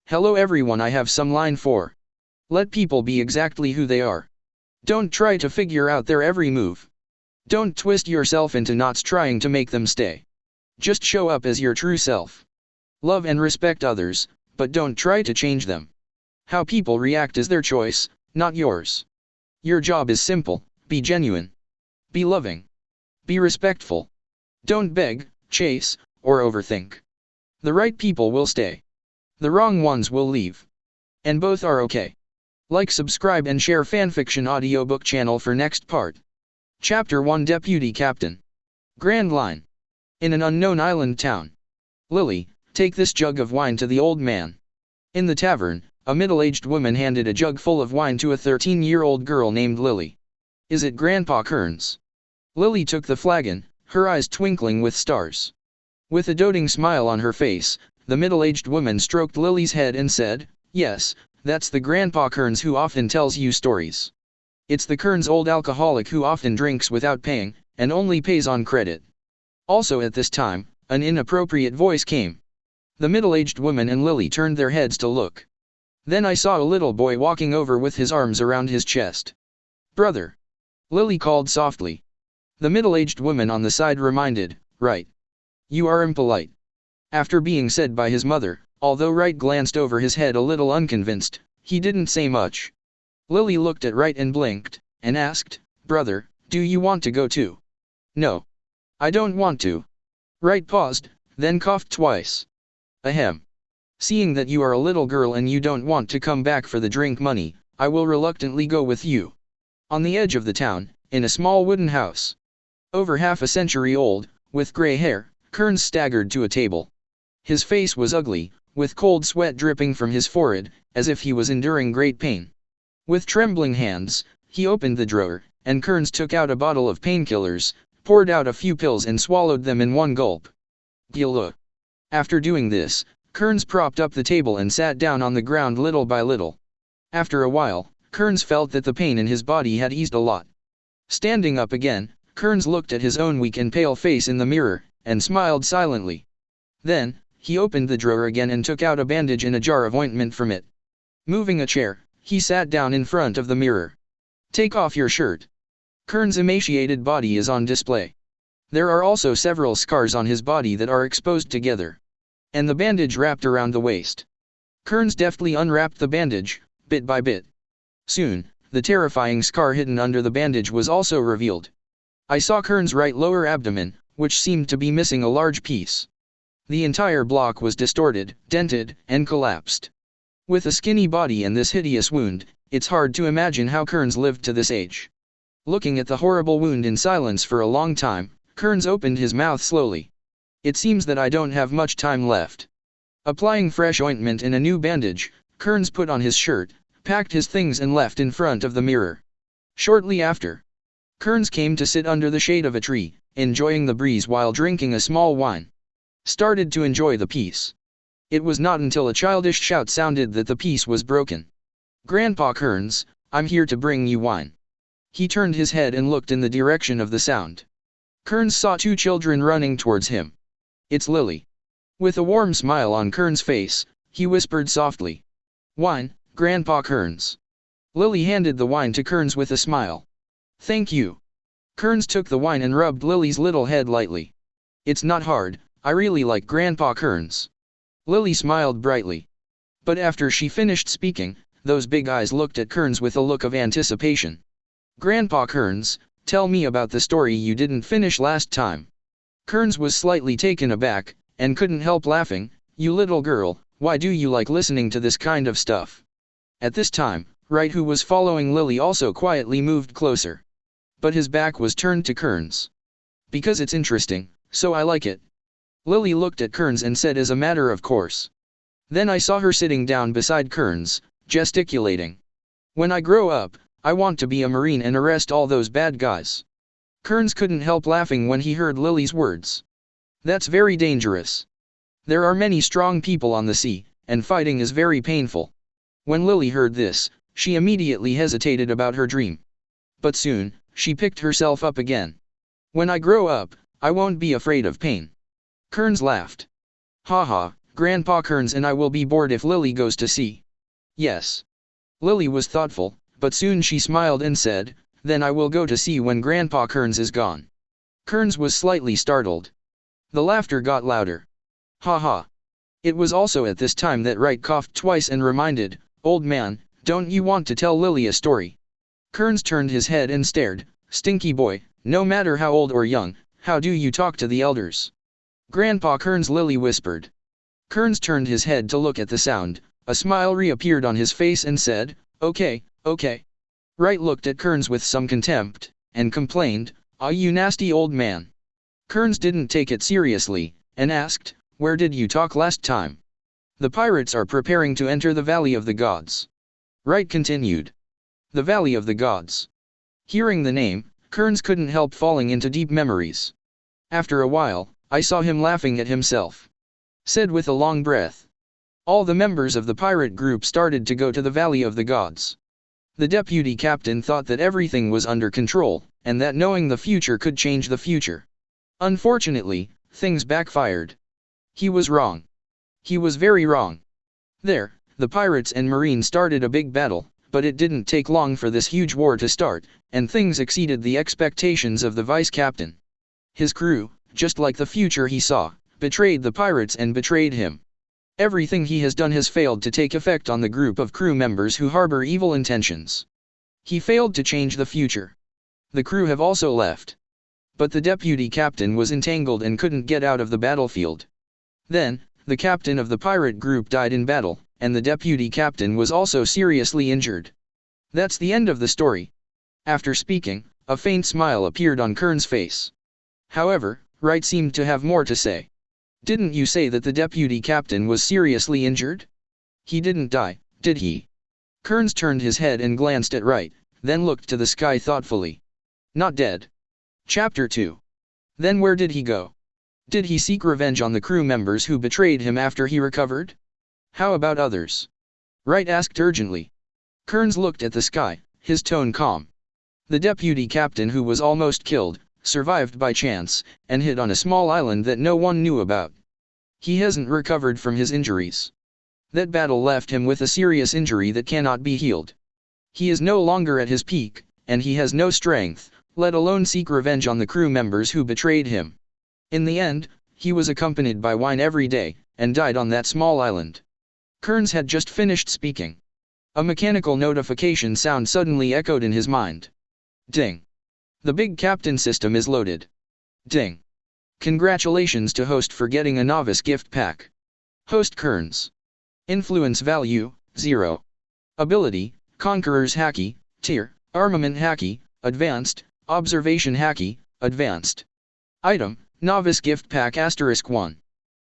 Hello everyone, I have some line for. Let people be exactly who they are. Don't try to figure out their every move. Don't twist yourself into knots trying to make them stay. Just show up as your true self. Love and respect others, but don't try to change them. How people react is their choice, not yours. Your job is simple: be genuine. Be loving. Be respectful. Don't beg, chase, or overthink. The right people will stay. The wrong ones will leave. And both are okay. Like, subscribe and share fanfiction audiobook channel for next part. Chapter 1, Deputy Captain. Grand Line. In an unknown island town. Lily, take this jug of wine to the old man. In the tavern, a middle-aged woman handed a jug full of wine to a 13-year-old girl named Lily. Is it Grandpa Kearns? Lily took the flagon, her eyes twinkling with stars. With a doting smile on her face, the middle-aged woman stroked Lily's head and said, "Yes, that's the Grandpa Kearns who often tells you stories. It's the Kearns old alcoholic who often drinks without paying, and only pays on credit." Also at this time, an inappropriate voice came. The middle-aged woman and Lily turned their heads to look. Then I saw a little boy walking over with his arms around his chest. "Brother," Lily called softly. The middle-aged woman on the side reminded, "Right. You are impolite." After being said by his mother, although Wright glanced over his head a little unconvinced, he didn't say much. Lily looked at Wright and blinked, and asked, "Brother, do you want to go too?" "No. I don't want to." Wright paused, then coughed twice. "Ahem. Seeing that you are a little girl and you don't want to come back for the drink money, I will reluctantly go with you." On the edge of the town, in a small wooden house, over half a century old, with gray hair, Kearns staggered to a table. His face was ugly, with cold sweat dripping from his forehead, as if he was enduring great pain. With trembling hands, he opened the drawer, and Kearns took out a bottle of painkillers, poured out a few pills and swallowed them in one gulp. Gila. After doing this, Kearns propped up the table and sat down on the ground little by little. After a while, Kearns felt that the pain in his body had eased a lot. Standing up again, Kearns looked at his own weak and pale face in the mirror, and smiled silently. Then, he opened the drawer again and took out a bandage and a jar of ointment from it. Moving a chair, he sat down in front of the mirror. "Take off your shirt." Kearns' emaciated body is on display. There are also several scars on his body that are exposed together. And the bandage wrapped around the waist. Kearns deftly unwrapped the bandage, bit by bit. Soon, the terrifying scar hidden under the bandage was also revealed. I saw Kearns' right lower abdomen, which seemed to be missing a large piece. The entire block was distorted, dented, and collapsed. With a skinny body and this hideous wound, it's hard to imagine how Kearns lived to this age. Looking at the horrible wound in silence for a long time, Kearns opened his mouth slowly. "It seems that I don't have much time left." Applying fresh ointment and a new bandage, Kearns put on his shirt, packed his things and left in front of the mirror. Shortly after, Kearns came to sit under the shade of a tree, enjoying the breeze while drinking a small wine. Started to enjoy the peace. It was not until a childish shout sounded that the peace was broken. "Grandpa Kearns, I'm here to bring you wine." He turned his head and looked in the direction of the sound. Kearns saw two children running towards him. "It's Lily." With a warm smile on Kearns' face, he whispered softly, "Wine, Grandpa Kearns." Lily handed the wine to Kearns with a smile. "Thank you." Kearns took the wine and rubbed Lily's little head lightly. "It's not hard, I really like Grandpa Kearns." Lily smiled brightly. But after she finished speaking, those big eyes looked at Kearns with a look of anticipation. "Grandpa Kearns, tell me about the story you didn't finish last time." Kearns was slightly taken aback, and couldn't help laughing. "You little girl, why do you like listening to this kind of stuff?" At this time, Wright, who was following Lily, also quietly moved closer. But his back was turned to Kearns. "Because it's interesting, so I like it." Lily looked at Kearns and said as a matter of course. Then I saw her sitting down beside Kearns, gesticulating. "When I grow up, I want to be a Marine and arrest all those bad guys." Kearns couldn't help laughing when he heard Lily's words. "That's very dangerous. There are many strong people on the sea, and fighting is very painful." When Lily heard this, she immediately hesitated about her dream. But soon, she picked herself up again. "When I grow up, I won't be afraid of pain." Kearns laughed. "Ha ha, Grandpa Kearns and I will be bored if Lily goes to sea. Yes. Lily was thoughtful, but soon she smiled and said, then I will go to sea when Grandpa Kearns is gone. Kearns was slightly startled. The laughter got louder. Ha ha. It was also at this time that Wright coughed twice and reminded, old man, don't you want to tell Lily a story? Kearns turned his head and stared, stinky boy, no matter how old or young, how do you talk to the elders? Grandpa Kearns, Lily whispered. Kearns turned his head to look at the sound, a smile reappeared on his face and said, okay, okay. Wright looked at Kearns with some contempt, and complained, ah, you nasty old man. Kearns didn't take it seriously, and asked, where did you talk last time? The pirates are preparing to enter the Valley of the Gods. Wright continued. The Valley of the Gods. Hearing the name, Kearns couldn't help falling into deep memories. After a while, I saw him laughing at himself. Said with a long breath. All the members of the pirate group started to go to the Valley of the Gods. The deputy captain thought that everything was under control, and that knowing the future could change the future. Unfortunately, things backfired. He was wrong. He was very wrong. There, the pirates and marines started a big battle, but it didn't take long for this huge war to start, and things exceeded the expectations of the vice captain. His crew, just like the future he saw, betrayed the pirates and betrayed him. Everything he has done has failed to take effect on the group of crew members who harbor evil intentions. He failed to change the future. The crew have also left. But the deputy captain was entangled and couldn't get out of the battlefield. Then, the captain of the pirate group died in battle, and the deputy captain was also seriously injured. That's the end of the story. After speaking, a faint smile appeared on Kearns' face. However, Wright seemed to have more to say. Didn't you say that the deputy captain was seriously injured? He didn't die, did he? Kearns turned his head and glanced at Wright, then looked to the sky thoughtfully. Not dead. Chapter 2. Then where did he go? Did he seek revenge on the crew members who betrayed him after he recovered? How about others? Wright asked urgently. Kearns looked at the sky, his tone calm. The deputy captain who was almost killed, survived by chance, and hid on a small island that no one knew about. He hasn't recovered from his injuries. That battle left him with a serious injury that cannot be healed. He is no longer at his peak, and he has no strength, let alone seek revenge on the crew members who betrayed him. In the end, he was accompanied by wine every day, and died on that small island. Kearns had just finished speaking. A mechanical notification sound suddenly echoed in his mind. Ding. The big captain system is loaded. Ding. Congratulations to host for getting a novice gift pack. Host Kearns. Influence value, 0. Ability, Conqueror's Hacky, Tier, Armament Hacky, Advanced, Observation Hacky, Advanced. Item, Novice Gift Pack *1.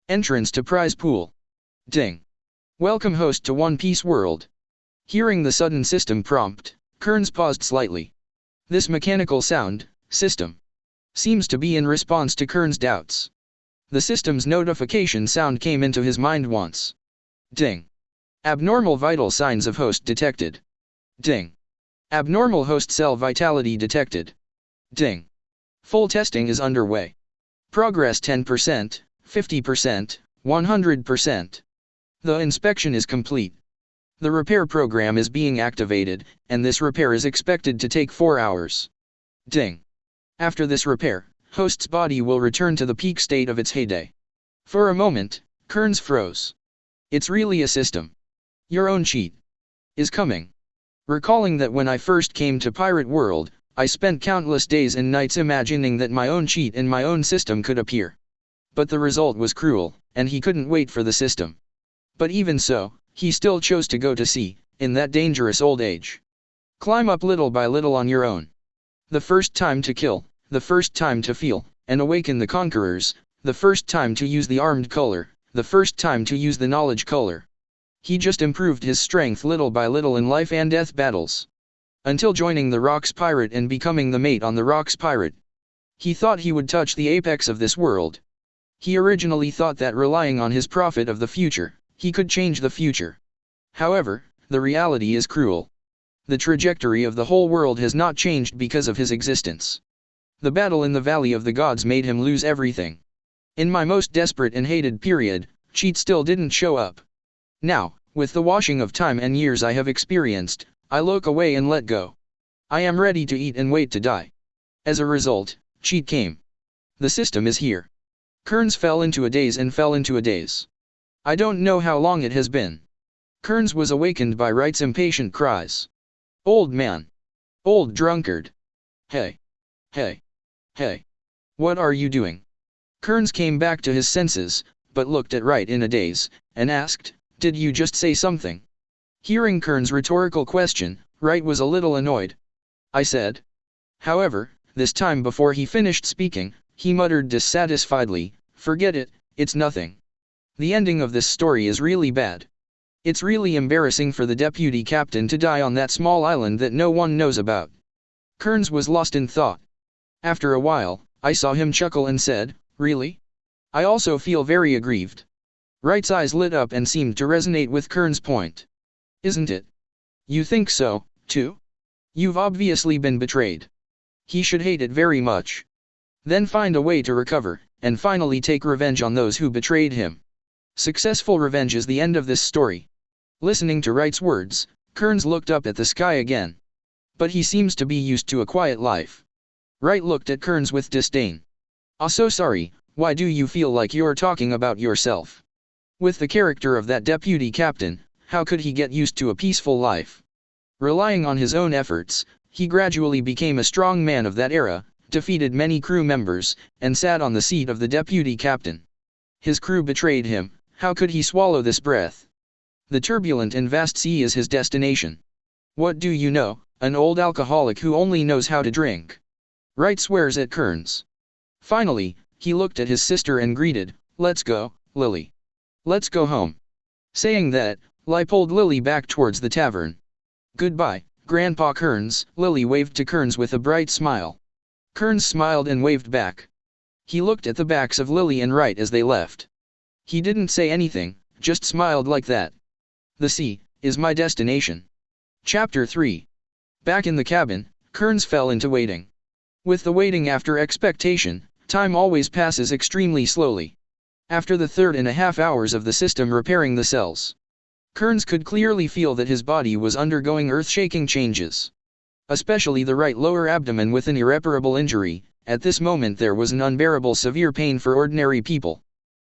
Entrance to Prize Pool. Ding. Welcome host to One Piece World. Hearing the sudden system prompt, Kearns paused slightly. This mechanical sound, system, seems to be in response to Kearns' doubts. The system's notification sound came into his mind once. Ding. Abnormal vital signs of host detected. Ding. Abnormal host cell vitality detected. Ding. Full testing is underway. Progress 10%, 50%, 100%. The inspection is complete. The repair program is being activated, and this repair is expected to take 4 hours. Ding. After this repair, host's body will return to the peak state of its heyday. For a moment, Kearns froze. It's really a system. Your own cheat is coming. Recalling that when I first came to Pirate World, I spent countless days and nights imagining that my own cheat in my own system could appear. But the result was cruel, and he couldn't wait for the system. But even so, he still chose to go to sea, in that dangerous old age. Climb up little by little on your own. The first time to kill, the first time to feel, and awaken the conquerors, the first time to use the armed color, the first time to use the knowledge color. He just improved his strength little by little in life and death battles. Until joining the Rocks Pirate and becoming the mate on the Rocks Pirate. He thought he would touch the apex of this world. He originally thought that relying on his prophet of the future, he could change the future. However, the reality is cruel. The trajectory of the whole world has not changed because of his existence. The battle in the Valley of the Gods made him lose everything. In my most desperate and hated period, cheat still didn't show up. Now, with the washing of time and years I have experienced, I look away and let go. I am ready to eat and wait to die. As a result, cheat came. The system is here. Kearns fell into a daze and fell into a daze. I don't know how long it has been. Kearns was awakened by Wright's impatient cries. Old man. Old drunkard. Hey. Hey. Hey. What are you doing? Kearns came back to his senses, but looked at Wright in a daze, and asked, Did you just say something? Hearing Kearns' rhetorical question, Wright was a little annoyed. I said. However, this time before he finished speaking, he muttered dissatisfiedly, Forget it, it's nothing. The ending of this story is really bad. It's really embarrassing for the deputy captain to die on that small island that no one knows about. Kearns was lost in thought. After a while, I saw him chuckle and said, Really? I also feel very aggrieved. Wright's eyes lit up and seemed to resonate with Kearns' point. Isn't it? You think so, too? You've obviously been betrayed. He should hate it very much. Then find a way to recover, and finally take revenge on those who betrayed him. Successful revenge is the end of this story. Listening to Wright's words, Kearns looked up at the sky again. But he seems to be used to a quiet life. Wright looked at Kearns with disdain. So sorry, why do you feel like you're talking about yourself? With the character of that deputy captain, how could he get used to a peaceful life? Relying on his own efforts, he gradually became a strong man of that era, defeated many crew members, and sat on the seat of the deputy captain. His crew betrayed him. How could he swallow this breath? The turbulent and vast sea is his destination. What do you know, an old alcoholic who only knows how to drink? Wright swears at Kearns. Finally, he looked at his sister and greeted, Let's go, Lily. Let's go home. Saying that, Lily pulled Lily back towards the tavern. Goodbye, Grandpa Kearns, Lily waved to Kearns with a bright smile. Kearns smiled and waved back. He looked at the backs of Lily and Wright as they left. He didn't say anything, just smiled like that. The sea is my destination. Chapter 3. Back in the cabin, Kearns fell into waiting. With the waiting after expectation, time always passes extremely slowly. After the 3.5 hours of the system repairing the cells, Kearns could clearly feel that his body was undergoing earth-shaking changes. Especially the right lower abdomen with an irreparable injury. At this moment there was an unbearable severe pain for ordinary people.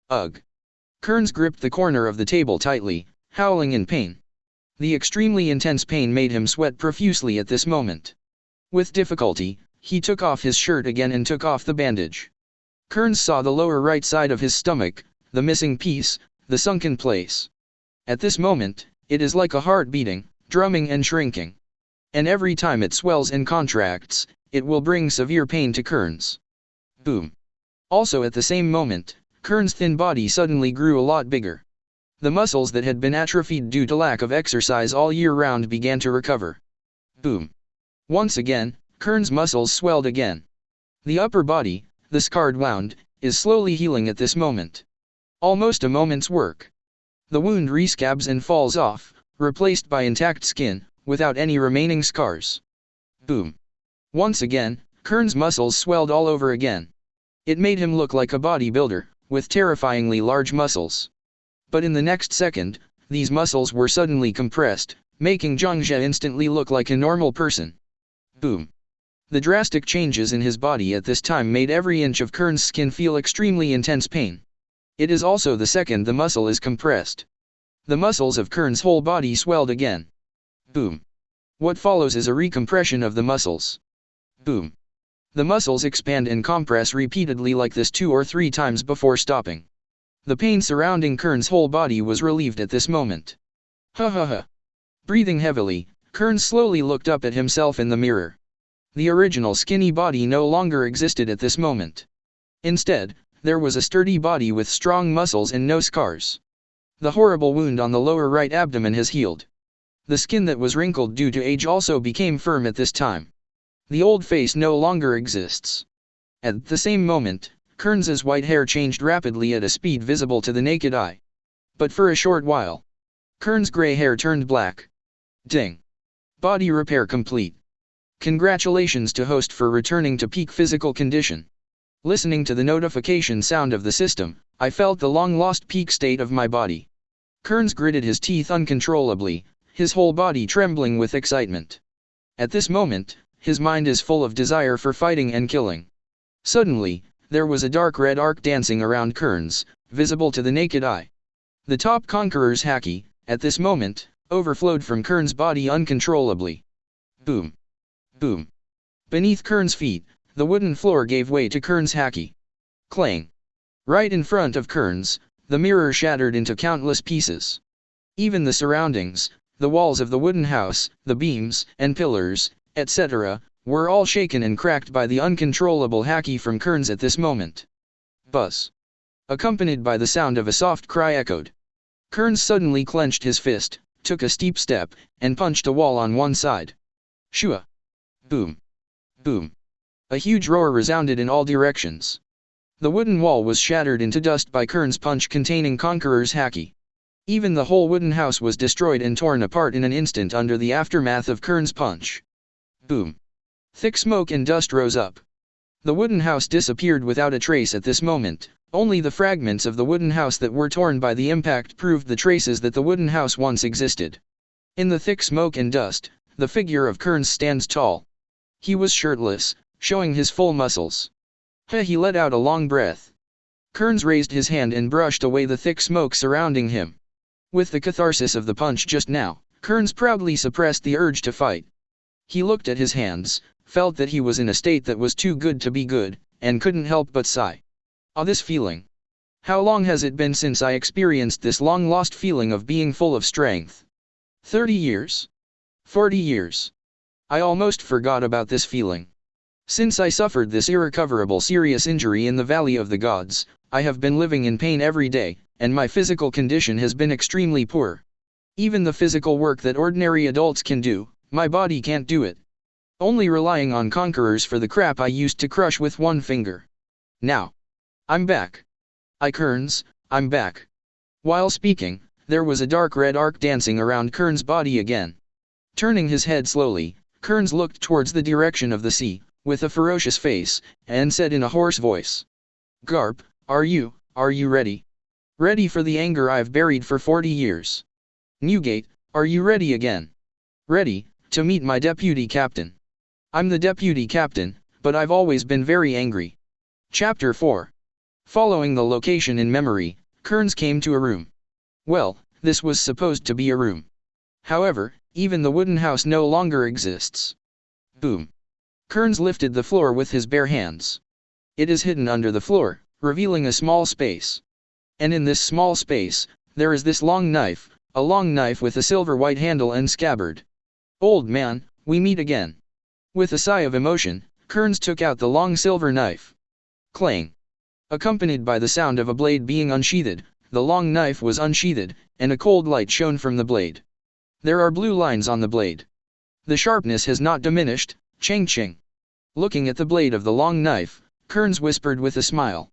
Ugh. Kearns gripped the corner of the table tightly, howling in pain. The extremely intense pain made him sweat profusely at this moment. With difficulty, he took off his shirt again and took off the bandage. Kearns saw the lower right side of his stomach, the missing piece, the sunken place. At this moment, it is like a heart beating, drumming and shrinking. And every time it swells and contracts, it will bring severe pain to Kearns. Boom. Also at the same moment, Kearns' thin body suddenly grew a lot bigger. The muscles that had been atrophied due to lack of exercise all year round began to recover. Boom. Once again, Kearns' muscles swelled again. The upper body, the scarred wound, is slowly healing at this moment. Almost a moment's work. The wound rescabs and falls off, replaced by intact skin, without any remaining scars. Boom. Once again, Kearns' muscles swelled all over again. It made him look like a bodybuilder, with terrifyingly large muscles. But in the next second, these muscles were suddenly compressed, making Zhangzhe instantly look like a normal person. Boom. The drastic changes in his body at this time made every inch of Kearns' skin feel extremely intense pain. It is also the second the muscle is compressed. The muscles of Kearns' whole body swelled again. Boom. What follows is a recompression of the muscles. Boom. The muscles expand and compress repeatedly like this 2 or 3 times before stopping. The pain surrounding Kearns' whole body was relieved at this moment. Ha ha ha. Breathing heavily, Kearns slowly looked up at himself in the mirror. The original skinny body no longer existed at this moment. Instead, there was a sturdy body with strong muscles and no scars. The horrible wound on the lower right abdomen has healed. The skin that was wrinkled due to age also became firm at this time. The old face no longer exists. At the same moment, Kearns' white hair changed rapidly at a speed visible to the naked eye. But for a short while, Kearns' gray hair turned black. Ding. Body repair complete. Congratulations to host for returning to peak physical condition. Listening to the notification sound of the system, I felt the long-lost peak state of my body. Kearns gritted his teeth uncontrollably, his whole body trembling with excitement. At this moment, his mind is full of desire for fighting and killing. Suddenly, there was a dark red arc dancing around Kearns, visible to the naked eye. The top conqueror's haki, at this moment, overflowed from Kearns' body uncontrollably. Boom! Boom! Beneath Kearns' feet, the wooden floor gave way to Kearns' haki. Clang! Right in front of Kearns, the mirror shattered into countless pieces. Even the surroundings, the walls of the wooden house, the beams and pillars, etc., were all shaken and cracked by the uncontrollable haki from Kearns at this moment. Buzz! Accompanied by the sound of a soft cry echoed. Kearns suddenly clenched his fist, took a steep step, and punched a wall on one side. Shua! Boom! Boom! A huge roar resounded in all directions. The wooden wall was shattered into dust by Kearns' punch containing Conqueror's haki. Even the whole wooden house was destroyed and torn apart in an instant under the aftermath of Kearns' punch. Boom! Thick smoke and dust rose up. The wooden house disappeared without a trace at this moment. Only the fragments of the wooden house that were torn by the impact proved the traces that the wooden house once existed. In the thick smoke and dust, the figure of Kearns stands tall. He was shirtless, showing his full muscles. He let out a long breath. Kearns raised his hand and brushed away the thick smoke surrounding him. With the catharsis of the punch just now, Kearns proudly suppressed the urge to fight. He looked at his hands, felt that he was in a state that was too good to be good, and couldn't help but sigh. Ah, this feeling. How long has it been since I experienced this long-lost feeling of being full of strength? 30 years? 40 years? I almost forgot about this feeling. Since I suffered this irrecoverable serious injury in the Valley of the Gods, I have been living in pain every day, and my physical condition has been extremely poor. Even the physical work that ordinary adults can do, my body can't do it. Only relying on conquerors for the crap I used to crush with one finger. Now, I'm back. Kearns, I'm back. While speaking, there was a dark red arc dancing around Kearns' body again. Turning his head slowly, Kearns looked towards the direction of the sea, with a ferocious face, and said in a hoarse voice. Garp, are you ready? Ready for the anger I've buried for 40 years? Newgate, are you ready again? Ready, to meet my deputy captain. I'm the deputy captain, but I've always been very angry. Chapter 4. Following the location in memory, Kearns came to a room. Well, this was supposed to be a room. However, even the wooden house no longer exists. Boom. Kearns lifted the floor with his bare hands. It is hidden under the floor, revealing a small space. And in this small space, there is this long knife, a long knife with a silver white handle and scabbard. Old man, we meet again. With a sigh of emotion, Kearns took out the long silver knife. Clang. Accompanied by the sound of a blade being unsheathed, the long knife was unsheathed, and a cold light shone from the blade. There are blue lines on the blade. The sharpness has not diminished. Ching ching. Looking at the blade of the long knife, Kearns whispered with a smile.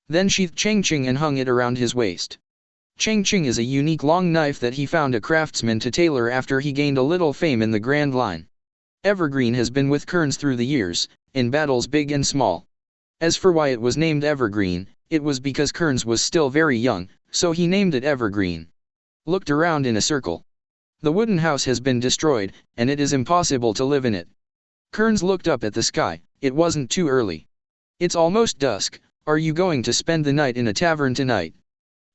Then sheathed Ching Ching and hung it around his waist. Ching Ching is a unique long knife that he found a craftsman to tailor after he gained a little fame in the Grand Line. Evergreen has been with Kearns through the years, in battles big and small. As for why it was named Evergreen, it was because Kearns was still very young, so he named it Evergreen. Looked around in a circle. The wooden house has been destroyed, and it is impossible to live in it. Kearns looked up at the sky. It wasn't too early. It's almost dusk. Are you going to spend the night in a tavern tonight?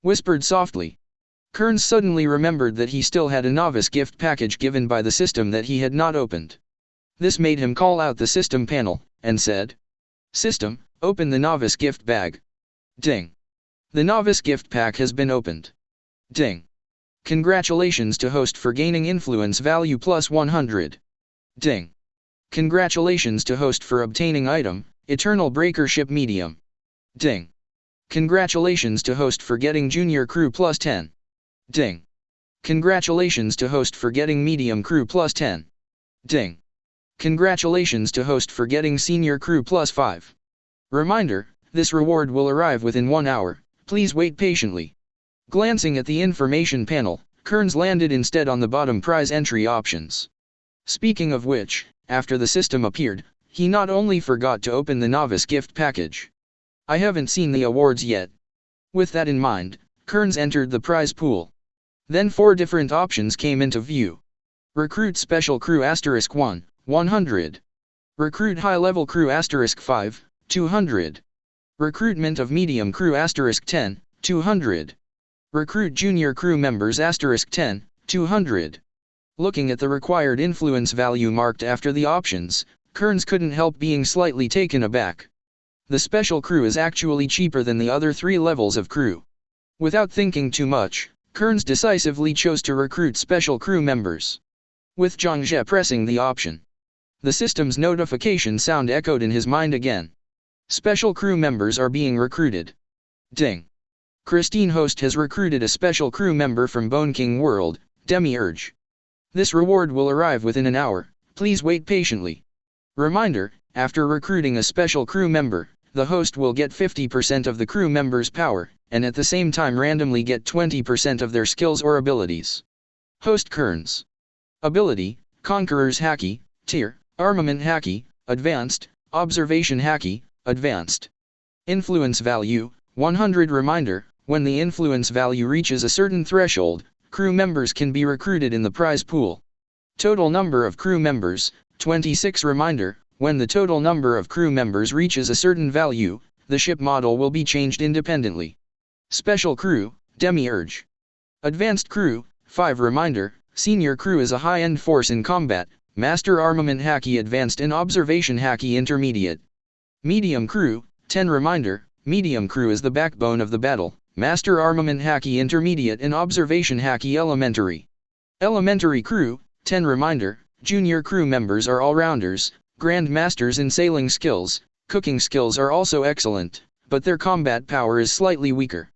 Whispered softly. Kearns suddenly remembered that he still had a novice gift package given by the system that he had not opened. This made him call out the system panel, and said, System, open the novice gift bag. Ding. The novice gift pack has been opened. Ding. Congratulations to host for gaining influence value plus 100. Ding. Congratulations to host for obtaining item, Eternal Breaker Ship Medium. Ding. Congratulations to host for getting Junior Crew plus 10. Ding. Congratulations to host for getting Medium Crew plus 10. Ding. Congratulations to host for getting Senior Crew plus 5. Reminder, this reward will arrive within 1 hour, please wait patiently. Glancing at the information panel, Kearns landed instead on the bottom prize entry options. Speaking of which, after the system appeared, he not only forgot to open the novice gift package. I haven't seen the awards yet. With that in mind, Kearns entered the prize pool. Then 4 different options came into view. Recruit Special Crew *1, 100. Recruit High-Level Crew *5, 200. Recruitment of Medium Crew *10, 200. Recruit Junior Crew Members *10, 200. Looking at the required influence value marked after the options, Kearns couldn't help being slightly taken aback. The Special Crew is actually cheaper than the other 3 levels of crew. Without thinking too much, Kearns decisively chose to recruit Special Crew members. With Zhangzhe pressing the option, the system's notification sound echoed in his mind again. Special Crew members are being recruited. Ding. Christine Host has recruited a Special Crew member from Bone King World, Demiurge. This reward will arrive within an hour, please wait patiently. Reminder, after recruiting a Special Crew member, the host will get 50% of the crew member's power, and at the same time randomly get 20% of their skills or abilities. Host Kearns. Ability, Conqueror's Haki, Tier, Armament Haki, Advanced, Observation Haki, Advanced. Influence Value, 100. Reminder, when the influence value reaches a certain threshold, crew members can be recruited in the prize pool. Total number of crew members, 26. Reminder, when the total number of crew members reaches a certain value, the ship model will be changed independently. Special Crew, Demiurge. Advanced Crew, 5. Reminder, Senior Crew is a high-end force in combat, Master Armament Haki Advanced and Observation Haki Intermediate. Medium Crew, 10. Reminder, Medium Crew is the backbone of the battle, Master Armament Haki Intermediate and Observation Haki Elementary. Elementary Crew, 10. Reminder, Junior Crew members are all-rounders, Grand Masters in sailing skills, cooking skills are also excellent, but their combat power is slightly weaker.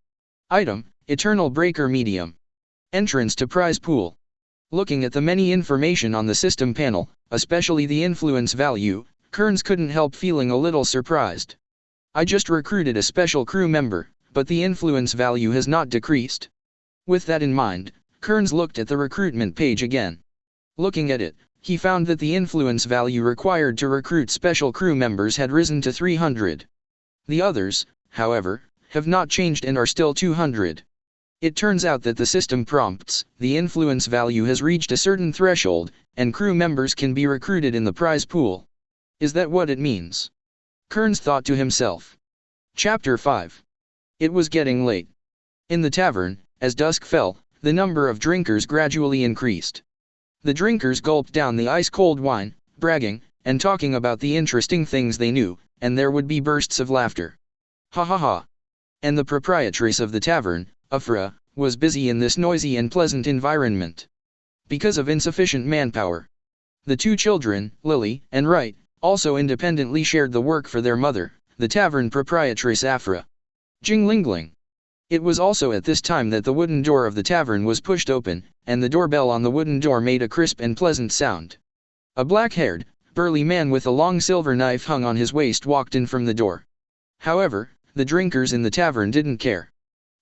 Item, Eternal Breaker Medium. Entrance to Prize Pool. Looking at the many information on the system panel, especially the influence value, Kearns couldn't help feeling a little surprised. I just recruited a Special Crew member, but the influence value has not decreased. With that in mind, Kearns looked at the recruitment page again. Looking at it, he found that the influence value required to recruit Special Crew members had risen to 300. The others, however, have not changed and are still 200. It turns out that the system prompts, the influence value has reached a certain threshold, and crew members can be recruited in the prize pool. Is that what it means? Kearns thought to himself. Chapter 5. It was getting late. In the tavern, as dusk fell, the number of drinkers gradually increased. The drinkers gulped down the ice-cold wine, bragging, and talking about the interesting things they knew, and there would be bursts of laughter. Ha ha ha. And the proprietress of the tavern, Afra, was busy in this noisy and pleasant environment. Because of insufficient manpower, the 2 children, Lily and Wright, also independently shared the work for their mother, the tavern proprietress Afra. Jing-ling-ling. It was also at this time that the wooden door of the tavern was pushed open, and the doorbell on the wooden door made a crisp and pleasant sound. A black-haired, burly man with a long silver knife hung on his waist walked in from the door. However, the drinkers in the tavern didn't care.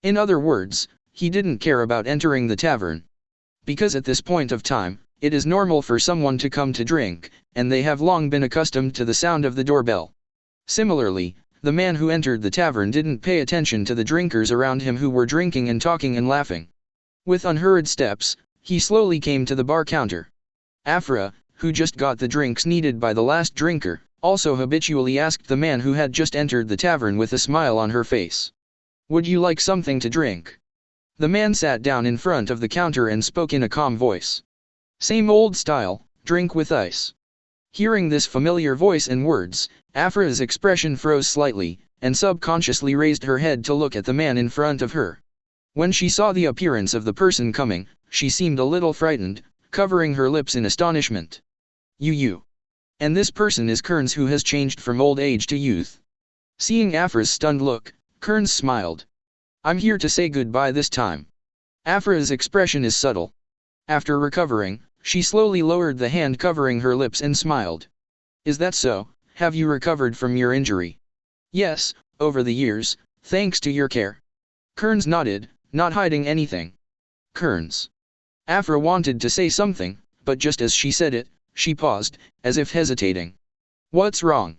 In other words, he didn't care about entering the tavern. Because at this point of time, it is normal for someone to come to drink, and they have long been accustomed to the sound of the doorbell. Similarly, the man who entered the tavern didn't pay attention to the drinkers around him who were drinking and talking and laughing. With unhurried steps, he slowly came to the bar counter. Afra, who just got the drinks needed by the last drinker, also habitually asked the man who had just entered the tavern with a smile on her face. "Would you like something to drink?" The man sat down in front of the counter and spoke in a calm voice. "Same old style, drink with ice." Hearing this familiar voice and words, Afra's expression froze slightly, and subconsciously raised her head to look at the man in front of her. When she saw the appearance of the person coming, she seemed a little frightened, covering her lips in astonishment. You. And this person is Kearns, who has changed from old age to youth." Seeing Afra's stunned look, Kearns smiled. "I'm here to say goodbye this time." Afra's expression is subtle. After recovering, she slowly lowered the hand covering her lips and smiled. "Is that so? Have you recovered from your injury?" "Yes, over the years, thanks to your care." Kearns nodded, not hiding anything. "Kearns." Afra wanted to say something, but just as she said it, she paused, as if hesitating. "What's wrong?"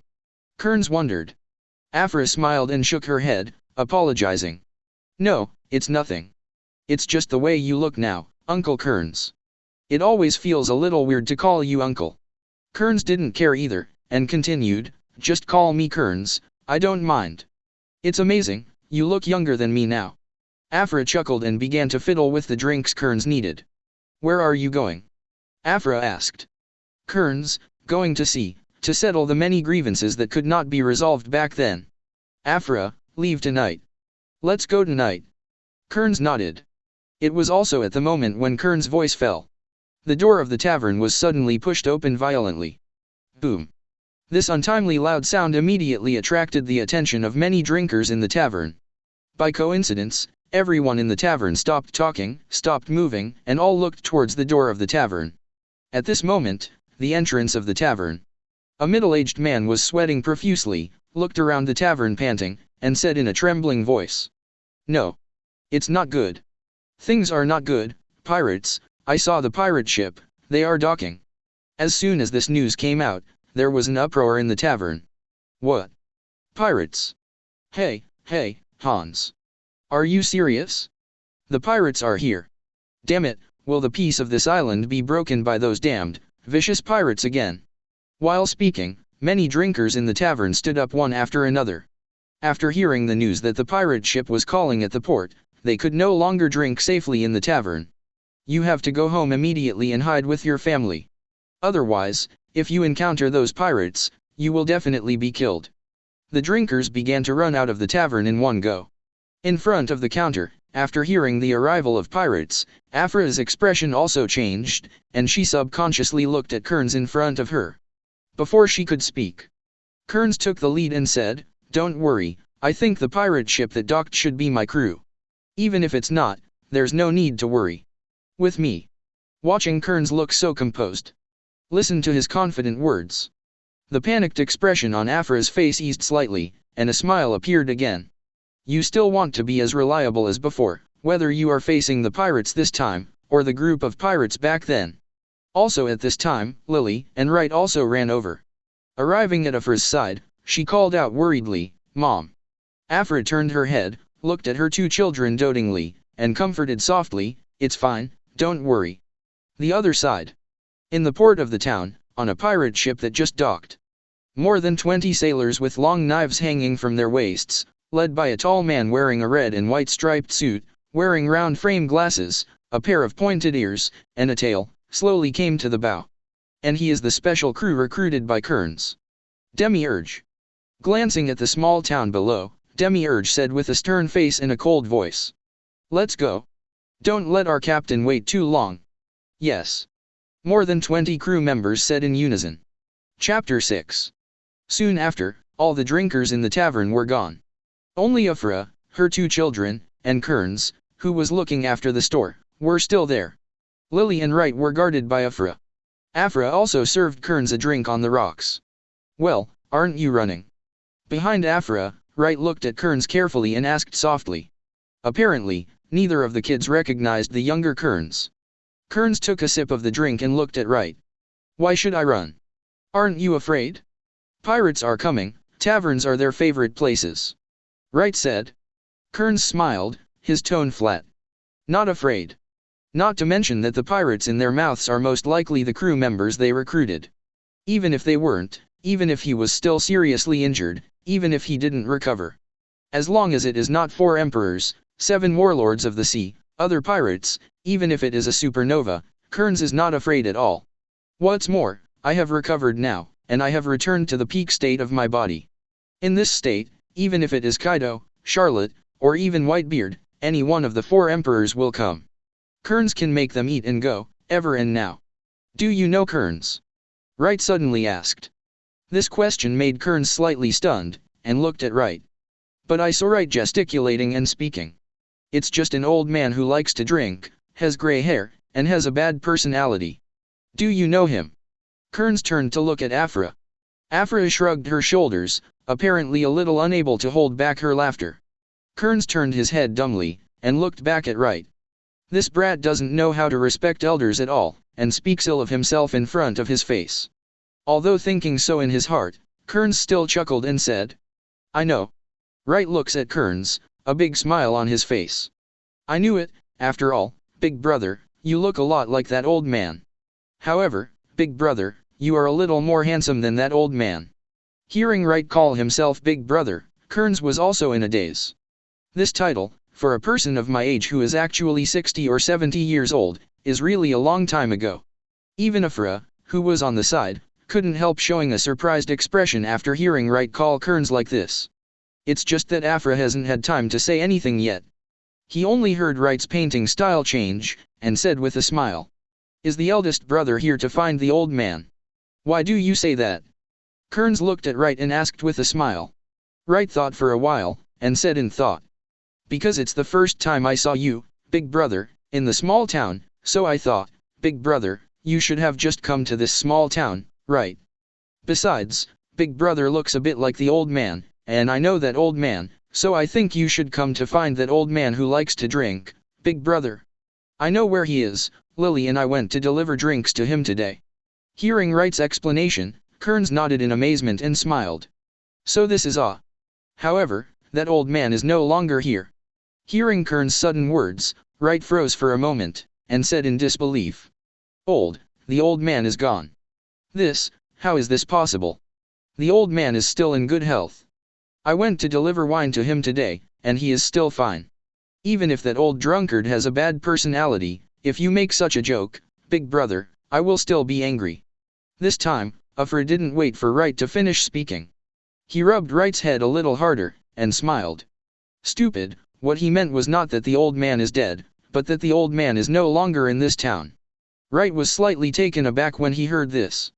Kearns wondered. Afra smiled and shook her head, apologizing. No, it's nothing. It's just the way you look now, Uncle Kearns. It always feels a little weird to call you uncle. Kearns didn't care either, and continued, just call me Kearns, I don't mind. It's amazing, you look younger than me now. Afra chuckled and began to fiddle with the drinks Kearns needed. Where are you going? Afra asked. Kearns, going to sea, to settle the many grievances that could not be resolved back then. Afra, leave tonight. Let's go tonight. Kearns nodded. It was also at the moment when Kearns' voice fell. The door of the tavern was suddenly pushed open violently. Boom. This untimely loud sound immediately attracted the attention of many drinkers in the tavern. By coincidence, everyone in the tavern stopped talking, stopped moving, and all looked towards the door of the tavern. At this moment, the entrance of the tavern. A middle-aged man was sweating profusely, looked around the tavern panting, and said in a trembling voice. No. It's not good. Things are not good, pirates, I saw the pirate ship, they are docking. As soon as this news came out, there was an uproar in the tavern. What? Pirates? Hey, Hans. Are you serious? The pirates are here. Damn it, will the peace of this island be broken by those damned, vicious pirates again? While speaking, many drinkers in the tavern stood up one after another. After hearing the news that the pirate ship was calling at the port, they could no longer drink safely in the tavern. You have to go home immediately and hide with your family. Otherwise, if you encounter those pirates, you will definitely be killed. The drinkers began to run out of the tavern in one go. In front of the counter, after hearing the arrival of pirates, Afra's expression also changed, and she subconsciously looked at Kearns in front of her. Before she could speak, Kearns took the lead and said, Don't worry, I think the pirate ship that docked should be my crew. Even if it's not, there's no need to worry. With me. Watching Kearns look so composed. Listen to his confident words. The panicked expression on Afra's face eased slightly, and a smile appeared again. You still want to be as reliable as before, whether you are facing the pirates this time, or the group of pirates back then. Also at this time, Lily and Wright also ran over. Arriving at Afra's side, she called out worriedly, Mom. Afra turned her head, looked at her two children dotingly, and comforted softly, It's fine, don't worry. The other side. In the port of the town, on a pirate ship that just docked. More than 20 sailors with long knives hanging from their waists, led by a tall man wearing a red and white striped suit, wearing round frame glasses, a pair of pointed ears, and a tail, slowly came to the bow. And he is the special crew recruited by Kearns. Demiurge. Glancing at the small town below, Demiurge said with a stern face and a cold voice. Let's go. Don't let our captain wait too long. Yes. More than 20 crew members said in unison. Chapter 6. Soon after, all the drinkers in the tavern were gone. Only Afra, her two children, and Kearns, who was looking after the store, were still there. Lily and Wright were guarded by Afra. Afra also served Kearns a drink on the rocks. Well, aren't you running? Behind Afra, Wright looked at Kearns carefully and asked softly. Apparently, neither of the kids recognized the younger Kearns. Kearns took a sip of the drink and looked at Wright. Why should I run? Aren't you afraid? Pirates are coming, taverns are their favorite places. Wright said. Kearns smiled, his tone flat. Not afraid. Not to mention that the pirates in their mouths are most likely the crew members they recruited. Even if they weren't, even if he was still seriously injured, even if he didn't recover. As long as it is not 4 emperors, 7 warlords of the sea, other pirates, even if it is a supernova, Kearns is not afraid at all. What's more, I have recovered now, and I have returned to the peak state of my body. In this state, even if it is Kaido, Charlotte, or even Whitebeard, any one of the 4 emperors will come. Kearns can make them eat and go, ever and now. Do you know Kearns? Wright suddenly asked. This question made Kearns slightly stunned, and looked at Wright. But I saw Wright gesticulating and speaking. It's just an old man who likes to drink, has gray hair, and has a bad personality. Do you know him? Kearns turned to look at Afra. Afra shrugged her shoulders, apparently a little unable to hold back her laughter. Kearns turned his head dumbly, and looked back at Wright. This brat doesn't know how to respect elders at all, and speaks ill of himself in front of his face. Although thinking so in his heart, Kearns still chuckled and said, I know. Wright looks at Kearns, a big smile on his face. I knew it, after all, big brother, you look a lot like that old man. However, big brother, you are a little more handsome than that old man. Hearing Wright call himself big brother, Kearns was also in a daze. This title, for a person of my age who is actually 60 or 70 years old, is really a long time ago. Even Afra, who was on the side, couldn't help showing a surprised expression after hearing Wright call Kearns like this. It's just that Afra hasn't had time to say anything yet. He only heard Wright's painting style change, and said with a smile. Is the eldest brother here to find the old man? Why do you say that? Kearns looked at Wright and asked with a smile. Wright thought for a while, and said in thought. Because it's the first time I saw you, big brother, in the small town, so I thought, big brother, you should have just come to this small town, right? Besides, big brother looks a bit like the old man, and I know that old man, so I think you should come to find that old man who likes to drink, big brother. I know where he is, Lily and I went to deliver drinks to him today. Hearing Wright's explanation, Kearns nodded in amazement and smiled. So this is all. However, that old man is no longer here. Hearing Kearns' sudden words, Wright froze for a moment, and said in disbelief. The old man is gone. How is this possible? The old man is still in good health. I went to deliver wine to him today, and he is still fine. Even if that old drunkard has a bad personality, if you make such a joke, big brother, I will still be angry. This time, Afra didn't wait for Wright to finish speaking. He rubbed Wright's head a little harder, and smiled. Stupid, what he meant was not that the old man is dead, but that the old man is no longer in this town. Wright was slightly taken aback when he heard this.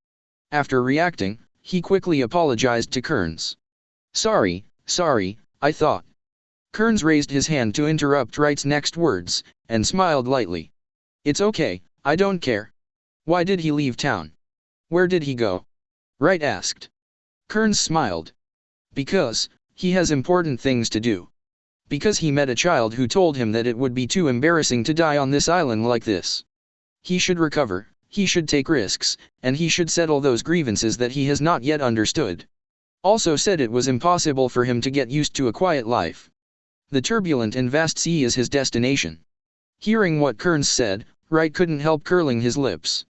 After reacting, he quickly apologized to Kearns. Sorry, I thought. Kearns raised his hand to interrupt Wright's next words, and smiled lightly. It's okay, I don't care. Why did he leave town? Where did he go? Wright asked. Kearns smiled. Because he has important things to do. Because he met a child who told him that it would be too embarrassing to die on this island like this. He should recover, he should take risks, and he should settle those grievances that he has not yet understood. Also said it was impossible for him to get used to a quiet life. The turbulent and vast sea is his destination. Hearing what Kearns said, Wright couldn't help curling his lips.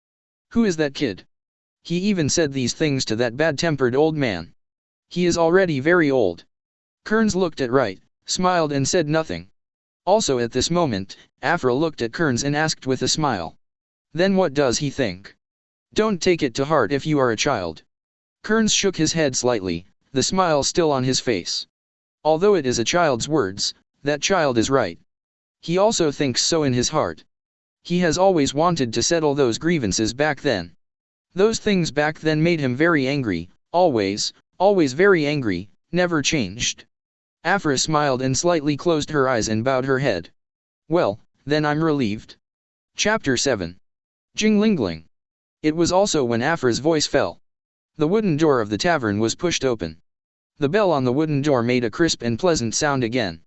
Who is that kid? He even said these things to that bad-tempered old man. He is already very old. Kearns looked at Wright, smiled and said nothing. Also at this moment, Afra looked at Kearns and asked with a smile. Then what does he think? Don't take it to heart if you are a child. Kearns shook his head slightly, the smile still on his face. Although it is a child's words, that child is right. He also thinks so in his heart. He has always wanted to settle those grievances back then. Those things back then made him very angry, always very angry, never changed. Afra smiled and slightly closed her eyes and bowed her head. Well, then I'm relieved. Chapter 7. Jinglingling. It was also when Afra's voice fell. The wooden door of the tavern was pushed open. The bell on the wooden door made a crisp and pleasant sound again.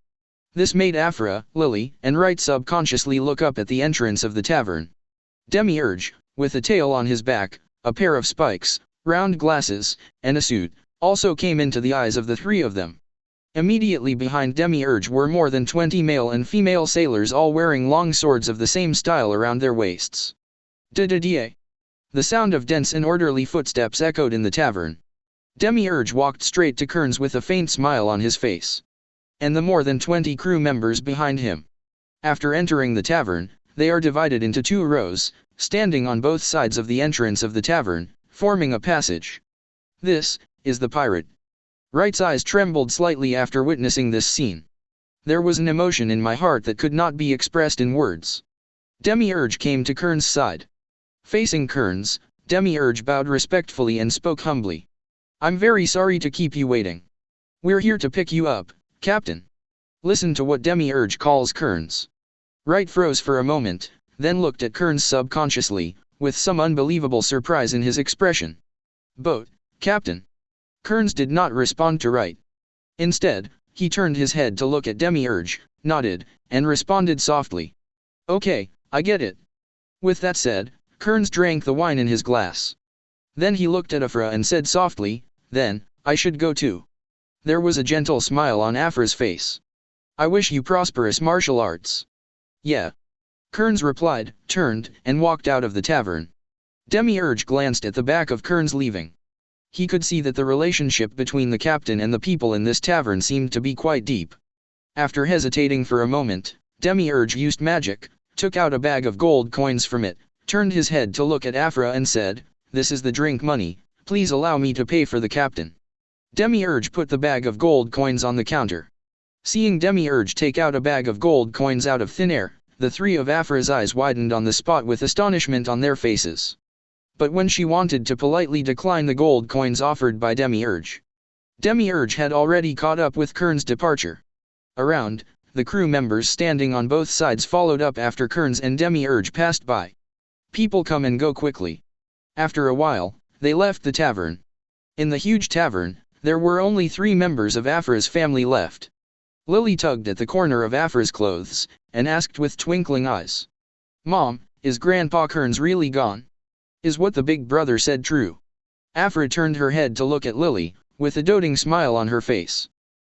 This made Afra, Lily, and Wright subconsciously look up at the entrance of the tavern. Demiurge, with a tail on his back, a pair of spikes, round glasses, and a suit, also came into the eyes of the three of them. Immediately behind Demiurge were more than 20 male and female sailors all wearing long swords of the same style around their waists. Da-da-da. The sound of dense and orderly footsteps echoed in the tavern. Demiurge walked straight to Kearns with a faint smile on his face. And the more than 20 crew members behind him. After entering the tavern, they are divided into 2 rows, standing on both sides of the entrance of the tavern, forming a passage. This is the pirate. Wright's eyes trembled slightly after witnessing this scene. There was an emotion in my heart that could not be expressed in words. Demiurge came to Kearns' side. Facing Kearns, Demiurge bowed respectfully and spoke humbly. I'm very sorry to keep you waiting. We're here to pick you up, Captain. Listen to what Demiurge calls Kearns. Wright froze for a moment, then looked at Kearns subconsciously, with some unbelievable surprise in his expression. Boat, Captain. Kearns did not respond to Wright. Instead, he turned his head to look at Demiurge, nodded, and responded softly. Okay, I get it. With that said, Kearns drank the wine in his glass. Then he looked at Afra and said softly, then, I should go too. There was a gentle smile on Afra's face. I wish you prosperous martial arts. Yeah. Kearns replied, turned, and walked out of the tavern. Demiurge glanced at the back of Kearns leaving. He could see that the relationship between the captain and the people in this tavern seemed to be quite deep. After hesitating for a moment, Demiurge used magic, took out a bag of gold coins from it, turned his head to look at Afra and said, "This is the drink money, please allow me to pay for the captain." Demiurge put the bag of gold coins on the counter. Seeing Demiurge take out a bag of gold coins out of thin air, the three of Afra's eyes widened on the spot with astonishment on their faces. But when she wanted to politely decline the gold coins offered by Demiurge, Demiurge had already caught up with Kearns' departure. Around, the crew members standing on both sides followed up after Kearns and Demiurge passed by. People come and go quickly. After a while, they left the tavern. In the huge tavern, there were only 3 members of Afra's family left. Lily tugged at the corner of Afra's clothes, and asked with twinkling eyes, "Mom, is Grandpa Kearns really gone? Is what the big brother said true?" Afra turned her head to look at Lily, with a doting smile on her face.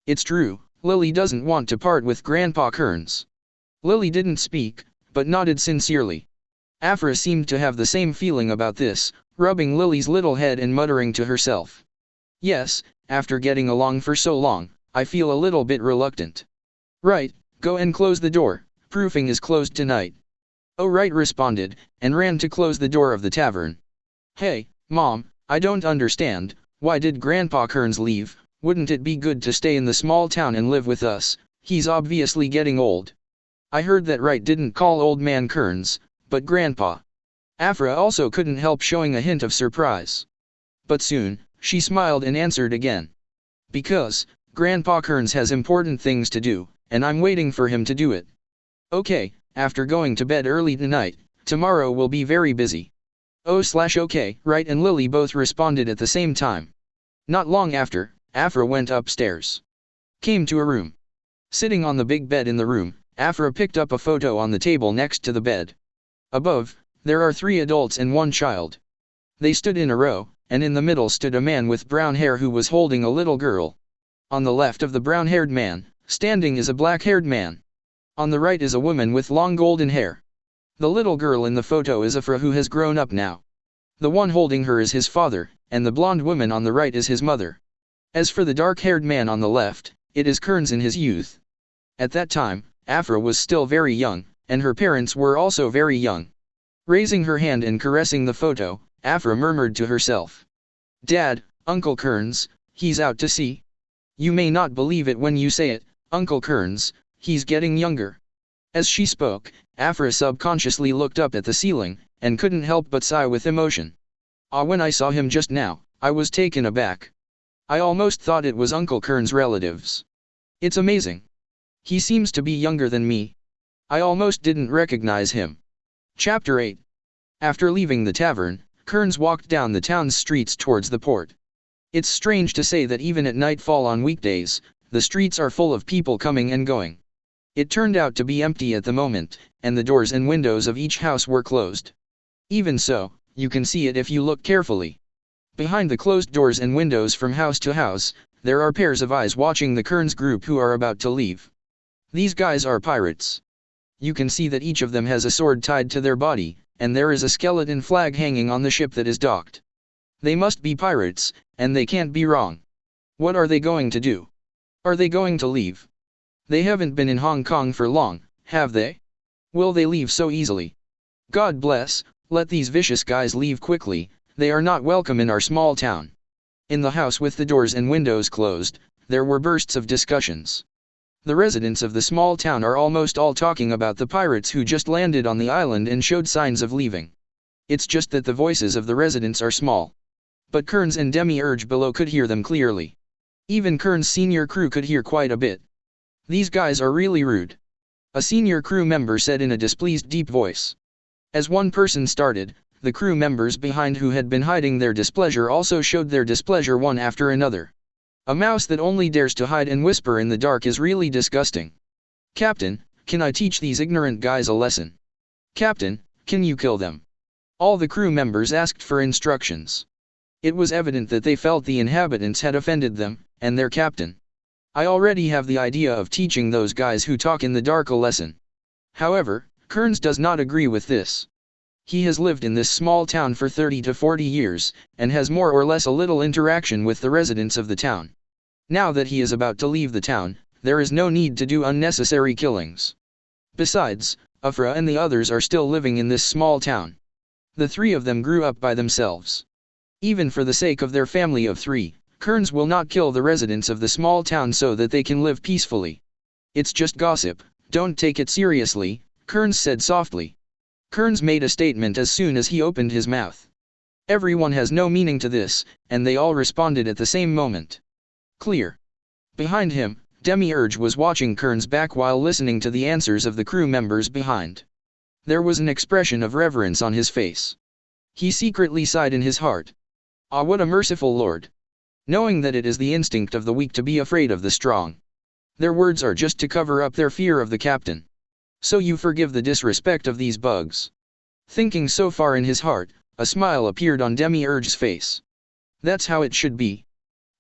"It's true, Lily doesn't want to part with Grandpa Kearns." Lily didn't speak, but nodded sincerely. Afra seemed to have the same feeling about this, rubbing Lily's little head and muttering to herself, "Yes, after getting along for so long, I feel a little bit reluctant." "Right, go and close the door, proofing is closed tonight." "Oh right," responded, and ran to close the door of the tavern. "Hey, Mom, I don't understand, why did Grandpa Kearns leave? Wouldn't it be good to stay in the small town and live with us? He's obviously getting old." "I heard that Wright didn't call old man Kearns, but Grandpa." Afra also couldn't help showing a hint of surprise. But soon, she smiled and answered again. "Because Grandpa Kearns has important things to do, and I'm waiting for him to do it." "Okay, after going to bed early tonight, tomorrow will be very busy." "Oh/okay," Wright and Lily both responded at the same time. Not long after, Afra went upstairs. Came to a room. Sitting on the big bed in the room, Afra picked up a photo on the table next to the bed. Above, there are 3 adults and 1 child. They stood in a row, and in the middle stood a man with brown hair who was holding a little girl. On the left of the brown-haired man, standing is a black-haired man. On the right is a woman with long golden hair. The little girl in the photo is Afra, who has grown up now. The one holding her is his father, and the blonde woman on the right is his mother. As for the dark-haired man on the left, it is Kearns in his youth. At that time, Afra was still very young, and her parents were also very young. Raising her hand and caressing the photo, Afra murmured to herself, "Dad, Uncle Kearns, he's out to sea. You may not believe it when you say it, Uncle Kearns, he's getting younger." As she spoke, Afra subconsciously looked up at the ceiling, and couldn't help but sigh with emotion. When I saw him just now, I was taken aback. I almost thought it was Uncle Kearns' relatives. It's amazing. He seems to be younger than me. I almost didn't recognize him." Chapter 8. After leaving the tavern, Kearns walked down the town's streets towards the port. It's strange to say that even at nightfall on weekdays, the streets are full of people coming and going. It turned out to be empty at the moment, and the doors and windows of each house were closed. Even so, you can see it if you look carefully. Behind the closed doors and windows from house to house, there are pairs of eyes watching the Kearns group who are about to leave. These guys are pirates. You can see that each of them has a sword tied to their body, and there is a skeleton flag hanging on the ship that is docked. They must be pirates, and they can't be wrong. What are they going to do? Are they going to leave? They haven't been in Hong Kong for long, have they? Will they leave so easily? God bless, let these vicious guys leave quickly, they are not welcome in our small town. In the house with the doors and windows closed, there were bursts of discussions. The residents of the small town are almost all talking about the pirates who just landed on the island and showed signs of leaving. It's just that the voices of the residents are small. But Kearns and Demiurge below could hear them clearly. Even Kearns' senior crew could hear quite a bit. "These guys are really rude," a senior crew member said in a displeased deep voice. As one person started, the crew members behind who had been hiding their displeasure also showed their displeasure one after another. A mouse that only dares to hide and whisper in the dark is really disgusting. "Captain, can I teach these ignorant guys a lesson?" "Captain, can you kill them?" All the crew members asked for instructions. It was evident that they felt the inhabitants had offended them, and their captain. I already have the idea of teaching those guys who talk in the dark a lesson. However, Kearns does not agree with this. He has lived in this small town for 30 to 40 years, and has more or less a little interaction with the residents of the town. Now that he is about to leave the town, there is no need to do unnecessary killings. Besides, Afra and the others are still living in this small town. The three of them grew up by themselves. Even for the sake of their family of three, Kearns will not kill the residents of the small town so that they can live peacefully. It's just gossip, don't take it seriously, Kearns said softly. Kearns made a statement as soon as he opened his mouth. Everyone has no meaning to this, and they all responded at the same moment. Clear. Behind him, Demiurge was watching Kearns back while listening to the answers of the crew members behind. There was an expression of reverence on his face. He secretly sighed in his heart. Ah, what a merciful Lord! Knowing that it is the instinct of the weak to be afraid of the strong. Their words are just to cover up their fear of the captain. So you forgive the disrespect of these bugs. Thinking so far in his heart, a smile appeared on Demiurge's face. That's how it should be.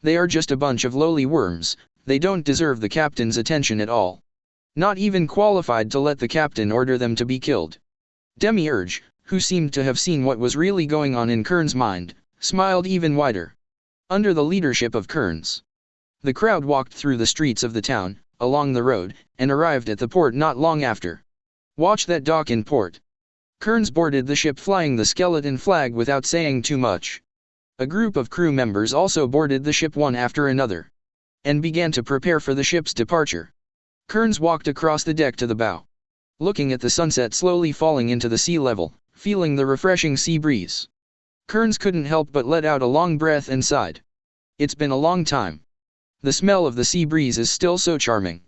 They are just a bunch of lowly worms, they don't deserve the captain's attention at all. Not even qualified to let the captain order them to be killed. Demiurge, who seemed to have seen what was really going on in Kearns' mind, smiled even wider. Under the leadership of Kearns, the crowd walked through the streets of the town, along the road, and arrived at the port not long after. Watch that dock in port. Kearns boarded the ship flying the skeleton flag without saying too much. A group of crew members also boarded the ship one after another, and began to prepare for the ship's departure. Kearns walked across the deck to the bow, looking at the sunset slowly falling into the sea level, feeling the refreshing sea breeze. Kearns couldn't help but let out a long breath and sighed. It's been a long time. The smell of the sea breeze is still so charming.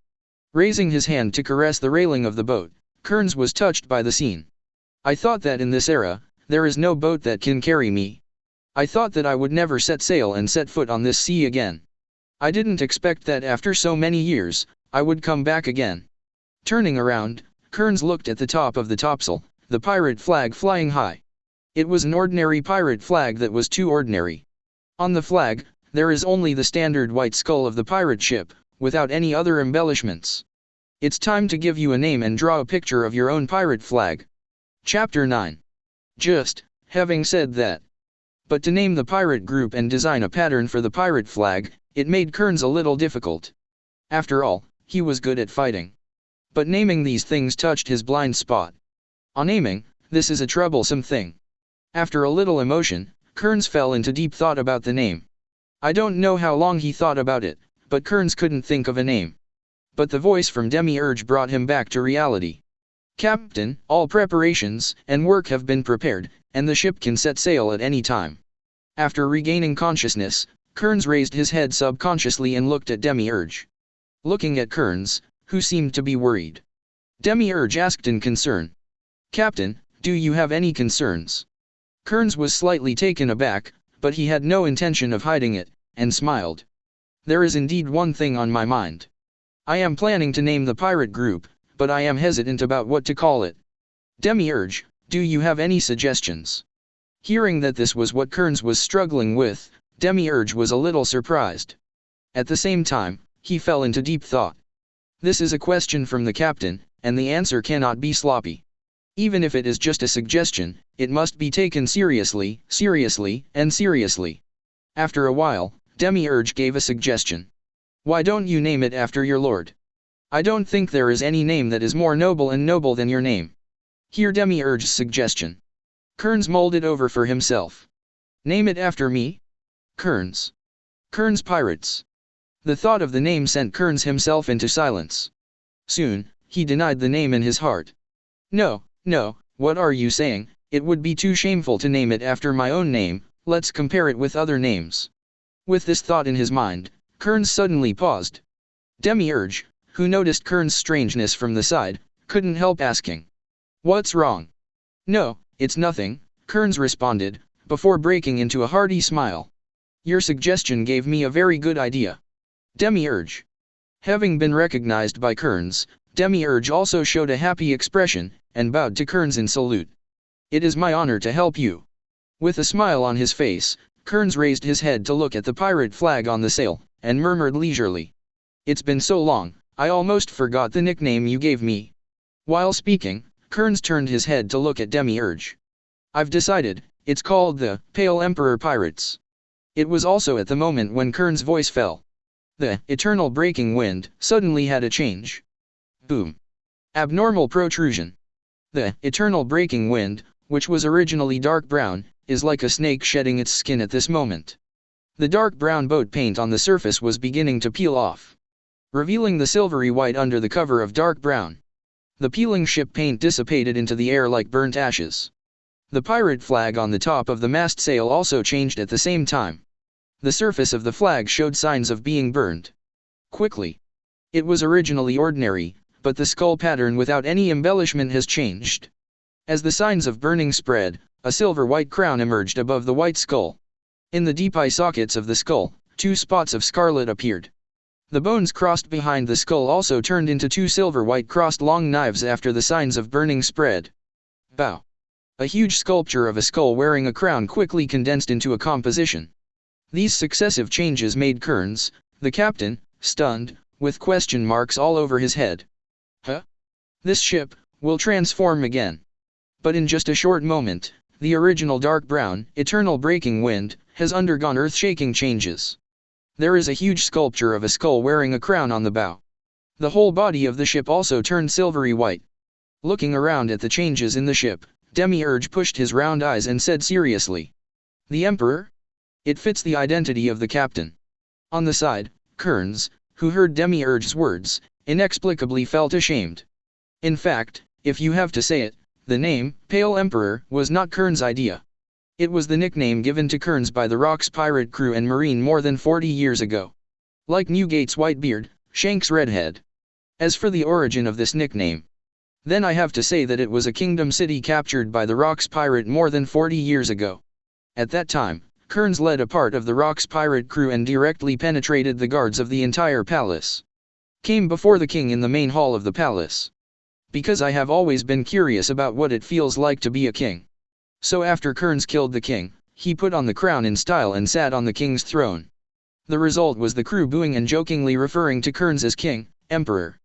Raising his hand to caress the railing of the boat, Kearns was touched by the scene. I thought that in this era, there is no boat that can carry me. I thought that I would never set sail and set foot on this sea again. I didn't expect that after so many years, I would come back again. Turning around, Kearns looked at the top of the topsail, the pirate flag flying high. It was an ordinary pirate flag that was too ordinary. On the flag, there is only the standard white skull of the pirate ship, without any other embellishments. It's time to give you a name and draw a picture of your own pirate flag. Chapter 9. Just, having said that. But to name the pirate group and design a pattern for the pirate flag, it made Kearns a little difficult. After all, he was good at fighting. But naming these things touched his blind spot. On aiming, this is a troublesome thing. After a little emotion, Kearns fell into deep thought about the name. I don't know how long he thought about it, but Kearns couldn't think of a name. But the voice from Demiurge brought him back to reality. Captain, all preparations and work have been prepared, and the ship can set sail at any time. After regaining consciousness, Kearns raised his head subconsciously and looked at Demiurge. Looking at Kearns, who seemed to be worried, Demiurge asked in concern. Captain, do you have any concerns? Kearns was slightly taken aback, but he had no intention of hiding it, and smiled. There is indeed one thing on my mind. I am planning to name the pirate group, but I am hesitant about what to call it. Demiurge, do you have any suggestions? Hearing that this was what Kearns was struggling with, Demiurge was a little surprised. At the same time, he fell into deep thought. This is a question from the captain, and the answer cannot be sloppy. Even if it is just a suggestion, it must be taken seriously, and seriously. After a while, Demiurge gave a suggestion. Why don't you name it after your lord? I don't think there is any name that is more noble than your name. Hear Demiurge's suggestion. Kearns mulled it over for himself. Name it after me? Kearns. Kearns Pirates. The thought of the name sent Kearns himself into silence. Soon, he denied the name in his heart. No, what are you saying? It would be too shameful to name it after my own name, let's compare it with other names. With this thought in his mind, Kearns suddenly paused. Demiurge, who noticed Kearns' strangeness from the side, couldn't help asking. What's wrong? No, it's nothing, Kearns responded, before breaking into a hearty smile. Your suggestion gave me a very good idea. Demiurge. Having been recognized by Kearns, Demiurge also showed a happy expression, and bowed to Kearns in salute. It is my honor to help you. With a smile on his face, Kearns raised his head to look at the pirate flag on the sail, and murmured leisurely. It's been so long, I almost forgot the nickname you gave me. While speaking, Kearns turned his head to look at Demiurge. I've decided, it's called the Pale Emperor Pirates. It was also at the moment when Kearns' voice fell. The eternal breaking wind suddenly had a change. Boom. Abnormal protrusion. The eternal breaking wind, which was originally dark brown, is like a snake shedding its skin at this moment. The dark brown boat paint on the surface was beginning to peel off, revealing the silvery white under the cover of dark brown. The peeling ship paint dissipated into the air like burnt ashes. The pirate flag on the top of the mast sail also changed at the same time. The surface of the flag showed signs of being burned quickly. It was originally ordinary, but the skull pattern without any embellishment has changed. As the signs of burning spread, a silver-white crown emerged above the white skull. In the deep eye sockets of the skull, 2 spots of scarlet appeared. The bones crossed behind the skull also turned into 2 silver-white crossed long knives after the signs of burning spread. Bow. A huge sculpture of a skull wearing a crown quickly condensed into a composition. These successive changes made Kearns, the captain, stunned, with question marks all over his head. Huh? This ship will transform again. But in just a short moment, the original dark brown, eternal breaking wind, has undergone earth-shaking changes. There is a huge sculpture of a skull wearing a crown on the bow. The whole body of the ship also turned silvery white. Looking around at the changes in the ship, Demiurge pushed his round eyes and said seriously, "The Emperor? It fits the identity of the captain." On the side, Kearns, who heard Demiurge's words, inexplicably felt ashamed. In fact, if you have to say it, the name, Pale Emperor, was not Kearns' idea. It was the nickname given to Kearns by the Rock's pirate crew and marine more than 40 years ago. Like Newgate's Whitebeard, Shank's Redhead. As for the origin of this nickname, then I have to say that it was a kingdom city captured by the Rock's pirate more than 40 years ago. At that time, Kearns led a part of the Rock's pirate crew and directly penetrated the guards of the entire palace. Came before the king in the main hall of the palace. Because I have always been curious about what it feels like to be a king. So after Kearns killed the king, he put on the crown in style and sat on the king's throne. The result was the crew booing and jokingly referring to Kearns as king, emperor.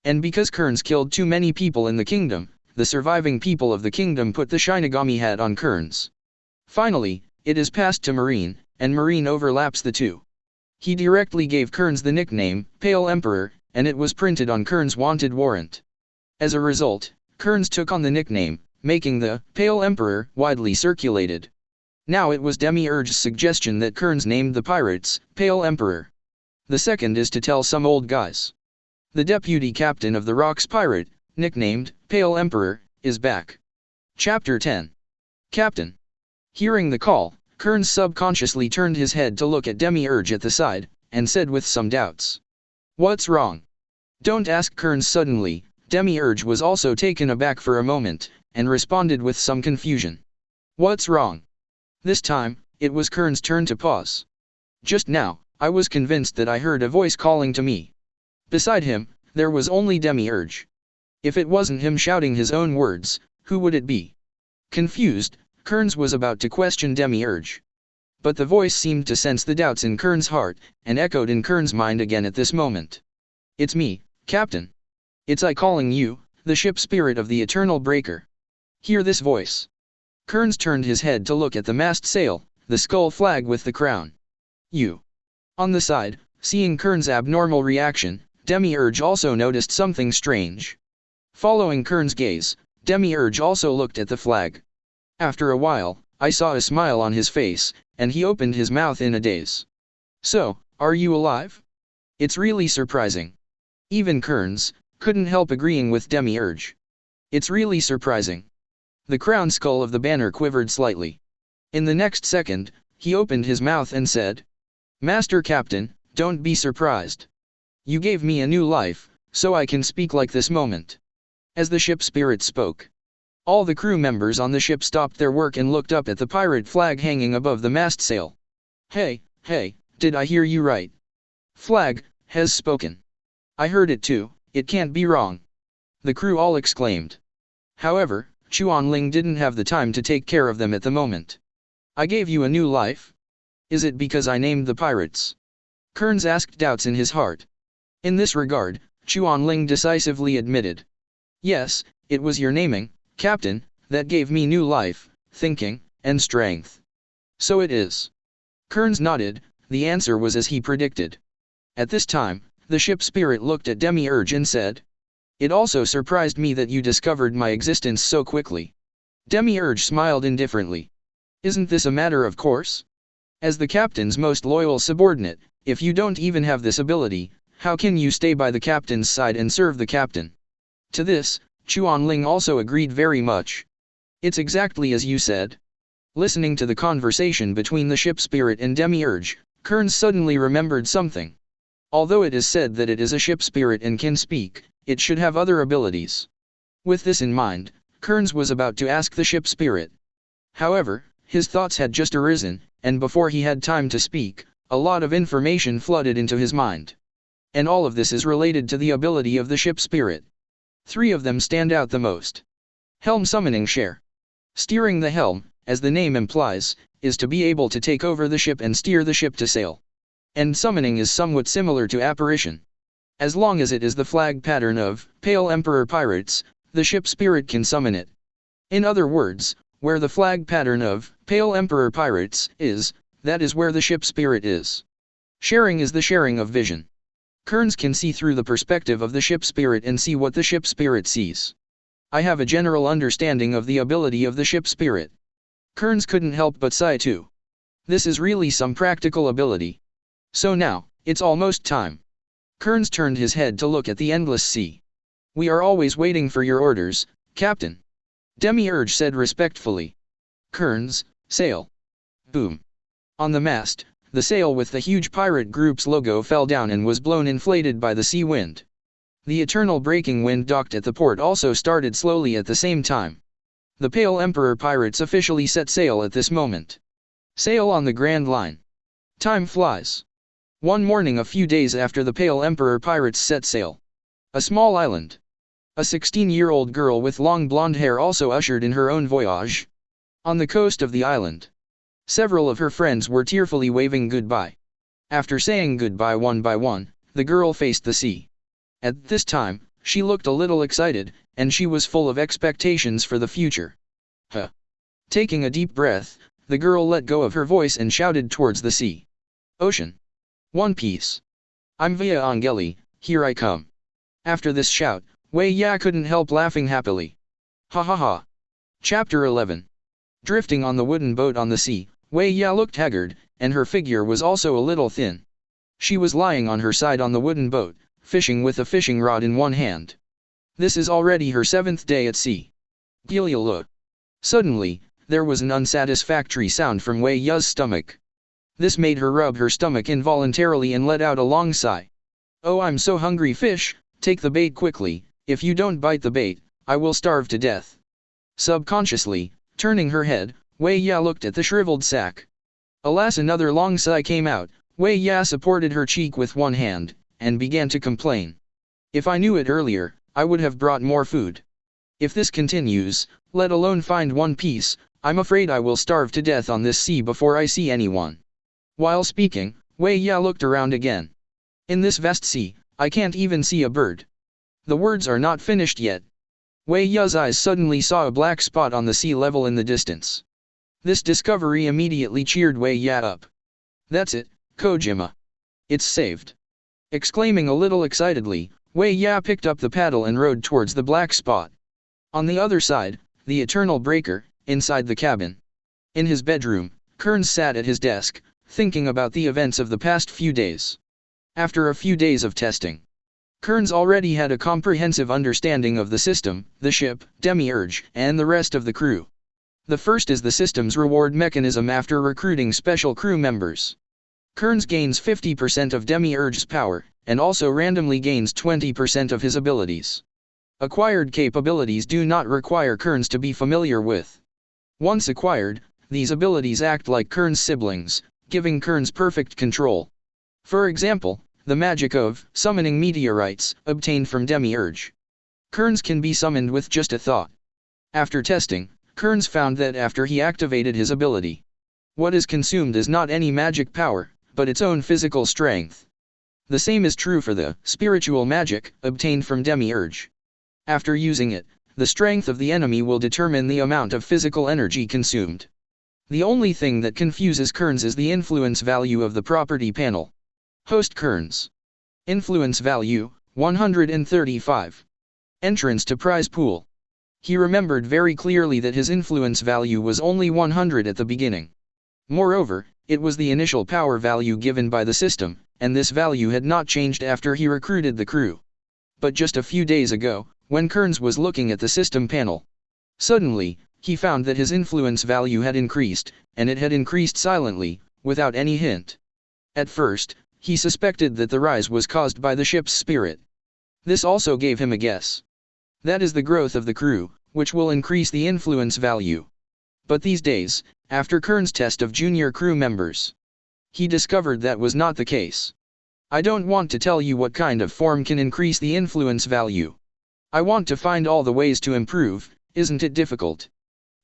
And because Kearns killed too many people in the kingdom, the surviving people of the kingdom put the Shinigami hat on Kearns. Finally, it is passed to Marine, and Marine overlaps the two. He directly gave Kearns the nickname, Pale Emperor, and it was printed on Kearns' wanted warrant. As a result, Kearns took on the nickname, making the Pale Emperor widely circulated. Now it was Demiurge's suggestion that Kearns named the pirates, Pale Emperor. The second is to tell some old guys. The deputy captain of the Rock's pirate, nicknamed Pale Emperor, is back. Chapter 10. Captain. Hearing the call, Kearns subconsciously turned his head to look at Demiurge at the side, and said with some doubts, "What's wrong?" Don't ask Kearns suddenly. Demiurge was also taken aback for a moment, and responded with some confusion. "What's wrong?" This time, it was Kearns' turn to pause. "Just now, I was convinced that I heard a voice calling to me. Beside him, there was only Demiurge. If it wasn't him shouting his own words, who would it be?" Confused, Kearns was about to question Demiurge. But the voice seemed to sense the doubts in Kearns' heart, and echoed in Kearns' mind again at this moment. "It's me, Captain. It's I calling you, the ship spirit of the Eternal Breaker. Hear this voice." Kearns turned his head to look at the mast sail, the skull flag with the crown. "You." On the side, seeing Kearns' abnormal reaction, Demiurge also noticed something strange. Following Kearns' gaze, Demiurge also looked at the flag. After a while, I saw a smile on his face, and he opened his mouth in a daze. "So, are you alive?" It's really surprising. Even Kearns couldn't help agreeing with Demiurge. It's really surprising. The crown skull of the banner quivered slightly. In the next second, he opened his mouth and said, "Master Captain, don't be surprised. You gave me a new life, so I can speak like this moment." As the ship spirit spoke, all the crew members on the ship stopped their work and looked up at the pirate flag hanging above the mast sail. Hey, did I hear you right? Flag has spoken. I heard it too, it can't be wrong. The crew all exclaimed. However, Chuanling didn't have the time to take care of them at the moment. "I gave you a new life? Is it because I named the pirates?" Kearns asked, doubts in his heart. In this regard, Chuanling decisively admitted. Yes, it was your naming, Captain, that gave me new life, thinking, and strength. So it is. Kearns nodded, the answer was as he predicted. At this time, the ship spirit looked at Demiurge and said, "It also surprised me that you discovered my existence so quickly." Demiurge smiled indifferently. "Isn't this a matter of course? As the captain's most loyal subordinate, if you don't even have this ability, how can you stay by the captain's side and serve the captain?" To this, Chuanling also agreed very much. "It's exactly as you said." Listening to the conversation between the ship spirit and Demiurge, Kearns suddenly remembered something. Although it is said that it is a ship spirit and can speak, it should have other abilities. With this in mind, Kearns was about to ask the ship spirit. However, his thoughts had just arisen, and before he had time to speak, a lot of information flooded into his mind. And all of this is related to the ability of the ship spirit. 3 of them stand out the most. Helm summoning share. Steering the helm, as the name implies, is to be able to take over the ship and steer the ship to sail. And summoning is somewhat similar to apparition. As long as it is the flag pattern of Pale Emperor Pirates, the ship spirit can summon it. In other words, where the flag pattern of Pale Emperor Pirates is, that is where the ship spirit is. Sharing is the sharing of vision. Kearns can see through the perspective of the ship spirit and see what the ship spirit sees. I have a general understanding of the ability of the ship spirit. Kearns couldn't help but sigh too. This is really some practical ability. So now, it's almost time. Kearns turned his head to look at the endless sea. "We are always waiting for your orders, Captain," Demiurge said respectfully. "Kearns, sail." Boom. On the mast, the sail with the huge pirate group's logo fell down and was blown inflated by the sea wind. The eternal breaking wind docked at the port also started slowly at the same time. The Pale Emperor Pirates officially set sail at this moment. Sail on the Grand Line. Time flies. One morning a few days after the Pale Emperor Pirates set sail. A small island. A 16-year-old girl with long blonde hair also ushered in her own voyage. On the coast of the island, several of her friends were tearfully waving goodbye. After saying goodbye one by one, the girl faced the sea. At this time, she looked a little excited, and she was full of expectations for the future. Huh. Taking a deep breath, the girl let go of her voice and shouted towards the sea. "Ocean. One Piece. I'm via Angeli, here I come." After this shout, Wei Ya couldn't help laughing happily. Ha ha ha. Chapter 11. Drifting on the wooden boat on the sea, Wei Ya looked haggard, and her figure was also a little thin. She was lying on her side on the wooden boat, fishing with a fishing rod in one hand. This is already her 7th day at sea. Gilila. Suddenly, there was an unsatisfactory sound from Wei Ya's stomach. This made her rub her stomach involuntarily and let out a long sigh. "Oh, I'm so hungry, fish, take the bait quickly, if you don't bite the bait, I will starve to death." Subconsciously, turning her head, Wei Ya looked at the shriveled sack. Alas, another long sigh came out. Wei Ya supported her cheek with one hand, and began to complain. "If I knew it earlier, I would have brought more food. If this continues, let alone find one piece, I'm afraid I will starve to death on this sea before I see anyone." While speaking, Wei Ya looked around again. "In this vast sea, I can't even see a bird." The words are not finished yet. Wei Ya's eyes suddenly saw a black spot on the sea level in the distance. This discovery immediately cheered Wei Ya up. "That's it, Kojima. It's saved." Exclaiming a little excitedly, Wei Ya picked up the paddle and rowed towards the black spot. On the other side, the Eternal Breaker, inside the cabin. In his bedroom, Kearns sat at his desk, thinking about the events of the past few days. After a few days of testing, Kearns already had a comprehensive understanding of the system, the ship, Demiurge, and the rest of the crew. The first is the system's reward mechanism after recruiting special crew members. Kearns gains 50% of Demiurge's power, and also randomly gains 20% of his abilities. Acquired capabilities do not require Kearns to be familiar with. Once acquired, these abilities act like Kearns' siblings, giving Kearns perfect control. For example, the magic of summoning meteorites, obtained from Demiurge. Kearns can be summoned with just a thought. After testing, Kearns found that after he activated his ability, what is consumed is not any magic power, but its own physical strength. The same is true for the spiritual magic obtained from Demiurge. After using it, the strength of the enemy will determine the amount of physical energy consumed. The only thing that confuses Kearns is the influence value of the property panel. Host Kearns. Influence value, 135. Entrance to prize pool. He remembered very clearly that his influence value was only 100 at the beginning. Moreover, it was the initial power value given by the system, and this value had not changed after he recruited the crew. But just a few days ago, when Kearns was looking at the system panel, suddenly, he found that his influence value had increased, and it had increased silently, without any hint. At first, he suspected that the rise was caused by the ship's spirit. This also gave him a guess. That is the growth of the crew, which will increase the influence value. But these days, after Kearns' test of junior crew members, he discovered that was not the case. I don't want to tell you what kind of form can increase the influence value. I want to find all the ways to improve, isn't it difficult?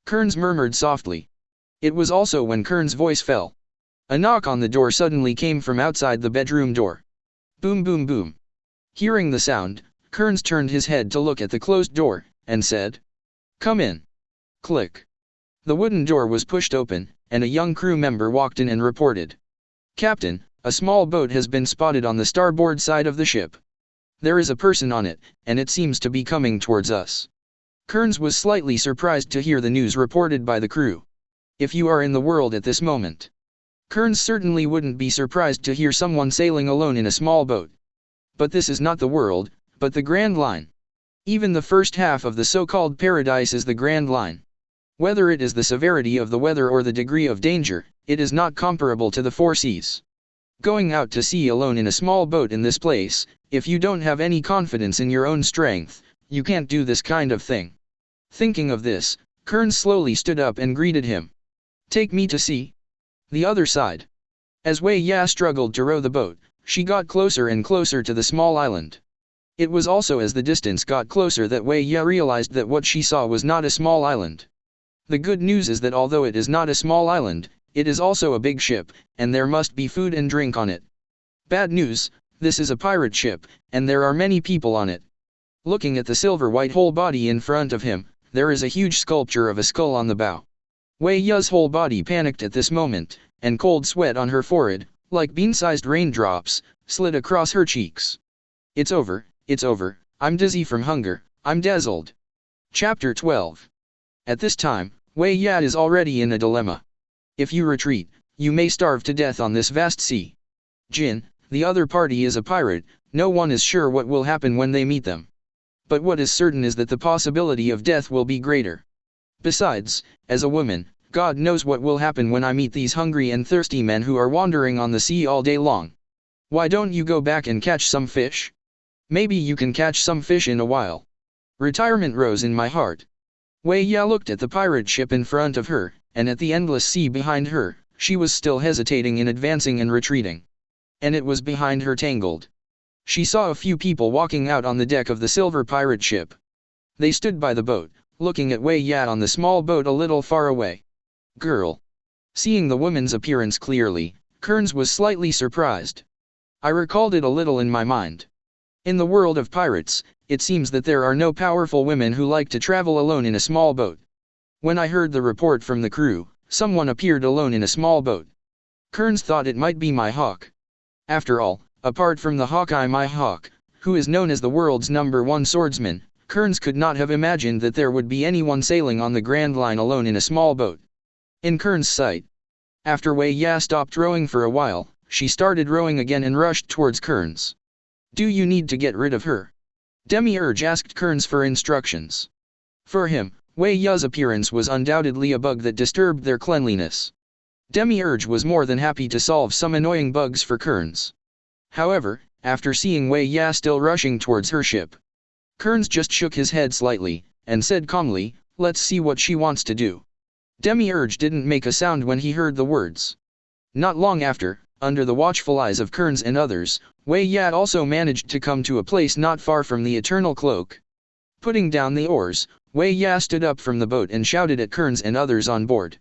Kearns murmured softly. It was also when Kearns' voice fell. A knock on the door suddenly came from outside the bedroom door. Boom boom boom. Hearing the sound, Kearns turned his head to look at the closed door, and said, "Come in." Click. The wooden door was pushed open, and a young crew member walked in and reported, "Captain, a small boat has been spotted on the starboard side of the ship. There is a person on it, and it seems to be coming towards us." Kearns was slightly surprised to hear the news reported by the crew. If you are in the world at this moment, Kearns certainly wouldn't be surprised to hear someone sailing alone in a small boat. But this is not the world, but the Grand Line. Even the first half of the so-called paradise is the Grand Line. Whether it is the severity of the weather or the degree of danger, it is not comparable to the four seas. Going out to sea alone in a small boat in this place, if you don't have any confidence in your own strength, you can't do this kind of thing. Thinking of this, Kearns slowly stood up and greeted him. "Take me to sea?" The other side. As Wei Ya struggled to row the boat, she got closer and closer to the small island. It was also as the distance got closer that Wei Ya realized that what she saw was not a small island. The good news is that although it is not a small island, it is also a big ship, and there must be food and drink on it. Bad news, this is a pirate ship, and there are many people on it. Looking at the silver-white whole body in front of him, there is a huge sculpture of a skull on the bow. Wei Ya's whole body panicked at this moment, and cold sweat on her forehead, like bean-sized raindrops, slid across her cheeks. It's over, I'm dizzy from hunger, I'm dazzled. Chapter 12. At this time, Wei Ya is already in a dilemma. If you retreat, you may starve to death on this vast sea. Jin, the other party is a pirate, no one is sure what will happen when they meet them. But what is certain is that the possibility of death will be greater. Besides, as a woman, God knows what will happen when I meet these hungry and thirsty men who are wandering on the sea all day long. Why don't you go back and catch some fish? Maybe you can catch some fish in a while. Retirement rose in my heart. Wei Ya looked at the pirate ship in front of her, and at the endless sea behind her. She was still hesitating in advancing and retreating. And it was behind her tangled. She saw a few people walking out on the deck of the silver pirate ship. They stood by the boat, looking at Wei Ya on the small boat a little far away. Girl. Seeing the woman's appearance clearly, Kearns was slightly surprised. I recalled it a little in my mind. In the world of pirates, it seems that there are no powerful women who like to travel alone in a small boat. When I heard the report from the crew, someone appeared alone in a small boat. Kearns thought it might be my hawk. After all, apart from the Hawkeye my hawk, who is known as the world's #1 swordsman, Kearns could not have imagined that there would be anyone sailing on the Grand Line alone in a small boat. In Kearns' sight. After Wei Ya stopped rowing for a while, she started rowing again and rushed towards Kearns. Do you need to get rid of her? Demiurge asked Kearns for instructions. For him, Wei Ya's appearance was undoubtedly a bug that disturbed their cleanliness. Demiurge was more than happy to solve some annoying bugs for Kearns. However, after seeing Wei Ya still rushing towards her ship, Kearns just shook his head slightly, and said calmly, "Let's see what she wants to do." Demiurge didn't make a sound when he heard the words. Not long after, under the watchful eyes of Kearns and others, Wei Ya also managed to come to a place not far from the Eternal Cloak. Putting down the oars, Wei Ya stood up from the boat and shouted at Kearns and others on board.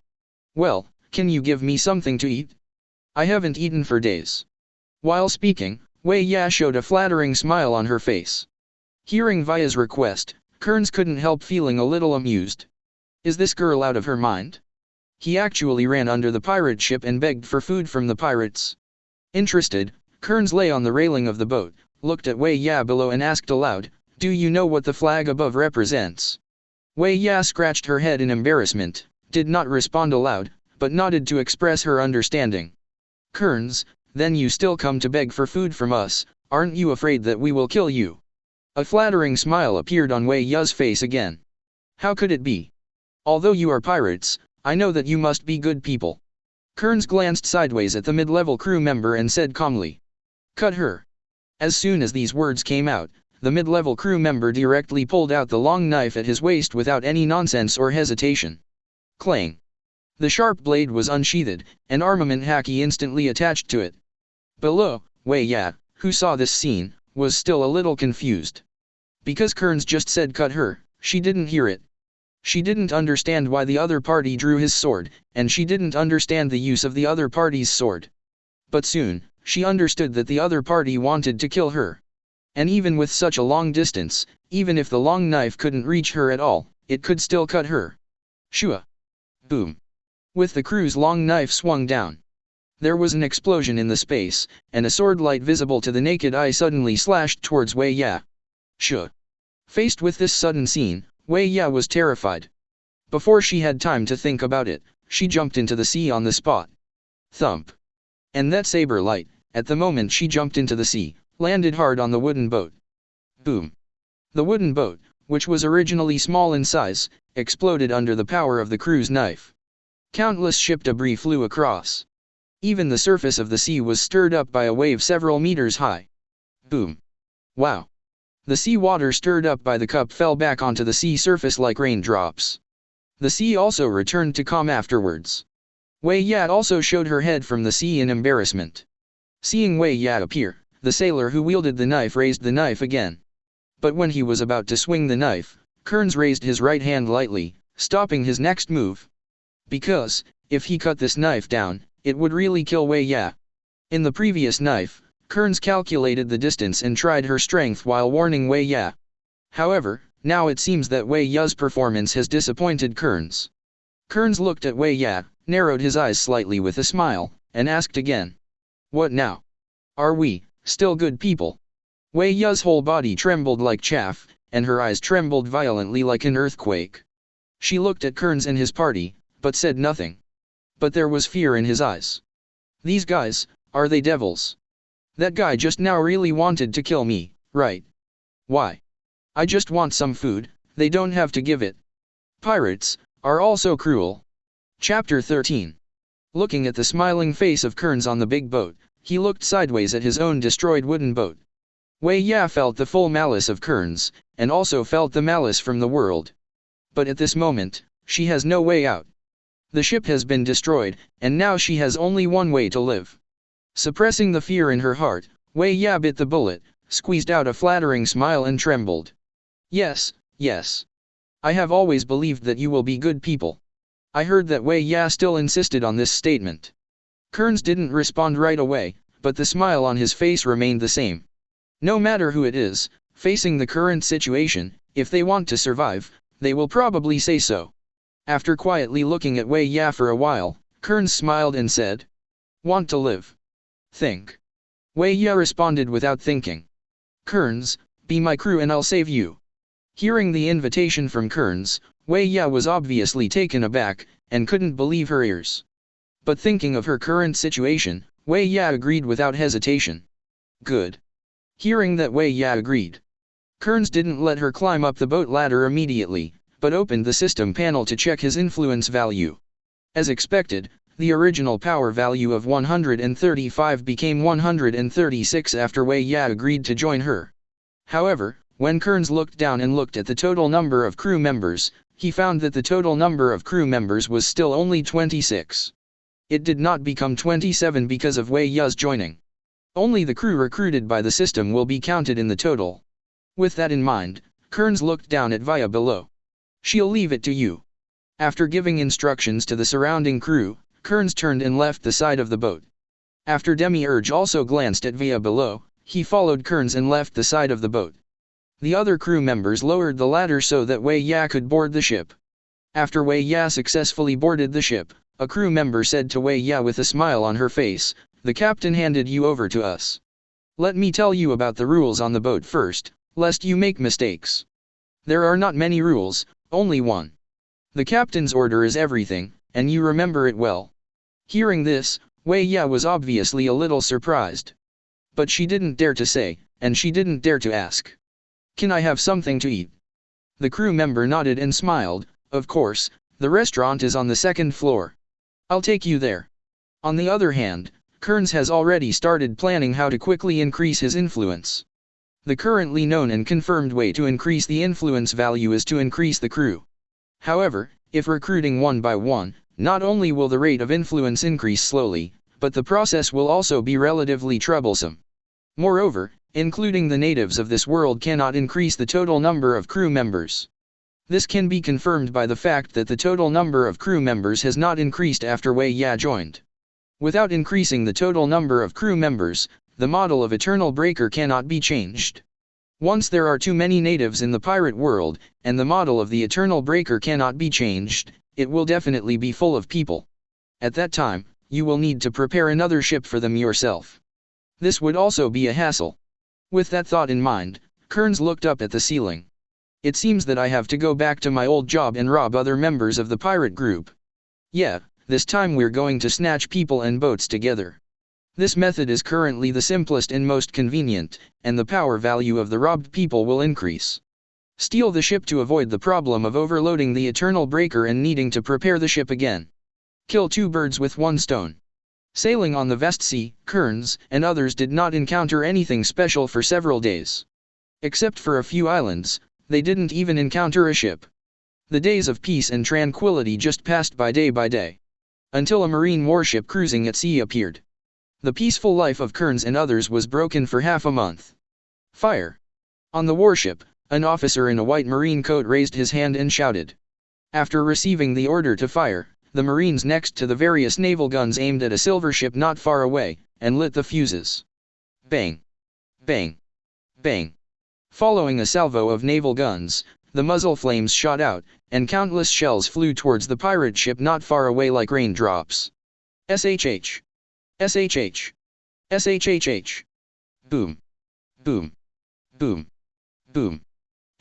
"Well, can you give me something to eat? I haven't eaten for days." While speaking, Wei Ya showed a flattering smile on her face. Hearing Via's request, Kearns couldn't help feeling a little amused. Is this girl out of her mind? He actually ran under the pirate ship and begged for food from the pirates. Interested, Kearns lay on the railing of the boat, looked at Wei Ya below and asked aloud, "Do you know what the flag above represents?" Wei Ya scratched her head in embarrassment, did not respond aloud, but nodded to express her understanding. "Kearns, then you still come to beg for food from us, aren't you afraid that we will kill you?" A flattering smile appeared on Wei Ya's face again. "How could it be? Although you are pirates, I know that you must be good people." Kearns glanced sideways at the mid-level crew member and said calmly, "Cut her." As soon as these words came out, the mid-level crew member directly pulled out the long knife at his waist without any nonsense or hesitation. Clang! The sharp blade was unsheathed, an armament hacky instantly attached to it. Below, Wei Ya, who saw this scene, was still a little confused. Because Kearns just said cut her, she didn't hear it. She didn't understand why the other party drew his sword, and she didn't understand the use of the other party's sword. But soon, she understood that the other party wanted to kill her. And even with such a long distance, even if the long knife couldn't reach her at all, it could still cut her. Shua! Boom! With the crew's long knife swung down. There was an explosion in the space, and a sword light visible to the naked eye suddenly slashed towards Wei Ya. Shua! Faced with this sudden scene, Wei Ya was terrified. Before she had time to think about it, she jumped into the sea on the spot. Thump! And that saber light, at the moment she jumped into the sea, landed hard on the wooden boat. Boom! The wooden boat, which was originally small in size, exploded under the power of the crew's knife. Countless ship debris flew across. Even the surface of the sea was stirred up by a wave several meters high. Boom! Wow! The sea water stirred up by the cup fell back onto the sea surface like raindrops. The sea also returned to calm afterwards. Wei Ya also showed her head from the sea in embarrassment. Seeing Wei Ya appear, the sailor who wielded the knife raised the knife again. But when he was about to swing the knife, Kearns raised his right hand lightly, stopping his next move. Because, if he cut this knife down, it would really kill Wei Ya. In the previous knife, Kearns calculated the distance and tried her strength while warning Wei Ya. However, now it seems that Wei Ya's performance has disappointed Kearns. Kearns looked at Wei Ya, narrowed his eyes slightly with a smile, and asked again. "What now? Are we still good people?" Wei Ya's whole body trembled like chaff, and her eyes trembled violently like an earthquake. She looked at Kearns and his party, but said nothing. But there was fear in his eyes. "These guys, are they devils? That guy just now really wanted to kill me, right? Why? I just want some food, they don't have to give it. Pirates are also cruel." Chapter 13. Looking at the smiling face of Kearns on the big boat, he looked sideways at his own destroyed wooden boat. Wei Ya felt the full malice of Kearns, and also felt the malice from the world. But at this moment, she has no way out. The ship has been destroyed, and now she has only one way to live. Suppressing the fear in her heart, Wei Ya bit the bullet, squeezed out a flattering smile and trembled. "Yes, yes. I have always believed that you will be good people." I heard that Wei Ya still insisted on this statement. Kearns didn't respond right away, but the smile on his face remained the same. No matter who it is, facing the current situation, if they want to survive, they will probably say so. After quietly looking at Wei Ya for a while, Kearns smiled and said, "Want to live? Think." Wei Ya responded without thinking. "Kearns, be my crew and I'll save you." Hearing the invitation from Kearns, Wei Ya was obviously taken aback, and couldn't believe her ears. But thinking of her current situation, Wei Ya agreed without hesitation. Good. Hearing that Wei Ya agreed, Kearns didn't let her climb up the boat ladder immediately, but opened the system panel to check his influence value. As expected, the original power value of 135 became 136 after Wei Ya agreed to join her. However, when Kearns looked down and looked at the total number of crew members, he found that the total number of crew members was still only 26. It did not become 27 because of Wei Ya's joining. Only the crew recruited by the system will be counted in the total. With that in mind, Kearns looked down at Via below. "She'll leave it to you." After giving instructions to the surrounding crew, Kearns turned and left the side of the boat. After Demiurge also glanced at Via below, he followed Kearns and left the side of the boat. The other crew members lowered the ladder so that Wei Ya could board the ship. After Wei Ya successfully boarded the ship, a crew member said to Wei Ya with a smile on her face, "The captain handed you over to us. Let me tell you about the rules on the boat first, lest you make mistakes. There are not many rules, only one. The captain's order is everything, and you remember it well." Hearing this, Wei Ya was obviously a little surprised. But she didn't dare to say, and she didn't dare to ask, "Can I have something to eat?" The crew member nodded and smiled, "Of course, the restaurant is on the second floor. I'll take you there." On the other hand, Kearns has already started planning how to quickly increase his influence. The currently known and confirmed way to increase the influence value is to increase the crew. However, if recruiting one by one, not only will the rate of influence increase slowly, but the process will also be relatively troublesome. Moreover, including the natives of this world cannot increase the total number of crew members. This can be confirmed by the fact that the total number of crew members has not increased after Wei Ya joined. Without increasing the total number of crew members, the model of Eternal Breaker cannot be changed. Once there are too many natives in the pirate world, and the model of the Eternal Breaker cannot be changed, it will definitely be full of people. At that time, you will need to prepare another ship for them yourself. This would also be a hassle. With that thought in mind, Kearns looked up at the ceiling. It seems that I have to go back to my old job and rob other members of the pirate group. Yeah, this time we're going to snatch people and boats together. This method is currently the simplest and most convenient, and the power value of the robbed people will increase. Steal the ship to avoid the problem of overloading the Eternal Breaker and needing to prepare the ship again. Kill two birds with one stone. Sailing on the Vest Sea, Kearns and others did not encounter anything special for several days. Except for a few islands, they didn't even encounter a ship. The days of peace and tranquility just passed by day, until a marine warship cruising at sea appeared. The peaceful life of Kearns and others was broken for half a month. Fire! On the warship, an officer in a white marine coat raised his hand and shouted. After receiving the order to fire, the marines next to the various naval guns aimed at a silver ship not far away, and lit the fuses. Bang! Bang! Bang! Following a salvo of naval guns, the muzzle flames shot out, and countless shells flew towards the pirate ship not far away like raindrops. SHH! SHH! SHHH! Boom! Boom! Boom! Boom!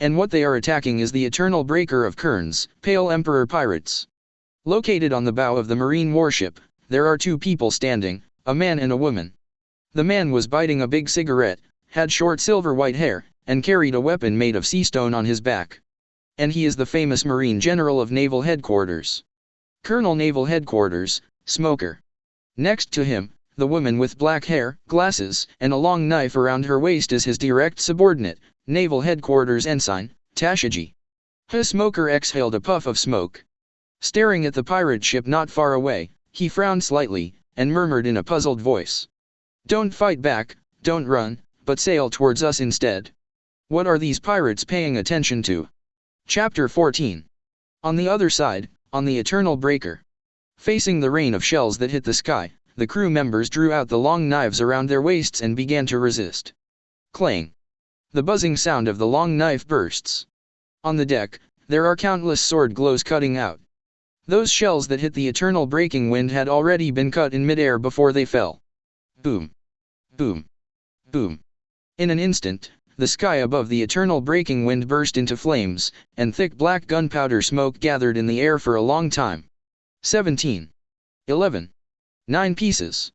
And what they are attacking is the Eternal Breaker of Kearns, Pale Emperor pirates. Located on the bow of the marine warship, there are two people standing, a man and a woman. The man was biting a big cigarette, had short silver-white hair, and carried a weapon made of sea stone on his back. And he is the famous Marine General of Naval Headquarters. Colonel Naval Headquarters, Smoker. Next to him, the woman with black hair, glasses, and a long knife around her waist is his direct subordinate, Naval Headquarters Ensign, Tashiji. Smoker exhaled a puff of smoke. Staring at the pirate ship not far away, he frowned slightly, and murmured in a puzzled voice. "Don't fight back, don't run, but sail towards us instead." What are these pirates paying attention to? Chapter 14. On the other side, on the Eternal Breaker. Facing the rain of shells that hit the sky, the crew members drew out the long knives around their waists and began to resist. Clang! The buzzing sound of the long knife bursts. On the deck, there are countless sword glows cutting out. Those shells that hit the Eternal Breaking Wind had already been cut in midair before they fell. Boom! Boom! Boom! In an instant, the sky above the Eternal Breaking Wind burst into flames, and thick black gunpowder smoke gathered in the air for a long time. 17. 11. 9 pieces.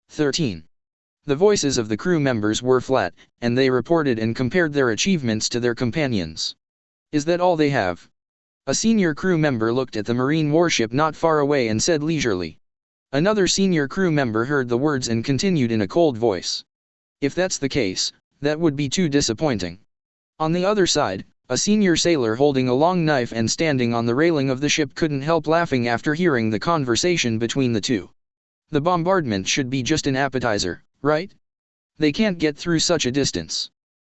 13. The voices of the crew members were flat, and they reported and compared their achievements to their companions. Is that all they have? A senior crew member looked at the marine warship not far away and said leisurely. Another senior crew member heard the words and continued in a cold voice. If that's the case, that would be too disappointing. On the other side, a senior sailor holding a long knife and standing on the railing of the ship couldn't help laughing after hearing the conversation between the two. The bombardment should be just an appetizer, right? They can't get through such a distance.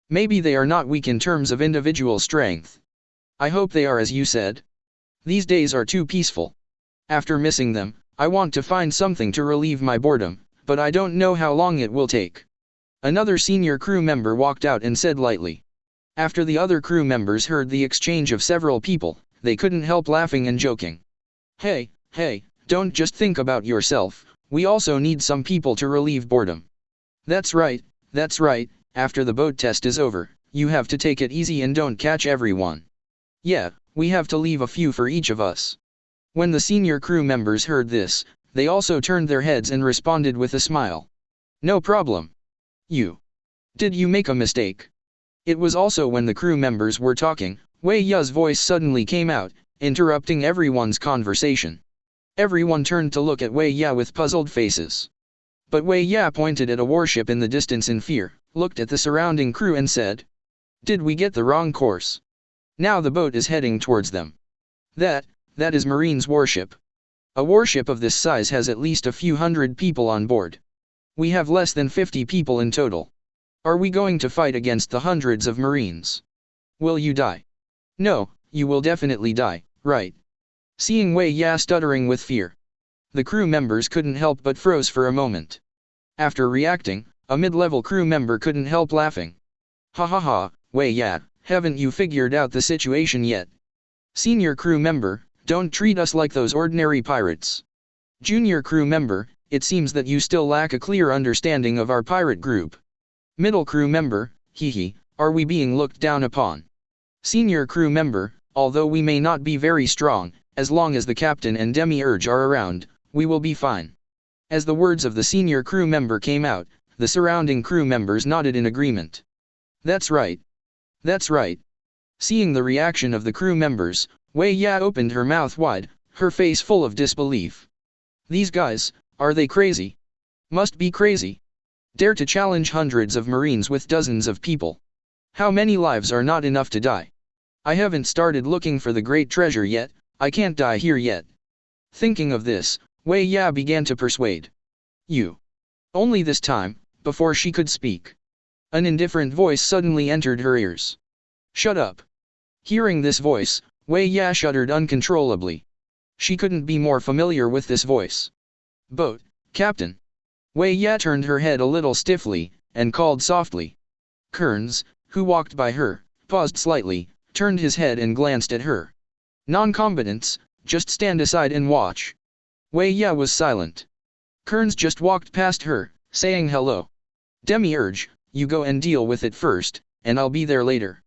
Maybe they are not weak in terms of individual strength. I hope they are, as you said. These days are too peaceful. After missing them, I want to find something to relieve my boredom, but I don't know how long it will take. Another senior crew member walked out and said lightly. After the other crew members heard the exchange of several people, they couldn't help laughing and joking. Hey, don't just think about yourself, we also need some people to relieve boredom. That's right, after the boat test is over, you have to take it easy and don't catch everyone. Yeah, we have to leave a few for each of us. When the senior crew members heard this, they also turned their heads and responded with a smile. No problem. Did you make a mistake? It was also when the crew members were talking, Wei Ya's voice suddenly came out, interrupting everyone's conversation. Everyone turned to look at Wei Ya with puzzled faces. But Wei Ya pointed at a warship in the distance in fear, looked at the surrounding crew and said, "Did we get the wrong course? Now the boat is heading towards them. That is Marine's warship. A warship of this size has at least a few hundred people on board. We have less than 50 people in total. Are we going to fight against the hundreds of Marines? Will you die? No, you will definitely die, right?" Seeing Wei Ya stuttering with fear, the crew members couldn't help but froze for a moment. After reacting, a mid-level crew member couldn't help laughing. Ha, Wei Ya, haven't you figured out the situation yet? Senior crew member, don't treat us like those ordinary pirates. Junior crew member, it seems that you still lack a clear understanding of our pirate group. Middle crew member, are we being looked down upon? Senior crew member, although we may not be very strong, as long as the captain and demiurge are around, we will be fine. As the words of the senior crew member came out, the surrounding crew members nodded in agreement. That's right. Seeing the reaction of the crew members, Wei Ya opened her mouth wide, her face full of disbelief. These guys, are they crazy? Must be crazy. Dare to challenge hundreds of Marines with dozens of people. How many lives are not enough to die? I haven't started looking for the great treasure yet, I can't die here yet. Thinking of this, Wei Ya began to persuade. You. Only this time, before she could speak, an indifferent voice suddenly entered her ears. Shut up. Hearing this voice, Wei Ya shuddered uncontrollably. She couldn't be more familiar with this voice. Boat, Captain. Wei Ya turned her head a little stiffly, and called softly. Kearns, who walked by her, paused slightly, turned his head and glanced at her. Non-combatants, just stand aside and watch. Wei Ya was silent. Kearns just walked past her, saying hello. Demiurge, you go and deal with it first, and I'll be there later.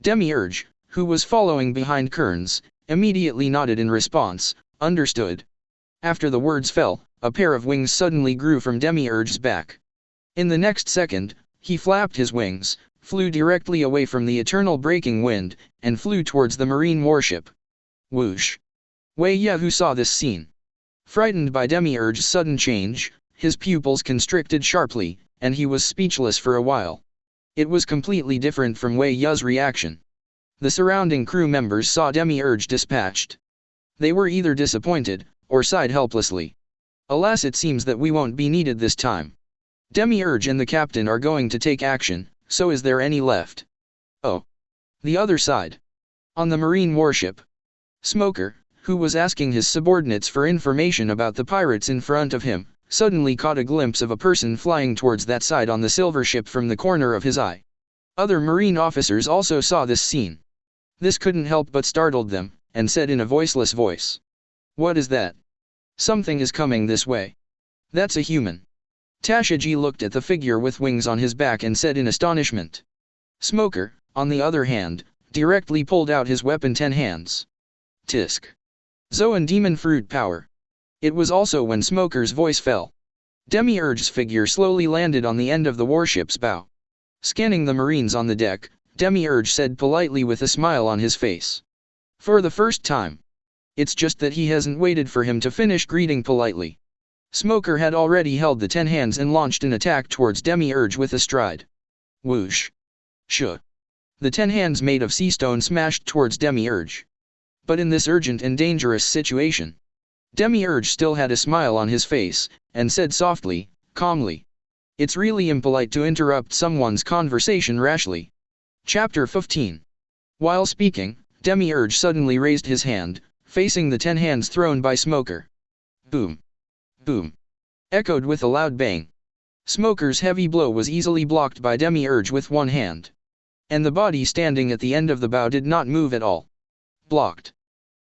Demiurge, who was following behind Kearns, immediately nodded in response, understood. After the words fell, a pair of wings suddenly grew from Demiurge's back. In the next second, he flapped his wings, flew directly away from the eternal breaking wind, and flew towards the marine warship. Whoosh! Wei Ya, who saw this scene, frightened by Demiurge's sudden change, his pupils constricted sharply, and he was speechless for a while. It was completely different from Wei Ya's reaction. The surrounding crew members saw Demiurge dispatched. They were either disappointed, or sighed helplessly. Alas, it seems that we won't be needed this time. Demiurge and the captain are going to take action, so is there any left? Oh. The other side. On the marine warship. Smoker, who was asking his subordinates for information about the pirates in front of him, suddenly caught a glimpse of a person flying towards that side on the silver ship from the corner of his eye. Other marine officers also saw this scene. This couldn't help but startled them, and said in a voiceless voice. What is that? Something is coming this way. That's a human. Tashaji looked at the figure with wings on his back and said in astonishment. Smoker, on the other hand, directly pulled out his weapon 10 hands. Tisk. Zoan demon fruit power. It was also when Smoker's voice fell. Demiurge's figure slowly landed on the end of the warship's bow. Scanning the marines on the deck, Demiurge said politely with a smile on his face. For the first time. It's just that he hasn't waited for him to finish greeting politely. Smoker had already held the 10 hands and launched an attack towards Demiurge with a stride. Whoosh. Shoo. The 10 hands made of sea stone smashed towards Demiurge. But in this urgent and dangerous situation, Demiurge still had a smile on his face, and said softly, calmly. It's really impolite to interrupt someone's conversation rashly. Chapter 15. While speaking, Demiurge suddenly raised his hand, facing the 10 hands thrown by Smoker. Boom. Boom. Echoed with a loud bang. Smoker's heavy blow was easily blocked by Demiurge with one hand. And the body standing at the end of the bow did not move at all. Blocked.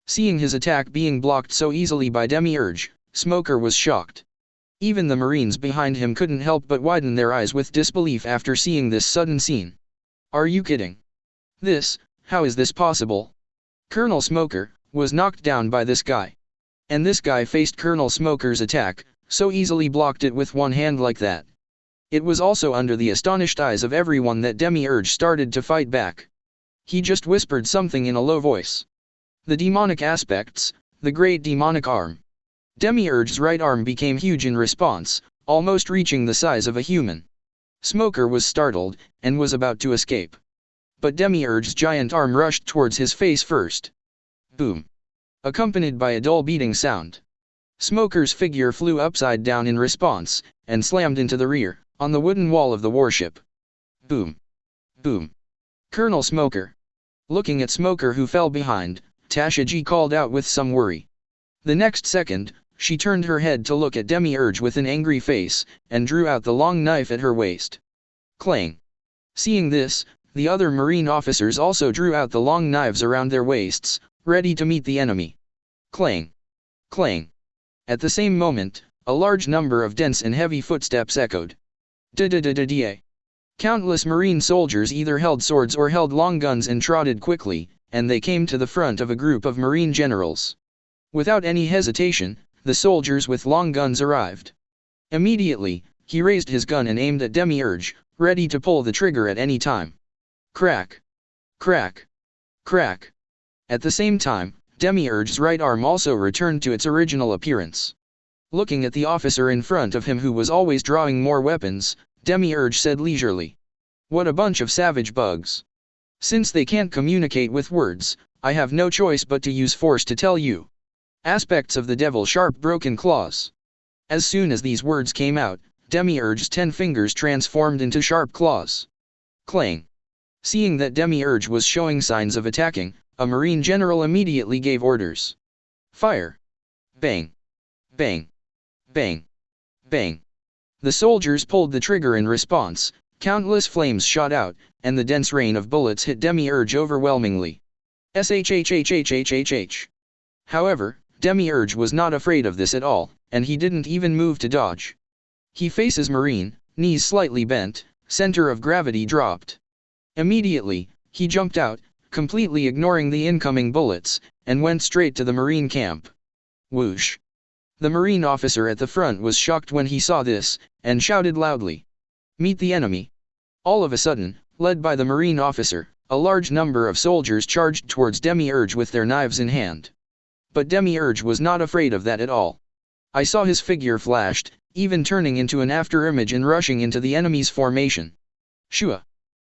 Seeing his attack being blocked so easily by Demiurge, Smoker was shocked. Even the Marines behind him couldn't help but widen their eyes with disbelief after seeing this sudden scene. Are you kidding? How is this possible? Colonel Smoker was knocked down by this guy. And this guy faced Colonel Smoker's attack, so easily blocked it with one hand like that. It was also under the astonished eyes of everyone that Demiurge started to fight back. He just whispered something in a low voice. The demonic aspects, the great demonic arm. Demiurge's right arm became huge in response, almost reaching the size of a human. Smoker was startled, and was about to escape. But Demiurge's giant arm rushed towards his face first. Boom. Accompanied by a dull beating sound. Smoker's figure flew upside down in response, and slammed into the rear, on the wooden wall of the warship. Boom. Boom. Colonel Smoker. Looking at Smoker who fell behind, Tasha G called out with some worry. The next second, she turned her head to look at Demiurge with an angry face, and drew out the long knife at her waist. Clang. Seeing this, the other Marine officers also drew out the long knives around their waists, ready to meet the enemy. Clang. Clang. At the same moment, a large number of dense and heavy footsteps echoed. Da-da-da-da-da. Countless Marine soldiers either held swords or held long guns and trotted quickly, and they came to the front of a group of Marine generals. Without any hesitation, the soldiers with long guns arrived. Immediately, he raised his gun and aimed at Demiurge, ready to pull the trigger at any time. Crack. Crack. Crack. At the same time, Demiurge's right arm also returned to its original appearance. Looking at the officer in front of him who was always drawing more weapons, Demiurge said leisurely. What a bunch of savage bugs. Since they can't communicate with words, I have no choice but to use force to tell you. Aspects of the devil sharp broken claws. As soon as these words came out, Demiurge's 10 fingers transformed into sharp claws. Clang. Seeing that Demiurge was showing signs of attacking, a Marine general immediately gave orders. Fire. Bang. Bang. Bang. Bang. The soldiers pulled the trigger in response, countless flames shot out, and the dense rain of bullets hit Demiurge overwhelmingly. Shhhhhhhh. However, Demiurge was not afraid of this at all, and he didn't even move to dodge. He faces Marine, knees slightly bent, center of gravity dropped. Immediately, he jumped out, completely ignoring the incoming bullets, and went straight to the Marine camp. Whoosh. The Marine officer at the front was shocked when he saw this, and shouted loudly. Meet the enemy. All of a sudden, led by the Marine officer, a large number of soldiers charged towards Demiurge with their knives in hand. But Demiurge was not afraid of that at all. I saw his figure flashed, even turning into an afterimage and rushing into the enemy's formation. Shua.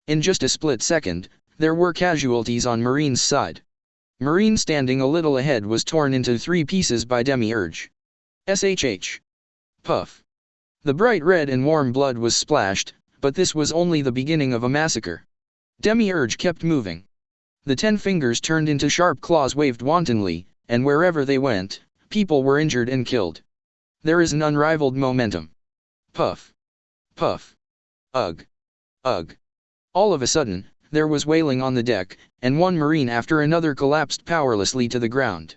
In just a split second, there were casualties on Marine's side. Marine standing a little ahead was torn into 3 pieces by Demiurge. Shh. Puff. The bright red and warm blood was splashed, but this was only the beginning of a massacre. Demiurge kept moving. The 10 fingers turned into sharp claws waved wantonly, and wherever they went, people were injured and killed. There is an unrivaled momentum. Puff. Puff. Ugh. Ugh. All of a sudden, there was wailing on the deck, and one Marine after another collapsed powerlessly to the ground.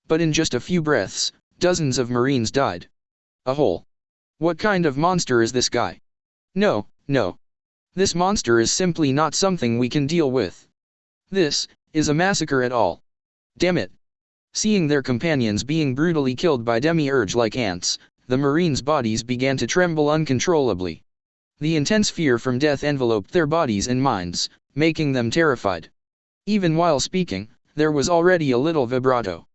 But in just a few breaths, dozens of Marines died. A hole. What kind of monster is this guy? No, no. This monster is simply not something we can deal with. This is a massacre at all. Damn it. Seeing their companions being brutally killed by Demiurge like ants, the Marines' bodies began to tremble uncontrollably. The intense fear from death enveloped their bodies and minds, making them terrified. Even while speaking, there was already a little vibrato.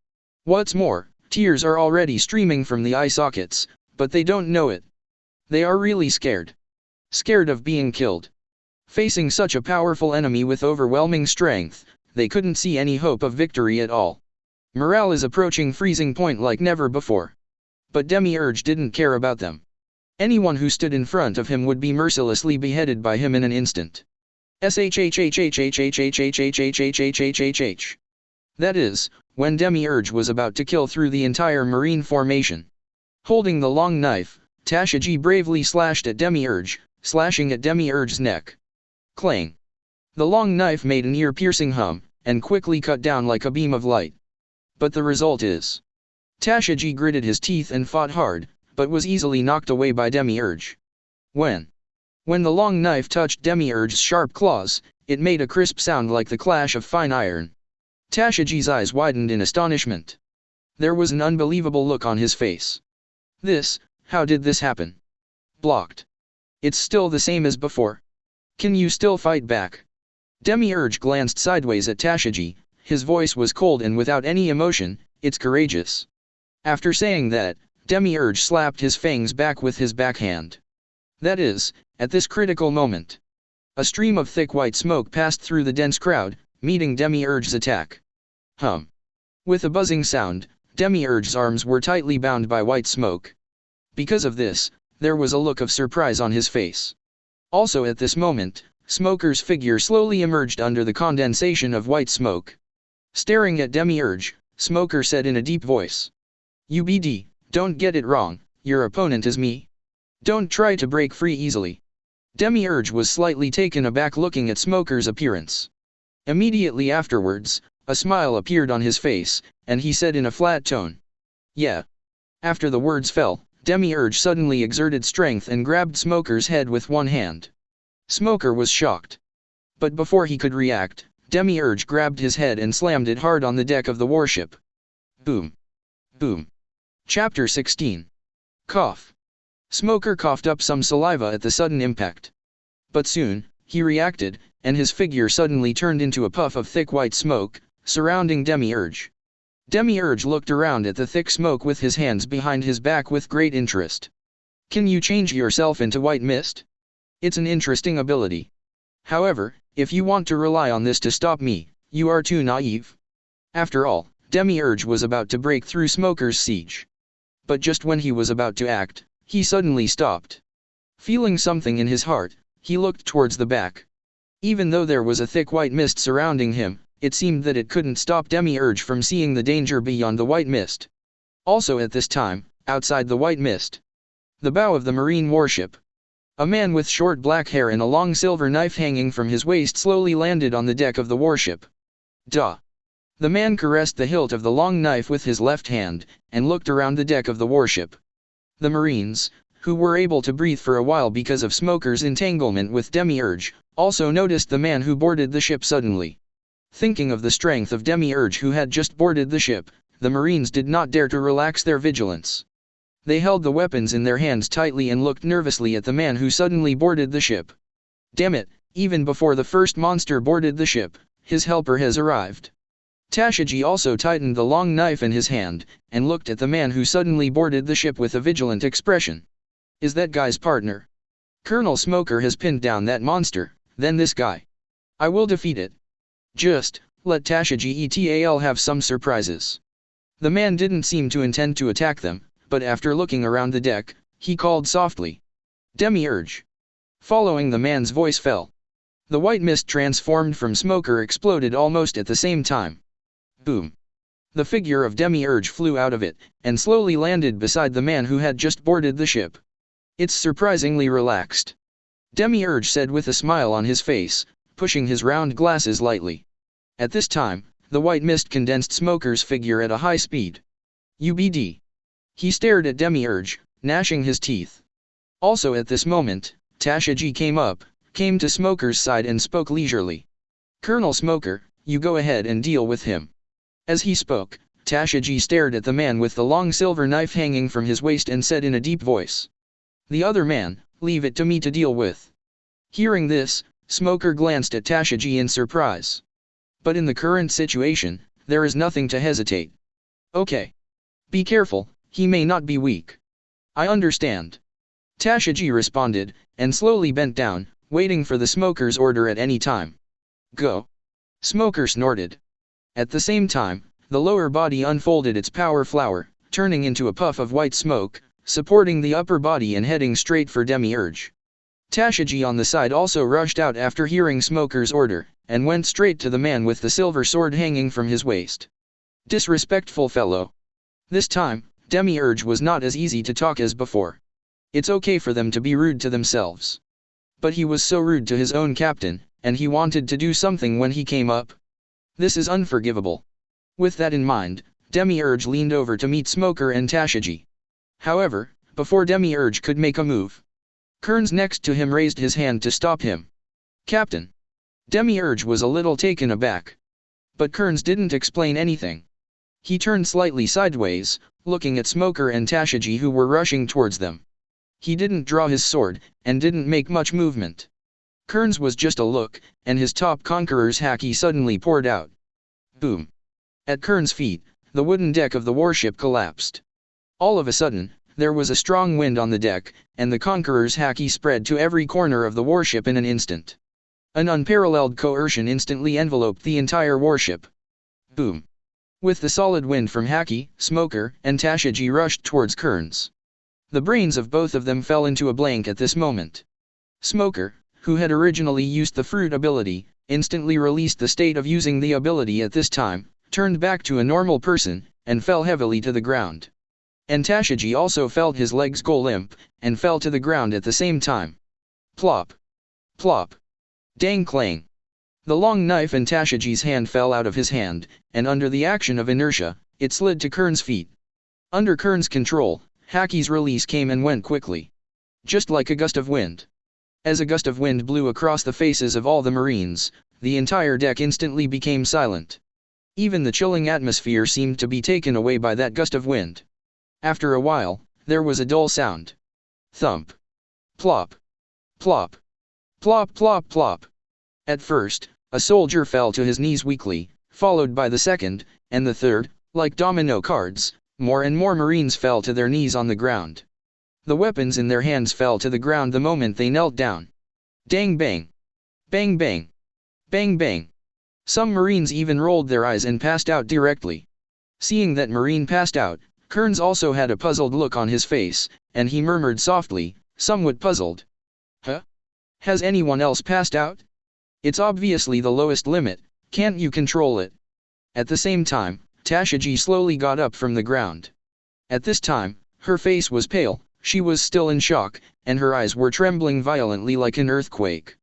What's more, tears are already streaming from the eye sockets, but they don't know it. They are really scared. Scared of being killed. Facing such a powerful enemy with overwhelming strength, they couldn't see any hope of victory at all. Morale is approaching freezing point like never before. But Demiurge didn't care about them. Anyone who stood in front of him would be mercilessly beheaded by him in an instant. That is, when Demiurge was about to kill through the entire Marine formation. Holding the long knife, Tashaji bravely slashed at Demiurge, slashing at Demiurge's neck. Clang! The long knife made an ear-piercing hum, and quickly cut down like a beam of light. But the result is... Tashaji gritted his teeth and fought hard, but was easily knocked away by Demiurge. When the long knife touched Demiurge's sharp claws, it made a crisp sound like the clash of fine iron. Tashaji's eyes widened in astonishment. There was an unbelievable look on his face. How did this happen? Blocked. It's still the same as before. Can you still fight back? Demiurge glanced sideways at Tashaji, his voice was cold and without any emotion. It's courageous. After saying that, Demiurge slapped his fangs back with his backhand. That is, at this critical moment. A stream of thick white smoke passed through the dense crowd, meeting Demiurge's attack. Hum. With a buzzing sound, Demiurge's arms were tightly bound by white smoke. Because of this, there was a look of surprise on his face. Also at this moment, Smoker's figure slowly emerged under the condensation of white smoke. Staring at Demiurge, Smoker said in a deep voice. "UBD, don't get it wrong, your opponent is me. Don't try to break free easily." Demiurge was slightly taken aback looking at Smoker's appearance. Immediately afterwards, a smile appeared on his face, and he said in a flat tone. "Yeah." After the words fell, Demiurge suddenly exerted strength and grabbed Smoker's head with one hand. Smoker was shocked. But before he could react, Demiurge grabbed his head and slammed it hard on the deck of the warship. Boom. Boom. Chapter 16. Cough. Smoker coughed up some saliva at the sudden impact. But soon, he reacted, and his figure suddenly turned into a puff of thick white smoke, surrounding Demiurge. Demiurge looked around at the thick smoke with his hands behind his back with great interest. "Can you change yourself into white mist? It's an interesting ability. However, if you want to rely on this to stop me, you are too naive." After all, Demiurge was about to break through Smoker's siege. But just when he was about to act, he suddenly stopped. Feeling something in his heart, he looked towards the back. Even though there was a thick white mist surrounding him, it seemed that it couldn't stop Demiurge from seeing the danger beyond the white mist. Also at this time, outside the white mist, the bow of the marine warship, a man with short black hair and a long silver knife hanging from his waist slowly landed on the deck of the warship. Duh. The man caressed the hilt of the long knife with his left hand, and looked around the deck of the warship. The Marines, who were able to breathe for a while because of Smoker's entanglement with Demiurge, also noticed the man who boarded the ship suddenly. Thinking of the strength of Demiurge who had just boarded the ship, the Marines did not dare to relax their vigilance. They held the weapons in their hands tightly and looked nervously at the man who suddenly boarded the ship. Damn it, even before the first monster boarded the ship, his helper has arrived. Tashaji also tightened the long knife in his hand, and looked at the man who suddenly boarded the ship with a vigilant expression. Is that guy's partner? Colonel Smoker has pinned down that monster, then this guy. I will defeat it. Just, let Tashaji etal have some surprises. The man didn't seem to intend to attack them, but after looking around the deck, he called softly. Demiurge. Following the man's voice fell. The white mist transformed from Smoker exploded almost at the same time. Boom. The figure of Demiurge flew out of it, and slowly landed beside the man who had just boarded the ship. It's surprisingly relaxed. Demiurge said with a smile on his face, pushing his round glasses lightly. At this time, the white mist condensed Smoker's figure at a high speed. UBD. He stared at Demiurge, gnashing his teeth. Also at this moment, Tashaji came to Smoker's side and spoke leisurely. Colonel Smoker, you go ahead and deal with him. As he spoke, Tashaji stared at the man with the long silver knife hanging from his waist and said in a deep voice. The other man, leave it to me to deal with. Hearing this, Smoker glanced at Tashaji in surprise. But in the current situation, there is nothing to hesitate. Okay. Be careful, he may not be weak. I understand. Tashaji responded, and slowly bent down, waiting for the Smoker's order at any time. Go. Smoker snorted. At the same time, the lower body unfolded its power flower, turning into a puff of white smoke, supporting the upper body and heading straight for Demiurge. Tashaji on the side also rushed out after hearing Smoker's order, and went straight to the man with the silver sword hanging from his waist. Disrespectful fellow. This time, Demiurge was not as easy to talk as before. It's okay for them to be rude to themselves. But he was so rude to his own captain, and he wanted to do something when he came up. This is unforgivable. With that in mind, Demiurge leaned over to meet Smoker and Tashigi. However, before Demiurge could make a move, Kearns next to him raised his hand to stop him. Captain. Demiurge was a little taken aback. But Kearns didn't explain anything. He turned slightly sideways, looking at Smoker and Tashigi who were rushing towards them. He didn't draw his sword, and didn't make much movement. Kearns was just a look, and his top conqueror's haki suddenly poured out. Boom. At Kearns' feet, the wooden deck of the warship collapsed. All of a sudden, there was a strong wind on the deck, and the conqueror's haki spread to every corner of the warship in an instant. An unparalleled coercion instantly enveloped the entire warship. Boom. With the solid wind from haki, Smoker and Tashigi rushed towards Kearns. The brains of both of them fell into a blank at this moment. Smoker, who had originally used the fruit ability, instantly released the state of using the ability at this time, turned back to a normal person, and fell heavily to the ground. And Tashigi also felt his legs go limp, and fell to the ground at the same time. Plop. Plop. Dang clang. The long knife in Tashigi's hand fell out of his hand, and under the action of inertia, it slid to Kearns' feet. Under Kearns' control, haki's release came and went quickly. Just like a gust of wind. As a gust of wind blew across the faces of all the Marines, the entire deck instantly became silent. Even the chilling atmosphere seemed to be taken away by that gust of wind. After a while, there was a dull sound. Thump. Plop. Plop. Plop plop plop. At first, a soldier fell to his knees weakly, followed by the second, and the third. Like domino cards, more and more Marines fell to their knees on the ground. The weapons in their hands fell to the ground the moment they knelt down. Dang bang. Bang bang. Bang bang. Some Marines even rolled their eyes and passed out directly. Seeing that Marine passed out, Kearns also had a puzzled look on his face, and he murmured softly, somewhat puzzled. Huh? Has anyone else passed out? It's obviously the lowest limit, can't you control it? At the same time, Tashigi slowly got up from the ground. At this time, her face was pale, she was still in shock, and her eyes were trembling violently like an earthquake.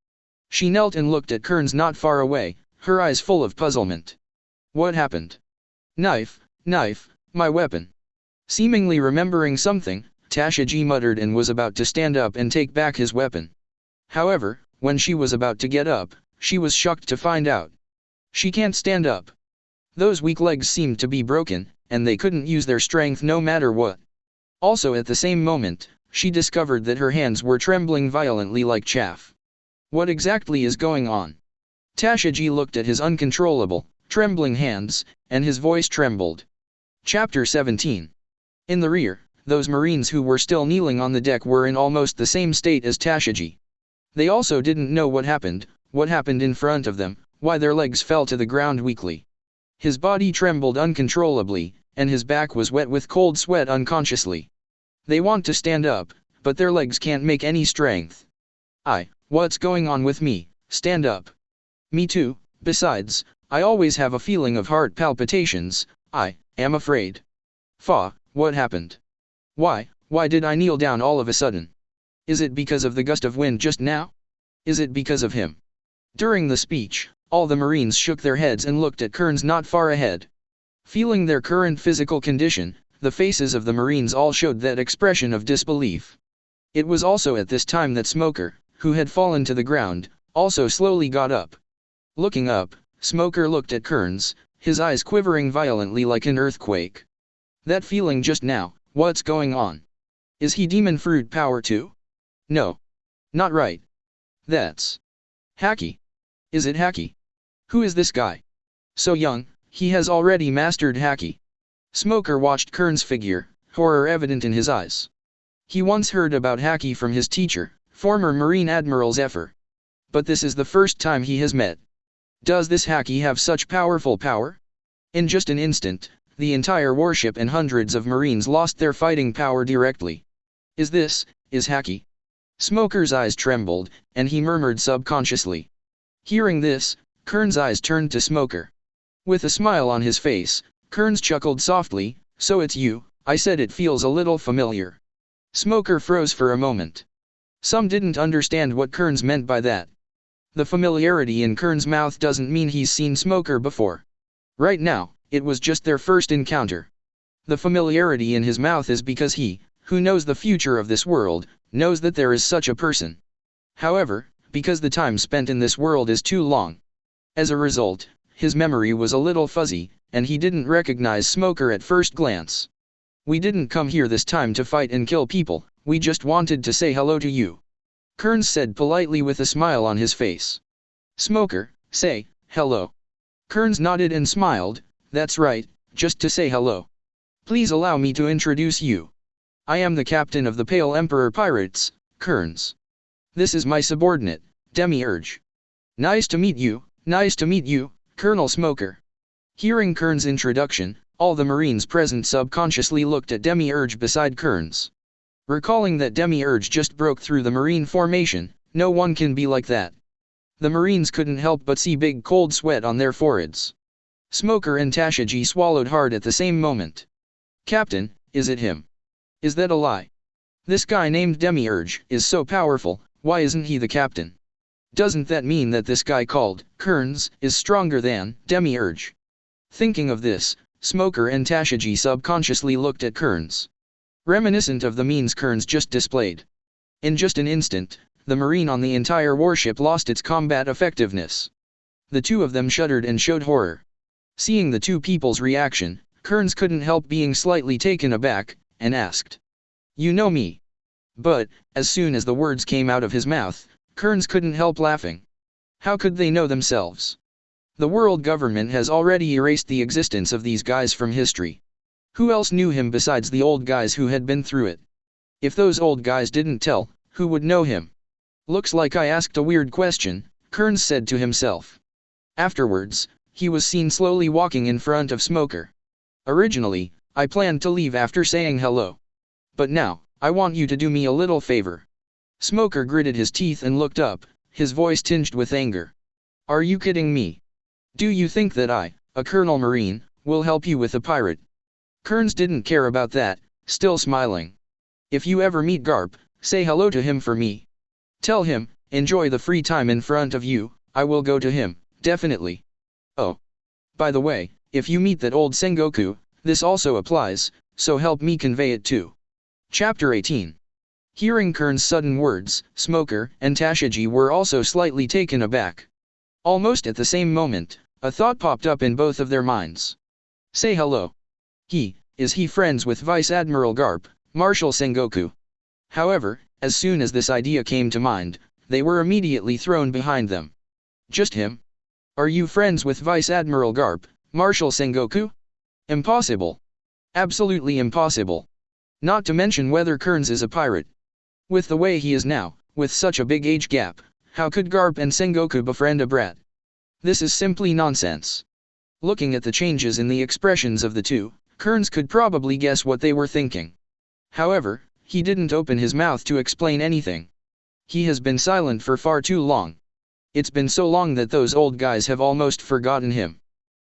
She knelt and looked at Kearns not far away, her eyes full of puzzlement. What happened? Knife, knife, my weapon. Seemingly remembering something, Tashigi muttered and was about to stand up and take back his weapon. However, when she was about to get up, she was shocked to find out. She can't stand up. Those weak legs seemed to be broken, and they couldn't use their strength no matter what. Also at the same moment, she discovered that her hands were trembling violently like chaff. What exactly is going on? Tashigi looked at his uncontrollable, trembling hands, and his voice trembled. Chapter 17. In the rear, those Marines who were still kneeling on the deck were in almost the same state as Tashigi. They also didn't know what happened in front of them, why their legs fell to the ground weakly. His body trembled uncontrollably, and his back was wet with cold sweat unconsciously. They want to stand up, but their legs can't make any strength. What's going on with me? Stand up. Me too, besides, I always have a feeling of heart palpitations, I am afraid. What happened? Why did I kneel down all of a sudden? Is it because of the gust of wind just now? Is it because of him? During the speech, all the Marines shook their heads and looked at Kearns not far ahead. Feeling their current physical condition, the faces of the Marines all showed that expression of disbelief. It was also at this time that Smoker, who had fallen to the ground, also slowly got up. Looking up, Smoker looked at Kearns, his eyes quivering violently like an earthquake. That feeling just now, what's going on? Is he demon fruit power too? No. Not right. That's Haki. Is it Haki? Who is this guy? So young, he has already mastered Haki. Smoker watched Kearns' figure, horror evident in his eyes. He once heard about Haki from his teacher, former Marine Admiral Zephyr. But this is the first time he has met. Does this Haki have such powerful power? In just an instant, the entire warship and hundreds of Marines lost their fighting power directly. Is Haki? Smoker's eyes trembled, and he murmured subconsciously. Hearing this, Kearns' eyes turned to Smoker. With a smile on his face, Kearns chuckled softly, so it's you, I said it feels a little familiar. Smoker froze for a moment. Some didn't understand what Kearns meant by that. The familiarity in Kearns' mouth doesn't mean he's seen Smoker before. Right now, it was just their first encounter. The familiarity in his mouth is because he, who knows the future of this world, knows that there is such a person. However, because the time spent in this world is too long. As a result, his memory was a little fuzzy, and he didn't recognize Smoker at first glance. We didn't come here this time to fight and kill people, we just wanted to say hello to you. Kearns said politely with a smile on his face. Smoker, say, hello. Kearns nodded and smiled, that's right, just to say hello. Please allow me to introduce you. I am the captain of the Pale Emperor Pirates, Kearns. This is my subordinate, Demiurge. Nice to meet you, Colonel Smoker. Hearing Kearns' introduction, all the Marines present subconsciously looked at Demiurge beside Kearns. Recalling that Demiurge just broke through the Marine formation, no one can be like that. The Marines couldn't help but see big cold sweat on their foreheads. Smoker and Tashaji swallowed hard at the same moment. Captain, is it him? Is that a lie? This guy named Demiurge is so powerful, why isn't he the captain? Doesn't that mean that this guy called Kearns is stronger than Demiurge? Thinking of this, Smoker and Tashaji subconsciously looked at Kearns. Reminiscent of the means Kearns just displayed. In just an instant, the Marine on the entire warship lost its combat effectiveness. The two of them shuddered and showed horror. Seeing the two people's reaction, Kearns couldn't help being slightly taken aback, and asked, "You know me?" But, as soon as the words came out of his mouth, Kearns couldn't help laughing. How could they know themselves? The world government has already erased the existence of these guys from history. Who else knew him besides the old guys who had been through it? If those old guys didn't tell, who would know him? Looks like I asked a weird question, Kearns said to himself. Afterwards, he was seen slowly walking in front of Smoker. Originally, I planned to leave after saying hello. But now, I want you to do me a little favor. Smoker gritted his teeth and looked up, his voice tinged with anger. Are you kidding me? Do you think that I, a Colonel Marine, will help you with a pirate? Kearns didn't care about that, still smiling. If you ever meet Garp, say hello to him for me. Tell him, enjoy the free time in front of you, I will go to him, definitely. Oh. By the way, if you meet that old Sengoku, this also applies, so help me convey it too. Chapter 18. Hearing Kearns' sudden words, Smoker and Tashaji were also slightly taken aback. Almost at the same moment, a thought popped up in both of their minds. Say hello. Is he friends with Vice Admiral Garp, Marshal Sengoku? However, as soon as this idea came to mind, they were immediately thrown behind them. Just him? Are you friends with Vice Admiral Garp, Marshal Sengoku? Impossible. Absolutely impossible. Not to mention whether Kearns is a pirate. With the way he is now, with such a big age gap, how could Garp and Sengoku befriend a brat? This is simply nonsense. Looking at the changes in the expressions of the two, Kearns could probably guess what they were thinking. However, he didn't open his mouth to explain anything. He has been silent for far too long. It's been so long that those old guys have almost forgotten him.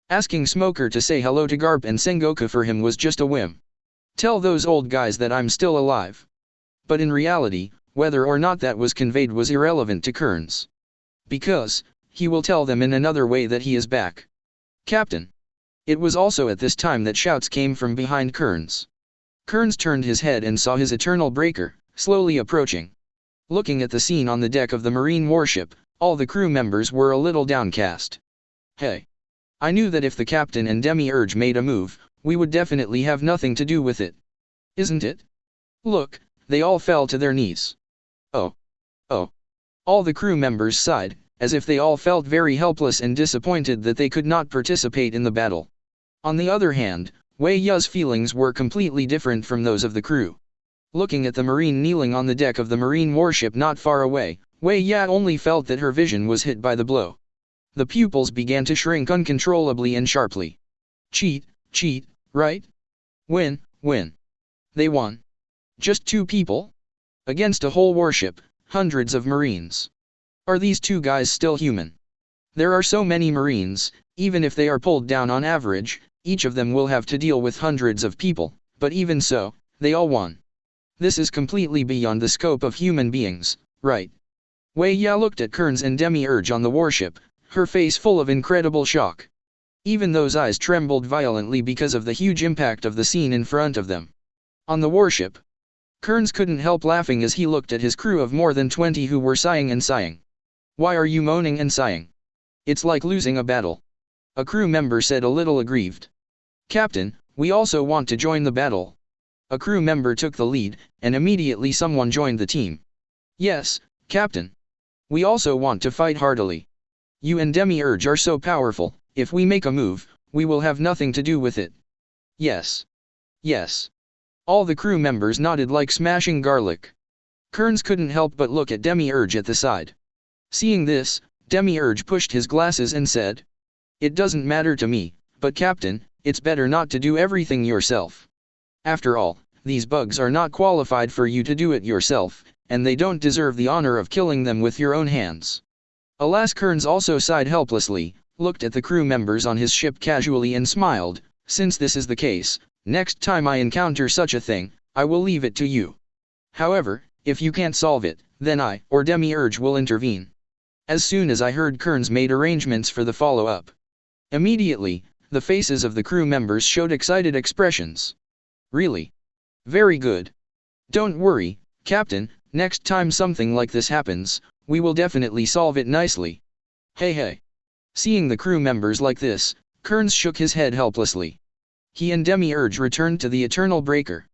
Asking Smoker to say hello to Garp and Sengoku for him was just a whim. Tell those old guys that I'm still alive. But in reality, whether or not that was conveyed was irrelevant to Kearns. Because, he will tell them in another way that he is back. Captain. It was also at this time that shouts came from behind Kearns. Kearns turned his head and saw his eternal breaker, slowly approaching. Looking at the scene on the deck of the Marine warship, all the crew members were a little downcast. Hey. I knew that if the captain and Demiurge made a move, we would definitely have nothing to do with it. Isn't it? Look, they all fell to their knees. Oh. All the crew members sighed, as if they all felt very helpless and disappointed that they could not participate in the battle. On the other hand, Wei Ya's feelings were completely different from those of the crew. Looking at the Marine kneeling on the deck of the Marine warship not far away, Wei Ya only felt that her vision was hit by the blow. The pupils began to shrink uncontrollably and sharply. Cheat, right? Win. They won. Just 2 people? Against a whole warship, hundreds of Marines. Are these 2 guys still human? There are so many Marines, even if they are pulled down on average, each of them will have to deal with hundreds of people, but even so, they all won. This is completely beyond the scope of human beings, right? Wei Ya looked at Kearns and Demi-Urge on the warship, her face full of incredible shock. Even those eyes trembled violently because of the huge impact of the scene in front of them. On the warship, Kearns couldn't help laughing as he looked at his crew of more than 20 who were sighing and sighing. Why are you moaning and sighing? It's like losing a battle. A crew member said a little aggrieved. Captain, we also want to join the battle. A crew member took the lead, and immediately someone joined the team. Yes, Captain. We also want to fight heartily. You and Demi-Urge are so powerful, if we make a move, we will have nothing to do with it. Yes. Yes. All the crew members nodded like smashing garlic. Kearns couldn't help but look at Demi-Urge at the side. Seeing this, Demi-Urge pushed his glasses and said, "It doesn't matter to me, but Captain, it's better not to do everything yourself. After all, these bugs are not qualified for you to do it yourself, and they don't deserve the honor of killing them with your own hands." Alas, Kearns also sighed helplessly, looked at the crew members on his ship casually and smiled. Since this is the case, next time I encounter such a thing, I will leave it to you. However, if you can't solve it, then I, or Demi-Urge, will intervene. As soon as I heard Kearns made arrangements for the follow-up. Immediately, the faces of the crew members showed excited expressions. Really? Very good. Don't worry, Captain, next time something like this happens, we will definitely solve it nicely. Hey. Seeing the crew members like this, Kearns shook his head helplessly. He and Demi-Urge returned to the Eternal Breaker.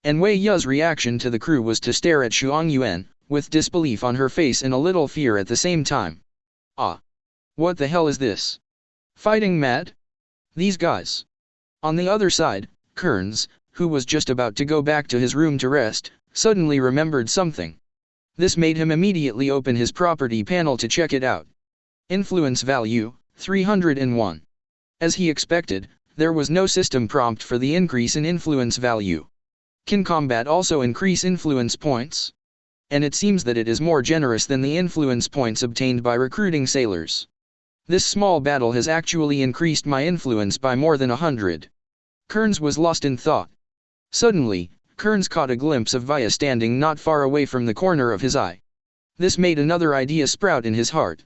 And Wei Ya's reaction to the crew was to stare at Shuang Yuan, with disbelief on her face and a little fear at the same time. Ah! What the hell is this? Fighting mad? These guys. On the other side, Kearns, who was just about to go back to his room to rest, suddenly remembered something. This made him immediately open his property panel to check it out. Influence value, 301. As he expected, there was no system prompt for the increase in influence value. Can combat also increase influence points? And it seems that it is more generous than the influence points obtained by recruiting sailors. This small battle has actually increased my influence by more than 100. Kearns was lost in thought. Suddenly, Kearns caught a glimpse of Vaya standing not far away from the corner of his eye. This made another idea sprout in his heart.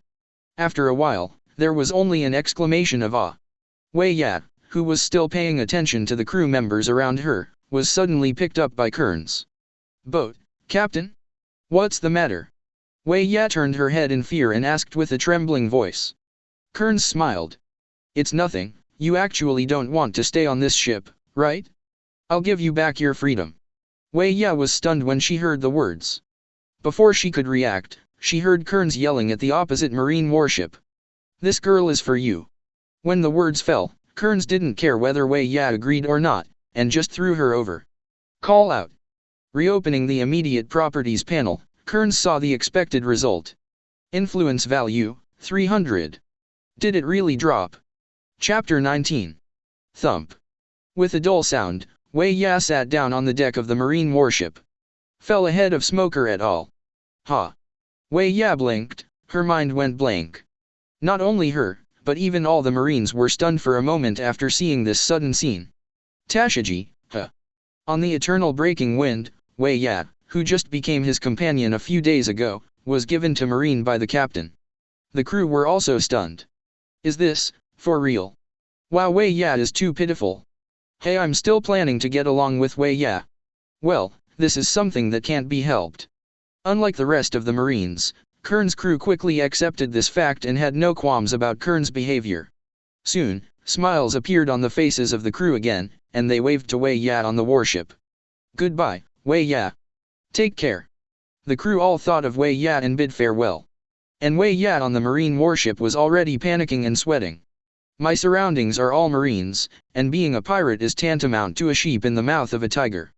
After a while, there was only an exclamation of awe. Wei Ya, who was still paying attention to the crew members around her, was suddenly picked up by Kearns. "Boat, Captain? What's the matter?" Wei Ya turned her head in fear and asked with a trembling voice. Kearns smiled. "It's nothing, you actually don't want to stay on this ship, right? I'll give you back your freedom." Wei Ya was stunned when she heard the words. Before she could react, she heard Kearns yelling at the opposite marine warship. "This girl is for you." When the words fell, Kearns didn't care whether Wei Ya agreed or not, and just threw her over. Call out. Reopening the immediate properties panel, Kearns saw the expected result. Influence value, 300. Did it really drop? Chapter 19. Thump. With a dull sound, Wei Ya sat down on the deck of the marine warship. Fell ahead of Smoker et al. Ha! Wei Ya blinked, her mind went blank. Not only her, but even all the marines were stunned for a moment after seeing this sudden scene. Tashiji, huh? On the eternal breaking wind, Wei Ya, who just became his companion a few days ago, was given to marine by the captain. The crew were also stunned. Is this, for real? Wow, Wei Ya is too pitiful. Hey, I'm still planning to get along with Wei Ya. Well, this is something that can't be helped. Unlike the rest of the marines, Kearns' crew quickly accepted this fact and had no qualms about Kearns' behavior. Soon, smiles appeared on the faces of the crew again, and they waved to Wei Ya on the warship. Goodbye, Wei Ya. Take care. The crew all thought of Wei Ya and bid farewell. And Wei Ya on the marine warship was already panicking and sweating. My surroundings are all marines, and being a pirate is tantamount to a sheep in the mouth of a tiger.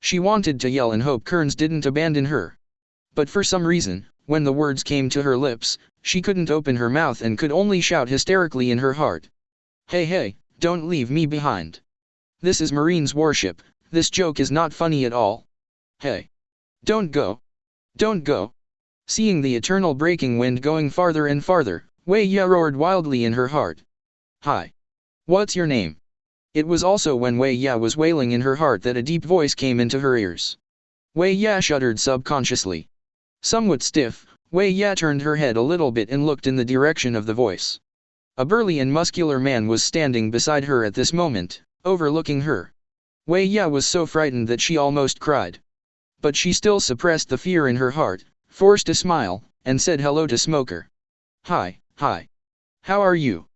She wanted to yell and hope Kearns didn't abandon her. But for some reason, when the words came to her lips, she couldn't open her mouth and could only shout hysterically in her heart. Hey, don't leave me behind. This is Marine's warship, this joke is not funny at all. Hey. Don't go. Don't go. Seeing the eternal breaking wind going farther and farther, Wei Ya roared wildly in her heart. Hi. What's your name? It was also when Wei Ya was wailing in her heart that a deep voice came into her ears. Wei Ya shuddered subconsciously. Somewhat stiff, Wei Ya turned her head a little bit and looked in the direction of the voice. A burly and muscular man was standing beside her at this moment, overlooking her. Wei Ya was so frightened that she almost cried. But she still suppressed the fear in her heart, forced a smile, and said hello to Smoker. Hi. How are you?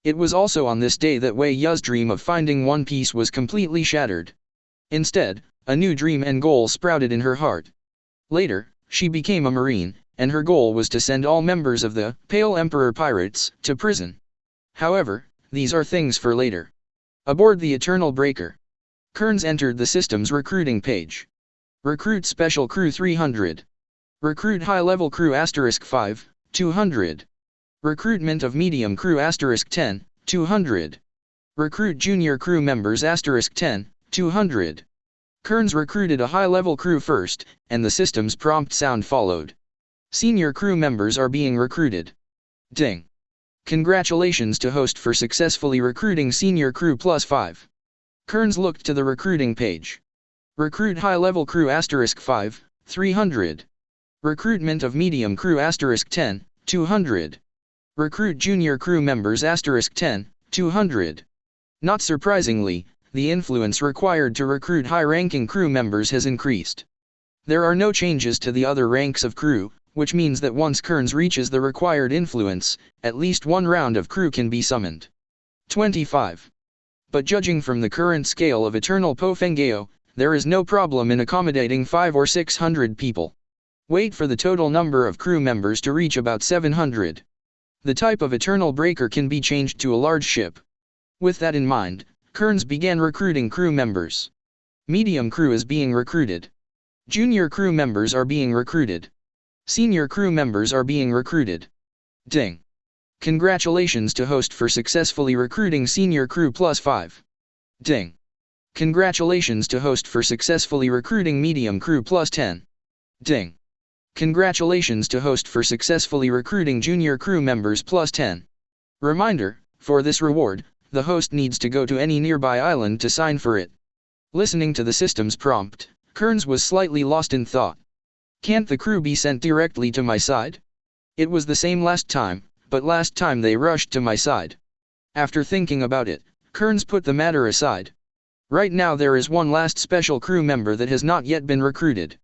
It was also on this day that Wei Ya's dream of finding One Piece was completely shattered. Instead, a new dream and goal sprouted in her heart. Later, she became a marine, and her goal was to send all members of the Pale Emperor Pirates to prison. However, these are things for later. Aboard the Eternal Breaker. Kearns entered the system's recruiting page. Recruit Special Crew 300. Recruit High-Level Crew *5, 200. Recruitment of Medium Crew *10, 200. Recruit Junior Crew Members *10, 200. Kearns recruited a high-level crew first, and the system's prompt sound followed. Senior crew members are being recruited. Ding. Congratulations to host for successfully recruiting Senior Crew +5. Kearns looked to the recruiting page. Recruit High-Level Crew *5, 300. Recruitment of Medium Crew *10, 200. Recruit Junior Crew Members *10, 200. Not surprisingly, the influence required to recruit high-ranking crew members has increased. There are no changes to the other ranks of crew, which means that once Kearns reaches the required influence, at least one round of crew can be summoned. 25. But judging from the current scale of Eternal Pofengeo, there is no problem in accommodating 500 or 600 people. Wait for the total number of crew members to reach about 700. The type of Eternal Breaker can be changed to a large ship. With that in mind, Kearns began recruiting crew members. Medium crew is being recruited. Junior crew members are being recruited. Senior crew members are being recruited. Ding. Congratulations to host for successfully recruiting Senior Crew +5. Ding. Congratulations to host for successfully recruiting Medium Crew +10. Ding. Congratulations to host for successfully recruiting Junior Crew Members +10. Reminder, for this reward, the host needs to go to any nearby island to sign for it. Listening to the system's prompt, Kearns was slightly lost in thought. Can't the crew be sent directly to my side? It was the same last time, but last time they rushed to my side. After thinking about it, Kearns put the matter aside. Right now there is one last special crew member that has not yet been recruited.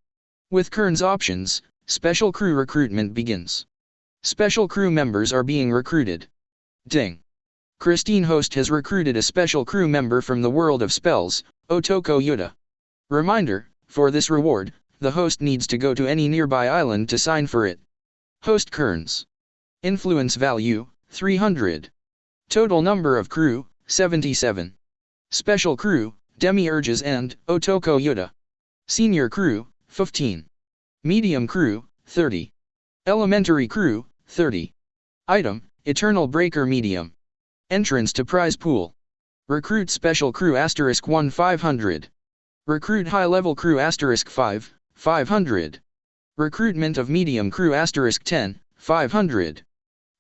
With Kearns' options, special crew recruitment begins. Special crew members are being recruited. Ding. Christine Host has recruited a special crew member from the world of spells, Otoko Yuta. Reminder, for this reward, the host needs to go to any nearby island to sign for it. Host Kearns. Influence value, 300. Total number of crew, 77. Special crew, Demiurges and Otoko Yuta. Senior crew, 15. Medium crew, 30. Elementary crew, 30. Item, Eternal Breaker Medium. Entrance to Prize Pool. Recruit Special Crew *1 500. Recruit High-Level Crew *5, 500. Recruitment of Medium Crew *10, 500.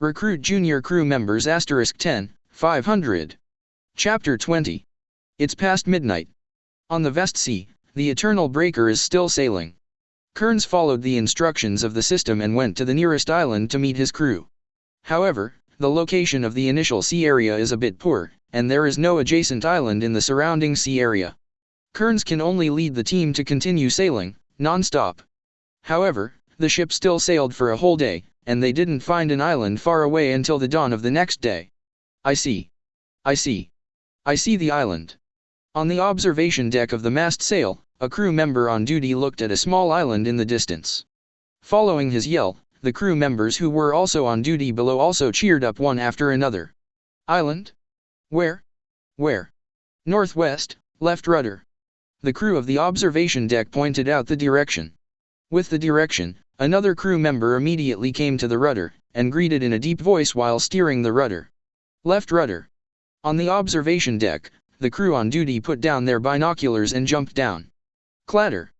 Recruit Junior Crew Members *10, 500. Chapter 20. It's past midnight. On the Vest Sea, the Eternal Breaker is still sailing. Kearns followed the instructions of the system and went to the nearest island to meet his crew. However, the location of the initial sea area is a bit poor, and there is no adjacent island in the surrounding sea area. Kearns can only lead the team to continue sailing, non-stop. However, the ship still sailed for a whole day, and they didn't find an island far away until the dawn of the next day. I see the island. On the observation deck of the mast sail, a crew member on duty looked at a small island in the distance. Following his yell, the crew members who were also on duty below also cheered up one after another. Island? Where? Where? Northwest, left rudder. The crew of the observation deck pointed out the direction. With the direction, another crew member immediately came to the rudder, and greeted in a deep voice while steering the rudder. Left rudder. On the observation deck, the crew on duty put down their binoculars and jumped down. Clatter.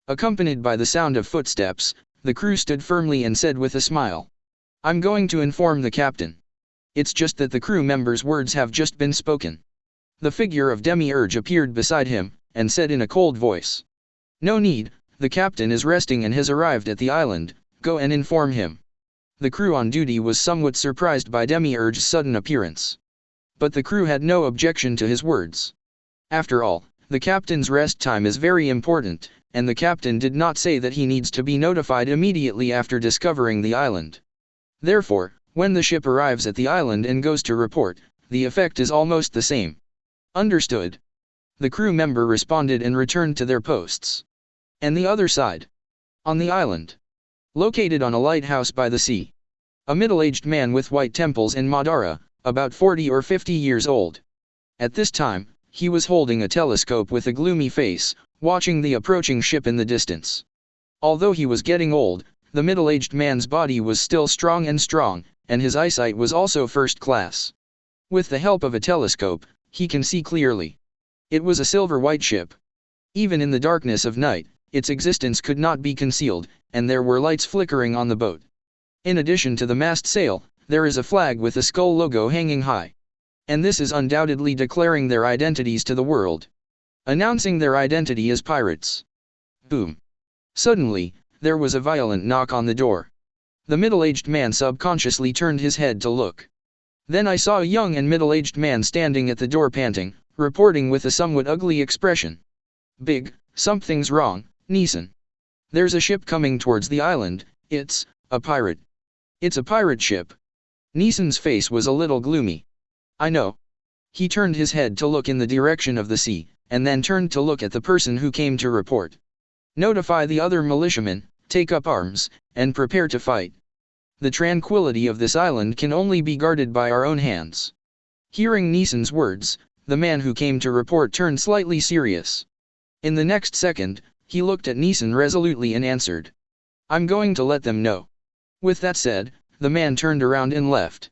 Accompanied by the sound of footsteps, the crew stood firmly and said with a smile, "I'm going to inform the captain." It's just that the crew member's words have just been spoken. The figure of Demiurge appeared beside him, and said in a cold voice, "No need, The captain is resting and has arrived at the island, go and inform him. The crew on duty was somewhat surprised by Demiurge's sudden appearance. But the crew had no objection to his words. After all, the captain's rest time is very important, and the captain did not say that he needs to be notified immediately after discovering the island. Therefore, when the ship arrives at the island and goes to report, the effect is almost the same. Understood. The crew member responded and returned to their posts. And the other side. On the island. Located on a lighthouse by the sea. A middle-aged man with white temples and Madara, about 40 or 50 years old. At this time, he was holding a telescope with a gloomy face, watching the approaching ship in the distance. Although he was getting old, the middle-aged man's body was still strong, and his eyesight was also first class. With the help of a telescope, he can see clearly. It was a silver-white ship. Even in the darkness of night, its existence could not be concealed, and there were lights flickering on the boat. In addition to the mast sail, there is a flag with a skull logo hanging high. And this is undoubtedly declaring their identities to the world. Announcing their identity as pirates. Boom. Suddenly, there was a violent knock on the door. The middle-aged man subconsciously turned his head to look. Then I saw a young and middle-aged man standing at the door panting, reporting with a somewhat ugly expression. Big, something's wrong, Neeson. There's a ship coming towards the island, it's a pirate. It's a pirate ship. Neeson's face was a little gloomy. I know. He turned his head to look in the direction of the sea, and then turned to look at the person who came to report. Notify the other militiamen, take up arms, and prepare to fight. The tranquility of this island can only be guarded by our own hands. Hearing Neeson's words, the man who came to report turned slightly serious. In the next second, he looked at Neeson resolutely and answered. I'm going to let them know. With that said, the man turned around and left.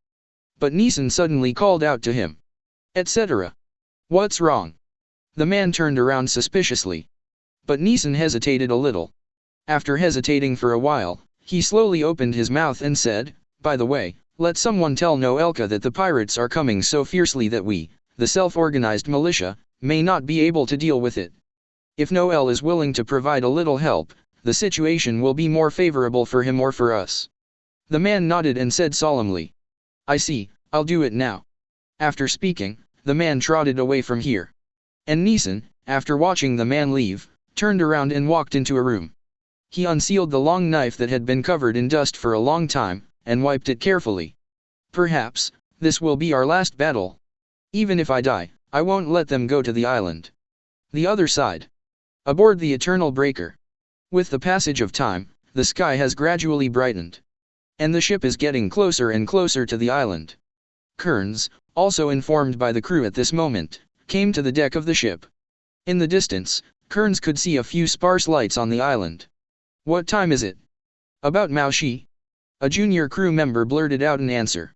But Neeson suddenly called out to him. Etc. What's wrong? The man turned around suspiciously. But Neeson hesitated a little. After hesitating for a while, he slowly opened his mouth and said, by the way, let someone tell Noelka that the pirates are coming so fiercely that we, the self-organized militia, may not be able to deal with it. If Noel is willing to provide a little help, the situation will be more favorable for him or for us. The man nodded and said solemnly. I see, I'll do it now. After speaking, the man trotted away from here. And Neeson, after watching the man leave, turned around and walked into a room. He unsealed the long knife that had been covered in dust for a long time, and wiped it carefully. Perhaps, this will be our last battle. Even if I die, I won't let them go to the island. The other side. Aboard the Eternal Breaker. With the passage of time, the sky has gradually brightened. And the ship is getting closer and closer to the island. Kearns, also informed by the crew at this moment, came to the deck of the ship. In the distance, Kearns could see a few sparse lights on the island. What time is it? About Mao Shi. A junior crew member blurted out an answer.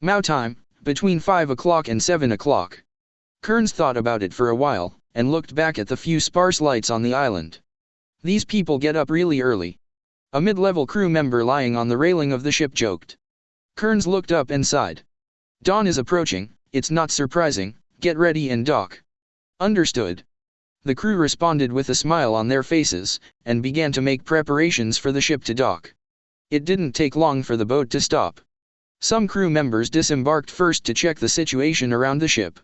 Mao time, between 5 o'clock and 7 o'clock. Kearns thought about it for a while, and looked back at the few sparse lights on the island. These people get up really early. A mid-level crew member lying on the railing of the ship joked. Kearns looked up and sighed. Dawn is approaching, it's not surprising, get ready and dock. Understood. The crew responded with a smile on their faces, and began to make preparations for the ship to dock. It didn't take long for the boat to stop. Some crew members disembarked first to check the situation around the ship.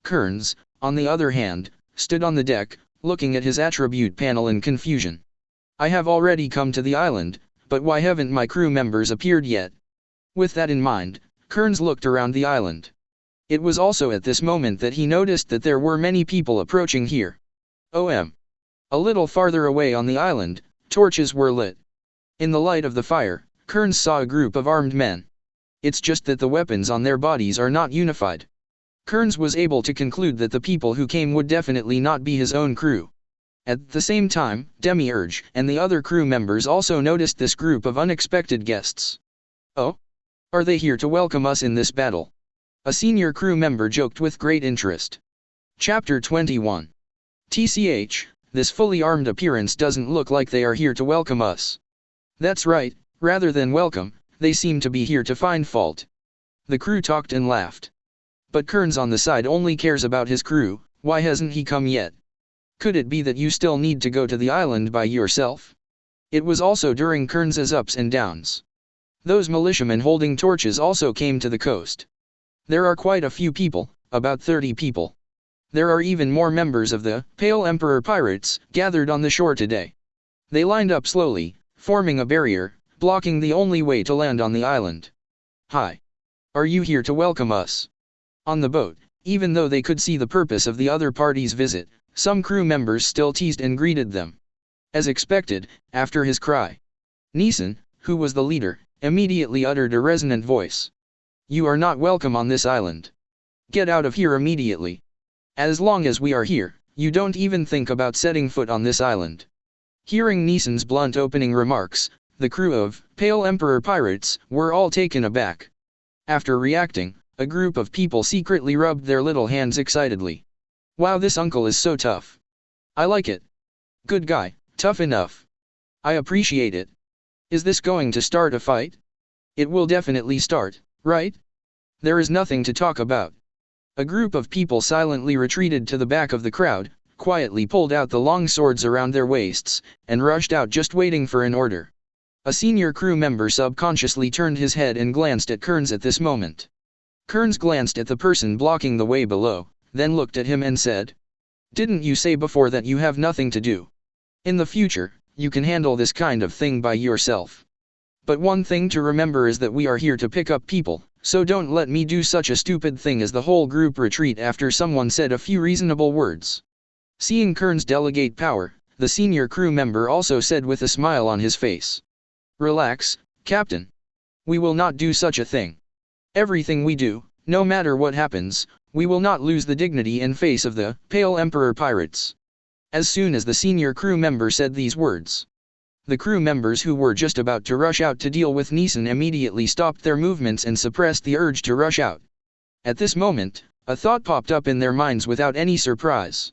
Kearns, on the other hand, stood on the deck, looking at his attribute panel in confusion. I have already come to the island, but why haven't my crew members appeared yet? With that in mind, Kearns looked around the island. It was also at this moment that he noticed that there were many people approaching here. A little farther away on the island, torches were lit. In the light of the fire, Kearns saw a group of armed men. It's just that the weapons on their bodies are not unified. Kearns was able to conclude that the people who came would definitely not be his own crew. At the same time, Demiurge and the other crew members also noticed this group of unexpected guests. Oh? Are they here to welcome us in this battle? A senior crew member joked with great interest. Chapter 21. TCH, this fully armed appearance doesn't look like they are here to welcome us. That's right, rather than welcome, they seem to be here to find fault. The crew talked and laughed. But Kearns on the side only cares about his crew, why hasn't he come yet? Could it be that you still need to go to the island by yourself? It was also during Kearns's ups and downs. Those militiamen holding torches also came to the coast. There are quite a few people, about 30 people. There are even more members of the Pale Emperor Pirates gathered on the shore today. They lined up slowly, forming a barrier, blocking the only way to land on the island. Hi. Are you here to welcome us? On the boat, even though they could see the purpose of the other party's visit, some crew members still teased and greeted them. As expected, after his cry, Neeson, who was the leader, immediately uttered a resonant voice. You are not welcome on this island. Get out of here immediately. As long as we are here, you don't even think about setting foot on this island. Hearing Neeson's blunt opening remarks, the crew of Pale Emperor Pirates were all taken aback. After reacting, a group of people secretly rubbed their little hands excitedly. Wow, this uncle is so tough. I like it. Good guy, tough enough. I appreciate it. Is this going to start a fight? It will definitely start, right? There is nothing to talk about. A group of people silently retreated to the back of the crowd, quietly pulled out the long swords around their waists, and rushed out just waiting for an order. A senior crew member subconsciously turned his head and glanced at Kearns at this moment. Kearns glanced at the person blocking the way below, then looked at him and said, Didn't you say before that you have nothing to do? In the future, you can handle this kind of thing by yourself. But one thing to remember is that we are here to pick up people, so don't let me do such a stupid thing as the whole group retreat after someone said a few reasonable words. Seeing Kearns delegate power, the senior crew member also said with a smile on his face. Relax, Captain. We will not do such a thing. Everything we do, no matter what happens, we will not lose the dignity and face of the Pale Emperor Pirates. As soon as the senior crew member said these words, the crew members who were just about to rush out to deal with Neeson immediately stopped their movements and suppressed the urge to rush out. At this moment, a thought popped up in their minds without any surprise.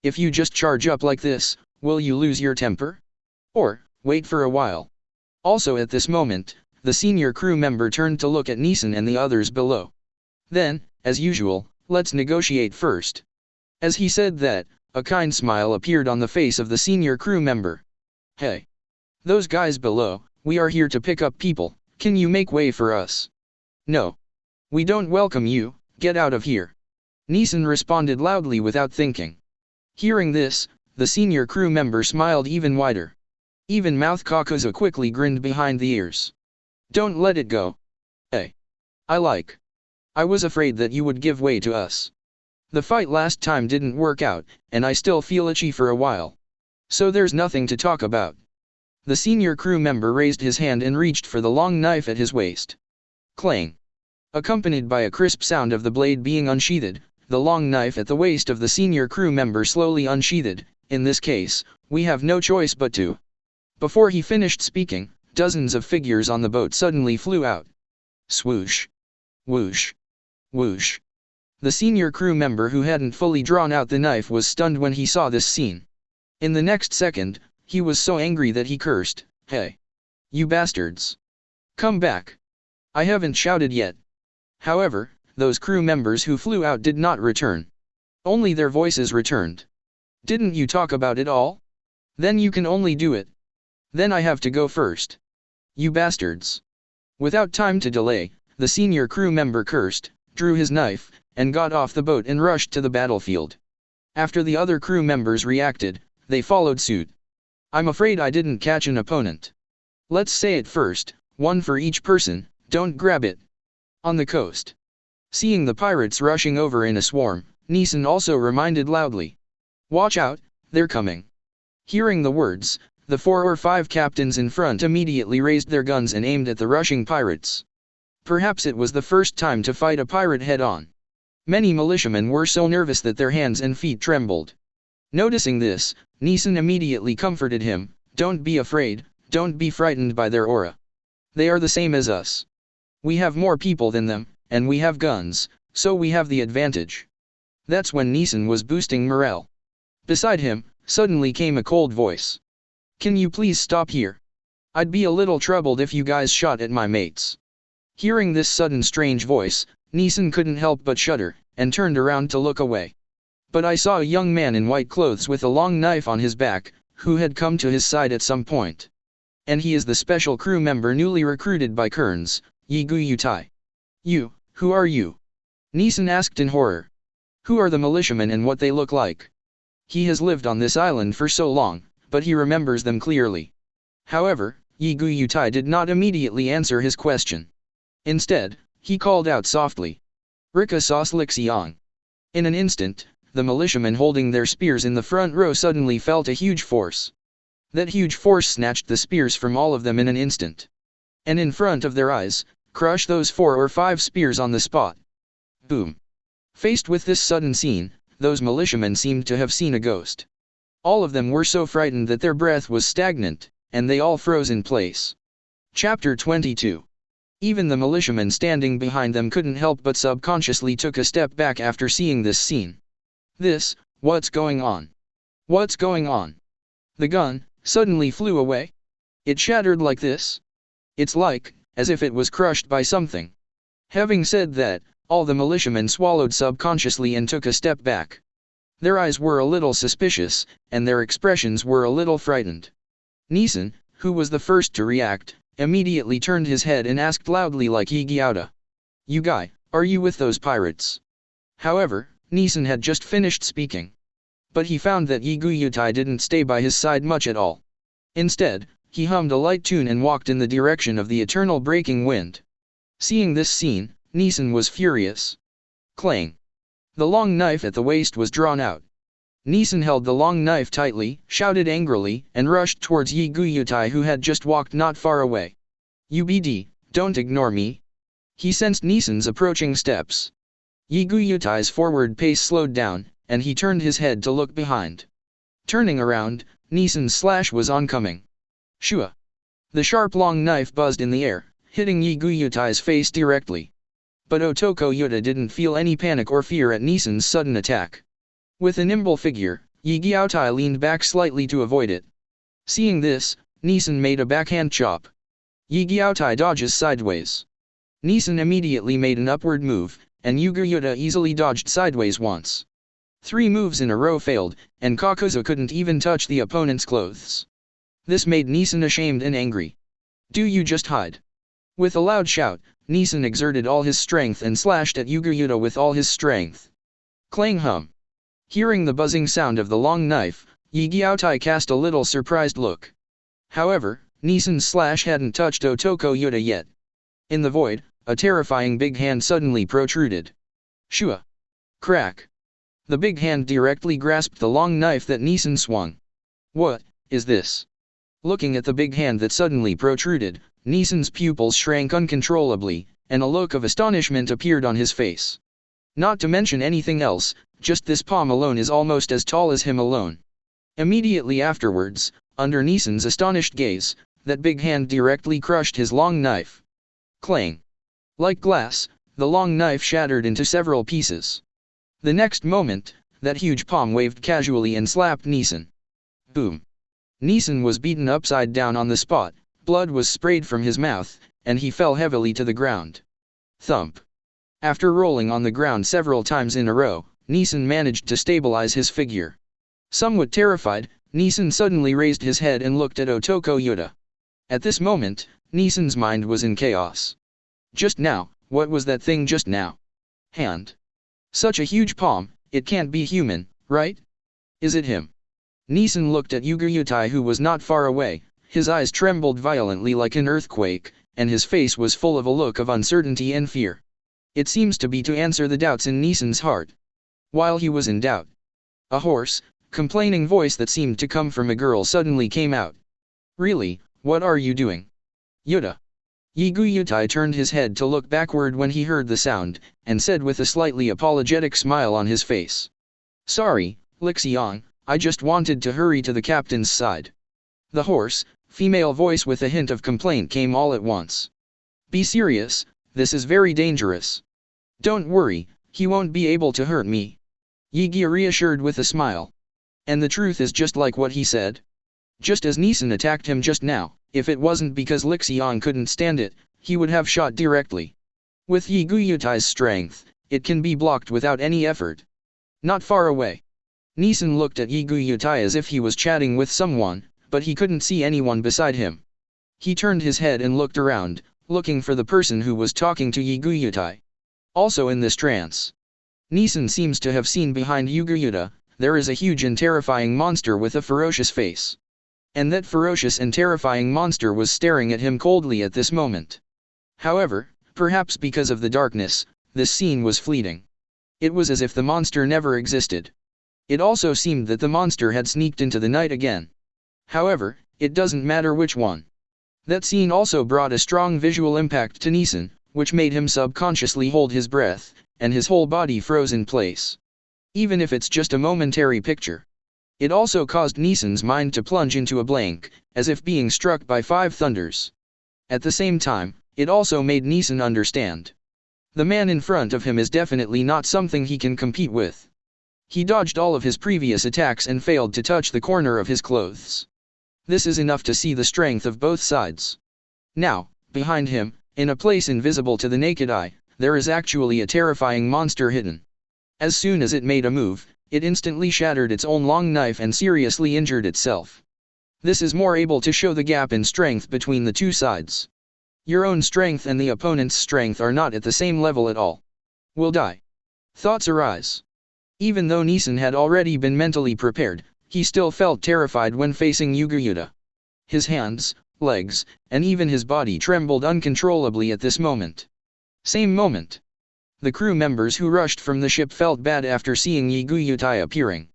If you just charge up like this, will you lose your temper? Or, wait for a while. Also at this moment, the senior crew member turned to look at Neeson and the others below. Then, as usual, let's negotiate first. As he said that, a kind smile appeared on the face of the senior crew member. Hey. Those guys below, we are here to pick up people, can you make way for us? No. We don't welcome you, get out of here. Neeson responded loudly without thinking. Hearing this, the senior crew member smiled even wider. Even Mouth Kakaza quickly grinned behind the ears. Don't let it go. Hey. I was afraid that you would give way to us. The fight last time didn't work out, and I still feel itchy for a while. So there's nothing to talk about. The senior crew member raised his hand and reached for the long knife at his waist. Clang. Accompanied by a crisp sound of the blade being unsheathed, the long knife at the waist of the senior crew member slowly unsheathed. In this case, we have no choice but to. Before he finished speaking, dozens of figures on the boat suddenly flew out. Swoosh. Whoosh. Whoosh. The senior crew member who hadn't fully drawn out the knife was stunned when he saw this scene. In the next second, he was so angry that he cursed, Hey. You bastards. Come back. I haven't shouted yet. However, those crew members who flew out did not return. Only their voices returned. Didn't you talk about it all? Then you can only do it. Then I have to go first. You bastards. Without time to delay, the senior crew member cursed, drew his knife, and got off the boat and rushed to the battlefield. After the other crew members reacted, they followed suit. I'm afraid I didn't catch an opponent. Let's say it first, one for each person, don't grab it. On the coast. Seeing the pirates rushing over in a swarm, Neeson also reminded loudly. Watch out, they're coming. Hearing the words, the 4 or 5 captains in front immediately raised their guns and aimed at the rushing pirates. Perhaps it was the first time to fight a pirate head-on. Many militiamen were so nervous that their hands and feet trembled. Noticing this, Neeson immediately comforted him, Don't be afraid, don't be frightened by their aura. They are the same as us. We have more people than them, and we have guns, so we have the advantage. That's when Neeson was boosting morale. Beside him, suddenly came a cold voice. Can you please stop here? I'd be a little troubled if you guys shot at my mates. Hearing this sudden strange voice, Neeson couldn't help but shudder, and turned around to look away. But I saw a young man in white clothes with a long knife on his back, who had come to his side at some point. And he is the special crew member newly recruited by Kearns, Yutai. You, who are you? Neeson asked in horror. Who are the militiamen and what they look like? He has lived on this island for so long, but he remembers them clearly. However, Yutai did not immediately answer his question. Instead, he called out softly. Rika sauce Lixiang. In an instant, the militiamen holding their spears in the front row suddenly felt a huge force. That huge force snatched the spears from all of them in an instant. And in front of their eyes, crushed those 4 or 5 spears on the spot. Boom. Faced with this sudden scene, those militiamen seemed to have seen a ghost. All of them were so frightened that their breath was stagnant, and they all froze in place. Chapter 22. Even the militiamen standing behind them couldn't help but subconsciously took a step back after seeing this scene. What's going on? What's going on? The gun suddenly flew away. It shattered like this. It's like, as if it was crushed by something. Having said that, all the militiamen swallowed subconsciously and took a step back. Their eyes were a little suspicious, and their expressions were a little frightened. Neeson, who was the first to react, immediately turned his head and asked loudly like Yigiauta. You guy, are you with those pirates? However, Neeson had just finished speaking. But he found that Yutai didn't stay by his side much at all. Instead, he hummed a light tune and walked in the direction of the eternal breaking wind. Seeing this scene, Neeson was furious. Clang. The long knife at the waist was drawn out. Neeson held the long knife tightly, shouted angrily, and rushed towards Yutai who had just walked not far away. UBD, don't ignore me. He sensed Neeson's approaching steps. Yutai's forward pace slowed down, and he turned his head to look behind. Turning around, Neeson's slash was oncoming. Shua. The sharp long knife buzzed in the air, hitting Yutai's face directly. But Otoko Yuta didn't feel any panic or fear at Neeson's sudden attack. With a nimble figure, Yutai leaned back slightly to avoid it. Seeing this, Neeson made a backhand chop. Yutai dodges sideways. Neeson immediately made an upward move, and Yuta easily dodged sideways once. 3 moves in a row failed, and Kakuzu couldn't even touch the opponent's clothes. This made Neeson ashamed and angry. Do you just hide? With a loud shout, Neeson exerted all his strength and slashed at Yuta with all his strength. Clang hum. Hearing the buzzing sound of the long knife, Yutai cast a little surprised look. However, Neeson's slash hadn't touched Otoko Yuta yet. In the void, a terrifying big hand suddenly protruded. Shua. Crack. The big hand directly grasped the long knife that Neeson swung. What is this? Looking at the big hand that suddenly protruded, Neeson's pupils shrank uncontrollably, and a look of astonishment appeared on his face. Not to mention anything else, just this palm alone is almost as tall as him alone. Immediately afterwards, under Neeson's astonished gaze, that big hand directly crushed his long knife. Clang. Like glass, the long knife shattered into several pieces. The next moment, that huge palm waved casually and slapped Neeson. Boom. Neeson was beaten upside down on the spot, blood was sprayed from his mouth, and he fell heavily to the ground. Thump. After rolling on the ground several times in a row, Neeson managed to stabilize his figure. Somewhat terrified, Neeson suddenly raised his head and looked at Otoko Yuta. At this moment, Neeson's mind was in chaos. Just now, what was that thing just now? Hand. Such a huge palm, it can't be human, right? Is it him? Neeson looked at Yutai who was not far away, his eyes trembled violently like an earthquake, and his face was full of a look of uncertainty and fear. It seems to be to answer the doubts in Neeson's heart. While he was in doubt, a hoarse, complaining voice that seemed to come from a girl suddenly came out. Really, what are you doing? Yuta. Yutai turned his head to look backward when he heard the sound, and said with a slightly apologetic smile on his face. Sorry, Lixiang, I just wanted to hurry to the captain's side. The hoarse, female voice with a hint of complaint came all at once. Be serious, this is very dangerous. Don't worry, he won't be able to hurt me. Yigia reassured with a smile. And the truth is just like what he said. Just as Neeson attacked him just now, if it wasn't because Lixiang couldn't stand it, he would have shot directly. With Yutai's strength, it can be blocked without any effort. Not far away. Neeson looked at Yiguyutai as if he was chatting with someone, but he couldn't see anyone beside him. He turned his head and looked around, looking for the person who was talking to Yiguyutai. Also in this trance, Neeson seems to have seen behind Yiguyuta, there is a huge and terrifying monster with a ferocious face. And that ferocious and terrifying monster was staring at him coldly at this moment. However, perhaps because of the darkness, this scene was fleeting. It was as if the monster never existed. It also seemed that the monster had sneaked into the night again. However, it doesn't matter which one. That scene also brought a strong visual impact to Neeson, which made him subconsciously hold his breath, and his whole body froze in place. Even if it's just a momentary picture. It also caused Neeson's mind to plunge into a blank, as if being struck by 5 thunders. At the same time, it also made Neeson understand. The man in front of him is definitely not something he can compete with. He dodged all of his previous attacks and failed to touch the corner of his clothes. This is enough to see the strength of both sides. Now, behind him, in a place invisible to the naked eye, there is actually a terrifying monster hidden. As soon as it made a move, it instantly shattered its own long knife and seriously injured itself. This is more able to show the gap in strength between the two sides. Your own strength and the opponent's strength are not at the same level at all. Will die. Thoughts arise. Even though Neeson had already been mentally prepared, he still felt terrified when facing Yuguyuta. His hands, legs, and even his body trembled uncontrollably at this moment. Same moment. The crew members who rushed from the ship felt bad after seeing Yiguyutai appearing.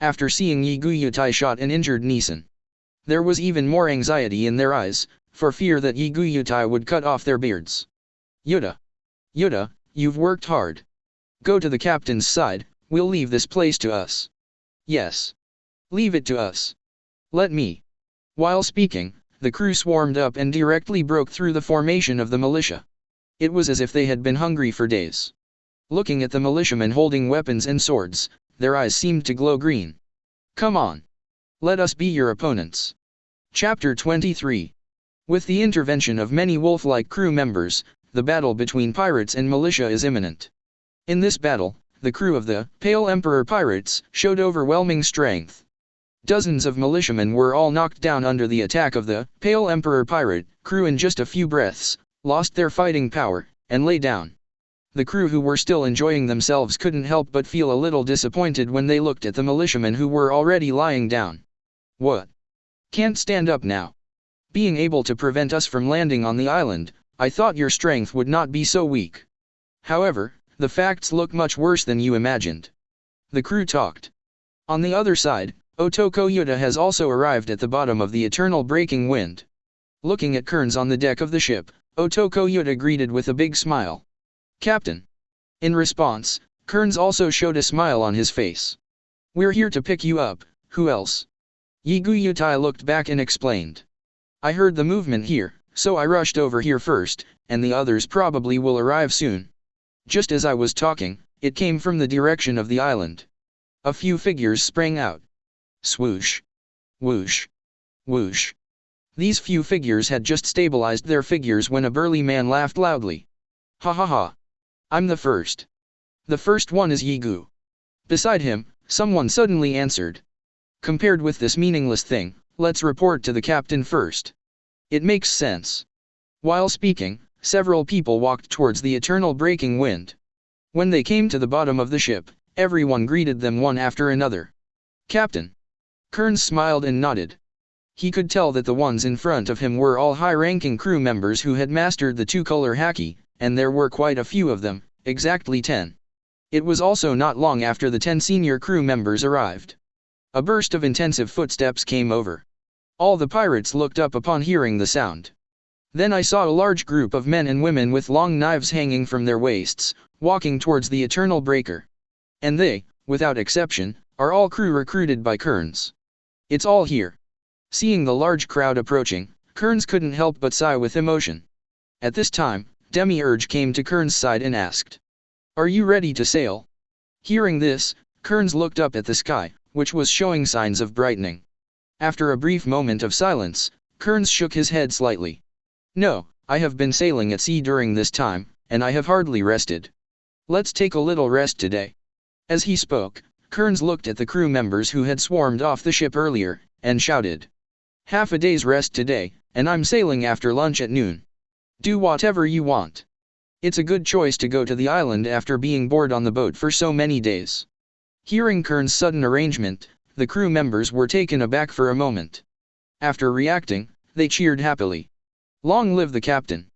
After seeing Yiguyutai shot and injured Neeson, there was even more anxiety in their eyes, for fear that Yiguyutai would cut off their beards. Yuta, you've worked hard. Go to the captain's side, we'll leave this place to us. Yes. Leave it to us. Let me. While speaking, the crew swarmed up and directly broke through the formation of the militia. It was as if they had been hungry for days. Looking at the militiamen holding weapons and swords, their eyes seemed to glow green. Come on. Let us be your opponents. Chapter 23. With the intervention of many wolf-like crew members, the battle between pirates and militia is imminent. In this battle, the crew of the Pale Emperor Pirates showed overwhelming strength. Dozens of militiamen were all knocked down under the attack of the Pale Emperor Pirate crew in just a few breaths, lost their fighting power, and lay down. The crew who were still enjoying themselves couldn't help but feel a little disappointed when they looked at the militiamen who were already lying down. What? Can't stand up now? Being able to prevent us from landing on the island, I thought your strength would not be so weak. However, the facts look much worse than you imagined. The crew talked. On the other side, Otoko Yuta has also arrived at the bottom of the eternal breaking wind. Looking at Kearns on the deck of the ship, Otoko Yuta greeted with a big smile. Captain. In response, Kearns also showed a smile on his face. We're here to pick you up, who else? Yiguyutai looked back and explained. I heard the movement here, so I rushed over here first, and the others probably will arrive soon. Just as I was talking, it came from the direction of the island. A few figures sprang out. Swoosh. Whoosh. Whoosh. These few figures had just stabilized their figures when a burly man laughed loudly. Ha ha ha. I'm the first. The first one is Yigu. Beside him, someone suddenly answered. Compared with this meaningless thing, let's report to the captain first. It makes sense. While speaking, several people walked towards the eternal breaking wind. When they came to the bottom of the ship, everyone greeted them one after another. Captain. Kearns smiled and nodded. He could tell that the ones in front of him were all high-ranking crew members who had mastered the two-color haki, and there were quite a few of them, exactly 10. It was also not long after the 10 senior crew members arrived. A burst of intensive footsteps came over. All the pirates looked up upon hearing the sound. Then I saw a large group of men and women with long knives hanging from their waists, walking towards the eternal breaker. And they, without exception, are all crew recruited by Kearns. It's all here. Seeing the large crowd approaching, Kearns couldn't help but sigh with emotion. At this time, Demiurge came to Kearns' side and asked, Are you ready to sail? Hearing this, Kearns looked up at the sky, which was showing signs of brightening. After a brief moment of silence, Kearns shook his head slightly. No, I have been sailing at sea during this time, and I have hardly rested. Let's take a little rest today. As he spoke, Kearns looked at the crew members who had swarmed off the ship earlier, and shouted. "Half a day's rest today, and I'm sailing after lunch at noon. Do whatever you want. It's a good choice to go to the island after being bored on the boat for so many days." Hearing Kearns' sudden arrangement, the crew members were taken aback for a moment. After reacting, they cheered happily. "Long live the captain."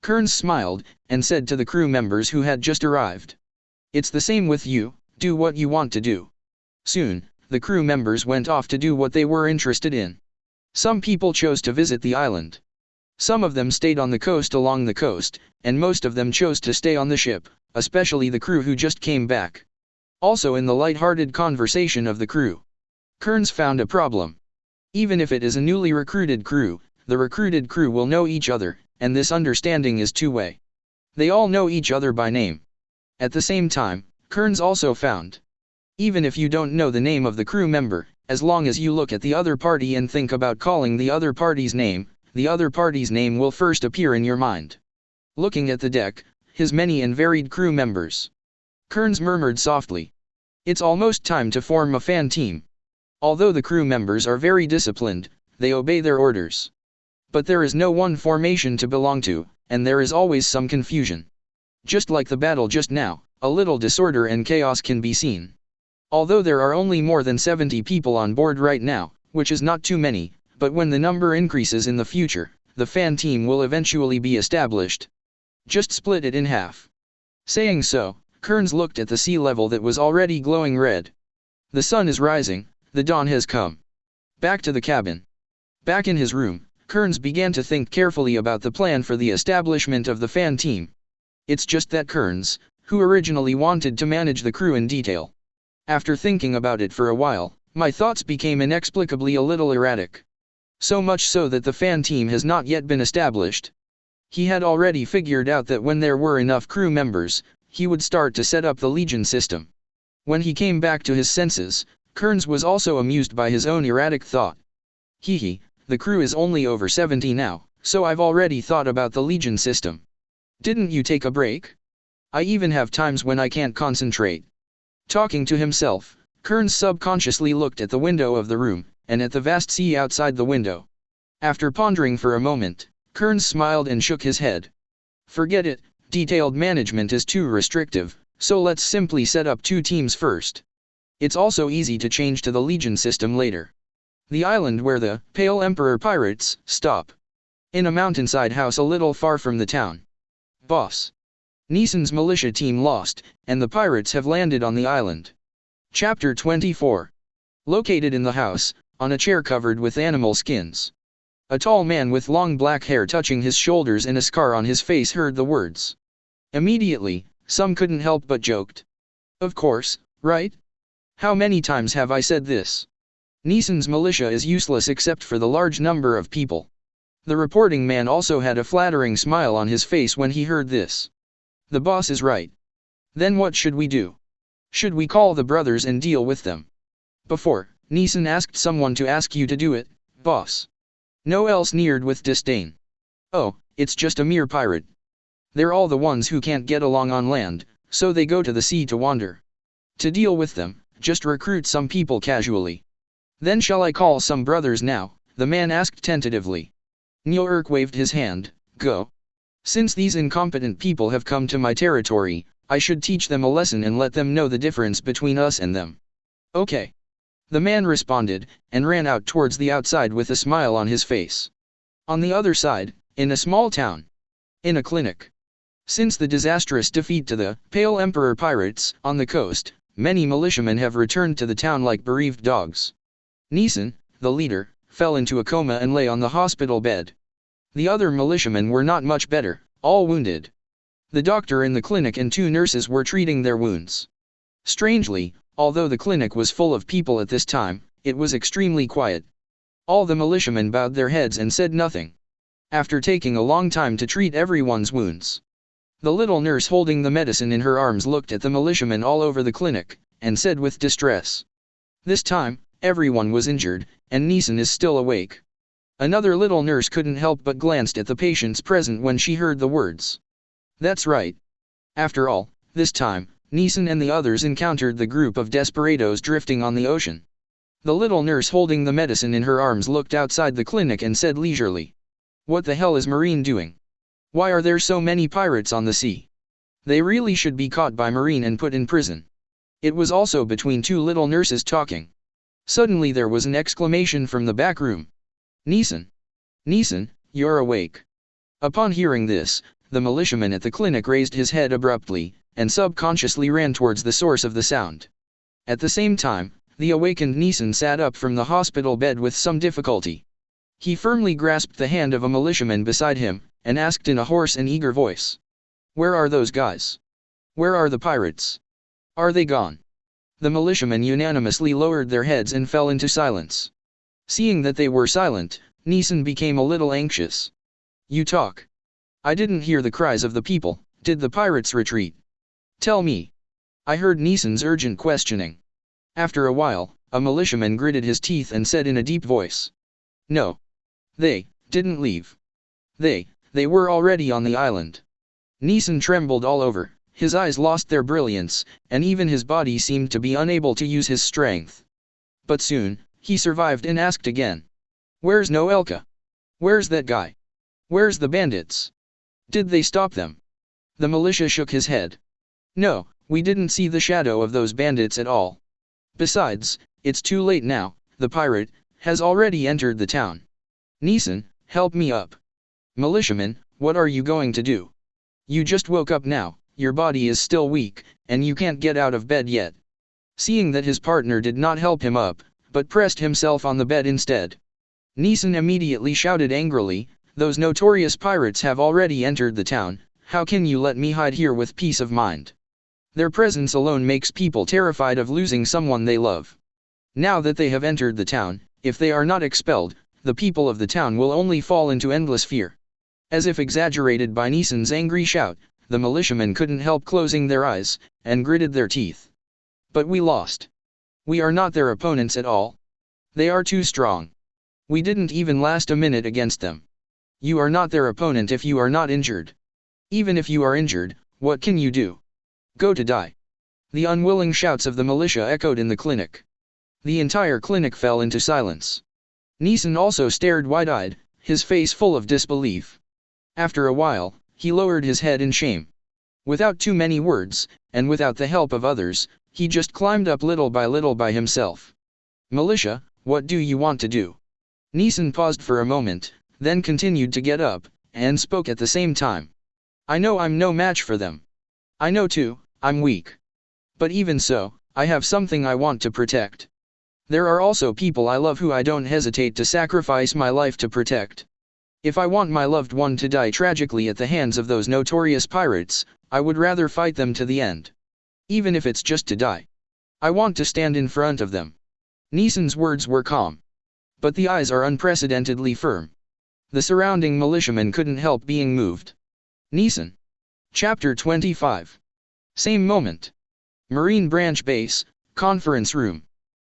Kearns smiled, and said to the crew members who had just arrived. "It's the same with you, do what you want to do." Soon, the crew members went off to do what they were interested in. Some people chose to visit the island. Some of them stayed on the coast along the coast, and most of them chose to stay on the ship, especially the crew who just came back. Also in the light-hearted conversation of the crew, Kearns found a problem. Even if it is a newly recruited crew, the recruited crew will know each other, and this understanding is two-way. They all know each other by name. At the same time, Kearns also found, even if you don't know the name of the crew member, as long as you look at the other party and think about calling the other party's name, the other party's name will first appear in your mind. Looking at the deck, his many and varied crew members, Kearns murmured softly, "It's almost time to form a fan team." Although the crew members are very disciplined, they obey their orders. But there is no one formation to belong to, and there is always some confusion. Just like the battle just now, a little disorder and chaos can be seen. Although there are only more than 70 people on board right now, which is not too many, but when the number increases in the future, the fan team will eventually be established. Just split it in half. Saying so, Kearns looked at the sea level that was already glowing red. The sun is rising, the dawn has come. Back to the cabin. Back in his room, Kearns began to think carefully about the plan for the establishment of the fan team. It's just that Kearns, who originally wanted to manage the crew in detail. After thinking about it for a while, my thoughts became inexplicably a little erratic. So much so that the fan team has not yet been established. He had already figured out that when there were enough crew members, he would start to set up the Legion system. When he came back to his senses, Kearns was also amused by his own erratic thought. The crew is only over 70 now, so I've already thought about the Legion system. Didn't you take a break? I even have times when I can't concentrate. Talking to himself, Kearns subconsciously looked at the window of the room, and at the vast sea outside the window. After pondering for a moment, Kearns smiled and shook his head. Forget it, detailed management is too restrictive, so let's simply set up 2 teams first. It's also easy to change to the Legion system later. The island where the Pale Emperor pirates stop. In a mountainside house a little far from the town. Boss. Neeson's militia team lost, and the pirates have landed on the island. Chapter 24. Located in the house, on a chair covered with animal skins. A tall man with long black hair touching his shoulders and a scar on his face heard the words. Immediately, some couldn't help but joked. Of course, right? How many times have I said this? Neeson's militia is useless except for the large number of people. The reporting man also had a flattering smile on his face when he heard this. The boss is right. Then what should we do? Should we call the brothers and deal with them? Before, Neeson asked someone to ask you to do it, boss. Noel sneered with disdain. Oh, it's just a mere pirate. They're all the ones who can't get along on land, so they go to the sea to wander. To deal with them, just recruit some people casually. Then shall I call some brothers now? The man asked tentatively. Neork waved his hand. Go. Since these incompetent people have come to my territory, I should teach them a lesson and let them know the difference between us and them. Okay. The man responded, and ran out towards the outside with a smile on his face. On the other side, in a small town. In a clinic. Since the disastrous defeat to the Pale Emperor pirates on the coast, many militiamen have returned to the town like bereaved dogs. Neeson, the leader, fell into a coma and lay on the hospital bed. The other militiamen were not much better, all wounded. The doctor in the clinic and 2 nurses were treating their wounds. Strangely, although the clinic was full of people at this time, it was extremely quiet. All the militiamen bowed their heads and said nothing. After taking a long time to treat everyone's wounds, the little nurse holding the medicine in her arms looked at the militiamen all over the clinic, and said with distress. This time, everyone was injured, and Neeson is still awake. Another little nurse couldn't help but glanced at the patients present when she heard the words. That's right. After all, this time, Neeson and the others encountered the group of desperados drifting on the ocean. The little nurse holding the medicine in her arms looked outside the clinic and said leisurely, "What the hell is Marine doing? Why are there so many pirates on the sea? They really should be caught by Marine and put in prison." It was also between two little nurses talking. Suddenly there was an exclamation from the back room. "Neeson! Neeson, you're awake." Upon hearing this, the militiaman at the clinic raised his head abruptly, and subconsciously ran towards the source of the sound. At the same time, the awakened Neeson sat up from the hospital bed with some difficulty. He firmly grasped the hand of a militiaman beside him, and asked in a hoarse and eager voice, "Where are those guys? Where are the pirates? Are they gone?" The militiamen unanimously lowered their heads and fell into silence. Seeing that they were silent, Neeson became a little anxious. "You talk. I didn't hear the cries of the people. Did the pirates retreat? Tell me." I heard Neeson's urgent questioning. After a while, a militiaman gritted his teeth and said in a deep voice, "No. They didn't leave. They were already on the island." Neeson trembled all over, his eyes lost their brilliance, and even his body seemed to be unable to use his strength. But soon, he survived and asked again, "Where's Noelka? Where's that guy? Where's the bandits? Did they stop them?" The militia shook his head. "No, we didn't see the shadow of those bandits at all. Besides, it's too late now, the pirate has already entered the town. Neeson, help me up." "Militiaman, what are you going to do? You just woke up now, your body is still weak, and you can't get out of bed yet." Seeing that his partner did not help him up, but pressed himself on the bed instead, Neeson immediately shouted angrily, "Those notorious pirates have already entered the town. How can you let me hide here with peace of mind? Their presence alone makes people terrified of losing someone they love. Now that they have entered the town, if they are not expelled, the people of the town will only fall into endless fear." As if exaggerated by Neeson's angry shout, the militiamen couldn't help closing their eyes, and gritted their teeth. "But we lost. We are not their opponents at all. They are too strong. We didn't even last a minute against them. You are not their opponent if you are not injured. Even if you are injured, what can you do? Go to die." The unwilling shouts of the militia echoed in the clinic. The entire clinic fell into silence. Neeson also stared wide-eyed, his face full of disbelief. After a while, he lowered his head in shame. Without too many words, and without the help of others, he just climbed up little by himself. "Militia, what do you want to do?" Neeson paused for a moment, then continued to get up, and spoke at the same time. "I know I'm no match for them. I know too, I'm weak. But even so, I have something I want to protect. There are also people I love who I don't hesitate to sacrifice my life to protect. If I want my loved one to die tragically at the hands of those notorious pirates, I would rather fight them to the end. Even if it's just to die. I want to stand in front of them." Neeson's words were calm. But the eyes are unprecedentedly firm. The surrounding militiamen couldn't help being moved. Neeson. Chapter 25. Same moment. Marine Branch Base, Conference Room.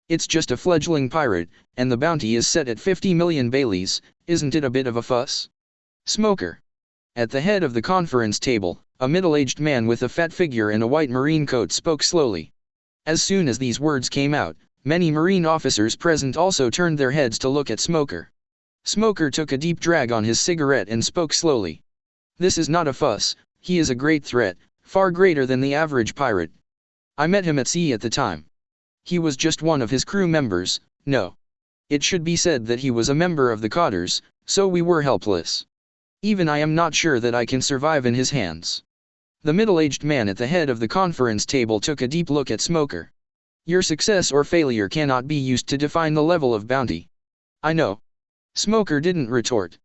"It's just a fledgling pirate, and the bounty is set at 50 million Baileys, isn't it a bit of a fuss?" Smoker. At the head of the conference table, a middle-aged man with a fat figure and a white marine coat spoke slowly. As soon as these words came out, many marine officers present also turned their heads to look at Smoker. Smoker took a deep drag on his cigarette and spoke slowly. "This is not a fuss, he is a great threat, far greater than the average pirate. I met him at sea at the time. He was just one of his crew members, no. It should be said that he was a member of the Cotters, so we were helpless. Even I am not sure that I can survive in his hands." The middle-aged man at the head of the conference table took a deep look at Smoker. "Your success or failure cannot be used to define the level of bounty." "I know." Smoker didn't retort.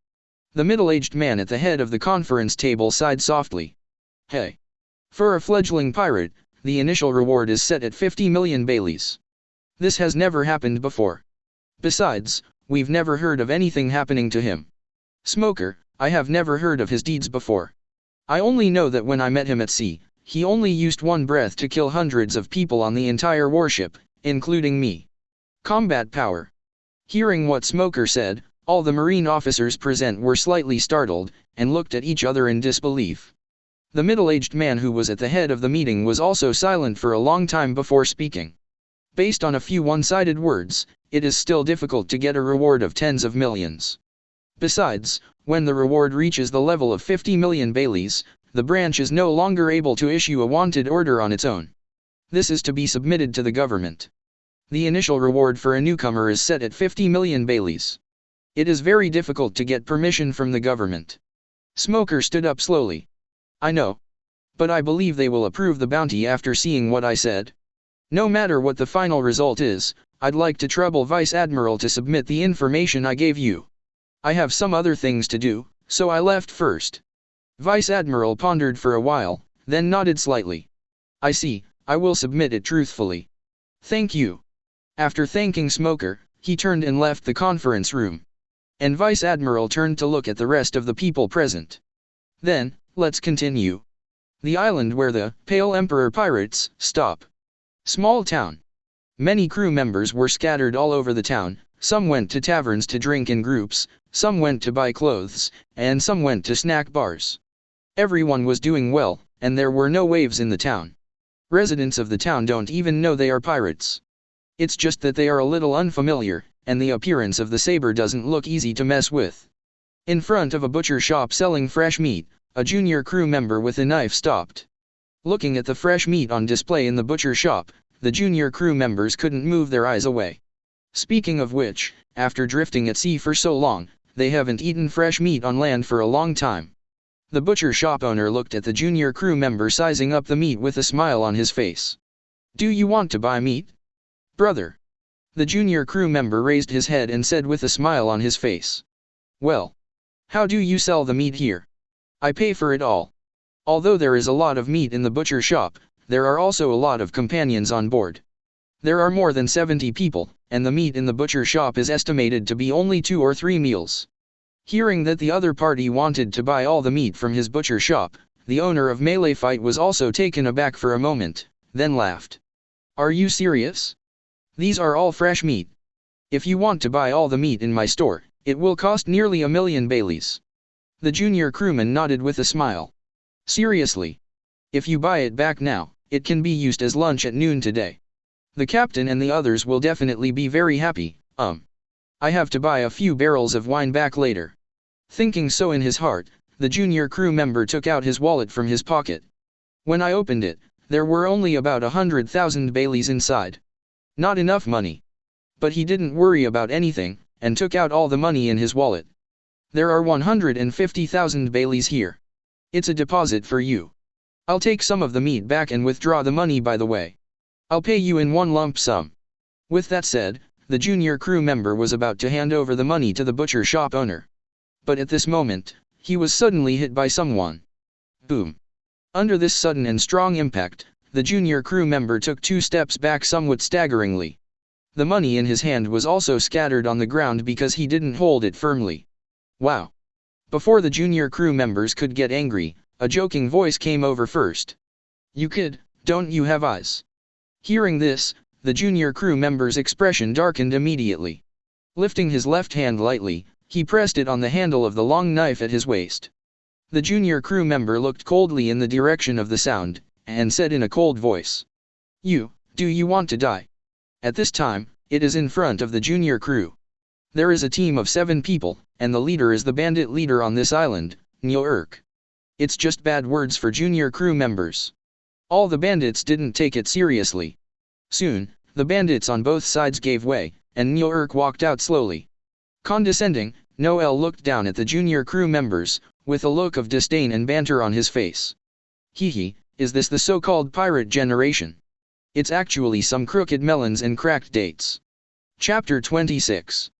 The middle-aged man at the head of the conference table sighed softly. "Hey. For a fledgling pirate, the initial reward is set at 50 million Baileys. This has never happened before. Besides, we've never heard of anything happening to him. Smoker, I have never heard of his deeds before. I only know that when I met him at sea, he only used one breath to kill hundreds of people on the entire warship, including me. Combat power." Hearing what Smoker said, all the marine officers present were slightly startled, and looked at each other in disbelief. The middle-aged man who was at the head of the meeting was also silent for a long time before speaking. Based on a few one-sided words, it is still difficult to get a reward of tens of millions. Besides, when the reward reaches the level of 50 million Baileys, the branch is no longer able to issue a wanted order on its own. This is to be submitted to the government. The initial reward for a newcomer is set at 50 million Baileys. It is very difficult to get permission from the government. Smoker stood up slowly. I know. But I believe they will approve the bounty after seeing what I said. No matter what the final result is, I'd like to trouble Vice Admiral to submit the information I gave you. I have some other things to do, so I left first. Vice Admiral pondered for a while, then nodded slightly. I see, I will submit it truthfully. Thank you. After thanking Smoker, he turned and left the conference room. And Vice Admiral turned to look at the rest of the people present. Then, let's continue. The island where the Pale Emperor pirates stop. Small town. Many crew members were scattered all over the town. Some went to taverns to drink in groups, some went to buy clothes, and some went to snack bars. Everyone was doing well, and there were no waves in the town. Residents of the town don't even know they are pirates. It's just that they are a little unfamiliar, and the appearance of the saber doesn't look easy to mess with. In front of a butcher shop selling fresh meat, a junior crew member with a knife stopped. Looking at the fresh meat on display in the butcher shop, the junior crew members couldn't move their eyes away. Speaking of which, after drifting at sea for so long, they haven't eaten fresh meat on land for a long time. The butcher shop owner looked at the junior crew member sizing up the meat with a smile on his face. Do you want to buy meat? Brother. The junior crew member raised his head and said with a smile on his face. Well. How do you sell the meat here? I pay for it all. Although there is a lot of meat in the butcher shop, there are also a lot of companions on board. There are more than 70 people, and the meat in the butcher shop is estimated to be only 2 or 3 meals. Hearing that the other party wanted to buy all the meat from his butcher shop, the owner of Melee Fight was also taken aback for a moment, then laughed. Are you serious? These are all fresh meat. If you want to buy all the meat in my store, it will cost nearly 1 million Baileys. The junior crewman nodded with a smile. Seriously? If you buy it back now, it can be used as lunch at noon today. The captain and the others will definitely be very happy. I have to buy a few barrels of wine back later. Thinking so in his heart, the junior crew member took out his wallet from his pocket. When I opened it, there were only about 100,000 Baileys inside. Not enough money. But he didn't worry about anything, and took out all the money in his wallet. There are 150,000 Baileys here. It's a deposit for you. I'll take some of the meat back and withdraw the money by the way. I'll pay you in one lump sum. With that said, the junior crew member was about to hand over the money to the butcher shop owner. But at this moment, he was suddenly hit by someone. Boom. Under this sudden and strong impact, the junior crew member took 2 steps back somewhat staggeringly. The money in his hand was also scattered on the ground because he didn't hold it firmly. Wow. Before the junior crew members could get angry, a joking voice came over first. You kid, don't you have eyes? Hearing this, the junior crew member's expression darkened immediately. Lifting his left hand lightly, he pressed it on the handle of the long knife at his waist. The junior crew member looked coldly in the direction of the sound, and said in a cold voice. Do you want to die? At this time, it is in front of the junior crew. There is a team of 7 people, and the leader is the bandit leader on this island, Nyo-Urk. It's just bad words for junior crew members. All the bandits didn't take it seriously. Soon, the bandits on both sides gave way, and Nyo-Urk walked out slowly. Condescending, Noel looked down at the junior crew members, with a look of disdain and banter on his face. Hee, is this the so-called pirate generation? It's actually some crooked melons and cracked dates. Chapter 26.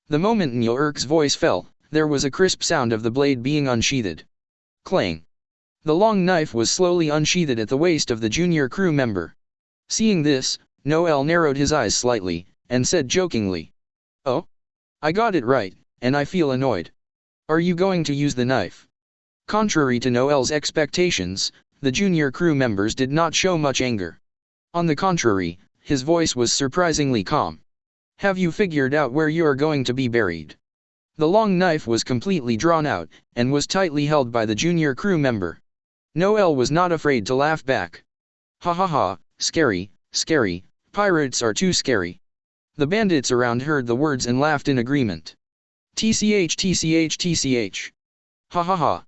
The moment Nyo-Urk's voice fell, there was a crisp sound of the blade being unsheathed. Clang. The long knife was slowly unsheathed at the waist of the junior crew member. Seeing this, Noel narrowed his eyes slightly, and said jokingly. Oh? I got it right, and I feel annoyed. Are you going to use the knife? Contrary to Noel's expectations, the junior crew members did not show much anger. On the contrary, his voice was surprisingly calm. Have you figured out where you are going to be buried? The long knife was completely drawn out, and was tightly held by the junior crew member. Noel was not afraid to laugh back. Ha ha ha, scary, scary, pirates are too scary. The bandits around heard the words and laughed in agreement. TCH TCH TCH. Ha ha ha.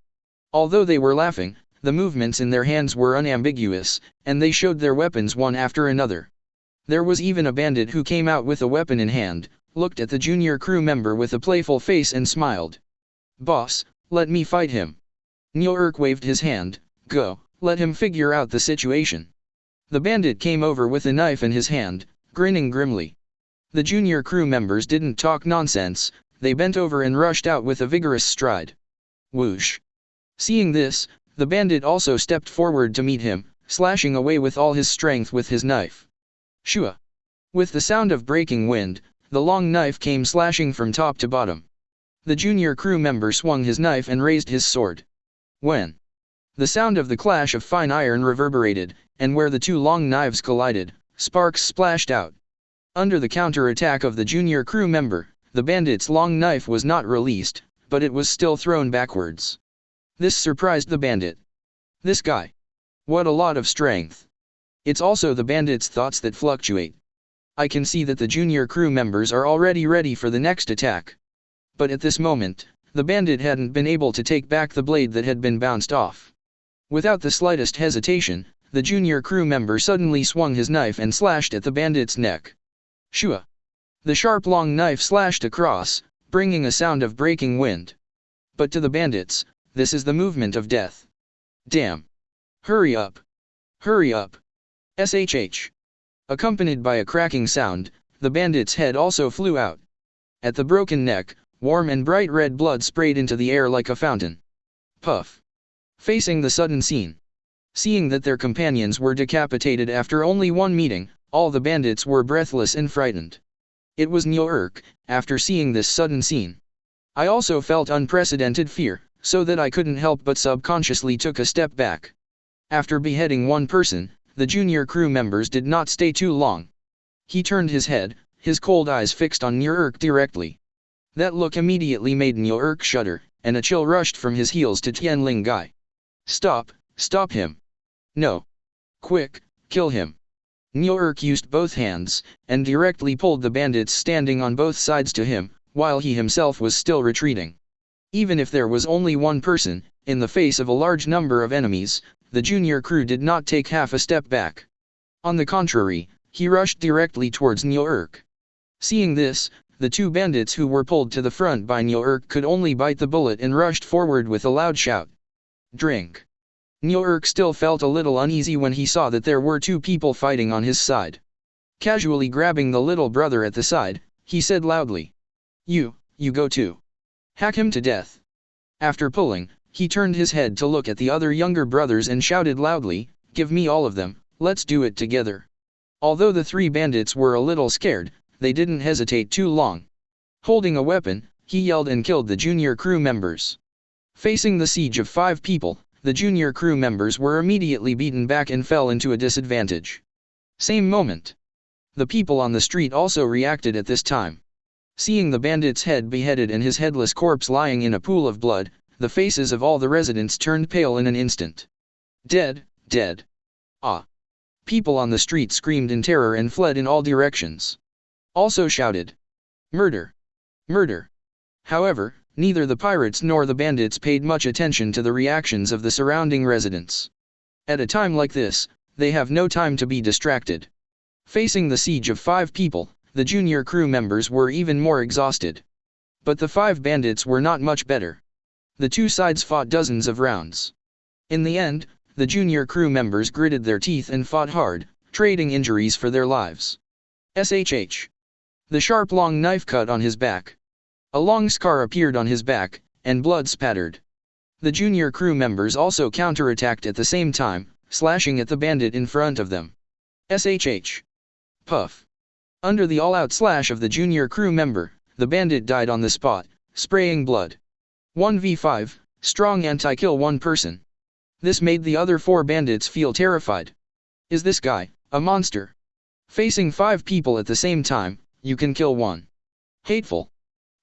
Although they were laughing, the movements in their hands were unambiguous, and they showed their weapons one after another. There was even a bandit who came out with a weapon in hand, looked at the junior crew member with a playful face and smiled. Boss, let me fight him. Neork waved his hand. Go, let him figure out the situation. The bandit came over with a knife in his hand, grinning grimly. The junior crew members didn't talk nonsense, they bent over and rushed out with a vigorous stride. Whoosh. Seeing this, the bandit also stepped forward to meet him, slashing away with all his strength with his knife. Shua. With the sound of breaking wind, the long knife came slashing from top to bottom. The junior crew member swung his knife and raised his sword. When the sound of the clash of fine iron reverberated, and where the two long knives collided, sparks splashed out. Under the counter-attack of the junior crew member, the bandit's long knife was not released, but it was still thrown backwards. This surprised the bandit. This guy. What a lot of strength. It's also the bandit's thoughts that fluctuate. I can see that the junior crew members are already ready for the next attack. But at this moment, the bandit hadn't been able to take back the blade that had been bounced off. Without the slightest hesitation, the junior crew member suddenly swung his knife and slashed at the bandit's neck. Shua! The sharp long knife slashed across, bringing a sound of breaking wind. But to the bandits, this is the movement of death. Damn! Hurry up! Hurry up! SHH! Accompanied by a cracking sound, the bandit's head also flew out. At the broken neck, warm and bright red blood sprayed into the air like a fountain. Puff. Facing the sudden scene. Seeing that their companions were decapitated after only one meeting, all the bandits were breathless and frightened. It was Neork, after seeing this sudden scene. I also felt unprecedented fear, so that I couldn't help but subconsciously took a step back. After beheading one person, the junior crew members did not stay too long. He turned his head, his cold eyes fixed on Neork directly. That look immediately made Neork shudder, and a chill rushed from his heels to Tianling Gai. Stop, stop him. No. Quick, kill him. Neork used both hands, and directly pulled the bandits standing on both sides to him, while he himself was still retreating. Even if there was only one person, in the face of a large number of enemies, the junior crew did not take half a step back. On the contrary, he rushed directly towards Neork. Seeing this, the two bandits who were pulled to the front by Neork could only bite the bullet and rushed forward with a loud shout. Drink. Neork still felt a little uneasy when he saw that there were two people fighting on his side. Casually grabbing the little brother at the side, he said loudly. You go too. Hack him to death. After pulling, he turned his head to look at the other younger brothers and shouted loudly, Give me all of them, let's do it together. Although the three bandits were a little scared, they didn't hesitate too long. Holding a weapon, he yelled and killed the junior crew members. Facing the siege of 5 people, the junior crew members were immediately beaten back and fell into a disadvantage. Same moment. The people on the street also reacted at this time. Seeing the bandit's head beheaded and his headless corpse lying in a pool of blood, the faces of all the residents turned pale in an instant. Dead, dead. Ah. People on the street screamed in terror and fled in all directions. Also shouted. Murder. Murder. However, neither the pirates nor the bandits paid much attention to the reactions of the surrounding residents. At a time like this, they have no time to be distracted. Facing the siege of 5 people, the junior crew members were even more exhausted. But the 5 bandits were not much better. The two sides fought dozens of rounds. In the end, the junior crew members gritted their teeth and fought hard, trading injuries for their lives. SHH. The sharp long knife cut on his back. A long scar appeared on his back, and blood spattered. The junior crew members also counterattacked at the same time, slashing at the bandit in front of them. SHH. Puff. Under the all-out slash of the junior crew member, the bandit died on the spot, spraying blood. 1v5, strong anti-kill one person. This made the other 4 bandits feel terrified. Is this guy a monster? Facing 5 people at the same time, you can kill one. Hateful.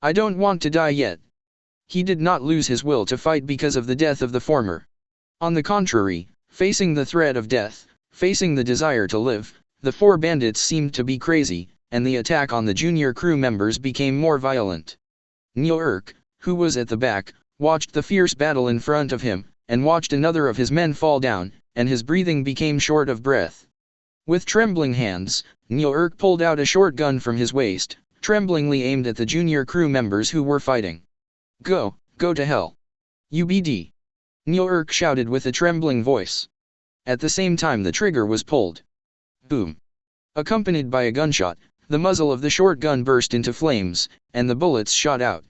I don't want to die yet. He did not lose his will to fight because of the death of the former. On the contrary, facing the threat of death, facing the desire to live, the 4 bandits seemed to be crazy, and the attack on the junior crew members became more violent. Neo-Urk, who was at the back, watched the fierce battle in front of him, and watched another of his men fall down, and his breathing became short of breath. With trembling hands, Neo-Urk pulled out a short gun from his waist, tremblingly aimed at the junior crew members who were fighting. Go to hell. UBD. Neo-Urk shouted with a trembling voice. At the same time the trigger was pulled. Boom. Accompanied by a gunshot, the muzzle of the short gun burst into flames, and the bullets shot out.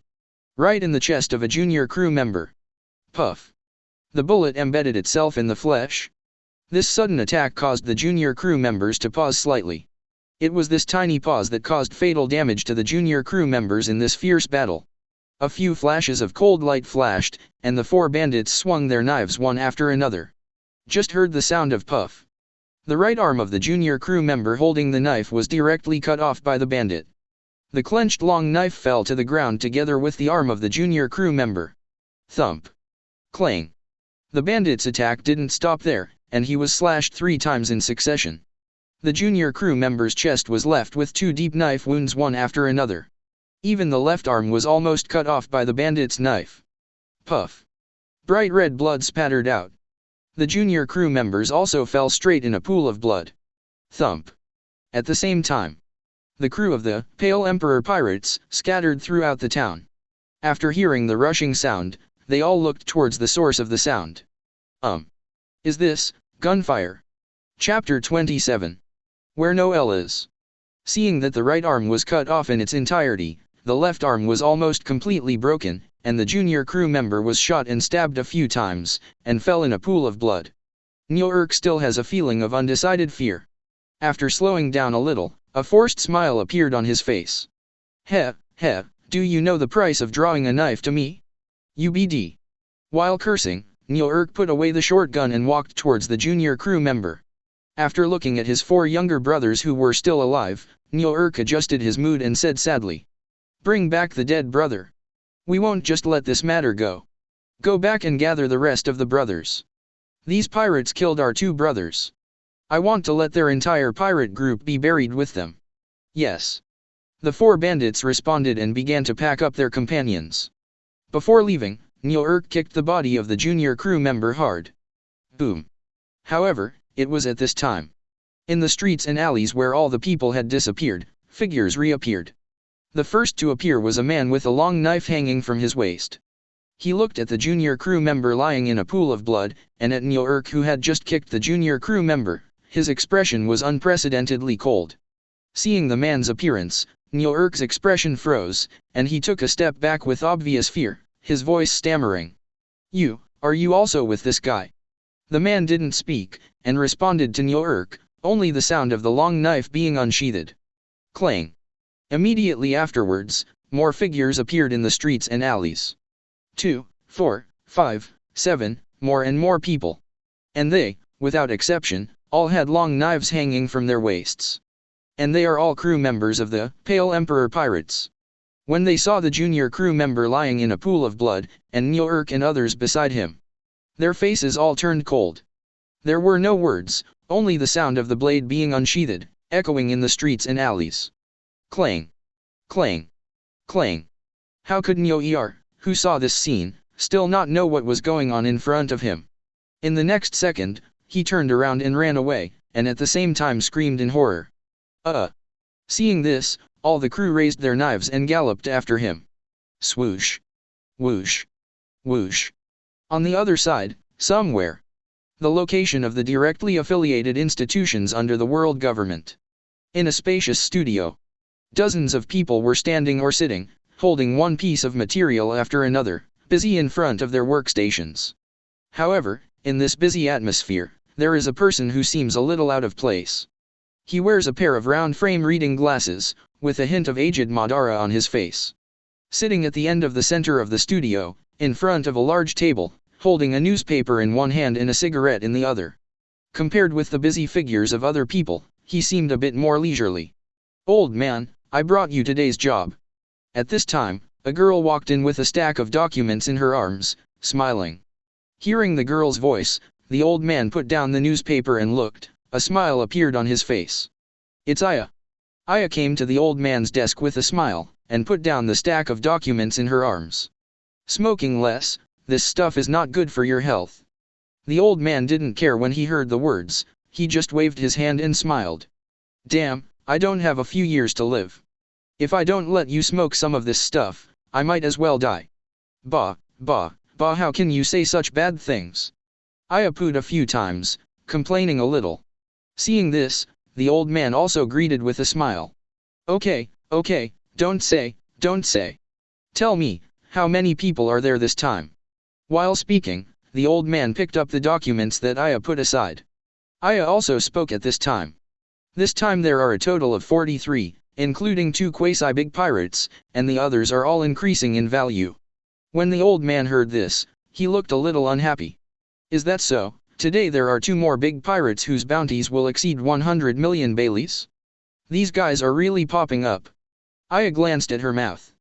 Right in the chest of a junior crew member. Puff. The bullet embedded itself in the flesh. This sudden attack caused the junior crew members to pause slightly. It was this tiny pause that caused fatal damage to the junior crew members in this fierce battle. A few flashes of cold light flashed, and the 4 bandits swung their knives one after another. Just heard the sound of puff. The right arm of the junior crew member holding the knife was directly cut off by the bandit. The clenched long knife fell to the ground together with the arm of the junior crew member. Thump. Clang. The bandit's attack didn't stop there, and he was slashed 3 times in succession. The junior crew member's chest was left with 2 deep knife wounds one after another. Even the left arm was almost cut off by the bandit's knife. Puff. Bright red blood spattered out. The junior crew members also fell straight in a pool of blood. Thump. At the same time, the crew of the Pale Emperor pirates scattered throughout the town. After hearing the rushing sound, they all looked towards the source of the sound. Is this gunfire? Chapter 27. Where no L is. Seeing that the right arm was cut off in its entirety, the left arm was almost completely broken, and the junior crew member was shot and stabbed a few times, and fell in a pool of blood. Neo-Urk still has a feeling of undecided fear. After slowing down a little, a forced smile appeared on his face. Heh, do you know the price of drawing a knife to me? UBD. While cursing, Neo-Urk put away the short gun and walked towards the junior crew member. After looking at his 4 younger brothers who were still alive, Neo-Urk adjusted his mood and said sadly, "Bring back the dead brother. We won't just let this matter go. Go back and gather the rest of the brothers. These pirates killed our 2 brothers. I want to let their entire pirate group be buried with them." Yes. The 4 bandits responded and began to pack up their companions. Before leaving, Neo-Urk kicked the body of the junior crew member hard. Boom. However, it was at this time. In the streets and alleys where all the people had disappeared, figures reappeared. The first to appear was a man with a long knife hanging from his waist. He looked at the junior crew member lying in a pool of blood, and at Neo-Urk who had just kicked the junior crew member. His expression was unprecedentedly cold. Seeing the man's appearance, Neo-Urk's expression froze, and he took a step back with obvious fear, his voice stammering. Are you also with this guy?" The man didn't speak, and responded to Neo-Urk, only the sound of the long knife being unsheathed. Clang. Immediately afterwards, more figures appeared in the streets and alleys. 2, 4, 5, 7, more and more people. And they, without exception, all had long knives hanging from their waists. And they are all crew members of the Pale Emperor pirates. When they saw the junior crew member lying in a pool of blood, and Neo-Urk and others beside him, their faces all turned cold. There were no words, only the sound of the blade being unsheathed, echoing in the streets and alleys. Clang. Clang. Clang. How could Neo-Urk, who saw this scene, still not know what was going on in front of him? In the next second, he turned around and ran away, and at the same time screamed in horror. Seeing this, all the crew raised their knives and galloped after him. Swoosh. Whoosh. Whoosh. On the other side, somewhere. The location of the directly affiliated institutions under the world government. In a spacious studio. Dozens of people were standing or sitting, holding one piece of material after another, busy in front of their workstations. However, in this busy atmosphere, there is a person who seems a little out of place. He wears a pair of round-frame reading glasses, with a hint of aged Madara on his face. Sitting at the end of the center of the studio, in front of a large table, holding a newspaper in one hand and a cigarette in the other. Compared with the busy figures of other people, he seemed a bit more leisurely. "Old man, I brought you today's job." At this time, a girl walked in with a stack of documents in her arms, smiling. Hearing the girl's voice, the old man put down the newspaper and looked. A smile appeared on his face. It's Aya. Aya came to the old man's desk with a smile, and put down the stack of documents in her arms. Smoking less, this stuff is not good for your health. The old man didn't care when he heard the words, he just waved his hand and smiled. Damn, I don't have a few years to live. If I don't let you smoke some of this stuff, I might as well die. Bah, how can you say such bad things? Aya pooed a few times, complaining a little. Seeing this, the old man also greeted with a smile. Okay, don't say. Tell me, how many people are there this time? While speaking, the old man picked up the documents that Aya put aside. Aya also spoke at this time. This time there are a total of 43, including 2 quasi-big pirates, and the others are all increasing in value. When the old man heard this, he looked a little unhappy. Is that so? Today there are 2 more big pirates whose bounties will exceed 100 million Baileys? These guys are really popping up. Aya glanced at her mouth.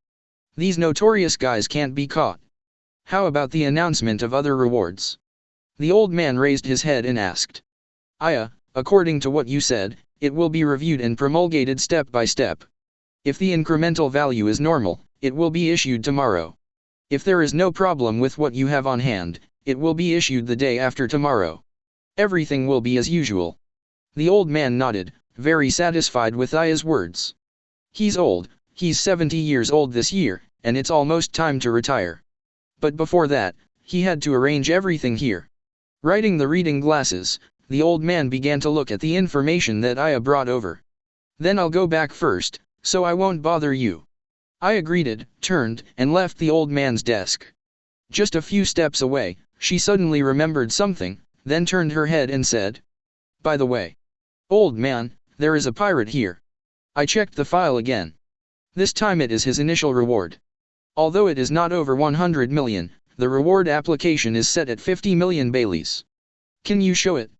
These notorious guys can't be caught. How about the announcement of other rewards? The old man raised his head and asked. Aya, according to what you said, it will be reviewed and promulgated step by step. If the incremental value is normal, it will be issued tomorrow. If there is no problem with what you have on hand, it will be issued the day after tomorrow. Everything will be as usual. The old man nodded, very satisfied with Aya's words. He's old, he's 70 years old this year, and it's almost time to retire. But before that, he had to arrange everything here. Righting the reading glasses, the old man began to look at the information that Aya brought over. Then I'll go back first, so I won't bother you. Aya greeted, turned, and left the old man's desk. Just a few steps away, she suddenly remembered something, then turned her head and said, By the way, old man, there is a pirate here. I checked the file again. This time it is his initial reward. Although it is not over 100 million, the reward application is set at 50 million Baileys. Can you show it?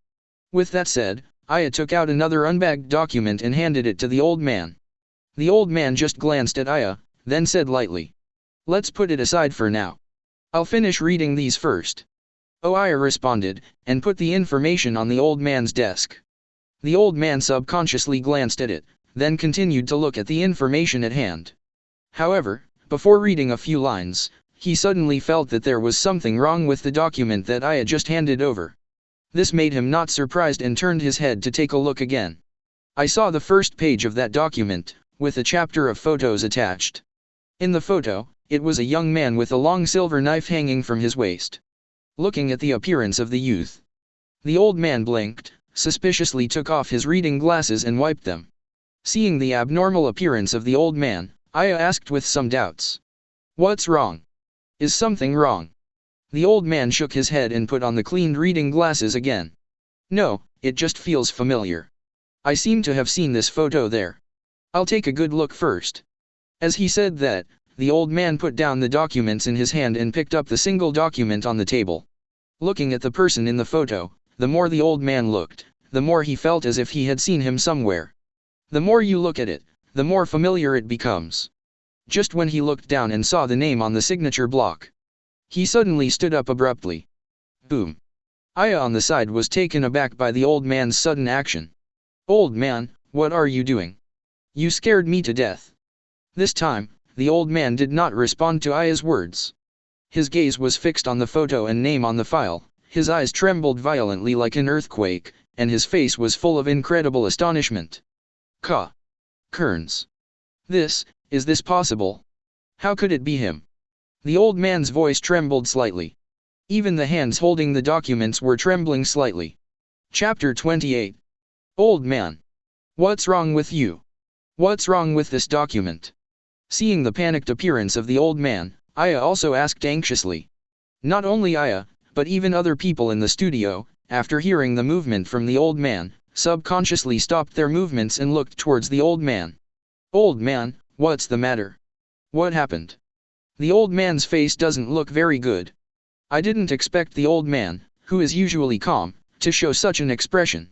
With that said, Aya took out another unbagged document and handed it to the old man. The old man just glanced at Aya, then said lightly, Let's put it aside for now. I'll finish reading these first. Oh, Aya responded, and put the information on the old man's desk. The old man subconsciously glanced at it, then continued to look at the information at hand. However, before reading a few lines, he suddenly felt that there was something wrong with the document that Aya just handed over. This made him not surprised and turned his head to take a look again. I saw the first page of that document, with a chapter of photos attached. In the photo, it was a young man with a long silver knife hanging from his waist. Looking at the appearance of the youth, the old man blinked, suspiciously took off his reading glasses and wiped them. Seeing the abnormal appearance of the old man, Aya asked with some doubts. What's wrong? Is something wrong? The old man shook his head and put on the cleaned reading glasses again. No, it just feels familiar. I seem to have seen this photo there. I'll take a good look first. As he said that, the old man put down the documents in his hand and picked up the single document on the table. Looking at the person in the photo, the more the old man looked, the more he felt as if he had seen him somewhere. The more you look at it, the more familiar it becomes. Just when he looked down and saw the name on the signature block, he suddenly stood up abruptly. Boom. Aya on the side was taken aback by the old man's sudden action. Old man, what are you doing? You scared me to death. This time, the old man did not respond to Aya's words. His gaze was fixed on the photo and name on the file, his eyes trembled violently like an earthquake, and his face was full of incredible astonishment. Kearns. Is this possible? How could it be him? The old man's voice trembled slightly. Even the hands holding the documents were trembling slightly. Chapter 28. Old man. What's wrong with you? What's wrong with this document? Seeing the panicked appearance of the old man, Aya also asked anxiously. Not only Aya, but even other people in the studio, after hearing the movement from the old man, subconsciously stopped their movements and looked towards the old man. Old man, what's the matter? What happened? The old man's face doesn't look very good. I didn't expect the old man, who is usually calm, to show such an expression.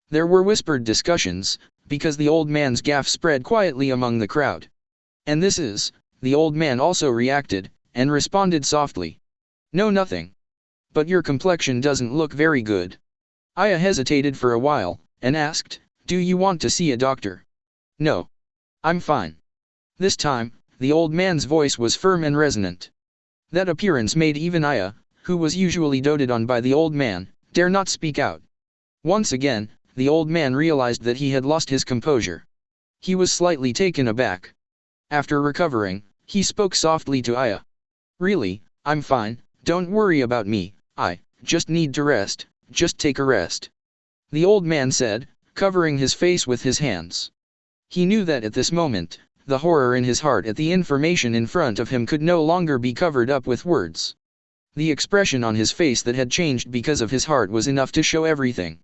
There were whispered discussions, because the old man's gaffe spread quietly among the crowd. And the old man also reacted, and responded softly. No, nothing. But your complexion doesn't look very good. Aya hesitated for a while, and asked, "Do you want to see a doctor?" "No. I'm fine." This time, the old man's voice was firm and resonant. That appearance made even Aya, who was usually doted on by the old man, dare not speak out. Once again, the old man realized that he had lost his composure. He was slightly taken aback. After recovering, he spoke softly to Aya. "Really, I'm fine, don't worry about me, I just need to rest, just take a rest," the old man said, covering his face with his hands. He knew that at this moment, the horror in his heart at the information in front of him could no longer be covered up with words. The expression on his face that had changed because of his heart was enough to show everything.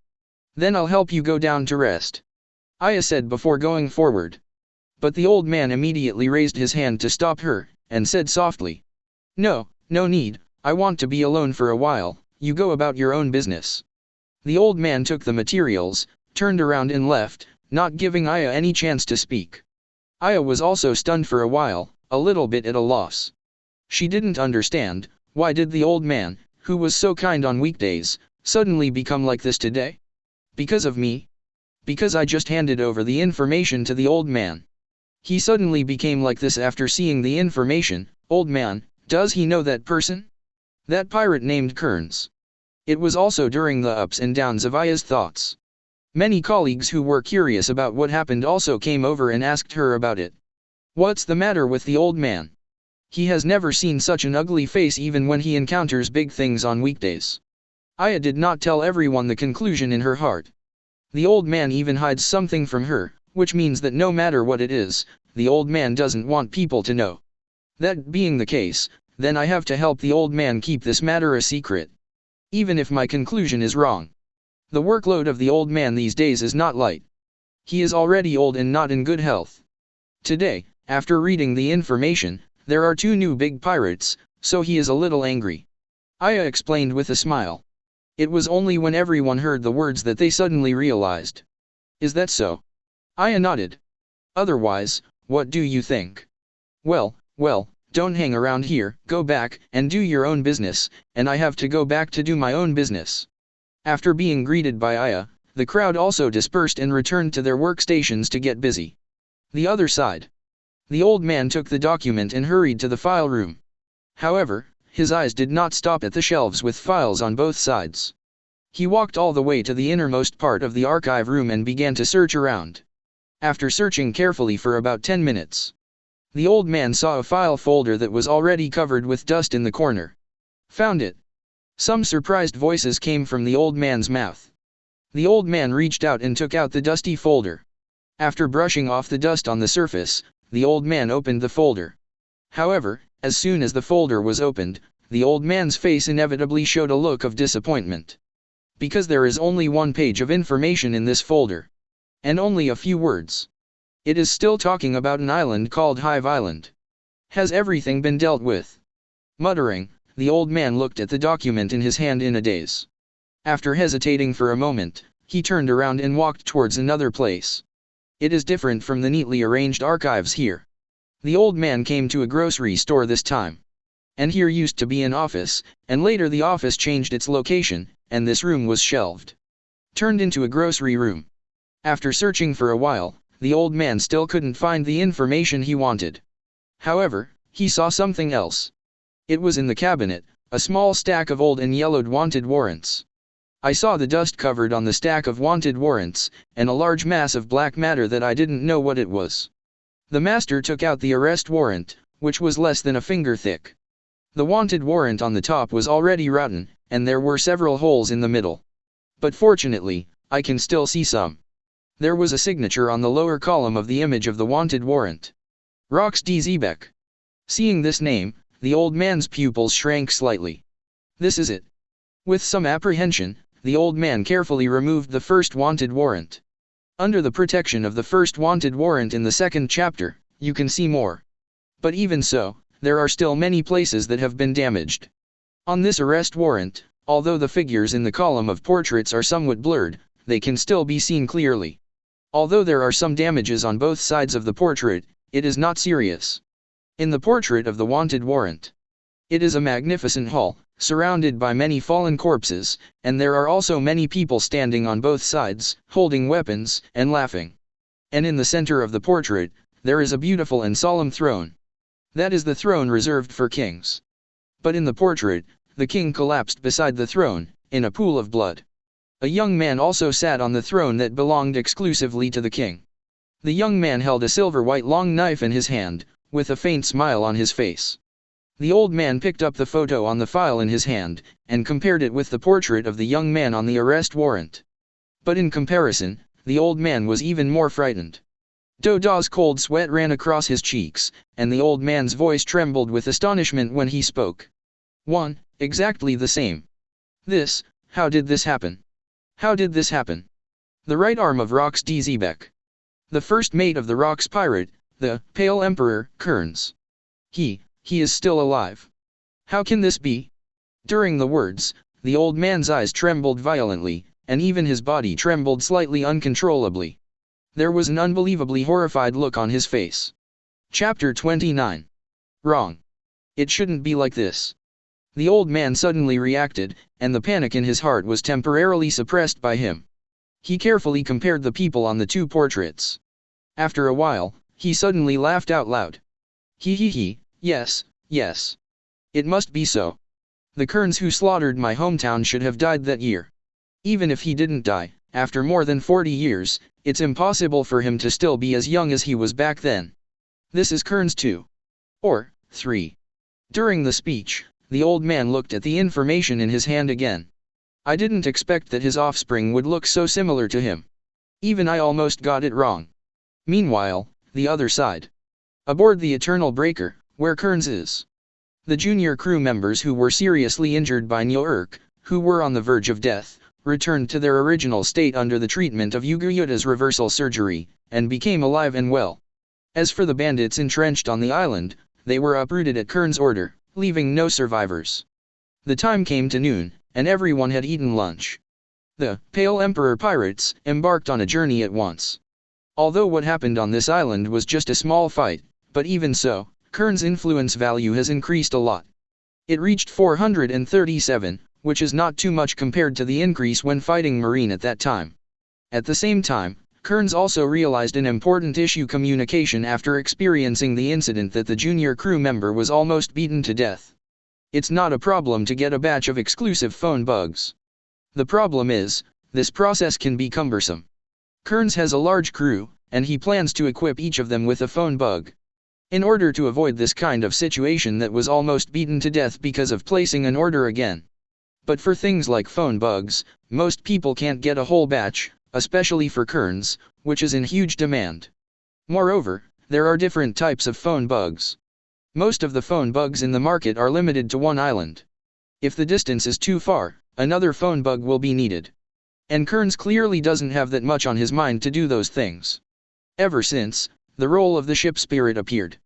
"Then I'll help you go down to rest," Aya said before going forward. But the old man immediately raised his hand to stop her, and said softly, "No, no need, I want to be alone for a while, you go about your own business." The old man took the materials, turned around and left, not giving Aya any chance to speak. Aya was also stunned for a while, a little bit at a loss. She didn't understand, why did the old man, who was so kind on weekdays, suddenly become like this today? Because of me? Because I just handed over the information to the old man. He suddenly became like this after seeing the information. Old man, does he know that person? That pirate named Kearns. It was also during the ups and downs of Aya's thoughts. Many colleagues who were curious about what happened also came over and asked her about it. What's the matter with the old man? He has never seen such an ugly face even when he encounters big things on weekdays. Aya did not tell everyone the conclusion in her heart. The old man even hides something from her, which means that no matter what it is, the old man doesn't want people to know. That being the case, then I have to help the old man keep this matter a secret. Even if my conclusion is wrong. The workload of the old man these days is not light. He is already old and not in good health. Today, after reading the information, there are 2 new big pirates, so he is a little angry. Aya explained with a smile. It was only when everyone heard the words that they suddenly realized. Is that so? Aya nodded. Otherwise, what do you think? Well, don't hang around here, go back and do your own business, and I have to go back to do my own business. After being greeted by Aya, the crowd also dispersed and returned to their workstations to get busy. The other side. The old man took the document and hurried to the file room. However, his eyes did not stop at the shelves with files on both sides. He walked all the way to the innermost part of the archive room and began to search around. After searching carefully for about 10 minutes, the old man saw a file folder that was already covered with dust in the corner. Found it. Some surprised voices came from the old man's mouth. The old man reached out and took out the dusty folder. After brushing off the dust on the surface, the old man opened the folder. However, as soon as the folder was opened, the old man's face inevitably showed a look of disappointment. Because there is only 1 page of information in this folder. And only a few words. It is still talking about an island called Hive Island. Has everything been dealt with? Muttering, the old man looked at the document in his hand in a daze. After hesitating for a moment, he turned around and walked towards another place. It is different from the neatly arranged archives here. The old man came to a grocery store this time. And here used to be an office, and later the office changed its location, and this room was shelved. Turned into a grocery room. After searching for a while, the old man still couldn't find the information he wanted. However, he saw something else. It was in the cabinet, a small stack of old and yellowed wanted warrants. I saw the dust covered on the stack of wanted warrants, and a large mass of black matter that I didn't know what it was. The master took out the arrest warrant, which was less than a finger thick. The wanted warrant on the top was already rotten, and there were several holes in the middle. But fortunately, I can still see some. There was a signature on the lower column of the image of the wanted warrant. Rox D. Xebec. Seeing this name, the old man's pupils shrank slightly. This is it. With some apprehension, the old man carefully removed the first wanted warrant. Under the protection of the first wanted warrant in the 2nd chapter, you can see more. But even so, there are still many places that have been damaged. On this arrest warrant, although the figures in the column of portraits are somewhat blurred, they can still be seen clearly. Although there are some damages on both sides of the portrait, it is not serious. In the portrait of the wanted warrant, it is a magnificent hall, surrounded by many fallen corpses, and there are also many people standing on both sides, holding weapons, and laughing. And in the center of the portrait, there is a beautiful and solemn throne. That is the throne reserved for kings. But in the portrait, the king collapsed beside the throne, in a pool of blood. A young man also sat on the throne that belonged exclusively to the king. The young man held a silver-white long knife in his hand, with a faint smile on his face. The old man picked up the photo on the file in his hand, and compared it with the portrait of the young man on the arrest warrant. But in comparison, the old man was even more frightened. Doda's cold sweat ran across his cheeks, and the old man's voice trembled with astonishment when he spoke. Exactly the same. How did this happen? How did this happen? The right arm of Rox D. Xebec. The first mate of the Rox pirate, the Pale Emperor, Kearns. He is still alive. How can this be? During the words, the old man's eyes trembled violently, and even his body trembled slightly uncontrollably. There was an unbelievably horrified look on his face. Chapter 29. Wrong. It shouldn't be like this. The old man suddenly reacted, and the panic in his heart was temporarily suppressed by him. He carefully compared the people on the two portraits. After a while, he suddenly laughed out loud. Yes. It must be so. The Karns who slaughtered my hometown should have died that year. Even if he didn't die, after more than 40 years, it's impossible for him to still be as young as he was back then. This is Kearns 2. Or 3. During the speech, the old man looked at the information in his hand again. I didn't expect that his offspring would look so similar to him. Even I almost got it wrong. Meanwhile, the other side. Aboard the Eternal Breaker, where Kearns is. The junior crew members who were seriously injured by Nyourk, who were on the verge of death, returned to their original state under the treatment of Yuguyuta's reversal surgery, and became alive and well. As for the bandits entrenched on the island, they were uprooted at Kearns' order, leaving no survivors. The time came to noon, and everyone had eaten lunch. The Pale Emperor pirates embarked on a journey at once. Although what happened on this island was just a small fight, but even so, Kearns' influence value has increased a lot. It reached 437, which is not too much compared to the increase when fighting Marine at that time. At the same time, Kearns also realized an important issue: communication after experiencing the incident that the junior crew member was almost beaten to death. It's not a problem to get a batch of exclusive phone bugs. The problem is, this process can be cumbersome. Kearns has a large crew, and he plans to equip each of them with a phone bug. In order to avoid this kind of situation that was almost beaten to death because of placing an order again. But for things like phone bugs, most people can't get a whole batch, especially for Kearns, which is in huge demand. Moreover, there are different types of phone bugs. Most of the phone bugs in the market are limited to one island. If the distance is too far, another phone bug will be needed. And Kearns clearly doesn't have that much on his mind to do those things. Ever since the role of the ship spirit appeared.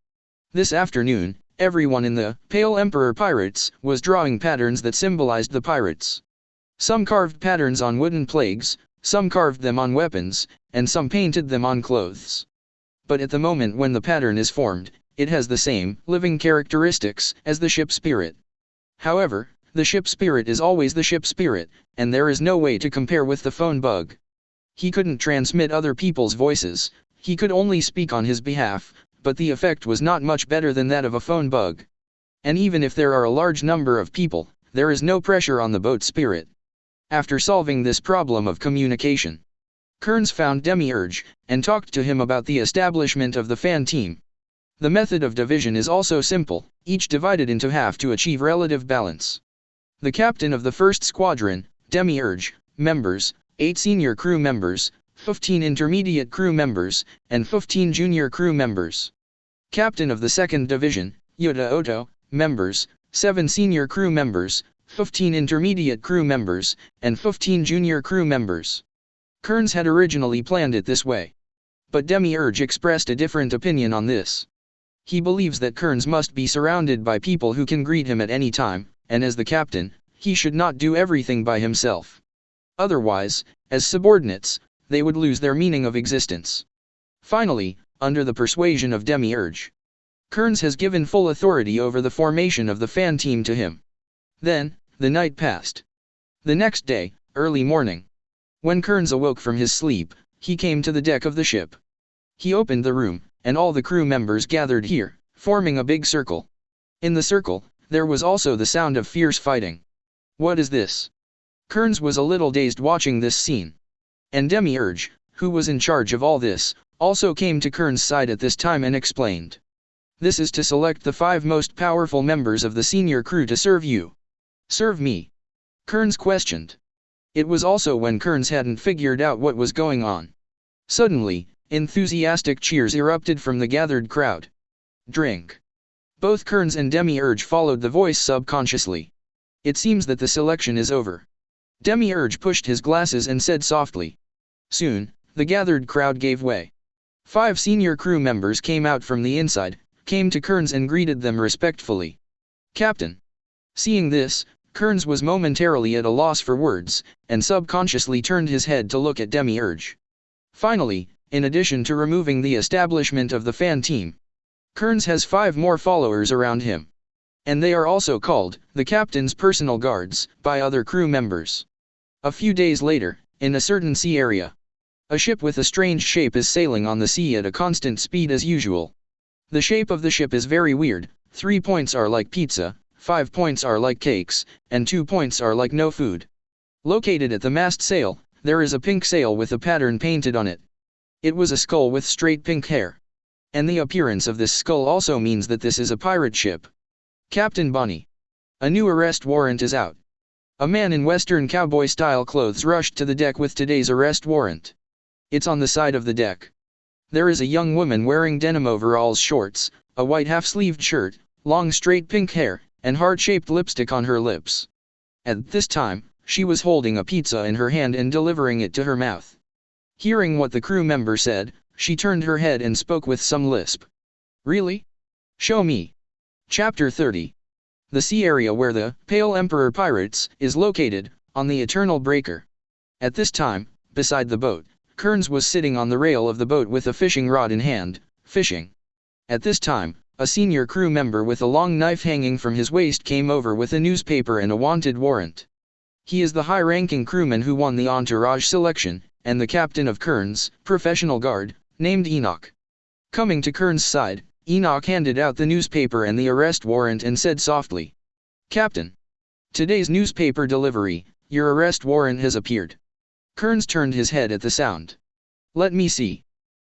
This afternoon, everyone in the Pale Emperor Pirates was drawing patterns that symbolized the pirates. Some carved patterns on wooden plagues, some carved them on weapons, and some painted them on clothes. But at the moment when the pattern is formed, it has the same living characteristics as the ship spirit. However, the ship spirit is always the ship spirit, and there is no way to compare with the phone bug. He couldn't transmit other people's voices, he could only speak on his behalf, but the effect was not much better than that of a phone bug. And even if there are a large number of people, there is no pressure on the boat spirit. After solving this problem of communication, Kearns found Demiurge, and talked to him about the establishment of the fan team. The method of division is also simple, each divided into half to achieve relative balance. The captain of the first squadron, Demiurge, members, 8 senior crew members, 15 intermediate crew members, and 15 junior crew members. Captain of the second division, Yuta Oto, members, 7 senior crew members, 15 intermediate crew members, and 15 junior crew members. Kearns had originally planned it this way. But Demiurge expressed a different opinion on this. He believes that Kearns must be surrounded by people who can greet him at any time, and as the captain, he should not do everything by himself. Otherwise, as subordinates, they would lose their meaning of existence. Finally, under the persuasion of Demiurge, Kearns has given full authority over the formation of the fan team to him. Then, The night passed. The next day, early morning. When Kearns awoke from his sleep, he came to the deck of the ship. He opened the room, and all the crew members gathered here, forming a big circle. In the circle, there was also the sound of fierce fighting. What is this? Kearns was a little dazed watching this scene. And Demiurge, who was in charge of all this, also came to Kearns' side at this time and explained. This is to select the 5 most powerful members of the senior crew to serve you. Serve me? Kearns questioned. It was also when Kearns hadn't figured out what was going on. Suddenly, enthusiastic cheers erupted from the gathered crowd. Drink. Both Kearns and Demiurge followed the voice subconsciously. It seems that the selection is over. Demiurge pushed his glasses and said softly. Soon, the gathered crowd gave way. 5 senior crew members came out from the inside, came to Kearns and greeted them respectfully. Captain. Seeing this, Kearns was momentarily at a loss for words, and subconsciously turned his head to look at Demiurge. Finally, in addition to removing the establishment of the fan team, Kearns has 5 more followers around him. And they are also called the captain's personal guards by other crew members. A few days later, in a certain sea area, a ship with a strange shape is sailing on the sea at a constant speed as usual. The shape of the ship is very weird. 3 points are like pizza, 5 points are like cakes, and 2 points are like no food. Located at the mast sail, there is a pink sail with a pattern painted on it. It was a skull with straight pink hair. And the appearance of this skull also means that this is a pirate ship. Captain Bunny. A new arrest warrant is out. A man in Western cowboy-style clothes rushed to the deck with today's arrest warrant. It's on the side of the deck. There is a young woman wearing denim overalls shorts, a white half-sleeved shirt, long straight pink hair, and heart-shaped lipstick on her lips. At this time, she was holding a pizza in her hand and delivering it to her mouth. Hearing what the crew member said, she turned her head and spoke with some lisp. Really? Show me. Chapter 30. The sea area where the Pale Emperor Pirates is located, on the Eternal Breaker. At this time, beside the boat, Kearns was sitting on the rail of the boat with a fishing rod in hand, fishing. At this time, a senior crew member with a long knife hanging from his waist came over with a newspaper and a wanted warrant. He is the high-ranking crewman who won the entourage selection, and the captain of Kearns' professional guard, named Enoch. Coming to Kearns' side, Enoch handed out the newspaper and the arrest warrant and said softly, Captain. Today's newspaper delivery, your arrest warrant has appeared. Kearns turned his head at the sound. Let me see.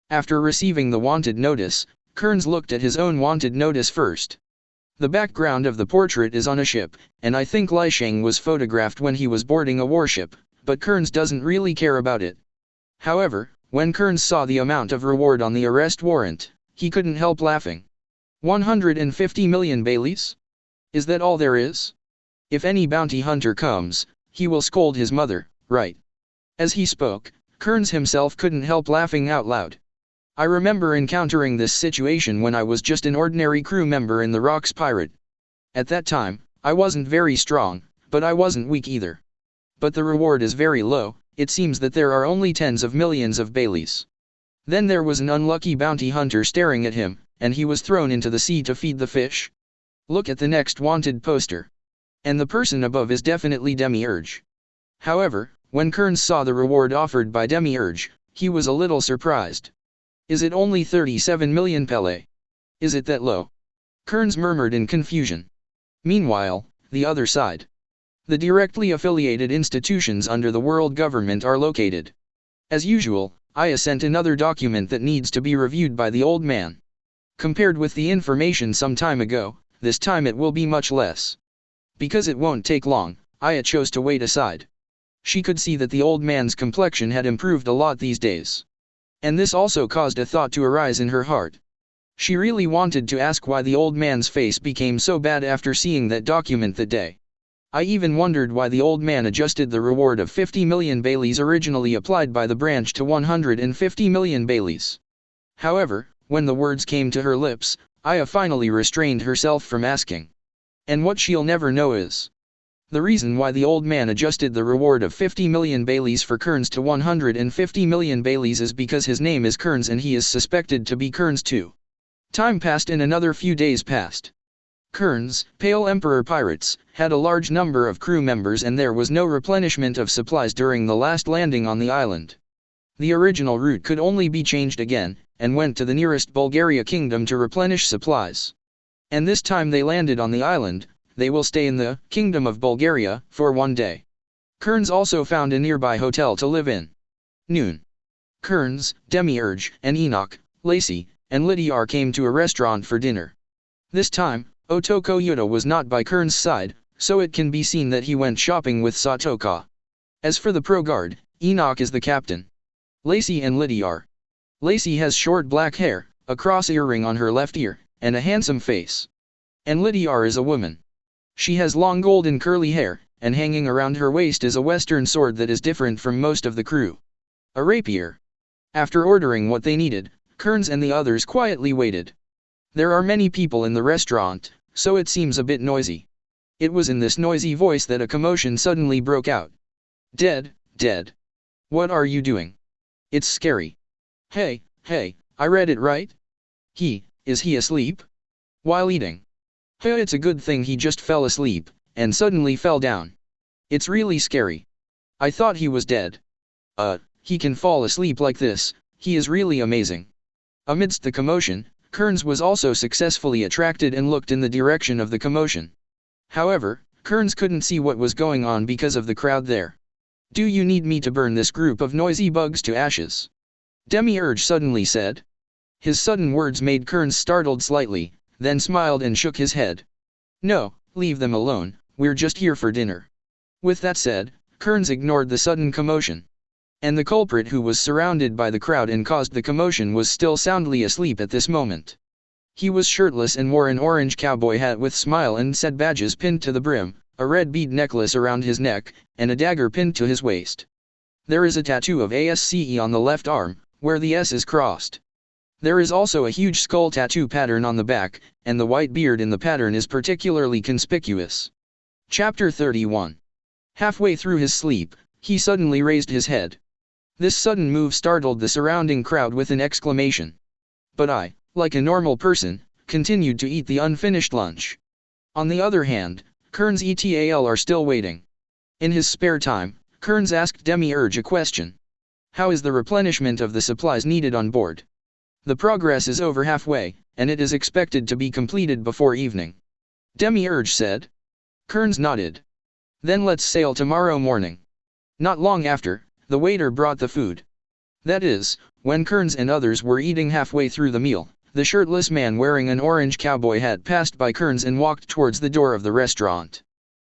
After receiving the wanted notice, Kearns looked at his own wanted notice first. The background of the portrait is on a ship, and I think Li Sheng was photographed when he was boarding a warship, but Kearns doesn't really care about it. However, when Kearns saw the amount of reward on the arrest warrant, he couldn't help laughing. 150 million Baileys? Is that all there is? If any bounty hunter comes, he will scold his mother, right? As he spoke, Kearns himself couldn't help laughing out loud. I remember encountering this situation when I was just an ordinary crew member in the Rocks Pirate. At that time, I wasn't very strong, but I wasn't weak either. But the reward is very low. It seems that there are only tens of millions of Baileys. Then there was an unlucky bounty hunter staring at him, and he was thrown into the sea to feed the fish. Look at the next wanted poster. And the person above is definitely Demiurge. However, when Kearns saw the reward offered by Demiurge, he was a little surprised. Is it only 37 million Pele? Is it that low? Kearns murmured in confusion. Meanwhile, the other side. The directly affiliated institutions under the world government are located. As usual, I sent another document that needs to be reviewed by the old man. Compared with the information some time ago, this time it will be much less. Because it won't take long, Aya chose to wait aside. She could see that the old man's complexion had improved a lot these days. And this also caused a thought to arise in her heart. She really wanted to ask why the old man's face became so bad after seeing that document that day. I even wondered why the old man adjusted the reward of 50 million Baileys originally applied by the branch to 150 million Baileys. However, when the words came to her lips, Aya finally restrained herself from asking. And what she'll never know is the reason why the old man adjusted the reward of 50 million Baileys for Kearns to 150 million Baileys is because his name is Kearns and he is suspected to be Kearns too. Time passed and another few days passed. Kearns, Pale Emperor Pirates, had a large number of crew members and there was no replenishment of supplies during the last landing on the island. The original route could only be changed again, and went to the nearest Bulgaria kingdom to replenish supplies. And this time they landed on the island, they will stay in the Kingdom of Bulgaria for 1 day. Kearns also found a nearby hotel to live in. Noon. Kearns, Demiurge, and Enoch, Lacey, and Lydiar came to a restaurant for dinner. This time, Otoko Yuta was not by Kearns' side, so it can be seen that he went shopping with Satoka. As for the pro guard, Enoch is the captain. Lacey and Lydiar. Lacey has short black hair, a cross earring on her left ear, and a handsome face. And Lydiar is a woman. She has long golden curly hair, and hanging around her waist is a western sword that is different from most of the crew. A rapier. After ordering what they needed, Kearns and the others quietly waited. There are many people in the restaurant, so it seems a bit noisy. It was in this noisy voice that a commotion suddenly broke out. Dead, dead. What are you doing? It's scary. Hey, I read it right? Is he asleep? While eating. Hey, it's a good thing he just fell asleep, and suddenly fell down. It's really scary. I thought he was dead. He can fall asleep like this, he is really amazing. Amidst the commotion, Kearns was also successfully attracted and looked in the direction of the commotion. However, Kearns couldn't see what was going on because of the crowd there. Do you need me to burn this group of noisy bugs to ashes? Demiurge suddenly said. His sudden words made Kearns startled slightly, then smiled and shook his head. No, leave them alone, we're just here for dinner. With that said, Kearns ignored the sudden commotion. And the culprit who was surrounded by the crowd and caused the commotion was still soundly asleep at this moment. He was shirtless and wore an orange cowboy hat with smile and said badges pinned to the brim, a red bead necklace around his neck, and a dagger pinned to his waist. There is a tattoo of ASCE on the left arm, where the S is crossed. There is also a huge skull tattoo pattern on the back, and the white beard in the pattern is particularly conspicuous. Chapter 31. Halfway through his sleep, he suddenly raised his head. This sudden move startled the surrounding crowd with an exclamation. But I, like a normal person, continued to eat the unfinished lunch. On the other hand, Kearns et.al. are still waiting. In his spare time, Kearns asked Demiurge a question. How is the replenishment of the supplies needed on board? The progress is over halfway, and it is expected to be completed before evening. Demiurge said. Kearns nodded. Then let's sail tomorrow morning. Not long after, the waiter brought the food. That is, when Kearns and others were eating halfway through the meal, the shirtless man wearing an orange cowboy hat passed by Kearns and walked towards the door of the restaurant.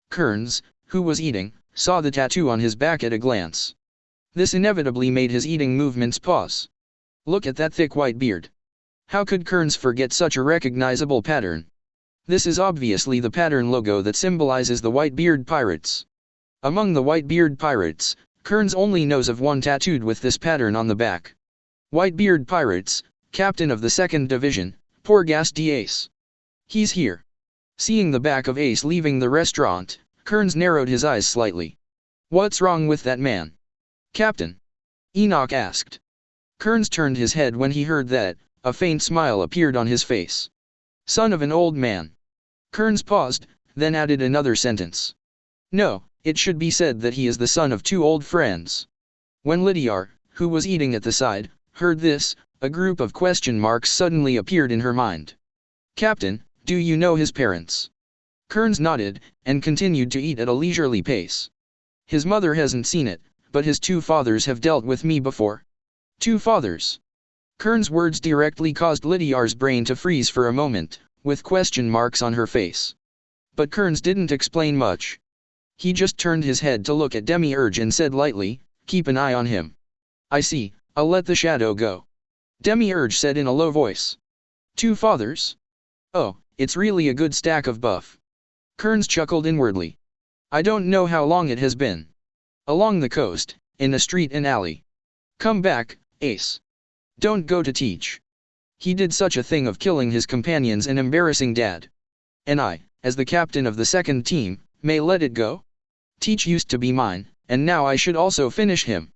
Kearns, who was eating, saw the tattoo on his back at a glance. This inevitably made his eating movements pause. Look at that thick white beard. How could Kearns forget such a recognizable pattern? This is obviously the pattern logo that symbolizes the Whitebeard Pirates. Among the Whitebeard Pirates, Kearns only knows of one tattooed with this pattern on the back. Whitebeard Pirates, captain of the 2nd Division, Porgas d'Ace. He's here. Seeing the back of Ace leaving the restaurant, Kearns narrowed his eyes slightly. What's wrong with that man? Captain? Enoch asked. Kearns turned his head when he heard that, a faint smile appeared on his face. Son of an old man. Kearns paused, then added another sentence. No, it should be said that he is the son of 2 old friends. When Lydiar, who was eating at the side, heard this, a group of question marks suddenly appeared in her mind. Captain, do you know his parents? Kearns nodded, and continued to eat at a leisurely pace. His mother hasn't seen it, but his 2 fathers have dealt with me before. 2 fathers. Kearns' words directly caused Lydiar's brain to freeze for a moment, with question marks on her face. But Kearns didn't explain much. He just turned his head to look at Demiurge and said lightly, keep an eye on him. I see, I'll let the shadow go. Demiurge said in a low voice. 2 fathers? Oh, it's really a good stack of buff. Kearns chuckled inwardly. I don't know how long it has been. Along the coast, in a street and alley. Come back, Ace. Don't go to teach. He did such a thing of killing his companions and embarrassing Dad. And I, as the captain of the 2nd team, may let it go? Teach used to be mine, and now I should also finish him.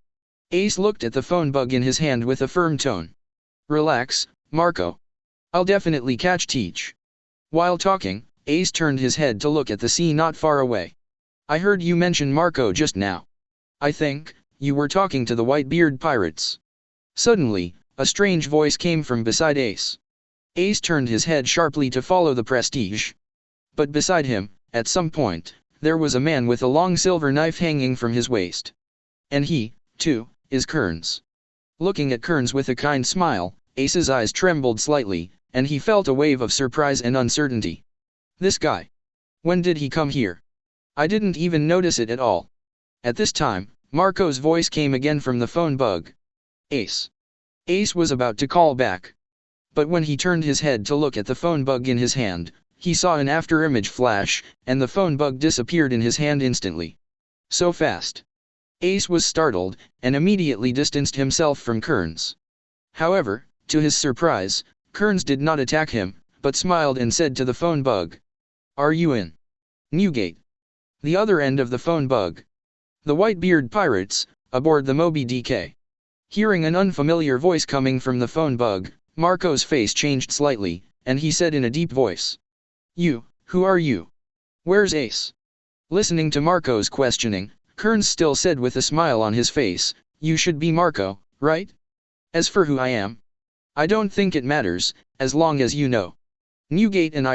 Ace looked at the phone bug in his hand with a firm tone. Relax, Marco. I'll definitely catch Teach. While talking, Ace turned his head to look at the sea not far away. I heard you mention Marco just now. I think you were talking to the Whitebeard pirates. Suddenly, a strange voice came from beside Ace. Ace turned his head sharply to follow the prestige. But beside him, at some point, there was a man with a long silver knife hanging from his waist. And he, too, is Kearns. Looking at Kearns with a kind smile, Ace's eyes trembled slightly, and he felt a wave of surprise and uncertainty. This guy. When did he come here? I didn't even notice it at all. At this time, Marco's voice came again from the phone bug. Ace. Ace was about to call back. But when he turned his head to look at the phone bug in his hand, he saw an afterimage flash, and the phone bug disappeared in his hand instantly. So fast. Ace was startled, and immediately distanced himself from Kearns. However, to his surprise, Kearns did not attack him, but smiled and said to the phone bug, "Are you in Newgate?" The other end of the phone bug. The Whitebeard pirates, aboard the Moby Dick. Hearing an unfamiliar voice coming from the phone bug, Marco's face changed slightly, and he said in a deep voice, "You, who are you? Where's Ace?" Listening to Marco's questioning, Kearns still said with a smile on his face, "You should be Marco, right? As for who I am, I don't think it matters, as long as you know. Newgate and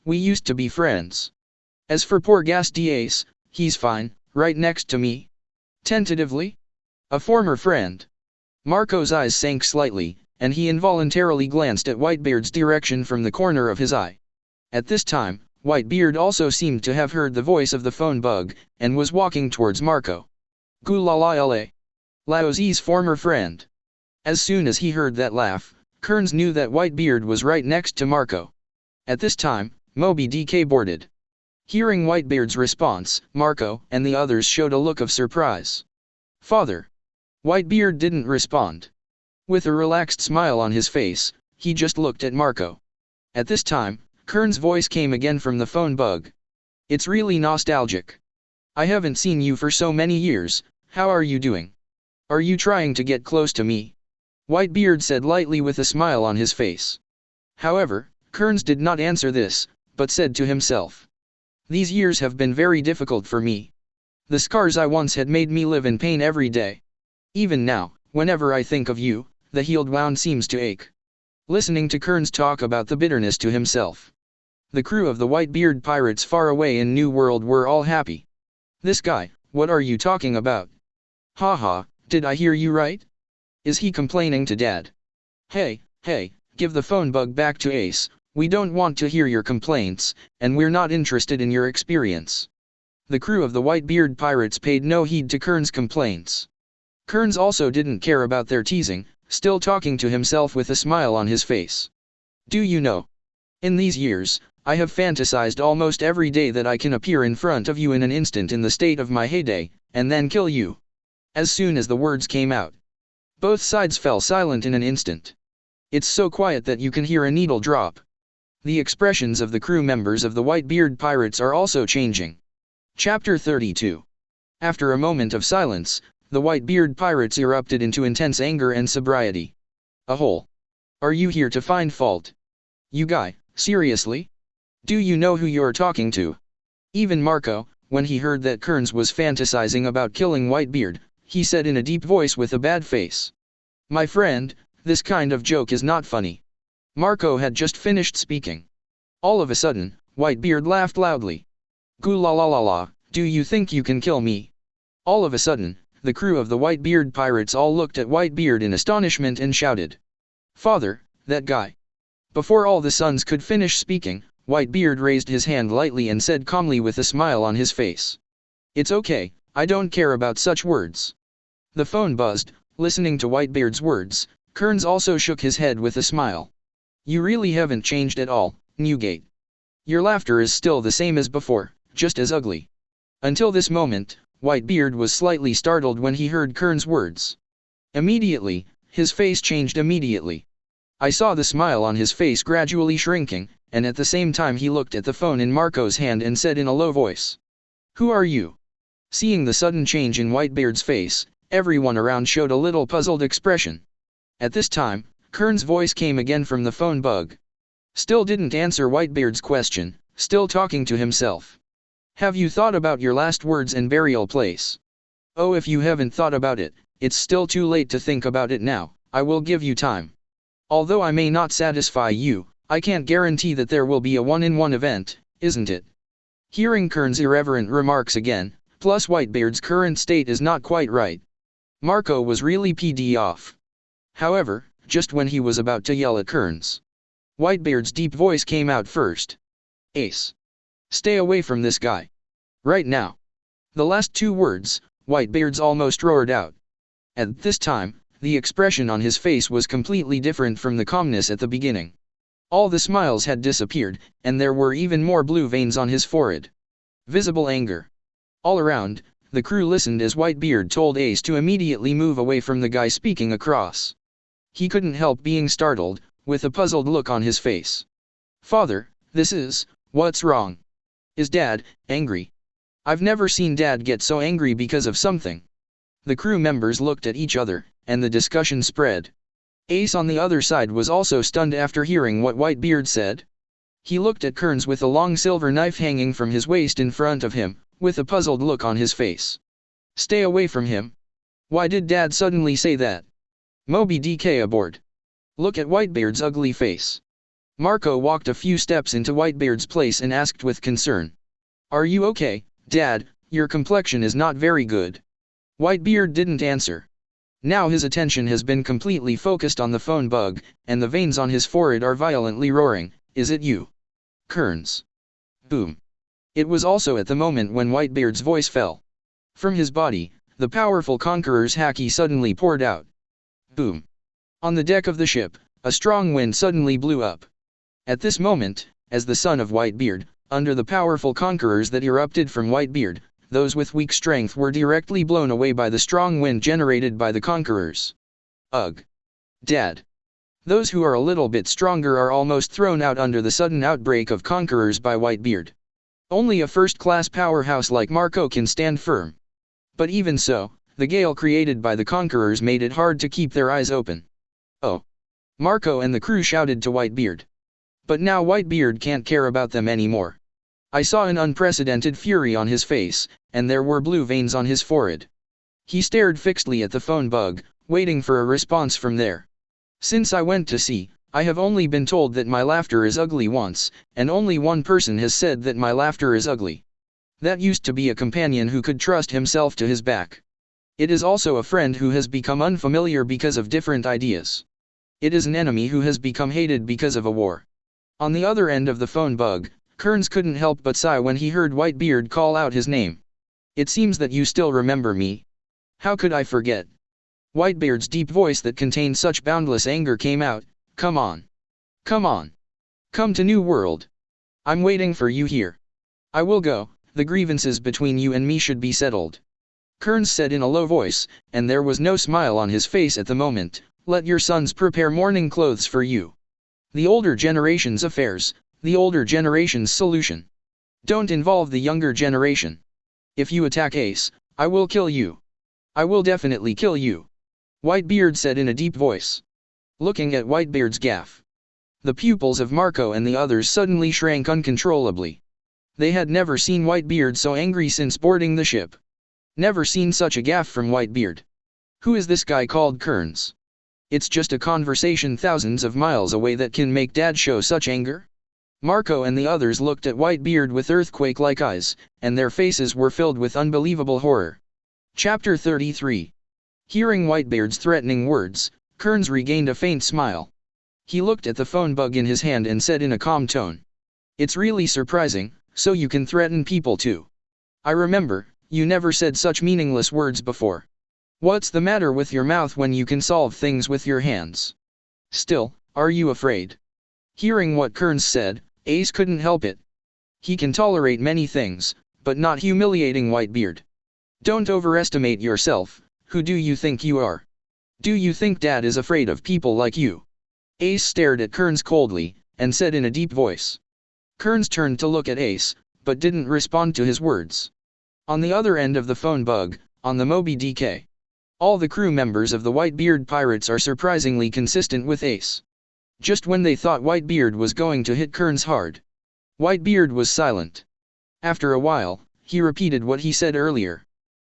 we used to be friends. As for poor Gasty Ace, he's fine, right next to me." Tentatively? A former friend. Marco's eyes sank slightly, and he involuntarily glanced at Whitebeard's direction from the corner of his eye. At this time, Whitebeard also seemed to have heard the voice of the phone bug, and was walking towards Marco. Gulala. Laozi's former friend. As soon as he heard that laugh, Kearns knew that Whitebeard was right next to Marco. At this time, Moby Dick boarded. Hearing Whitebeard's response, Marco and the others showed a look of surprise. "Father." Whitebeard didn't respond. With a relaxed smile on his face, he just looked at Marco. At this time, Kearns' voice came again from the phone bug. "It's really nostalgic. I haven't seen you for so many years. How are you doing? Are you trying to get close to me?" Whitebeard said lightly with a smile on his face. However, Kearns did not answer this, but said to himself, "These years have been very difficult for me. The scars I once had made me live in pain every day. Even now, whenever I think of you, the healed wound seems to ache." Listening to Kearns talk about the bitterness to himself, the crew of the Whitebeard pirates far away in New World were all happy. "This guy, what are you talking about? Haha, did I hear you right? Is he complaining to Dad? Hey, give the phone bug back to Ace, we don't want to hear your complaints, and we're not interested in your experience." The crew of the Whitebeard pirates paid no heed to Kearns' complaints. Kearns also didn't care about their teasing, still talking to himself with a smile on his face. "Do you know? In these years, I have fantasized almost every day that I can appear in front of you in an instant in the state of my heyday, and then kill you." As soon as the words came out, both sides fell silent in an instant. It's so quiet that you can hear a needle drop. The expressions of the crew members of the Whitebeard pirates are also changing. Chapter 32. After a moment of silence, the Whitebeard pirates erupted into intense anger and sobriety. "A hole. Are you here to find fault? You guy, seriously? Do you know who you're talking to?" Even Marco, when he heard that Kearns was fantasizing about killing Whitebeard, he said in a deep voice with a bad face, "My friend, this kind of joke is not funny." Marco had just finished speaking. All of a sudden, Whitebeard laughed loudly. "Goo-la-la-la-la, do you think you can kill me?" All of a sudden, the crew of the Whitebeard pirates all looked at Whitebeard in astonishment and shouted, "Father, that guy!" Before all the sons could finish speaking, Whitebeard raised his hand lightly and said calmly with a smile on his face, "It's okay, I don't care about such words." The phone buzzed. Listening to Whitebeard's words, Kearns also shook his head with a smile. "You really haven't changed at all, Newgate. Your laughter is still the same as before, just as ugly." Until this moment, Whitebeard was slightly startled when he heard Kearns' words. Immediately, his face changed immediately. I saw the smile on his face gradually shrinking, and at the same time he looked at the phone in Marco's hand and said in a low voice, "Who are you?" Seeing the sudden change in Whitebeard's face, everyone around showed a little puzzled expression. At this time, Kearns' voice came again from the phone bug. Still didn't answer Whitebeard's question, still talking to himself. Have you thought about your last words and burial place? Oh, if you haven't thought about it, it's still too late to think about it now. I will give you time. Although I may not satisfy you, I can't guarantee that there will be a one-in-one event, isn't it? Hearing Kearns' irreverent remarks again, plus Whitebeard's current state is not quite right. Marco was really PD off. However, just when he was about to yell at Kearns, Whitebeard's deep voice came out first. Ace. Stay away from this guy. Right now. The last two words, Whitebeard's almost roared out. At this time, the expression on his face was completely different from the calmness at the beginning. All the smiles had disappeared, and there were even more blue veins on his forehead. Visible anger. All around, the crew listened as Whitebeard told Ace to immediately move away from the guy speaking across. He couldn't help being startled, with a puzzled look on his face. Father, what's wrong? Is Dad angry? I've never seen Dad get so angry because of something. The crew members looked at each other, and the discussion spread. Ace on the other side was also stunned after hearing what Whitebeard said. He looked at Kearns with a long silver knife hanging from his waist in front of him, with a puzzled look on his face. Stay away from him? Why did Dad suddenly say that? Moby DK aboard. Look at Whitebeard's ugly face. Marco walked a few steps into Whitebeard's place and asked with concern. Are you okay, Dad? Your complexion is not very good. Whitebeard didn't answer. Now his attention has been completely focused on the phone bug, and the veins on his forehead are violently roaring. Is it you? Kearns. Boom. It was also at the moment when Whitebeard's voice fell. From his body, the powerful Conqueror's haki suddenly poured out. Boom. On the deck of the ship, a strong wind suddenly blew up. At this moment, as the son of Whitebeard, under the powerful Conquerors that erupted from Whitebeard, those with weak strength were directly blown away by the strong wind generated by the Conquerors. Ugh. Dad. Those who are a little bit stronger are almost thrown out under the sudden outbreak of Conquerors by Whitebeard. Only a first-class powerhouse like Marco can stand firm. But even so, the gale created by the Conquerors made it hard to keep their eyes open. Oh. Marco and the crew shouted to Whitebeard. But now Whitebeard can't care about them anymore. I saw an unprecedented fury on his face, and there were blue veins on his forehead. He stared fixedly at the phone bug, waiting for a response from there. Since I went to sea, I have only been told that my laughter is ugly once, and only one person has said that my laughter is ugly. That used to be a companion who could trust himself to his back. It is also a friend who has become unfamiliar because of different ideas. It is an enemy who has become hated because of a war. On the other end of the phone bug, Kearns couldn't help but sigh when he heard Whitebeard call out his name. It seems that you still remember me. How could I forget? Whitebeard's deep voice that contained such boundless anger came out. Come on. Come on. Come to New World. I'm waiting for you here. I will go, the grievances between you and me should be settled. Kearns said in a low voice, and there was no smile on his face at the moment. Let your sons prepare mourning clothes for you. The older generation's affairs, the older generation's solution. Don't involve the younger generation. If you attack Ace, I will kill you. I will definitely kill you. Whitebeard said in a deep voice. Looking at Whitebeard's gaffe, the pupils of Marco and the others suddenly shrank uncontrollably. They had never seen Whitebeard so angry since boarding the ship. Never seen such a gaffe from Whitebeard. Who is this guy called Kearns? It's just a conversation thousands of miles away that can make Dad show such anger? Marco and the others looked at Whitebeard with earthquake-like eyes, and their faces were filled with unbelievable horror. Chapter 33. Hearing Whitebeard's threatening words, Kearns regained a faint smile. He looked at the phone bug in his hand and said in a calm tone. It's really surprising, so you can threaten people too. I remember, you never said such meaningless words before. What's the matter with your mouth when you can solve things with your hands? Still, are you afraid? Hearing what Kearns said, Ace couldn't help it. He can tolerate many things, but not humiliating Whitebeard. Don't overestimate yourself. Who do you think you are? Do you think Dad is afraid of people like you? Ace stared at Kearns coldly, and said in a deep voice. Kearns turned to look at Ace, but didn't respond to his words. On the other end of the phone bug, on the Moby DK. All the crew members of the Whitebeard pirates are surprisingly consistent with Ace. Just when they thought Whitebeard was going to hit Kearns hard, Whitebeard was silent. After a while, he repeated what he said earlier.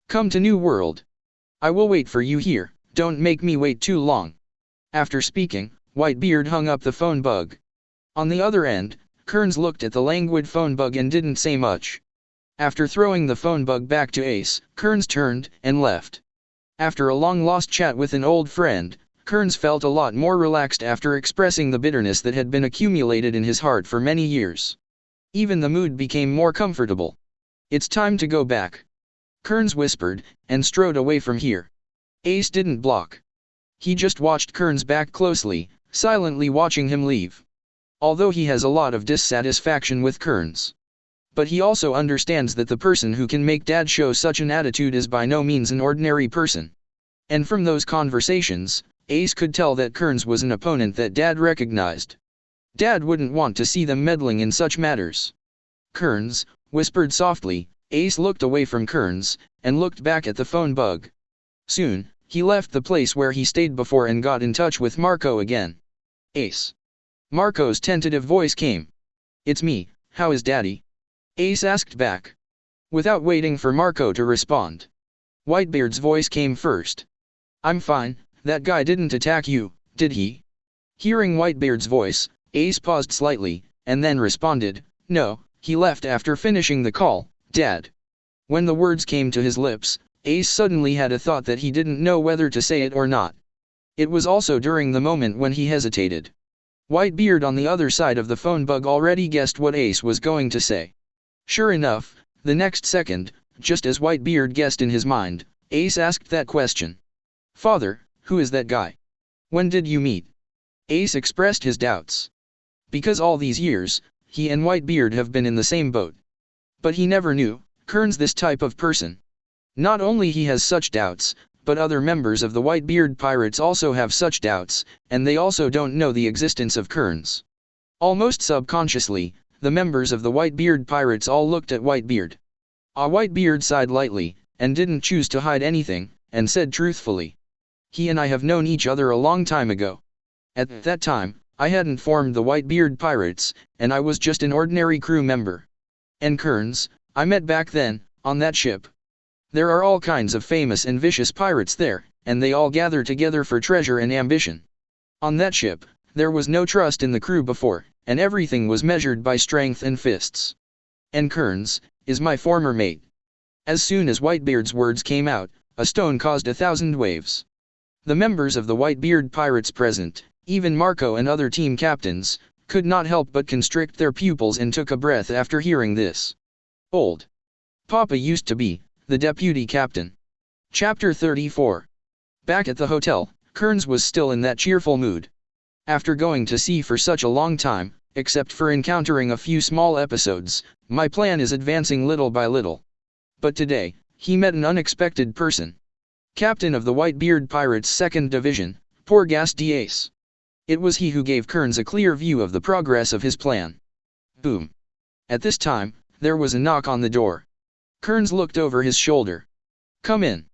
Come to New World. I will wait for you here, don't make me wait too long. After speaking, Whitebeard hung up the phone bug. On the other end, Kearns looked at the languid phone bug and didn't say much. After throwing the phone bug back to Ace, Kearns turned and left. After a long-lost chat with an old friend, Kearns felt a lot more relaxed after expressing the bitterness that had been accumulated in his heart for many years. Even the mood became more comfortable. It's time to go back, Kearns whispered, and strode away from here. Ace didn't block. He just watched Kearns back closely, silently watching him leave. Although he has a lot of dissatisfaction with Kearns. But he also understands that the person who can make Dad show such an attitude is by no means an ordinary person. And from those conversations, Ace could tell that Kearns was an opponent that Dad recognized. Dad wouldn't want to see them meddling in such matters. Kearns whispered softly. Ace looked away from Kearns, and looked back at the phone bug. Soon, he left the place where he stayed before and got in touch with Marco again. Ace. Marco's tentative voice came. It's me, how is Daddy? Ace asked back. Without waiting for Marco to respond. Whitebeard's voice came first. I'm fine, that guy didn't attack you, did he? Hearing Whitebeard's voice, Ace paused slightly, and then responded, no, he left after finishing the call, Dad. When the words came to his lips, Ace suddenly had a thought that he didn't know whether to say it or not. It was also during the moment when he hesitated. Whitebeard on the other side of the phone bug already guessed what Ace was going to say. Sure enough, the next second, just as Whitebeard guessed in his mind, Ace asked that question. Father, who is that guy? When did you meet? Ace expressed his doubts. Because all these years, he and Whitebeard have been in the same boat. But he never knew, Kearns this type of person. Not only he has such doubts, but other members of the Whitebeard pirates also have such doubts, and they also don't know the existence of Kearns. Almost subconsciously, the members of the Whitebeard pirates all looked at Whitebeard. Whitebeard sighed lightly, and didn't choose to hide anything, and said truthfully. He and I have known each other a long time ago. At that time, I hadn't formed the Whitebeard pirates, and I was just an ordinary crew member. And Kearns, I met back then, on that ship. There are all kinds of famous and vicious pirates there, and they all gather together for treasure and ambition. On that ship, there was no trust in the crew before, and everything was measured by strength and fists. And Kearns is my former mate. As soon as Whitebeard's words came out, a stone caused 1,000 waves. The members of the Whitebeard pirates present, even Marco and other team captains, could not help but constrict their pupils and took a breath after hearing this. Old Papa used to be the deputy captain. Chapter 34. Back at the hotel, Kearns was still in that cheerful mood. After going to sea for such a long time, except for encountering a few small episodes, my plan is advancing little by little. But today, he met an unexpected person. Captain of the Whitebeard Pirates' 2nd Division, Porgas Ace. It was he who gave Kearns a clear view of the progress of his plan. Boom. At this time, there was a knock on the door. Kearns looked over his shoulder. Come in.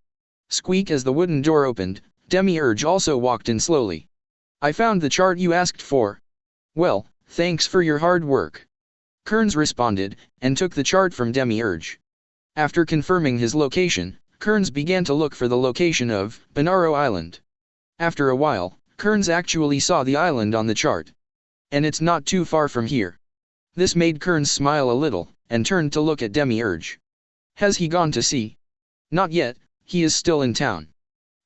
Squeak as the wooden door opened, Demiurge also walked in slowly. I found the chart you asked for. Well, thanks for your hard work. Kearns responded, and took the chart from Demiurge. After confirming his location, Kearns began to look for the location of Bonaro Island. After a while, Kearns actually saw the island on the chart. And it's not too far from here. This made Kearns smile a little, and turned to look at Demiurge. Has he gone to sea? Not yet, he is still in town.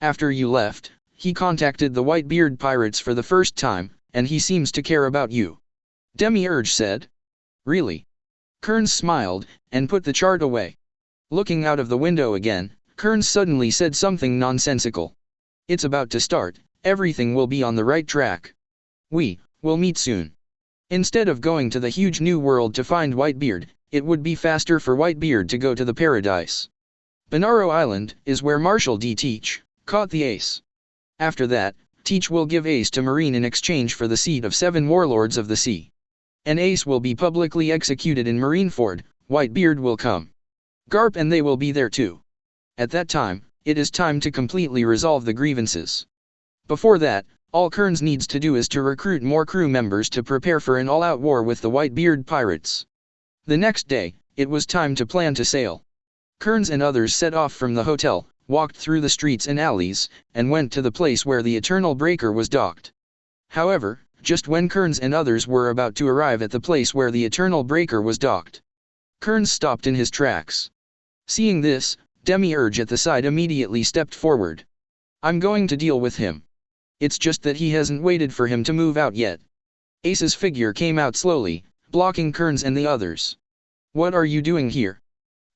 After you left, he contacted the Whitebeard pirates for the first time, and he seems to care about you. Demiurge said. Really? Kearns smiled, and put the chart away. Looking out of the window again, Kearns suddenly said something nonsensical. It's about to start, everything will be on the right track. We will meet soon. Instead of going to the huge new world to find Whitebeard, it would be faster for Whitebeard to go to the paradise. Bonaro Island is where Marshal D. Teach caught the Ace. After that, Teach will give Ace to Marine in exchange for the seat of 7 warlords of the sea. And Ace will be publicly executed in Marineford. Whitebeard will come. Garp and they will be there too. At that time, it is time to completely resolve the grievances. Before that, all Kearns needs to do is to recruit more crew members to prepare for an all-out war with the Whitebeard pirates. The next day, it was time to plan to sail. Kearns and others set off from the hotel, walked through the streets and alleys, and went to the place where the Eternal Breaker was docked. However, just when Kearns and others were about to arrive at the place where the Eternal Breaker was docked, Kearns stopped in his tracks. Seeing this, Demiurge at the side immediately stepped forward. I'm going to deal with him. It's just that he hasn't waited for him to move out yet. Ace's figure came out slowly, blocking Kearns and the others. What are you doing here?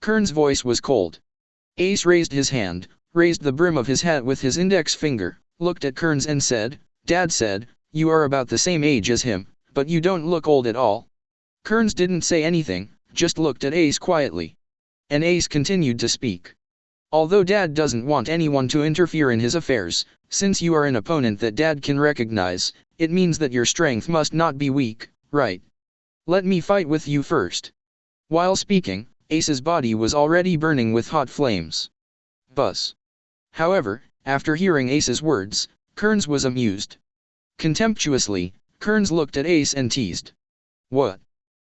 Kearns' voice was cold. Ace raised his hand, raised the brim of his hat with his index finger, looked at Kearns and said, Dad said, you are about the same age as him, but you don't look old at all. Kearns didn't say anything, just looked at Ace quietly. And Ace continued to speak. Although Dad doesn't want anyone to interfere in his affairs, since you are an opponent that Dad can recognize, it means that your strength must not be weak, right? Let me fight with you first. While speaking, Ace's body was already burning with hot flames. Buzz. However, after hearing Ace's words, Kearns was amused. Contemptuously, Kearns looked at Ace and teased. What?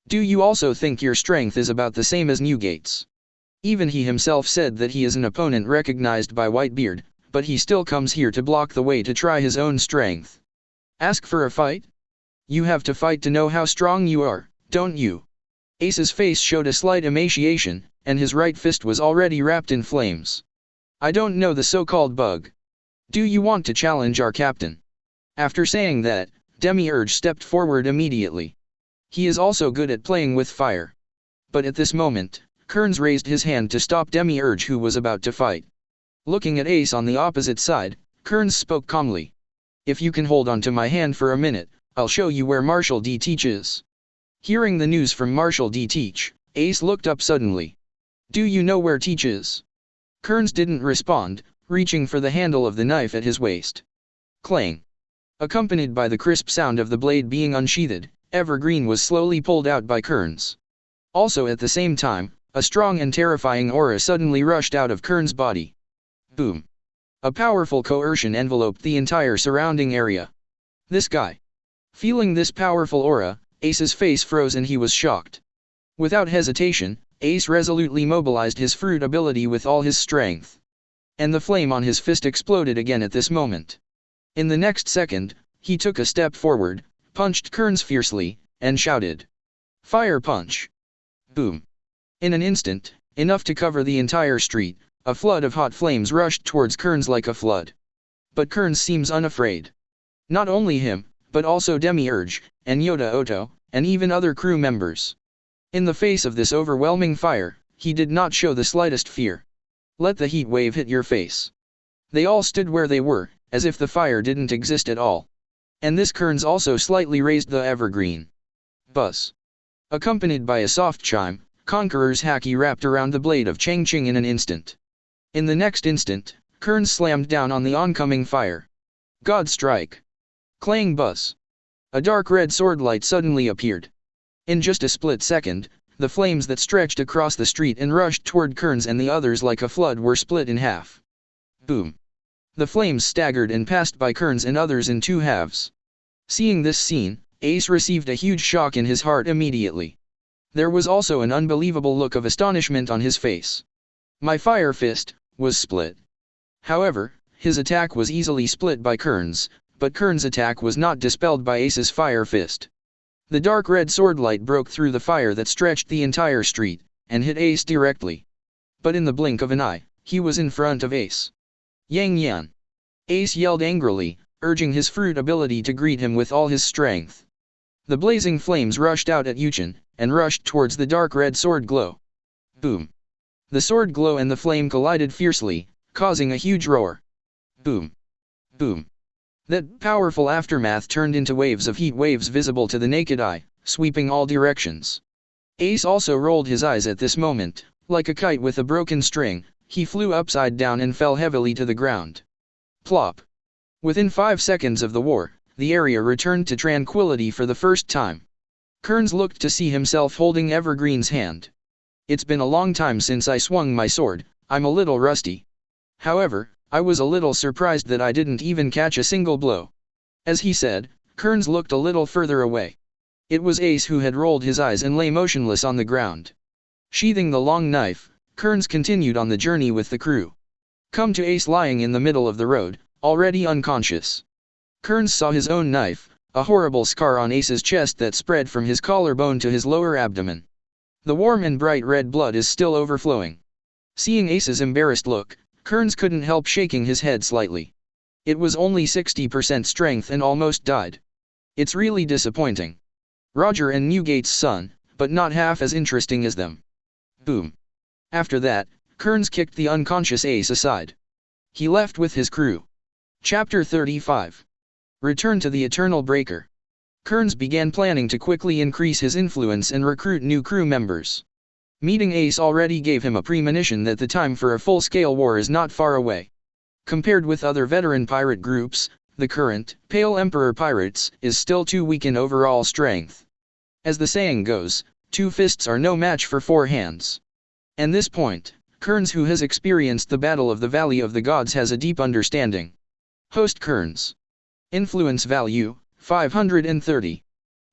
Do you also think your strength is about the same as Newgate's? Even he himself said that he is an opponent recognized by Whitebeard, but he still comes here to block the way to try his own strength. Ask for a fight? You have to fight to know how strong you are, don't you? Ace's face showed a slight emaciation, and his right fist was already wrapped in flames. I don't know the so-called bug. Do you want to challenge our captain? After saying that, Demiurge stepped forward immediately. He is also good at playing with fire. But at this moment, Kearns raised his hand to stop Demiurge, who was about to fight. Looking at Ace on the opposite side, Kearns spoke calmly. If you can hold on to my hand for a minute, I'll show you where Marshal D. Teach is. Hearing the news from Marshal D. Teach, Ace looked up suddenly. Do you know where Teach is? Kearns didn't respond, reaching for the handle of the knife at his waist. Clang. Accompanied by the crisp sound of the blade being unsheathed, Evergreen was slowly pulled out by Kearns. Also at the same time, a strong and terrifying aura suddenly rushed out of Kearns' body. Boom. A powerful coercion enveloped the entire surrounding area. This guy. Feeling this powerful aura, Ace's face froze and he was shocked. Without hesitation, Ace resolutely mobilized his fruit ability with all his strength. And the flame on his fist exploded again at this moment. In the next second, he took a step forward, punched Kearns fiercely, and shouted. Fire punch. Boom. In an instant, enough to cover the entire street, a flood of hot flames rushed towards Kearns like a flood. But Kearns seems unafraid. Not only him, but also Demiurge, and Yoda Oto, and even other crew members. In the face of this overwhelming fire, he did not show the slightest fear. Let the heat wave hit your face. They all stood where they were, as if the fire didn't exist at all. And this Kearns also slightly raised the evergreen. Buzz. Accompanied by a soft chime, Conqueror's haki wrapped around the blade of Chang Ching in an instant. In the next instant, Kearns slammed down on the oncoming fire. God strike. Clang buzz. A dark red sword light suddenly appeared. In just a split second, the flames that stretched across the street and rushed toward Kearns and the others like a flood were split in half. Boom. The flames staggered and passed by Kearns and others in two halves. Seeing this scene, Ace received a huge shock in his heart immediately. There was also an unbelievable look of astonishment on his face. My fire fist was split. However, his attack was easily split by Kearns, but Kearns' attack was not dispelled by Ace's fire fist. The dark red sword light broke through the fire that stretched the entire street, and hit Ace directly. But in the blink of an eye, he was in front of Ace. Yang Yan. Ace yelled angrily, urging his fruit ability to greet him with all his strength. The blazing flames rushed out at Yuchen, and rushed towards the dark red sword glow. Boom. The sword glow and the flame collided fiercely, causing a huge roar. Boom. Boom. That powerful aftermath turned into waves of heat, waves visible to the naked eye, sweeping all directions. Ace also rolled his eyes at this moment. Like a kite with a broken string, he flew upside down and fell heavily to the ground. Plop. Within 5 seconds of the war, the area returned to tranquility for the first time. Kearns looked to see himself holding Evergreen's hand. It's been a long time since I swung my sword, I'm a little rusty. However, I was a little surprised that I didn't even catch a single blow. As he said, Kearns looked a little further away. It was Ace who had rolled his eyes and lay motionless on the ground. Sheathing the long knife, Kearns continued on the journey with the crew. Come to Ace lying in the middle of the road, already unconscious. Kearns saw his own knife, a horrible scar on Ace's chest that spread from his collarbone to his lower abdomen. The warm and bright red blood is still overflowing. Seeing Ace's embarrassed look, Kearns couldn't help shaking his head slightly. It was only 60% strength and almost died. It's really disappointing. Roger and Newgate's son, but not half as interesting as them. Boom. After that, Kearns kicked the unconscious Ace aside. He left with his crew. Chapter 35. Return to the Eternal Breaker. Kearns began planning to quickly increase his influence and recruit new crew members. Meeting Ace already gave him a premonition that the time for a full-scale war is not far away. Compared with other veteran pirate groups, the current, Pale Emperor Pirates, is still too weak in overall strength. As the saying goes, 2 fists are no match for 4 hands. At this point, Kearns, who has experienced the Battle of the Valley of the Gods, has a deep understanding. Host Kearns. Influence value, 530.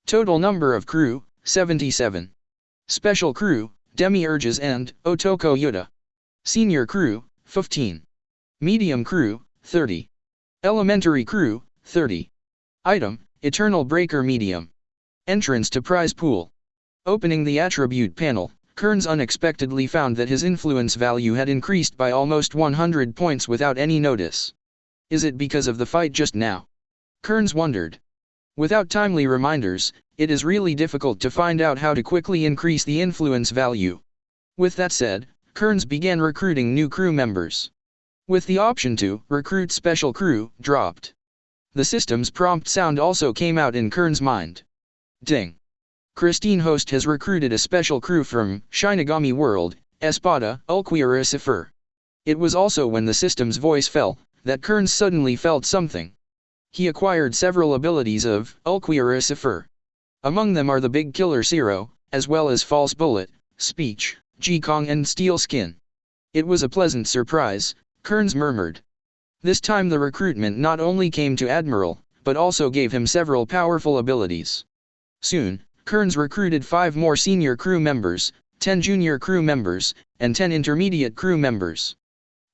Total number of crew, 77. Special crew, Demiurges and Otoko Yuta. Senior crew, 15. Medium crew, 30. Elementary crew, 30. Item, Eternal Breaker Medium. Entrance to Prize Pool. Opening the attribute panel, Kearns unexpectedly found that his influence value had increased by almost 100 points without any notice. Is it because of the fight just now? Kearns wondered. Without timely reminders, it is really difficult to find out how to quickly increase the influence value. With that said, Kearns began recruiting new crew members. With the option to recruit special crew dropped. The system's prompt sound also came out in Kearns' mind. Ding. Christine Host has recruited a special crew from Shinigami World, Espada, Ulquiera Cipher. It was also when the system's voice fell, that Kearns suddenly felt something. He acquired several abilities of Ulquiera Cipher. Among them are the Big Killer Zero, as well as False Bullet, Speech, Jikong and Steel Skin. It was a pleasant surprise, Kearns murmured. This time the recruitment not only came to Admiral, but also gave him several powerful abilities. Soon, Kearns recruited 5 more senior crew members, 10 junior crew members, and 10 intermediate crew members.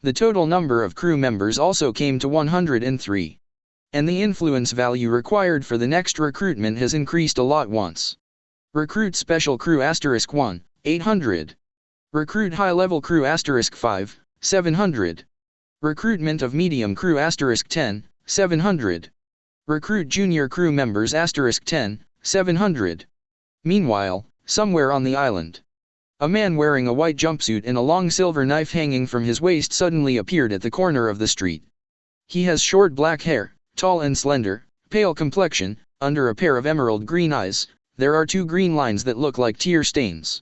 The total number of crew members also came to 103. And the influence value required for the next recruitment has increased a lot once. Recruit Special Crew *1, 800. Recruit High Level Crew *5, 700. Recruitment of Medium Crew *10, 700. Recruit Junior Crew Members *10, 700. Meanwhile, somewhere on the island, a man wearing a white jumpsuit and a long silver knife hanging from his waist suddenly appeared at the corner of the street. He has short black hair, tall and slender, pale complexion, under a pair of emerald green eyes, there are 2 green lines that look like tear stains.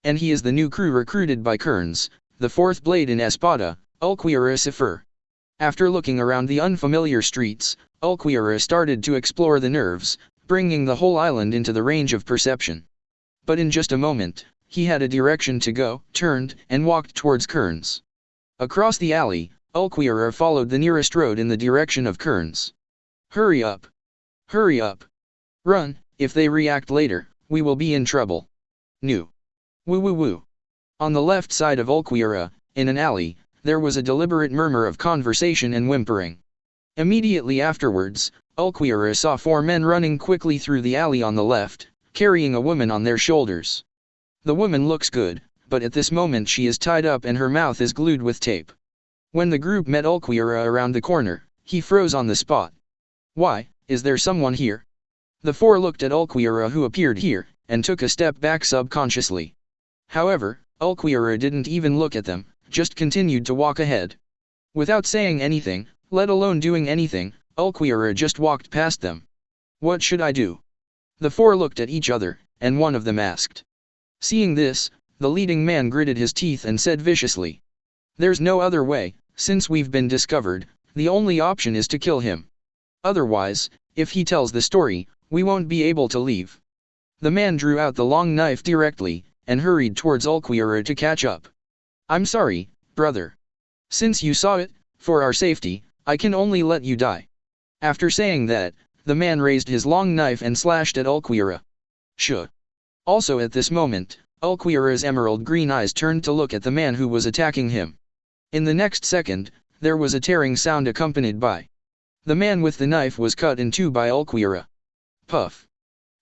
And he is the new crew recruited by Kearns, the 4th blade in Espada, Ulquiera Cipher. After looking around the unfamiliar streets, Ulquiera started to explore the nerves, bringing the whole island into the range of perception. But in just a moment, he had a direction to go, turned, and walked towards Kearns. Across the alley, Ulquiera followed the nearest road in the direction of Kearns. Hurry up! Hurry up! Run, if they react later, we will be in trouble. New. Woo woo woo. On the left side of Ulquiera, in an alley, there was a deliberate murmur of conversation and whimpering. Immediately afterwards, Ulquiera saw 4 men running quickly through the alley on the left, carrying a woman on their shoulders. The woman looks good, but at this moment she is tied up and her mouth is glued with tape. When the group met Ulquiera around the corner, he froze on the spot. Why, is there someone here? The 4 looked at Ulquiera who appeared here, and took a step back subconsciously. However, Ulquiera didn't even look at them, just continued to walk ahead. Without saying anything, let alone doing anything, Ulquiera just walked past them. What should I do? The 4 looked at each other, and one of them asked. Seeing this, the leading man gritted his teeth and said viciously. There's no other way, since we've been discovered, the only option is to kill him. Otherwise, if he tells the story, we won't be able to leave. The man drew out the long knife directly, and hurried towards Ulquiera to catch up. I'm sorry, brother. Since you saw it, for our safety, I can only let you die. After saying that, the man raised his long knife and slashed at Ulquiera. Sure. Also at this moment, Ulquiorra's emerald green eyes turned to look at the man who was attacking him. In the next second, there was a tearing sound accompanied by. The man with the knife was cut in two by Ulquiorra. Puff.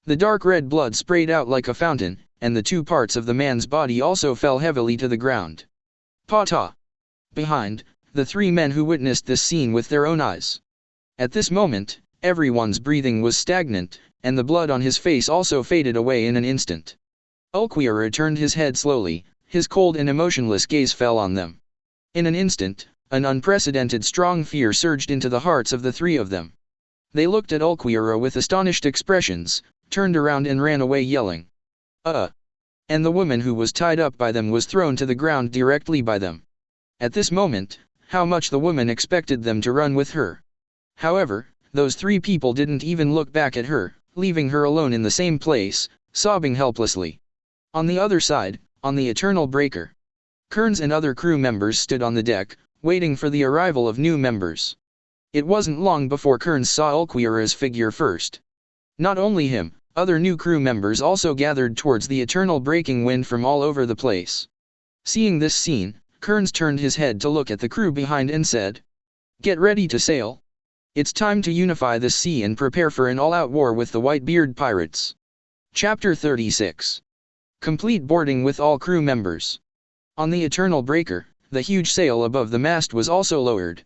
The dark red blood sprayed out like a fountain, and the two parts of the man's body also fell heavily to the ground. Pa-ta. Behind, the three men who witnessed this scene with their own eyes. At this moment, everyone's breathing was stagnant, and the blood on his face also faded away in an instant. Ulquiorra turned his head slowly, his cold and emotionless gaze fell on them. In an instant, an unprecedented strong fear surged into the hearts of the three of them. They looked at Ulquiorra with astonished expressions, turned around and ran away yelling. And the woman who was tied up by them was thrown to the ground directly by them. At this moment, how much the woman expected them to run with her. However, those three people didn't even look back at her, leaving her alone in the same place, sobbing helplessly. On the other side, on the Eternal Breaker, Kearns and other crew members stood on the deck, waiting for the arrival of new members. It wasn't long before Kearns saw Ulquiorra's figure first. Not only him, other new crew members also gathered towards the Eternal Breaking Wind from all over the place. Seeing this scene, Kearns turned his head to look at the crew behind and said, "Get ready to sail. It's time to unify the sea and prepare for an all-out war with the Whitebeard pirates." Chapter 36. Complete boarding with all crew members. On the Eternal Breaker, the huge sail above the mast was also lowered.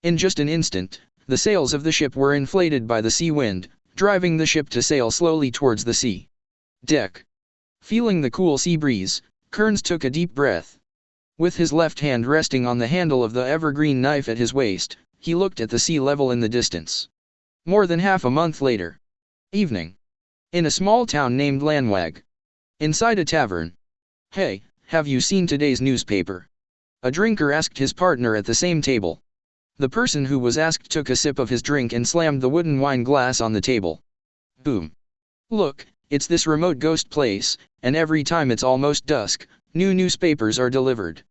In just an instant, the sails of the ship were inflated by the sea wind, driving the ship to sail slowly towards the sea deck. Feeling the cool sea breeze, Kearns took a deep breath. With his left hand resting on the handle of the evergreen knife at his waist, he looked at the sea level in the distance. More than half a month later. Evening. In a small town named Lanwag. Inside a tavern. "Hey, have you seen today's newspaper?" A drinker asked his partner at the same table. The person who was asked took a sip of his drink and slammed the wooden wine glass on the table. Boom. "Look, it's this remote ghost place, and every time it's almost dusk, new newspapers are delivered."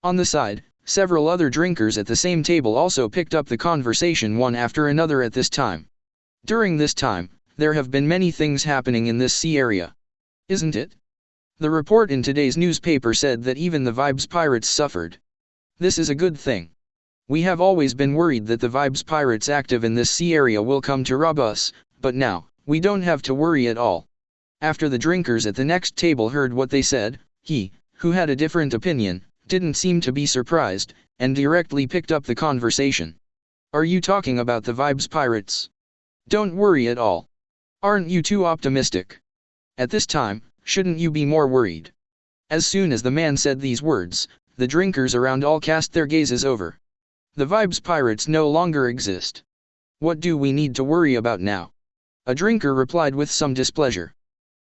On the side, several other drinkers at the same table also picked up the conversation one after another at this time. During this time, there have been many things happening in this sea area. Isn't it? The report in today's newspaper said that even the Vibes pirates suffered. This is a good thing. We have always been worried that the Vibes pirates active in this sea area will come to rob us, but now, we don't have to worry at all. After the drinkers at the next table heard what they said, he, who had a different opinion, didn't seem to be surprised, and directly picked up the conversation. "Are you talking about the Vibes pirates? Don't worry at all. Aren't you too optimistic? At this time, shouldn't you be more worried?" As soon as the man said these words, the drinkers around all cast their gazes over. The Vibes pirates no longer exist. What do we need to worry about now? A drinker replied with some displeasure.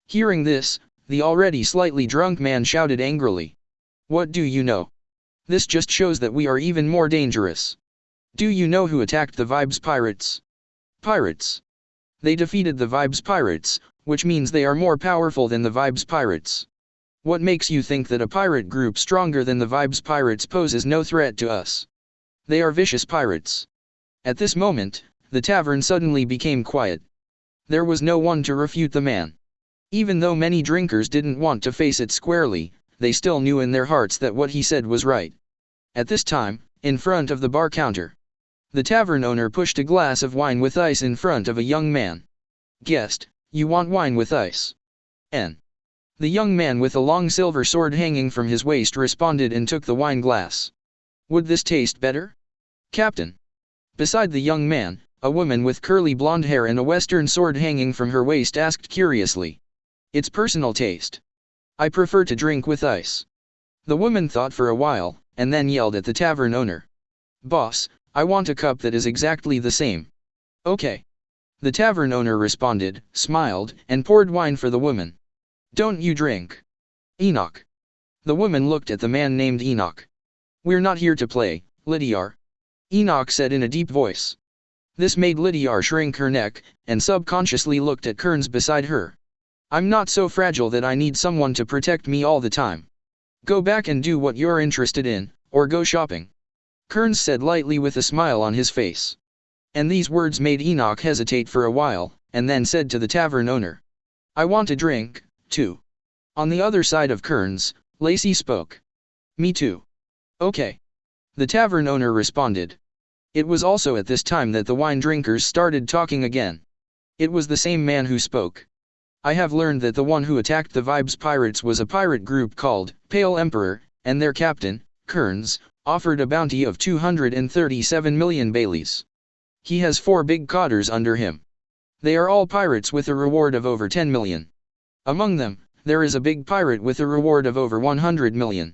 Hearing this, the already slightly drunk man shouted angrily. "What do you know? This just shows that we are even more dangerous. Do you know who attacked the Vibes pirates?" "Pirates. They defeated the Vibes pirates, which means they are more powerful than the Vibes pirates. What makes you think that a pirate group stronger than the Vibes pirates poses no threat to us? They are vicious pirates." At this moment, the tavern suddenly became quiet. There was no one to refute the man. Even though many drinkers didn't want to face it squarely, they still knew in their hearts that what he said was right. At this time, in front of the bar counter, the tavern owner pushed a glass of wine with ice in front of a young man. "Guest, you want wine with ice?" The young man with a long silver sword hanging from his waist responded and took the wine glass. "Would this taste better, Captain?" Beside the young man, a woman with curly blonde hair and a western sword hanging from her waist asked curiously. "It's personal taste. I prefer to drink with ice." The woman thought for a while, and then yelled at the tavern owner. "Boss, I want a cup that is exactly the same." "Okay." The tavern owner responded, smiled, and poured wine for the woman. "Don't you drink, Enoch?" The woman looked at the man named Enoch. "We're not here to play, Lydiar," Enoch said in a deep voice. This made Lydiar shrink her neck, and subconsciously looked at Kearns beside her. "I'm not so fragile that I need someone to protect me all the time. Go back and do what you're interested in, or go shopping," Kearns said lightly with a smile on his face. And these words made Enoch hesitate for a while, and then said to the tavern owner, I want a drink, too. On the other side of Kearns, Lacey spoke. Me too. Okay. The tavern owner responded. It was also at this time that the wine drinkers started talking again. It was the same man who spoke. I have learned that the one who attacked the Vibes Pirates was a pirate group called Pale Emperor, and their captain, Kearns, offered a bounty of 237 million Baileys. He has 4 big cotters under him. They are all pirates with a reward of over 10 million. Among them, there is a big pirate with a reward of over 100 million.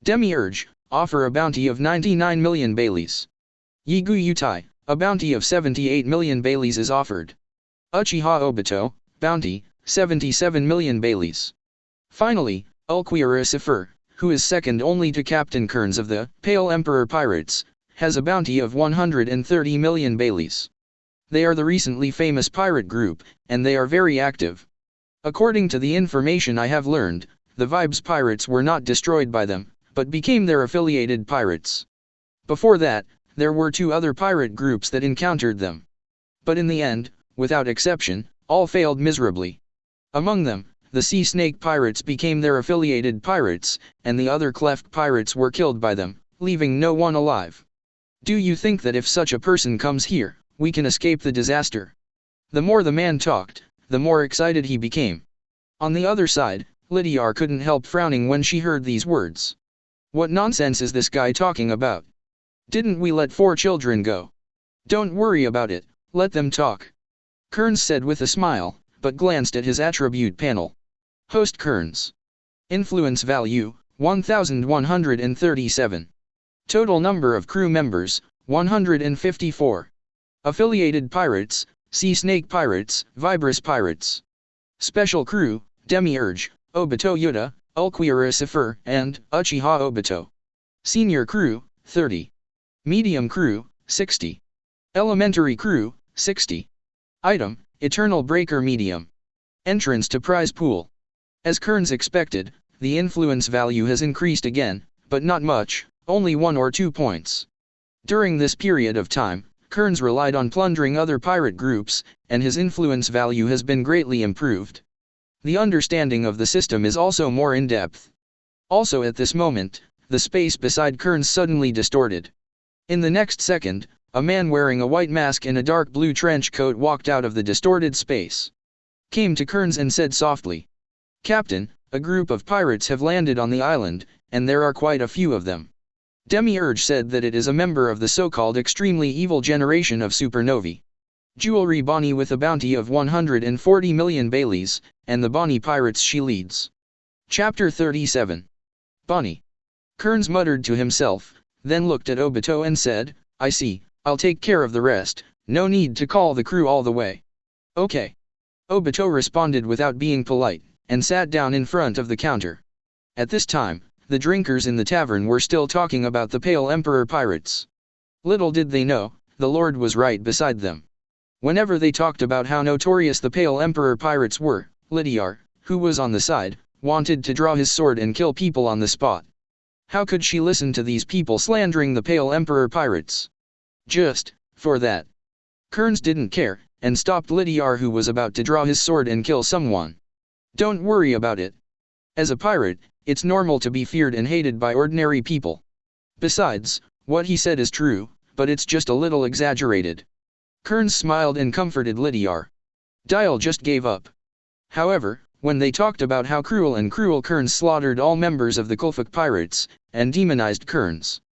Demiurge, offer a bounty of 99 million Baileys. Yigu Yutai, a bounty of 78 million Baileys is offered. Uchiha Obito, bounty, 77 million Baileys. Finally, Ulquiera Sifur, who is second only to Captain Kearns of the Pale Emperor Pirates, has a bounty of 130 million Baileys. They are the recently famous pirate group, and they are very active. According to the information I have learned, the Vibes Pirates were not destroyed by them, but became their affiliated pirates. Before that, there were 2 other pirate groups that encountered them. But in the end, without exception, all failed miserably. Among them, the Sea Snake Pirates became their affiliated pirates, and the other Cleft Pirates were killed by them, leaving no one alive. Do you think that if such a person comes here, we can escape the disaster? The more the man talked, the more excited he became. On the other side, Lydiar couldn't help frowning when she heard these words. What nonsense is this guy talking about? Didn't we let 4 children go? Don't worry about it, let them talk. Kearns said with a smile, but glanced at his attribute panel. Host Kearns. Influence value, 1137. Total number of crew members, 154. Affiliated pirates, Sea Snake Pirates, Vibrous Pirates. Special crew, Demiurge, Obito Yuta, Ulquiera Sifur, and Uchiha Obito. Senior crew, 30. Medium crew, 60. Elementary crew, 60. Item, Eternal Breaker Medium. Entrance to prize pool. As Kearns expected, the influence value has increased again, but not much, only 1 or 2 points. During this period of time, Kearns relied on plundering other pirate groups, and his influence value has been greatly improved. The understanding of the system is also more in-depth. Also at this moment, the space beside Kearns suddenly distorted. In the next second, a man wearing a white mask and a dark blue trench coat walked out of the distorted space. Came to Kearns and said softly, "Captain, a group of pirates have landed on the island, and there are quite a few of them." Demiurge said that it is a member of the so-called extremely evil generation of supernovae. Jewelry Bonnie with a bounty of 140 million Baileys, and the Bonnie pirates she leads. Chapter 37. Bonnie. Kearns muttered to himself, then looked at Obito and said, "I see, I'll take care of the rest, no need to call the crew all the way." "Okay." Obito responded without being polite, and sat down in front of the counter. At this time, the drinkers in the tavern were still talking about the Pale Emperor Pirates. Little did they know, the Lord was right beside them. Whenever they talked about how notorious the Pale Emperor Pirates were, Lydiar, who was on the side, wanted to draw his sword and kill people on the spot. How could she listen to these people slandering the Pale Emperor Pirates? Just, for that. Kearns didn't care, and stopped Lydiar, who was about to draw his sword and kill someone. "Don't worry about it. As a pirate, it's normal to be feared and hated by ordinary people. Besides, what he said is true, but it's just a little exaggerated." Kearns smiled and comforted Lydiar. Dial just gave up. However, when they talked about how cruel Kearns slaughtered all members of the Kulfak pirates, and demonized Kearns.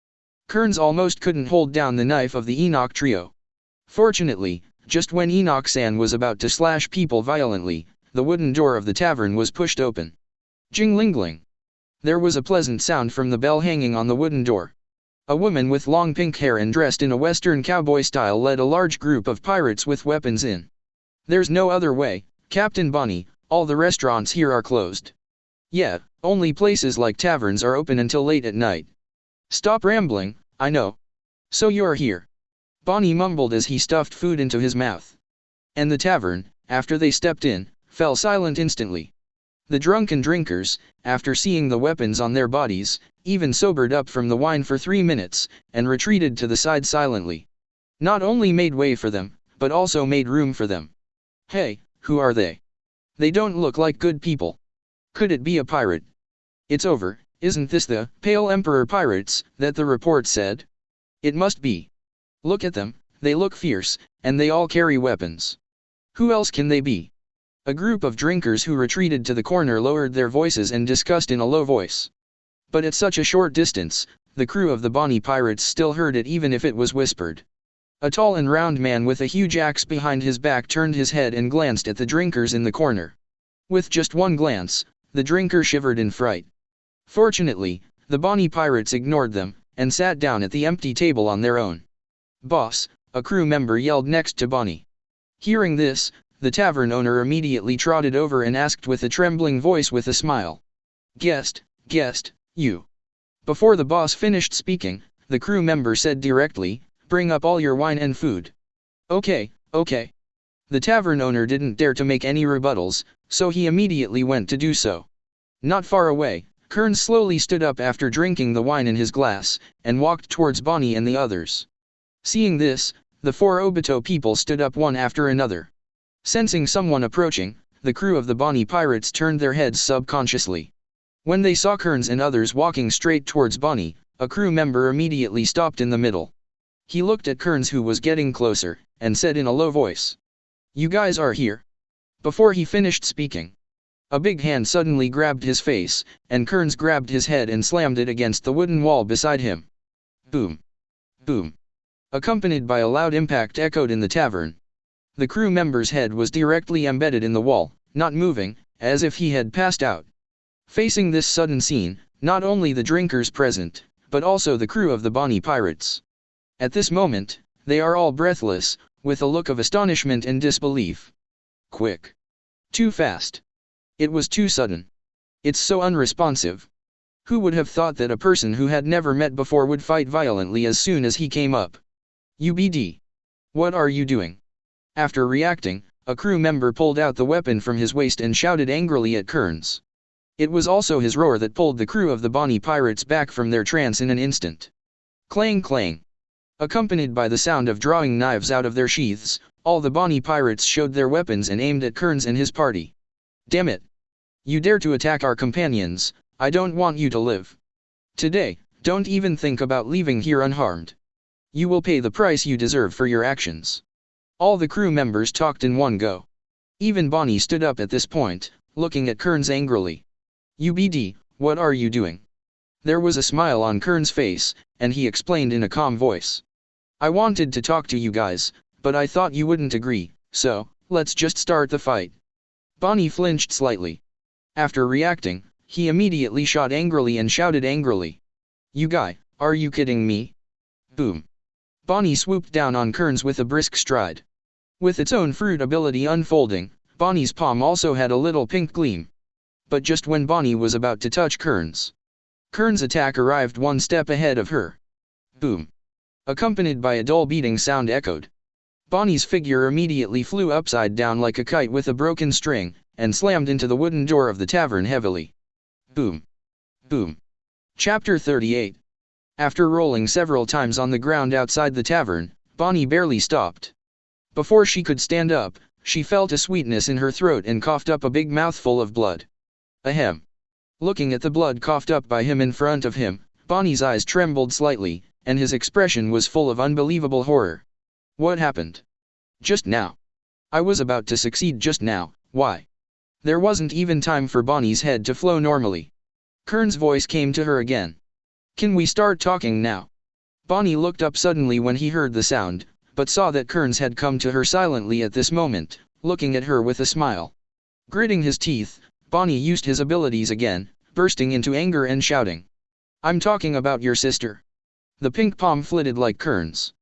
Kearns almost couldn't hold down the knife of the Enoch trio. Fortunately, just when Enoch-san was about to slash people violently, the wooden door of the tavern was pushed open. Jing-ling-ling. There was a pleasant sound from the bell hanging on the wooden door. A woman with long pink hair and dressed in a western cowboy style led a large group of pirates with weapons in. "There's no other way, Captain Bonnie, all the restaurants here are closed." "Yeah, only places like taverns are open until late at night." "Stop rambling, I know. So you're here." Bonnie mumbled as he stuffed food into his mouth. And the tavern, after they stepped in, fell silent instantly. The drunken drinkers, after seeing the weapons on their bodies, even sobered up from the wine for 3 minutes, and retreated to the side silently. Not only made way for them, but also made room for them. "Hey, who are they?" They don't look like good people. Could it be a pirate? It's over, isn't this the Pale Emperor pirates that the report said? It must be. Look at them, they look fierce, and they all carry weapons. Who else can they be? A group of drinkers who retreated to the corner lowered their voices and discussed in a low voice. But at such a short distance, the crew of the Bonnie pirates still heard it even if it was whispered. A tall and round man with a huge axe behind his back turned his head and glanced at the drinkers in the corner. With just one glance, the drinker shivered in fright. Fortunately, the Bonnie pirates ignored them, and sat down at the empty table on their own. "Boss," a crew member yelled next to Bonnie. Hearing this, the tavern owner immediately trotted over and asked with a trembling voice with a smile. Guest, you." Before the boss finished speaking, the crew member said directly, "Bring up all your wine and food." Okay. The tavern owner didn't dare to make any rebuttals, so he immediately went to do so. Not far away, Kearns slowly stood up after drinking the wine in his glass, and walked towards Bonnie and the others. Seeing this, the 4 Obito people stood up one after another. Sensing someone approaching, the crew of the Bonnie pirates turned their heads subconsciously. When they saw Kearns and others walking straight towards Bonnie, a crew member immediately stopped in the middle. He looked at Kearns, who was getting closer, and said in a low voice, "You guys are here?" Before he finished speaking, a big hand suddenly grabbed his face, and Kearns grabbed his head and slammed it against the wooden wall beside him. Boom! Boom! Accompanied by a loud impact echoed in the tavern. The crew member's head was directly embedded in the wall, not moving, as if he had passed out. Facing this sudden scene, not only the drinkers present, but also the crew of the Bonnie pirates. At this moment, they are all breathless, with a look of astonishment and disbelief. Quick. Too fast. It was too sudden. It's so unresponsive. Who would have thought that a person who had never met before would fight violently as soon as he came up? UBD. What are you doing? After reacting, a crew member pulled out the weapon from his waist and shouted angrily at Kearns. It was also his roar that pulled the crew of the Bonnie pirates back from their trance in an instant. Clang clang. Accompanied by the sound of drawing knives out of their sheaths, all the Bonnie pirates showed their weapons and aimed at Kearns and his party. Damn it! You dare to attack our companions, I don't want you to live. Today, don't even think about leaving here unharmed. You will pay the price you deserve for your actions. All the crew members talked in one go. Even Bonnie stood up at this point, looking at Kearns angrily. UBD, what are you doing? There was a smile on Kearns' face, and he explained in a calm voice. I wanted to talk to you guys, but I thought you wouldn't agree, so, let's just start the fight. Bonnie flinched slightly. After reacting, he immediately shot angrily and shouted angrily. You guy, are you kidding me? Boom. Bonnie swooped down on Kearns with a brisk stride. With its own fruit ability unfolding, Bonnie's palm also had a little pink gleam. But just when Bonnie was about to touch Kearns' attack arrived one step ahead of her. Boom. Accompanied by a dull beating sound echoed. Bonnie's figure immediately flew upside down like a kite with a broken string, and slammed into the wooden door of the tavern heavily. Boom. Boom. Chapter 38. After rolling several times on the ground outside the tavern, Bonnie barely stopped. Before she could stand up, she felt a sweetness in her throat and coughed up a big mouthful of blood. Ahem. Looking at the blood coughed up by him in front of him, Bonnie's eyes trembled slightly, and his expression was full of unbelievable horror. What happened? Just now. I was about to succeed just now, why? There wasn't even time for Bonnie's head to flow normally. Kearns' voice came to her again. Can we start talking now? Bonnie looked up suddenly when he heard the sound, but saw that Kearns had come to her silently at this moment, looking at her with a smile. Gritting his teeth, Bonnie used his abilities again, bursting into anger and shouting. I'm talking about your sister. The pink palm flitted like Kearns.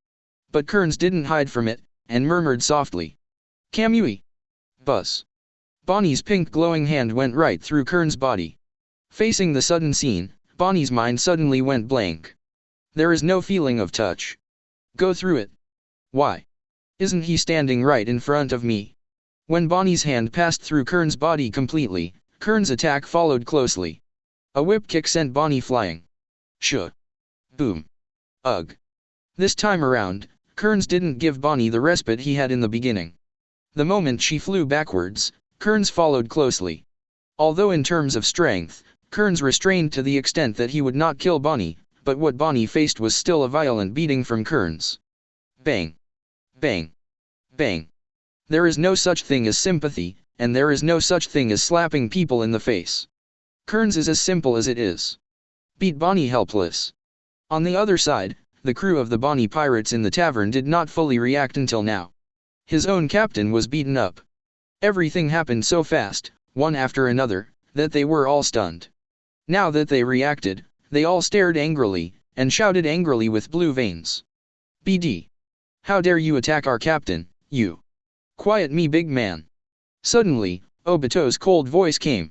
But Kearns didn't hide from it, and murmured softly. Kamui. Buzz. Bonnie's pink glowing hand went right through Kearns' body. Facing the sudden scene, Bonnie's mind suddenly went blank. There is no feeling of touch. Go through it. Why? Isn't he standing right in front of me? When Bonnie's hand passed through Kearns' body completely, Kearns' attack followed closely. A whip kick sent Bonnie flying. Shh. Boom. Ugh. This time around, Kearns didn't give Bonnie the respite he had in the beginning. The moment she flew backwards, Kearns followed closely. Although in terms of strength, Kearns restrained to the extent that he would not kill Bonnie, but what Bonnie faced was still a violent beating from Kearns. Bang! Bang! Bang! There is no such thing as sympathy, and there is no such thing as slapping people in the face. Kearns is as simple as it is. Beat Bonnie helpless. On the other side, the crew of the Bonnie pirates in the tavern did not fully react until now. His own captain was beaten up. Everything happened so fast, one after another, that they were all stunned. Now that they reacted, they all stared angrily, and shouted angrily with blue veins. BD. How dare you attack our captain, you? Quiet me, big man. Suddenly, Obito's cold voice came.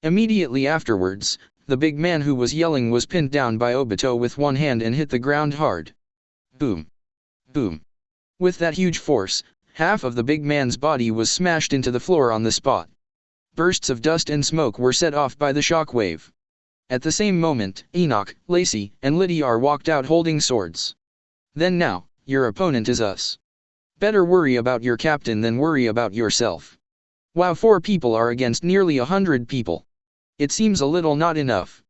Immediately afterwards, the big man who was yelling was pinned down by Obito with one hand and hit the ground hard. Boom. Boom. With that huge force, half of the big man's body was smashed into the floor on the spot. Bursts of dust and smoke were set off by the shockwave. At the same moment, Enoch, Lacey, and Lydia walked out holding swords. Then now, your opponent is us. Better worry about your captain than worry about yourself. Wow, 4 people are against nearly 100 people. It seems a little not enough.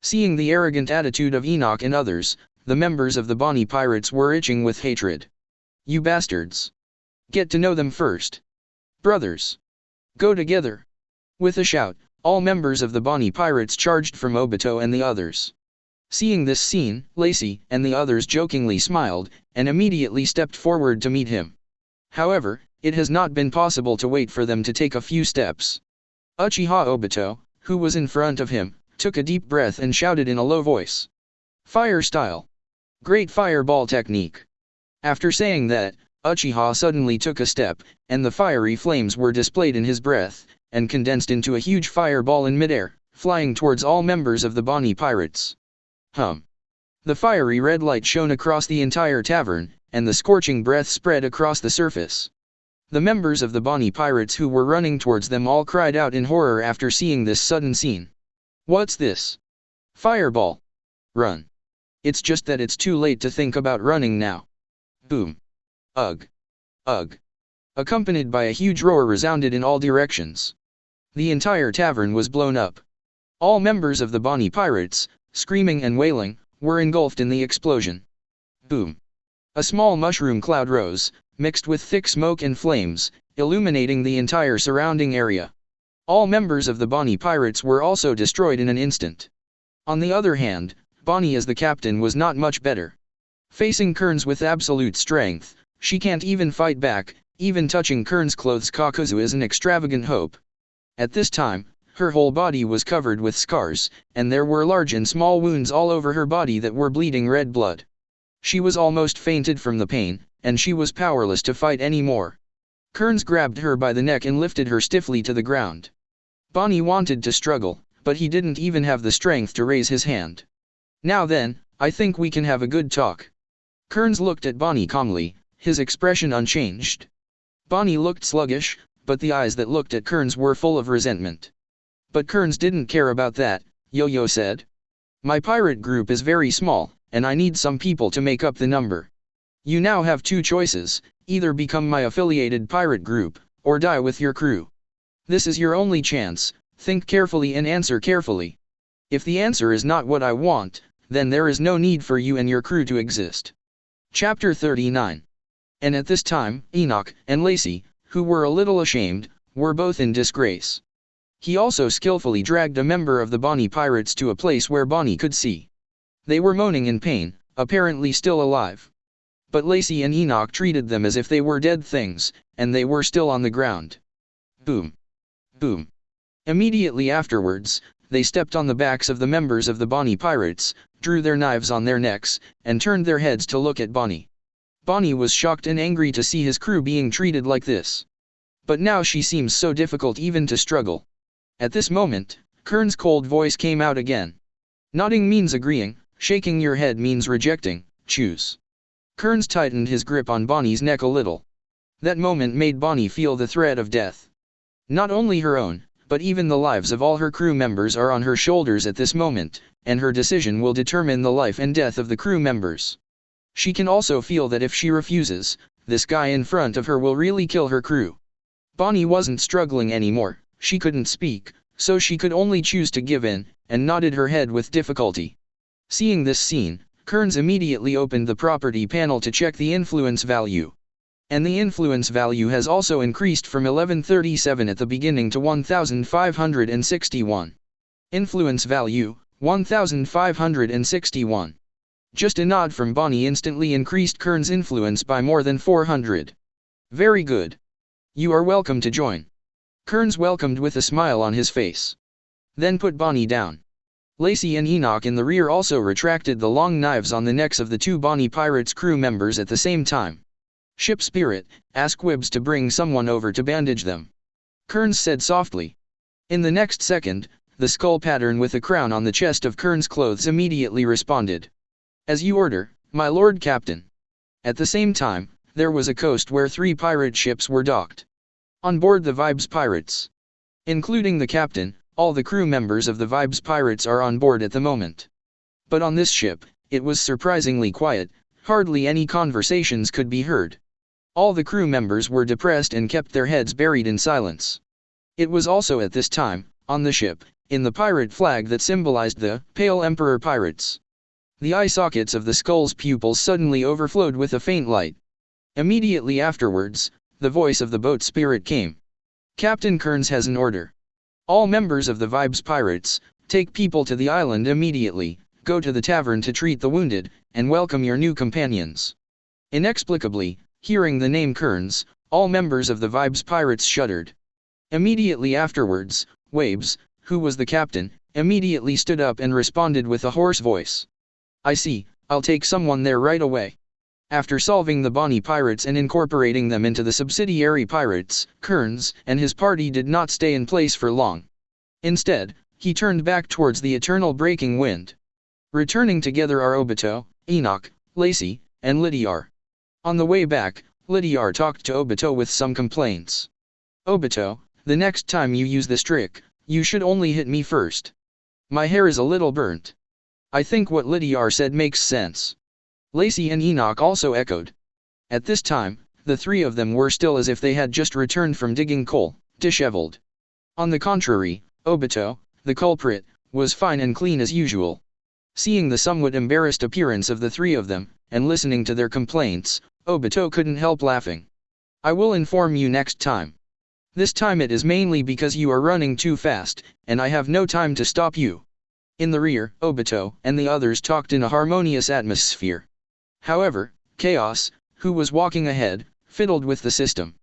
Seeing the arrogant attitude of Enoch and others, the members of the Bonnie pirates were itching with hatred. You bastards. Get to know them first. Brothers. Go together. With a shout, all members of the Bonnie pirates charged from Obito and the others. Seeing this scene, Lacey and the others jokingly smiled, and immediately stepped forward to meet him. However, it has not been possible to wait for them to take a few steps. Uchiha Obito, who was in front of him, took a deep breath and shouted in a low voice. Fire style. Great fireball technique. After saying that, Uchiha suddenly took a step, and the fiery flames were displayed in his breath, and condensed into a huge fireball in midair, flying towards all members of the Bonnie pirates. The fiery red light shone across the entire tavern, and the scorching breath spread across the surface. The members of the Bonnie pirates who were running towards them all cried out in horror after seeing this sudden scene. What's this? Fireball. Run. It's just that it's too late to think about running now. Boom. Ugh. Ugh. Accompanied by a huge roar resounded in all directions. The entire tavern was blown up. All members of the Bonnie pirates, screaming and wailing, were engulfed in the explosion. Boom. A small mushroom cloud rose, mixed with thick smoke and flames, illuminating the entire surrounding area. All members of the Bonnie pirates were also destroyed in an instant. On the other hand, Bonnie as the captain was not much better. Facing Kearns with absolute strength, she can't even fight back, even touching Kearns' clothes Kakuzu is an extravagant hope. At this time, her whole body was covered with scars, and there were large and small wounds all over her body that were bleeding red blood. She was almost fainted from the pain, and she was powerless to fight anymore. Kearns grabbed her by the neck and lifted her stiffly to the ground. Bonnie wanted to struggle, but he didn't even have the strength to raise his hand. Now then, I think we can have a good talk. Kearns looked at Bonnie calmly, his expression unchanged. Bonnie looked sluggish, but the eyes that looked at Kearns were full of resentment. But Kearns didn't care about that, Yo-Yo said. My pirate group is very small, and I need some people to make up the number. You now have 2 choices, either become my affiliated pirate group, or die with your crew. This is your only chance, think carefully and answer carefully. If the answer is not what I want, then there is no need for you and your crew to exist. Chapter 39. And at this time, Enoch and Lacey, who were a little ashamed, were both in disgrace. He also skillfully dragged a member of the Bonnie pirates to a place where Bonnie could see. They were moaning in pain, apparently still alive. But Lacey and Enoch treated them as if they were dead things, and they were still on the ground. Boom. Boom. Immediately afterwards, they stepped on the backs of the members of the Bonnie pirates, drew their knives on their necks, and turned their heads to look at Bonnie. Bonnie was shocked and angry to see his crew being treated like this. But now she seems so difficult even to struggle. At this moment, Kearns' cold voice came out again. Nodding means agreeing, shaking your head means rejecting, choose. Kearns tightened his grip on Bonnie's neck a little. That moment made Bonnie feel the threat of death. Not only her own, but even the lives of all her crew members are on her shoulders at this moment, and her decision will determine the life and death of the crew members. She can also feel that if she refuses, this guy in front of her will really kill her crew. Bonnie wasn't struggling anymore, she couldn't speak, so she could only choose to give in, and nodded her head with difficulty. Seeing this scene, Kearns immediately opened the property panel to check the influence value. And the influence value has also increased from 1137 at the beginning to 1561. Influence value, 1561. Just a nod from Bonnie instantly increased Kearns' influence by more than 400. Very good. You are welcome to join. Kearns welcomed with a smile on his face. Then put Bonnie down. Lacey and Enoch in the rear also retracted the long knives on the necks of the two Bonnie Pirates crew members at the same time. Ship spirit, ask Wibbs to bring someone over to bandage them. Kearns said softly. In the next second, the skull pattern with a crown on the chest of Kearns' clothes immediately responded. As you order, my lord captain. At the same time, there was a coast where 3 pirate ships were docked. On board the Vibes Pirates. Including the captain, all the crew members of the Vibes Pirates are on board at the moment. But on this ship, it was surprisingly quiet, hardly any conversations could be heard. All the crew members were depressed and kept their heads buried in silence. It was also at this time, on the ship, in the pirate flag that symbolized the Pale Emperor Pirates. The eye sockets of the skull's pupils suddenly overflowed with a faint light. Immediately afterwards, the voice of the boat spirit came. Captain Kearns has an order. All members of the Vibes Pirates, take people to the island immediately, go to the tavern to treat the wounded, and welcome your new companions. Inexplicably, hearing the name Kearns, all members of the Vibes Pirates shuddered. Immediately afterwards, Waves, who was the captain, immediately stood up and responded with a hoarse voice. I see, I'll take someone there right away. After solving the Bonnie Pirates and incorporating them into the subsidiary pirates, Kearns and his party did not stay in place for long. Instead, he turned back towards the eternal breaking wind. Returning together are Obito, Enoch, Lacey, and Lydiar. On the way back, Lydiar talked to Obito with some complaints. Obito, the next time you use this trick, you should only hit me first. My hair is a little burnt. I think what Lydiar said makes sense. Lacey and Enoch also echoed. At this time, the 3 of them were still as if they had just returned from digging coal, disheveled. On the contrary, Obito, the culprit, was fine and clean as usual. Seeing the somewhat embarrassed appearance of the 3 of them, and listening to their complaints, Obito couldn't help laughing. I will inform you next time. This time it is mainly because you are running too fast, and I have no time to stop you. In the rear, Obito and the others talked in a harmonious atmosphere. However, Chaos, who was walking ahead, fiddled with the system.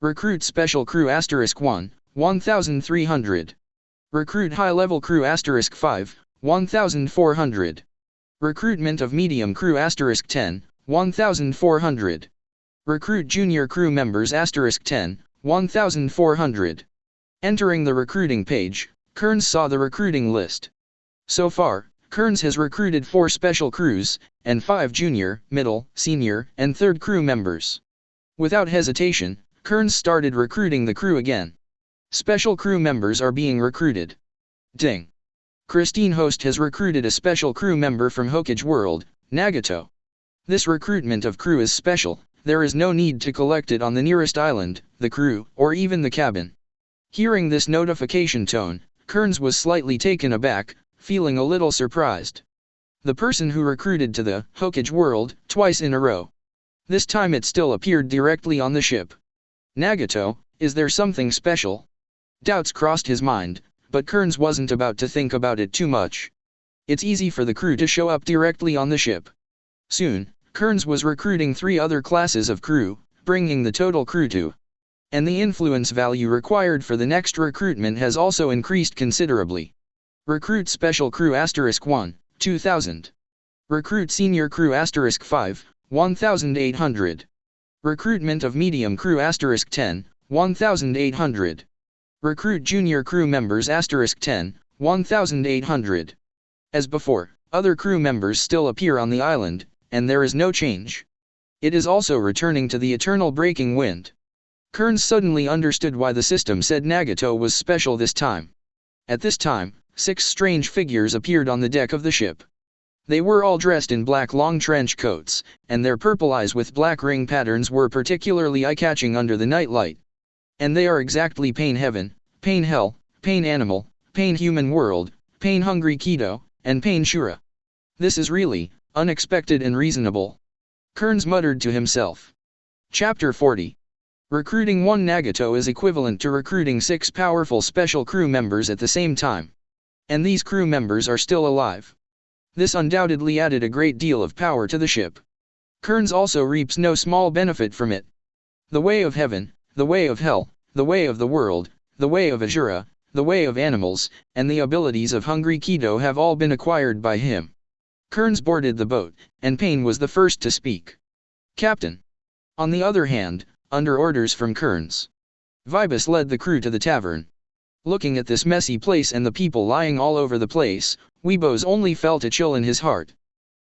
Recruit Special Crew *1, 1300. Recruit High Level Crew *5, 1400. Recruitment of Medium Crew *10, 1400. Recruit Junior Crew Members *10, 1400. Entering the recruiting page, Kearns saw the recruiting list. So far, Kearns has recruited 4 special crews, and 5 junior, middle, senior, and third crew members. Without hesitation, Kearns started recruiting the crew again. Special crew members are being recruited. Ding. Christine Host has recruited a special crew member from Hokage World, Nagato. This recruitment of crew is special, there is no need to collect it on the nearest island, the crew, or even the cabin. Hearing this notification tone, Kearns was slightly taken aback, feeling a little surprised. The person who recruited to the Hokage World twice in a row. This time it still appeared directly on the ship. Nagato, is there something special? Doubts crossed his mind, but Kearns wasn't about to think about it too much. It's easy for the crew to show up directly on the ship. Soon, Kearns was recruiting 3 other classes of crew, bringing the total crew to. And the influence value required for the next recruitment has also increased considerably. Recruit Special Crew *1, 2000. Recruit Senior Crew *5, 1800. Recruitment of Medium Crew *10, 1800. Recruit Junior Crew Members *10, 1800. As before, other crew members still appear on the island, and there is no change. It is also returning to the eternal breaking wind. Kearns suddenly understood why the system said Nagato was special this time. At this time, 6 strange figures appeared on the deck of the ship. They were all dressed in black long trench coats, and their purple eyes with black ring patterns were particularly eye-catching under the night light. And they are exactly pain heaven, pain hell, pain animal, pain human world, pain hungry keto, and pain shura. This is really unexpected and reasonable. Kearns muttered to himself. Chapter 40. Recruiting 1 Nagato is equivalent to recruiting 6 powerful special crew members at the same time. And these crew members are still alive. This undoubtedly added a great deal of power to the ship. Kearns also reaps no small benefit from it. The way of heaven, the way of hell, the way of the world, the way of Azura, the way of animals, and the abilities of Hungry Keto have all been acquired by him. Kearns boarded the boat, and Payne was the first to speak. Captain. On the other hand, under orders from Kearns, Vibus led the crew to the tavern. Looking at this messy place and the people lying all over the place, Weebos only felt a chill in his heart.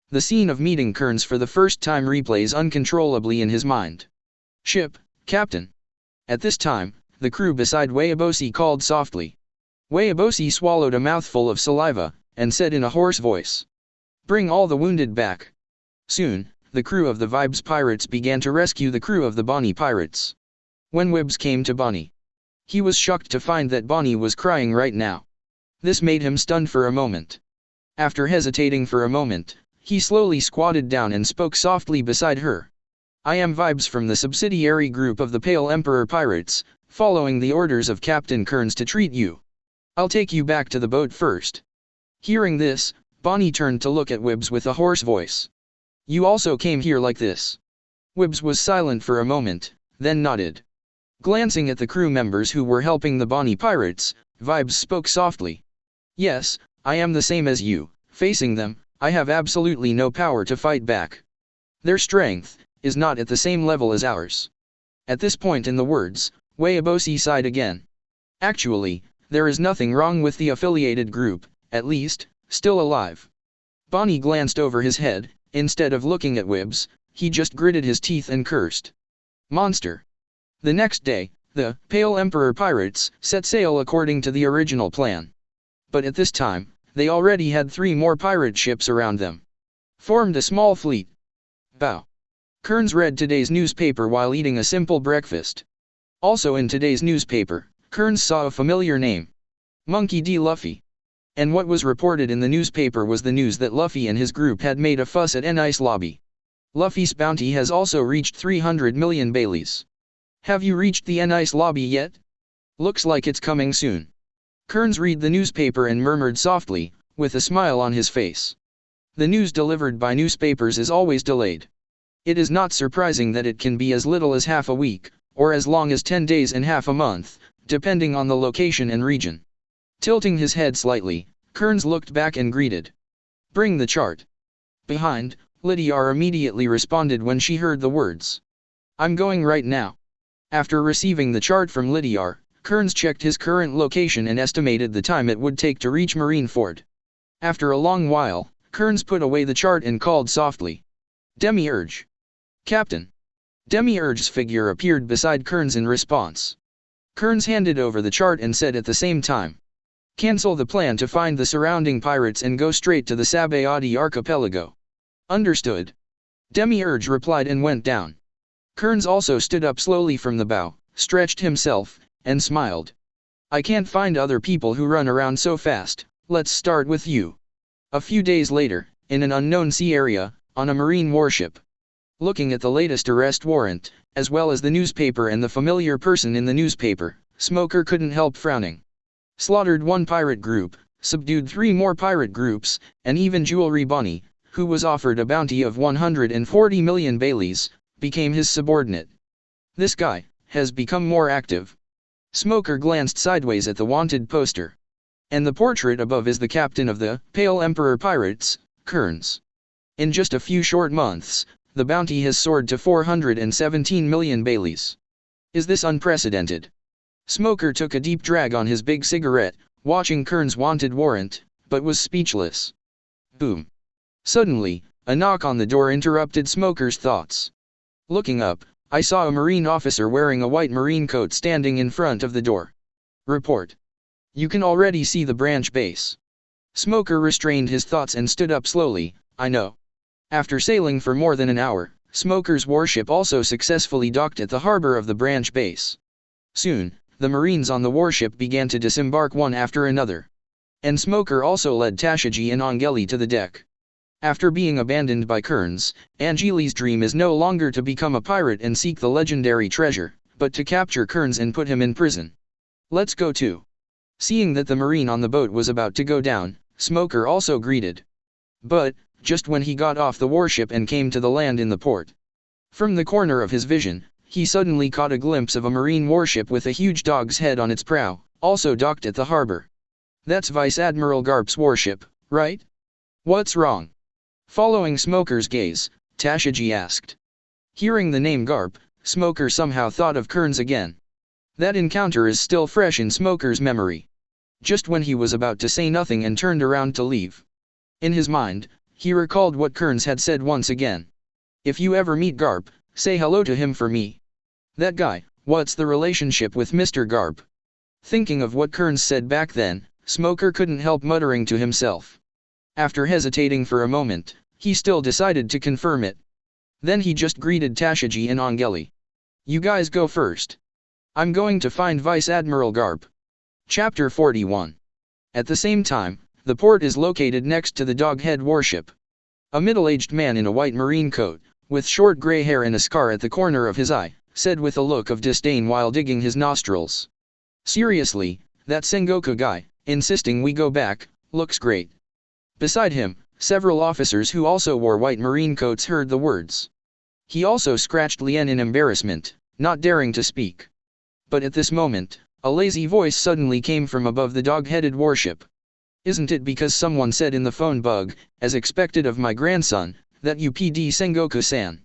The scene of meeting Kearns for the first time replays uncontrollably in his mind. Ship, Captain. At this time, the crew beside Weibosi called softly. Weibosi swallowed a mouthful of saliva, and said in a hoarse voice, "Bring all the wounded back." Soon, the crew of the Vibes pirates began to rescue the crew of the Bonnie pirates. When Wibbs came to Bonnie, he was shocked to find that Bonnie was crying right now. This made him stunned for a moment. After hesitating for a moment, he slowly squatted down and spoke softly beside her. "I am Vibes from the subsidiary group of the Pale Emperor Pirates, following the orders of Captain Kearns to treat you. I'll take you back to the boat first." Hearing this, Bonnie turned to look at Wibbs with a hoarse voice. "You also came here like this?" Wibbs was silent for a moment, then nodded. Glancing at the crew members who were helping the Bonnie pirates, Vibes spoke softly. "Yes, I am the same as you. Facing them, I have absolutely no power to fight back. Their strength is not at the same level as ours." At this point in the words, Weibosi sighed again. "Actually, there is nothing wrong with the affiliated group, at least, still alive." Bonnie glanced over his head. Instead of looking at Wibbs, he just gritted his teeth and cursed. "Monster." The next day, the Pale Emperor Pirates set sail according to the original plan. But at this time, they already had 3 more pirate ships around them. Formed a small fleet. Bow. Kearns read today's newspaper while eating a simple breakfast. Also in today's newspaper, Kearns saw a familiar name. Monkey D. Luffy. And what was reported in the newspaper was the news that Luffy and his group had made a fuss at N-Ice Lobby. Luffy's bounty has also reached 300 million Baileys. "Have you reached the N-Ice Lobby yet? Looks like it's coming soon." Kearns read the newspaper and murmured softly, with a smile on his face. The news delivered by newspapers is always delayed. It is not surprising that it can be as little as half a week, or as long as 10 days and half a month, depending on the location and region. Tilting his head slightly, Kearns looked back and greeted. "Bring the chart." Behind, Lydiar immediately responded when she heard the words. "I'm going right now." After receiving the chart from Lydiar, Kearns checked his current location and estimated the time it would take to reach Marineford. After a long while, Kearns put away the chart and called softly. "Demiurge." "Captain." Demiurge's figure appeared beside Kearns in response. Kearns handed over the chart and said at the same time, "Cancel the plan to find the surrounding pirates and go straight to the Sabayati archipelago." "Understood." Demiurge replied and went down. Kearns also stood up slowly from the bow, stretched himself, and smiled. "I can't find other people who run around so fast. Let's start with you." A few days later, in an unknown sea area, on a marine warship. Looking at the latest arrest warrant, as well as the newspaper and the familiar person in the newspaper, Smoker couldn't help frowning. Slaughtered 1 pirate group, subdued 3 more pirate groups, and even Jewelry Bonnie, who was offered a bounty of 140 million Baileys, became his subordinate. This guy has become more active. Smoker glanced sideways at the wanted poster. And the portrait above is the captain of the Pale Emperor Pirates, Kearns. In just a few short months, the bounty has soared to 417 million Baileys. Is this unprecedented? Smoker took a deep drag on his big cigarette, watching Kearns' wanted warrant, but was speechless. Boom. Suddenly, a knock on the door interrupted Smoker's thoughts. Looking up, I saw a marine officer wearing a white marine coat standing in front of the door. "Report." "You can already see the branch base." Smoker restrained his thoughts and stood up slowly. "I know." After sailing for more than an hour, Smoker's warship also successfully docked at the harbor of the branch base. Soon, the Marines on the warship began to disembark one after another. And Smoker also led Tashigi and Angeli to the deck. After being abandoned by Kearns, Angeli's dream is no longer to become a pirate and seek the legendary treasure, but to capture Kearns and put him in prison. Let's go too. Seeing that the Marine on the boat was about to go down, Smoker also greeted. But, just when he got off the warship and came to the land in the port, from the corner of his vision, he suddenly caught a glimpse of a Marine warship with a huge dog's head on its prow, also docked at the harbor. That's Vice Admiral Garp's warship, right? What's wrong? Following Smoker's gaze, Tashigi asked. Hearing the name Garp, Smoker somehow thought of Kearns again. That encounter is still fresh in Smoker's memory. Just when he was about to say nothing and turned around to leave, in his mind, he recalled what Kearns had said once again. If you ever meet Garp, say hello to him for me. That guy, what's the relationship with Mr. Garp? Thinking of what Kearns said back then, Smoker couldn't help muttering to himself. After hesitating for a moment, he still decided to confirm it. Then he just greeted Tashigi and Angeli. You guys go first. I'm going to find Vice Admiral Garp. Chapter 41. At the same time, the port is located next to the Doghead warship. A middle-aged man in a white marine coat, with short gray hair and a scar at the corner of his eye, said with a look of disdain while digging his nostrils. Seriously, that Sengoku guy, insisting we go back, looks great. Beside him, several officers who also wore white marine coats heard the words. He also scratched Lien in embarrassment, not daring to speak. But at this moment, a lazy voice suddenly came from above the dog-headed warship. Isn't it because someone said in the phone bug, as expected of my grandson, that you PD Sengoku-san?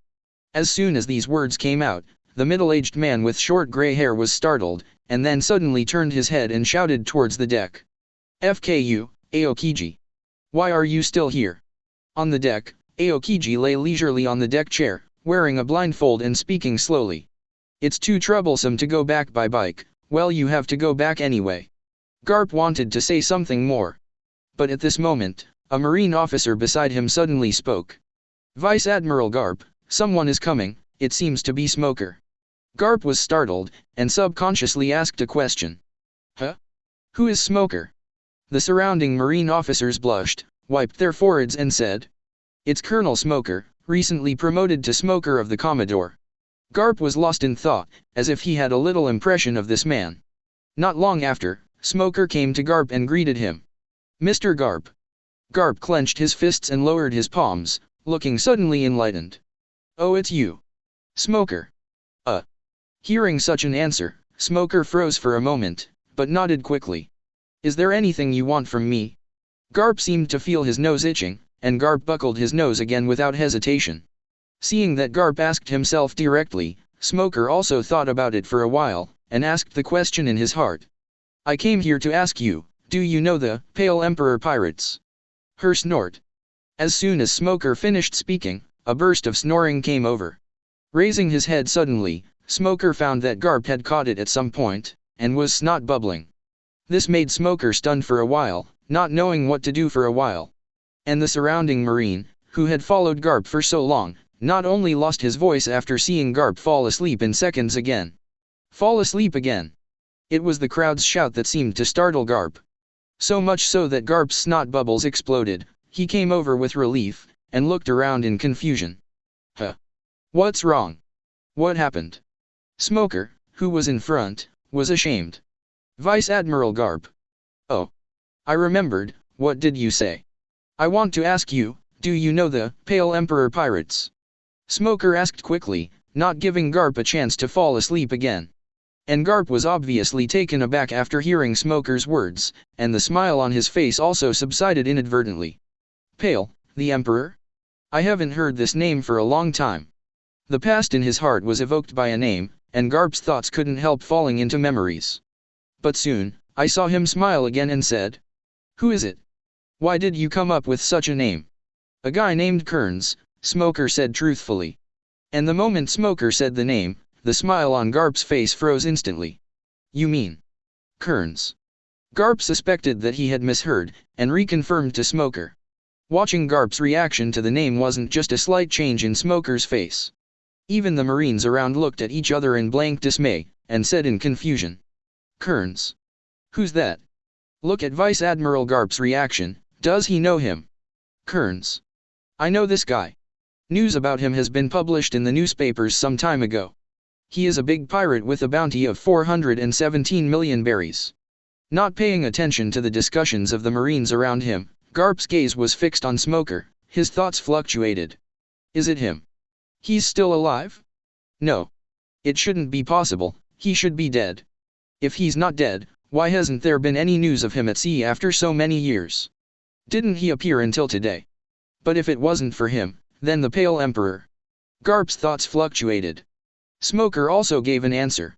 As soon as these words came out, the middle-aged man with short gray hair was startled, and then suddenly turned his head and shouted towards the deck. FKU, Aokiji. Why are you still here? On the deck, Aokiji lay leisurely on the deck chair, wearing a blindfold and speaking slowly. It's too troublesome to go back by bike. Well, you have to go back anyway. Garp wanted to say something more. But at this moment, a marine officer beside him suddenly spoke. Vice Admiral Garp, someone is coming, it seems to be Smoker. Garp was startled, and subconsciously asked a question. Huh? Who is Smoker? The surrounding marine officers blushed, wiped their foreheads and said. It's Colonel Smoker, recently promoted to Smoker of the Commodore. Garp was lost in thought, as if he had a little impression of this man. Not long after, Smoker came to Garp and greeted him. Mr. Garp. Garp clenched his fists and lowered his palms, looking suddenly enlightened. Oh, it's you. Smoker. Hearing such an answer, Smoker froze for a moment, but nodded quickly. Is there anything you want from me? Garp seemed to feel his nose itching, and Garp buckled his nose again without hesitation. Seeing that Garp asked himself directly, Smoker also thought about it for a while, and asked the question in his heart. I came here to ask you, do you know the Pale Emperor pirates? Her snort. As soon as Smoker finished speaking, a burst of snoring came over. Raising his head suddenly, Smoker found that Garp had caught it at some point, and was snot bubbling. This made Smoker stunned for a while, not knowing what to do for a while. And the surrounding marine, who had followed Garp for so long, not only lost his voice after seeing Garp fall asleep in seconds again. Fall asleep again. It was the crowd's shout that seemed to startle Garp. So much so that Garp's snot bubbles exploded. He came over with relief, and looked around in confusion. Huh? What's wrong? What happened? Smoker, who was in front, was ashamed. Vice Admiral Garp. Oh. I remembered, what did you say? I want to ask you, do you know the Pale Emperor pirates? Smoker asked quickly, not giving Garp a chance to fall asleep again. And Garp was obviously taken aback after hearing Smoker's words, and the smile on his face also subsided inadvertently. Pale, the Emperor? I haven't heard this name for a long time. The past in his heart was evoked by a name, and Garp's thoughts couldn't help falling into memories. But soon, I saw him smile again and said, who is it? Why did you come up with such a name? A guy named Kearns, Smoker said truthfully. And the moment Smoker said the name, the smile on Garp's face froze instantly. You mean Kearns? Garp suspected that he had misheard, and reconfirmed to Smoker. Watching Garp's reaction to the name wasn't just a slight change in Smoker's face. Even the Marines around looked at each other in blank dismay, and said in confusion. Kearns. Who's that? Look at Vice Admiral Garp's reaction. Does he know him? Kearns. I know this guy. News about him has been published in the newspapers some time ago. He is a big pirate with a bounty of 417 million berries. Not paying attention to the discussions of the Marines around him, Garp's gaze was fixed on Smoker. His thoughts fluctuated. Is it him? He's still alive? No. It shouldn't be possible, he should be dead. If he's not dead, why hasn't there been any news of him at sea after so many years? Didn't he appear until today? But if it wasn't for him, then the Pale Emperor. Garp's thoughts fluctuated. Smoker also gave an answer.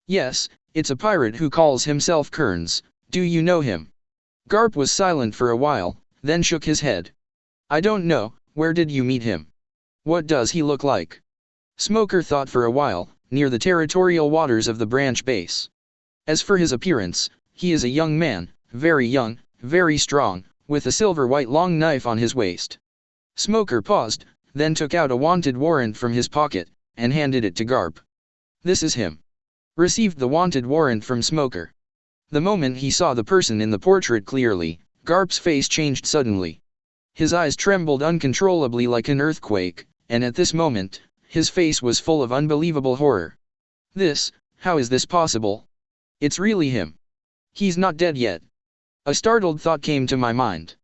Yes, it's a pirate who calls himself Kearns. Do you know him? Garp was silent for a while, then shook his head. I don't know. Where did you meet him? What does he look like? Smoker thought for a while, near the territorial waters of the branch base. As for his appearance, he is a young man, young, very strong, with a silver-white long knife on his waist. Smoker paused, then took out a wanted warrant from his pocket, and handed it to Garp. This is him. Received the wanted warrant from Smoker. The moment he saw the person in the portrait clearly, Garp's face changed suddenly. His eyes trembled uncontrollably like an earthquake, and at this moment, his face was full of unbelievable horror. How is this possible? It's really him. He's not dead yet. A startled thought came to my mind.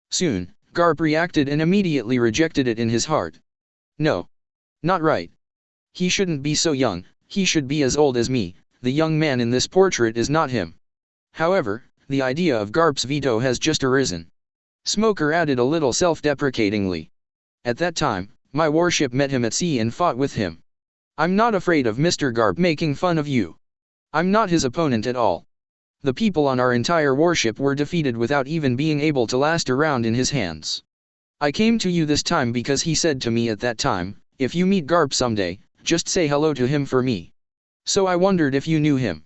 Soon, Garp reacted and immediately rejected it in his heart. No. Not right. He shouldn't be so young, he should be as old as me. The young man in this portrait is not him. However, the idea of Garp's veto has just arisen. Smoker added a little self-deprecatingly. At that time, my warship met him at sea and fought with him. I'm not afraid of Mr. Garp making fun of you. I'm not his opponent at all. The people on our entire warship were defeated without even being able to last a round in his hands. I came to you this time because he said to me at that time, if you meet Garp someday, just say hello to him for me. So I wondered if you knew him.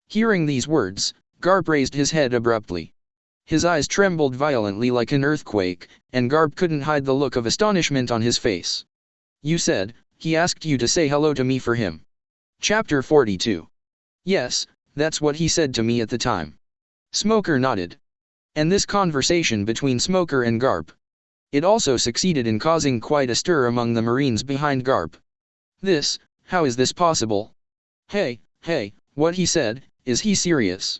Hearing these words, Garp raised his head abruptly. His eyes trembled violently like an earthquake, and Garp couldn't hide the look of astonishment on his face. You said, he asked you to say hello to me for him. Chapter 42. Yes, that's what he said to me at the time. Smoker nodded. And this conversation between Smoker and Garp. It also succeeded in causing quite a stir among the Marines behind Garp. How is this possible? Hey, what he said, is he serious?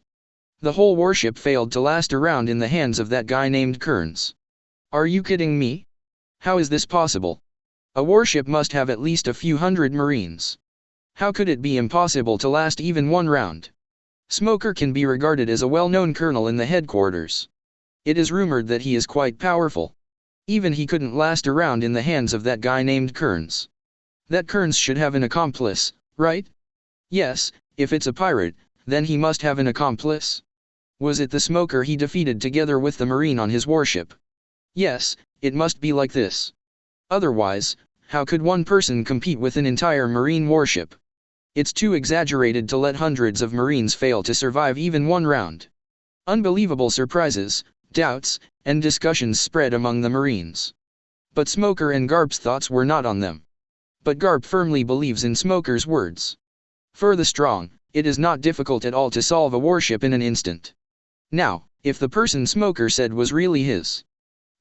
The whole warship failed to last a round in the hands of that guy named Kearns. Are you kidding me? How is this possible? A warship must have at least a few hundred Marines. How could it be impossible to last even one round? Smoker can be regarded as a well-known colonel in the headquarters. It is rumored that he is quite powerful. Even he couldn't last a round in the hands of that guy named Kearns. That Kearns should have an accomplice, right? Yes, if it's a pirate, then he must have an accomplice. Was it the Smoker he defeated together with the Marine on his warship? Yes, it must be like this. Otherwise, how could one person compete with an entire Marine warship? It's too exaggerated to let hundreds of Marines fail to survive even one round. Unbelievable surprises, doubts, and discussions spread among the Marines. But Smoker and Garp's thoughts were not on them. But Garp firmly believes in Smoker's words. Further strong, it is not difficult at all to solve a warship in an instant. Now, if the person Smoker said was really his.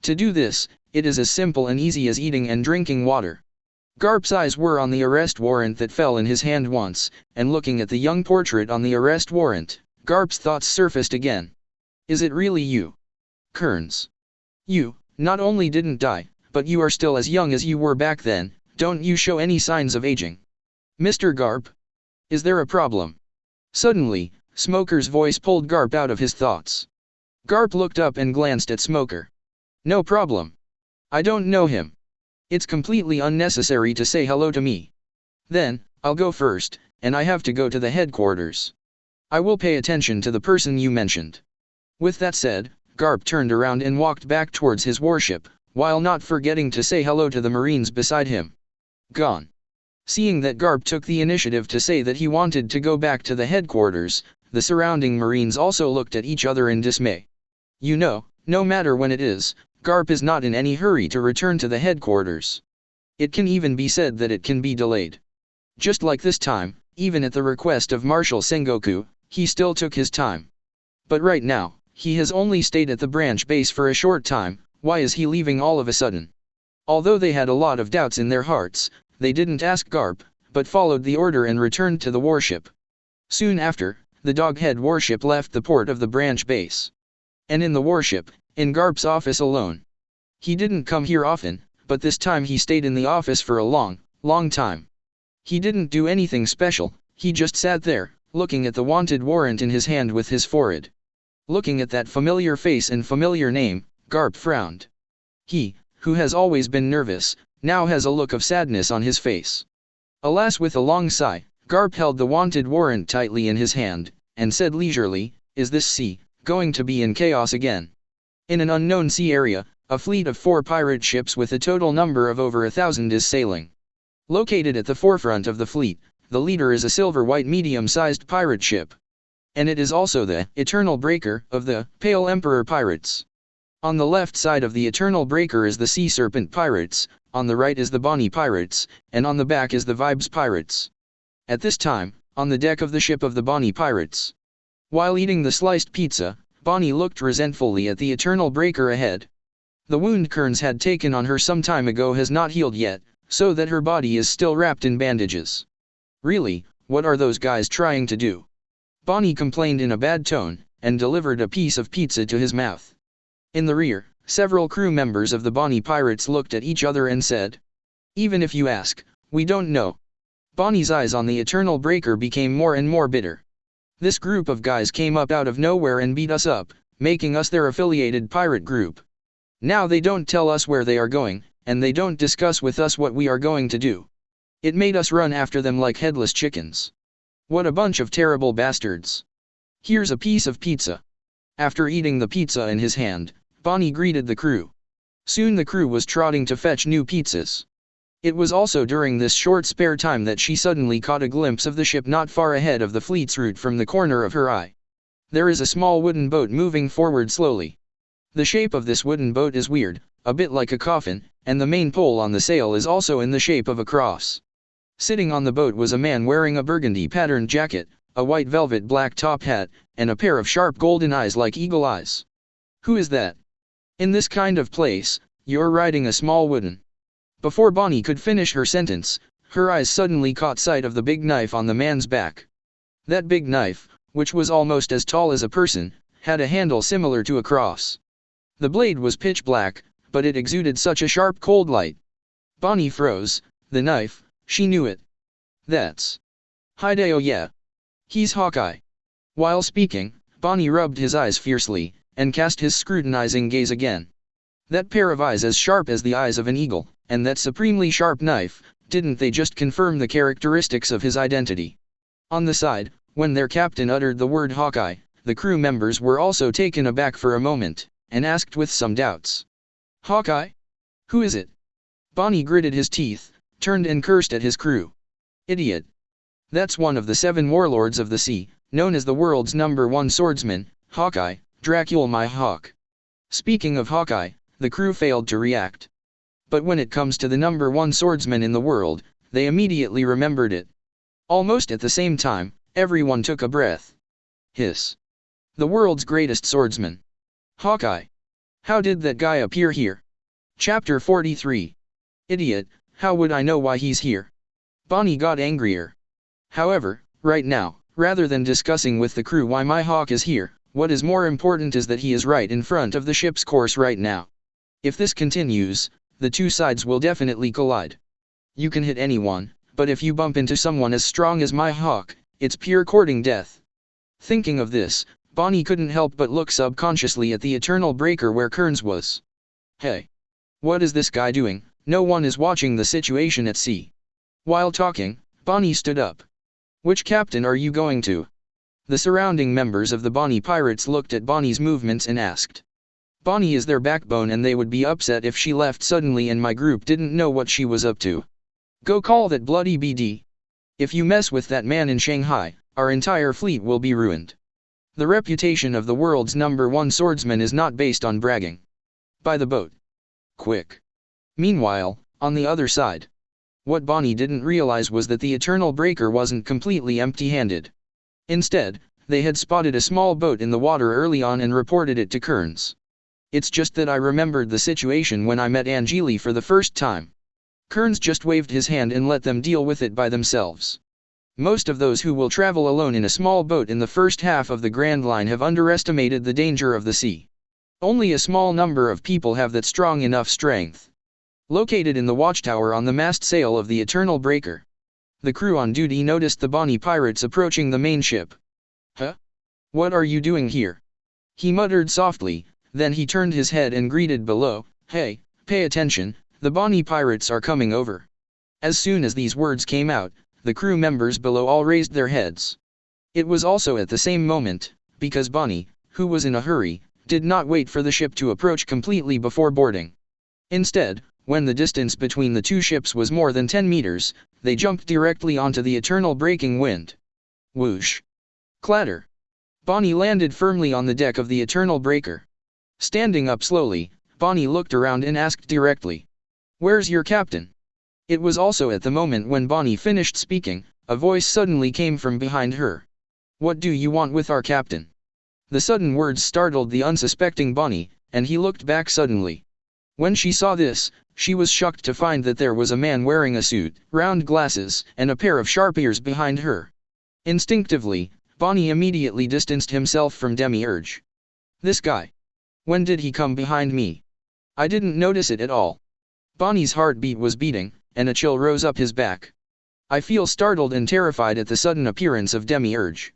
To do this, it is as simple and easy as eating and drinking water. Garp's eyes were on the arrest warrant that fell in his hand once, and looking at the young portrait on the arrest warrant, Garp's thoughts surfaced again. Is it really you? Kearns. You, not only didn't die, but you are still as young as you were back then, don't you show any signs of aging. Mr. Garp? Is there a problem? Suddenly, Smoker's voice pulled Garp out of his thoughts. Garp looked up and glanced at Smoker. No problem. I don't know him. It's completely unnecessary to say hello to me. Then, I'll go first, and I have to go to the headquarters. I will pay attention to the person you mentioned. With that said, Garp turned around and walked back towards his warship, while not forgetting to say hello to the Marines beside him. Gone. Seeing that Garp took the initiative to say that he wanted to go back to the headquarters, the surrounding Marines also looked at each other in dismay. You know, no matter when it is, Garp is not in any hurry to return to the headquarters. It can even be said that it can be delayed. Just like this time, even at the request of Marshal Sengoku, he still took his time. But right now, he has only stayed at the branch base for a short time. Why is he leaving all of a sudden? Although they had a lot of doubts in their hearts, they didn't ask Garp, but followed the order and returned to the warship. Soon after, the Doghead warship left the port of the branch base. And in the warship, in Garp's office alone. He didn't come here often, but this time he stayed in the office for a long time. He didn't do anything special, he just sat there, looking at the wanted warrant in his hand with his forehead. Looking at that familiar face and familiar name, Garp frowned. He, who has always been nervous, now has a look of sadness on his face. Alas, with a long sigh, Garp held the wanted warrant tightly in his hand, and said leisurely, "Is this sea going to be in chaos again?" In an unknown sea area, a fleet of 4 pirate ships with a total number of over 1,000 is sailing. Located at the forefront of the fleet, the leader is a silver-white medium-sized pirate ship. And it is also the Eternal Breaker of the Pale Emperor Pirates. On the left side of the Eternal Breaker is the Sea Serpent Pirates, on the right is the Bonnie Pirates, and on the back is the Vibes Pirates. At this time, on the deck of the ship of the Bonnie Pirates. While eating the sliced pizza, Bonnie looked resentfully at the Eternal Breaker ahead. The wound Kearns had taken on her some time ago has not healed yet, so that her body is still wrapped in bandages. Really, what are those guys trying to do? Bonnie complained in a bad tone, and delivered a piece of pizza to his mouth. In the rear, several crew members of the Bonnie Pirates looked at each other and said, "Even if you ask, we don't know." Bonnie's eyes on the Eternal Breaker became more and more bitter. This group of guys came up out of nowhere and beat us up, making us their affiliated pirate group. Now they don't tell us where they are going, and they don't discuss with us what we are going to do. It made us run after them like headless chickens. What a bunch of terrible bastards. Here's a piece of pizza. After eating the pizza in his hand, Bonnie greeted the crew. Soon the crew was trotting to fetch new pizzas. It was also during this short spare time that she suddenly caught a glimpse of the ship not far ahead of the fleet's route from the corner of her eye. There is a small wooden boat moving forward slowly. The shape of this wooden boat is weird, a bit like a coffin, and the main pole on the sail is also in the shape of a cross. Sitting on the boat was a man wearing a burgundy patterned jacket, a white velvet black top hat, and a pair of sharp golden eyes like eagle eyes. Who is that? In this kind of place, you're riding a small wooden. Before Bonnie could finish her sentence, her eyes suddenly caught sight of the big knife on the man's back. That big knife, which was almost as tall as a person, had a handle similar to a cross. The blade was pitch black, but it exuded such a sharp cold light. Bonnie froze. The knife, she knew it. That's Hideo, yeah. He's Hawkeye. While speaking, Bonnie rubbed his eyes fiercely, and cast his scrutinizing gaze again. That pair of eyes as sharp as the eyes of an eagle, and that supremely sharp knife, didn't they just confirm the characteristics of his identity? On the side, when their captain uttered the word Hawkeye, the crew members were also taken aback for a moment, and asked with some doubts. Hawkeye? Who is it? Bonnie gritted his teeth, turned and cursed at his crew. Idiot. That's one of the 7 warlords of the sea, known as the world's #1 swordsman, Hawkeye, Dracula my hawk. Speaking of Hawkeye, the crew failed to react. But when it comes to the #1 swordsman in the world, they immediately remembered it. Almost at the same time, everyone took a breath. Hiss. The world's greatest swordsman. Hawkeye. How did that guy appear here? Chapter 43. Idiot, how would I know why he's here? Bonnie got angrier. However, right now, rather than discussing with the crew why my hawk is here, what is more important is that he is right in front of the ship's course right now. If this continues, the two sides will definitely collide. You can hit anyone, but if you bump into someone as strong as my hawk, it's pure courting death. Thinking of this, Bonnie couldn't help but look subconsciously at the Eternal Breaker where Kearns was. Hey! What is this guy doing? No one is watching the situation at sea. While talking, Bonnie stood up. Which captain are you going to? The surrounding members of the Bonnie Pirates looked at Bonnie's movements and asked. Bonnie is their backbone and they would be upset if she left suddenly and my group didn't know what she was up to. Go call that bloody BD. If you mess with that man in Shanghai, our entire fleet will be ruined. The reputation of the world's #1 swordsman is not based on bragging. By the boat. Quick. Meanwhile, on the other side. What Bonnie didn't realize was that the Eternal Breaker wasn't completely empty-handed. Instead, they had spotted a small boat in the water early on and reported it to Kearns. It's just that I remembered the situation when I met Angeli for the first time. Kearns just waved his hand and let them deal with it by themselves. Most of those who will travel alone in a small boat in the first half of the Grand Line have underestimated the danger of the sea. Only a small number of people have that strong enough strength. Located in the watchtower on the mast sail of the Eternal Breaker, the crew on duty noticed the Bonnie pirates approaching the main ship. "Huh? What are you doing here?" he muttered softly, then he turned his head and greeted below, "Hey, pay attention, the Bonnie pirates are coming over." As soon as these words came out, the crew members below all raised their heads. It was also at the same moment, because Bonnie, who was in a hurry, did not wait for the ship to approach completely before boarding. Instead, when the distance between the two ships was more than 10 meters, they jumped directly onto the Eternal Breaking Wind. Whoosh! Clatter! Bonnie landed firmly on the deck of the Eternal Breaker. Standing up slowly, Bonnie looked around and asked directly, "Where's your captain?" It was also at the moment when Bonnie finished speaking, a voice suddenly came from behind her. "What do you want with our captain?" The sudden words startled the unsuspecting Bonnie, and he looked back suddenly. When she saw this, she was shocked to find that there was a man wearing a suit, round glasses, and a pair of sharp ears behind her. Instinctively, Bonnie immediately distanced himself from Demiurge. "This guy. When did he come behind me? I didn't notice it at all." Bonnie's heartbeat was beating, and a chill rose up his back. "I feel startled and terrified at the sudden appearance of Demiurge.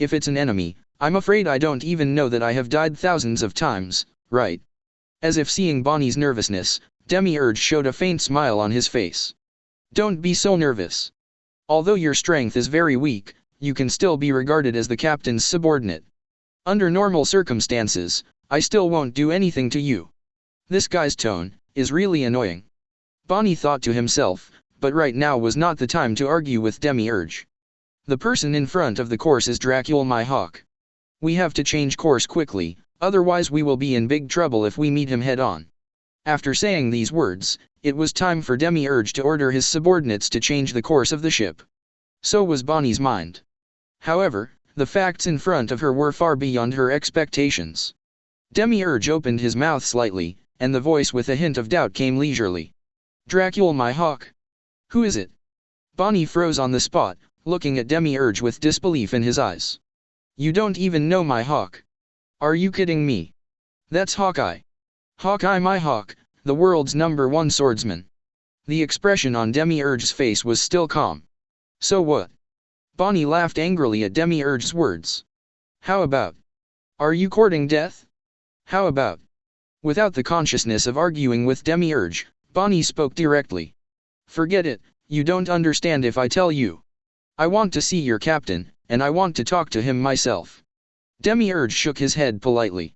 If it's an enemy, I'm afraid I don't even know that I have died thousands of times, right?" As if seeing Bonnie's nervousness, Demiurge showed a faint smile on his face. "Don't be so nervous. Although your strength is very weak, you can still be regarded as the captain's subordinate. Under normal circumstances, I still won't do anything to you." This guy's tone is really annoying. Bonnie thought to himself, but right now was not the time to argue with Demiurge. The person in front of the course is Dracula my hawk. We have to change course quickly, otherwise we will be in big trouble if we meet him head-on. After saying these words, it was time for Demiurge to order his subordinates to change the course of the ship. So was Bonnie's mind. However, the facts in front of her were far beyond her expectations. Demiurge opened his mouth slightly, and the voice with a hint of doubt came leisurely. "Dracula my hawk? Who is it?" Bonnie froze on the spot, looking at Demiurge with disbelief in his eyes. "You don't even know my hawk? Are you kidding me? That's Hawkeye. Hawkeye my hawk, the world's #1 swordsman." The expression on Demiurge's face was still calm. "So what?" Bonnie laughed angrily at Demiurge's words. "How about? Are you courting death? How about?" Without the consciousness of arguing with Demiurge, Bonnie spoke directly. "Forget it, you don't understand if I tell you. I want to see your captain, and I want to talk to him myself." Demiurge shook his head politely.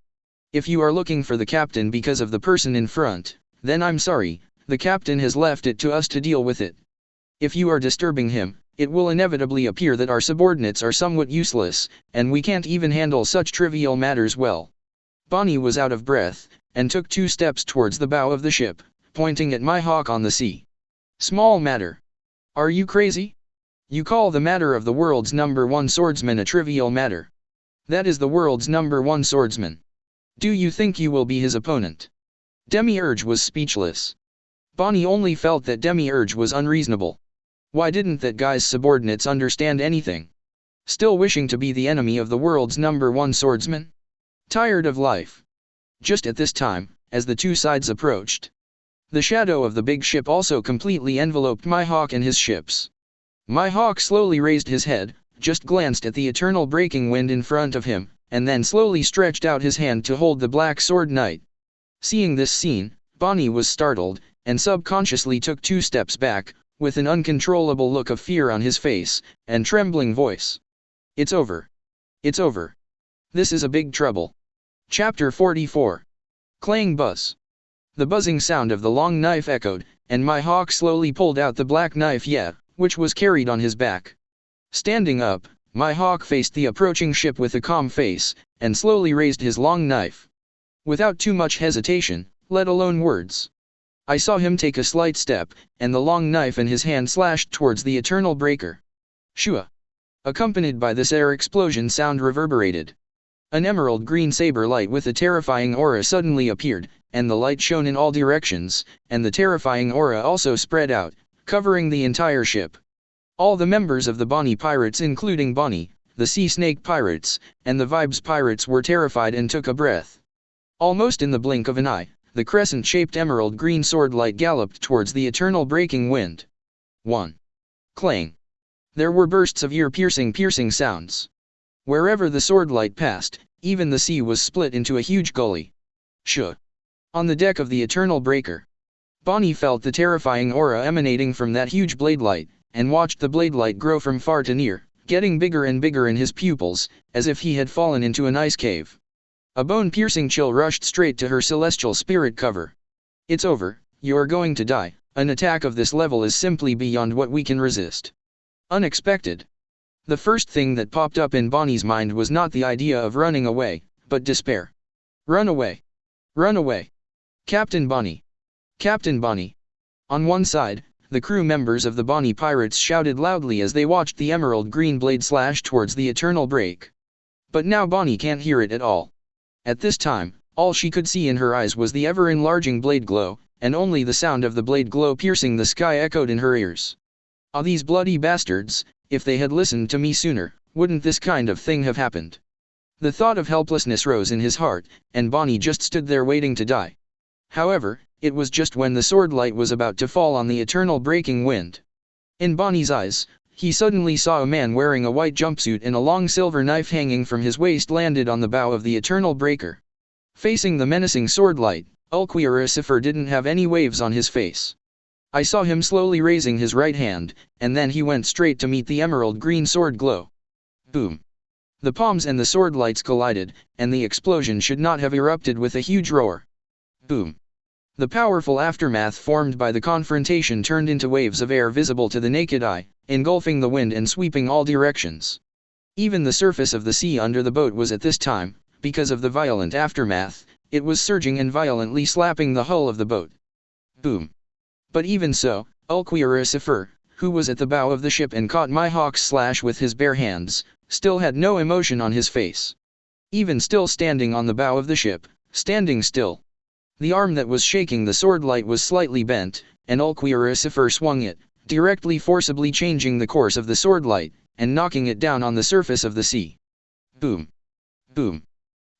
"If you are looking for the captain because of the person in front, then I'm sorry, the captain has left it to us to deal with it. If you are disturbing him, it will inevitably appear that our subordinates are somewhat useless, and we can't even handle such trivial matters well." Bonnie was out of breath, and took 2 steps towards the bow of the ship, pointing at my hawk on the sea. "Small matter? Are you crazy? You call the matter of the world's #1 swordsman a trivial matter? That is the world's #1 swordsman. Do you think you will be his opponent?" Demiurge was speechless. Bonnie only felt that Demiurge was unreasonable. Why didn't that guy's subordinates understand anything? Still wishing to be the enemy of the world's #1 swordsman? Tired of life? Just at this time, as the two sides approached, the shadow of the big ship also completely enveloped my hawk and his ships. My hawk slowly raised his head, just glanced at the Eternal Breaking Wind in front of him, and then slowly stretched out his hand to hold the Black Sword Knight. Seeing this scene, Bonnie was startled, and subconsciously took 2 steps back, with an uncontrollable look of fear on his face, and trembling voice. "It's over. It's over. This is a big trouble." Chapter 44. Clang buzz. The buzzing sound of the long knife echoed, and my hawk slowly pulled out the black knife which was carried on his back. Standing up, my hawk faced the approaching ship with a calm face, and slowly raised his long knife. Without too much hesitation, let alone words, I saw him take a slight step, and the long knife in his hand slashed towards the eternal breaker. Shua! Accompanied by this air explosion sound reverberated. An emerald green saber light with a terrifying aura suddenly appeared, and the light shone in all directions, and the terrifying aura also spread out, covering the entire ship. All the members of the Bonnie pirates, including Bonnie, the Sea Snake pirates, and the Vibes pirates, were terrified and took a breath. Almost in the blink of an eye, the crescent-shaped emerald green sword light galloped towards the eternal breaking wind. 1. Clang. There were bursts of ear-piercing sounds. Wherever the sword light passed, even the sea was split into a huge gully. Shh. On the deck of the eternal breaker, Bonnie felt the terrifying aura emanating from that huge blade light, and watched the blade light grow from far to near, getting bigger and bigger in his pupils, as if he had fallen into an ice cave. A bone-piercing chill rushed straight to her celestial spirit cover. It's over, you're going to die. An attack of this level is simply beyond what we can resist. Unexpected. The first thing that popped up in Bonnie's mind was not the idea of running away, but despair. Run away. Run away. Captain Bonnie. Captain Bonnie. On one side, the crew members of the Bonnie pirates shouted loudly as they watched the emerald green blade slash towards the eternal break. But now Bonnie can't hear it at all. At this time, all she could see in her eyes was the ever-enlarging blade glow, and only the sound of the blade glow piercing the sky echoed in her ears. Ah, these bloody bastards, if they had listened to me sooner, wouldn't this kind of thing have happened? The thought of helplessness rose in his heart, and Bonnie just stood there waiting to die. However, it was just when the sword light was about to fall on the eternal breaking wind. In Bonnie's eyes, he suddenly saw a man wearing a white jumpsuit and a long silver knife hanging from his waist landed on the bow of the eternal breaker. Facing the menacing sword light, Ulquiorlucifer didn't have any waves on his face. I saw him slowly raising his right hand, and then he went straight to meet the emerald green sword glow. Boom! The palms and the sword lights collided, and the explosion should not have erupted with a huge roar. Boom! The powerful aftermath formed by the confrontation turned into waves of air visible to the naked eye, engulfing the wind and sweeping all directions. Even the surface of the sea under the boat was at this time, because of the violent aftermath, it was surging and violently slapping the hull of the boat. Boom! But even so, Ulquiorlucifer, who was at the bow of the ship and caught my hawk's slash with his bare hands, still had no emotion on his face. Even still standing on the bow of the ship, standing still. The arm that was shaking the sword light was slightly bent, and Ulquiorlucifer swung it, directly forcibly changing the course of the sword light, and knocking it down on the surface of the sea. Boom! Boom!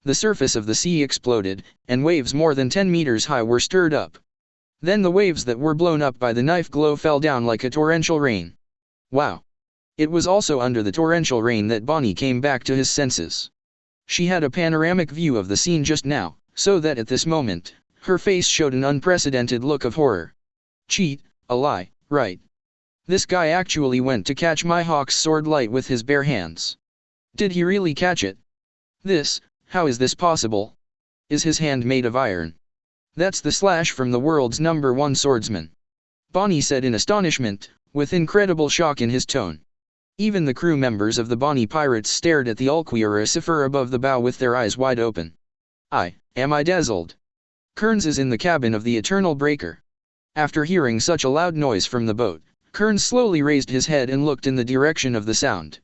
The surface of the sea exploded, and waves more than 10 meters high were stirred up. Then the waves that were blown up by the knife glow fell down like a torrential rain. Wow! It was also under the torrential rain that Bonnie came back to his senses. She had a panoramic view of the scene just now, so that at this moment, her face showed an unprecedented look of horror. Cheat, a lie, right? This guy actually went to catch my hawk's sword light with his bare hands. Did he really catch it? How is this possible? Is his hand made of iron? That's the slash from the world's #1 swordsman. Bonnie said in astonishment, with incredible shock in his tone. Even the crew members of the Bonnie pirates stared at the Ulquiorlucifer above the bow with their eyes wide open. Am I dazzled? Kearns is in the cabin of the eternal breaker. After hearing such a loud noise from the boat, Kearns slowly raised his head and looked in the direction of the sound.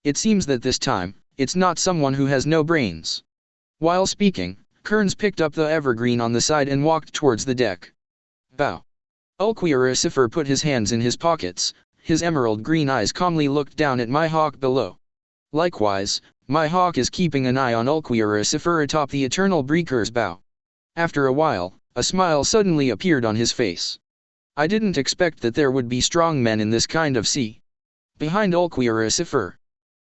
It seems that this time, it's not someone who has no brains. While speaking, Kearns picked up the evergreen on the side and walked towards the deck. Bow. Ulquiorlucifer put his hands in his pockets, his emerald green eyes calmly looked down at my hawk below. Likewise, my hawk is keeping an eye on Ulquiorlucifer atop the eternal breaker's bow. After a while, a smile suddenly appeared on his face. I didn't expect that there would be strong men in this kind of sea. Behind Ulquiorlucifer.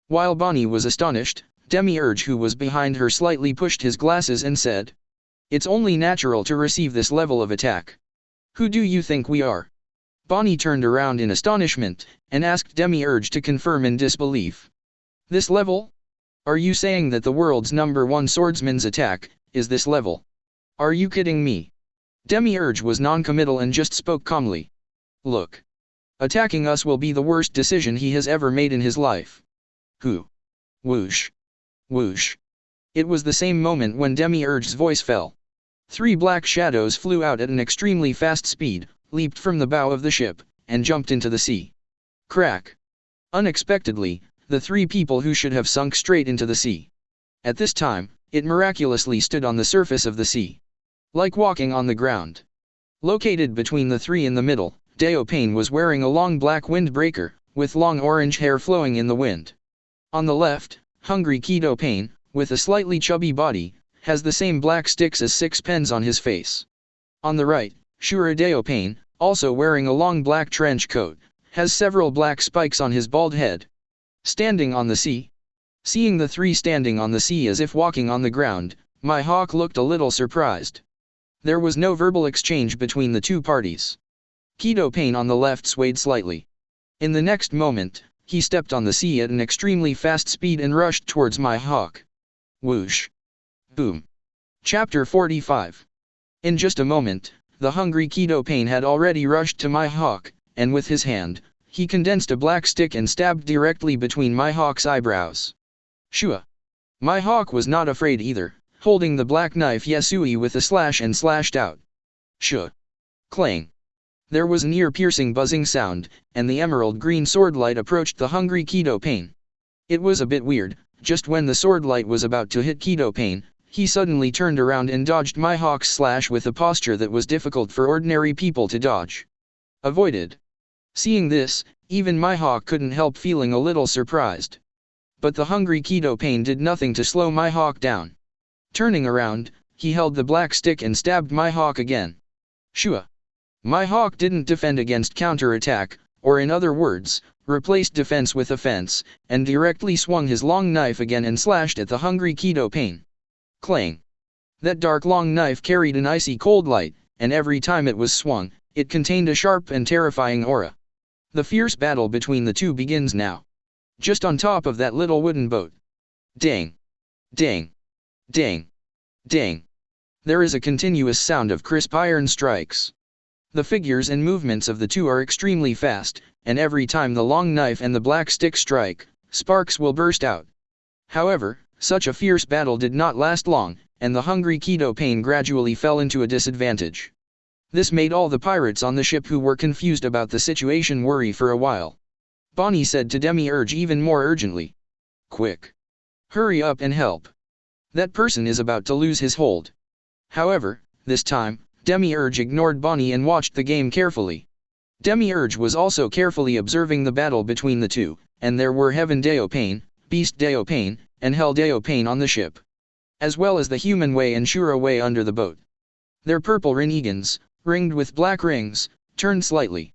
While Bonnie was astonished, Demiurge, who was behind her, slightly pushed his glasses and said, "It's only natural to receive this level of attack. Who do you think we are?" Bonnie turned around in astonishment, and asked Demiurge to confirm in disbelief. "This level? Are you saying that the world's #1 swordsman's attack is this level? Are you kidding me?" Demiurge was non-committal and just spoke calmly. "Look. Attacking us will be the worst decision he has ever made in his life." Who? Whoosh. Whoosh. It was the same moment when Demiurge's voice fell. 3 black shadows flew out at an extremely fast speed, leaped from the bow of the ship, and jumped into the sea. Crack! Unexpectedly, the 3 people who should have sunk straight into the sea. At this time, it miraculously stood on the surface of the sea. Like walking on the ground. Located between the 3 in the middle, Deopane was wearing a long black windbreaker, with long orange hair flowing in the wind. On the left, hungry Deopane, with a slightly chubby body, has the same black sticks as 6 pens on his face. On the right, Shura Deopane, also wearing a long black trench coat, has several black spikes on his bald head. Standing on the sea. Seeing the 3 standing on the sea as if walking on the ground, my hawk looked a little surprised. There was no verbal exchange between the 2 parties. Deopane on the left swayed slightly. In the next moment, he stepped on the sea at an extremely fast speed and rushed towards my hawk. Whoosh! Boom! Chapter 45. In just a moment, the hungry Deopane had already rushed to my hawk, and with his hand, he condensed a black stick and stabbed directly between my hawk's eyebrows. Shua! My hawk was not afraid either, holding the black knife Yasui with a slash and slashed out. Shua! Clang! There was an ear-piercing buzzing sound, and the emerald green swordlight approached the hungry Deopane. It was a bit weird. Just when the swordlight was about to hit Deopane, he suddenly turned around and dodged my hawk's slash with a posture that was difficult for ordinary people to dodge. Avoided. Seeing this, even my hawk couldn't help feeling a little surprised. But the hungry Deopane did nothing to slow my hawk down. Turning around, he held the black stick and stabbed my hawk again. Shua! My hawk didn't defend against counterattack, or in other words, replaced defense with offense, and directly swung his long knife again and slashed at the hungry Deopane. Clang! That dark long knife carried an icy cold light, and every time it was swung, it contained a sharp and terrifying aura. The fierce battle between the 2 begins now. Just on top of that little wooden boat. Ding! Ding! Ding! Ding! There is a continuous sound of crisp iron strikes. The figures and movements of the 2 are extremely fast, and every time the long knife and the black stick strike, sparks will burst out. However, such a fierce battle did not last long, and the hungry Deopane gradually fell into a disadvantage. This made all the pirates on the ship who were confused about the situation worry for a while. Bonnie said to Demi-Urge even more urgently. Quick! Hurry up and help! That person is about to lose his hold. However, this time, Demi-Urge ignored Bonnie and watched the game carefully. Demi-Urge was also carefully observing the battle between the 2, and there were Heaven Deopane, Beast Deopane, and Hell Deopane on the ship. As well as the human way and Shura way under the boat. Their purple Renegans, ringed with black rings, turned slightly.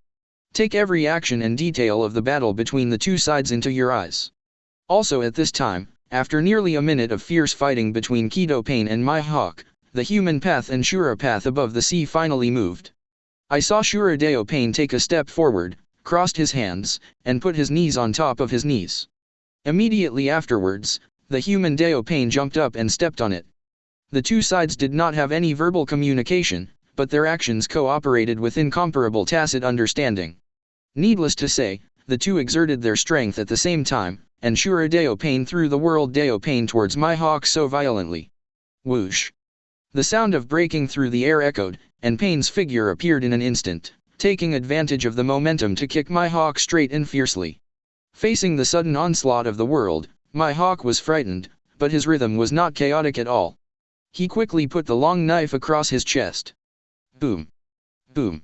Take every action and detail of the battle between the 2 sides into your eyes. Also at this time, after nearly a minute of fierce fighting between Deopane and my hawk, the human path and Shura path above the sea finally moved. I saw Shura Deopane take a step forward, crossed his hands, and put his knees on top of his knees. Immediately afterwards, the human Deopane jumped up and stepped on it. The 2 sides did not have any verbal communication, but their actions cooperated with incomparable tacit understanding. Needless to say, the 2 exerted their strength at the same time, and Shura Deopane threw the world Deopane towards my hawk so violently. Whoosh! The sound of breaking through the air echoed, and Pane's figure appeared in an instant, taking advantage of the momentum to kick my hawk straight and fiercely. Facing the sudden onslaught of the world, my hawk was frightened, but his rhythm was not chaotic at all. He quickly put the long knife across his chest. Boom! Boom!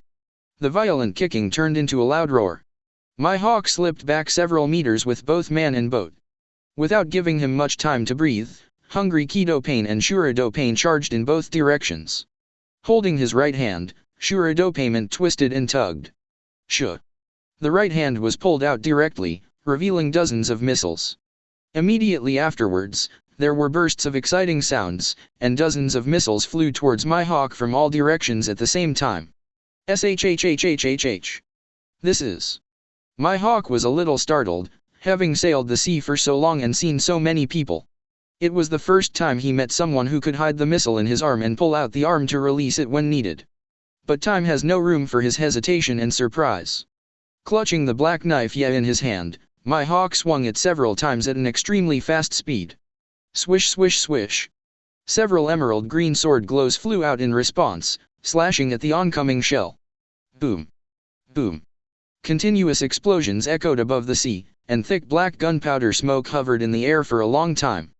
The violent kicking turned into a loud roar. My hawk slipped back several meters with both man and boat. Without giving him much time to breathe, hungry Deopane and Shura Deopane charged in both directions. Holding his right hand, Shura Deopane twisted and tugged. Shua! The right hand was pulled out directly, revealing dozens of missiles. Immediately afterwards, there were bursts of exciting sounds, and dozens of missiles flew towards my hawk from all directions at the same time. Shhhhhhhh. This is. My hawk was a little startled, having sailed the sea for so long and seen so many people. It was the first time he met someone who could hide the missile in his arm and pull out the arm to release it when needed. But time has no room for his hesitation and surprise. Clutching the black knife in his hand, my hawk swung it several times at an extremely fast speed. Swish swish swish. Several emerald green sword glows flew out in response, slashing at the oncoming shell. Boom. Boom. Continuous explosions echoed above the sea, and thick black gunpowder smoke hovered in the air for a long time.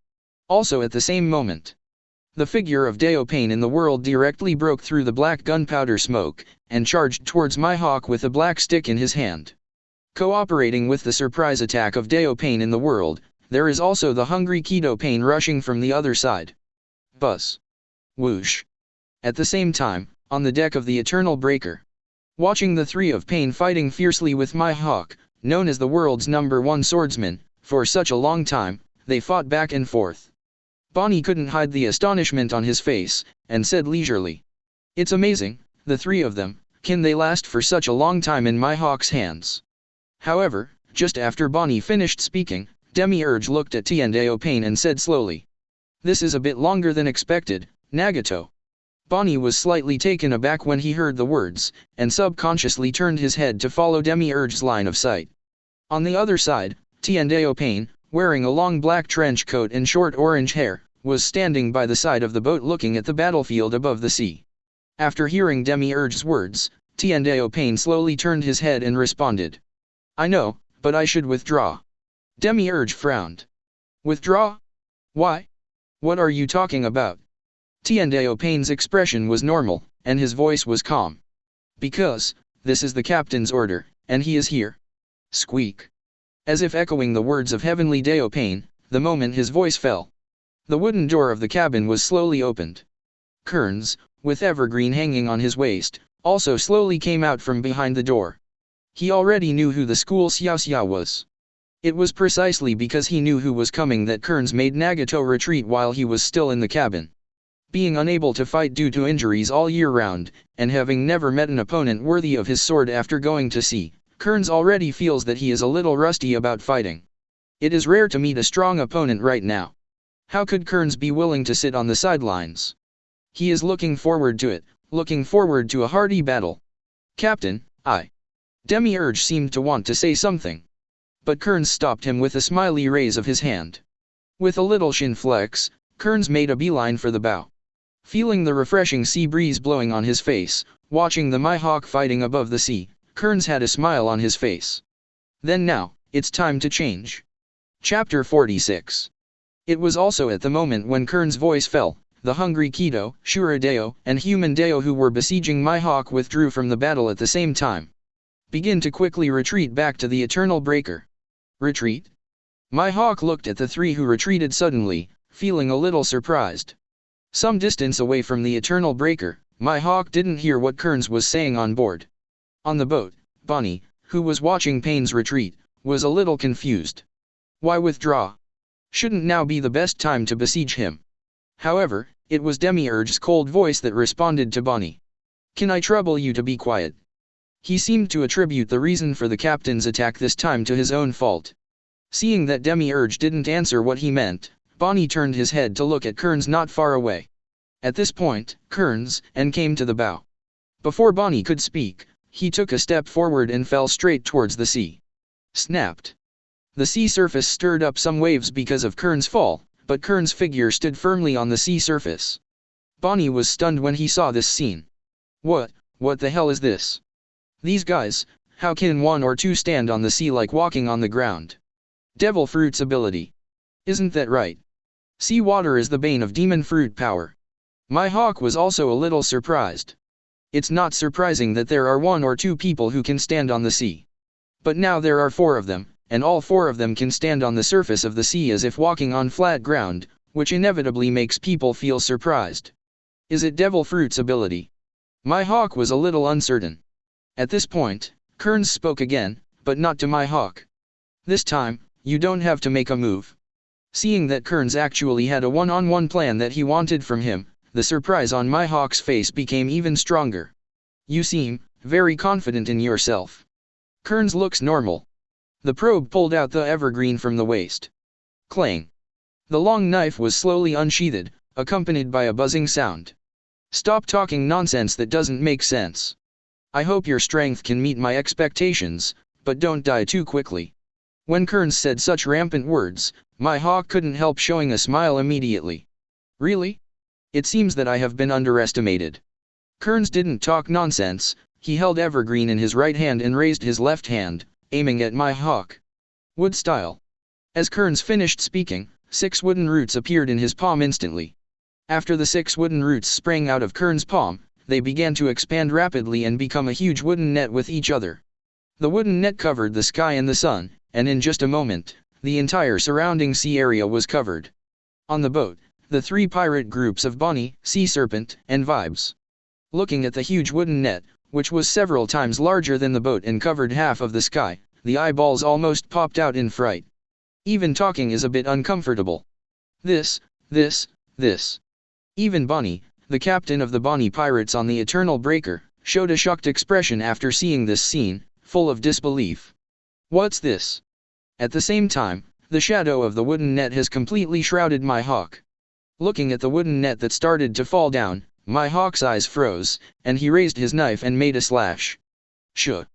Also at the same moment, the figure of Deopain in the world directly broke through the black gunpowder smoke, and charged towards my hawk with a black stick in his hand. Cooperating with the surprise attack of Deopain in the world, there is also the hungry Kedopain rushing from the other side. Buzz. Whoosh. At the same time, on the deck of the Eternal Breaker, watching the three of Pain fighting fiercely with my hawk, known as the world's #1 swordsman, for such a long time, they fought back and forth. Bonnie couldn't hide the astonishment on his face, and said leisurely, "It's amazing, the three of them, can they last for such a long time in my hawk's hands?" However, just after Bonnie finished speaking, Demiurge looked at Deopain and said slowly, "This is a bit longer than expected, Nagato." Bonnie was slightly taken aback when he heard the words, and subconsciously turned his head to follow Demiurge's line of sight. On the other side, Deopain, wearing a long black trench coat and short orange hair, was standing by the side of the boat looking at the battlefield above the sea. After hearing Demiurge's words, Deopain slowly turned his head and responded, "I know, but I should withdraw." Demiurge frowned. "Withdraw? Why? What are you talking about?" Deopain's expression was normal, and his voice was calm. "Because, this is the captain's order, and he is here." Squeak. As if echoing the words of heavenly Deopain, the moment his voice fell, the wooden door of the cabin was slowly opened. Kearns, with evergreen hanging on his waist, also slowly came out from behind the door. He already knew who the school Xiaoxia was. It was precisely because he knew who was coming that Kearns made Nagato retreat while he was still in the cabin. Being unable to fight due to injuries all year round, and having never met an opponent worthy of his sword after going to sea, Kearns already feels that he is a little rusty about fighting. It is rare to meet a strong opponent right now. How could Kearns be willing to sit on the sidelines? He is looking forward to it, looking forward to a hearty battle. "Captain, Demiurge seemed to want to say something. But Kearns stopped him with a smiley raise of his hand. With a little shin flex, Kearns made a beeline for the bow. Feeling the refreshing sea breeze blowing on his face, watching the Mihawk fighting above the sea, Kearns had a smile on his face. Then now, it's time to change. Chapter 46. It was also at the moment when Kearns' voice fell, the hungry Kido, Shuradeo, and human Deo who were besieging Mihawk withdrew from the battle at the same time. Begin to quickly retreat back to the Eternal Breaker. Retreat? Mihawk looked at the three who retreated suddenly, feeling a little surprised. Some distance away from the Eternal Breaker, Mihawk didn't hear what Kearns was saying on board. On the boat, Bonnie, who was watching Payne's retreat, was a little confused. Why withdraw? Shouldn't now be the best time to besiege him? However, it was Demiurge's cold voice that responded to Bonnie. Can I trouble you to be quiet? He seemed to attribute the reason for the captain's attack this time to his own fault. Seeing that Demiurge didn't answer what he meant, Bonnie turned his head to look at Kearns not far away. At this point, Kearns came to the bow. Before Bonnie could speak, he took a step forward and fell straight towards the sea. Snapped. The sea surface stirred up some waves because of Kearns' fall, but Kearns' figure stood firmly on the sea surface. Bonnie was stunned when he saw this scene. What the hell is this? These guys, how can one or two stand on the sea like walking on the ground? Devil Fruit's ability. Isn't that right? Sea water is the bane of demon fruit power. Mihawk was also a little surprised. It's not surprising that there are one or two people who can stand on the sea. But now there are four of them, and all four of them can stand on the surface of the sea as if walking on flat ground, which inevitably makes people feel surprised. Is it Devil Fruit's ability? Mihawk was a little uncertain. At this point, Kearns spoke again, but not to Mihawk. This time, you don't have to make a move. Seeing that Kearns actually had a one-on-one plan that he wanted from him, the surprise on Mihawk's face became even stronger. You seem very confident in yourself. Kearns looks normal. The probe pulled out the evergreen from the waist. Clang. The long knife was slowly unsheathed, accompanied by a buzzing sound. Stop talking nonsense that doesn't make sense. I hope your strength can meet my expectations, but don't die too quickly. When Kearns said such rampant words, Mihawk couldn't help showing a smile immediately. Really? It seems that I have been underestimated. Kearns didn't talk nonsense, he held evergreen in his right hand and raised his left hand, aiming at my hawk. Wood style. As Kearns finished speaking, 6 wooden roots appeared in his palm instantly. After the 6 wooden roots sprang out of Kearns' palm, they began to expand rapidly and become a huge wooden net with each other. The wooden net covered the sky and the sun, and in just a moment, the entire surrounding sea area was covered. On the boat, the 3 pirate groups of Bonnie, Sea Serpent, and Vibes. Looking at the huge wooden net, which was several times larger than the boat and covered half of the sky, the eyeballs almost popped out in fright. Even talking is a bit uncomfortable. This. Even Bonnie, the captain of the Bonnie pirates on the Eternal Breaker, showed a shocked expression after seeing this scene, full of disbelief. What's this? At the same time, the shadow of the wooden net has completely shrouded my hawk. Looking at the wooden net that started to fall down, my hawk's eyes froze, and he raised his knife and made a slash. Shoo!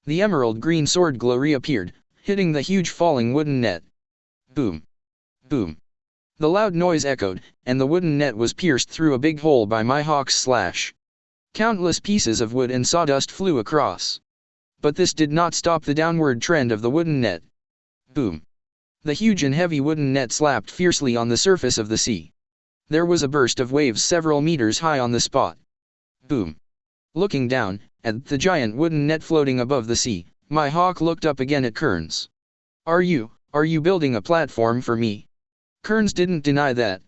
The emerald green sword glow reappeared, hitting the huge falling wooden net. Boom! Boom! The loud noise echoed, and the wooden net was pierced through a big hole by my hawk's slash. Countless pieces of wood and sawdust flew across. But this did not stop the downward trend of the wooden net. Boom! The huge and heavy wooden net slapped fiercely on the surface of the sea. There was a burst of waves several meters high on the spot. Boom! Looking down, at the giant wooden net floating above the sea, my hawk looked up again at Kearns. Are you building a platform for me? Kearns didn't deny that.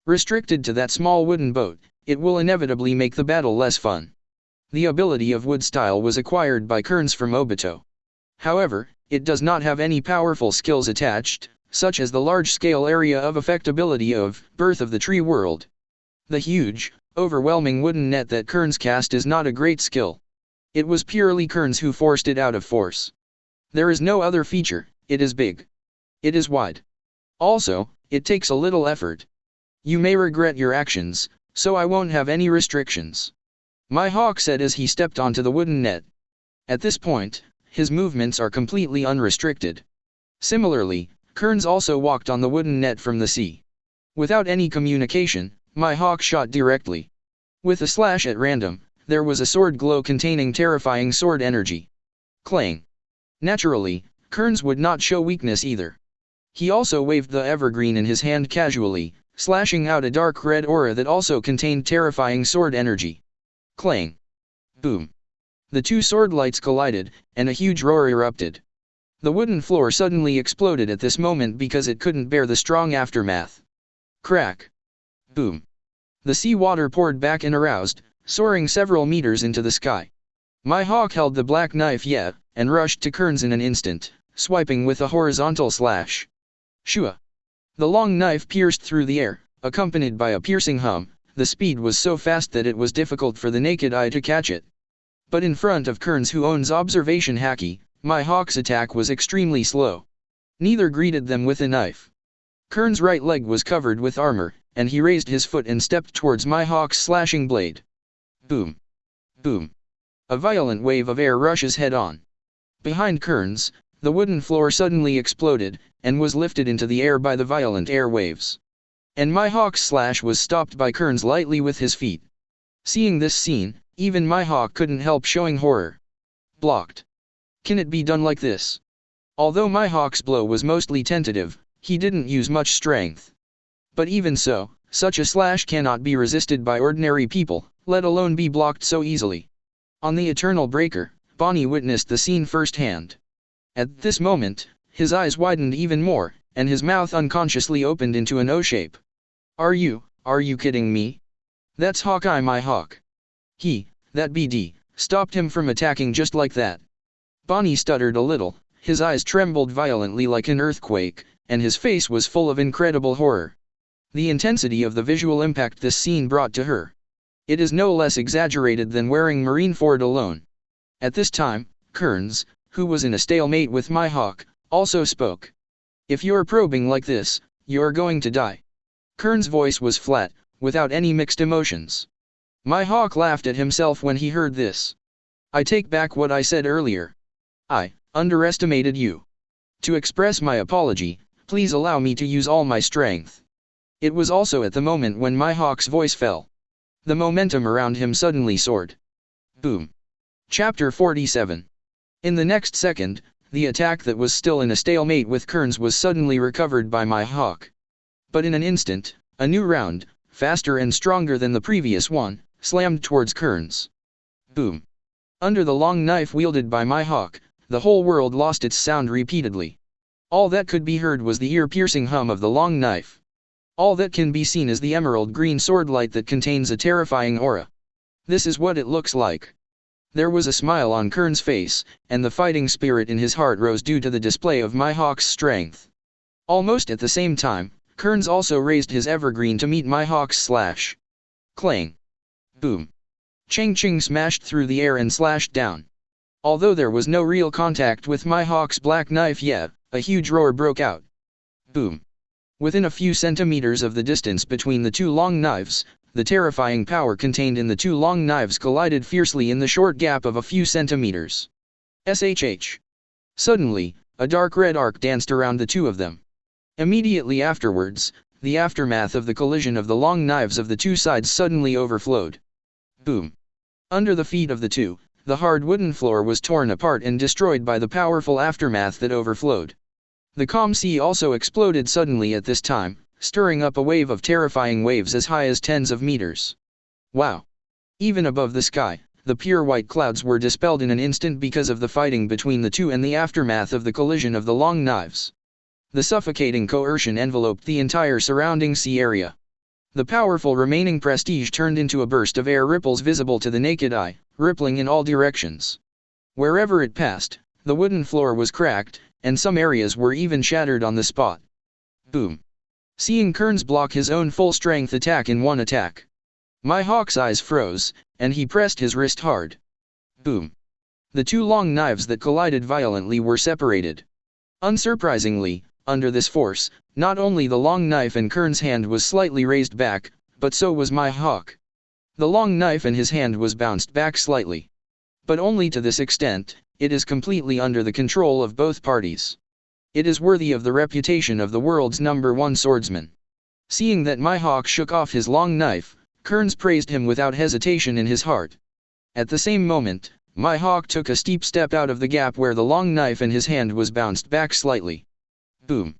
Restricted to that small wooden boat, it will inevitably make the battle less fun. The ability of wood style was acquired by Kearns from Obito. However, it does not have any powerful skills attached, such as the large-scale area of effectability of Birth of the Tree World. The huge, overwhelming wooden net that Kearns cast is not a great skill. It was purely Kearns who forced it out of force. There is no other feature. It is big. It is wide. Also, it takes a little effort. You may regret your actions, so I won't have any restrictions. My hawk said as he stepped onto the wooden net. At this point, his movements are completely unrestricted. Similarly, Kearns also walked on the wooden net from the sea. Without any communication, my hawk shot directly. With a slash at random, there was a sword glow containing terrifying sword energy. Clang. Naturally, Kearns would not show weakness either. He also waved the evergreen in his hand casually, slashing out a dark red aura that also contained terrifying sword energy. Clang. Boom. The 2 sword lights collided, and a huge roar erupted. The wooden floor suddenly exploded at this moment because it couldn't bear the strong aftermath. Crack. Boom. The sea water poured back and aroused, soaring several meters into the sky. My hawk held the black knife and rushed to Kearns in an instant, swiping with a horizontal slash. Shua! The long knife pierced through the air, accompanied by a piercing hum. The speed was so fast that it was difficult for the naked eye to catch it. But in front of Kearns, who owns observation haki, my hawk's attack was extremely slow. Neither greeted them with a knife. Kearns' right leg was covered with armor, and he raised his foot and stepped towards my hawk's slashing blade. Boom! Boom! A violent wave of air rushes head-on. Behind Kearns, the wooden floor suddenly exploded, and was lifted into the air by the violent air waves. And my hawk's slash was stopped by Kearns lightly with his feet. Seeing this scene, even my hawk couldn't help showing horror. Blocked. Can it be done like this? Although my hawk's blow was mostly tentative, he didn't use much strength. But even so, such a slash cannot be resisted by ordinary people, let alone be blocked so easily. On the Eternal Breaker, Bonnie witnessed the scene firsthand. At this moment, his eyes widened even more, and his mouth unconsciously opened into an O shape. Are you kidding me? That's Hawkeye, my hawk. That BD, stopped him from attacking just like that. Bonnie stuttered a little, his eyes trembled violently like an earthquake, and his face was full of incredible horror. The intensity of the visual impact this scene brought to her. It is no less exaggerated than wearing Marineford alone. At this time, Kearns, who was in a stalemate with my hawk, also spoke. If you're probing like this, you're going to die. Kearns' voice was flat, without any mixed emotions. My hawk laughed at himself when he heard this. I take back what I said earlier. I underestimated you. To express my apology, please allow me to use all my strength. It was also at the moment when my hawk's voice fell. The momentum around him suddenly soared. Boom. Chapter 47. In the next second, the attack that was still in a stalemate with Kearns was suddenly recovered by my hawk. But in an instant, a new round, faster and stronger than the previous one, slammed towards Kearns. Boom. Under the long knife wielded by my hawk, the whole world lost its sound repeatedly. All that could be heard was the ear-piercing hum of the long knife. All that can be seen is the emerald green swordlight that contains a terrifying aura. This is what it looks like. There was a smile on Kearns' face, and the fighting spirit in his heart rose due to the display of my hawk's strength. Almost at the same time, Kearns also raised his evergreen to meet my hawk's slash. Clang. Boom. Ching-ching smashed through the air and slashed down. Although there was no real contact with my hawk's black knife yet, a huge roar broke out. Boom. Within a few centimeters of the distance between the two long knives, the terrifying power contained in the two long knives collided fiercely in the short gap of a few centimeters. SHH. Suddenly, a dark red arc danced around the two of them. Immediately afterwards, the aftermath of the collision of the long knives of the two sides suddenly overflowed. Boom. Under the feet of the two, the hard wooden floor was torn apart and destroyed by the powerful aftermath that overflowed. The calm sea also exploded suddenly at this time, stirring up a wave of terrifying waves as high as tens of meters. Wow! Even above the sky, the pure white clouds were dispelled in an instant because of the fighting between the two and the aftermath of the collision of the long knives. The suffocating coercion enveloped the entire surrounding sea area. The powerful remaining prestige turned into a burst of air ripples visible to the naked eye, rippling in all directions. Wherever it passed, the wooden floor was cracked, and some areas were even shattered on the spot. Boom. Seeing Kearns block his own full-strength attack in one attack, my hawk's eyes froze, and he pressed his wrist hard. Boom. The two long knives that collided violently were separated. Unsurprisingly, under this force, not only the long knife in Kearns' hand was slightly raised back, but so was my hawk. The long knife in his hand was bounced back slightly. But only to this extent. It is completely under the control of both parties. It is worthy of the reputation of the world's #1 swordsman. Seeing that my hawk shook off his long knife, Kearns praised him without hesitation in his heart. At the same moment, my hawk took a steep step out of the gap where the long knife in his hand was bounced back slightly. Boom.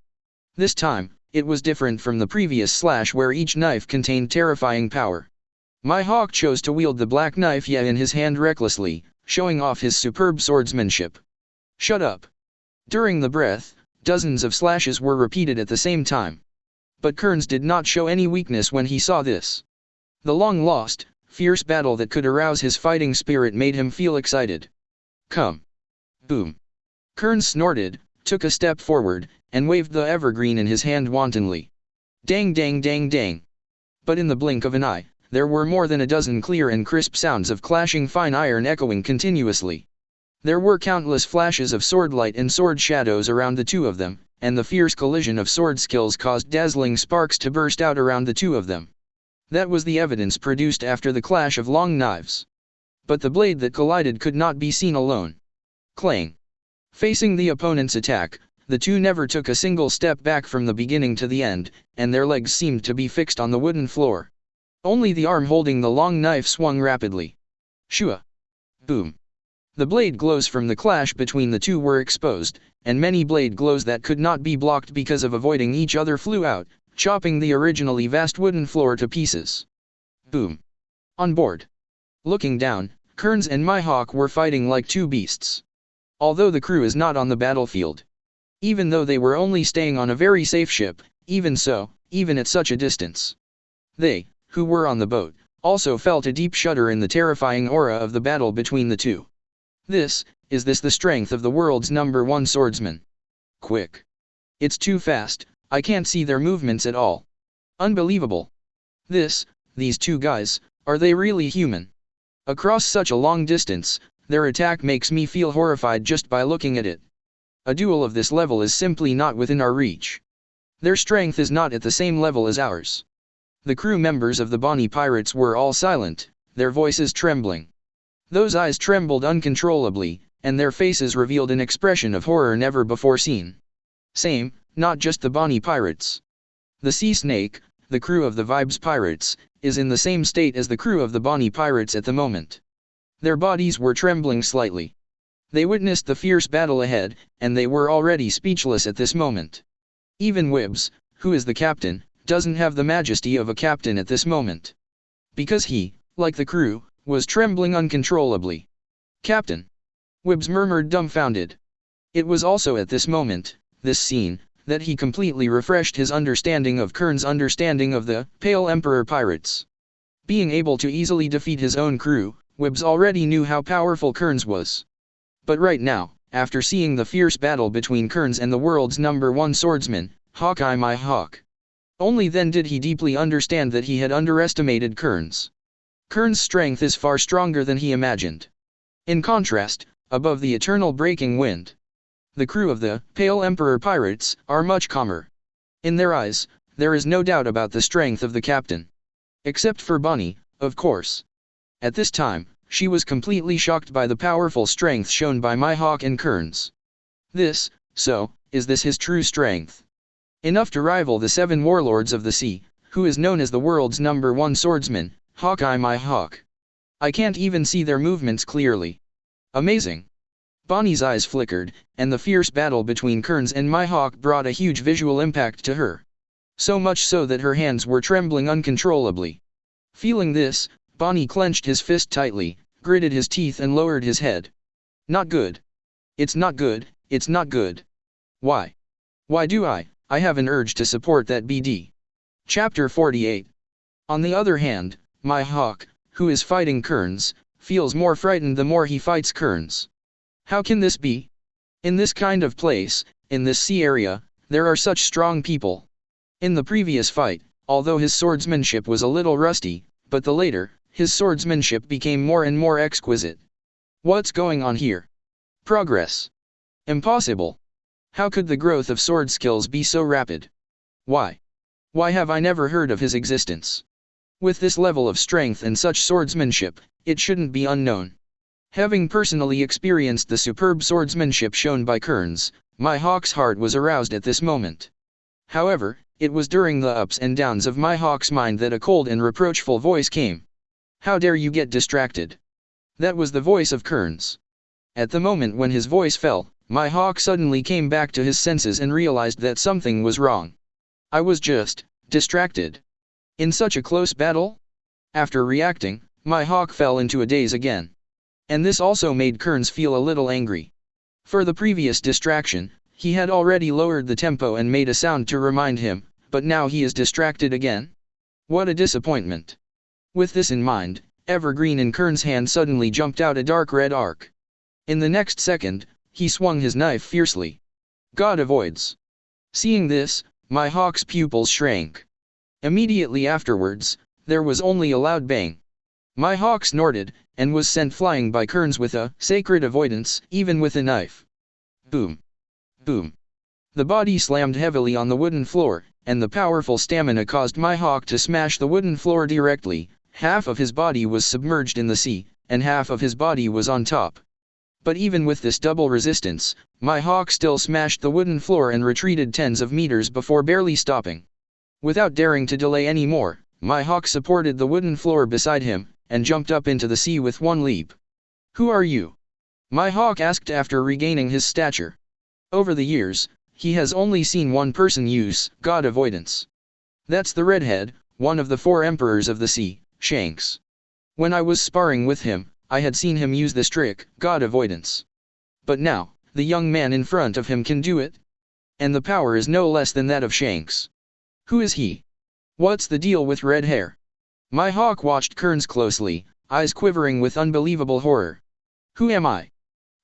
This time, it was different from the previous slash where each knife contained terrifying power. My hawk chose to wield the black knife yet in his hand recklessly, showing off his superb swordsmanship. Shut up. During the breath, dozens of slashes were repeated at the same time. But Kearns did not show any weakness when he saw this. The long-lost, fierce battle that could arouse his fighting spirit made him feel excited. Come. Boom. Kearns snorted, took a step forward, and waved the evergreen in his hand wantonly. Dang dang dang dang. But in the blink of an eye, there were more than a dozen clear and crisp sounds of clashing fine iron echoing continuously. There were countless flashes of swordlight and sword shadows around the two of them, and the fierce collision of sword skills caused dazzling sparks to burst out around the two of them. That was the evidence produced after the clash of long knives. But the blade that collided could not be seen alone. Clang. Facing the opponent's attack, the two never took a single step back from the beginning to the end, and their legs seemed to be fixed on the wooden floor. Only the arm holding the long knife swung rapidly. Shua. Boom. The blade glows from the clash between the two were exposed, and many blade glows that could not be blocked because of avoiding each other flew out, chopping the originally vast wooden floor to pieces. Boom. On board. Looking down, Kearns and my hawk were fighting like two beasts. Although the crew is not on the battlefield. Even though they were only staying on a very safe ship, even so, even at such a distance. They, who were on the boat, also felt a deep shudder in the terrifying aura of the battle between the two. Is this the strength of the world's #1 swordsman? Quick. It's too fast, I can't see their movements at all. Unbelievable. These two guys, are they really human? Across such a long distance, their attack makes me feel horrified just by looking at it. A duel of this level is simply not within our reach. Their strength is not at the same level as ours. The crew members of the Bonnie Pirates were all silent, their voices trembling. Those eyes trembled uncontrollably, and their faces revealed an expression of horror never before seen. Same, not just the Bonnie Pirates. The Sea Snake, the crew of the Vibes Pirates, is in the same state as the crew of the Bonnie Pirates at the moment. Their bodies were trembling slightly. They witnessed the fierce battle ahead, and they were already speechless at this moment. Even Wibbs, who is the captain, doesn't have the majesty of a captain at this moment. Because he, like the crew, was trembling uncontrollably. "Captain!" Wibbs murmured, dumbfounded. It was also at this moment, this scene, that he completely refreshed his understanding of Kearns' understanding of the Pale Emperor Pirates. Being able to easily defeat his own crew, Wibbs already knew how powerful Kearns was. But right now, after seeing the fierce battle between Kearns and the world's #1 swordsman, Hawkeye my Hawk, only then did he deeply understand that he had underestimated Kearns. Kearns' strength is far stronger than he imagined. In contrast, above the eternal breaking wind, the crew of the Pale Emperor Pirates are much calmer. In their eyes, there is no doubt about the strength of the captain. Except for Bonnie, of course. At this time, she was completely shocked by the powerful strength shown by my Hawk and Kearns. Is this his true strength? Enough to rival the 7 warlords of the sea, who is known as the world's #1 swordsman, Hawkeye my Hawk. I can't even see their movements clearly. Amazing. Bonnie's eyes flickered, and the fierce battle between Kearns and my Hawk brought a huge visual impact to her. So much so that her hands were trembling uncontrollably. Feeling this, Bonnie clenched his fist tightly, gritted his teeth and lowered his head. Not good. It's not good, it's not good. Why? Why do I have an urge to support that BD. Chapter 48. On the other hand, my Hawk, who is fighting Kearns, feels more frightened the more he fights Kearns. How can this be? In this kind of place, in this sea area, there are such strong people. In the previous fight, although his swordsmanship was a little rusty, but the later, his swordsmanship became more and more exquisite. What's going on here? Progress. Impossible. How could the growth of sword skills be so rapid? Why? Why have I never heard of his existence? With this level of strength and such swordsmanship, it shouldn't be unknown. Having personally experienced the superb swordsmanship shown by Kearns, my Hawk's heart was aroused at this moment. However, it was during the ups and downs of my Hawk's mind that a cold and reproachful voice came. How dare you get distracted? That was the voice of Kearns. At the moment when his voice fell, my Hawk suddenly came back to his senses and realized that something was wrong. I was just distracted. In such a close battle? After reacting, my Hawk fell into a daze again. And this also made Kearns feel a little angry. For the previous distraction, he had already lowered the tempo and made a sound to remind him, but now he is distracted again? What a disappointment. With this in mind, evergreen in Kearns' hand suddenly jumped out a dark red arc. In the next second, he swung his knife fiercely. God avoids. Seeing this, my Hawk's pupils shrank. Immediately afterwards, there was only a loud bang. My Hawk snorted, and was sent flying by Kearns with a sacred avoidance, even with a knife. Boom. Boom. The body slammed heavily on the wooden floor, and the powerful stamina caused my Hawk to smash the wooden floor directly. Half of his body was submerged in the sea, and half of his body was on top. But even with this double resistance, my Hawk still smashed the wooden floor and retreated tens of meters before barely stopping. Without daring to delay any more, my Hawk supported the wooden floor beside him, and jumped up into the sea with one leap. Who are you? My Hawk asked after regaining his stature. Over the years, he has only seen one person use God avoidance. That's the redhead, one of the 4 emperors of the sea, Shanks. When I was sparring with him, I had seen him use this trick, God avoidance. But now, the young man in front of him can do it? And the power is no less than that of Shanks. Who is he? What's the deal with red hair? My Hawk watched Kearns closely, eyes quivering with unbelievable horror. Who am I?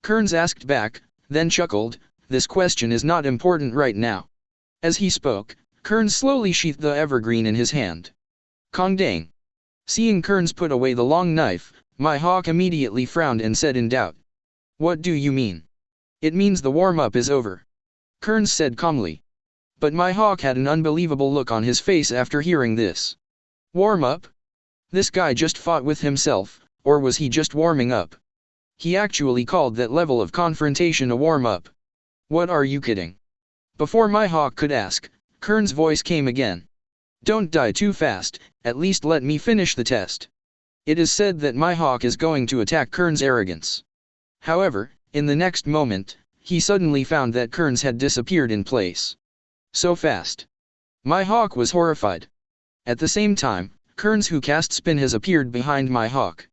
Kearns asked back, then chuckled, this question is not important right now. As he spoke, Kearns slowly sheathed the evergreen in his hand. Kong dang. Seeing Kearns put away the long knife, my Hawk immediately frowned and said in doubt. What do you mean? It means the warm-up is over. Kearns said calmly. But my Hawk had an unbelievable look on his face after hearing this. Warm up? This guy just fought with himself, or was he just warming up? He actually called that level of confrontation a warm-up. What are you kidding? Before my Hawk could ask, Kearns' voice came again. Don't die too fast, at least let me finish the test. It is said that my hawk is going to attack Kearns' arrogance. However, in the next moment, he suddenly found that Kearns had disappeared in place. So fast. My hawk was horrified. At the same time, Kearns, who cast spin, has appeared behind my hawk.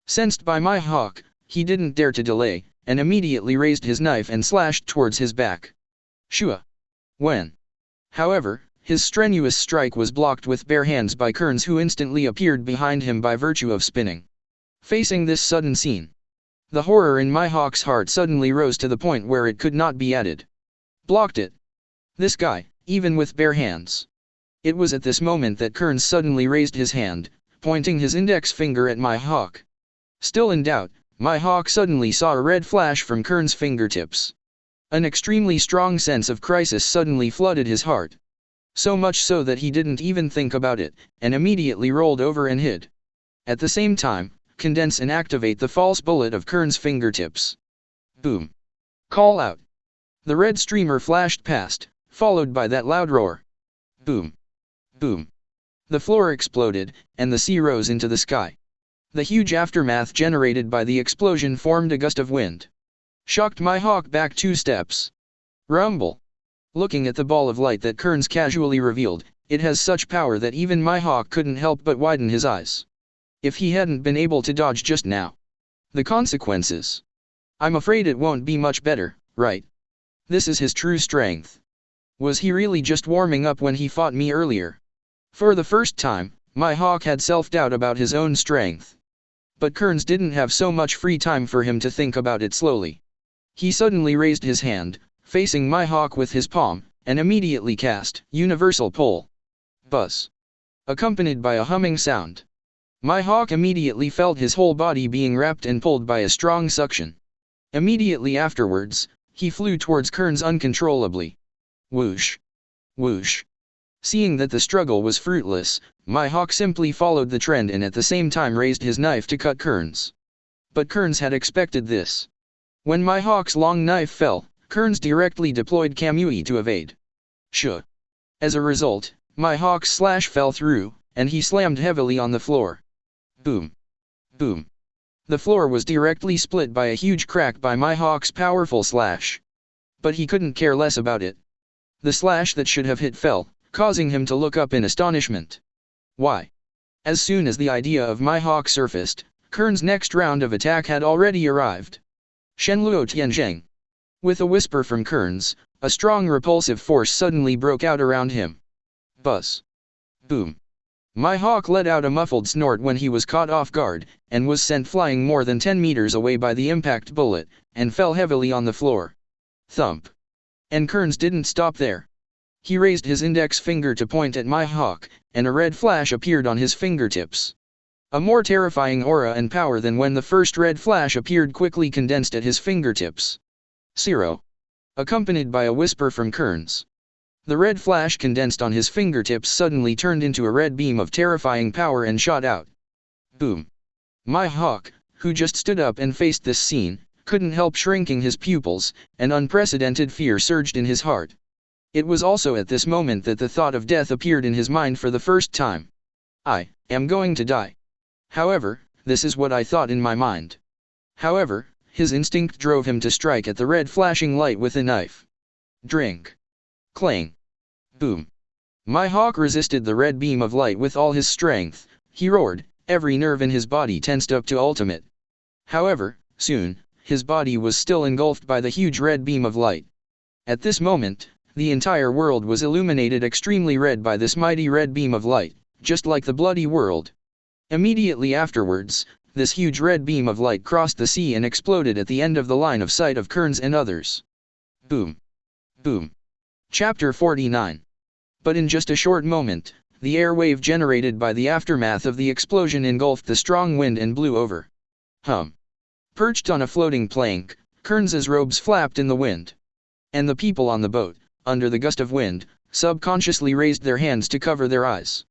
Sensed by my hawk, he didn't dare to delay, and immediately raised his knife and slashed towards his back. Shua. When. However, his strenuous strike was blocked with bare hands by Kearns, who instantly appeared behind him by virtue of spinning. Facing this sudden scene, the horror in my hawk's heart suddenly rose to the point where it could not be added. Blocked it. This guy, even with bare hands. It was at this moment that Kearns suddenly raised his hand, pointing his index finger at my hawk. Still in doubt, my hawk suddenly saw a red flash from Kearns' fingertips. An extremely strong sense of crisis suddenly flooded his heart. So much so that he didn't even think about it, and immediately rolled over and hid. At the same time, condense and activate the false bullet of Kearns' fingertips. Boom. Call out. The red streamer flashed past, followed by that loud roar. Boom. Boom. The floor exploded, and the sea rose into the sky. The huge aftermath generated by the explosion formed a gust of wind. Shocked my hawk back 2 steps. Rumble. Looking at the ball of light that Kearns casually revealed, it has such power that even my hawk couldn't help but widen his eyes. If he hadn't been able to dodge just now. The consequences. I'm afraid it won't be much better, right? This is his true strength. Was he really just warming up when he fought me earlier? For the first time, my hawk had self-doubt about his own strength. But Kearns didn't have so much free time for him to think about it slowly. He suddenly raised his hand, facing my hawk with his palm, and immediately cast Universal Pull. Buzz. Accompanied by a humming sound. My hawk immediately felt his whole body being wrapped and pulled by a strong suction. Immediately afterwards, he flew towards Kearns uncontrollably. Whoosh. Whoosh. Seeing that the struggle was fruitless, my hawk simply followed the trend and at the same time raised his knife to cut Kearns. But Kearns had expected this. When my hawk's long knife fell, Kearns directly deployed Kamui to evade. Shh. As a result, my hawk's slash fell through, and he slammed heavily on the floor. Boom. Boom. The floor was directly split by a huge crack by my hawk's powerful slash. But he couldn't care less about it. The slash that should have hit fell, causing him to look up in astonishment. Why? As soon as the idea of my hawk surfaced, Kearns' next round of attack had already arrived. Shenluo Tianzheng. With a whisper from Kearns, a strong repulsive force suddenly broke out around him. Buzz. Boom. My hawk let out a muffled snort when he was caught off guard, and was sent flying more than 10 meters away by the impact bullet, and fell heavily on the floor. Thump. And Kearns didn't stop there. He raised his index finger to point at my hawk, and a red flash appeared on his fingertips. A more terrifying aura and power than when the first red flash appeared quickly condensed at his fingertips. Zero. Accompanied by a whisper from Kearns. The red flash condensed on his fingertips suddenly turned into a red beam of terrifying power and shot out. Boom. My hawk, who just stood up and faced this scene, couldn't help shrinking his pupils, and unprecedented fear surged in his heart. It was also at this moment that the thought of death appeared in his mind for the first time. I am going to die. However, this is what I thought in my mind. However, his instinct drove him to strike at the red flashing light with a knife. Drink. Clang. Boom. My hawk resisted the red beam of light with all his strength. He roared, every nerve in his body tensed up to ultimate. However, soon, his body was still engulfed by the huge red beam of light. At this moment, the entire world was illuminated extremely red by this mighty red beam of light, just like the bloody world. Immediately afterwards, this huge red beam of light crossed the sea and exploded at the end of the line of sight of Kearns and others. Boom. Boom. Chapter 49. But in just a short moment, the air wave generated by the aftermath of the explosion engulfed the strong wind and blew over. Perched on a floating plank, Kearns's robes flapped in the wind. And the people on the boat, under the gust of wind, subconsciously raised their hands to cover their eyes.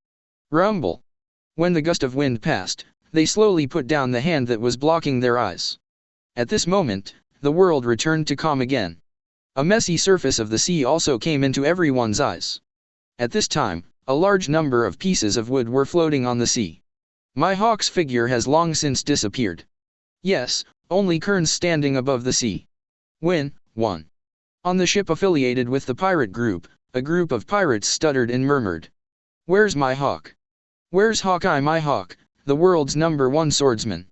Rumble. When the gust of wind passed, they slowly put down the hand that was blocking their eyes. At this moment, the world returned to calm again. A messy surface of the sea also came into everyone's eyes. At this time, a large number of pieces of wood were floating on the sea. My hawk's figure has long since disappeared. Yes, only Kearns standing above the sea. When, 1. On the ship affiliated with the pirate group, a group of pirates stuttered and murmured. "Where's my hawk? Where's Hawkeye, my hawk, the world's #1 swordsman?"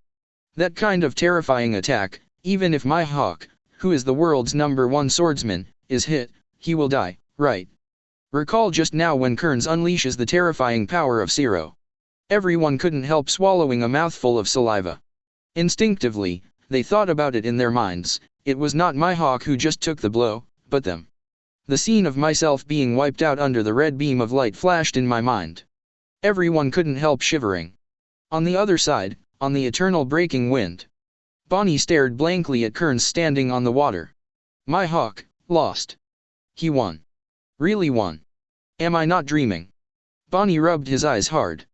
That kind of terrifying attack, even if my hawk, who is the world's #1 swordsman, is hit, he will die, right? Recall just now when Kearns unleashes the terrifying power of Zero. Everyone couldn't help swallowing a mouthful of saliva. Instinctively, they thought about it in their minds. It was not my hawk who just took the blow, but them. The scene of myself being wiped out under the red beam of light flashed in my mind. Everyone couldn't help shivering. On the other side, on the eternal breaking wind, Bonnie stared blankly at Kearns standing on the water. My hawk, lost. He won. Really won. Am I not dreaming? Bonnie rubbed his eyes hard.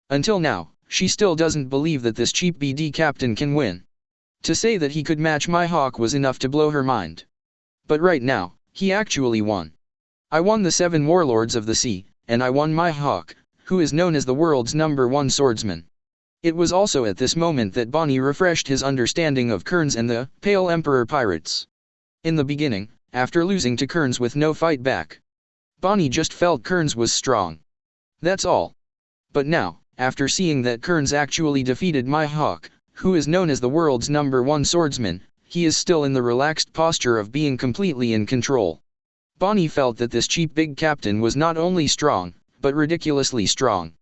Until now, she still doesn't believe that this cheap BD captain can win. To say that he could match my hawk was enough to blow her mind. But right now, he actually won. I won the 7 warlords of the sea, and I won my hawk, who is known as the world's #1 swordsman. It was also at this moment that Bonnie refreshed his understanding of Kearns and the Pale Emperor pirates. In the beginning, after losing to Kearns with no fight back, Bonnie just felt Kearns was strong. That's all. But now, after seeing that Kearns actually defeated my hawk, who is known as the world's #1 swordsman, he is still in the relaxed posture of being completely in control. Bonnie felt that this cheap big captain was not only strong, but ridiculously strong.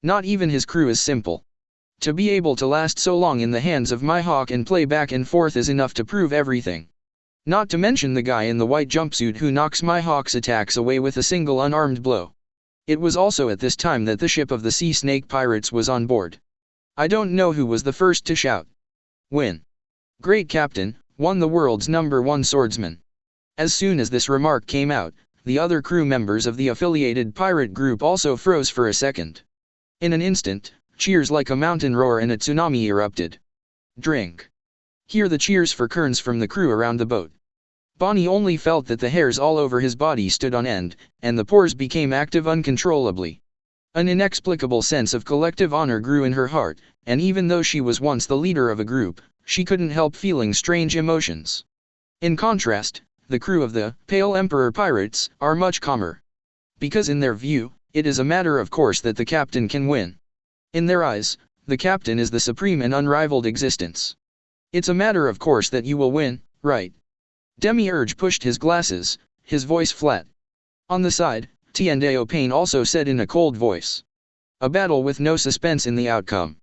Not even his crew is simple. To be able to last so long in the hands of my hawk and play back and forth is enough to prove everything. Not to mention the guy in the white jumpsuit who knocks my hawk's attacks away with a single unarmed blow. It was also at this time that the ship of the Sea Snake pirates was on board. I don't know who was the first to shout. "Win. Great captain, won the world's #1 swordsman." As soon as this remark came out, the other crew members of the affiliated pirate group also froze for a second. In an instant, cheers like a mountain roar and a tsunami erupted. Drink. Hear the cheers for Kearns from the crew around the boat. Bonnie only felt that the hairs all over his body stood on end, and the pores became active uncontrollably. An inexplicable sense of collective honor grew in her heart, and even though she was once the leader of a group, she couldn't help feeling strange emotions. In contrast, the crew of the Pale Emperor pirates are much calmer. Because in their view, it is a matter of course that the captain can win. In their eyes, the captain is the supreme and unrivaled existence. It's a matter of course that you will win, right? Demi-Urge pushed his glasses, his voice flat. On the side, Tiendeo Payne also said in a cold voice. A battle with no suspense in the outcome.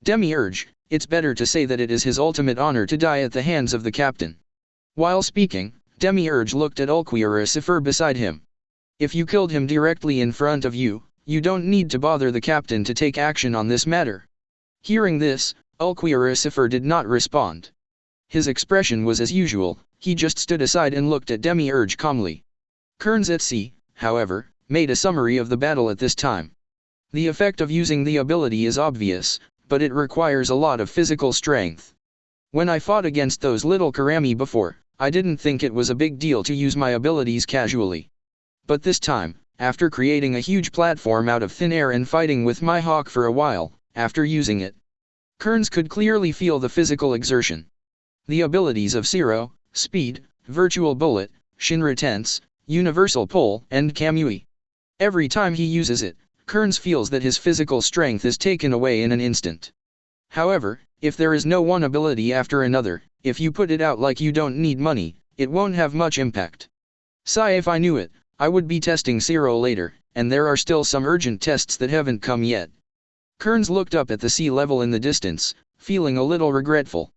Demi-Urge, it's better to say that it is his ultimate honor to die at the hands of the captain. While speaking, Demi-Urge looked at Ulquiorra beside him. If you killed him directly in front of you, you don't need to bother the captain to take action on this matter. Hearing this, Ulquiorra did not respond. His expression was as usual, he just stood aside and looked at Demi-Urge calmly. Kearns at sea, however, made a summary of the battle at this time. The effect of using the ability is obvious, but it requires a lot of physical strength. When I fought against those little Karami before, I didn't think it was a big deal to use my abilities casually. But this time, after creating a huge platform out of thin air and fighting with my hawk for a while, after using it, Kearns could clearly feel the physical exertion. The abilities of Zero, Speed, Virtual Bullet, Shinra Tense, Universal Pull, and Kamui. Every time he uses it, Kearns feels that his physical strength is taken away in an instant. However, if there is no one ability after another, if you put it out like you don't need money, it won't have much impact. Sigh, if I knew it, I would be testing Zero later, and there are still some urgent tests that haven't come yet. Kearns looked up at the sea level in the distance, feeling a little regretful.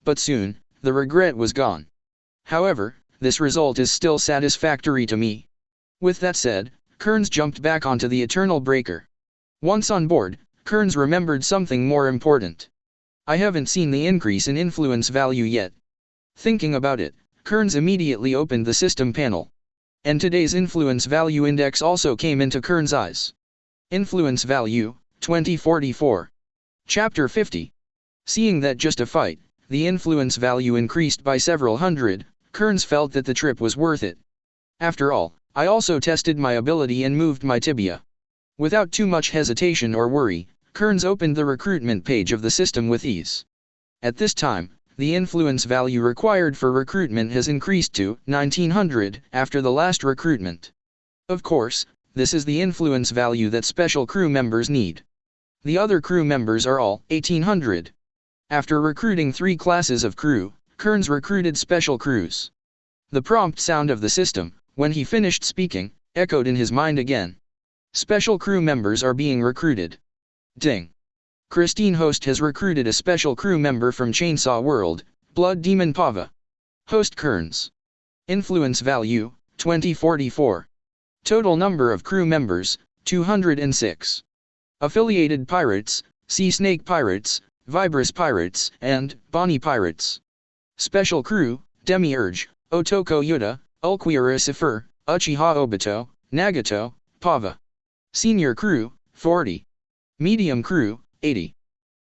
But soon, the regret was gone. However, this result is still satisfactory to me. With that said, Kearns jumped back onto the Eternal Breaker. Once on board, Kearns remembered something more important. I haven't seen the increase in influence value yet. Thinking about it, Kearns immediately opened the system panel. And today's influence value index also came into Kearns' eyes. Influence value, 2044. Chapter 50. Seeing that just a fight, the influence value increased by several hundred, Kearns felt that the trip was worth it. After all, I also tested my ability and moved my tibia. Without too much hesitation or worry, Kearns opened the recruitment page of the system with ease. At this time, the influence value required for recruitment has increased to 1900 after the last recruitment. Of course, this is the influence value that special crew members need. The other crew members are all 1800. After recruiting 3 classes of crew, Kearns recruited special crews. The prompt sound of the system, when he finished speaking, echoed in his mind again. Special crew members are being recruited. Ding. Christine Host has recruited a special crew member from Chainsaw World, Blood Demon Pava. Host Kearns. Influence value, 2044. Total number of crew members, 206. Affiliated pirates, Sea Snake Pirates, Vibrous Pirates, and Bonnie Pirates. Special crew, Demiurge, Otoko Yuta, Ulquiera Cipher, Uchiha Obito, Nagato, Pava. Senior crew, 40. Medium crew, 80.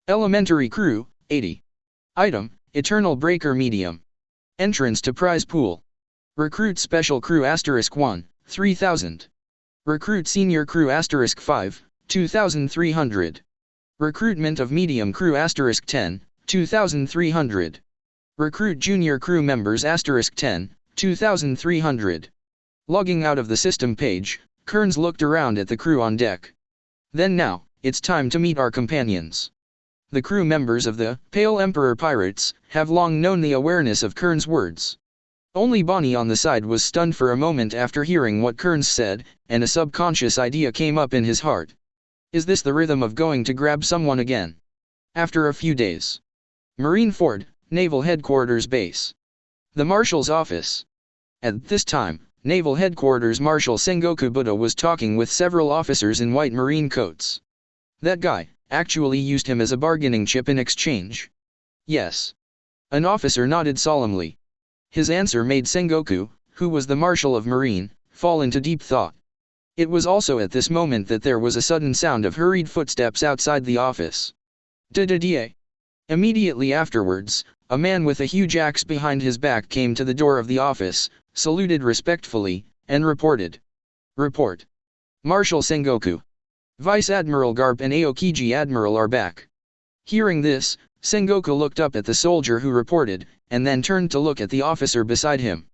Elementary crew, 80. Item, Eternal Breaker Medium. Entrance to Prize Pool. Recruit Special Crew *1, 3000. Recruit Senior Crew *5, 2300. Recruitment of Medium Crew *10, 2300. Recruit Junior Crew Members *10, 2300. Logging out of the system page, Kearns looked around at the crew on deck. Then now, it's time to meet our companions. The crew members of the Pale Emperor Pirates have long known the awareness of Kearns' words. Only Bonnie on the side was stunned for a moment after hearing what Kearns said, and a subconscious idea came up in his heart. Is this the rhythm of going to grab someone again? After a few days. Marineford, Naval Headquarters Base. The Marshal's Office. At this time, Naval Headquarters Marshal Sengoku Buddha was talking with several officers in white marine coats. That guy actually used him as a bargaining chip in exchange. Yes. An officer nodded solemnly. His answer made Sengoku, who was the Marshal of Marine, fall into deep thought. It was also at this moment that there was a sudden sound of hurried footsteps outside the office. Da-da-da. Immediately afterwards, a man with a huge axe behind his back came to the door of the office, saluted respectfully, and reported. Report. Marshal Sengoku. Vice Admiral Garp and Aokiji Admiral are back. Hearing this, Sengoku looked up at the soldier who reported, and then turned to look at the officer beside him.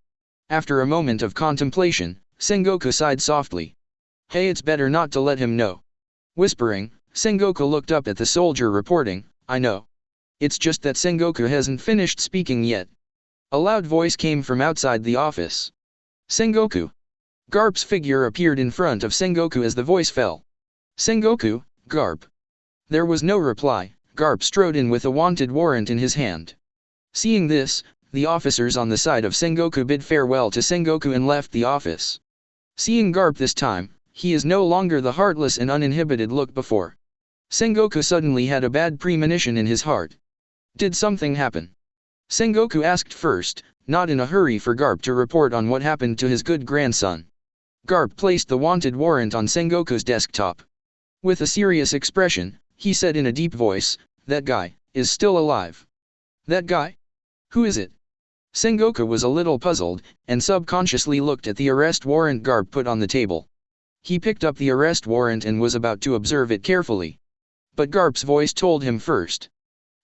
After a moment of contemplation, Sengoku sighed softly. Hey, it's better not to let him know. Whispering, Sengoku looked up at the soldier reporting, I know. It's just that Sengoku hasn't finished speaking yet. A loud voice came from outside the office. Sengoku. Garp's figure appeared in front of Sengoku as the voice fell. Sengoku, Garp. There was no reply. Garp strode in with a wanted warrant in his hand. Seeing this, the officers on the side of Sengoku bid farewell to Sengoku and left the office. Seeing Garp this time, he is no longer the heartless and uninhibited look before. Sengoku suddenly had a bad premonition in his heart. Did something happen? Sengoku asked first, not in a hurry for Garp to report on what happened to his good grandson. Garp placed the wanted warrant on Sengoku's desktop. With a serious expression, he said in a deep voice, that guy is still alive. That guy? Who is it? Sengoku was a little puzzled, and subconsciously looked at the arrest warrant Garp put on the table. He picked up the arrest warrant and was about to observe it carefully. But Garp's voice told him first.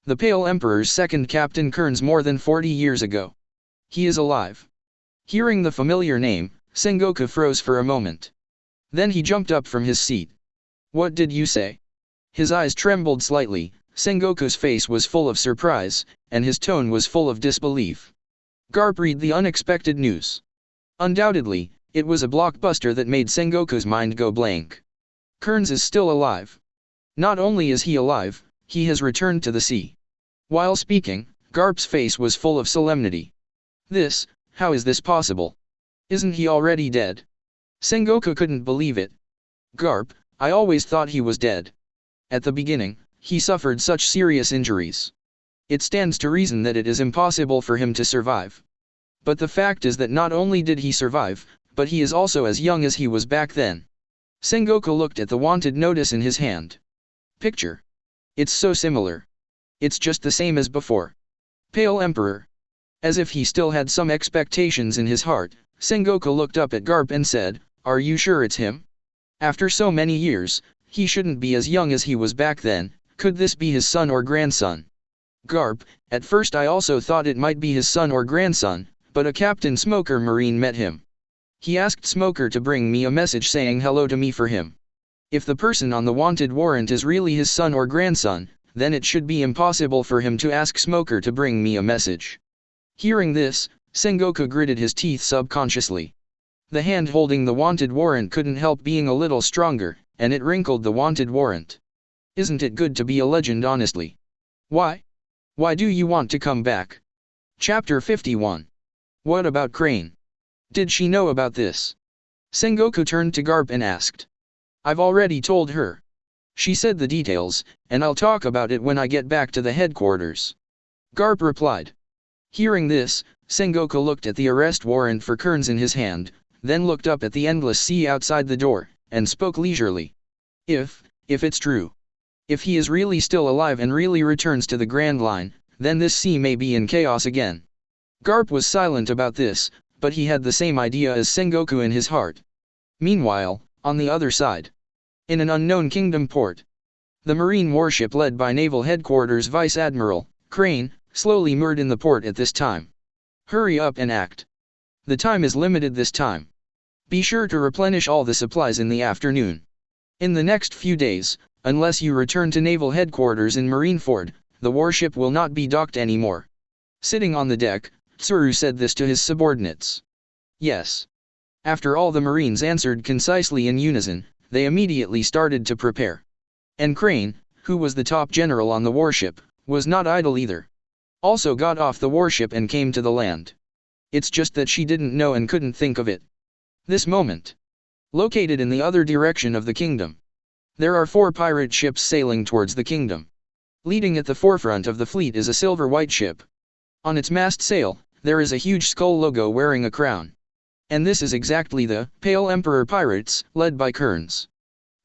The Pale Emperor's second captain Kearns more than 40 years ago. He is alive. Hearing the familiar name, Sengoku froze for a moment. Then he jumped up from his seat. What did you say? His eyes trembled slightly, Sengoku's face was full of surprise, and his tone was full of disbelief. Garp read the unexpected news. Undoubtedly, it was a blockbuster that made Sengoku's mind go blank. Kearns is still alive. Not only is he alive, he has returned to the sea. While speaking, Garp's face was full of solemnity. How is this possible? Isn't he already dead? Sengoku couldn't believe it. Garp, I always thought he was dead. At the beginning, he suffered such serious injuries. It stands to reason that it is impossible for him to survive. But the fact is that not only did he survive, but he is also as young as he was back then. Sengoku looked at the wanted notice in his hand. Picture. It's so similar. It's just the same as before. Pale Emperor. As if he still had some expectations in his heart, Sengoku looked up at Garp and said, Are you sure it's him? After so many years, he shouldn't be as young as he was back then. Could this be his son or grandson? Garp, at first I also thought it might be his son or grandson, but a Captain Smoker Marine met him. He asked Smoker to bring me a message saying hello to me for him. If the person on the wanted warrant is really his son or grandson, then it should be impossible for him to ask Smoker to bring me a message. Hearing this, Sengoku gritted his teeth subconsciously. The hand holding the wanted warrant couldn't help being a little stronger, and it wrinkled the wanted warrant. Isn't it good to be a legend honestly? Why? Why do you want to come back? Chapter 51. What about Crane? Did she know about this? Sengoku turned to Garp and asked. I've already told her. She said the details, and I'll talk about it when I get back to the headquarters. Garp replied. Hearing this, Sengoku looked at the arrest warrant for Kearns in his hand, then looked up at the endless sea outside the door, and spoke leisurely. If it's true. If he is really still alive and really returns to the Grand Line, then this sea may be in chaos again. Garp was silent about this, but he had the same idea as Sengoku in his heart. Meanwhile, on the other side. In an unknown kingdom port. The marine warship led by Naval Headquarters Vice Admiral Crane slowly moored in the port at this time. Hurry up and act. The time is limited this time. Be sure to replenish all the supplies in the afternoon. In the next few days, unless you return to Naval Headquarters in Marineford, the warship will not be docked anymore. Sitting on the deck, Tsuru said this to his subordinates. Yes. After all the Marines answered concisely in unison, they immediately started to prepare. And Crane, who was the top general on the warship, was not idle either. Also got off the warship and came to the land. It's just that she didn't know and couldn't think of it. This moment. Located in the other direction of the kingdom. There are 4 pirate ships sailing towards the kingdom. Leading at the forefront of the fleet is a silver-white ship. On its mast sail, there is a huge skull logo wearing a crown. And this is exactly the Pale Emperor Pirates, led by Kearns.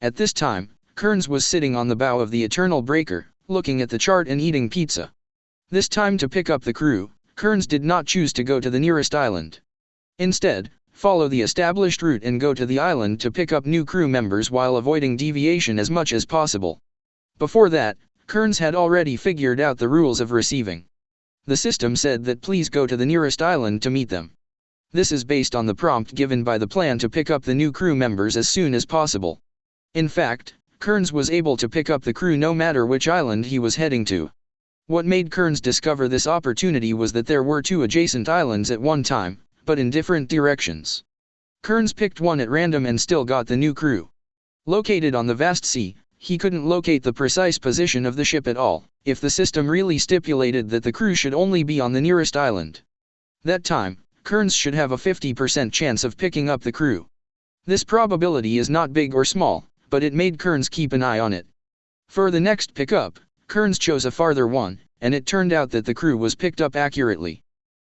At this time, Kearns was sitting on the bow of the Eternal Breaker, looking at the chart and eating pizza. This time to pick up the crew, Kearns did not choose to go to the nearest island. Instead, follow the established route and go to the island to pick up new crew members while avoiding deviation as much as possible. Before that, Kearns had already figured out the rules of receiving. The system said that please go to the nearest island to meet them. This is based on the prompt given by the plan to pick up the new crew members as soon as possible. In fact, Kearns was able to pick up the crew no matter which island he was heading to. What made Kearns discover this opportunity was that there were 2 adjacent islands at one time, but in different directions. Kearns picked one at random and still got the new crew. Located on the vast sea, he couldn't locate the precise position of the ship at all, if the system really stipulated that the crew should only be on the nearest island. That time, Kearns should have a 50% chance of picking up the crew. This probability is not big or small, but it made Kearns keep an eye on it. For the next pickup, Kearns chose a farther one, and it turned out that the crew was picked up accurately.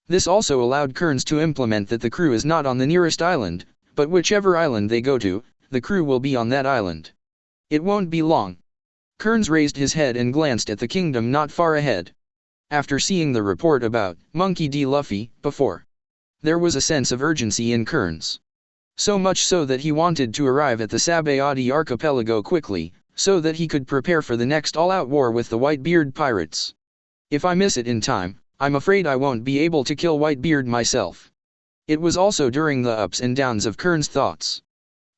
This also allowed Kearns to implement that the crew is not on the nearest island, but whichever island they go to, the crew will be on that island. It won't be long. Kearns raised his head and glanced at the kingdom not far ahead. After seeing the report about Monkey D. Luffy before, there was a sense of urgency in Kearns. So much so that he wanted to arrive at the Sabayati archipelago quickly, so that he could prepare for the next all-out war with the Whitebeard pirates. If I miss it in time, I'm afraid I won't be able to kill Whitebeard myself. It was also during the ups and downs of Kearns' thoughts.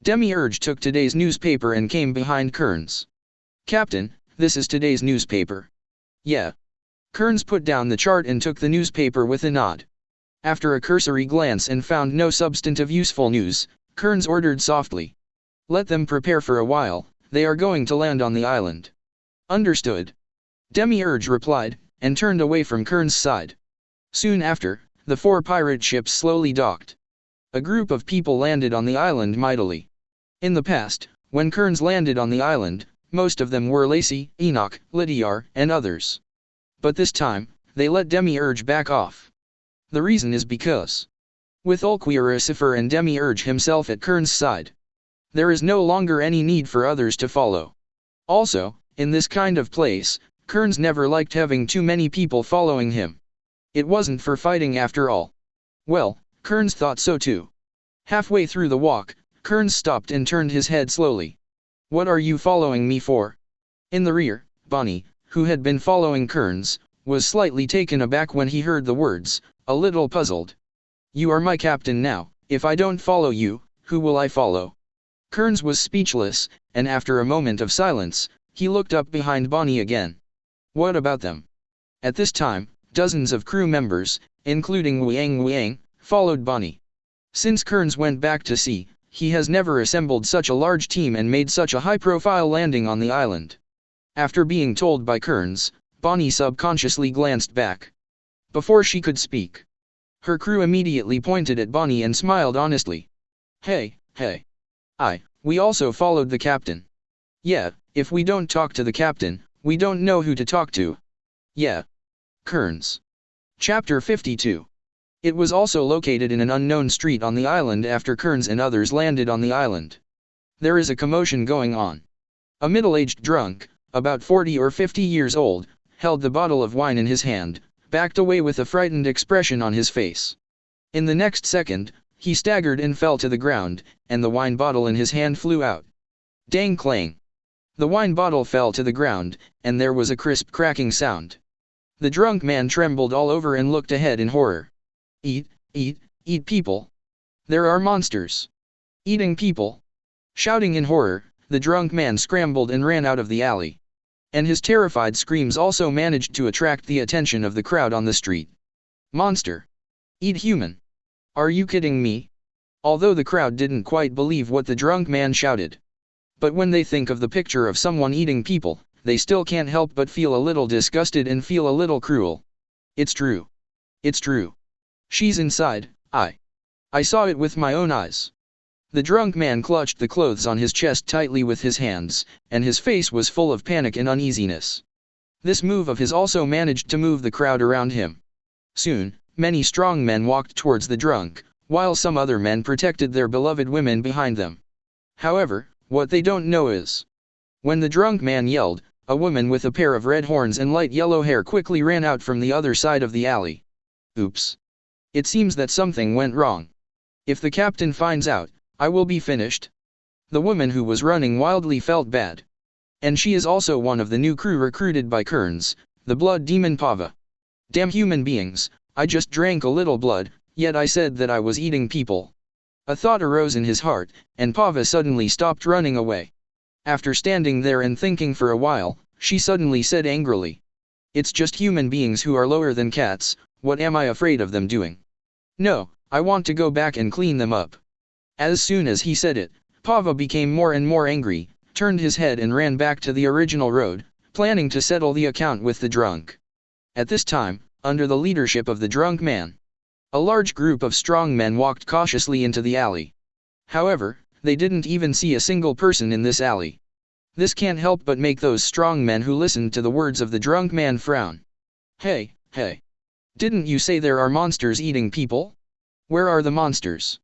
Demiurge took today's newspaper and came behind Kearns. Captain, this is today's newspaper. Yeah. Kearns put down the chart and took the newspaper with a nod. After a cursory glance and found no substantive useful news, Kearns ordered softly. Let them prepare for a while, they are going to land on the island. Understood. Demiurge replied, and turned away from Kearns' side. Soon after, the 4 pirate ships slowly docked. A group of people landed on the island mightily. In the past, when Kearns landed on the island, most of them were Lacey, Enoch, Lydiar, and others. But this time, they let Demiurge back off. The reason is because, with Ulquioricifer and Demiurge himself at Kearns' side, there is no longer any need for others to follow. Also, in this kind of place, Kearns never liked having too many people following him. It wasn't for fighting after all. Well, Kearns thought so too. Halfway through the walk, Kearns stopped and turned his head slowly. "What are you following me for?" In the rear, Bonnie, who had been following Kearns, was slightly taken aback when he heard the words, a little puzzled. "You are my captain now, if I don't follow you, who will I follow?" Kearns was speechless, and after a moment of silence, he looked up behind Bonnie again. "What about them?" At this time, dozens of crew members, including Wang, followed Bonnie. Since Kearns went back to sea, he has never assembled such a large team and made such a high-profile landing on the island. After being told by Kearns, Bonnie subconsciously glanced back. Before she could speak, her crew immediately pointed at Bonnie and smiled honestly. Hey. We also followed the captain." "Yeah, if we don't talk to the captain, we don't know who to talk to." "Yeah." Kearns. Chapter 52. It was also located in an unknown street on the island after Kearns and others landed on the island. There is a commotion going on. A middle-aged drunk, about 40 or 50 years old, held the bottle of wine in his hand, backed away with a frightened expression on his face. In the next second, he staggered and fell to the ground, and the wine bottle in his hand flew out. Dang clang! The wine bottle fell to the ground, and there was a crisp cracking sound. The drunk man trembled all over and looked ahead in horror. Eat people! There are monsters! Eating people! Shouting in horror, the drunk man scrambled and ran out of the alley. And his terrified screams also managed to attract the attention of the crowd on the street. Monster! Eat human! Are you kidding me? Although the crowd didn't quite believe what the drunk man shouted. But when they think of the picture of someone eating people, they still can't help but feel a little disgusted and feel a little cruel. It's true. It's true. She's inside. I saw it with my own eyes. The drunk man clutched the clothes on his chest tightly with his hands, and his face was full of panic and uneasiness. This move of his also managed to move the crowd around him. Soon, many strong men walked towards the drunk, while some other men protected their beloved women behind them. However, what they don't know is, when the drunk man yelled, a woman with a pair of red horns and light yellow hair quickly ran out from the other side of the alley. Oops. It seems that something went wrong. If the captain finds out, I will be finished. The woman who was running wildly felt bad. And she is also one of the new crew recruited by Kearns, the blood demon Pava. Damn human beings, I just drank a little blood, yet I said that I was eating people. A thought arose in his heart, and Pava suddenly stopped running away. After standing there and thinking for a while, she suddenly said angrily, "It's just human beings who are lower than cats, what am I afraid of them doing? No, I want to go back and clean them up." As soon as he said it, Pava became more and more angry, turned his head and ran back to the original road, planning to settle the account with the drunk. At this time, under the leadership of the drunk man, a large group of strong men walked cautiously into the alley. However, they didn't even see a single person in this alley. This can't help but make those strong men who listened to the words of the drunk man frown. Hey. Didn't you say there are monsters eating people? Where are the monsters?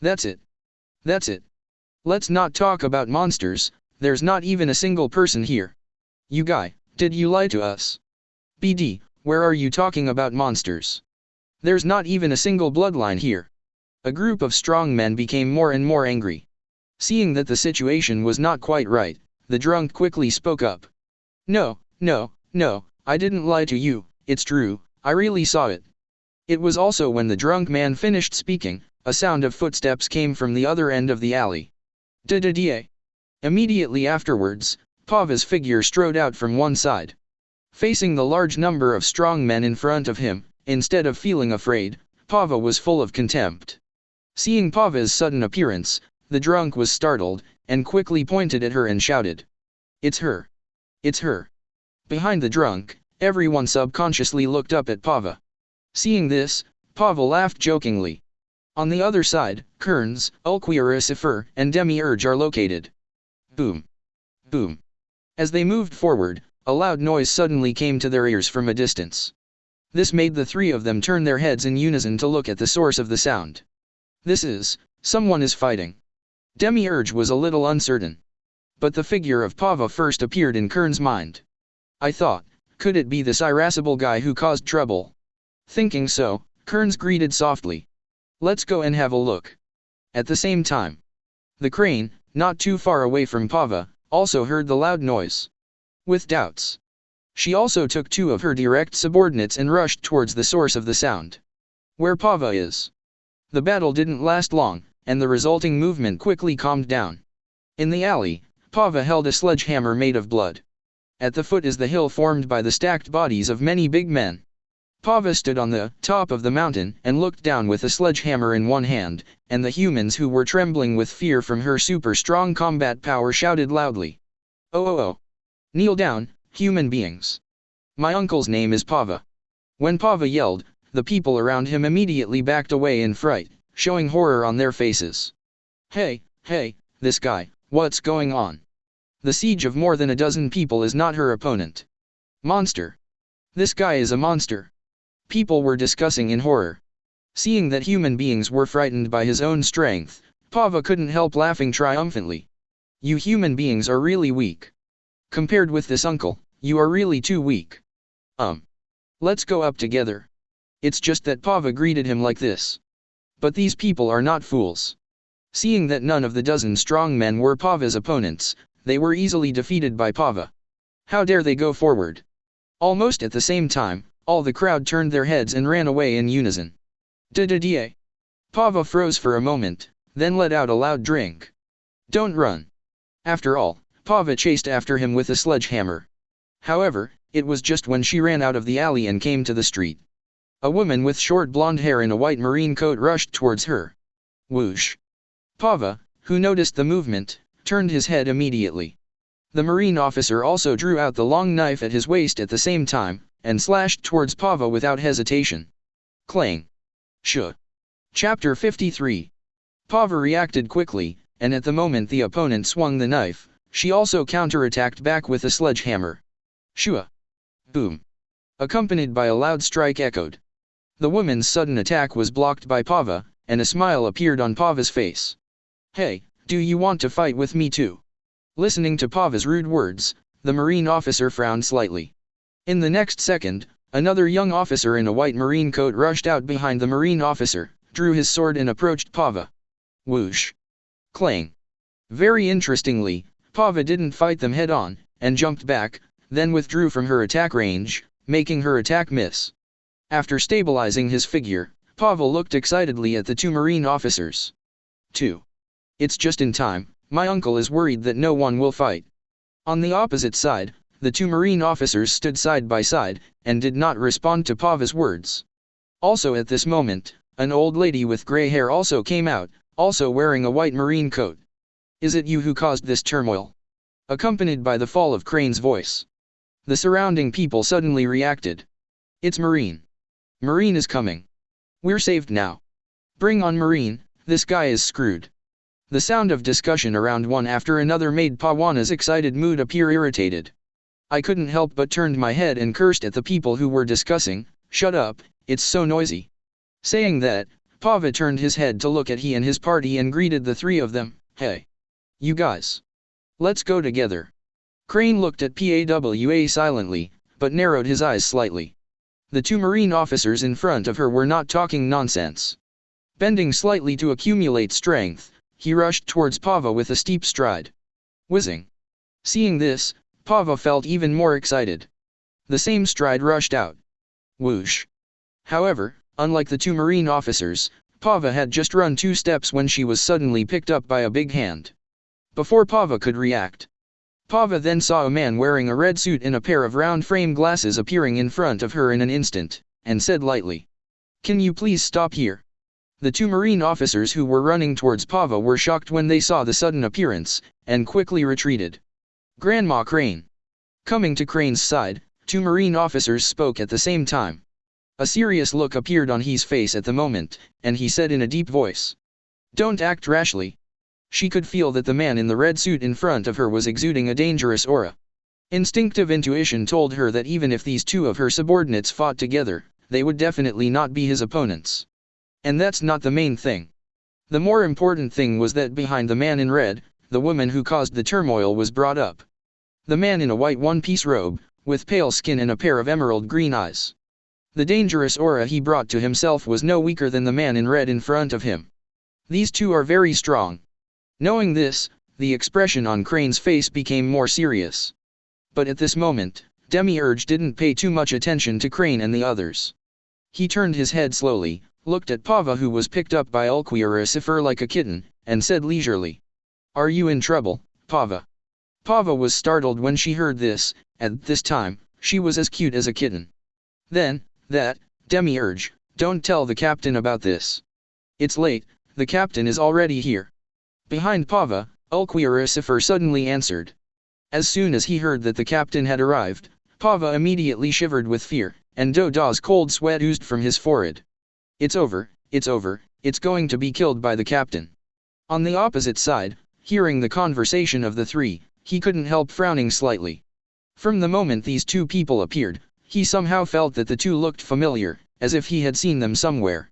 That's it. Let's not talk about monsters, there's not even a single person here. You guy, did you lie to us? BD, where are you talking about monsters? There's not even a single bloodline here. A group of strong men became more and more angry. Seeing that the situation was not quite right, the drunk quickly spoke up. No, I didn't lie to you, it's true, I really saw it. It was also when the drunk man finished speaking, a sound of footsteps came from the other end of the alley. Da. Immediately afterwards, Pava's figure strode out from one side. Facing the large number of strong men in front of him, instead of feeling afraid, Pava was full of contempt. Seeing Pava's sudden appearance, the drunk was startled, and quickly pointed at her and shouted, It's her! It's her! Behind the drunk, everyone subconsciously looked up at Pava. Seeing this, Pava laughed jokingly. On the other side, Kearns, Ulquioricifer, and Demiurge are located. Boom! Boom! As they moved forward, a loud noise suddenly came to their ears from a distance. This made the three of them turn their heads in unison to look at the source of the sound. Someone is fighting. Demiurge was a little uncertain. But the figure of Pava first appeared in Kearns' mind. I thought, could it be this irascible guy who caused trouble? Thinking so, Kearns greeted softly. Let's go and have a look. At the same time, The crane, not too far away from Pava, also heard the loud noise. With doubts, she also took two of her direct subordinates and rushed towards the source of the sound. Where Pava is. The battle didn't last long, and the resulting movement quickly calmed down. In the alley, Pava held a sledgehammer made of blood. At the foot is the hill formed by the stacked bodies of many big men. Pava stood on the top of the mountain and looked down with a sledgehammer in one hand, and the humans who were trembling with fear from her super strong combat power shouted loudly. "Oh oh oh! Kneel down, human beings! My uncle's name is Pava." When Pava yelled, the people around him immediately backed away in fright, showing horror on their faces. Hey, this guy, what's going on? The siege of more than a dozen people is not her opponent. Monster! This guy is a monster! People were discussing in horror. Seeing that human beings were frightened by his own strength, Pava couldn't help laughing triumphantly. You human beings are really weak. Compared with this uncle, you are really too weak. Let's go up together. It's just that Pava greeted him like this. But these people are not fools. Seeing that none of the dozen strong men were Pava's opponents, they were easily defeated by Pava. How dare they go forward? Almost at the same time, all the crowd turned their heads and ran away in unison. Da-da-da. Pava froze for a moment, then let out a loud drink. Don't run. After all, Pava chased after him with a sledgehammer. However, it was just when she ran out of the alley and came to the street. A woman with short blonde hair in a white marine coat rushed towards her. Whoosh. Pava, who noticed the movement, turned his head immediately. The marine officer also drew out the long knife at his waist at the same time, and slashed towards Pava without hesitation. Clang. Shh. Chapter 53. Pava reacted quickly, and at the moment the opponent swung the knife, she also counterattacked back with a sledgehammer. Shua. Boom. Accompanied by a loud strike echoed. The woman's sudden attack was blocked by Pava, and a smile appeared on Pava's face. Hey, do you want to fight with me too? Listening to Pava's rude words, the marine officer frowned slightly. In the next second, another young officer in a white marine coat rushed out behind the marine officer, drew his sword and approached Pava. Whoosh. Clang. Very interestingly, Pava didn't fight them head-on, and jumped back, then withdrew from her attack range, making her attack miss. After stabilizing his figure, Pava looked excitedly at the two marine officers. 2. It's just in time, my uncle is worried that no one will fight. On the opposite side, the two marine officers stood side by side, and did not respond to Pava's words. Also at this moment, an old lady with gray hair also came out, also wearing a white marine coat. Is it you who caused this turmoil? Accompanied by the fall of Crane's voice. The surrounding people suddenly reacted. It's Marine. Marine is coming. We're saved now. Bring on Marine, this guy is screwed. The sound of discussion around one after another made Pawana's excited mood appear irritated. I couldn't help but turned my head and cursed at the people who were discussing. Shut up, it's so noisy. Saying that, Pava turned his head to look at he and his party and greeted the three of them. Hey. You guys. Let's go together. Crane looked at Pawa silently, but narrowed his eyes slightly. The two marine officers in front of her were not talking nonsense. Bending slightly to accumulate strength, he rushed towards Pava with a steep stride. Whizzing. Seeing this, Pava felt even more excited. The same stride rushed out. Whoosh. However, unlike the two marine officers, Pava had just run 2 steps when she was suddenly picked up by a big hand. Before Pava could react, Pava then saw a man wearing a red suit and a pair of round frame glasses appearing in front of her in an instant, and said lightly, "Can you please stop here?" The two marine officers who were running towards Pava were shocked when they saw the sudden appearance, and quickly retreated. Grandma Crane. Coming to Crane's side, 2 marine officers spoke at the same time. A serious look appeared on his face at the moment, and he said in a deep voice, "Don't act rashly." She could feel that the man in the red suit in front of her was exuding a dangerous aura. Instinctive intuition told her that even if these 2 of her subordinates fought together, they would definitely not be his opponents. And that's not the main thing. The more important thing was that behind the man in red, the woman who caused the turmoil was brought up. The man in a white one-piece robe, with pale skin and a pair of emerald green eyes. The dangerous aura he brought to himself was no weaker than the man in red in front of him. These 2 are very strong. Knowing this, the expression on Crane's face became more serious. But at this moment, Demiurge didn't pay too much attention to Crane and the others. He turned his head slowly, looked at Pava, who was picked up by Ulquioricifer like a kitten, and said leisurely, "Are you in trouble, Pava?" Pava was startled when she heard this. At this time, she was as cute as a kitten. Then, Demiurge, don't tell the captain about this. It's late, the captain is already here. Behind Pava, Ulquioricifer suddenly answered. As soon as he heard that the captain had arrived, Pava immediately shivered with fear, and Doda's cold sweat oozed from his forehead. It's over, it's going to be killed by the captain. On the opposite side, hearing the conversation of the three, he couldn't help frowning slightly. From the moment these two people appeared, he somehow felt that the two looked familiar, as if he had seen them somewhere.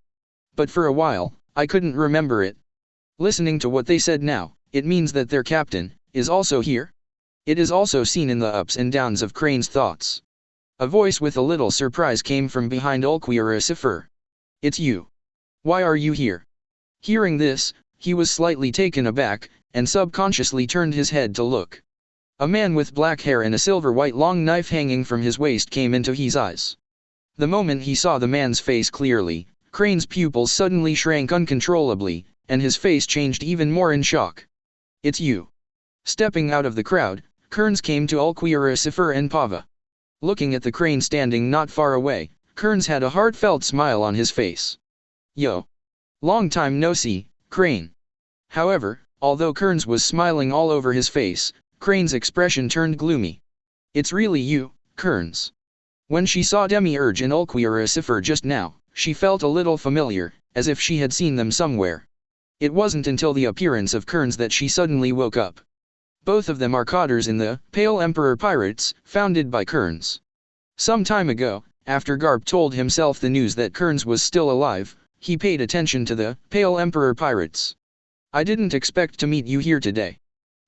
But for a while, I couldn't remember it. Listening to what they said now, it means that their captain is also here? It is also seen in the ups and downs of Crane's thoughts. A voice with a little surprise came from behind Ulquioricifer. It's you. Why are you here? Hearing this, he was slightly taken aback, and subconsciously turned his head to look. A man with black hair and a silver-white long knife hanging from his waist came into his eyes. The moment he saw the man's face clearly, Crane's pupils suddenly shrank uncontrollably, and his face changed even more in shock. It's you. Stepping out of the crowd, Kearns came to Ulquioricifer and Pava. Looking at the Crane standing not far away, Kearns had a heartfelt smile on his face. Yo. Long time no see, Crane. However, although Kearns was smiling all over his face, Crane's expression turned gloomy. It's really you, Kearns. When she saw Demiurge and Ulquioricifer just now, she felt a little familiar, as if she had seen them somewhere. It wasn't until the appearance of Kearns that she suddenly woke up. Both of them are cotters in the Pale Emperor Pirates, founded by Kearns. Some time ago, after Garp told himself the news that Kearns was still alive, he paid attention to the Pale Emperor Pirates. I didn't expect to meet you here today.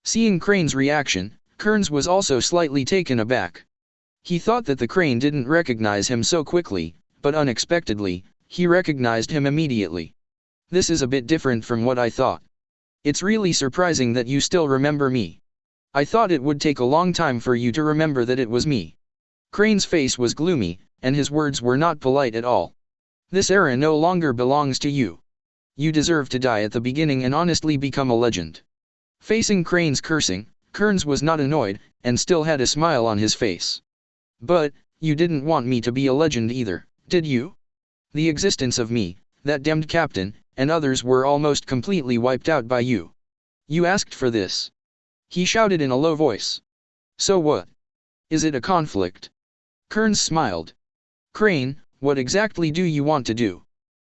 Seeing Crane's reaction, Kearns was also slightly taken aback. He thought that the Crane didn't recognize him so quickly, but unexpectedly, he recognized him immediately. This is a bit different from what I thought. It's really surprising that you still remember me. I thought it would take a long time for you to remember that it was me. Crane's face was gloomy, and his words were not polite at all. This era no longer belongs to you. You deserve to die at the beginning and honestly become a legend. Facing Crane's cursing, Kearns was not annoyed, and still had a smile on his face. But, you didn't want me to be a legend either, did you? The existence of me, that damned captain, and others were almost completely wiped out by you. You asked for this. He shouted in a low voice. So what? Is it a conflict? Kearns smiled. Crane, what exactly do you want to do?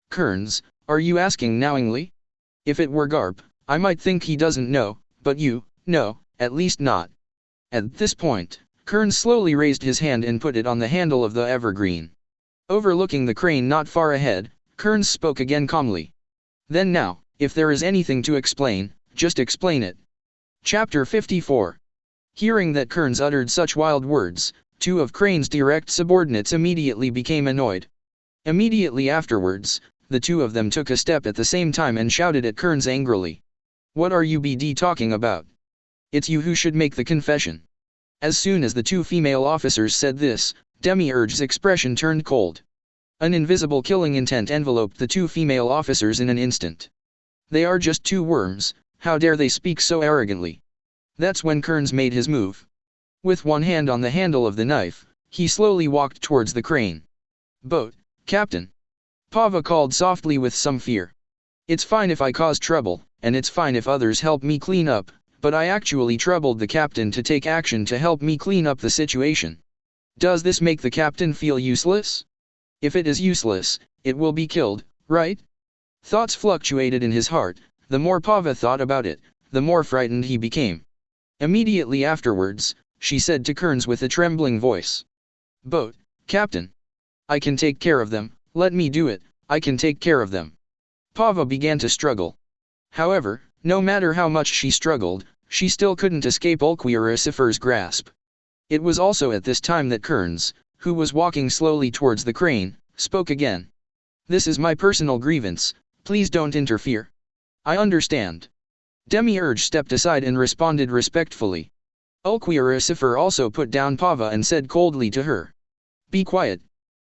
Kearns, are you asking knowingly? If it were Garp, I might think he doesn't know, but you, no, at least not. At this point, Kearns slowly raised his hand and put it on the handle of the evergreen. Overlooking the Crane not far ahead, Kearns spoke again calmly. Then now, if there is anything to explain, just explain it. Chapter 54. Hearing that Kearns uttered such wild words, two of Crane's direct subordinates immediately became annoyed. Immediately afterwards, the two of them took a step at the same time and shouted at Kearns angrily. What are you BD talking about? It's you who should make the confession. As soon as the two female officers said this, Demiurge's expression turned cold. An invisible killing intent enveloped the two female officers in an instant. They are just two worms, how dare they speak so arrogantly? That's when Kearns made his move. With one hand on the handle of the knife, he slowly walked towards the Crane. Boat, Captain. Pava called softly with some fear. It's fine if I cause trouble, and it's fine if others help me clean up, but I actually troubled the captain to take action to help me clean up the situation. Does this make the captain feel useless? If it is useless, it will be killed, right? Thoughts fluctuated in his heart. The more Pava thought about it, the more frightened he became. Immediately afterwards, she said to Kearns with a trembling voice. Boat, Captain. I can take care of them, let me do it, I can take care of them. Pava began to struggle. However, no matter how much she struggled, she still couldn't escape Ulquioricifer's grasp. It was also at this time that Kearns, who was walking slowly towards the Crane, spoke again. This is my personal grievance, please don't interfere. I understand. Demiurge stepped aside and responded respectfully. Ulquioricifer also put down Pava and said coldly to her, "Be quiet."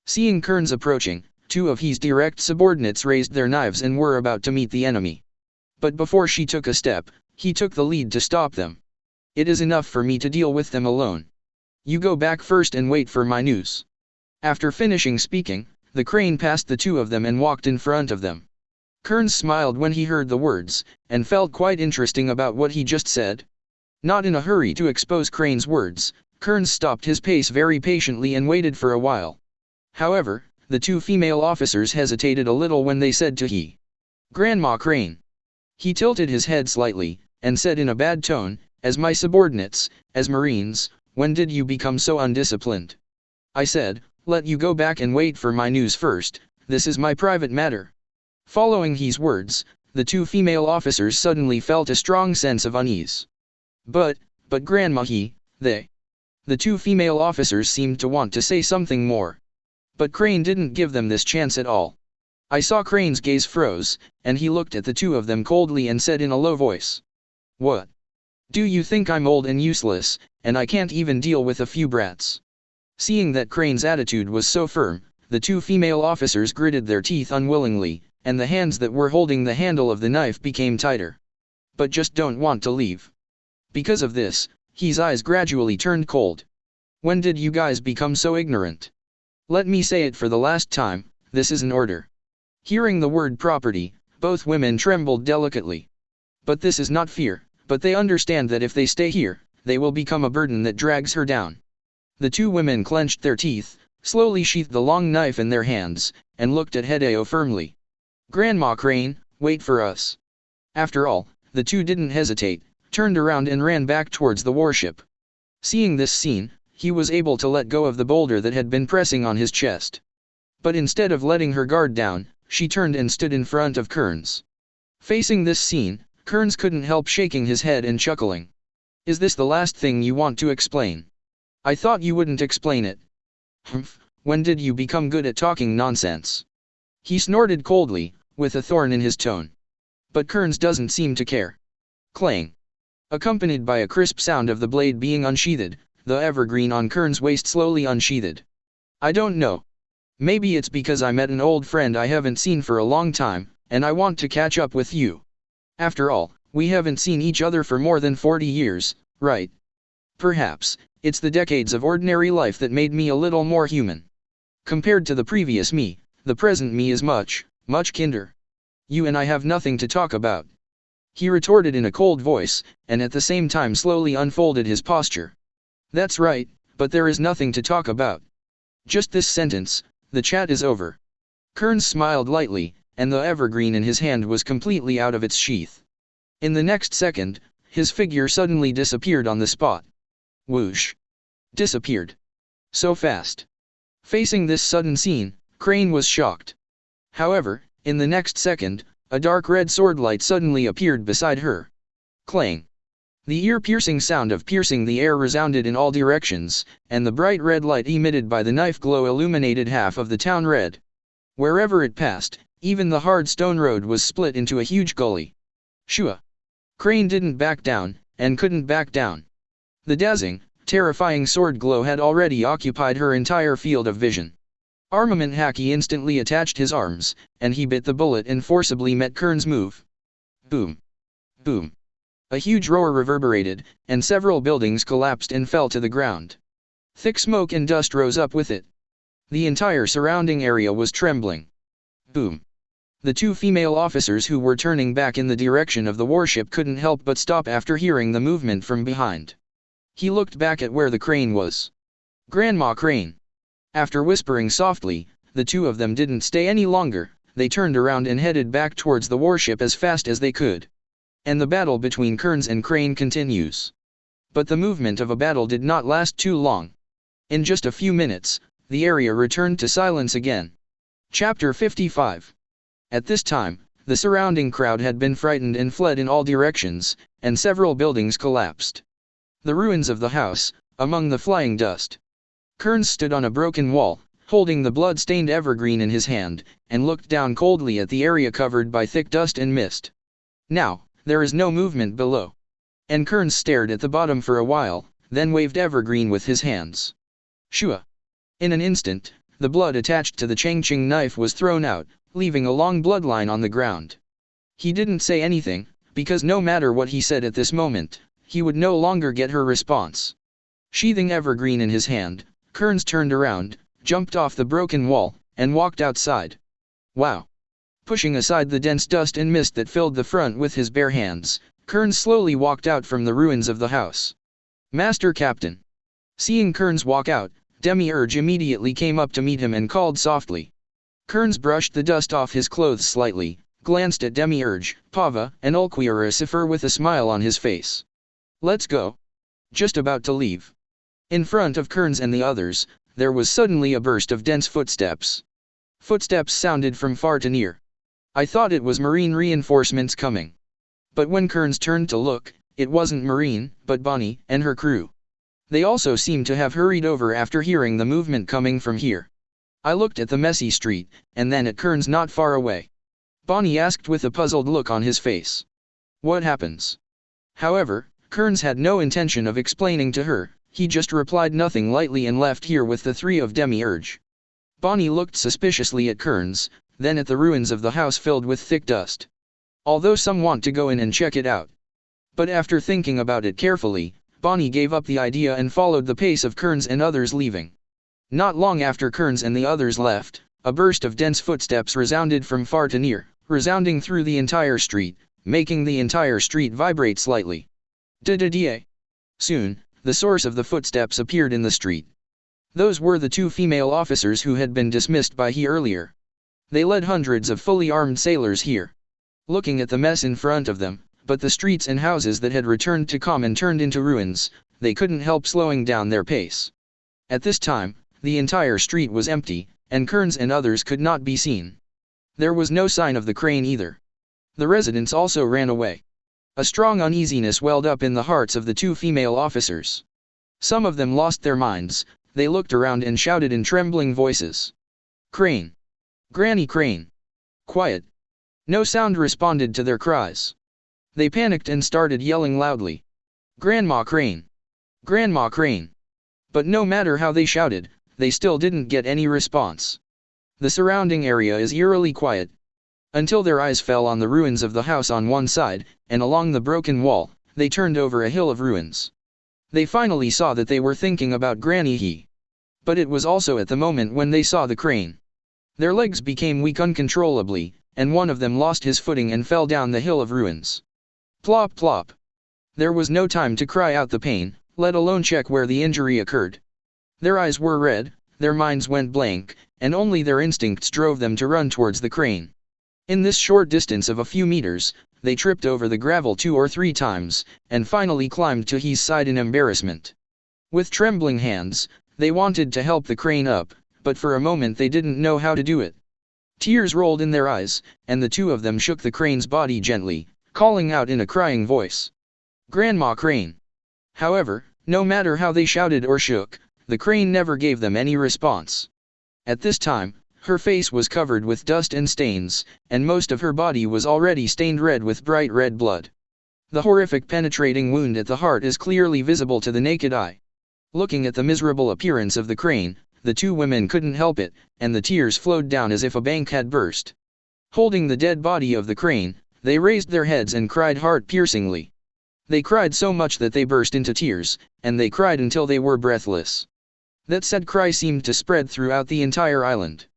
Seeing Kearns approaching, two of his direct subordinates raised their knives and were about to meet the enemy. But before she took a step, he took the lead to stop them. "It is enough for me to deal with them alone. You go back first and wait for my news." After finishing speaking, the crane passed the two of them and walked in front of them. Kearns smiled when he heard the words, and felt quite interesting about what he just said. Not in a hurry to expose Crane's words, Kearns stopped his pace very patiently and waited for a while. However, the two female officers hesitated a little when they said to he, "Grandma Crane." He tilted his head slightly, and said in a bad tone, "As my subordinates, as Marines, when did you become so undisciplined? I said, let you go back and wait for my news first, this is my private matter." Following his words, the two female officers suddenly felt a strong sense of unease. But Grandma they. The two female officers seemed to want to say something more. But Crane didn't give them this chance at all. I saw Crane's gaze froze, and he looked at the two of them coldly and said in a low voice, "What? Do you think I'm old and useless, and I can't even deal with a few brats?" Seeing that Crane's attitude was so firm, the two female officers gritted their teeth unwillingly, and the hands that were holding the handle of the knife became tighter. But just don't want to leave. Because of this, his eyes gradually turned cold. "When did you guys become so ignorant? Let me say it for the last time, this is an order." Hearing the word property, both women trembled delicately. But this is not fear, but they understand that if they stay here, they will become a burden that drags her down. The two women clenched their teeth, slowly sheathed the long knife in their hands, and looked at Hideo firmly. "Grandma Crane, wait for us." After all, the two didn't hesitate, turned around and ran back towards the warship. Seeing this scene, he was able to let go of the boulder that had been pressing on his chest. But instead of letting her guard down, she turned and stood in front of Kearns. Facing this scene, Kearns couldn't help shaking his head and chuckling. "Is this the last thing you want to explain? I thought you wouldn't explain it." "Humph, when did you become good at talking nonsense?" He snorted coldly, with a thorn in his tone. But Kearns doesn't seem to care. Clang! Accompanied by a crisp sound of the blade being unsheathed, the evergreen on Kearns' waist slowly unsheathed. "I don't know. Maybe it's because I met an old friend I haven't seen for a long time, and I want to catch up with you. After all, we haven't seen each other for more than 40 years, right? Perhaps, it's the decades of ordinary life that made me a little more human. Compared to the previous me, the present me is much kinder. You and I have nothing to talk about." He retorted in a cold voice, and at the same time slowly unfolded his posture. "That's right, but there is nothing to talk about. Just this sentence, the chat is over." Kearns smiled lightly, and the evergreen in his hand was completely out of its sheath. In the next second, his figure suddenly disappeared on the spot. Whoosh! Disappeared. So fast. Facing this sudden scene, Crane was shocked. However, in the next second, a dark red swordlight suddenly appeared beside her. Clang! The ear-piercing sound of piercing the air resounded in all directions, and the bright red light emitted by the knife glow illuminated half of the town red. Wherever it passed, even the hard stone road was split into a huge gully. Shua! Crane didn't back down, and couldn't back down. The dazzling, terrifying sword glow had already occupied her entire field of vision. Armament Haki instantly attached his arms, and he bit the bullet and forcibly met Kearns' move. Boom! Boom! A huge roar reverberated, and several buildings collapsed and fell to the ground. Thick smoke and dust rose up with it. The entire surrounding area was trembling. Boom! The two female officers who were turning back in the direction of the warship couldn't help but stop after hearing the movement from behind. He looked back at where the crane was. Grandma Crane! After whispering softly, the two of them didn't stay any longer, they turned around and headed back towards the warship as fast as they could. And the battle between Kearns and Crane continues. But the movement of a battle did not last too long. In just a few minutes, the area returned to silence again. Chapter 55. At this time, the surrounding crowd had been frightened and fled in all directions, and several buildings collapsed. The ruins of the house, among the flying dust. Kearns stood on a broken wall, holding the blood-stained evergreen in his hand, and looked down coldly at the area covered by thick dust and mist. Now, There is no movement below. And Kearns stared at the bottom for a while, then waved evergreen with his hands. Shua! In an instant, the blood attached to the Changqing knife was thrown out, leaving a long bloodline on the ground. He didn't say anything, because no matter what he said at this moment, he would no longer get her response. Sheathing evergreen in his hand, Kearns turned around, jumped off the broken wall, and walked outside. Wow! Pushing aside the dense dust and mist that filled the front with his bare hands, Kearns slowly walked out from the ruins of the house. Master Captain! Seeing Kearns walk out, Demiurge immediately came up to meet him and called softly. Kearns brushed the dust off his clothes slightly, glanced at Demiurge, Pava, and Ulquioricifer with a smile on his face. Let's go. Just about to leave. In front of Kearns and the others, there was suddenly a burst of dense footsteps. Footsteps sounded from far to near. I thought it was Marine reinforcements coming. But when Kearns turned to look, it wasn't Marine, but Bonnie and her crew. They also seemed to have hurried over after hearing the movement coming from here. I looked at the messy street, and then at Kearns not far away. Bonnie asked with a puzzled look on his face. What happens? However, Kearns had no intention of explaining to her, he just replied nothing lightly and left here with the three of Demiurge. Bonnie looked suspiciously at Kearns, then at the ruins of the house filled with thick dust. Although some want to go in and check it out. But after thinking about it carefully, Bonnie gave up the idea and followed the pace of Kearns and others leaving. Not long after Kearns and the others left, a burst of dense footsteps resounded from far to near, resounding through the entire street, making the entire street vibrate slightly. Da-da-da. Soon, the source of the footsteps appeared in the street. Those were the two female officers who had been dismissed by he earlier. They led hundreds of fully armed sailors here. Looking at the mess in front of them, but the streets and houses that had returned to calm and turned into ruins, they couldn't help slowing down their pace. At this time, the entire street was empty, and Kearns and others could not be seen. There was no sign of the crane either. The residents also ran away. A strong uneasiness welled up in the hearts of the two female officers. Some of them lost their minds, they looked around and shouted in trembling voices. Crane! Granny Crane! Quiet! No sound responded to their cries. They panicked and started yelling loudly. Grandma Crane! Grandma Crane! But no matter how they shouted, they still didn't get any response. The surrounding area is eerily quiet. Until their eyes fell on the ruins of the house on one side, and along the broken wall, they turned over a hill of ruins. They finally saw that they were thinking about Granny He. But it was also at the moment when they saw the crane. Their legs became weak uncontrollably, and one of them lost his footing and fell down the hill of ruins. Plop plop. There was no time to cry out the pain, let alone check where the injury occurred. Their eyes were red, their minds went blank, and only their instincts drove them to run towards the crane. In this short distance of a few meters, they tripped over the gravel 2 or 3 times, and finally climbed to his side in embarrassment. With trembling hands, they wanted to help the crane up, but for a moment they didn't know how to do it. Tears rolled in their eyes, and the two of them shook the crane's body gently, calling out in a crying voice. Grandma Crane! However, no matter how they shouted or shook, the crane never gave them any response. At this time, her face was covered with dust and stains, and most of her body was already stained red with bright red blood. The horrific penetrating wound at the heart is clearly visible to the naked eye. Looking at the miserable appearance of the crane, the two women couldn't help it, and the tears flowed down as if a bank had burst. Holding the dead body of the crane, they raised their heads and cried heart-piercingly. They cried so much that they burst into tears, and they cried until they were breathless. That sad cry seemed to spread throughout the entire island.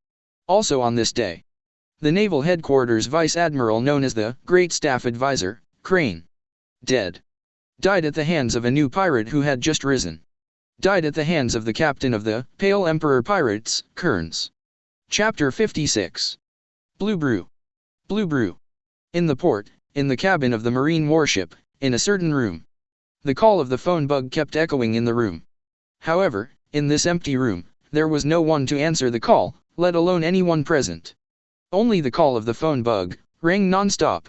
Also on this day, the Naval Headquarters Vice Admiral known as the Great Staff Advisor, Crane, dead. Died at the hands of a new pirate who had just risen. Died at the hands of the captain of the Pale Emperor Pirates, Kearns. Chapter 56. Blue Brew. Blue Brew. In the port, in the cabin of the marine warship, in a certain room. The call of the phone bug kept echoing in the room. However, in this empty room, there was no one to answer the call, let alone anyone present. Only the call of the phone bug rang non-stop.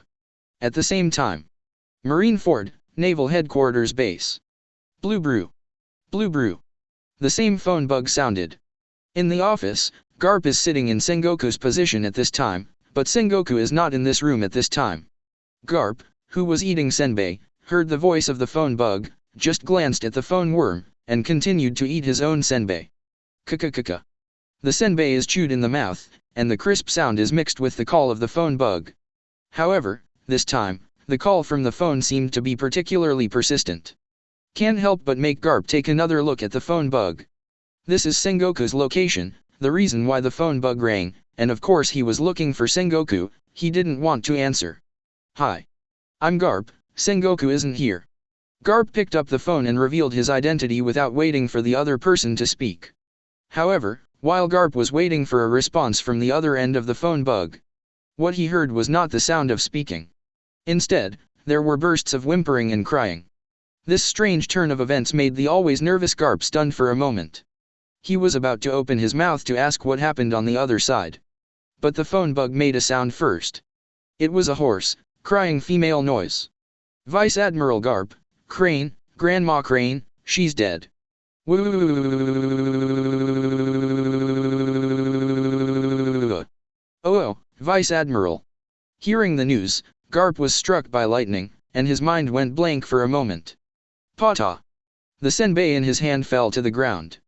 At the same time. Marineford, Naval Headquarters Base. Blue Brew. Blue Brew. The same phone bug sounded. In the office, Garp is sitting in Sengoku's position at this time, but Sengoku is not in this room at this time. Garp, who was eating senbei, heard the voice of the phone bug, just glanced at the phone worm, and continued to eat his own senbei. Kaka. The senbei is chewed in the mouth, and the crisp sound is mixed with the call of the phone bug. However, this time, the call from the phone seemed to be particularly persistent. Can't help but make Garp take another look at the phone bug. This is Sengoku's location, the reason why the phone bug rang, and of course he was looking for Sengoku. He didn't want to answer. Hi. I'm Garp, Sengoku isn't here. Garp picked up the phone and revealed his identity without waiting for the other person to speak. However, while Garp was waiting for a response from the other end of the phone bug, what he heard was not the sound of speaking. Instead, there were bursts of whimpering and crying. This strange turn of events made the always nervous Garp stunned for a moment. He was about to open his mouth to ask what happened on the other side. But the phone bug made a sound first. It was a hoarse, crying female noise. Vice Admiral Garp, Crane, Grandma Crane, she's dead. Oh, Vice Admiral. Hearing the news, Garp was struck by lightning, and his mind went blank for a moment. Pata. The senbei in his hand fell to the ground.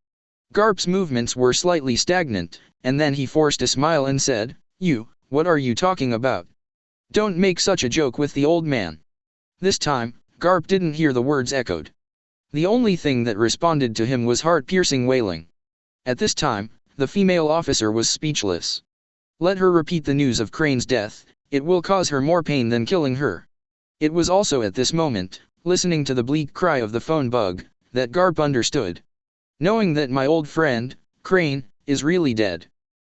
Garp's movements were slightly stagnant, and then he forced a smile and said, "You, what are you talking about? Don't make such a joke with the old man." This time, Garp didn't hear the words echoed. The only thing that responded to him was heart-piercing wailing. At this time, the female officer was speechless. Let her repeat the news of Crane's death, it will cause her more pain than killing her. It was also at this moment, listening to the bleak cry of the phone bug, that Garp understood. Knowing that my old friend, Crane, is really dead.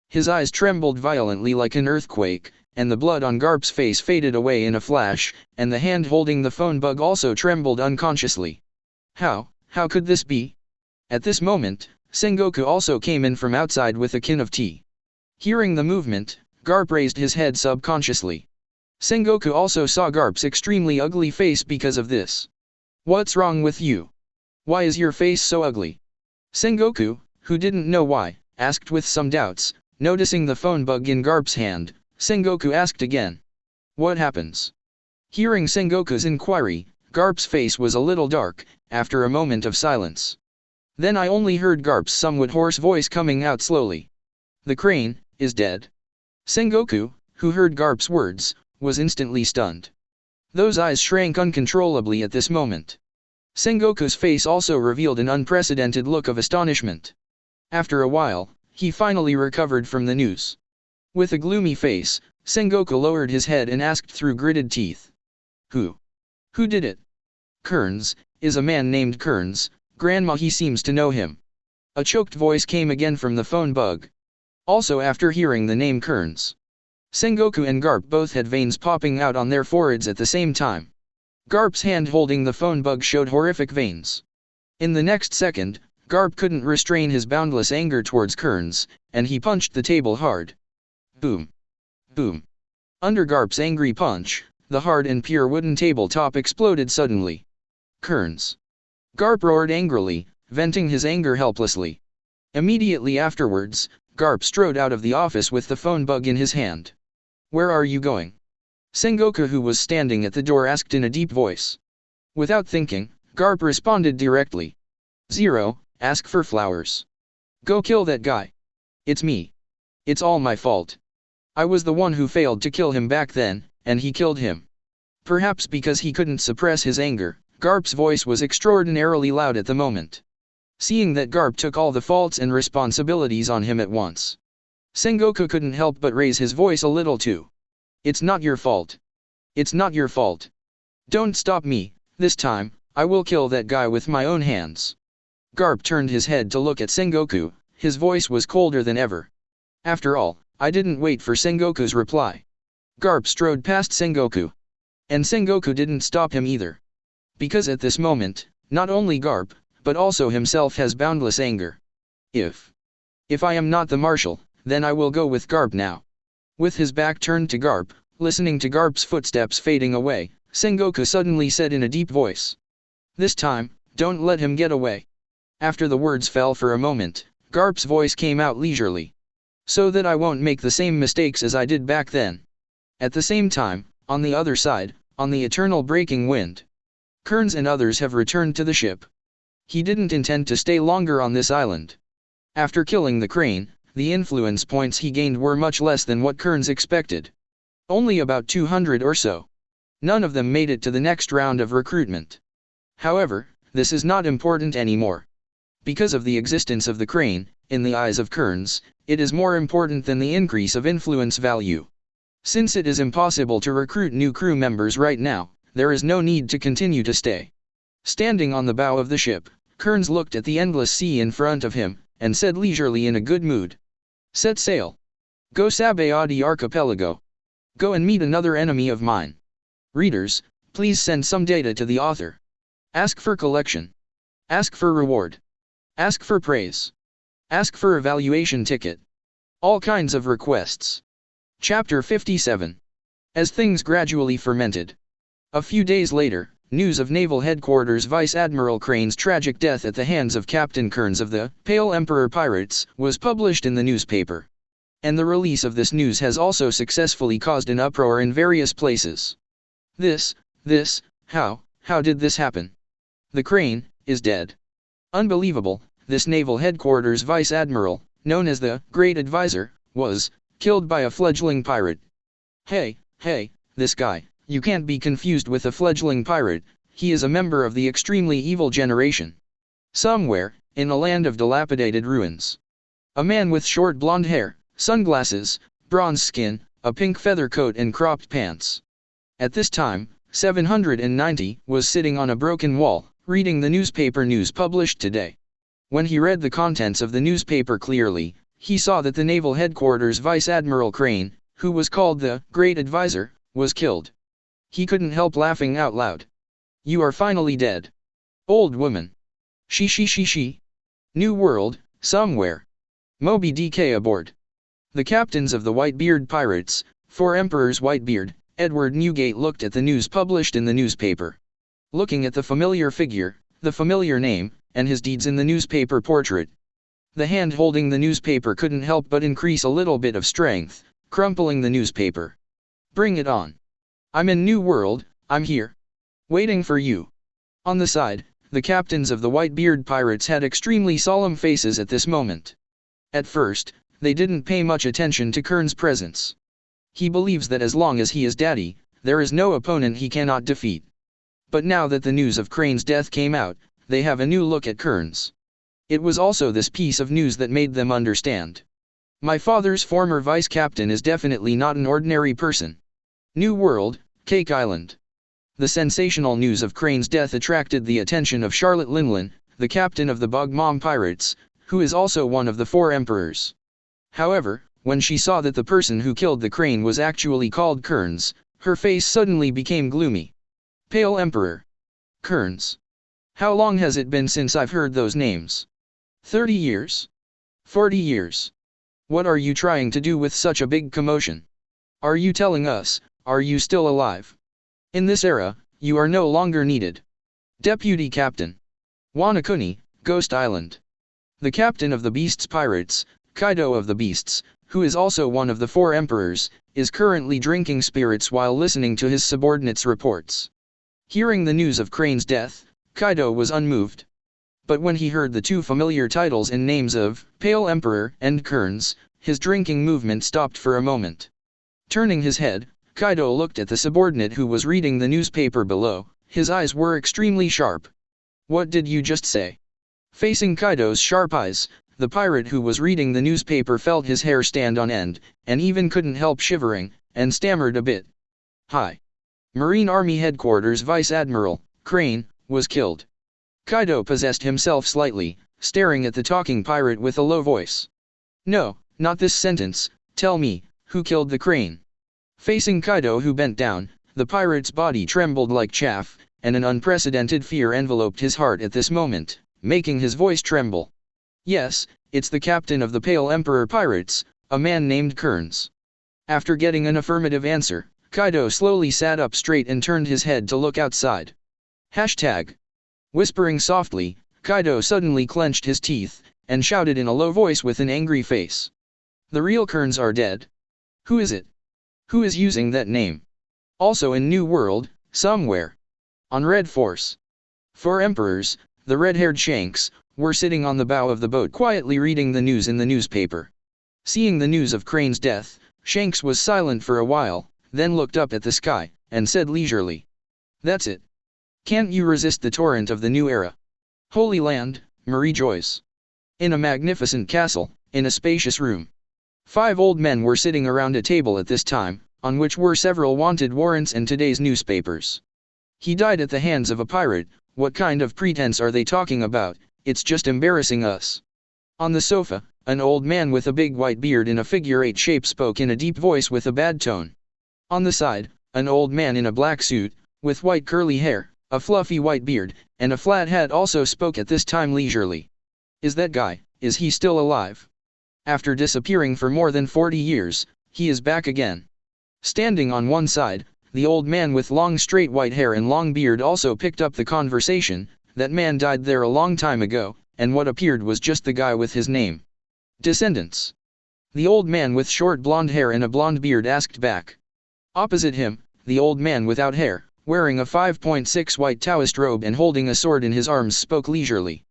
His eyes trembled violently like an earthquake, and the blood on Garp's face faded away in a flash, and the hand holding the phone bug also trembled unconsciously. How could this be? At this moment, Sengoku also came in from outside with a kin of tea. Hearing the movement, Garp raised his head subconsciously. Sengoku also saw Garp's extremely ugly face because of this. What's wrong with you? Why is your face so ugly? Sengoku, who didn't know why, asked with some doubts. Noticing the phone bug in Garp's hand, Sengoku asked again. What happens? Hearing Sengoku's inquiry, Garp's face was a little dark, after a moment of silence. Then I only heard Garp's somewhat hoarse voice coming out slowly. The crane is dead. Sengoku, who heard Garp's words, was instantly stunned. Those eyes shrank uncontrollably at this moment. Sengoku's face also revealed an unprecedented look of astonishment. After a while, he finally recovered from the news. With a gloomy face, Sengoku lowered his head and asked through gritted teeth. Who did it? Kearns, is a man named Kearns, Grandma, he seems to know him. A choked voice came again from the phone bug. Also after hearing the name Kearns, Sengoku and Garp both had veins popping out on their foreheads at the same time. Garp's hand holding the phone bug showed horrific veins. In the next second, Garp couldn't restrain his boundless anger towards Kearns, and he punched the table hard. Boom. Boom. Under Garp's angry punch, the hard and pure wooden tabletop exploded suddenly. Kearns. Garp roared angrily, venting his anger helplessly. Immediately afterwards, Garp strode out of the office with the phone bug in his hand. Where are you going? Sengoku, who was standing at the door, asked in a deep voice. Without thinking, Garp responded directly. 0, ask for flowers. Go kill that guy. It's me. It's all my fault. I was the one who failed to kill him back then, and he killed him. Perhaps because he couldn't suppress his anger, Garp's voice was extraordinarily loud at the moment. Seeing that Garp took all the faults and responsibilities on him at once, Sengoku couldn't help but raise his voice a little too. It's not your fault. It's not your fault. Don't stop me, this time, I will kill that guy with my own hands. Garp turned his head to look at Sengoku, his voice was colder than ever. After all, I didn't wait for Sengoku's reply. Garp strode past Sengoku. And Sengoku didn't stop him either. Because at this moment, not only Garp, but also himself has boundless anger. If I am not the marshal, then I will go with Garp now. With his back turned to Garp, listening to Garp's footsteps fading away, Sengoku suddenly said in a deep voice. This time, don't let him get away. After the words fell for a moment, Garp's voice came out leisurely. So that I won't make the same mistakes as I did back then. At the same time, on the other side, on the eternal breaking wind. Kearns and others have returned to the ship. He didn't intend to stay longer on this island. After killing the crane, the influence points he gained were much less than what Kearns expected. Only about 200 or so. None of them made it to the next round of recruitment. However, this is not important anymore. Because of the existence of the crane, in the eyes of Kearns, it is more important than the increase of influence value. Since it is impossible to recruit new crew members right now, there is no need to continue to stay. Standing on the bow of the ship, Kearns looked at the endless sea in front of him, and said leisurely in a good mood. Set sail. Go sabotage the archipelago. Go and meet another enemy of mine. Readers, please send some data to the author. Ask for collection. Ask for reward. Ask for praise. Ask for evaluation ticket. All kinds of requests. Chapter 57. As things gradually fermented. A few days later, news of Naval Headquarters Vice Admiral Crane's tragic death at the hands of Captain Kearns of the Pale Emperor Pirates was published in the newspaper. And the release of this news has also successfully caused an uproar in various places. How did this happen? The crane is dead. Unbelievable, this Naval Headquarters Vice Admiral, known as the Great Advisor, was killed by a fledgling pirate. Hey, this guy, you can't be confused with a fledgling pirate, he is a member of the extremely evil generation. Somewhere, in a land of dilapidated ruins. A man with short blonde hair, sunglasses, bronze skin, a pink feather coat and cropped pants. At this time, 790 was sitting on a broken wall, reading the newspaper news published today. When he read the contents of the newspaper clearly, he saw that the Naval Headquarters Vice Admiral Crane, who was called the Great Advisor, was killed. He couldn't help laughing out loud. You are finally dead. Old woman. She. New world, somewhere. Moby DK aboard. The captains of the Whitebeard pirates, 4 Emperors Whitebeard, Edward Newgate looked at the news published in the newspaper. Looking at the familiar figure, the familiar name, and his deeds in the newspaper portrait. The hand holding the newspaper couldn't help but increase a little bit of strength, crumpling the newspaper. Bring it on. I'm in New World, I'm here. Waiting for you. On the side, the captains of the Whitebeard pirates had extremely solemn faces at this moment. At first, they didn't pay much attention to Kearns' presence. He believes that as long as he is daddy, there is no opponent he cannot defeat. But now that the news of Crane's death came out, they have a new look at Kearns. It was also this piece of news that made them understand. My father's former vice captain is definitely not an ordinary person. New World, Cake Island. The sensational news of Crane's death attracted the attention of Charlotte Linlin, the captain of the Bug Mom Pirates, who is also one of the 4 emperors. However, when she saw that the person who killed the crane was actually called Kearns, her face suddenly became gloomy. Pale Emperor. Kearns. How long has it been since I've heard those names? 30 years? 40 years? What are you trying to do with such a big commotion? Are you telling us, are you still alive? In this era, you are no longer needed. Deputy Captain. Wanakuni, Ghost Island. The captain of the Beasts Pirates, Kaido of the Beasts, who is also one of the 4 emperors, is currently drinking spirits while listening to his subordinates' reports. Hearing the news of Crane's death, Kaido was unmoved. But when he heard the 2 familiar titles and names of Pale Emperor and Kearns, his drinking movement stopped for a moment. Turning his head, Kaido looked at the subordinate who was reading the newspaper below. His eyes were extremely sharp. What did you just say? Facing Kaido's sharp eyes, the pirate who was reading the newspaper felt his hair stand on end, and even couldn't help shivering, and stammered a bit. Hi. Marine Army Headquarters Vice Admiral Crane was killed. Kaido possessed himself slightly, staring at the talking pirate with a low voice. No, not this sentence, tell me, who killed the crane? Facing Kaido who bent down, the pirate's body trembled like chaff, and an unprecedented fear enveloped his heart at this moment, making his voice tremble. Yes, it's the captain of the Pale Emperor Pirates, a man named Kearns. After getting an affirmative answer, Kaido slowly sat up straight and turned his head to look outside. Hashtag. Whispering softly, Kaido suddenly clenched his teeth, and shouted in a low voice with an angry face. The real Kearns are dead. Who is it? Who is using that name? Also in New World, somewhere. On Red Force. 4 emperors, the red-haired Shanks, were sitting on the bow of the boat quietly reading the news in the newspaper. Seeing the news of Crane's death, Shanks was silent for a while, then looked up at the sky, and said leisurely, "That's it. Can't you resist the torrent of the new era? Holy Land, Marie Joyce." In a magnificent castle, in a spacious room. 5 old men were sitting around a table at this time, on which were several wanted warrants and today's newspapers. "He died at the hands of a pirate. What kind of pretense are they talking about? It's just embarrassing us." On the sofa, an old man with a big white beard in a figure-8 shape spoke in a deep voice with a bad tone. On the side, an old man in a black suit, with white curly hair, a fluffy white beard, and a flat hat also spoke at this time leisurely. "Is that guy, is he still alive? After disappearing for more than 40 years, he is back again." Standing on one side, the old man with long straight white hair and long beard also picked up the conversation. "That man died there a long time ago, and what appeared was just the guy with his name." "Descendants?" the old man with short blonde hair and a blonde beard asked back. Opposite him, the old man without hair, wearing a 5.6 white Taoist robe and holding a sword in his arms spoke leisurely.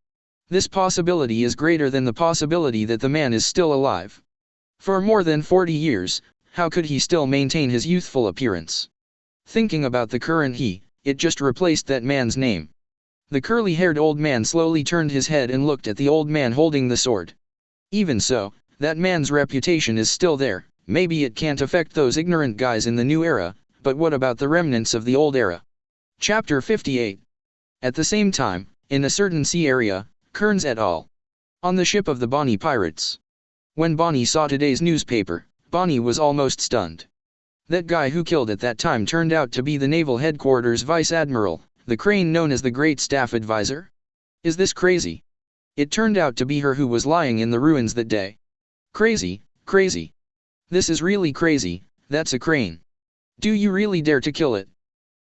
"This possibility is greater than the possibility that the man is still alive. For more than 40 years, how could he still maintain his youthful appearance? Thinking about the current he, it just replaced that man's name." The curly-haired old man slowly turned his head and looked at the old man holding the sword. "Even so, that man's reputation is still there. Maybe it can't affect those ignorant guys in the new era, but what about the remnants of the old era?" Chapter 58. At the same time, in a certain sea area, Kearns et al. On the ship of the Bonnie pirates. When Bonnie saw today's newspaper, Bonnie was almost stunned. That guy who killed at that time turned out to be the Naval Headquarters Vice Admiral, the Crane known as the Great Staff Advisor? Is this crazy? It turned out to be her who was lying in the ruins that day. Crazy, crazy. This is really crazy. That's a crane. Do you really dare to kill it?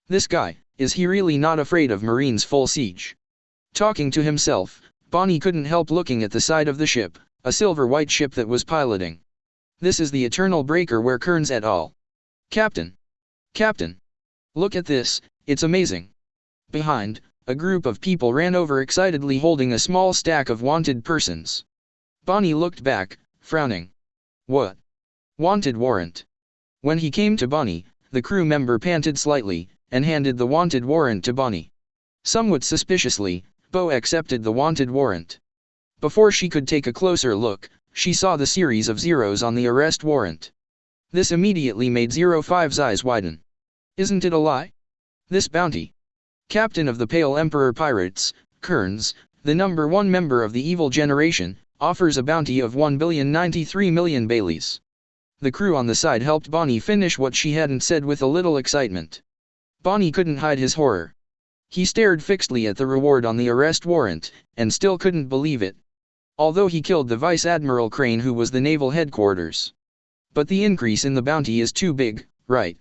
This guy, is he really not afraid of Marines full siege? Talking to himself, Bonnie couldn't help looking at the side of the ship, a silver-white ship that was piloting. This is the Eternal Breaker where Kearns et al. "Captain! Captain! Look at this, it's amazing." Behind, a group of people ran over excitedly holding a small stack of wanted persons. Bonnie looked back, frowning. "What? Wanted warrant?" When he came to Bonnie, the crew member panted slightly, and handed the wanted warrant to Bonnie. Somewhat suspiciously, Bo accepted the wanted warrant. Before she could take a closer look, she saw the series of zeros on the arrest warrant. This immediately made 05's eyes widen. Isn't it a lie? This bounty. Captain of the Pale Emperor Pirates, Kearns, the #1 member of the evil generation, offers a bounty of 1,093,000,000 Baileys. The crew on the side helped Bonnie finish what she hadn't said with a little excitement. Bonnie couldn't hide his horror. He stared fixedly at the reward on the arrest warrant, and still couldn't believe it. Although he killed the Vice Admiral Crane who was the naval headquarters. But the increase in the bounty is too big, right?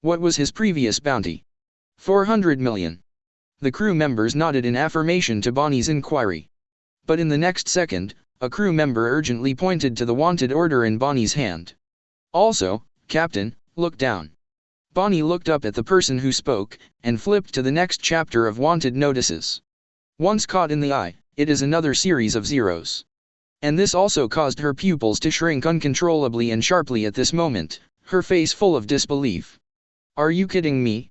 What was his previous bounty? 400 million. The crew members nodded in affirmation to Bonnie's inquiry. But in the next second, a crew member urgently pointed to the wanted order in Bonnie's hand. "Also, Captain, look down." Bonnie looked up at the person who spoke, and flipped to the next chapter of wanted notices. Once caught in the eye, it is another series of zeros. And this also caused her pupils to shrink uncontrollably and sharply at this moment, her face full of disbelief. "Are you kidding me?"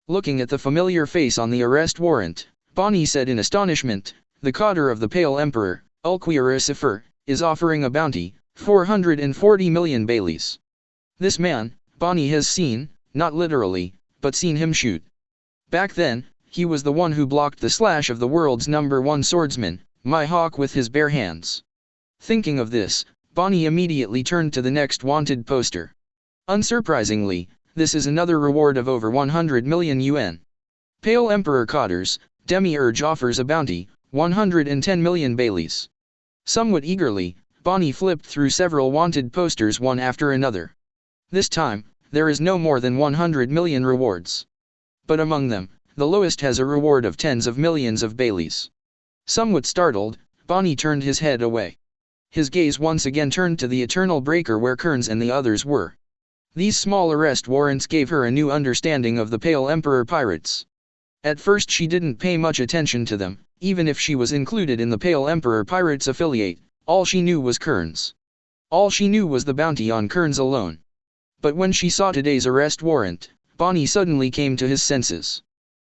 Looking at the familiar face on the arrest warrant, Bonnie said in astonishment, "The Cotter of the Pale Emperor, Ulquier is offering a bounty, 440 million Baileys." This man, Bonnie has seen, not literally, but seen him shoot. Back then, he was the one who blocked the slash of the world's #1 swordsman, Mihawk with his bare hands. Thinking of this, Bonnie immediately turned to the next wanted poster. Unsurprisingly, this is another reward of over 100 million yuan. Pale Emperor Cotters, Demiurge offers a bounty, 110 million Baileys. Somewhat eagerly, Bonnie flipped through several wanted posters one after another. This time, there is no more than 100 million rewards. But among them, the lowest has a reward of tens of millions of Baileys. Somewhat startled, Bonnie turned his head away. His gaze once again turned to the Eternal Breaker where Kearns and the others were. These small arrest warrants gave her a new understanding of the Pale Emperor pirates. At first she didn't pay much attention to them, even if she was included in the Pale Emperor pirates affiliate. All she knew was Kearns. All she knew was the bounty on Kearns alone. But when she saw today's arrest warrant, Bonnie suddenly came to his senses.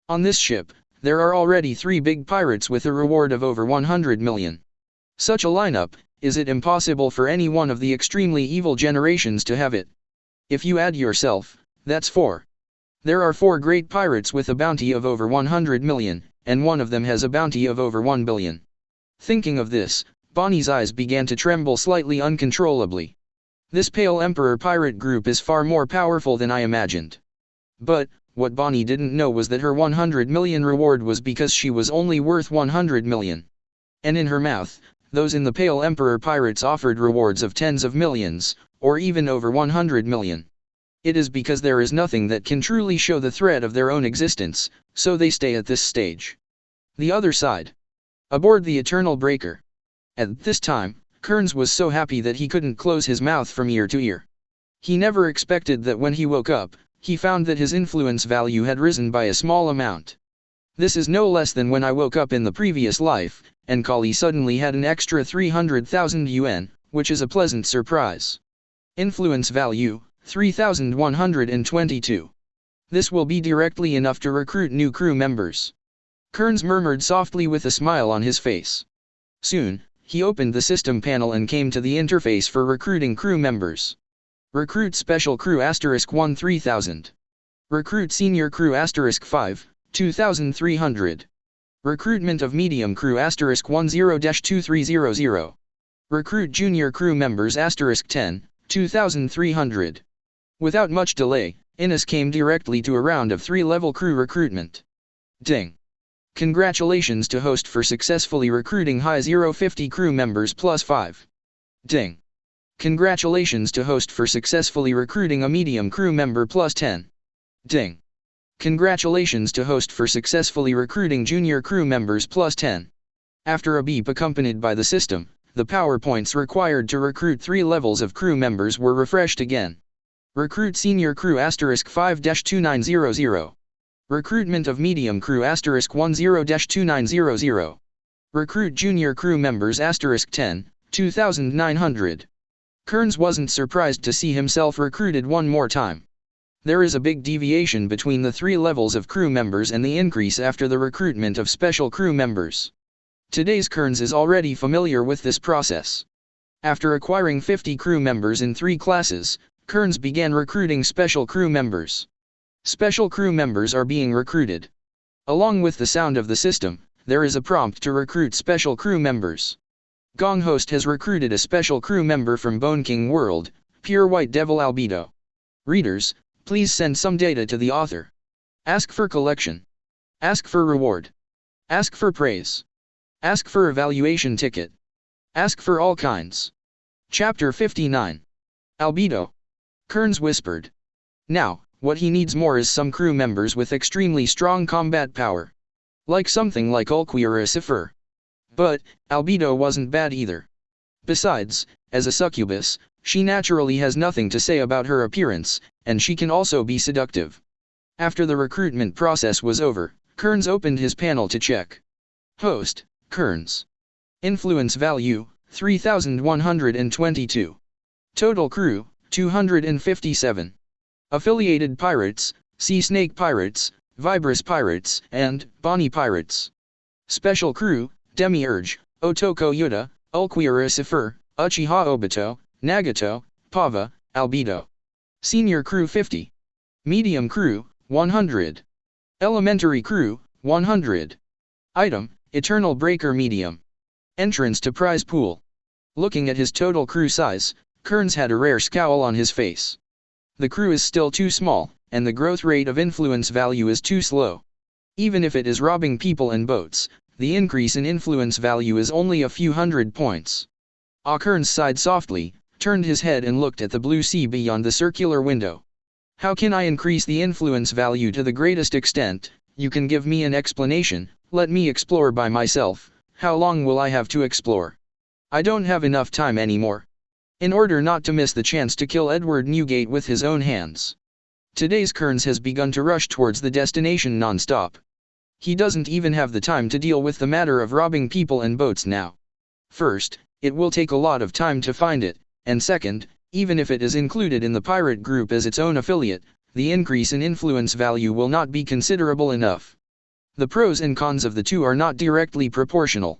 On this ship, there are already 3 big pirates with a reward of over 100 million. Such a lineup, is it impossible for any one of the extremely evil generations to have it? If you add yourself, that's 4. There are 4 great pirates with a bounty of over 100 million, and one of them has a bounty of over 1 billion. Thinking of this, Bonnie's eyes began to tremble slightly uncontrollably. This Pale Emperor pirate group is far more powerful than I imagined. But, what Bonnie didn't know was that her 100 million reward was because she was only worth 100 million. And in her mouth, those in the Pale Emperor pirates offered rewards of tens of millions, or even over 100 million. It is because there is nothing that can truly show the threat of their own existence, so they stay at this stage. The other side. Aboard the Eternal Breaker. At this time, Kearns was so happy that he couldn't close his mouth from ear to ear. He never expected that when he woke up, he found that his influence value had risen by a small amount. This is no less than when I woke up in the previous life, and Kali suddenly had an extra 300,000 yuan, which is a pleasant surprise. Influence value, 3,122. This will be directly enough to recruit new crew members. Kearns murmured softly with a smile on his face. Soon, he opened the system panel and came to the interface for recruiting crew members. Recruit Special Crew *1 3000. Recruit Senior Crew *5, 2300. Recruitment of Medium Crew *10-2300. Recruit Junior Crew Members *10, 2300. Without much delay, Innes came directly to a round of 3-level crew recruitment. Ding. Congratulations to host for successfully recruiting high 050 crew members plus 5. Ding. Congratulations to host for successfully recruiting a medium crew member plus 10. Ding. Congratulations to host for successfully recruiting junior crew members plus 10. After a beep accompanied by the system, the PowerPoints required to recruit 3 levels of crew members were refreshed again. Recruit Senior Crew *5-2900. Recruitment of Medium Crew *10-2900. Recruit Junior Crew Members *10, 2900. Kearns wasn't surprised to see himself recruited one more time. There is a big deviation between the 3 levels of crew members and the increase after the recruitment of special crew members. Today's Kearns is already familiar with this process. After acquiring 50 crew members in 3 classes, Kearns began recruiting special crew members. Special crew members are being recruited. Along with the sound of the system, there is a prompt to recruit special crew members. Gong Host has recruited a special crew member from Bone King World, Pure White Devil Albedo. Readers, please send some data to the author. Ask for collection. Ask for reward. Ask for praise. Ask for evaluation ticket. Ask for all kinds. Chapter 59. Albedo. Kearns whispered. Now, what he needs more is some crew members with extremely strong combat power. Like something like Ulqui or Cipher. But, Albedo wasn't bad either. Besides, as a succubus, she naturally has nothing to say about her appearance, and she can also be seductive. After the recruitment process was over, Kearns opened his panel to check. Host, Kearns. Influence value, 3,122. Total crew, 257. Affiliated pirates, Sea Snake Pirates, Vibrous Pirates, and Bonnie Pirates. Special crew, Demiurge, Otoko Yuta, Ulquiora Cipher, Uchiha Obito, Nagato, Pava, Albedo. Senior crew 50. Medium crew, 100. Elementary crew, 100. Item, Eternal Breaker Medium. Entrance to prize pool. Looking at his total crew size, Kearns had a rare scowl on his face. The crew is still too small, and the growth rate of influence value is too slow. Even if it is robbing people and boats, the increase in influence value is only a few hundred points. Kearns sighed softly, turned his head and looked at the blue sea beyond the circular window. How can I increase the influence value to the greatest extent? You can give me an explanation, let me explore by myself. How long will I have to explore? I don't have enough time anymore. in order not to miss the chance to kill Edward Newgate with his own hands. Today's Kearns has begun to rush towards the destination non-stop. He doesn't even have the time to deal with the matter of robbing people and boats now. First, it will take a lot of time to find it, and second, even if it is included in the pirate group as its own affiliate, the increase in influence value will not be considerable enough. The pros and cons of the two are not directly proportional.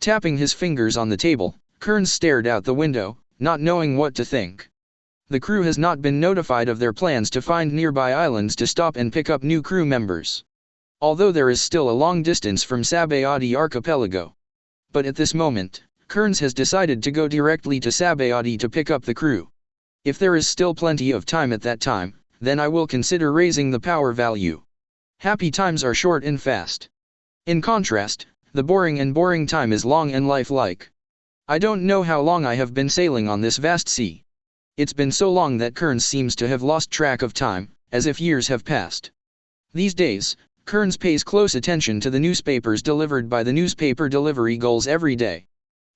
Tapping his fingers on the table, Kearns stared out the window, not knowing what to think. The crew has not been notified of their plans to find nearby islands to stop and pick up new crew members. Although there is still a long distance from Sabayati archipelago. But at this moment, Kearns has decided to go directly to Sabayati to pick up the crew. If there is still plenty of time at that time, then I will consider raising the power value. Happy times are short and fast. In contrast, the boring time is long and lifelike. I don't know how long I have been sailing on this vast sea. It's been so long that Kearns seems to have lost track of time, as if years have passed. These days, Kearns pays close attention to the newspapers delivered by the newspaper delivery gulls every day.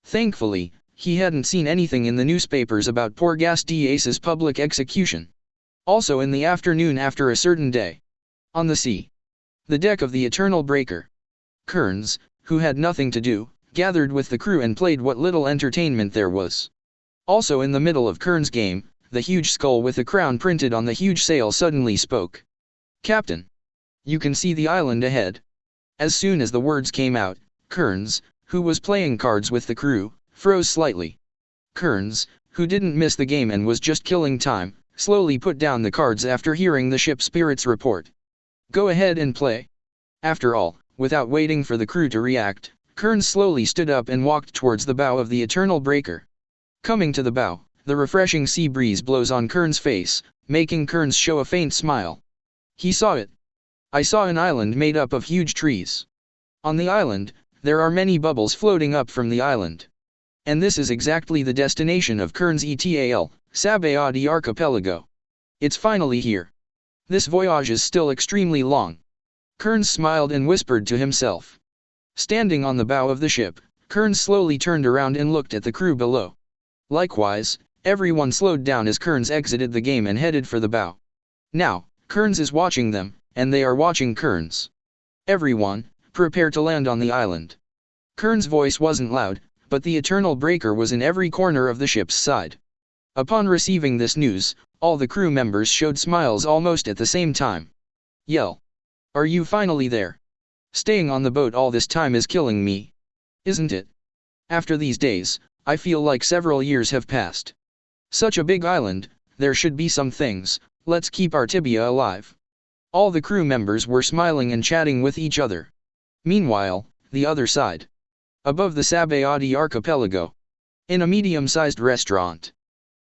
Thankfully, he hadn't seen anything in the newspapers about poor Gas D'ace's public execution. Also in the afternoon after a certain day. On the sea. The deck of the Eternal Breaker. Kearns, who had nothing to do, gathered with the crew and played what little entertainment there was. Also in the middle of Kearns' game, the huge skull with the crown printed on the huge sail suddenly spoke. "Captain. You can see the island ahead." As soon as the words came out, Kearns, who was playing cards with the crew, froze slightly. Kearns, who didn't miss the game and was just killing time, slowly put down the cards after hearing the ship spirit's report. "Go ahead and play." After all, without waiting for the crew to react, Kearns slowly stood up and walked towards the bow of the Eternal Breaker. Coming to the bow, the refreshing sea breeze blows on Kearns' face, making Kearns show a faint smile. He saw it. I saw an island made up of huge trees. On the island, there are many bubbles floating up from the island. And this is exactly the destination of Kearns etal, Sabayati archipelago. It's finally here. This voyage is still extremely long. Kearns smiled and whispered to himself. Standing on the bow of the ship, Kearns slowly turned around and looked at the crew below. Likewise, everyone slowed down as Kearns exited the game and headed for the bow. Now, Kearns is watching them, and they are watching Kearns. Everyone, prepare to land on the island. Kearns' voice wasn't loud, but the Eternal Breaker was in every corner of the ship's side. Upon receiving this news, all the crew members showed smiles almost at the same time. Yell. Are you finally there? Staying on the boat all this time is killing me. Isn't it? After these days, I feel like several years have passed. Such a big island, there should be some things, let's keep our tibia alive. All the crew members were smiling and chatting with each other. Meanwhile, the other side. Above the Sabayati archipelago. In a medium-sized restaurant.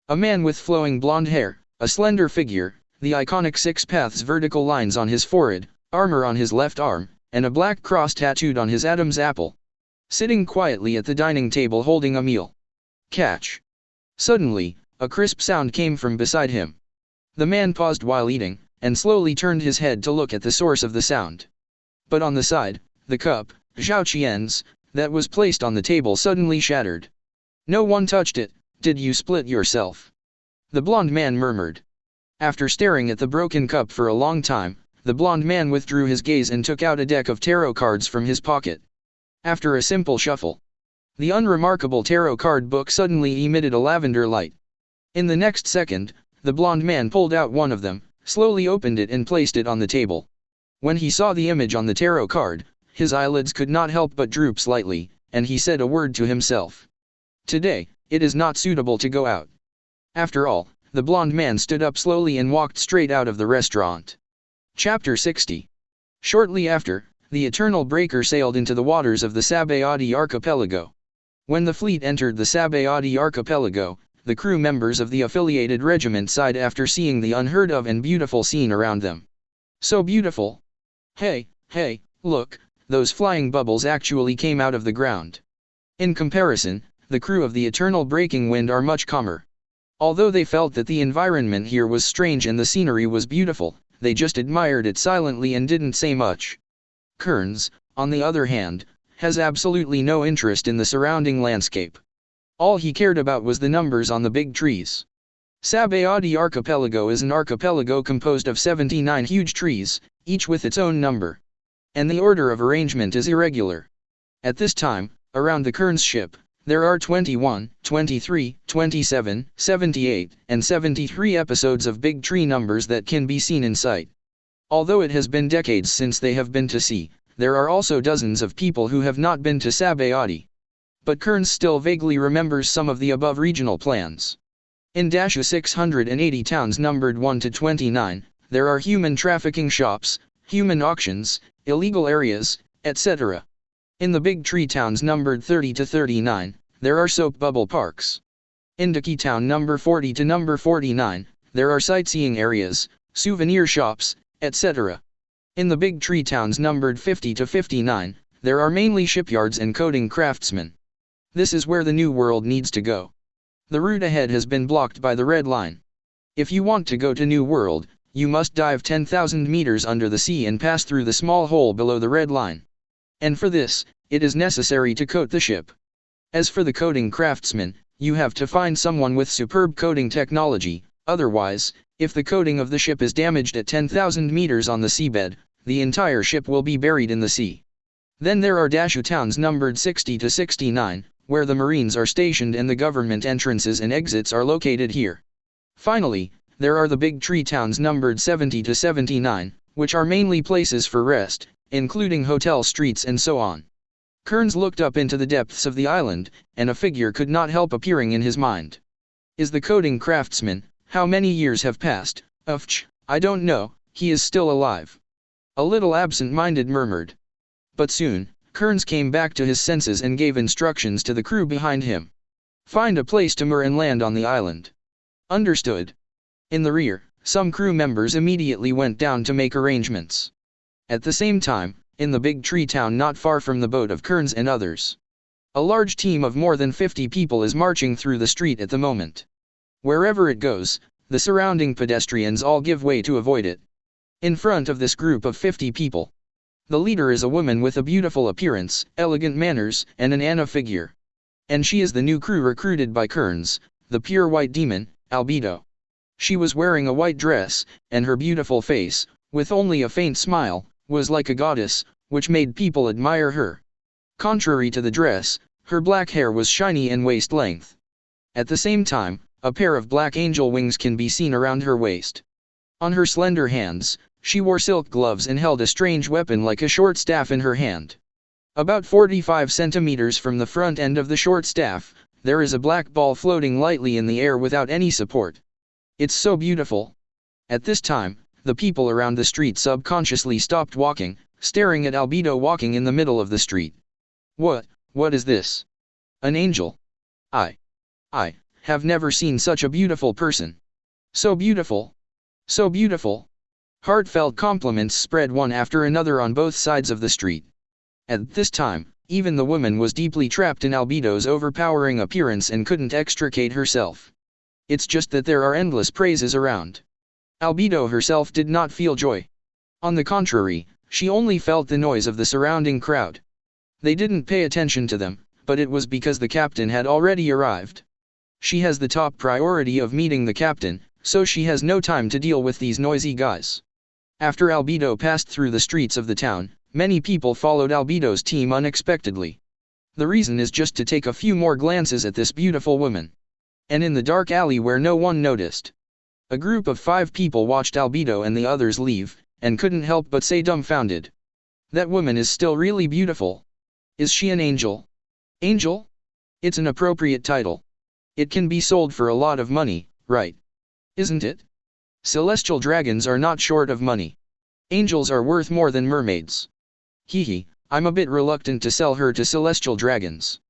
A man with flowing blonde hair, a slender figure, the iconic six paths vertical lines on his forehead, armor on his left arm, and a black cross tattooed on his Adam's apple. Sitting quietly at the dining table holding a meal. Catch. Suddenly, a crisp sound came from beside him. The man paused while eating, and slowly turned his head to look at the source of the sound. But on the side, the cup, Zhao Qian's, that was placed on the table suddenly shattered. No one touched it, did you split yourself? The blonde man murmured. After staring at the broken cup for a long time, the blonde man withdrew his gaze and took out a deck of tarot cards from his pocket. After a simple shuffle, the unremarkable tarot card book suddenly emitted a lavender light. In the next second, the blonde man pulled out one of them, slowly opened it and placed it on the table. When he saw the image on the tarot card, his eyelids could not help but droop slightly, and he said a word to himself. Today, it is not suitable to go out. After all, the blonde man stood up slowly and walked straight out of the restaurant. Chapter 60. Shortly after, the Eternal Breaker sailed into the waters of the Sabayati archipelago. When the fleet entered the Sabayati archipelago, the crew members of the affiliated regiment sighed after seeing the unheard of and beautiful scene around them. So beautiful. Hey, look, those flying bubbles actually came out of the ground. In comparison, the crew of the Eternal Breaking Wind are much calmer. Although they felt that the environment here was strange and the scenery was beautiful, they just admired it silently and didn't say much. Kearns, on the other hand, has absolutely no interest in the surrounding landscape. All he cared about was the numbers on the big trees. Sabayadi archipelago is an archipelago composed of 79 huge trees, each with its own number. And the order of arrangement is irregular. At this time, around the Kearns ship, there are 21, 23, 27, 78, and 73 episodes of big tree numbers that can be seen in sight. Although it has been decades since they have been to sea, there are also dozens of people who have not been to Sabayadi. But Kearns still vaguely remembers some of the above regional plans. In 680 towns numbered 1 to 29, there are human trafficking shops, human auctions, illegal areas, etc. In the big tree towns numbered 30 to 39, there are soap bubble parks. In Daki town number 40 to number 49, there are sightseeing areas, souvenir shops, etc. In the big tree towns numbered 50 to 59, there are mainly shipyards and coding craftsmen. This is where the New World needs to go. The route ahead has been blocked by the red line. If you want to go to New World, you must dive 10,000 meters under the sea and pass through the small hole below the red line. And for this, it is necessary to coat the ship. As for the coding craftsman, you have to find someone with superb coding technology, otherwise, if the coating of the ship is damaged at 10,000 meters on the seabed, the entire ship will be buried in the sea. Then there are Dashu towns numbered 60 to 69, where the Marines are stationed and the government entrances and exits are located here. Finally, there are the big tree towns numbered 70 to 79, which are mainly places for rest, including hotel streets and so on. Kearns looked up into the depths of the island, and a figure could not help appearing in his mind. Is the coding craftsman? How many years have passed? I don't know, he is still alive. A little absent-minded murmured. But soon, Kearns came back to his senses and gave instructions to the crew behind him. Find a place to moor and land on the island. Understood. In the rear, some crew members immediately went down to make arrangements. At the same time, in the big tree town not far from the boat of Kearns and others, a large team of more than 50 people is marching through the street at the moment. Wherever it goes, the surrounding pedestrians all give way to avoid it. In front of this group of 50 people, the leader is a woman with a beautiful appearance, elegant manners, and an Anna figure. And she is the new crew recruited by Kearns, the pure white demon, Albedo. She was wearing a white dress, and her beautiful face, with only a faint smile, was like a goddess, which made people admire her. Contrary to the dress, her black hair was shiny and waist length. At the same time, a pair of black angel wings can be seen around her waist. On her slender hands, she wore silk gloves and held a strange weapon like a short staff in her hand. About 45 centimeters from the front end of the short staff, there is a black ball floating lightly in the air without any support. It's so beautiful. At this time, the people around the street subconsciously stopped walking, staring at Albedo walking in the middle of the street. What is this? An angel? I have never seen such a beautiful person. So beautiful. So beautiful. Heartfelt compliments spread one after another on both sides of the street. At this time, even the woman was deeply trapped in Albedo's overpowering appearance and couldn't extricate herself. It's just that there are endless praises around. Albedo herself did not feel joy. On the contrary, she only felt the noise of the surrounding crowd. They didn't pay attention to them, but it was because the captain had already arrived. She has the top priority of meeting the captain, so she has no time to deal with these noisy guys. After Albedo passed through the streets of the town, many people followed Albedo's team unexpectedly. The reason is just to take a few more glances at this beautiful woman. And in the dark alley where no one noticed, a group of 5 people watched Albedo and the others leave, and couldn't help but say dumbfounded. That woman is still really beautiful. Is she an angel? Angel? It's an appropriate title. It can be sold for a lot of money, right? Isn't it? Celestial dragons are not short of money. Angels are worth more than mermaids. I'm a bit reluctant to sell her to celestial dragons.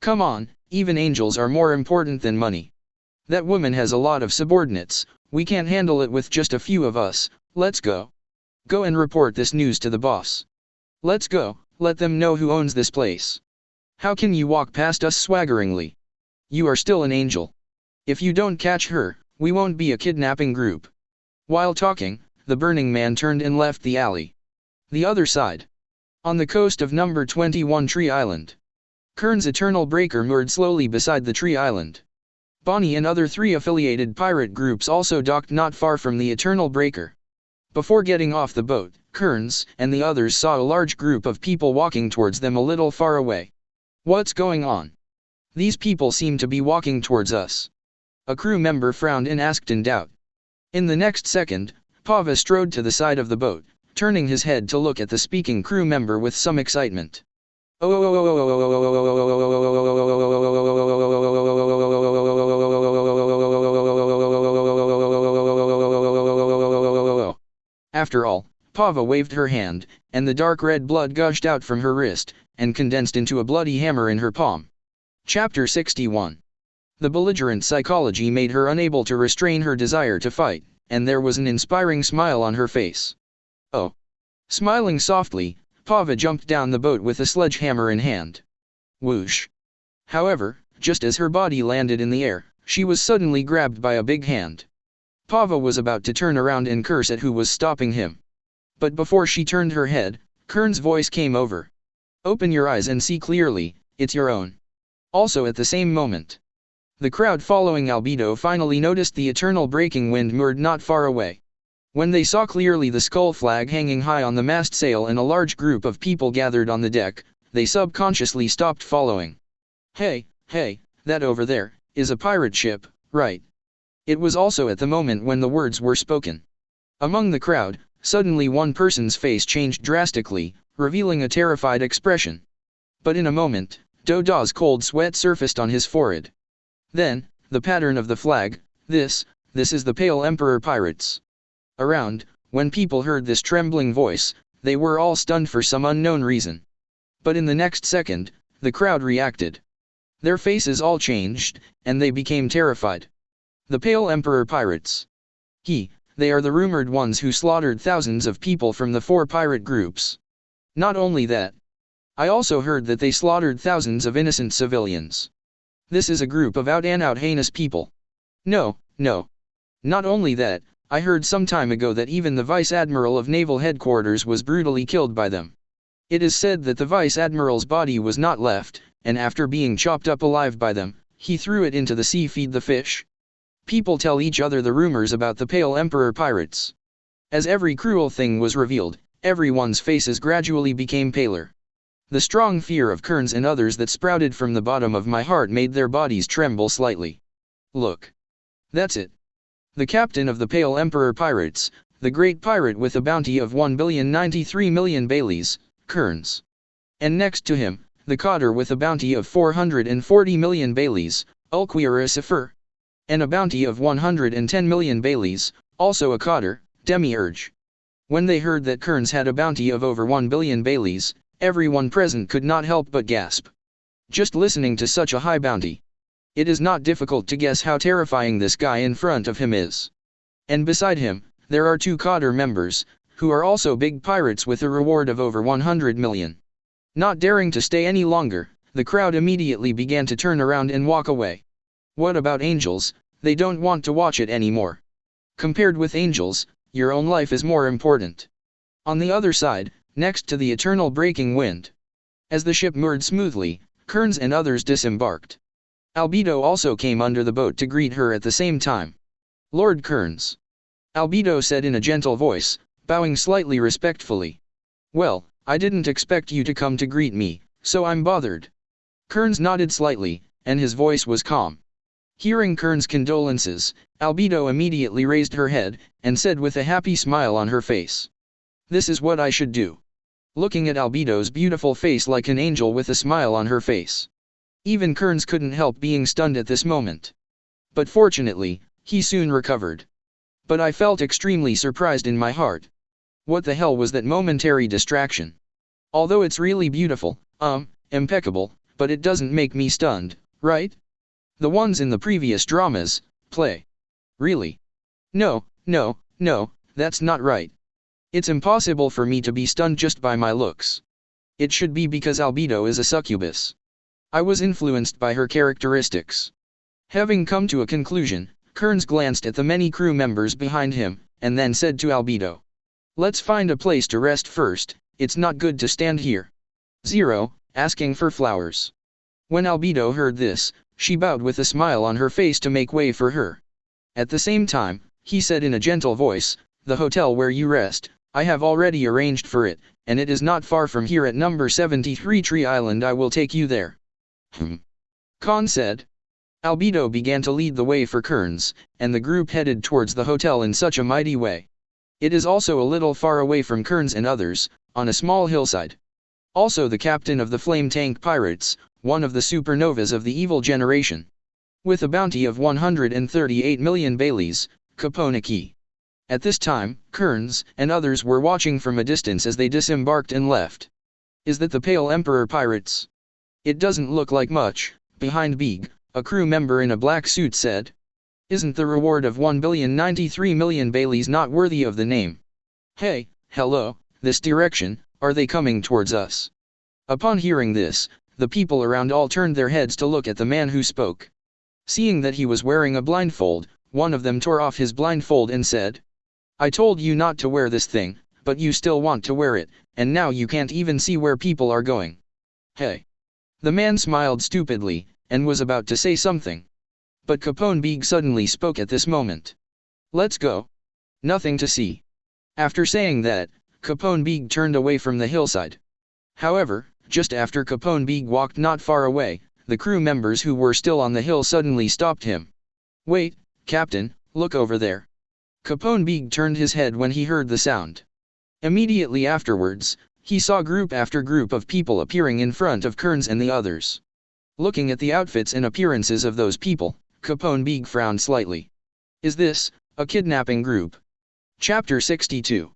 Come on, even angels are more important than money. That woman has a lot of subordinates, we can't handle it with just a few of us, let's go. Go and report this news to the boss. Let's go, let them know who owns this place. How can you walk past us swaggeringly? You are still an angel. If you don't catch her, we won't be a kidnapping group. While talking, the Burning Man turned and left the alley. The other side. On the coast of number 21 Tree Island. Kearns' Eternal Breaker moored slowly beside the tree island. Bonnie and other 3 affiliated pirate groups also docked not far from the Eternal Breaker. Before getting off the boat, Kearns and the others saw a large group of people walking towards them a little far away. What's going on? These people seem to be walking towards us. A crew member frowned and asked in doubt. In the next second, Pava strode to the side of the boat, turning his head to look at the speaking crew member with some excitement. After all, Pava waved her hand, and the dark red blood gushed out from her wrist, and condensed into a bloody hammer in her palm. Chapter 61. The belligerent psychology made her unable to restrain her desire to fight, and there was an inspiring smile on her face. Oh. Smiling softly, Pava jumped down the boat with a sledgehammer in hand. Whoosh. However, just as her body landed in the air, she was suddenly grabbed by a big hand. Pava was about to turn around and curse at who was stopping him. But before she turned her head, Kearns' voice came over. Open your eyes and see clearly, it's your own. Also at the same moment, the crowd following Albedo finally noticed the Eternal Breaking Wind moored not far away. When they saw clearly the skull flag hanging high on the mast sail and a large group of people gathered on the deck, they subconsciously stopped following. Hey, that over there is a pirate ship, right? It was also at the moment when the words were spoken. Among the crowd, suddenly one person's face changed drastically, revealing a terrified expression. But in a moment, Doda's cold sweat surfaced on his forehead. Then, the pattern of the flag, this is the Pale Emperor Pirates. Around, when people heard this trembling voice, they were all stunned for some unknown reason. But in the next second, the crowd reacted. Their faces all changed, and they became terrified. The Pale Emperor Pirates. They are the rumored ones who slaughtered thousands of people from the 4 pirate groups. Not only that, I also heard that they slaughtered thousands of innocent civilians. This is a group of out-and-out heinous people. No. Not only that, I heard some time ago that even the Vice Admiral of Naval Headquarters was brutally killed by them. It is said that the Vice Admiral's body was not left, and after being chopped up alive by them, he threw it into the sea to feed the fish. People tell each other the rumors about the Pale Emperor Pirates. As every cruel thing was revealed, everyone's faces gradually became paler. The strong fear of Kearns and others that sprouted from the bottom of my heart made their bodies tremble slightly. Look. That's it. The captain of the Pale Emperor Pirates, the great pirate with a bounty of 1,093,000,000 Baileys, Kearns. And next to him, the cotter with a bounty of 440 million Baileys, Ulquier, and a bounty of 110 million Baileys, also a cotter, Demiurge. When they heard that Kearns had a bounty of over 1 billion Baileys, everyone present could not help but gasp. Just listening to such a high bounty. It is not difficult to guess how terrifying this guy in front of him is. And beside him, there are 2 cotter members, who are also big pirates with a reward of over 100 million. Not daring to stay any longer, the crowd immediately began to turn around and walk away. What about angels? They don't want to watch it anymore. Compared with angels, your own life is more important. On the other side, next to the Eternal Breaking Wind. As the ship moored smoothly, Kearns and others disembarked. Albedo also came under the boat to greet her at the same time. Lord Kearns. Albedo said in a gentle voice, bowing slightly respectfully. Well, I didn't expect you to come to greet me, so I'm bothered. Kearns nodded slightly, and his voice was calm. Hearing Kearns' condolences, Albedo immediately raised her head, and said with a happy smile on her face. This is what I should do. Looking at Albedo's beautiful face like an angel with a smile on her face. Even Kearns couldn't help being stunned at this moment. But fortunately, he soon recovered. But I felt extremely surprised in my heart. What the hell was that momentary distraction? Although it's really beautiful, impeccable, but it doesn't make me stunned, right? The ones in the previous dramas, play. Really? No, that's not right. It's impossible for me to be stunned just by my looks. It should be because Albedo is a succubus. I was influenced by her characteristics. Having come to a conclusion, Kearns glanced at the many crew members behind him, and then said to Albedo. Let's find a place to rest first, it's not good to stand here. 0, asking for flowers. When Albedo heard this, she bowed with a smile on her face to make way for her. At the same time, he said in a gentle voice, "The hotel where you rest, I have already arranged for it, and it is not far from here at number 73 Tree Island. I will take you there." Khan said. Albedo began to lead the way for Kearns, and the group headed towards the hotel in such a mighty way. It is also a little far away from Kearns and others, on a small hillside. Also the captain of the flame tank pirates, one of the supernovas of the evil generation. With a bounty of 138 million Baileys, Kaponiki. At this time, Kearns and others were watching from a distance as they disembarked and left. "Is that the Pale Emperor pirates?" "It doesn't look like much," behind Beeg, a crew member in a black suit said. "Isn't the reward of 1,093,000,000 Baileys not worthy of the name?" "Hey, hello, this direction, are they coming towards us?" Upon hearing this, the people around all turned their heads to look at the man who spoke. Seeing that he was wearing a blindfold, one of them tore off his blindfold and said, "I told you not to wear this thing, but you still want to wear it, and now you can't even see where people are going." "Hey." The man smiled stupidly, and was about to say something. But Capone Beeg suddenly spoke at this moment. "Let's go. Nothing to see." After saying that, Capone Beeg turned away from the hillside. However, just after Capone Beeg walked not far away, the crew members who were still on the hill suddenly stopped him. "Wait, Captain, look over there." Capone Beeg turned his head when he heard the sound. Immediately afterwards, he saw group after group of people appearing in front of Kearns and the others. Looking at the outfits and appearances of those people, Capone Beeg frowned slightly. "Is this a kidnapping group?" Chapter 62.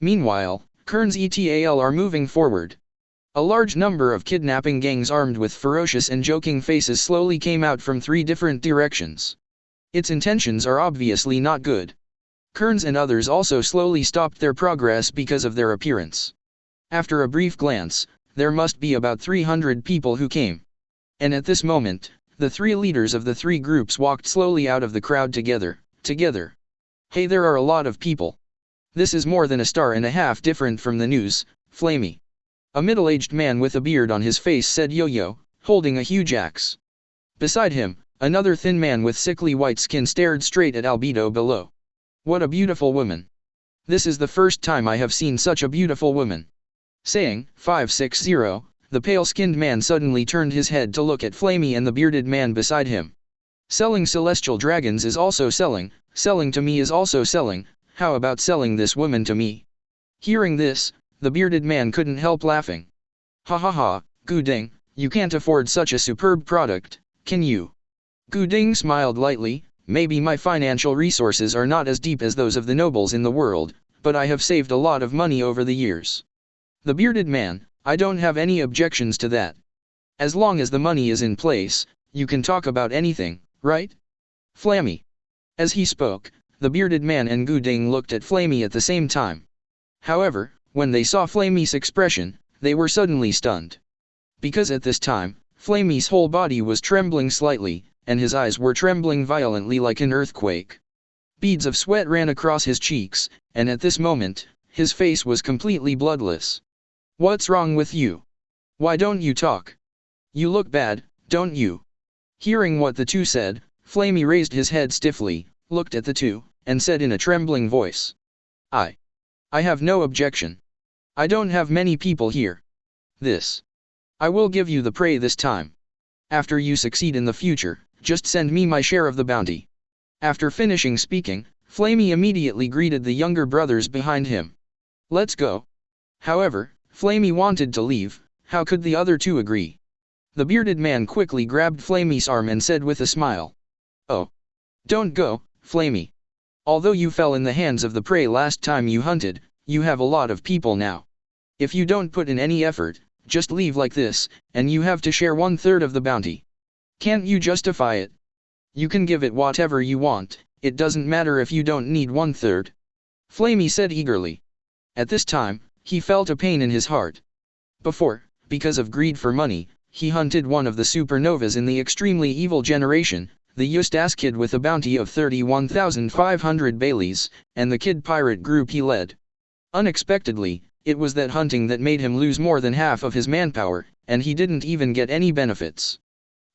Meanwhile, Kearns et.al. are moving forward. A large number of kidnapping gangs armed with ferocious and joking faces slowly came out from 3 different directions. Its intentions are obviously not good. Kearns and others also slowly stopped their progress because of their appearance. After a brief glance, there must be about 300 people who came. And at this moment, the 3 leaders of the 3 groups walked slowly out of the crowd together. "Hey, there are a lot of people. This is more than a star and a half different from the news, Flamey." A middle-aged man with a beard on his face said Yo-Yo, holding a huge axe. Beside him, another thin man with sickly white skin stared straight at Albedo below. "What a beautiful woman. This is the first time I have seen such a beautiful woman." Saying 560, the pale-skinned man suddenly turned his head to look at Flamey and the bearded man beside him. "Selling celestial dragons is also selling to me is also selling, how about selling this woman to me?" Hearing this, the bearded man couldn't help laughing. "Ha ha ha, Guding, you can't afford such a superb product, can you?" Guding smiled lightly. "Maybe my financial resources are not as deep as those of the nobles in the world, but I have saved a lot of money over the years." The bearded man, "I don't have any objections to that. As long as the money is in place, you can talk about anything, right? Flammy." As he spoke, the bearded man and Guding looked at Flammy at the same time. However, when they saw Flamey's expression, they were suddenly stunned. Because at this time, Flamey's whole body was trembling slightly, and his eyes were trembling violently like an earthquake. Beads of sweat ran across his cheeks, and at this moment, his face was completely bloodless. "What's wrong with you? Why don't you talk? You look bad, don't you?" Hearing what the two said, Flamey raised his head stiffly, looked at the two, and said in a trembling voice, I have no objection. I don't have many people here. I will give you the prey this time. After you succeed in the future, just send me my share of the bounty." After finishing speaking, Flamey immediately greeted the younger brothers behind him. "Let's go." However, Flamey wanted to leave. How could the other two agree? The bearded man quickly grabbed Flamey's arm and said with a smile, "Oh, don't go, Flamey. Although you fell in the hands of the prey last time you hunted, you have a lot of people now. If you don't put in any effort, just leave like this, and you have to share 1/3 of the bounty. Can't you justify it? You can give it whatever you want, it doesn't matter if you don't need 1/3. Flamey said eagerly. At this time, he felt a pain in his heart. Before, because of greed for money, he hunted one of the supernovas in the extremely evil generation, the Eustace Kid with a bounty of 31,500 Baileys, and the Kid pirate group he led. Unexpectedly, it was that hunting that made him lose more than half of his manpower, and he didn't even get any benefits.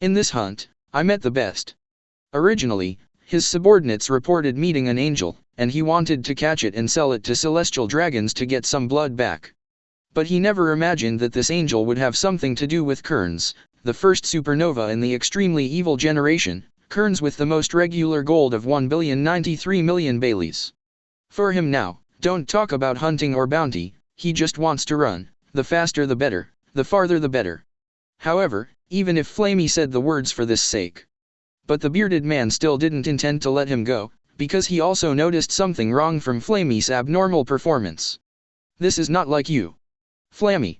In this hunt, I met the best. Originally, his subordinates reported meeting an angel, and he wanted to catch it and sell it to celestial dragons to get some blood back. But he never imagined that this angel would have something to do with Kearns, the first supernova in the extremely evil generation, Kearns with the most regular gold of 1,093,000,000 Baileys. For him now, don't talk about hunting or bounty, he just wants to run, the faster the better, the farther the better. However, even if Flamey said the words for this sake. But the bearded man still didn't intend to let him go, because he also noticed something wrong from Flamey's abnormal performance. This is not like you. Flamey.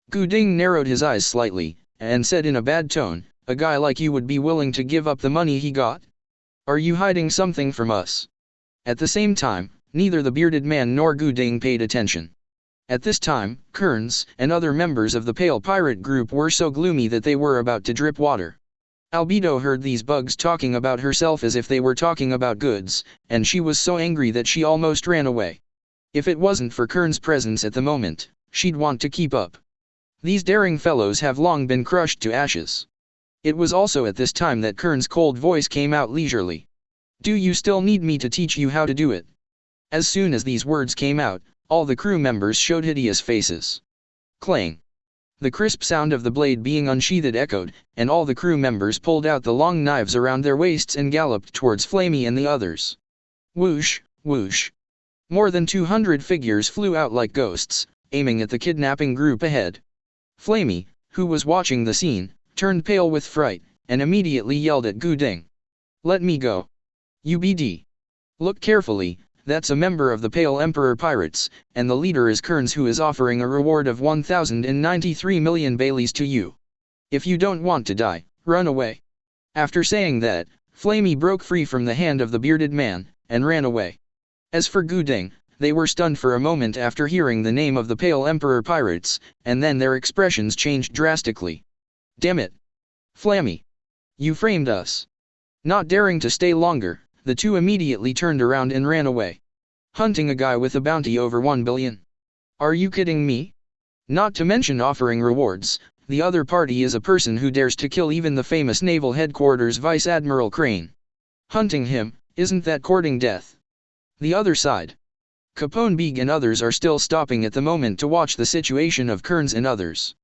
Gooding narrowed his eyes slightly, and said in a bad tone, a guy like you would be willing to give up the money he got? Are you hiding something from us? At the same time, neither the bearded man nor Gooding paid attention. At this time, Kearns and other members of the Pale Pirate group were so gloomy that they were about to drip water. Albedo heard these bugs talking about herself as if they were talking about goods, and she was so angry that she almost ran away. If it wasn't for Kearns' presence at the moment, she'd want to keep up. These daring fellows have long been crushed to ashes. It was also at this time that Kearns' cold voice came out leisurely. Do you still need me to teach you how to do it? As soon as these words came out, all the crew members showed hideous faces. Clang. The crisp sound of the blade being unsheathed echoed, and all the crew members pulled out the long knives around their waists and galloped towards Flamey and the others. Whoosh, whoosh. More than 200 figures flew out like ghosts, aiming at the kidnapping group ahead. Flamey, who was watching the scene, turned pale with fright, and immediately yelled at Gooding. Let me go. UBD. Look carefully, that's a member of the Pale Emperor Pirates, and the leader is Kearns, who is offering a reward of 1,093,000,000 Baileys to you. If you don't want to die, run away. After saying that, Flamey broke free from the hand of the bearded man, and ran away. As for Gooding, they were stunned for a moment after hearing the name of the Pale Emperor Pirates, and then their expressions changed drastically. Damn it! Flamey! You framed us! Not daring to stay longer, the two immediately turned around and ran away. Hunting a guy with a bounty over 1 billion? Are you kidding me? Not to mention offering rewards, the other party is a person who dares to kill even the famous Naval Headquarters Vice Admiral Crane. Hunting him, isn't that courting death? The other side. Capone Beeg and others are still stopping at the moment to watch the situation of Kearns and others.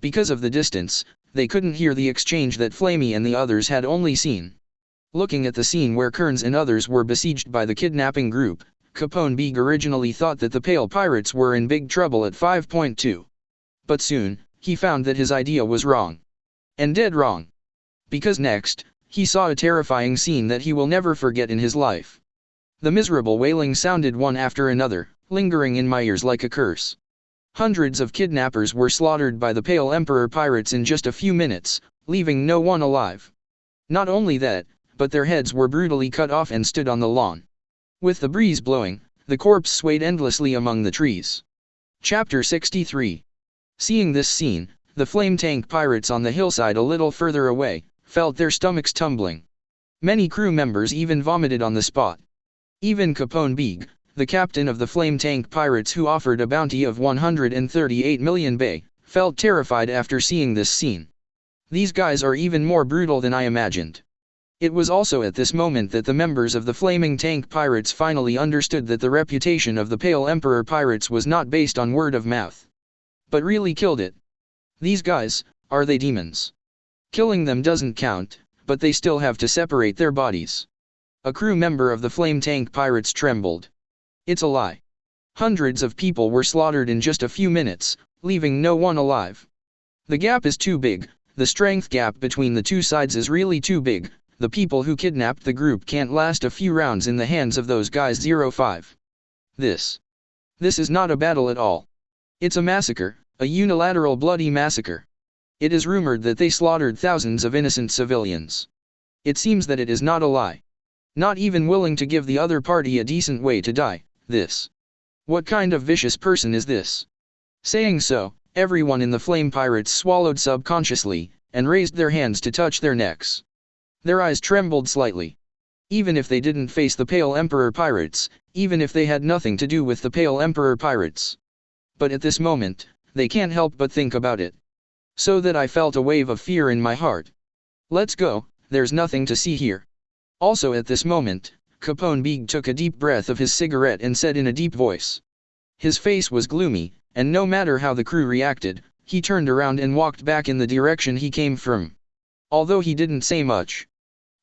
Because of the distance, they couldn't hear the exchange that Flamey and the others had only seen. Looking at the scene where Kearns and others were besieged by the kidnapping group, Capone Beeg originally thought that the Pale Pirates were in big trouble at 5.2. But soon, he found that his idea was wrong. And dead wrong. Because next, he saw a terrifying scene that he will never forget in his life. The miserable wailing sounded one after another, lingering in my ears like a curse. Hundreds of kidnappers were slaughtered by the Pale Emperor Pirates in just a few minutes, leaving no one alive. Not only that, but their heads were brutally cut off and stood on the lawn. With the breeze blowing, the corpse swayed endlessly among the trees. Chapter 63. Seeing this scene, the flame tank pirates on the hillside a little further away, felt their stomachs tumbling. Many crew members even vomited on the spot. Even Capone Beeg, the captain of the flame tank pirates who offered a bounty of 138 million Bay, felt terrified after seeing this scene. These guys are even more brutal than I imagined. It was also at this moment that the members of the Flaming Tank Pirates finally understood that the reputation of the Pale Emperor Pirates was not based on word of mouth, but really killed it. These guys, are they demons? Killing them doesn't count, but they still have to separate their bodies. A crew member of the Flame Tank Pirates trembled. It's a lie. Hundreds of people were slaughtered in just a few minutes, leaving no one alive. The gap is too big, the strength gap between the two sides is really too big. The people who kidnapped the group can't last a few rounds in the hands of those guys. 05. This is not a battle at all. It's a massacre, a unilateral bloody massacre. It is rumored that they slaughtered thousands of innocent civilians. It seems that it is not a lie. Not even willing to give the other party a decent way to die. What kind of vicious person is this? Saying so, everyone in the Flame Pirates swallowed subconsciously, and raised their hands to touch their necks. Their eyes trembled slightly. Even if they didn't face the Pale Emperor Pirates, even if they had nothing to do with the Pale Emperor Pirates. But at this moment, they can't help but think about it. So that I felt a wave of fear in my heart. Let's go, there's nothing to see here. Also at this moment, Capone Big took a deep breath of his cigarette and said in a deep voice. His face was gloomy, and no matter how the crew reacted, he turned around and walked back in the direction he came from. Although he didn't say much.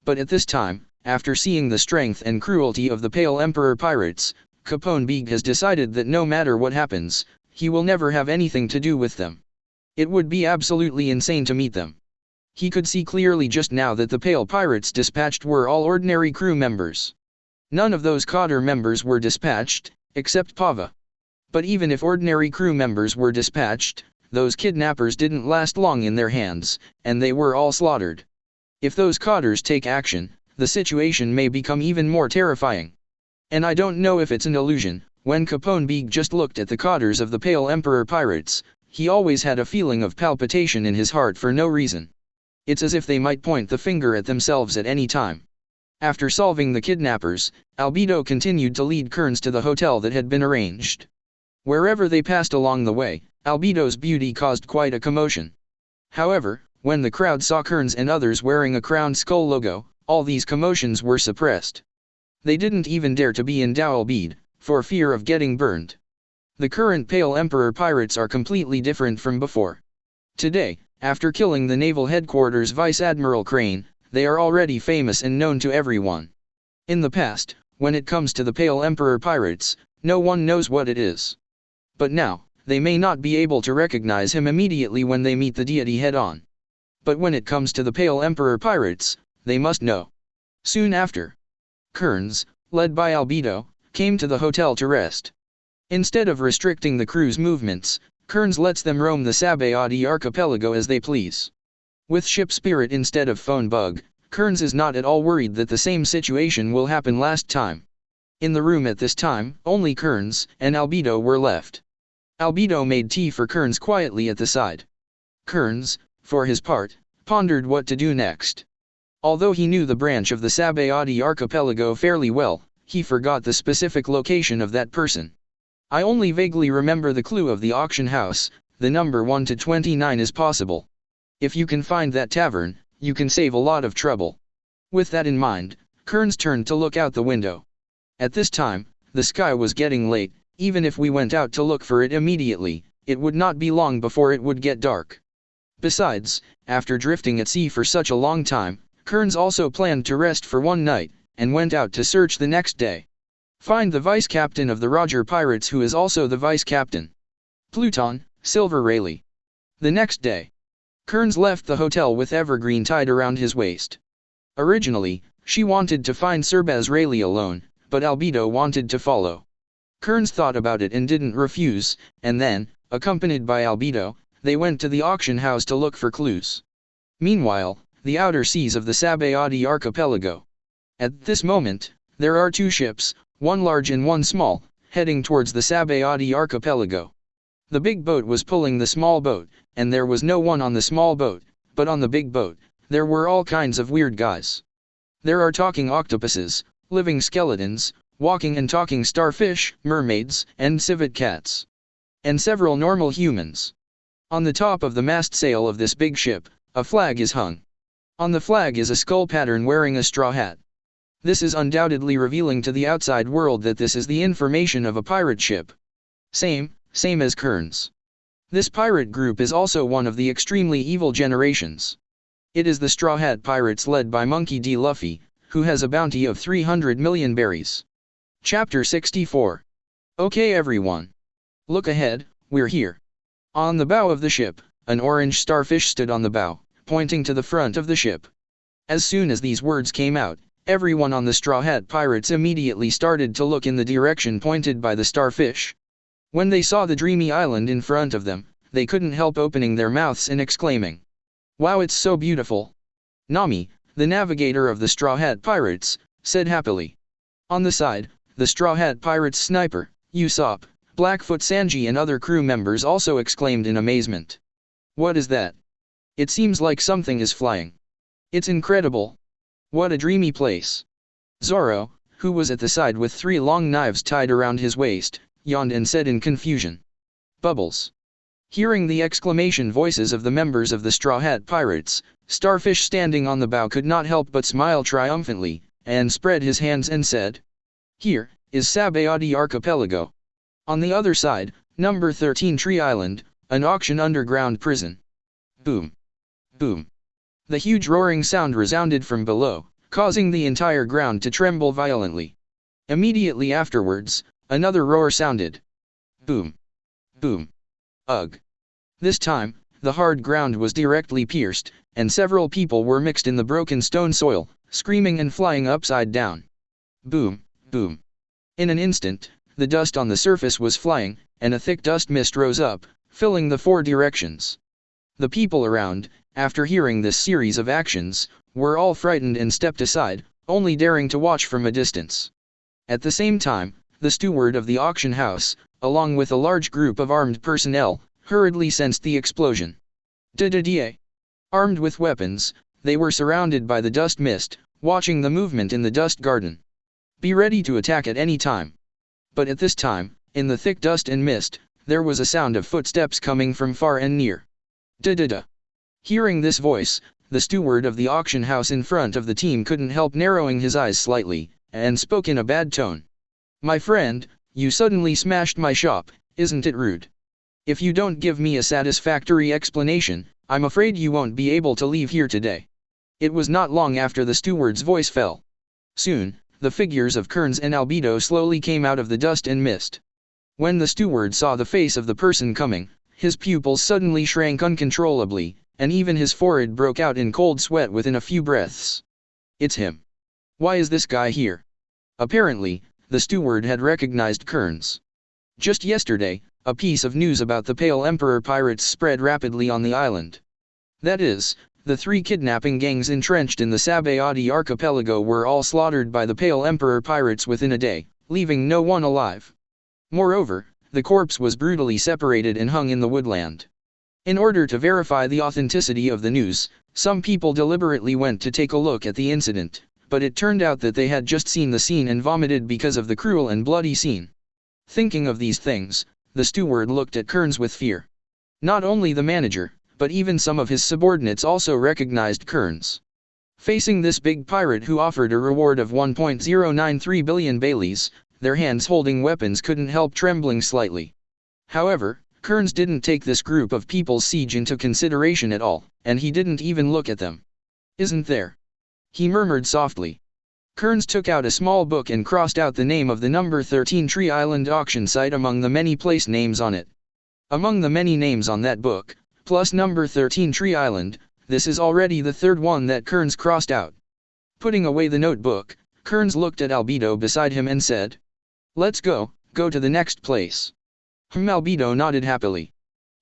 But at this time, after seeing the strength and cruelty of the Pale Emperor pirates, Capone Big has decided that no matter what happens, he will never have anything to do with them. It would be absolutely insane to meet them. He could see clearly just now that the Pale Pirates dispatched were all ordinary crew members. None of those cadre members were dispatched, except Pava. But even if ordinary crew members were dispatched, those kidnappers didn't last long in their hands, and they were all slaughtered. If those cadres take action, the situation may become even more terrifying. And I don't know if it's an illusion, when Capone Big just looked at the cadres of the Pale Emperor pirates, he always had a feeling of palpitation in his heart for no reason. It's as if they might point the finger at themselves at any time. After solving the kidnappers, Albedo continued to lead Kearns to the hotel that had been arranged. Wherever they passed along the way, Albedo's beauty caused quite a commotion. However, when the crowd saw Kearns and others wearing a crowned skull logo, all these commotions were suppressed. They didn't even dare to be in Dowlbeed, for fear of getting burned. The current Pale Emperor pirates are completely different from before. Today, after killing the naval headquarters Vice Admiral Crane, they are already famous and known to everyone. In the past, when it comes to the Pale Emperor pirates, no one knows what it is. But now, they may not be able to recognize him immediately when they meet the deity head-on. But when it comes to the Pale Emperor pirates, they must know. Soon after, Kearns, led by Albedo, came to the hotel to rest. Instead of restricting the crew's movements, Kearns lets them roam the Sabayati archipelago as they please. With ship spirit instead of phone bug, Kearns is not at all worried that the same situation will happen last time. In the room at this time, only Kearns and Albedo were left. Albedo made tea for Kearns quietly at the side. Kearns, for his part, pondered what to do next. Although he knew the branch of the Sabayati archipelago fairly well, he forgot the specific location of that person. I only vaguely remember the clue of the auction house, the number 1 to 29 is possible. If you can find that tavern, you can save a lot of trouble. With that in mind, Kearns turned to look out the window. At this time, the sky was getting late. Even if we went out to look for it immediately, it would not be long before it would get dark. Besides, after drifting at sea for such a long time, Kearns also planned to rest for one night, and went out to search the next day. Find the vice captain of the Roger Pirates who is also the vice captain. Pluton, Silver Rayleigh. The next day, Kearns left the hotel with Evergreen tied around his waist. Originally, she wanted to find Sirbaz Rayleigh alone, but Albedo wanted to follow. Kearns thought about it and didn't refuse, and then, accompanied by Albedo, they went to the auction house to look for clues. Meanwhile, the outer seas of the Sabayati archipelago. At this moment, there are two ships, one large and one small, heading towards the Sabayati archipelago. The big boat was pulling the small boat, and there was no one on the small boat, but on the big boat, there were all kinds of weird guys. There are talking octopuses, living skeletons, walking and talking starfish, mermaids, and civet cats. And several normal humans. On the top of the mast sail of this big ship, a flag is hung. On the flag is a skull pattern wearing a straw hat. This is undoubtedly revealing to the outside world that this is the information of a pirate ship. Same as Kearns. This pirate group is also one of the extremely evil generations. It is the Straw Hat Pirates led by Monkey D. Luffy, who has a bounty of 300 million berries. Chapter 64. Okay everyone. Look ahead, we're here. On the bow of the ship, an orange starfish stood on the bow, pointing to the front of the ship. As soon as these words came out, everyone on the Straw Hat Pirates immediately started to look in the direction pointed by the starfish. When they saw the dreamy island in front of them, they couldn't help opening their mouths and exclaiming, "Wow, it's so beautiful!" Nami, the navigator of the Straw Hat Pirates, said happily. On the side, the Straw Hat Pirates sniper, Usopp, Blackfoot Sanji and other crew members also exclaimed in amazement. "What is that? It seems like something is flying. It's incredible. What a dreamy place." Zoro, who was at the side with 3 long knives tied around his waist, yawned and said in confusion, "Bubbles. Hearing the exclamation voices of the members of the Straw Hat Pirates, Starfish standing on the bow could not help but smile triumphantly, and spread his hands and said, "Here is Sabayati Archipelago. On the other side, number 13 Tree Island, an auction underground prison." Boom! Boom! The huge roaring sound resounded from below, causing the entire ground to tremble violently. Immediately afterwards, another roar sounded. Boom! Boom! Ugh! This time, the hard ground was directly pierced, and several people were mixed in the broken stone soil, screaming and flying upside down. Boom! Boom! In an instant, the dust on the surface was flying, and a thick dust mist rose up, filling the four directions. The people around, after hearing this series of actions, were all frightened and stepped aside, only daring to watch from a distance. At the same time, the steward of the auction house, along with a large group of armed personnel, hurriedly sensed the explosion. Da-da-da! Armed with weapons, they were surrounded by the dust mist, watching the movement in the dust garden. Be ready to attack at any time. But at this time, in the thick dust and mist, there was a sound of footsteps coming from far and near. Da-da-da! Hearing this voice, the steward of the auction house in front of the team couldn't help narrowing his eyes slightly, and spoke in a bad tone. "My friend, you suddenly smashed my shop, isn't it rude? If you don't give me a satisfactory explanation, I'm afraid you won't be able to leave here today." It was not long after the steward's voice fell. Soon, the figures of Kearns and Albedo slowly came out of the dust and mist. When the steward saw the face of the person coming, his pupils suddenly shrank uncontrollably, and even his forehead broke out in cold sweat within a few breaths. "It's him. Why is this guy here?" Apparently, the steward had recognized Kearns. Just yesterday, a piece of news about the Pale Emperor pirates spread rapidly on the island. That is, the 3 kidnapping gangs entrenched in the Sabayati archipelago were all slaughtered by the Pale Emperor pirates within a day, leaving no one alive. Moreover, the corpse was brutally separated and hung in the woodland. In order to verify the authenticity of the news, some people deliberately went to take a look at the incident, but it turned out that they had just seen the scene and vomited because of the cruel and bloody scene. Thinking of these things, the steward looked at Kearns with fear. Not only the manager, but even some of his subordinates also recognized Kearns. Facing this big pirate who offered a reward of 1.093 billion Baileys, their hands holding weapons couldn't help trembling slightly. However, Kearns didn't take this group of people's siege into consideration at all, and he didn't even look at them. "Isn't there?" he murmured softly. Kearns took out a small book and crossed out the name of the number 13 Tree Island auction site among the many place names on it. Among the many names on that book, plus number 13 Tree Island, this is already the third one that Kearns crossed out. Putting away the notebook, Kearns looked at Albedo beside him and said, "Let's go to the next place." Albedo nodded happily.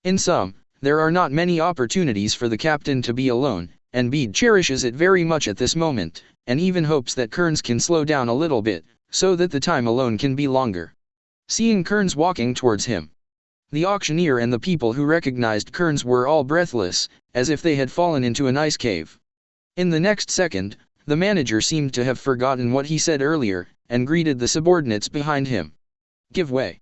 In sum, there are not many opportunities for the captain to be alone, and Bede cherishes it very much at this moment, and even hopes that Kearns can slow down a little bit, so that the time alone can be longer. Seeing Kearns walking towards him, the auctioneer and the people who recognized Kearns were all breathless, as if they had fallen into an ice cave. In the next second, the manager seemed to have forgotten what he said earlier, and greeted the subordinates behind him. "Give way."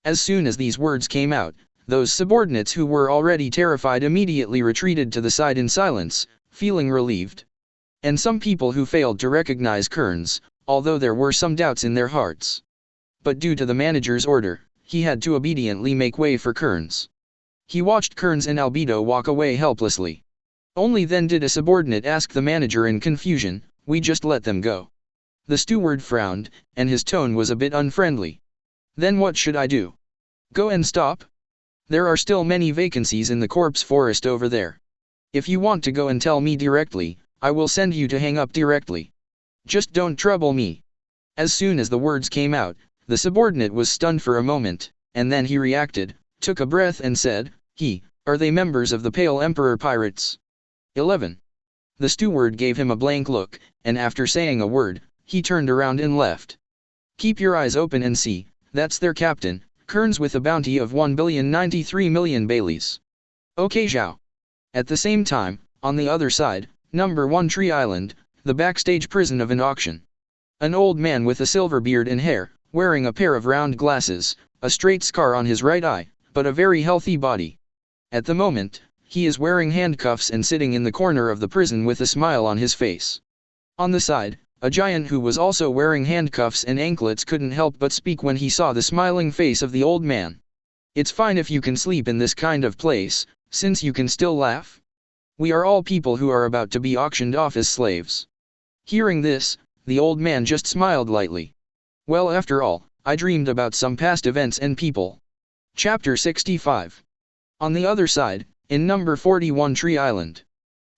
As soon as these words came out, those subordinates who were already terrified immediately retreated to the side in silence, feeling relieved. And some people who failed to recognize Kearns, although there were some doubts in their hearts. But due to the manager's order, he had to obediently make way for Kearns. He watched Kearns and Albedo walk away helplessly. Only then did a subordinate ask the manager in confusion, "We just let them go?" The steward frowned, and his tone was a bit unfriendly. "Then what should I do? Go and stop? There are still many vacancies in the corpse forest over there. If you want to go and tell me directly, I will send you to hang up directly. Just don't trouble me." As soon as the words came out, the subordinate was stunned for a moment, and then he reacted, took a breath and said, Are they members of the Pale Emperor pirates?" 11. The steward gave him a blank look, and after saying a word, he turned around and left. "Keep your eyes open and see, that's their captain, Kearns, with a bounty of 1.093 billion Baileys. Okay, Zhao." At the same time, on the other side, number 1 Tree Island, the backstage prison of an auction. An old man with a silver beard and hair, wearing a pair of round glasses, a straight scar on his right eye, but a very healthy body. At the moment, he is wearing handcuffs and sitting in the corner of the prison with a smile on his face. On the side, a giant who was also wearing handcuffs and anklets couldn't help but speak when he saw the smiling face of the old man. It's fine if you can sleep in this kind of place, since you can still laugh. We are all people who are about to be auctioned off as slaves. Hearing this, the old man just smiled lightly. Well, after all, I dreamed about some past events and people. Chapter 65. On the other side, in number 41 Tree Island.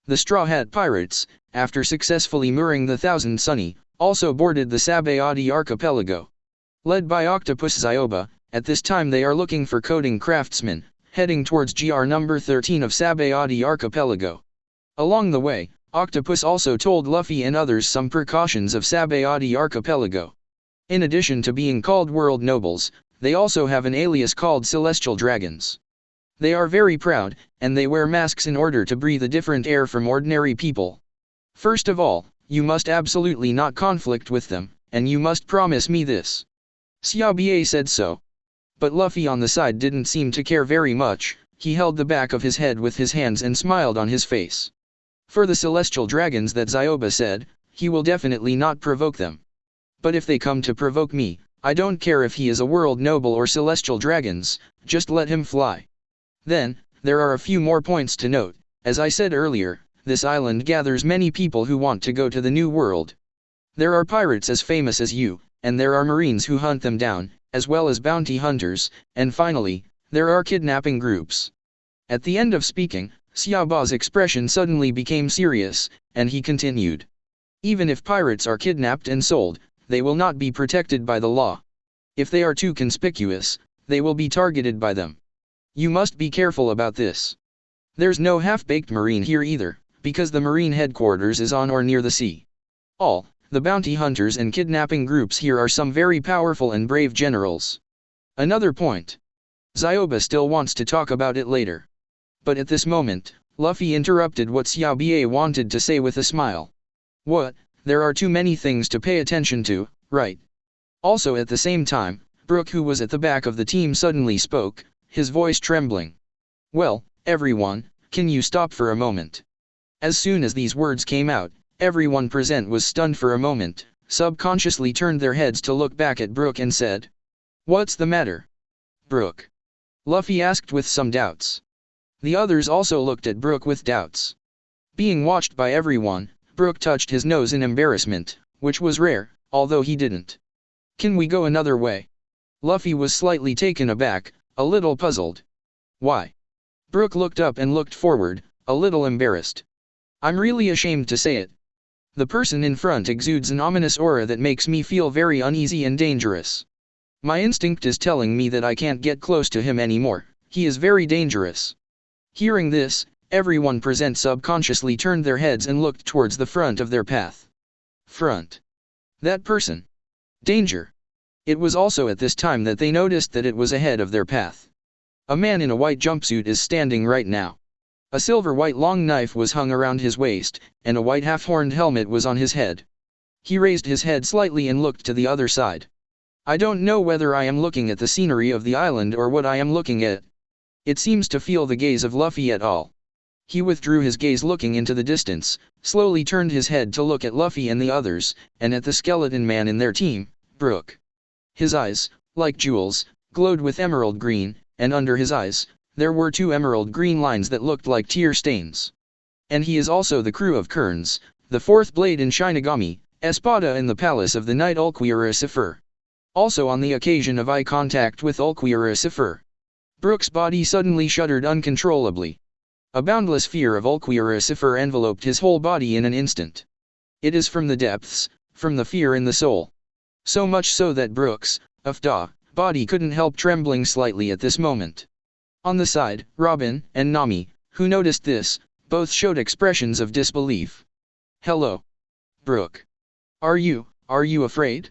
The Straw Hat Pirates, after successfully mooring the Thousand Sunny, also boarded the Sabayati archipelago. Led by Octopus Zioba, at this time they are looking for coding craftsmen, heading towards GR number 13 of Sabayati archipelago. Along the way, Octopus also told Luffy and others some precautions of Sabayati archipelago. In addition to being called world nobles, they also have an alias called celestial dragons. They are very proud, and they wear masks in order to breathe a different air from ordinary people. First of all, you must absolutely not conflict with them, and you must promise me this. Xiaobie said so. But Luffy on the side didn't seem to care very much. He held the back of his head with his hands and smiled on his face. For the celestial dragons that Zioba said, he will definitely not provoke them. But if they come to provoke me, I don't care if he is a world noble or celestial dragons, just let him fly. Then, there are a few more points to note. As I said earlier, this island gathers many people who want to go to the new world. There are pirates as famous as you, and there are marines who hunt them down, as well as bounty hunters, and finally, there are kidnapping groups. At the end of speaking, Xiaoba's expression suddenly became serious, and he continued. Even if pirates are kidnapped and sold, they will not be protected by the law. If they are too conspicuous, they will be targeted by them. You must be careful about this. There's no half-baked marine here either, because the marine headquarters is on or near the sea. All the bounty hunters and kidnapping groups here are some very powerful and brave generals. Another point. Zioba still wants to talk about it later. But at this moment, Luffy interrupted what Xiaobie wanted to say with a smile. What? There are too many things to pay attention to, right? Also at the same time, Brook, who was at the back of the team, suddenly spoke, his voice trembling. Well, everyone, can you stop for a moment? As soon as these words came out, everyone present was stunned for a moment, subconsciously turned their heads to look back at Brook and said, "What's the matter, Brook?" Luffy asked with some doubts. The others also looked at Brook with doubts. Being watched by everyone, Brook touched his nose in embarrassment, which was rare, although he didn't. Can we go another way? Luffy was slightly taken aback, a little puzzled. Why? Brook looked up and looked forward, a little embarrassed. I'm really ashamed to say it. The person in front exudes an ominous aura that makes me feel very uneasy and dangerous. My instinct is telling me that I can't get close to him anymore. He is very dangerous. Hearing this, everyone present subconsciously turned their heads and looked towards the front of their path. Front. That person. Danger. It was also at this time that they noticed that it was ahead of their path. A man in a white jumpsuit is standing right now. A silver-white long knife was hung around his waist, and a white half-horned helmet was on his head. He raised his head slightly and looked to the other side. I don't know whether I am looking at the scenery of the island or what I am looking at. It seems to feel the gaze of Luffy at all. He withdrew his gaze, looking into the distance, slowly turned his head to look at Luffy and the others, and at the skeleton man in their team, Brook. His eyes, like jewels, glowed with emerald green, and under his eyes, there were two emerald green lines that looked like tear stains. And he is also the crew of Kearns, the fourth blade in Shinigami, Espada in the palace of the knight Ulquiorra Cipher. Also on the occasion of eye contact with Ulquiorra Cipher. Brook's body suddenly shuddered uncontrollably. A boundless fear of Ulquiorra Cipher enveloped his whole body in an instant. It is from the depths, from the fear in the soul. So much so that Brook's body couldn't help trembling slightly at this moment. On the side, Robin and Nami, who noticed this, both showed expressions of disbelief. Hello, Brook. Are you afraid?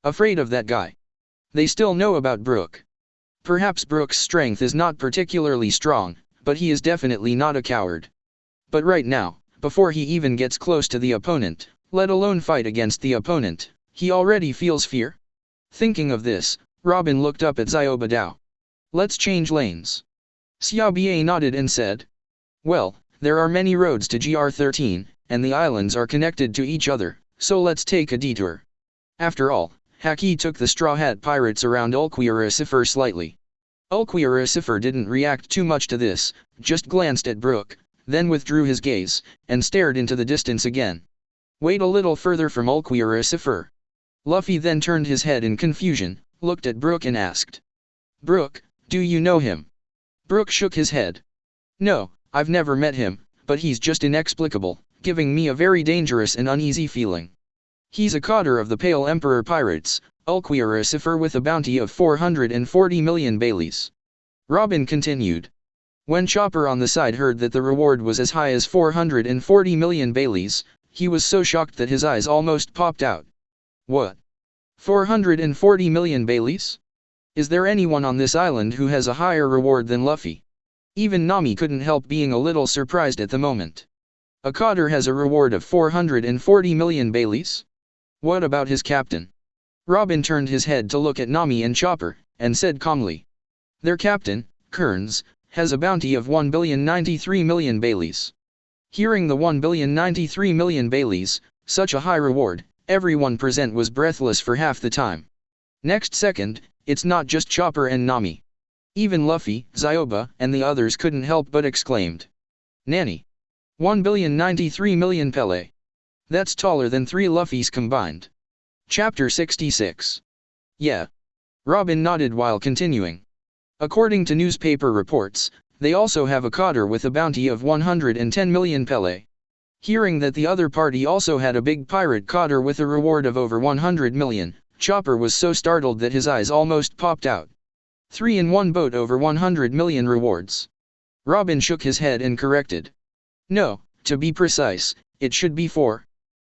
Afraid of that guy? They still know about Brook. Perhaps Brook's strength is not particularly strong, but he is definitely not a coward. But right now, before he even gets close to the opponent, let alone fight against the opponent, he already feels fear. Thinking of this, Robin looked up at Zioba Dao. Let's change lanes. Xiaobie nodded and said, "Well, there are many roads to GR13, and the islands are connected to each other, so let's take a detour." After all, Haki took the Straw Hat Pirates around Ulquiorra slightly. Ulquiorra didn't react too much to this, just glanced at Brook, then withdrew his gaze, and stared into the distance again. Wait a little further from Ulquiorra. Luffy then turned his head in confusion, looked at Brook and asked, "Brook, do you know him?" Brook shook his head. "No, I've never met him, but he's just inexplicable, giving me a very dangerous and uneasy feeling. He's a cadre of the Pale Emperor Pirates, Ulquiorra with a bounty of 440 million Baileys." Robin continued. When Chopper on the side heard that the reward was as high as 440 million Baileys, he was so shocked that his eyes almost popped out. "What? 440 million Baileys? Is there anyone on this island who has a higher reward than Luffy?" Even Nami couldn't help being a little surprised at the moment. A cadre has a reward of 440 million Baileys? What about his captain? Robin turned his head to look at Nami and Chopper, and said calmly, "Their captain, Kearns, has a bounty of 1,093 million Baileys." Hearing the 1,093 million Baileys, such a high reward, everyone present was breathless for half the time. Next second, it's not just Chopper and Nami. Even Luffy, Zyoba, and the others couldn't help but exclaimed, "Nanny! 1,093 million Pele! That's taller than 3 Luffys combined." Chapter 66. Yeah. Robin nodded while continuing. According to newspaper reports, they also have a cadre with a bounty of 110 million Pele. Hearing that the other party also had a big pirate cadre with a reward of over 100 million, Chopper was so startled that his eyes almost popped out. 3 in one boat over 100 million rewards. Robin shook his head and corrected. "No, to be precise, it should be 4.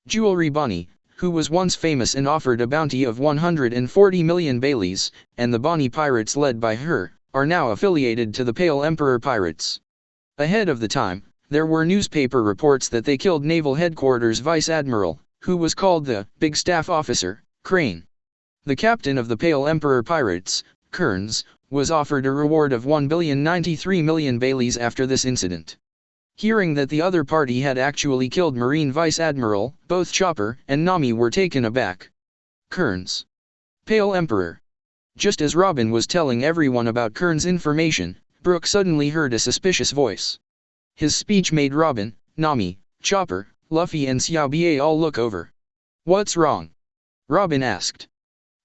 Jewelry Bonnie, who was once famous and offered a bounty of 140 million Baileys, and the Bonnie Pirates led by her, are now affiliated to the Pale Emperor Pirates." Ahead of the time, there were newspaper reports that they killed Naval Headquarters Vice Admiral, who was called the Big Staff Officer, Crane. The captain of the Pale Emperor Pirates, Kearns, was offered a reward of 1,093 million Baileys after this incident. Hearing that the other party had actually killed Marine Vice Admiral, both Chopper and Nami were taken aback. Kearns. Pale Emperor. Just as Robin was telling everyone about Kearns' information, Brook suddenly heard a suspicious voice. His speech made Robin, Nami, Chopper, Luffy and Xiaobie all look over. "What's wrong?" Robin asked.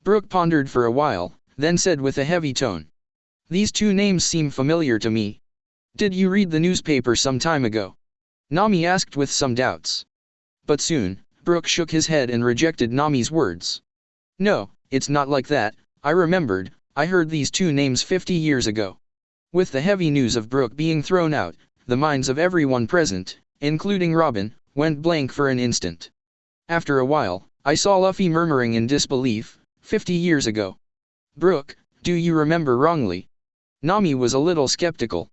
Brook pondered for a while, then said with a heavy tone, "These 2 names seem familiar to me. Did you read the newspaper some time ago?" Nami asked with some doubts. But soon, Brook shook his head and rejected Nami's words. "No, it's not like that. I remembered, I heard these 2 names 50 years ago." With the heavy news of Brook being thrown out, the minds of everyone present, including Robin, went blank for an instant. After a while, I saw Luffy murmuring in disbelief, 50 years ago. "Brook, do you remember wrongly?" Nami was a little skeptical.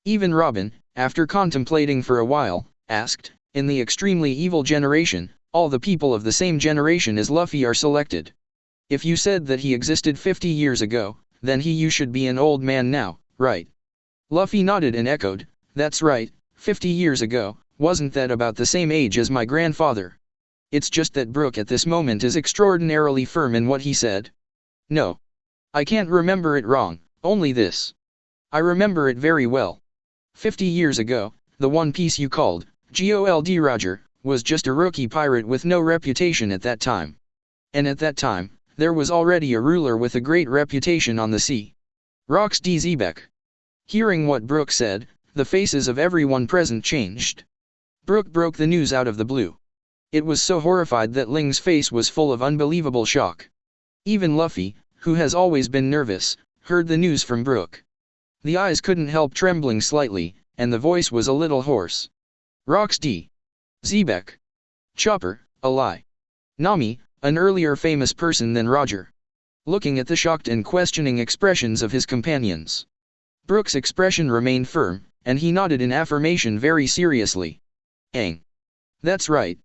Even Robin, after contemplating for a while, asked, "In the extremely evil generation, all the people of the same generation as Luffy are selected. If you said that he existed 50 years ago, then you should be an old man now, right?" Luffy nodded and echoed, "That's right, 50 years ago, wasn't that about the same age as my grandfather? It's just that Brook at this moment is extraordinarily firm in what he said. No. I can't remember it wrong, only this. I remember it very well. 50 years ago, the One Piece you called, Gold Roger, was just a rookie pirate with no reputation at that time. And at that time, there was already a ruler with a great reputation on the sea. Rox D. Xebec." Hearing what Brook said, the faces of everyone present changed. Brook broke the news out of the blue. It was so horrified that Ling's face was full of unbelievable shock. Even Luffy, who has always been nervous, heard the news from Brook. The eyes couldn't help trembling slightly, and the voice was a little hoarse. "Rox D. Xebec. Chopper, a lie. Nami, an earlier famous person than Roger." Looking at the shocked and questioning expressions of his companions, Brook's expression remained firm, and he nodded in affirmation very seriously. "Aang. That's right.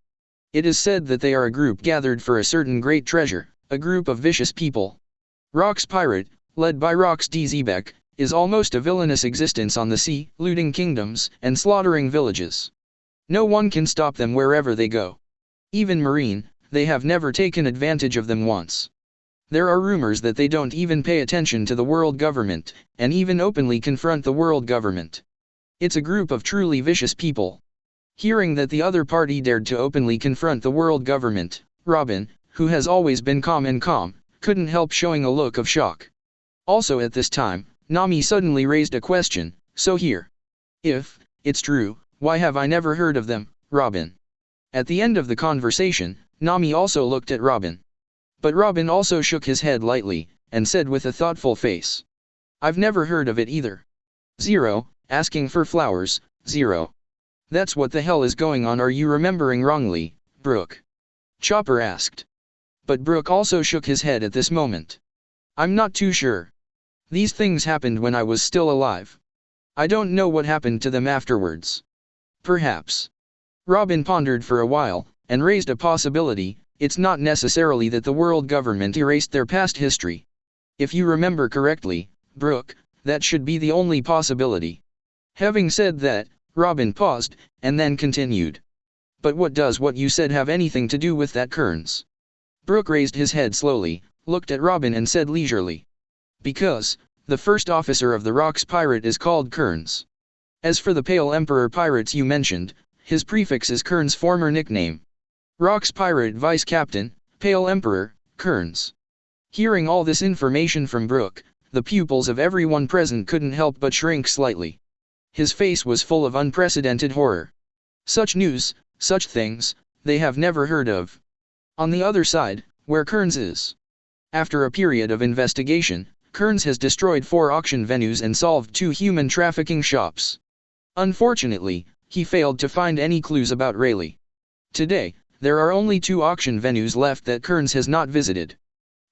It is said that they are a group gathered for a certain great treasure, a group of vicious people. Rox Pirate, led by Rox D. Xebec, is almost a villainous existence on the sea, looting kingdoms, and slaughtering villages. No one can stop them wherever they go. Even Marine, they have never taken advantage of them once. There are rumors that they don't even pay attention to the world government, and even openly confront the world government. It's a group of truly vicious people. Hearing that the other party dared to openly confront the world government, Robin, who has always been calm, couldn't help showing a look of shock. Also at this time, Nami suddenly raised a question, so here. If it's true, why have I never heard of them, Robin? At the end of the conversation, Nami also looked at Robin. But Robin also shook his head lightly, and said with a thoughtful face. I've never heard of it either. 0, asking for flowers, 0. That's what the hell is going on, are you remembering wrongly, Brooke? Chopper asked. But Brooke also shook his head at this moment. I'm not too sure. These things happened when I was still alive. I don't know what happened to them afterwards. Perhaps. Robin pondered for a while, and raised a possibility. It's not necessarily that the world government erased their past history. If you remember correctly, Brooke, that should be the only possibility. Having said that, Robin paused, and then continued. But what does what you said have anything to do with that, Kearns? Brooke raised his head slowly, looked at Robin and said leisurely. Because, the first officer of the Rocks pirate is called Kearns. As for the Pale Emperor pirates you mentioned, his prefix is Kearns' former nickname. Rocks pirate vice captain, Pale Emperor, Kearns. Hearing all this information from Brooke, the pupils of everyone present couldn't help but shrink slightly. His face was full of unprecedented horror. Such news, such things, they have never heard of. On the other side, where Kearns is. After a period of investigation, Kearns has destroyed 4 auction venues and solved 2 human trafficking shops. Unfortunately, he failed to find any clues about Rayleigh. Today, there are only 2 auction venues left that Kearns has not visited.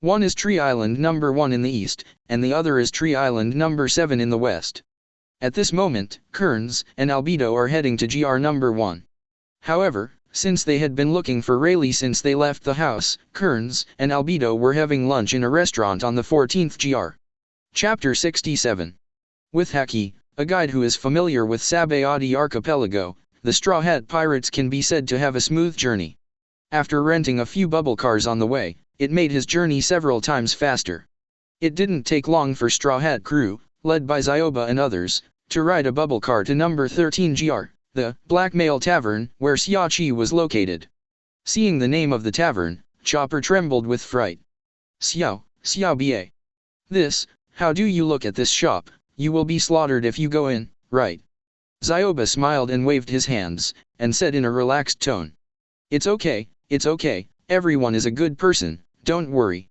One is Tree Island number 1 in the east, and the other is Tree Island number 7 in the west. At this moment, Kearns and Albedo are heading to GR number 1. However, since they had been looking for Rayleigh since they left the house, Kearns and Albedo were having lunch in a restaurant on the 14th GR. Chapter 67. With Haki, a guide who is familiar with Sabayati archipelago, the Straw Hat Pirates can be said to have a smooth journey. After renting a few bubble cars on the way, it made his journey several times faster. It didn't take long for Straw Hat crew, led by Zioba and others, to ride a bubble car to number 13 GR, the Blackmail Tavern, where Xiaoqi was located. Seeing the name of the tavern, Chopper trembled with fright. Xiao Ba. This, how do you look at this shop? You will be slaughtered if you go in, right? Zioba smiled and waved his hands, and said in a relaxed tone. It's okay, everyone is a good person, don't worry.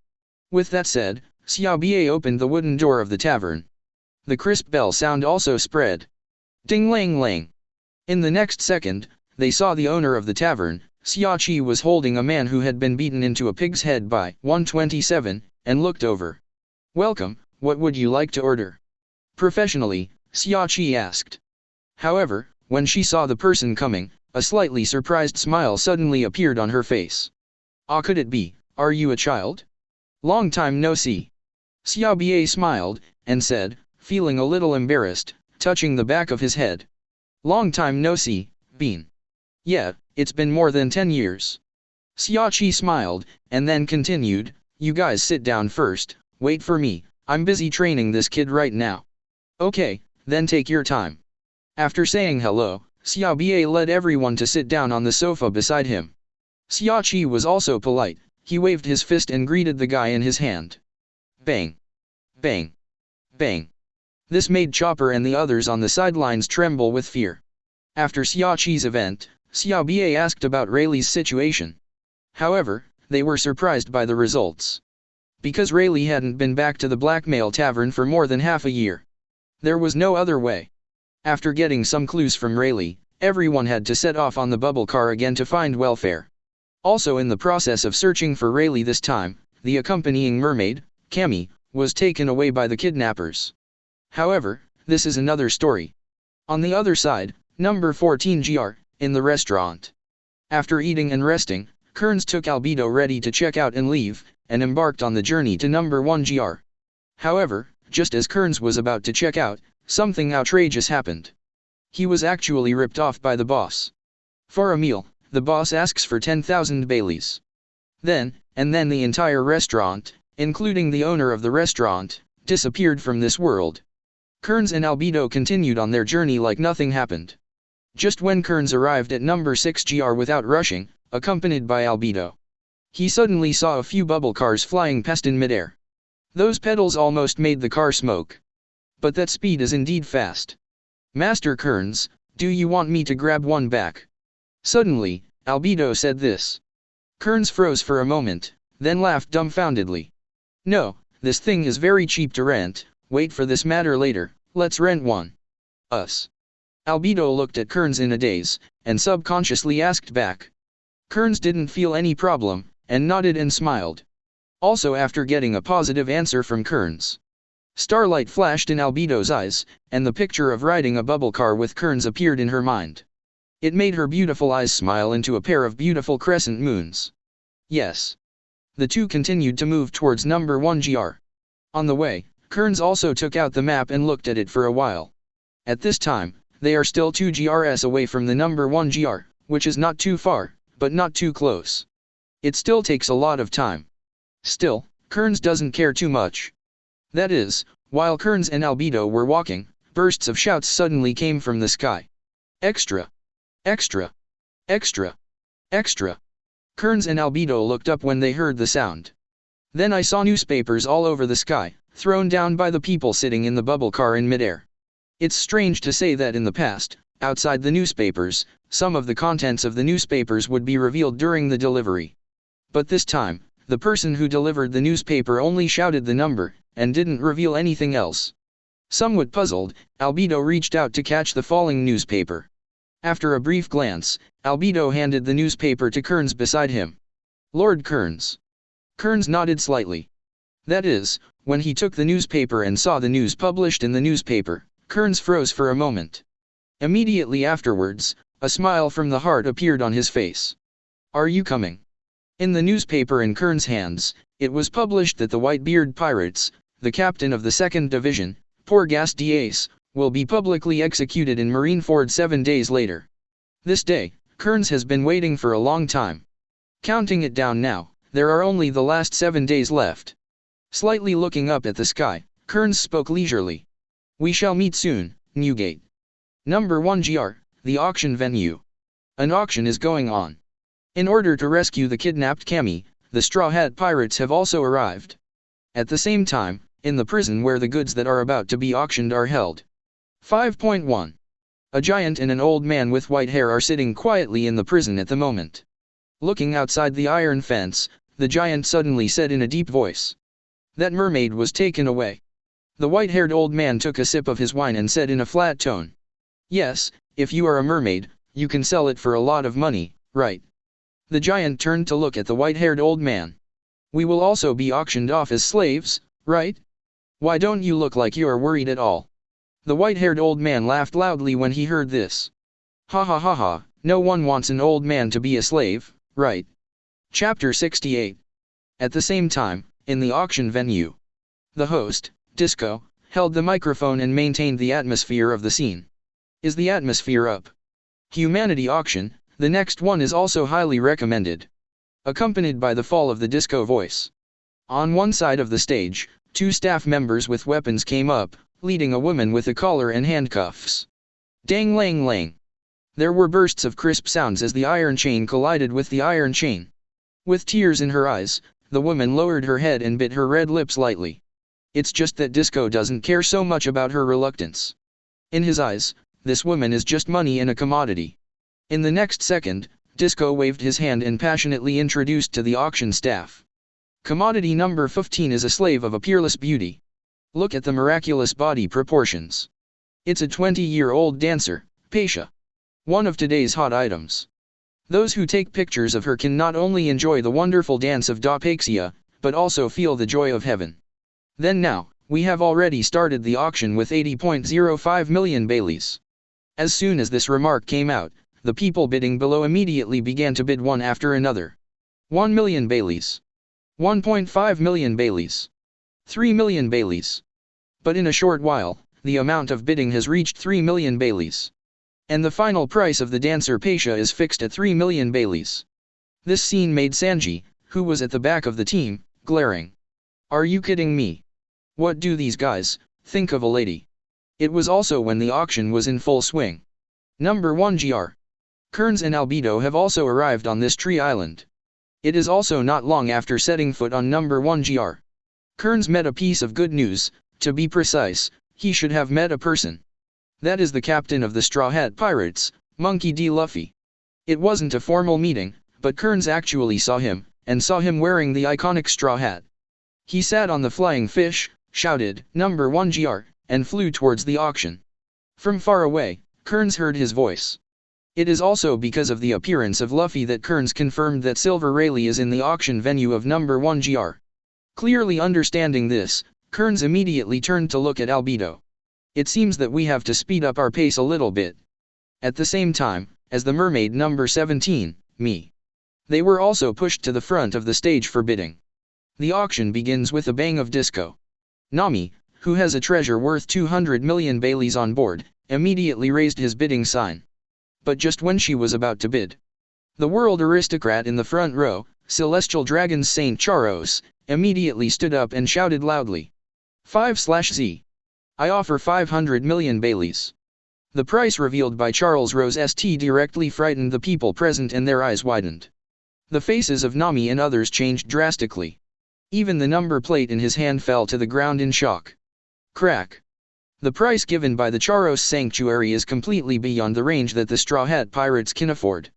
With that said, Xiao Ba opened the wooden door of the tavern. The crisp bell sound also spread. Ding lang lang. In the next second, they saw the owner of the tavern. Xiaoqi was holding a man who had been beaten into a pig's head by 127, and looked over. Welcome, what would you like to order? Professionally, Xiaoqi asked. However, when she saw the person coming, a slightly surprised smile suddenly appeared on her face. Ah, could it be, are you a child? Long time no see. Xiao Ba smiled, and said, feeling a little embarrassed, touching the back of his head. Long time no see, Bean. Yeah, it's been more than 10 years. Xiaoqi smiled, and then continued, you guys sit down first, wait for me, I'm busy training this kid right now. Okay, then take your time. After saying hello, Xiao Ba led everyone to sit down on the sofa beside him. Xiaoqi was also polite, he waved his fist and greeted the guy in his hand. Bang! Bang! Bang! This made Chopper and the others on the sidelines tremble with fear. After Xiaoqi's event, Xiao Ba asked about Rayleigh's situation. However, they were surprised by the results. Because Rayleigh hadn't been back to the Blackmail Tavern for more than half a year. There was no other way. After getting some clues from Rayleigh, everyone had to set off on the bubble car again to find welfare. Also in the process of searching for Rayleigh this time, the accompanying mermaid, Cammy, was taken away by the kidnappers. However, this is another story. On the other side, number 14 GR, in the restaurant. After eating and resting, Kearns took Albedo ready to check out and leave, and embarked on the journey to number 1 GR. However, just as Kearns was about to check out, something outrageous happened. He was actually ripped off by the boss. For a meal, the boss asks for 10,000 Baileys. Then the entire restaurant, including the owner of the restaurant, disappeared from this world. Kearns and Albedo continued on their journey like nothing happened. Just when Kearns arrived at number 6 GR without rushing, accompanied by Albedo, he suddenly saw a few bubble cars flying past in midair. Those pedals almost made the car smoke. But that speed is indeed fast. Master Kearns, do you want me to grab one back? Suddenly, Albedo said this. Kearns froze for a moment, then laughed dumbfoundedly. No, this thing is very cheap to rent, wait for this matter later, let's rent one. Us. Albedo looked at Kearns in a daze, and subconsciously asked back. Kearns didn't feel any problem, and nodded and smiled. Also after getting a positive answer from Kearns. Starlight flashed in Albedo's eyes, and the picture of riding a bubble car with Kearns appeared in her mind. It made her beautiful eyes smile into a pair of beautiful crescent moons. Yes. The two continued to move towards number 1 GR. On the way, Kearns also took out the map and looked at it for a while. At this time, they are still 2 GRs away from the number 1 GR, which is not too far, but not too close. It still takes a lot of time. Still, Kearns doesn't care too much. That is, while Kearns and Albedo were walking, bursts of shouts suddenly came from the sky. Extra! Extra! Extra! Extra! Kearns and Albedo looked up when they heard the sound. Then I saw newspapers all over the sky, thrown down by the people sitting in the bubble car in midair. It's strange to say that in the past, outside the newspapers, some of the contents of the newspapers would be revealed during the delivery. But this time, the person who delivered the newspaper only shouted the number, and didn't reveal anything else. Somewhat puzzled, Albedo reached out to catch the falling newspaper. After a brief glance, Albedo handed the newspaper to Kearns beside him. Lord Kearns. Kearns nodded slightly. That is, when he took the newspaper and saw the news published in the newspaper, Kearns froze for a moment. Immediately afterwards, a smile from the heart appeared on his face. Are you coming? In the newspaper in Kearns' hands, it was published that the Whitebeard Pirates, the captain of the 2nd Division, Porgas d'Ace, will be publicly executed in Marineford 7 days later. This day, Kearns has been waiting for a long time. Counting it down now, there are only the last 7 days left. Slightly looking up at the sky, Kearns spoke leisurely. We shall meet soon, Newgate. Number 1 GR, the auction venue. An auction is going on. In order to rescue the kidnapped Cammy, the Straw Hat Pirates have also arrived. At the same time, in the prison where the goods that are about to be auctioned are held. 5.1. A giant and an old man with white hair are sitting quietly in the prison at the moment. Looking outside the iron fence, the giant suddenly said in a deep voice. That mermaid was taken away. The white-haired old man took a sip of his wine and said in a flat tone. Yes, if you are a mermaid, you can sell it for a lot of money, right? The giant turned to look at the white-haired old man. We will also be auctioned off as slaves, right? Why don't you look like you are worried at all? The white-haired old man laughed loudly when he heard this. Ha ha ha ha, no one wants an old man to be a slave, right? Chapter 68. At the same time, in the auction venue, the host, Disco, held the microphone and maintained the atmosphere of the scene. Is the atmosphere up? Humanity auction, the next one is also highly recommended. Accompanied by the fall of the disco voice. On one side of the stage, 2 staff members with weapons came up, leading a woman with a collar and handcuffs. Dang lang lang. There were bursts of crisp sounds as the iron chain collided with the iron chain. With tears in her eyes, the woman lowered her head and bit her red lips lightly. It's just that Disco doesn't care so much about her reluctance. In his eyes, this woman is just money and a commodity. In the next second, Disco waved his hand and passionately introduced to the auction staff. Commodity number 15 is a slave of a peerless beauty. Look at the miraculous body proportions. It's a 20-year-old dancer, Pasha. One of today's hot items. Those who take pictures of her can not only enjoy the wonderful dance of Dopaxia, but also feel the joy of heaven. Then now, we have already started the auction with 80.05 million Baileys. As soon as this remark came out, the people bidding below immediately began to bid one after another. 1 million Baileys. 1.5 million Baileys. 3 million Baileys. But in a short while, the amount of bidding has reached 3 million Baileys. And the final price of the dancer Pasha is fixed at 3 million Baileys. This scene made Sanji, who was at the back of the team, glaring. Are you kidding me? What do these guys think of a lady? It was also when the auction was in full swing. Number 1 GR. Kearns and Albedo have also arrived on this tree island. It is also not long after setting foot on number 1 GR. Kearns met a piece of good news. To be precise, he should have met a person. That is the captain of the Straw Hat Pirates, Monkey D. Luffy. It wasn't a formal meeting, but Kearns actually saw him, and saw him wearing the iconic straw hat. He sat on the flying fish, shouted, "Number 1 GR, and flew towards the auction. From far away, Kearns heard his voice. It is also because of the appearance of Luffy that Kearns confirmed that Silver Rayleigh is in the auction venue of number 1 GR. Clearly understanding this, Kearns immediately turned to look at Albedo. It seems that we have to speed up our pace a little bit. At the same time, as the mermaid number 17, me. They were also pushed to the front of the stage for bidding. The auction begins with a bang of disco. Nami, who has a treasure worth 200 million Baileys on board, immediately raised his bidding sign. But just when she was about to bid, the world aristocrat in the front row, Celestial Dragon's Saint Charos, immediately stood up and shouted loudly. 5/Z. I offer 500 million Baileys. The price revealed by Charles Rose St. directly frightened the people present and their eyes widened. The faces of Nami and others changed drastically. Even the number plate in his hand fell to the ground in shock. Crack. The price given by the Charos Sanctuary is completely beyond the range that the Straw Hat Pirates can afford.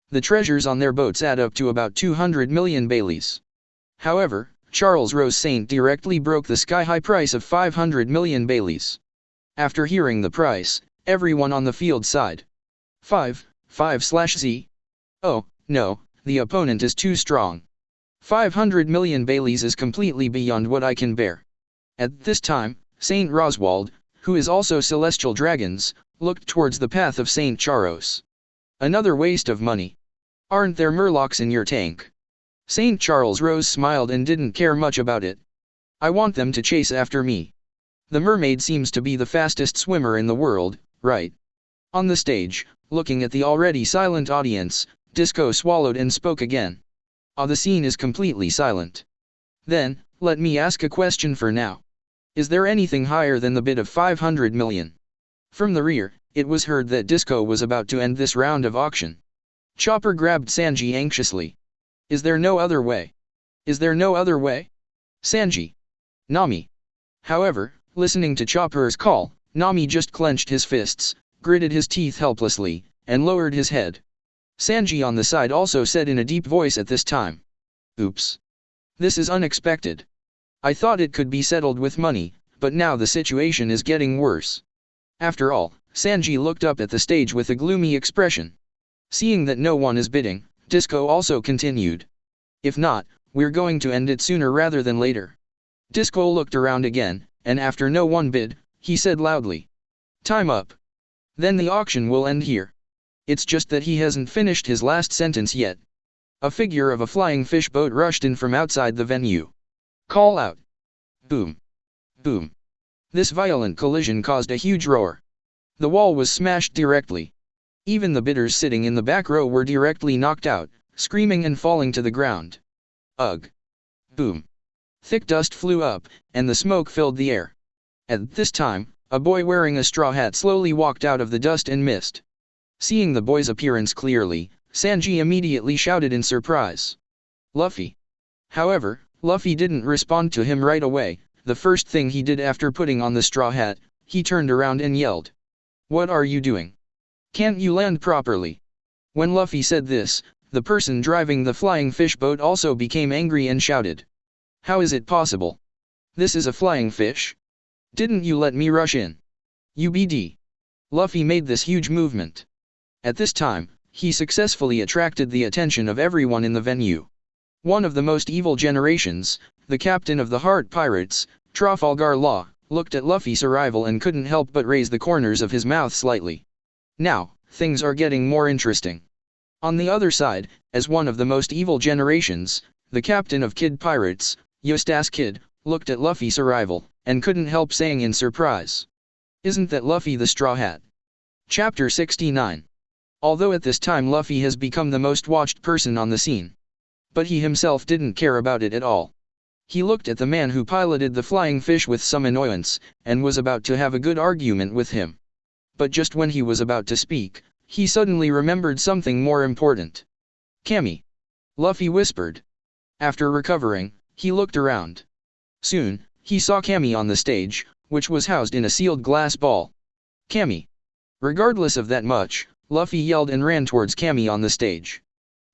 The treasures on their boats add up to about 200 million Baileys. However, Charles Rose Saint directly broke the sky-high price of 500 million Baileys. After hearing the price, everyone on the field sighed. 5/Z. Oh, no, the opponent is too strong. 500 million Baileys is completely beyond what I can bear. At this time, Saint Roswald, who is also Celestial Dragons, looked towards the path of Saint Charos. Another waste of money. Aren't there murlocs in your tank? Saint Charles Rose smiled and didn't care much about it. I want them to chase after me. The mermaid seems to be the fastest swimmer in the world, right? On the stage, looking at the already silent audience, Disco swallowed and spoke again. The scene is completely silent. Then, let me ask a question for now. Is there anything higher than the bid of 500 million? From the rear, it was heard that Disco was about to end this round of auction. Chopper grabbed Sanji anxiously. Is there no other way? Is there no other way? Sanji. Nami. However, listening to Chopper's call, Nami just clenched his fists, gritted his teeth helplessly, and lowered his head. Sanji on the side also said in a deep voice at this time. Oops. This is unexpected. I thought it could be settled with money, but now the situation is getting worse. After all, Sanji looked up at the stage with a gloomy expression. Seeing that no one is bidding, Disco also continued. If not, we're going to end it sooner rather than later. Disco looked around again, and after no one bid, he said loudly. Time up. Then the auction will end here. It's just that he hasn't finished his last sentence yet. A figure of a flying fish boat rushed in from outside the venue. Call out. Boom. Boom. This violent collision caused a huge roar. The wall was smashed directly. Even the bidders sitting in the back row were directly knocked out, screaming and falling to the ground. Ugh. Boom. Thick dust flew up, and the smoke filled the air. At this time, a boy wearing a straw hat slowly walked out of the dust and mist. Seeing the boy's appearance clearly, Sanji immediately shouted in surprise. Luffy. However, Luffy didn't respond to him right away. The first thing he did after putting on the straw hat, he turned around and yelled. What are you doing? Can't you land properly? When Luffy said this, the person driving the flying fish boat also became angry and shouted. How is it possible? This is a flying fish? Didn't you let me rush in? UBD. Luffy made this huge movement. At this time, he successfully attracted the attention of everyone in the venue. One of the most evil generations, the captain of the Heart Pirates, Trafalgar Law, looked at Luffy's arrival and couldn't help but raise the corners of his mouth slightly. Now, things are getting more interesting. On the other side, as one of the most evil generations, the captain of Kid Pirates, Eustace Kid, looked at Luffy's arrival, and couldn't help saying in surprise, "Isn't that Luffy the Straw Hat?" Chapter 69. Although at this time Luffy has become the most watched person on the scene, but he himself didn't care about it at all. He looked at the man who piloted the flying fish with some annoyance, and was about to have a good argument with him. But just when he was about to speak, he suddenly remembered something more important. "Cammy," Luffy whispered. After recovering, he looked around. Soon, he saw Cammy on the stage, which was housed in a sealed glass ball. "Cammy!" Regardless of that much, Luffy yelled and ran towards Cammy on the stage.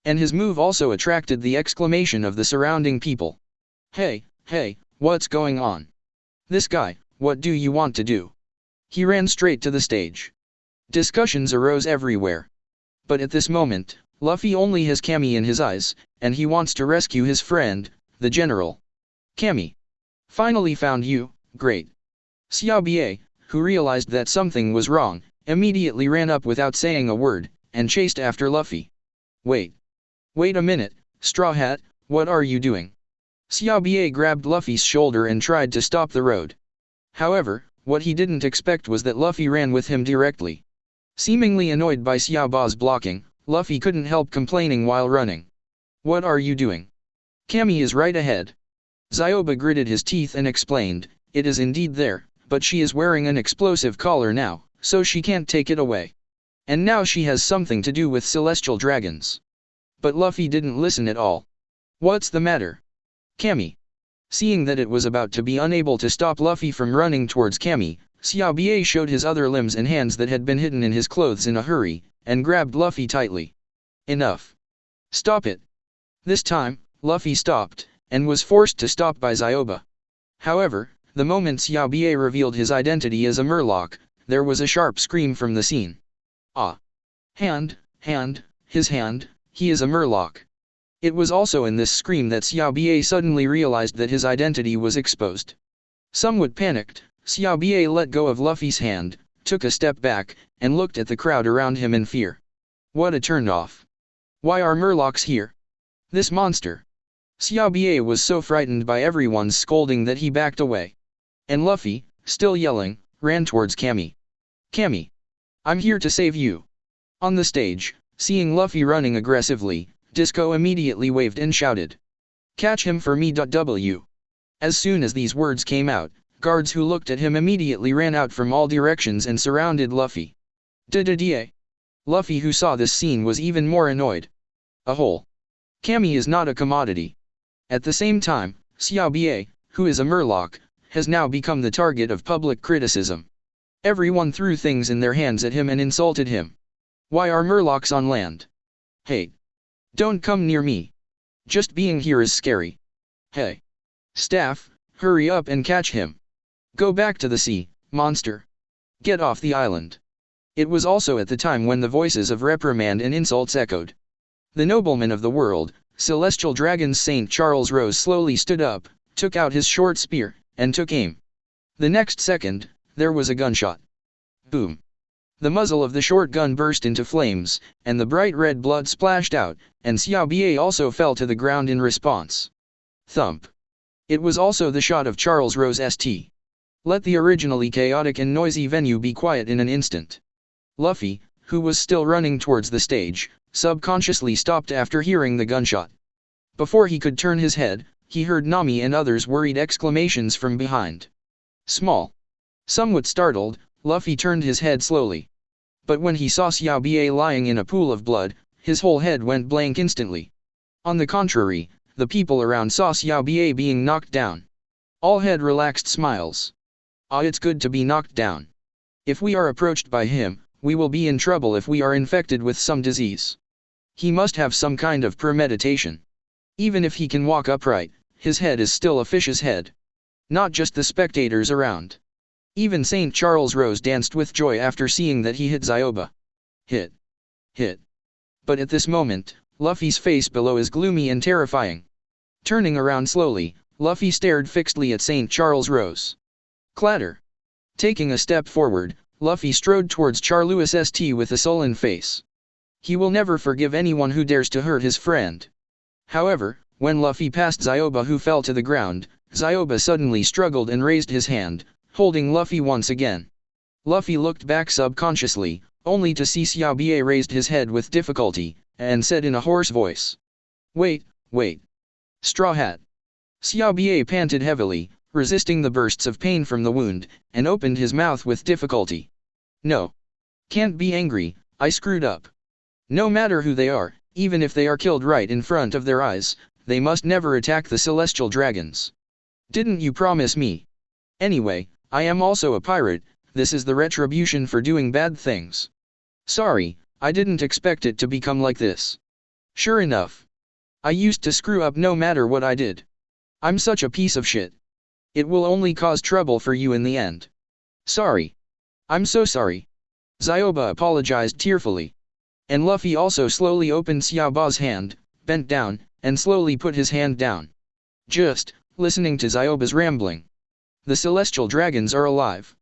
And his move also attracted the exclamation of the surrounding people. Hey, what's going on? This guy, what do you want to do?" He ran straight to the stage. Discussions arose everywhere. But at this moment, Luffy only has Cammy in his eyes, and he wants to rescue his friend, the general. "Cammy! Finally found you, great." Xiaobie, who realized that something was wrong, immediately ran up without saying a word, and chased after Luffy. Wait a minute, Straw Hat, what are you doing?" Xiaobie grabbed Luffy's shoulder and tried to stop the road. However, what he didn't expect was that Luffy ran with him directly. Seemingly annoyed by Xiaobie's blocking, Luffy couldn't help complaining while running. "What are you doing? Cammy is right ahead." Xiaoba gritted his teeth and explained, "It is indeed there, but she is wearing an explosive collar now, so she can't take it away. And now she has something to do with celestial dragons." But Luffy didn't listen at all. "What's the matter, Cammy?" Seeing that it was about to be unable to stop Luffy from running towards Cammy, Xiaobie showed his other limbs and hands that had been hidden in his clothes in a hurry, and grabbed Luffy tightly. "Enough. Stop it." This time, Luffy stopped, and was forced to stop by Xiaoba. However, the moment Xiaobie revealed his identity as a murloc, there was a sharp scream from the scene. "Ah! Hand, his hand, he is a murloc." It was also in this scream that Xiaobie suddenly realized that his identity was exposed. Somewhat panicked, Xiaobie let go of Luffy's hand, took a step back, and looked at the crowd around him in fear. What a turn-off! Why are murlocs here? This monster! Xiaobie was so frightened by everyone's scolding that he backed away. And Luffy, still yelling, ran towards Cammy. "Cammy! I'm here to save you." On the stage, seeing Luffy running aggressively, Disco immediately waved and shouted, "Catch him for me!" As soon as these words came out, guards who looked at him immediately ran out from all directions and surrounded Luffy. Luffy, who saw this scene, was even more annoyed. Cammy is not a commodity. At the same time, Xiaobie, who is a murloc, has now become the target of public criticism. Everyone threw things in their hands at him and insulted him. Why are murlocs on land? Hey! Don't come near me. Just being here is scary. Hey! Staff, hurry up and catch him. Go back to the sea, monster. Get off the island. It was also at the time when the voices of reprimand and insults echoed. The nobleman of the world, Celestial Dragon's St. Charles Rose, slowly stood up, took out his short spear, and took aim. The next second, there was a gunshot. Boom! The muzzle of the short gun burst into flames, and the bright red blood splashed out, and Xiaobie also fell to the ground in response. Thump! It was also the shot of Charles Rose St. Let the originally chaotic and noisy venue be quiet in an instant. Luffy, who was still running towards the stage, subconsciously stopped after hearing the gunshot. Before he could turn his head, he heard Nami and others' worried exclamations from behind. Somewhat startled, Luffy turned his head slowly. But when he saw Xiaobie lying in a pool of blood, his whole head went blank instantly. On the contrary, the people around saw Xiaobie being knocked down. All had relaxed smiles. Ah, it's good to be knocked down. If we are approached by him, we will be in trouble if we are infected with some disease. He must have some kind of premeditation. Even if he can walk upright, his head is still a fish's head. Not just the spectators around. Even St. Charles Rose danced with joy after seeing that he hit Xiaoba. Hit. But at this moment, Luffy's face below is gloomy and terrifying. Turning around slowly, Luffy stared fixedly at St. Charles Rose. Clatter. Taking a step forward, Luffy strode towards Charlewis St. with a sullen face. He will never forgive anyone who dares to hurt his friend. However, when Luffy passed Xiaoba, who fell to the ground, Zioba suddenly struggled and raised his hand, holding Luffy once again. Luffy looked back subconsciously, only to see Xiaobie raised his head with difficulty, and said in a hoarse voice. Wait, wait. Straw Hat. Xiaobie panted heavily, resisting the bursts of pain from the wound, and opened his mouth with difficulty. No. Can't be angry, I screwed up. No matter who they are, even if they are killed right in front of their eyes, they must never attack the celestial dragons. Didn't you promise me? Anyway, I am also a pirate, this is the retribution for doing bad things. Sorry, I didn't expect it to become like this. Sure enough. I used to screw up no matter what I did. I'm such a piece of shit. It will only cause trouble for you in the end. Sorry. I'm so sorry. Zioba apologized tearfully. And Luffy also slowly opened Xiaoba's hand, bent down, and slowly put his hand down. Just listening to Zioba's rambling. The celestial dragons are alive.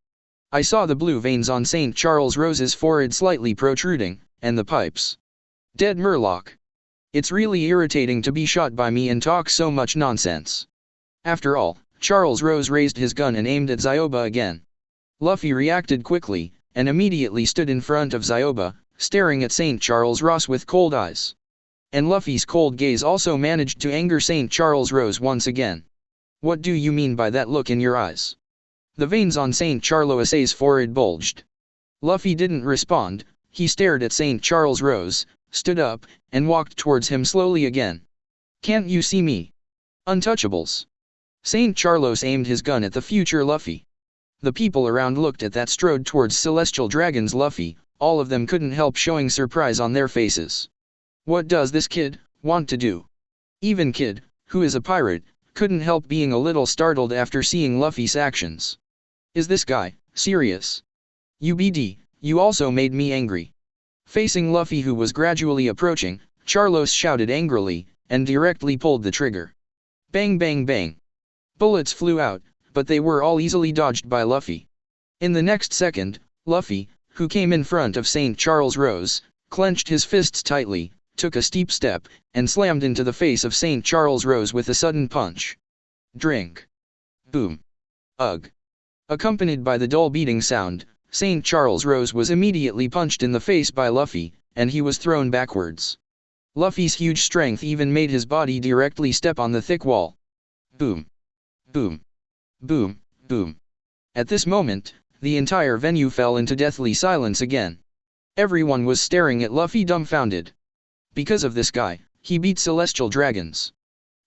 I saw the blue veins on St. Charles Rose's forehead slightly protruding, and the pipes. Dead Murloc. It's really irritating to be shot by me and talk so much nonsense. After all, Charles Rose raised his gun and aimed at Zioba again. Luffy reacted quickly, and immediately stood in front of Zioba, staring at St. Charles Ross with cold eyes. And Luffy's cold gaze also managed to anger St. Charles Rose once again. What do you mean by that look in your eyes? The veins on St. Charles's forehead bulged. Luffy didn't respond, he stared at St. Charles Rose, stood up, and walked towards him slowly again. Can't you see me? Untouchables. St. Charles aimed his gun at the future Luffy. The people around looked at that strode towards Celestial Dragon's Luffy, all of them couldn't help showing surprise on their faces. What does this kid want to do? Even Kid, who is a pirate, couldn't help being a little startled after seeing Luffy's actions. Is this guy serious? UBD, you also made me angry. Facing Luffy, who was gradually approaching, Charlos shouted angrily, and directly pulled the trigger. Bang bang bang. Bullets flew out, but they were all easily dodged by Luffy. In the next second, Luffy, who came in front of St. Charles Rose, clenched his fists tightly, took a steep step, and slammed into the face of St. Charles Rose with a sudden punch. Drink. Boom. Ugh. Accompanied by the dull beating sound, St. Charles Rose was immediately punched in the face by Luffy, and he was thrown backwards. Luffy's huge strength even made his body directly step on the thick wall. Boom. Boom. Boom. Boom. At this moment, the entire venue fell into deathly silence again. Everyone was staring at Luffy dumbfounded. Because of this guy, he beat celestial dragons.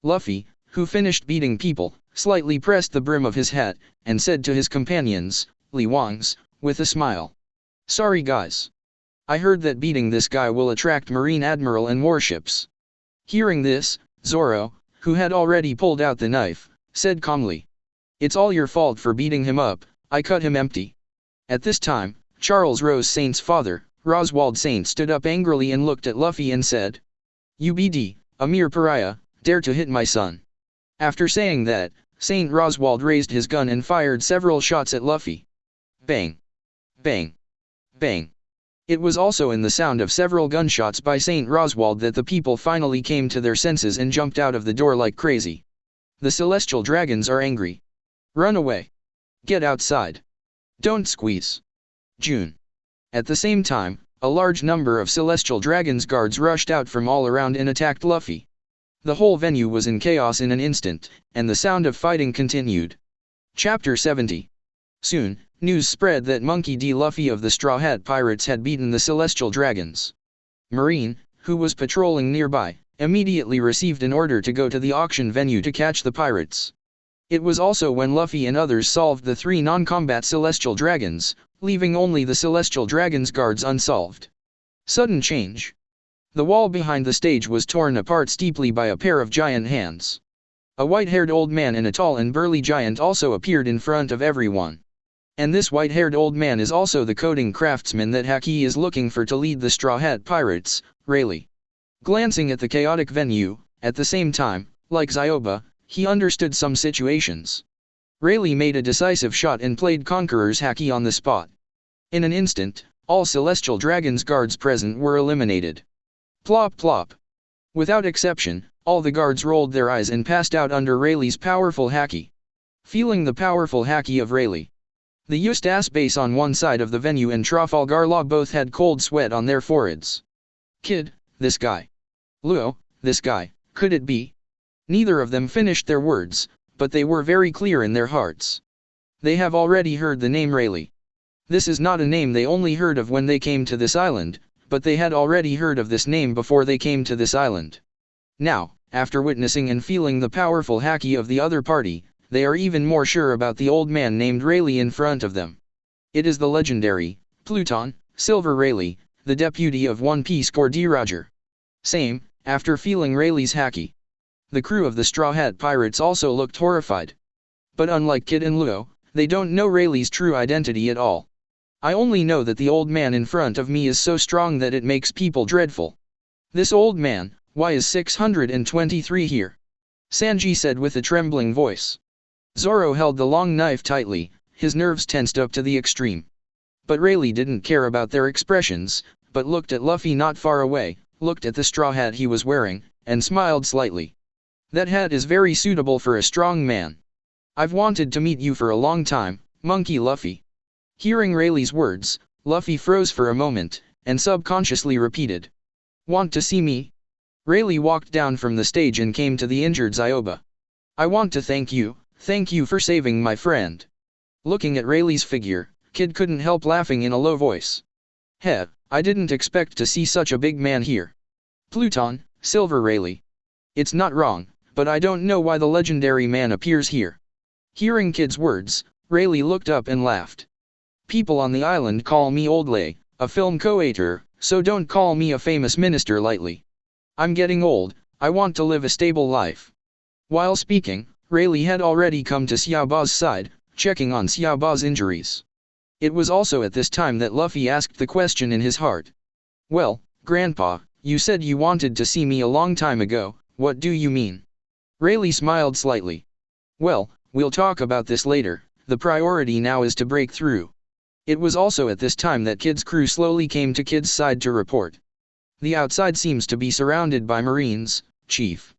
Luffy, who finished beating people, slightly pressed the brim of his hat, and said to his companions, Li Wangs, with a smile. Sorry guys. I heard that beating this guy will attract Marine Admiral and warships. Hearing this, Zoro, who had already pulled out the knife, said calmly. It's all your fault for beating him up, I cut him empty. At this time, Charles Rose Saint's father, Roswald Saint, stood up angrily and looked at Luffy and said, UBD, a mere pariah, dare to hit my son. After saying that, Saint Roswald raised his gun and fired several shots at Luffy. Bang. Bang. Bang. It was also in the sound of several gunshots by Saint Roswald that the people finally came to their senses and jumped out of the door like crazy. The celestial dragons are angry. Run away. Get outside. Don't squeeze. June. At the same time, a large number of celestial dragons guards rushed out from all around and attacked Luffy. The whole venue was in chaos in an instant, and the sound of fighting continued. Chapter 70. Soon, news spread that Monkey D. Luffy of the Straw Hat Pirates had beaten the celestial dragons. Marine, who was patrolling nearby, immediately received an order to go to the auction venue to catch the pirates. It was also when Luffy and others solved the 3 non-combat celestial dragons, leaving only the celestial dragons guards unsolved. Sudden change. The wall behind the stage was torn apart steeply by a pair of giant hands. A white-haired old man and a tall and burly giant also appeared in front of everyone. And this white-haired old man is also the coding craftsman that Haki is looking for to lead the Straw Hat Pirates, Rayleigh. Glancing at the chaotic venue, at the same time, like Zioba, he understood some situations. Rayleigh made a decisive shot and played Conqueror's Haki on the spot. In an instant, all celestial dragons guards present were eliminated. Plop plop. Without exception, all the guards rolled their eyes and passed out under Rayleigh's powerful Haki. feeling the powerful haki of Rayleigh. The Eustace base on one side of the venue and Trafalgar Law both had cold sweat on their foreheads. Kid, this guy. Luo, this guy, could it be? Neither of them finished their words, but they were very clear in their hearts. They have already heard the name Rayleigh. This is not a name they only heard of when they came to this island, but they had already heard of this name before they came to this island. Now, after witnessing and feeling the powerful haki of the other party, they are even more sure about the old man named Rayleigh in front of them. It is the legendary, Pluton, Silver Rayleigh, the deputy of One Piece Corps D. Roger. Same, after feeling Rayleigh's haki. The crew of the Straw Hat Pirates also looked horrified. But unlike Kid and Luo, they don't know Rayleigh's true identity at all. I only know that the old man in front of me is so strong that it makes people dreadful. This old man, why is 623 here? Sanji said with a trembling voice. Zoro held the long knife tightly, his nerves tensed up to the extreme. But Rayleigh didn't care about their expressions, but looked at Luffy not far away, looked at the straw hat he was wearing, and smiled slightly. That hat is very suitable for a strong man. I've wanted to meet you for a long time, Monkey Luffy. Hearing Rayleigh's words, Luffy froze for a moment, and subconsciously repeated. Want to see me? Rayleigh walked down from the stage and came to the injured Zyoba. I want to thank you for saving my friend. Looking at Rayleigh's figure, Kid couldn't help laughing in a low voice. Heh, I didn't expect to see such a big man here. Pluton, Silver Rayleigh. It's not wrong, but I don't know why the legendary man appears here. Hearing Kid's words, Rayleigh looked up and laughed. People on the island call me Old Lay, a film co-author, so don't call me a famous minister lightly. I'm getting old, I want to live a stable life. While speaking, Rayleigh had already come to Xiaoba's side, checking on Xiaoba's injuries. It was also at this time that Luffy asked the question in his heart. Well, Grandpa, you said you wanted to see me a long time ago, what do you mean? Rayleigh smiled slightly. Well, we'll talk about this later, the priority now is to break through. It was also at this time that Kid's crew slowly came to Kid's side to report. The outside seems to be surrounded by Marines, Chief.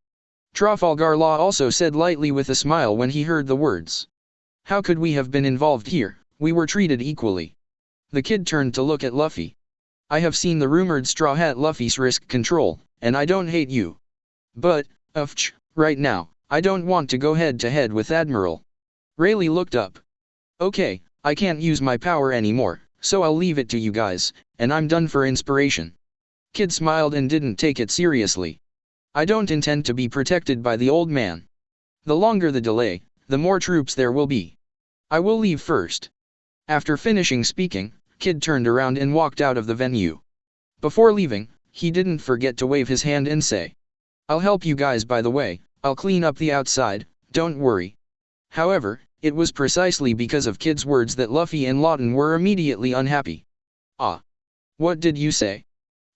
Trafalgar Law also said lightly with a smile when he heard the words. How could we have been involved here? We were treated equally. The Kid turned to look at Luffy. I have seen the rumored Straw Hat Luffy's risk control, and I don't hate you. But, right now, I don't want to go head to head with Admiral. Rayleigh looked up. Okay, I can't use my power anymore, so I'll leave it to you guys, and I'm done for inspiration. Kid smiled and didn't take it seriously. I don't intend to be protected by the old man. The longer the delay, the more troops there will be. I will leave first. After finishing speaking, Kid turned around and walked out of the venue. Before leaving, he didn't forget to wave his hand and say, I'll help you guys by the way, I'll clean up the outside, don't worry. However, it was precisely because of Kid's words that Luffy and Lawton were immediately unhappy. Ah. What did you say?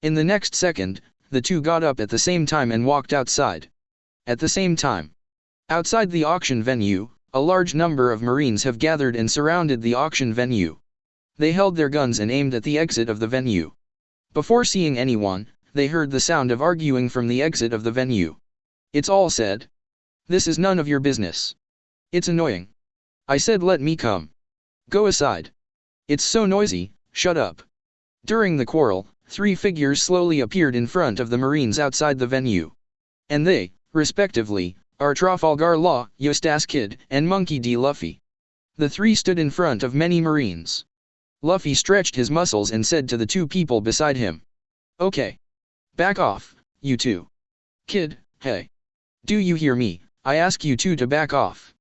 In the next second, the two got up at the same time and walked outside. At the same time. Outside the auction venue, a large number of Marines have gathered and surrounded the auction venue. They held their guns and aimed at the exit of the venue. Before seeing anyone, they heard the sound of arguing from the exit of the venue. It's all said. This is none of your business. It's annoying. I said let me come. Go aside. It's so noisy, shut up. During the quarrel, three figures slowly appeared in front of the Marines outside the venue. And they, respectively, are Trafalgar Law, Eustace Kid, and Monkey D. Luffy. The three stood in front of many Marines. Luffy stretched his muscles and said to the two people beside him. Okay. Back off, you two. Kid, hey. Do you hear me? I ask you two to back off.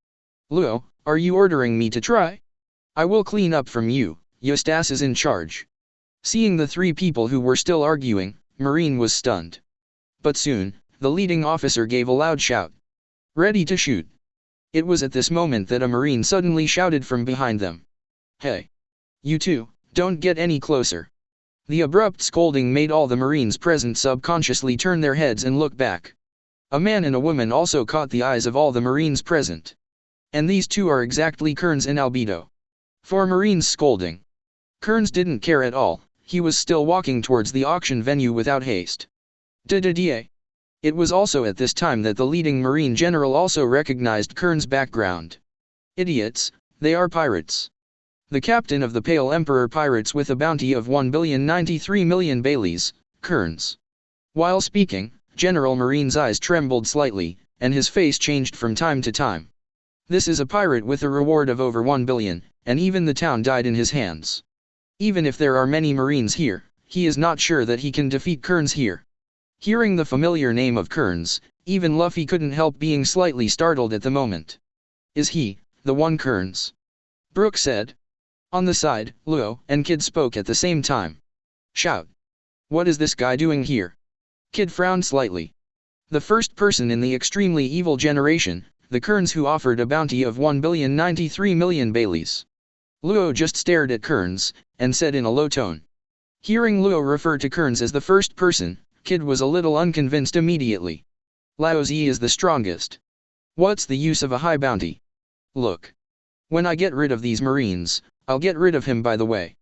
Luo, are you ordering me to try? I will clean up from you, Eustace is in charge. Seeing the three people who were still arguing, Marine was stunned. But soon, the leading officer gave a loud shout. Ready to shoot. It was at this moment that a Marine suddenly shouted from behind them. Hey. You two, don't get any closer. The abrupt scolding made all the Marines present subconsciously turn their heads and look back. A man and a woman also caught the eyes of all the Marines present. And these two are exactly Kearns and Albedo. For Marines scolding. Kearns didn't care at all, he was still walking towards the auction venue without haste. It was also at this time that the leading Marine general also recognized Kearns' background. Idiots, they are pirates. The captain of the Pale Emperor Pirates with a bounty of 1,093,000,000 Baileys, Kearns. While speaking, General Marine's eyes trembled slightly, and his face changed from time to time. This is a pirate with a reward of over 1 billion, and even the town died in his hands. Even if there are many Marines here, he is not sure that he can defeat Kearns here. Hearing the familiar name of Kearns, even Luffy couldn't help being slightly startled at the moment. Is he, the one Kearns? Brooke said. On the side, Luo and Kid spoke at the same time. Shout. What is this guy doing here? Kid frowned slightly. The first person in the extremely evil generation, the Kearns who offered a bounty of 1,093,000,000 Baileys. Luo just stared at Kearns, and said in a low tone. Hearing Luo refer to Kearns as the first person, Kid was a little unconvinced immediately. Lao Zi is the strongest. What's the use of a high bounty? Look. When I get rid of these Marines, I'll get rid of him by the way.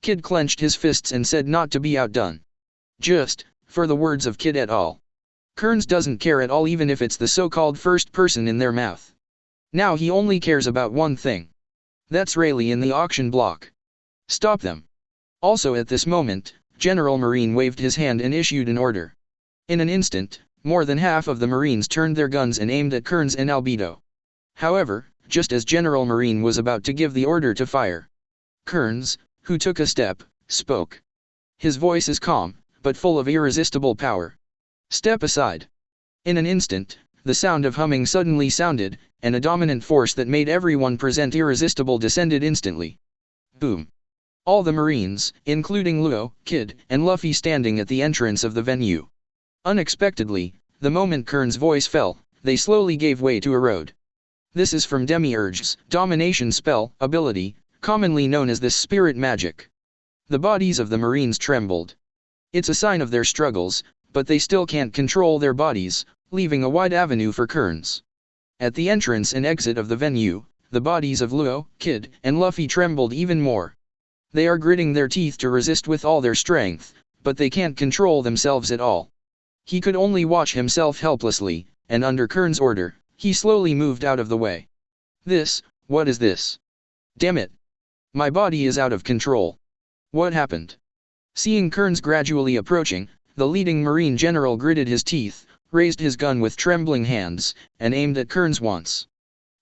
Kid clenched his fists and said not to be outdone. Just, for the words of Kid et al. Kearns doesn't care at all even if it's the so-called first person in their mouth. Now he only cares about one thing. That's Rayleigh in the auction block. Stop them. Also at this moment, General Marine waved his hand and issued an order. In an instant, more than half of the Marines turned their guns and aimed at Kearns and Albedo. However, just as General Marine was about to give the order to fire, Kearns, who took a step, spoke. His voice is calm, but full of irresistible power. Step aside. In an instant, the sound of humming suddenly sounded, and a dominant force that made everyone present irresistible descended instantly. Boom. All the Marines, including Luo, Kid, and Luffy standing at the entrance of the venue. Unexpectedly, the moment Kearns' voice fell, they slowly gave way to erode. This is from Demiurge's domination spell ability, commonly known as the spirit magic. The bodies of the Marines trembled. It's a sign of their struggles, but they still can't control their bodies, leaving a wide avenue for Kearns. At the entrance and exit of the venue, the bodies of Luo, Kid, and Luffy trembled even more. They are gritting their teeth to resist with all their strength, but they can't control themselves at all. He could only watch himself helplessly, and under Kearns' order, he slowly moved out of the way. What is this? Damn it! My body is out of control. What happened? Seeing Kearns gradually approaching, the leading Marine general gritted his teeth, raised his gun with trembling hands, and aimed at Kearns once.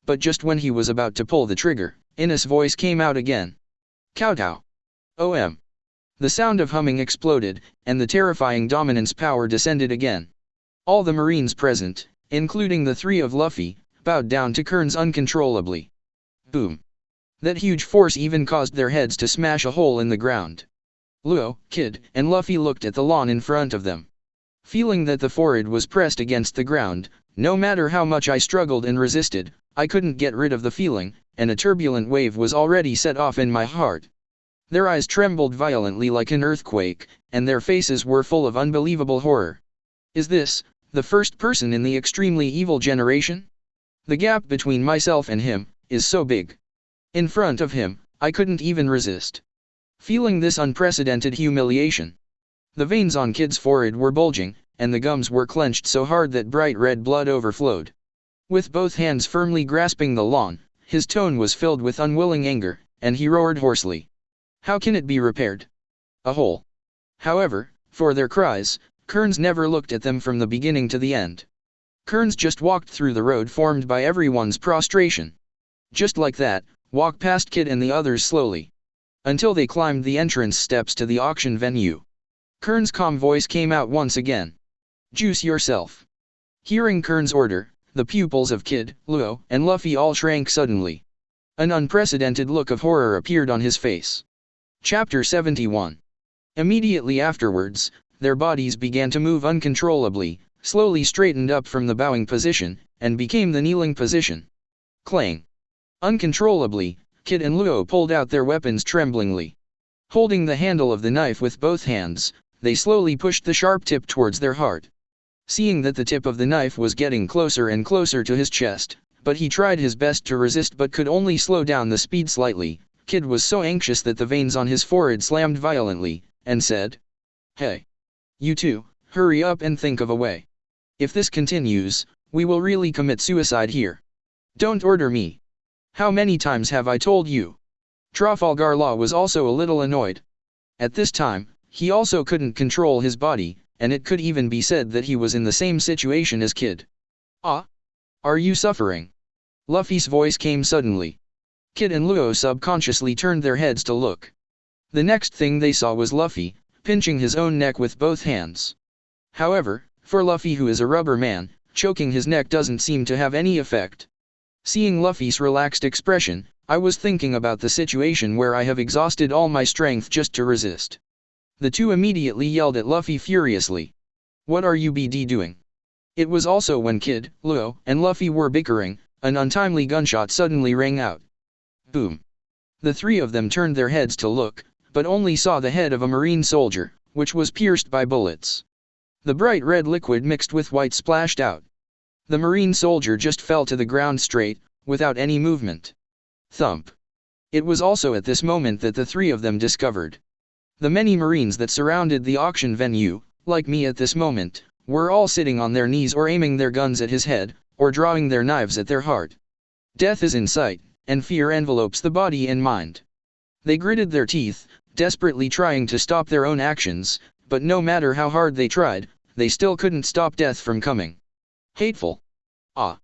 But just when he was about to pull the trigger, Innes' voice came out again. Kowtow. OM. The sound of humming exploded, and the terrifying dominance power descended again. All the Marines present, including the three of Luffy, bowed down to Kearns uncontrollably. Boom. That huge force even caused their heads to smash a hole in the ground. Luo, Kid, and Luffy looked at the lawn in front of them. Feeling that the forehead was pressed against the ground, no matter how much I struggled and resisted, I couldn't get rid of the feeling, and a turbulent wave was already set off in my heart. Their eyes trembled violently like an earthquake, and their faces were full of unbelievable horror. Is this, the first person in the extremely evil generation? The gap between myself and him, is so big. In front of him, I couldn't even resist. Feeling this unprecedented humiliation. The veins on Kid's forehead were bulging, and the gums were clenched so hard that bright red blood overflowed. With both hands firmly grasping the lawn, his tone was filled with unwilling anger, and he roared hoarsely. How can it be repaired? A hole. However, for their cries, Kearns never looked at them from the beginning to the end. Kearns just walked through the road formed by everyone's prostration. Just like that, walk past Kid and the others slowly. Until they climbed the entrance steps to the auction venue. Kearns' calm voice came out once again. Juice yourself. Hearing Kearns' order, the pupils of Kid, Luo, and Luffy all shrank suddenly. An unprecedented look of horror appeared on his face. Chapter 71. Immediately afterwards, their bodies began to move uncontrollably, slowly straightened up from the bowing position, and became the kneeling position. Clang. Uncontrollably, Kid and Luo pulled out their weapons tremblingly. Holding the handle of the knife with both hands, they slowly pushed the sharp tip towards their heart. Seeing that the tip of the knife was getting closer and closer to his chest, but he tried his best to resist but could only slow down the speed slightly, Kid was so anxious that the veins on his forehead slammed violently, and said, Hey. You two, hurry up and think of a way. If this continues, we will really commit suicide here. Don't order me. How many times have I told you? Trafalgar Law was also a little annoyed. At this time, he also couldn't control his body, and it could even be said that he was in the same situation as Kid. Ah? Are you suffering? Luffy's voice came suddenly. Kid and Luo subconsciously turned their heads to look. The next thing they saw was Luffy, pinching his own neck with both hands. However, for Luffy, who is a rubber man, choking his neck doesn't seem to have any effect. Seeing Luffy's relaxed expression, I was thinking about the situation where I have exhausted all my strength just to resist. The two immediately yelled at Luffy furiously. What are you BD doing? It was also when Kid, Luo, and Luffy were bickering, an untimely gunshot suddenly rang out. Boom. The three of them turned their heads to look, but only saw the head of a marine soldier, which was pierced by bullets. The bright red liquid mixed with white splashed out. The marine soldier just fell to the ground straight, without any movement. Thump. It was also at this moment that the three of them discovered. The many marines that surrounded the auction venue, like me at this moment, were all sitting on their knees or aiming their guns at his head, or drawing their knives at their heart. Death is in sight, and fear envelopes the body and mind. They gritted their teeth, desperately trying to stop their own actions, but no matter how hard they tried, they still couldn't stop death from coming. Hateful. Ah.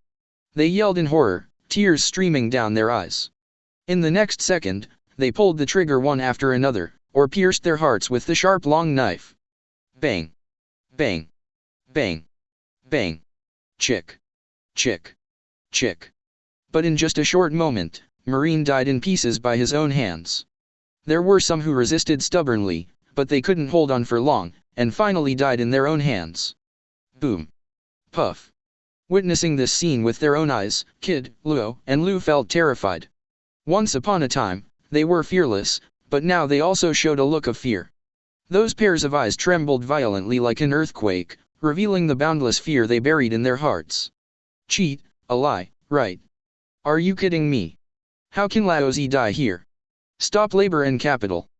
They yelled in horror, tears streaming down their eyes. In the next second, they pulled the trigger one after another, or pierced their hearts with the sharp long knife. Bang. Bang. Bang. Bang. Chick. Chick. Chick. But in just a short moment, Marine died in pieces by his own hands. There were some who resisted stubbornly, but they couldn't hold on for long, and finally died in their own hands. Boom. Puff. Witnessing this scene with their own eyes, Kid, Luo, and Lu felt terrified. Once upon a time, they were fearless, but now they also showed a look of fear. Those pairs of eyes trembled violently like an earthquake, revealing the boundless fear they buried in their hearts. Cheat, a lie, right? Are you kidding me? How can Laozi die here? Stop labor and capital.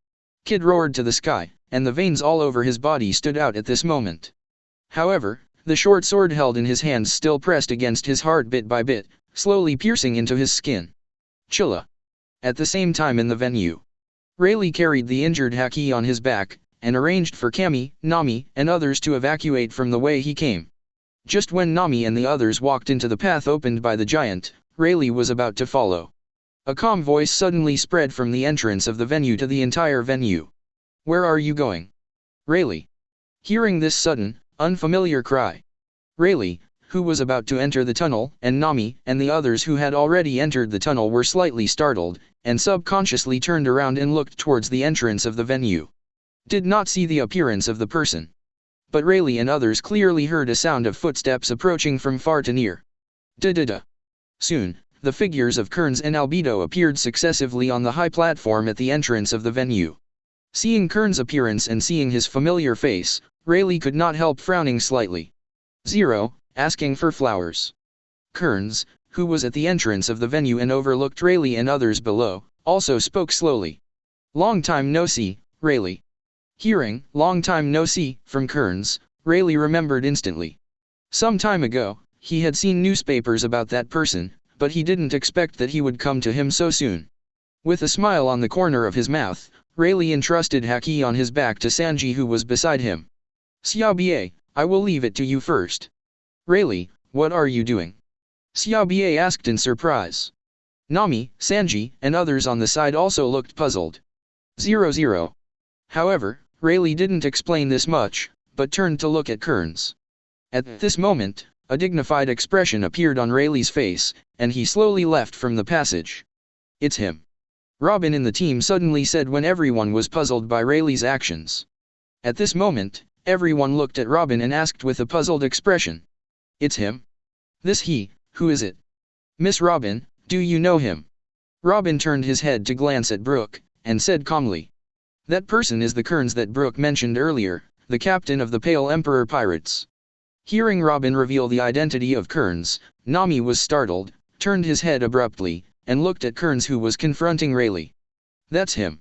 Kid roared to the sky, and the veins all over his body stood out at this moment. However, the short sword held in his hands still pressed against his heart bit by bit, slowly piercing into his skin. Chilla. At the same time in the venue, Rayleigh carried the injured Haki on his back, and arranged for Kami, Nami, and others to evacuate from the way he came. Just when Nami and the others walked into the path opened by the giant, Rayleigh was about to follow. A calm voice suddenly spread from the entrance of the venue to the entire venue. Where are you going? Rayleigh. Hearing this sudden, unfamiliar cry, Rayleigh, who was about to enter the tunnel, and Nami, and the others who had already entered the tunnel were slightly startled, and subconsciously turned around and looked towards the entrance of the venue. Did not see the appearance of the person. But Rayleigh and others clearly heard a sound of footsteps approaching from far to near. Da-da-da. Soon, the figures of Kearns and Albedo appeared successively on the high platform at the entrance of the venue. Seeing Kearns' appearance and seeing his familiar face, Rayleigh could not help frowning slightly. 0, asking for flowers. Kearns, who was at the entrance of the venue and overlooked Rayleigh and others below, also spoke slowly. Long time no see, Rayleigh. Hearing, long time no see, from Kearns, Rayleigh remembered instantly. Some time ago, he had seen newspapers about that person, but he didn't expect that he would come to him so soon. With a smile on the corner of his mouth, Rayleigh entrusted Haki on his back to Sanji, who was beside him. Xiaobie, I will leave it to you first. Rayleigh, what are you doing? Xiaobie asked in surprise. Nami, Sanji, and others on the side also looked puzzled. 00. However, Rayleigh didn't explain this much, but turned to look at Kearns. At this moment, a dignified expression appeared on Rayleigh's face, and he slowly left from the passage. It's him. Robin in the team suddenly said when everyone was puzzled by Rayleigh's actions. At this moment, everyone looked at Robin and asked with a puzzled expression. It's him? This he, who is it? Miss Robin, do you know him? Robin turned his head to glance at Brooke, and said calmly. That person is the Kearns that Brooke mentioned earlier, the captain of the Pale Emperor Pirates. Hearing Robin reveal the identity of Kearns, Nami was startled, turned his head abruptly, and looked at Kearns, who was confronting Rayleigh. That's him.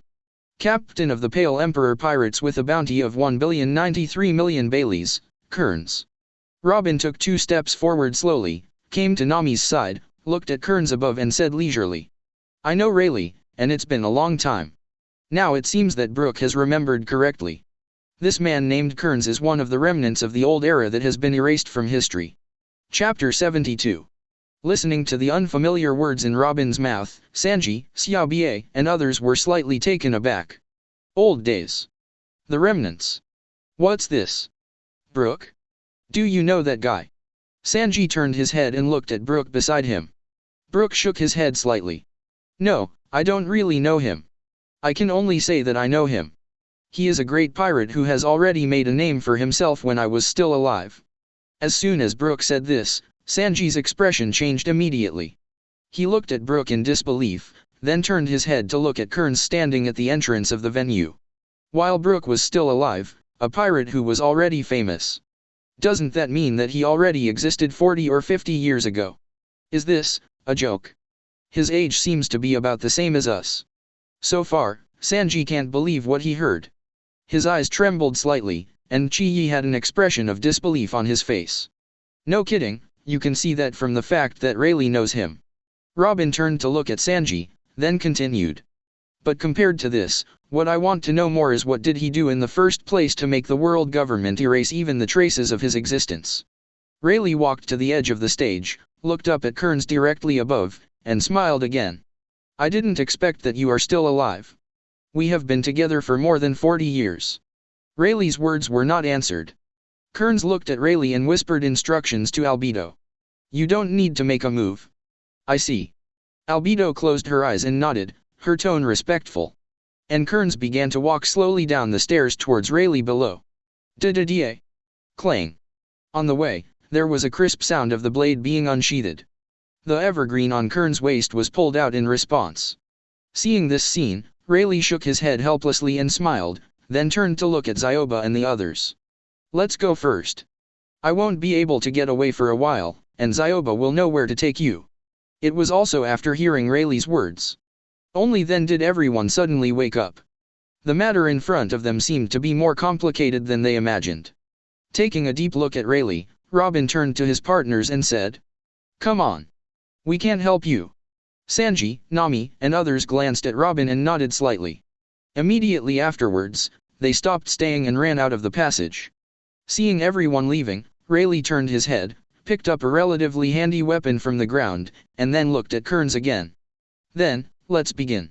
Captain of the Pale Emperor Pirates with a bounty of 1,093,000,000 Baileys, Kearns. Robin took 2 steps forward slowly, came to Nami's side, looked at Kearns above and said leisurely. I know Rayleigh, and it's been a long time. Now it seems that Brooke has remembered correctly. This man named Kearns is one of the remnants of the old era that has been erased from history. Chapter 72. Listening to the unfamiliar words in Robin's mouth, Sanji, Xiaobie, and others were slightly taken aback. Old days. The remnants. What's this? Brooke? Do you know that guy? Sanji turned his head and looked at Brooke beside him. Brooke shook his head slightly. No, I don't really know him. I can only say that I know him. He is a great pirate who has already made a name for himself when I was still alive. As soon as Brooke said this, Sanji's expression changed immediately. He looked at Brooke in disbelief, then turned his head to look at Kearns standing at the entrance of the venue. While Brooke was still alive, a pirate who was already famous. Doesn't that mean that he already existed 40 or 50 years ago? Is this a joke? His age seems to be about the same as us. So far, Sanji can't believe what he heard. His eyes trembled slightly, and Chi-Yi had an expression of disbelief on his face. No kidding, you can see that from the fact that Rayleigh knows him. Robin turned to look at Sanji, then continued. But compared to this, what I want to know more is what did he do in the first place to make the world government erase even the traces of his existence. Rayleigh walked to the edge of the stage, looked up at Kearns directly above, and smiled again. I didn't expect that you are still alive. We have been together for more than 40 years. Rayleigh's words were not answered. Kearns looked at Rayleigh and whispered instructions to Albedo. You don't need to make a move. I see. Albedo closed her eyes and nodded, her tone respectful. And Kearns began to walk slowly down the stairs towards Rayleigh below. Da-da-da. Clang. On the way, there was a crisp sound of the blade being unsheathed. The evergreen on Kearns' waist was pulled out in response. Seeing this scene, Rayleigh shook his head helplessly and smiled, then turned to look at Zyoba and the others. Let's go first. I won't be able to get away for a while, and Zyoba will know where to take you. It was also after hearing Rayleigh's words. Only then did everyone suddenly wake up. The matter in front of them seemed to be more complicated than they imagined. Taking a deep look at Rayleigh, Robin turned to his partners and said, Come on. We can't help you. Sanji, Nami, and others glanced at Robin and nodded slightly. Immediately afterwards, they stopped staying and ran out of the passage. Seeing everyone leaving, Rayleigh turned his head, picked up a relatively handy weapon from the ground, and then looked at Kearns again. Then, let's begin.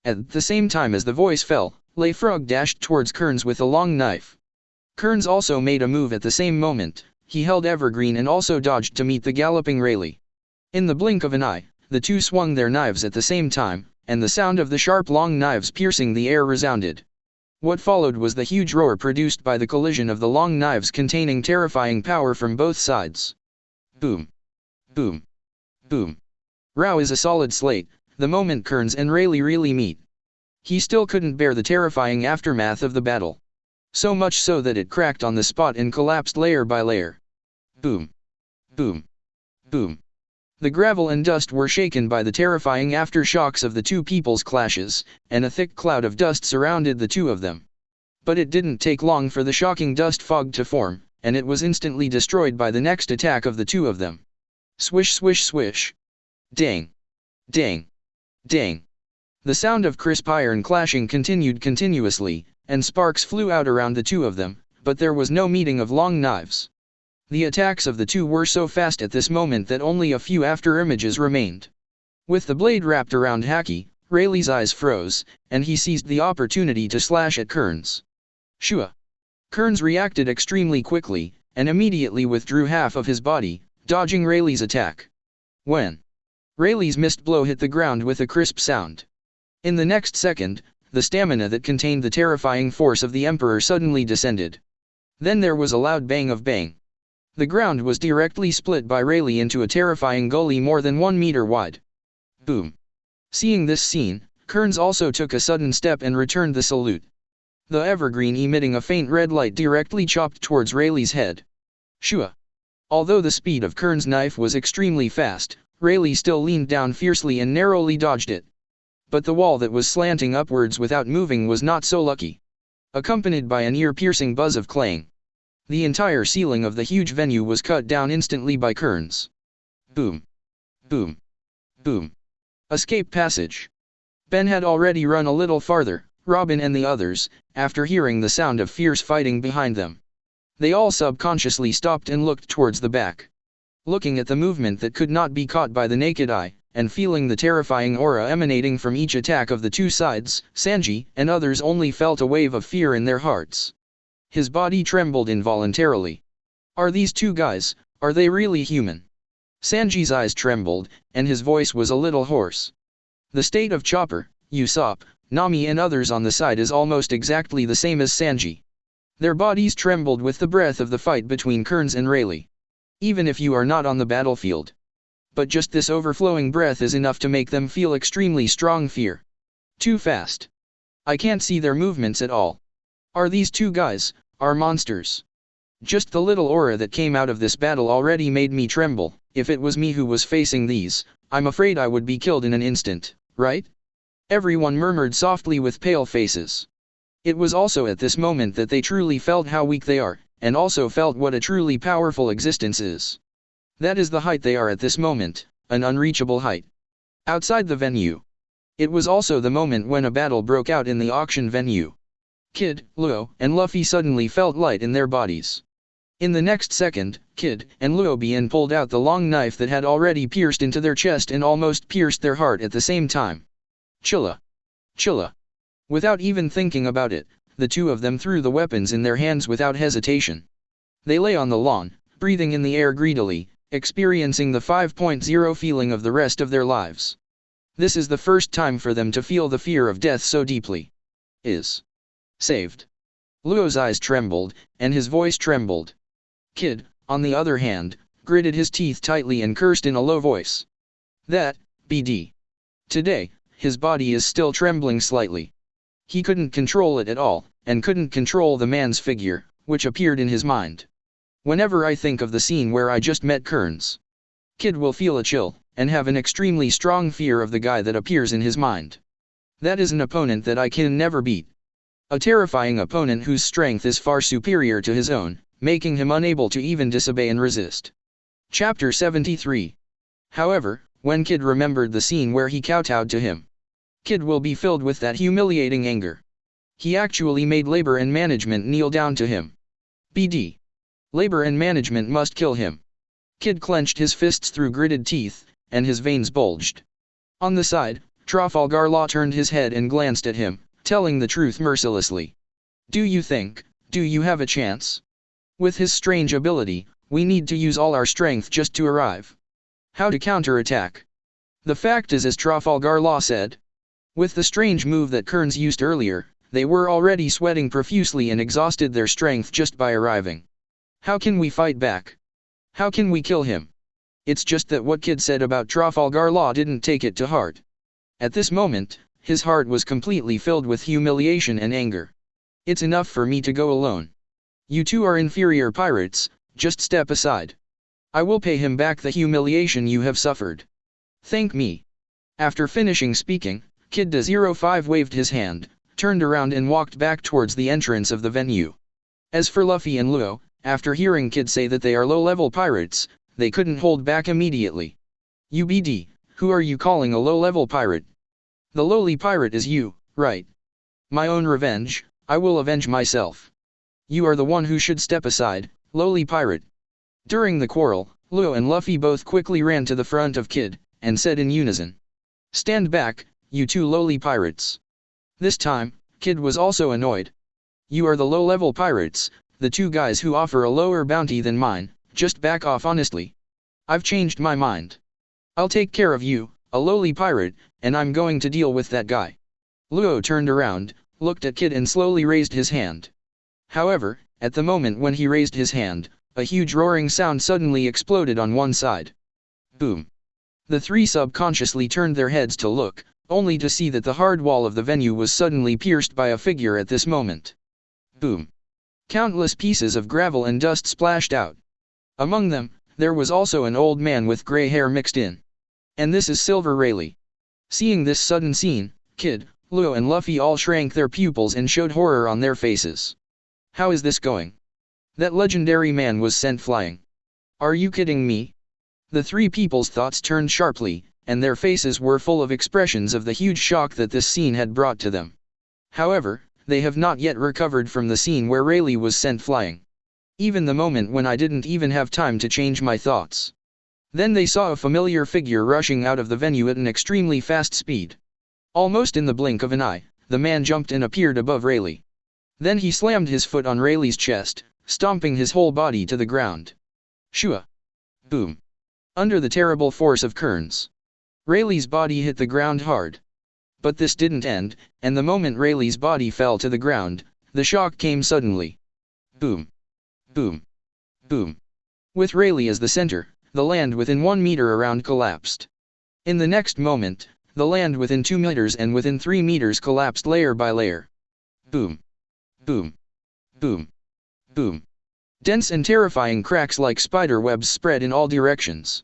At the same time as the voice fell, Frog dashed towards Kearns with a long knife. Kearns also made a move at the same moment. He held Evergreen and also dodged to meet the galloping Rayleigh. In the blink of an eye, the two swung their knives at the same time, and the sound of the sharp long knives piercing the air resounded. What followed was the huge roar produced by the collision of the long knives containing terrifying power from both sides. Boom. Boom. Boom. Row is a solid slate, the moment Kearns and Rayleigh really meet. He still couldn't bear the terrifying aftermath of the battle. So much so that it cracked on the spot and collapsed layer by layer. Boom. Boom. Boom. The gravel and dust were shaken by the terrifying aftershocks of the two people's clashes, and a thick cloud of dust surrounded the two of them. But it didn't take long for the shocking dust fog to form, and it was instantly destroyed by the next attack of the two of them. Swish swish swish. Dang. Dang. Dang. The sound of crisp iron clashing continued continuously, and sparks flew out around the two of them, but there was no meeting of long knives. The attacks of the two were so fast at this moment that only a few after-images remained. With the blade wrapped around Haki, Rayleigh's eyes froze, and he seized the opportunity to slash at Kearns. Shua! Kearns reacted extremely quickly, and immediately withdrew half of his body, dodging Rayleigh's attack. When Rayleigh's missed blow hit the ground with a crisp sound. In the next second, the stamina that contained the terrifying force of the Emperor suddenly descended. Then there was a loud bang of bang. The ground was directly split by Rayleigh into a terrifying gully more than 1 meter wide. Boom. Seeing this scene, Kearns also took a sudden step and returned the salute. The evergreen emitting a faint red light directly chopped towards Rayleigh's head. Shua! Although the speed of Kearns' knife was extremely fast, Rayleigh still leaned down fiercely and narrowly dodged it. But the wall that was slanting upwards without moving was not so lucky. Accompanied by an ear-piercing buzz of clang. The entire ceiling of the huge venue was cut down instantly by Kearns. Boom. Boom. Boom. Escape passage. Ben had already run a little farther, Robin and the others, after hearing the sound of fierce fighting behind them. They all subconsciously stopped and looked towards the back. Looking at the movement that could not be caught by the naked eye, and feeling the terrifying aura emanating from each attack of the two sides, Sanji and others only felt a wave of fear in their hearts. His body trembled involuntarily. Are these two guys, are they really human? Sanji's eyes trembled, and his voice was a little hoarse. The state of Chopper, Usopp, Nami and others on the side is almost exactly the same as Sanji. Their bodies trembled with the breath of the fight between Kearns and Rayleigh. Even if you are not on the battlefield. But just this overflowing breath is enough to make them feel extremely strong fear. Too fast. I can't see their movements at all. Are these two guys, are monsters? Just the little aura that came out of this battle already made me tremble. If it was me who was facing these, I'm afraid I would be killed in an instant, right? Everyone murmured softly with pale faces. It was also at this moment that they truly felt how weak they are, and also felt what a truly powerful existence is. That is the height they are at this moment, an unreachable height. Outside the venue. It was also the moment when a battle broke out in the auction venue. Kid, Luo, and Luffy suddenly felt light in their bodies. In the next second, Kid and Luo pulled out the long knife that had already pierced into their chest and almost pierced their heart at the same time. Chilla. Chilla. Without even thinking about it, the two of them threw the weapons in their hands without hesitation. They lay on the lawn, breathing in the air greedily, experiencing the 5.0 feeling of the rest of their lives. This is the first time for them to feel the fear of death so deeply. Is saved. Luo's eyes trembled, and his voice trembled. Kid, on the other hand, gritted his teeth tightly and cursed in a low voice. That, BD. Today, his body is still trembling slightly. He couldn't control it at all, and couldn't control the man's figure, which appeared in his mind. Whenever I think of the scene where I just met Kearns, Kid will feel a chill, and have an extremely strong fear of the guy that appears in his mind. That is an opponent that I can never beat. A terrifying opponent whose strength is far superior to his own, making him unable to even disobey and resist. Chapter 73. However, when Kid remembered the scene where he kowtowed to him, Kid will be filled with that humiliating anger. He actually made labor and management kneel down to him. BD. Labor and management must kill him. Kid clenched his fists through gritted teeth, and his veins bulged. On the side, Trafalgar Law turned his head and glanced at him, telling the truth mercilessly. Do you have a chance? With his strange ability, we need to use all our strength just to arrive. How to counterattack? The fact is, as Trafalgar Law said, with the strange move that Kearns used earlier, they were already sweating profusely and exhausted their strength just by arriving. How can we fight back? How can we kill him? It's just that what Kid said about Trafalgar Law didn't take it to heart. At this moment, his heart was completely filled with humiliation and anger. It's enough for me to go alone. You two are inferior pirates, just step aside. I will pay him back the humiliation you have suffered. Thank me. After finishing speaking, Kid Da-05 waved his hand, turned around and walked back towards the entrance of the venue. As for Luffy and Luo, after hearing Kid say that they are low-level pirates, they couldn't hold back immediately. UBD, who are you calling a low-level pirate? The lowly pirate is you, right? My own revenge, I will avenge myself. You are the one who should step aside, lowly pirate. During the quarrel, Luo and Luffy both quickly ran to the front of Kid, and said in unison. Stand back, you two lowly pirates. This time, Kid was also annoyed. You are the low-level pirates, the two guys who offer a lower bounty than mine, just back off honestly. I've changed my mind. I'll take care of you, a lowly pirate, and I'm going to deal with that guy. Luo turned around, looked at Kid and slowly raised his hand. However, at the moment when he raised his hand, a huge roaring sound suddenly exploded on one side. Boom. The three subconsciously turned their heads to look, only to see that the hard wall of the venue was suddenly pierced by a figure at this moment. Boom. Countless pieces of gravel and dust splashed out. Among them, there was also an old man with gray hair mixed in. And this is Silver Rayleigh. Seeing this sudden scene, Kid, Luo and Luffy all shrank their pupils and showed horror on their faces. How is this going? That legendary man was sent flying. Are you kidding me? The three people's thoughts turned sharply, and their faces were full of expressions of the huge shock that this scene had brought to them. However, they have not yet recovered from the scene where Rayleigh was sent flying. Even the moment when I didn't even have time to change my thoughts. Then they saw a familiar figure rushing out of the venue at an extremely fast speed. Almost in the blink of an eye, the man jumped and appeared above Rayleigh. Then he slammed his foot on Rayleigh's chest, stomping his whole body to the ground. Shua! Boom! Under the terrible force of Kearns, Rayleigh's body hit the ground hard. But this didn't end, and the moment Rayleigh's body fell to the ground, the shock came suddenly. Boom! Boom! Boom! With Rayleigh as the center, the land within 1 meter around collapsed. In the next moment, the land within 2 meters and within 3 meters collapsed layer by layer. Boom! Boom! Boom! Boom! Dense and terrifying cracks like spider webs spread in all directions.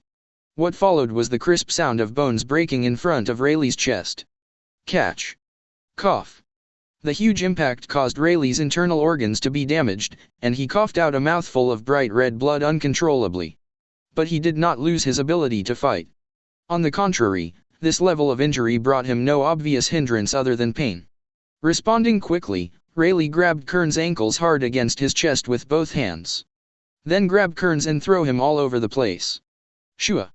What followed was the crisp sound of bones breaking in front of Rayleigh's chest. Catch! Cough! The huge impact caused Rayleigh's internal organs to be damaged, and he coughed out a mouthful of bright red blood uncontrollably. But he did not lose his ability to fight. On the contrary, this level of injury brought him no obvious hindrance other than pain. Responding quickly, Rayleigh grabbed Kearns' ankles hard against his chest with both hands. Then grab Kearns and throw him all over the place. Shua!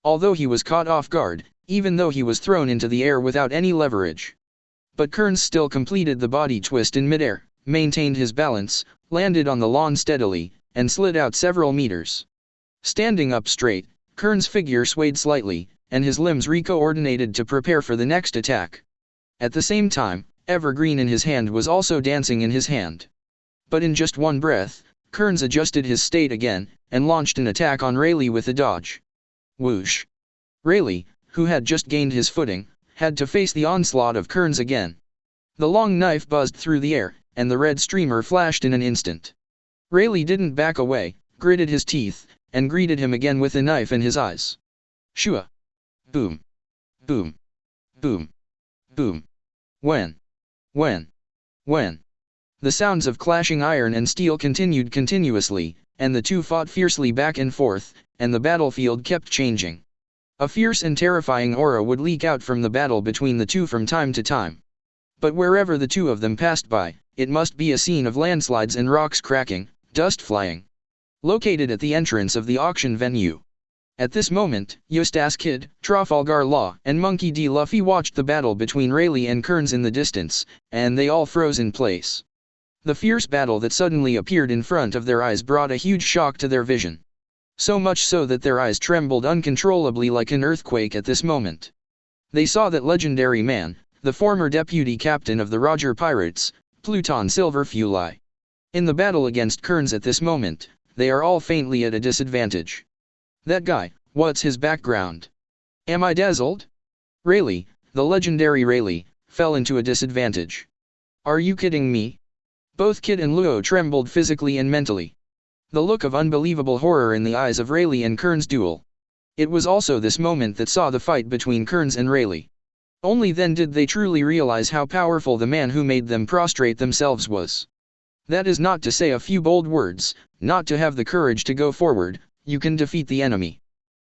Although he was caught off guard, even though he was thrown into the air without any leverage. But Kearns still completed the body twist in midair, maintained his balance, landed on the lawn steadily, and slid out several meters. Standing up straight, Kearns' figure swayed slightly, and his limbs recoordinated to prepare for the next attack. At the same time, Evergreen in his hand was also dancing in his hand. But in just one breath, Kearns adjusted his state again, and launched an attack on Rayleigh with a dodge. Whoosh! Rayleigh, who had just gained his footing, had to face the onslaught of Kearns again. The long knife buzzed through the air, and the red streamer flashed in an instant. Rayleigh didn't back away, gritted his teeth, and greeted him again with the knife in his eyes. Shua! Boom! Boom! Boom! Boom! When? The sounds of clashing iron and steel continued continuously, and the two fought fiercely back and forth, and the battlefield kept changing. A fierce and terrifying aura would leak out from the battle between the two from time to time. But wherever the two of them passed by, it must be a scene of landslides and rocks cracking, dust flying. Located at the entrance of the auction venue. At this moment, Eustace Kid, Trafalgar Law, and Monkey D. Luffy watched the battle between Rayleigh and Kearns in the distance, and they all froze in place. The fierce battle that suddenly appeared in front of their eyes brought a huge shock to their vision. So much so that their eyes trembled uncontrollably like an earthquake at this moment. They saw that legendary man, the former deputy captain of the Roger Pirates, Pluton Silverfuli. In the battle against Kearns at this moment, they are all faintly at a disadvantage. That guy, what's his background? Am I dazzled? Rayleigh, the legendary Rayleigh, fell into a disadvantage. Are you kidding me? Both Kid and Luo trembled physically and mentally. The look of unbelievable horror in the eyes of Rayleigh and Kearns' duel. It was also this moment that saw the fight between Kearns and Rayleigh. Only then did they truly realize how powerful the man who made them prostrate themselves was. That is not to say a few bold words, not to have the courage to go forward. You can defeat the enemy.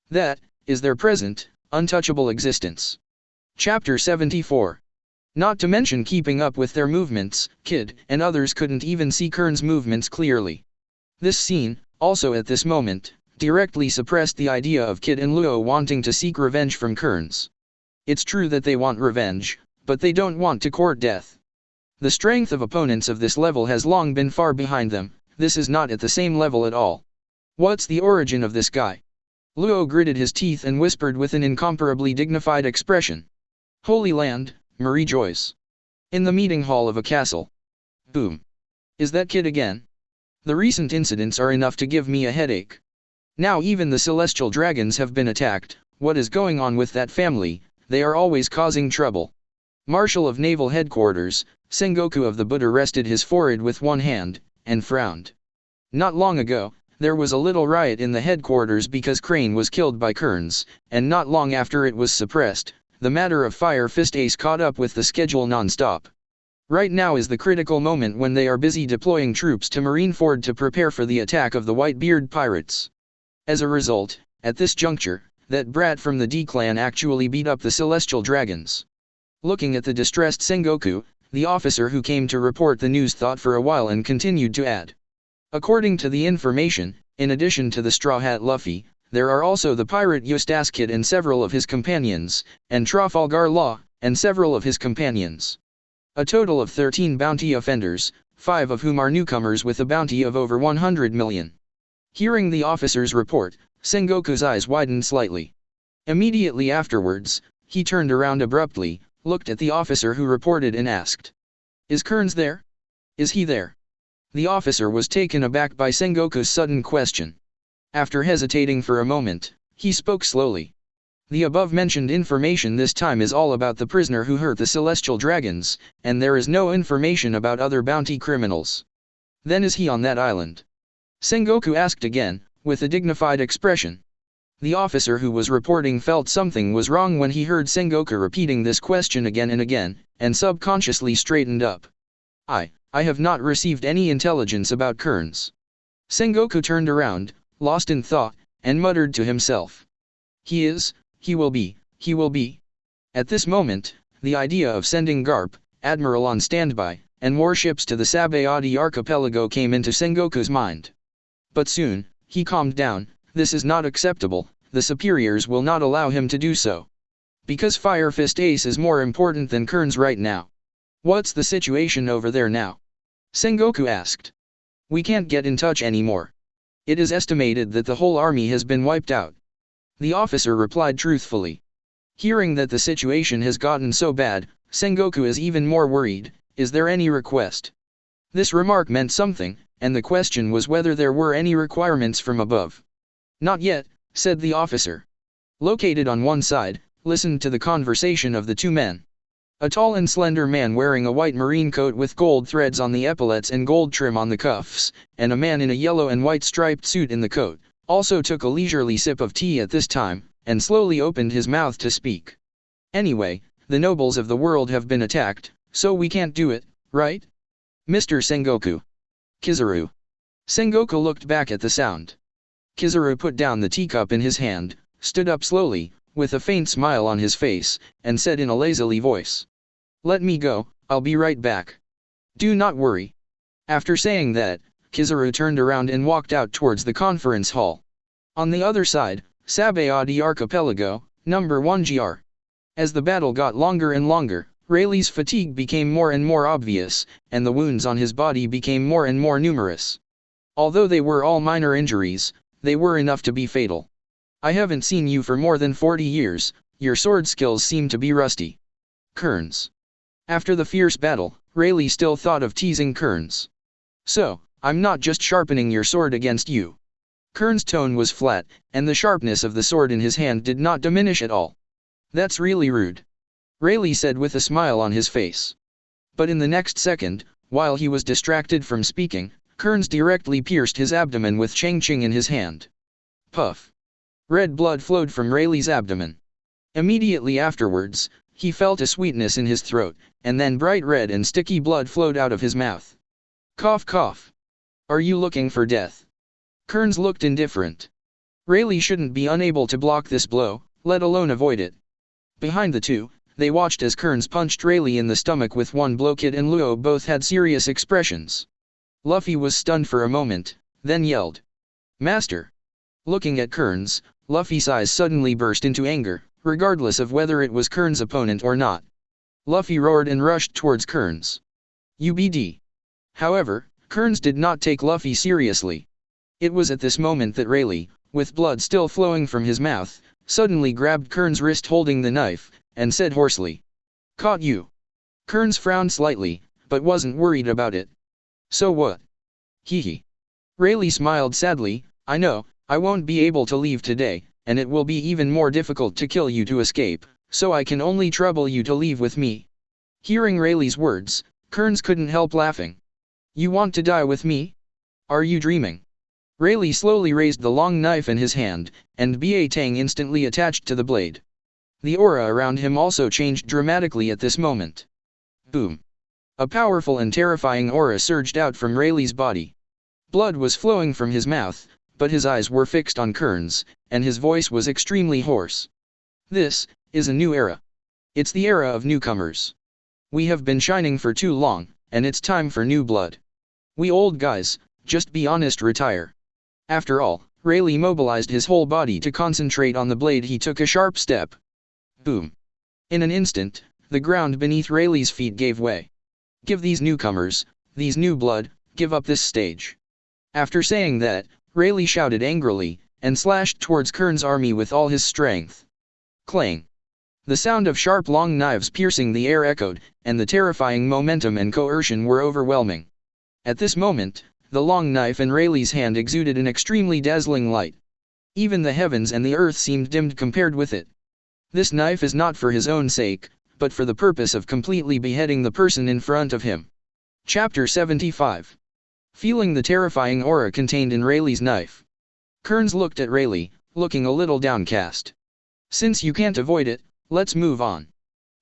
That is their present, untouchable existence. Chapter 74. Not to mention keeping up with their movements, Kid and others couldn't even see Kearns' movements clearly. This scene, also at this moment, directly suppressed the idea of Kid and Luo wanting to seek revenge from Kearns. It's true that they want revenge, but they don't want to court death. The strength of opponents of this level has long been far behind them. This is not at the same level at all. What's the origin of this guy? Luo gritted his teeth and whispered with an incomparably dignified expression. Holy Land, Marie Joyce. In the meeting hall of a castle. Boom. Is that Kid again? The recent incidents are enough to give me a headache. Now even the celestial dragons have been attacked. What is going on with that family? They are always causing trouble. Marshal of Naval Headquarters, Sengoku of the Buddha rested his forehead with one hand, and frowned. Not long ago, there was a little riot in the headquarters because Crane was killed by Kearns, and not long after it was suppressed, the matter of Fire Fist Ace caught up with the schedule non-stop. Right now is the critical moment when they are busy deploying troops to Marineford to prepare for the attack of the Whitebeard pirates. As a result, at this juncture, that brat from the D-clan actually beat up the celestial dragons. Looking at the distressed Sengoku, the officer who came to report the news thought for a while and continued to add. According to the information, in addition to the Straw Hat Luffy, there are also the pirate Eustace Kid and several of his companions, and Trafalgar Law, and several of his companions. A total of 13 bounty offenders, 5 of whom are newcomers with a bounty of over 100 million. Hearing the officer's report, Sengoku's eyes widened slightly. Immediately afterwards, he turned around abruptly, looked at the officer who reported and asked. Is Kearns there? Is he there? The officer was taken aback by Sengoku's sudden question. After hesitating for a moment, he spoke slowly. The above-mentioned information this time is all about the prisoner who hurt the celestial dragons, and there is no information about other bounty criminals. Then is he on that island? Sengoku asked again, with a dignified expression. The officer who was reporting felt something was wrong when he heard Sengoku repeating this question again and again, and subconsciously straightened up. I have not received any intelligence about Kearns. Sengoku turned around, lost in thought, and muttered to himself. He will be. At this moment, the idea of sending Garp, Admiral on standby, and warships to the Sabayati archipelago came into Sengoku's mind. But soon, he calmed down. This is not acceptable, the superiors will not allow him to do so. Because Fire Fist Ace is more important than Kearns right now. What's the situation over there now? Sengoku asked. We can't get in touch anymore. It is estimated that the whole army has been wiped out. The officer replied truthfully. Hearing that the situation has gotten so bad, Sengoku is even more worried. Is there any request? This remark meant something, and the question was whether there were any requirements from above. Not yet, said the officer. Located on one side, listened to the conversation of the two men. A tall and slender man wearing a white marine coat with gold threads on the epaulets and gold trim on the cuffs, and a man in a yellow and white striped suit in the coat, also took a leisurely sip of tea at this time, and slowly opened his mouth to speak. Anyway, the nobles of the world have been attacked, so we can't do it, right? Mr. Sengoku. Kizaru. Sengoku looked back at the sound. Kizaru put down the teacup in his hand, stood up slowly, with a faint smile on his face, and said in a lazily voice. Let me go, I'll be right back. Do not worry. After saying that, Kizaru turned around and walked out towards the conference hall. On the other side, Sabayati Archipelago, number 1 GR. As the battle got longer and longer, Rayleigh's fatigue became more and more obvious, and the wounds on his body became more and more numerous. Although they were all minor injuries, they were enough to be fatal. I haven't seen you for more than 40 years, your sword skills seem to be rusty. Kearns. After the fierce battle, Rayleigh still thought of teasing Kearns. So, I'm not just sharpening your sword against you. Kearns' tone was flat, and the sharpness of the sword in his hand did not diminish at all. That's really rude. Rayleigh said with a smile on his face. But in the next second, while he was distracted from speaking, Kearns directly pierced his abdomen with Chang-Ching in his hand. Puff. Red blood flowed from Rayleigh's abdomen. Immediately afterwards, he felt a sweetness in his throat, and then bright red and sticky blood flowed out of his mouth. Cough cough. Are you looking for death? Kearns looked indifferent. Rayleigh shouldn't be unable to block this blow, let alone avoid it. Behind the two, they watched as Kearns punched Rayleigh in the stomach with one blow. Kid and Luo both had serious expressions. Luffy was stunned for a moment, then yelled. Master! Looking at Kearns, Luffy's eyes suddenly burst into anger, regardless of whether it was Kearns' opponent or not. Luffy roared and rushed towards Kearns. UBD. However, Kearns did not take Luffy seriously. It was at this moment that Rayleigh, with blood still flowing from his mouth, suddenly grabbed Kearns' wrist holding the knife, and said hoarsely. Caught you. Kearns frowned slightly, but wasn't worried about it. So what? Hee. Rayleigh smiled sadly. I know, I won't be able to leave today, and it will be even more difficult to kill you to escape, so I can only trouble you to leave with me. Hearing Rayleigh's words, Kearns couldn't help laughing. You want to die with me? Are you dreaming? Rayleigh slowly raised the long knife in his hand, and Ba Tang instantly attached to the blade. The aura around him also changed dramatically at this moment. Boom. A powerful and terrifying aura surged out from Rayleigh's body. Blood was flowing from his mouth, but his eyes were fixed on Kearns, and his voice was extremely hoarse. This is a new era. It's the era of newcomers. We have been shining for too long, and it's time for new blood. We old guys, just be honest, retire. After all, Rayleigh mobilized his whole body to concentrate on the blade. He took a sharp step. Boom. In an instant, the ground beneath Rayleigh's feet gave way. Give these newcomers, these new blood, give up this stage. After saying that, Rayleigh shouted angrily, and slashed towards Kearns' army with all his strength. Clang. The sound of sharp long knives piercing the air echoed, and the terrifying momentum and coercion were overwhelming. At this moment, the long knife in Rayleigh's hand exuded an extremely dazzling light. Even the heavens and the earth seemed dimmed compared with it. This knife is not for his own sake, but for the purpose of completely beheading the person in front of him. Chapter 75. Feeling the terrifying aura contained in Rayleigh's knife, Kearns looked at Rayleigh, looking a little downcast. Since you can't avoid it, let's move on.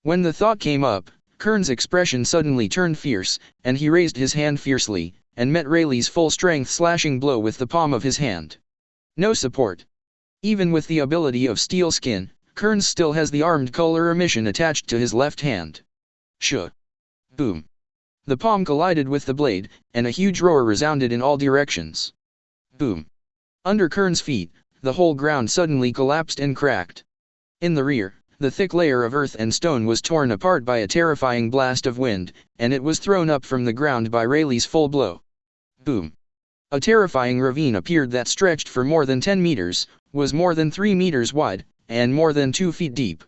When the thought came up, Kearns' expression suddenly turned fierce, and he raised his hand fiercely, and met Rayleigh's full-strength slashing blow with the palm of his hand. No support. Even with the ability of steel skin, Kearns still has the armed color emission attached to his left hand. Shh. Boom. The palm collided with the blade, and a huge roar resounded in all directions. Boom. Under Kearns' feet, the whole ground suddenly collapsed and cracked. In the rear, the thick layer of earth and stone was torn apart by a terrifying blast of wind, and it was thrown up from the ground by Rayleigh's full blow. Boom. A terrifying ravine appeared that stretched for more than 10 meters, was more than 3 meters wide, and more than 2 feet deep.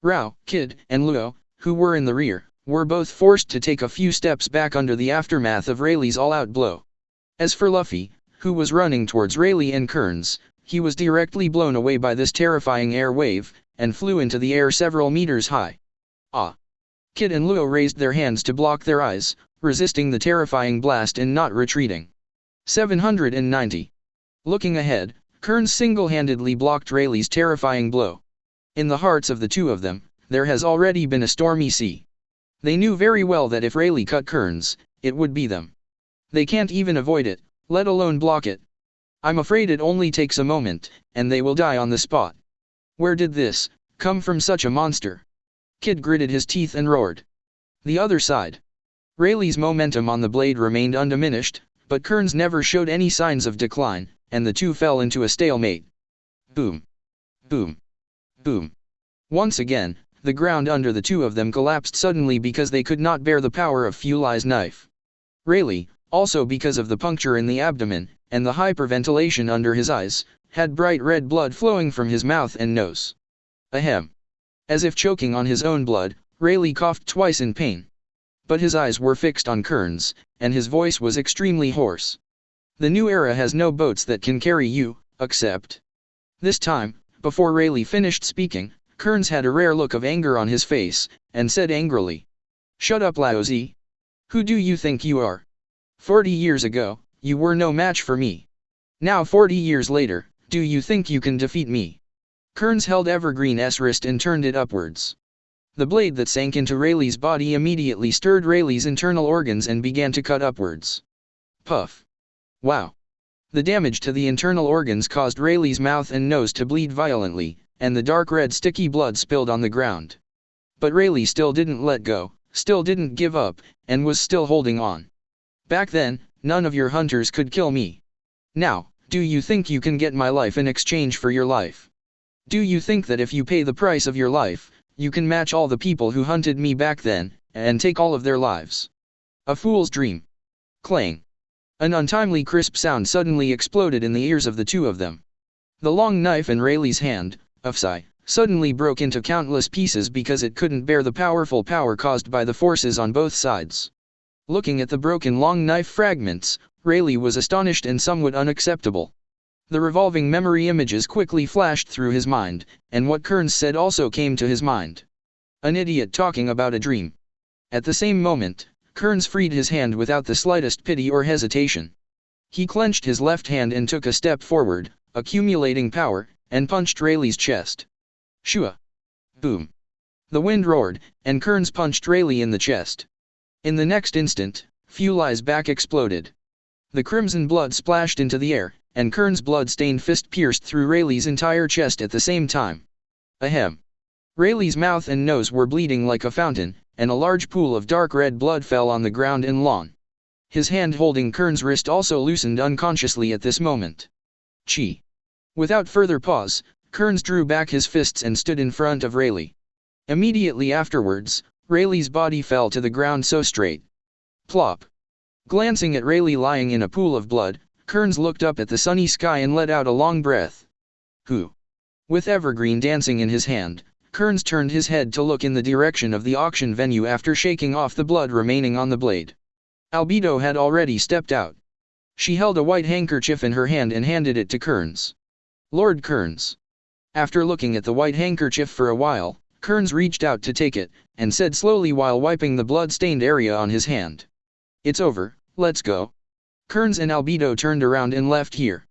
Rao, Kid, and Luo, who were in the rear, were both forced to take a few steps back under the aftermath of Rayleigh's all-out blow. As for Luffy, who was running towards Rayleigh and Kearns, he was directly blown away by this terrifying air wave, and flew into the air several meters high. Ah! Kid and Luo raised their hands to block their eyes, resisting the terrifying blast and not retreating. 790. Looking ahead, Kearns single-handedly blocked Rayleigh's terrifying blow. In the hearts of the two of them, there has already been a stormy sea. They knew very well that if Rayleigh cut Kearns, it would be them. They can't even avoid it, let alone block it. I'm afraid it only takes a moment, and they will die on the spot. Where did this come from, such a monster? Kid gritted his teeth and roared. The other side. Rayleigh's momentum on the blade remained undiminished, but Kearns never showed any signs of decline, and the two fell into a stalemate. Boom. Boom. Boom. Once again, the ground under the two of them collapsed suddenly because they could not bear the power of Fuli's knife. Rayleigh, also because of the puncture in the abdomen, and the hyperventilation under his eyes, had bright red blood flowing from his mouth and nose. Ahem. As if choking on his own blood, Rayleigh coughed twice in pain. But his eyes were fixed on Kearns, and his voice was extremely hoarse. The new era has no boats that can carry you, except. This time, before Rayleigh finished speaking, Kearns had a rare look of anger on his face, and said angrily. Shut up, Laozi. Who do you think you are? 40 years ago, you were no match for me. Now 40 years later, do you think you can defeat me? Kearns held Evergreen's wrist and turned it upwards. The blade that sank into Rayleigh's body immediately stirred Rayleigh's internal organs and began to cut upwards. Puff. Wow. The damage to the internal organs caused Rayleigh's mouth and nose to bleed violently, and the dark red sticky blood spilled on the ground. But Rayleigh still didn't let go, still didn't give up, and was still holding on. Back then, none of your hunters could kill me. Now, do you think you can get my life in exchange for your life? Do you think that if you pay the price of your life, you can match all the people who hunted me back then, and take all of their lives? A fool's dream. Clang. An untimely crisp sound suddenly exploded in the ears of the two of them. The long knife in Rayleigh's hand, Ufsai, suddenly broke into countless pieces because it couldn't bear the powerful power caused by the forces on both sides. Looking at the broken long knife fragments, Rayleigh was astonished and somewhat unacceptable. The revolving memory images quickly flashed through his mind, and what Kearns said also came to his mind. An idiot talking about a dream. At the same moment, Kearns freed his hand without the slightest pity or hesitation. He clenched his left hand and took a step forward, accumulating power, and punched Rayleigh's chest. Shua! Boom! The wind roared, and Kearns punched Rayleigh in the chest. In the next instant, Fuli's back exploded. The crimson blood splashed into the air, and Kearns' blood-stained fist pierced through Rayleigh's entire chest at the same time. Ahem. Rayleigh's mouth and nose were bleeding like a fountain, and a large pool of dark red blood fell on the ground and lawn. His hand holding Kearns' wrist also loosened unconsciously at this moment. Chi. Without further pause, Kearns drew back his fists and stood in front of Rayleigh. Immediately afterwards, Rayleigh's body fell to the ground so straight. Plop. Glancing at Rayleigh lying in a pool of blood, Kearns looked up at the sunny sky and let out a long breath. Who? With evergreen dancing in his hand, Kearns turned his head to look in the direction of the auction venue after shaking off the blood remaining on the blade. Albedo had already stepped out. She held a white handkerchief in her hand and handed it to Kearns. Lord Kearns. After looking at the white handkerchief for a while, Kearns reached out to take it, and said slowly while wiping the blood-stained area on his hand. It's over, let's go. Kearns and Albedo turned around and left here.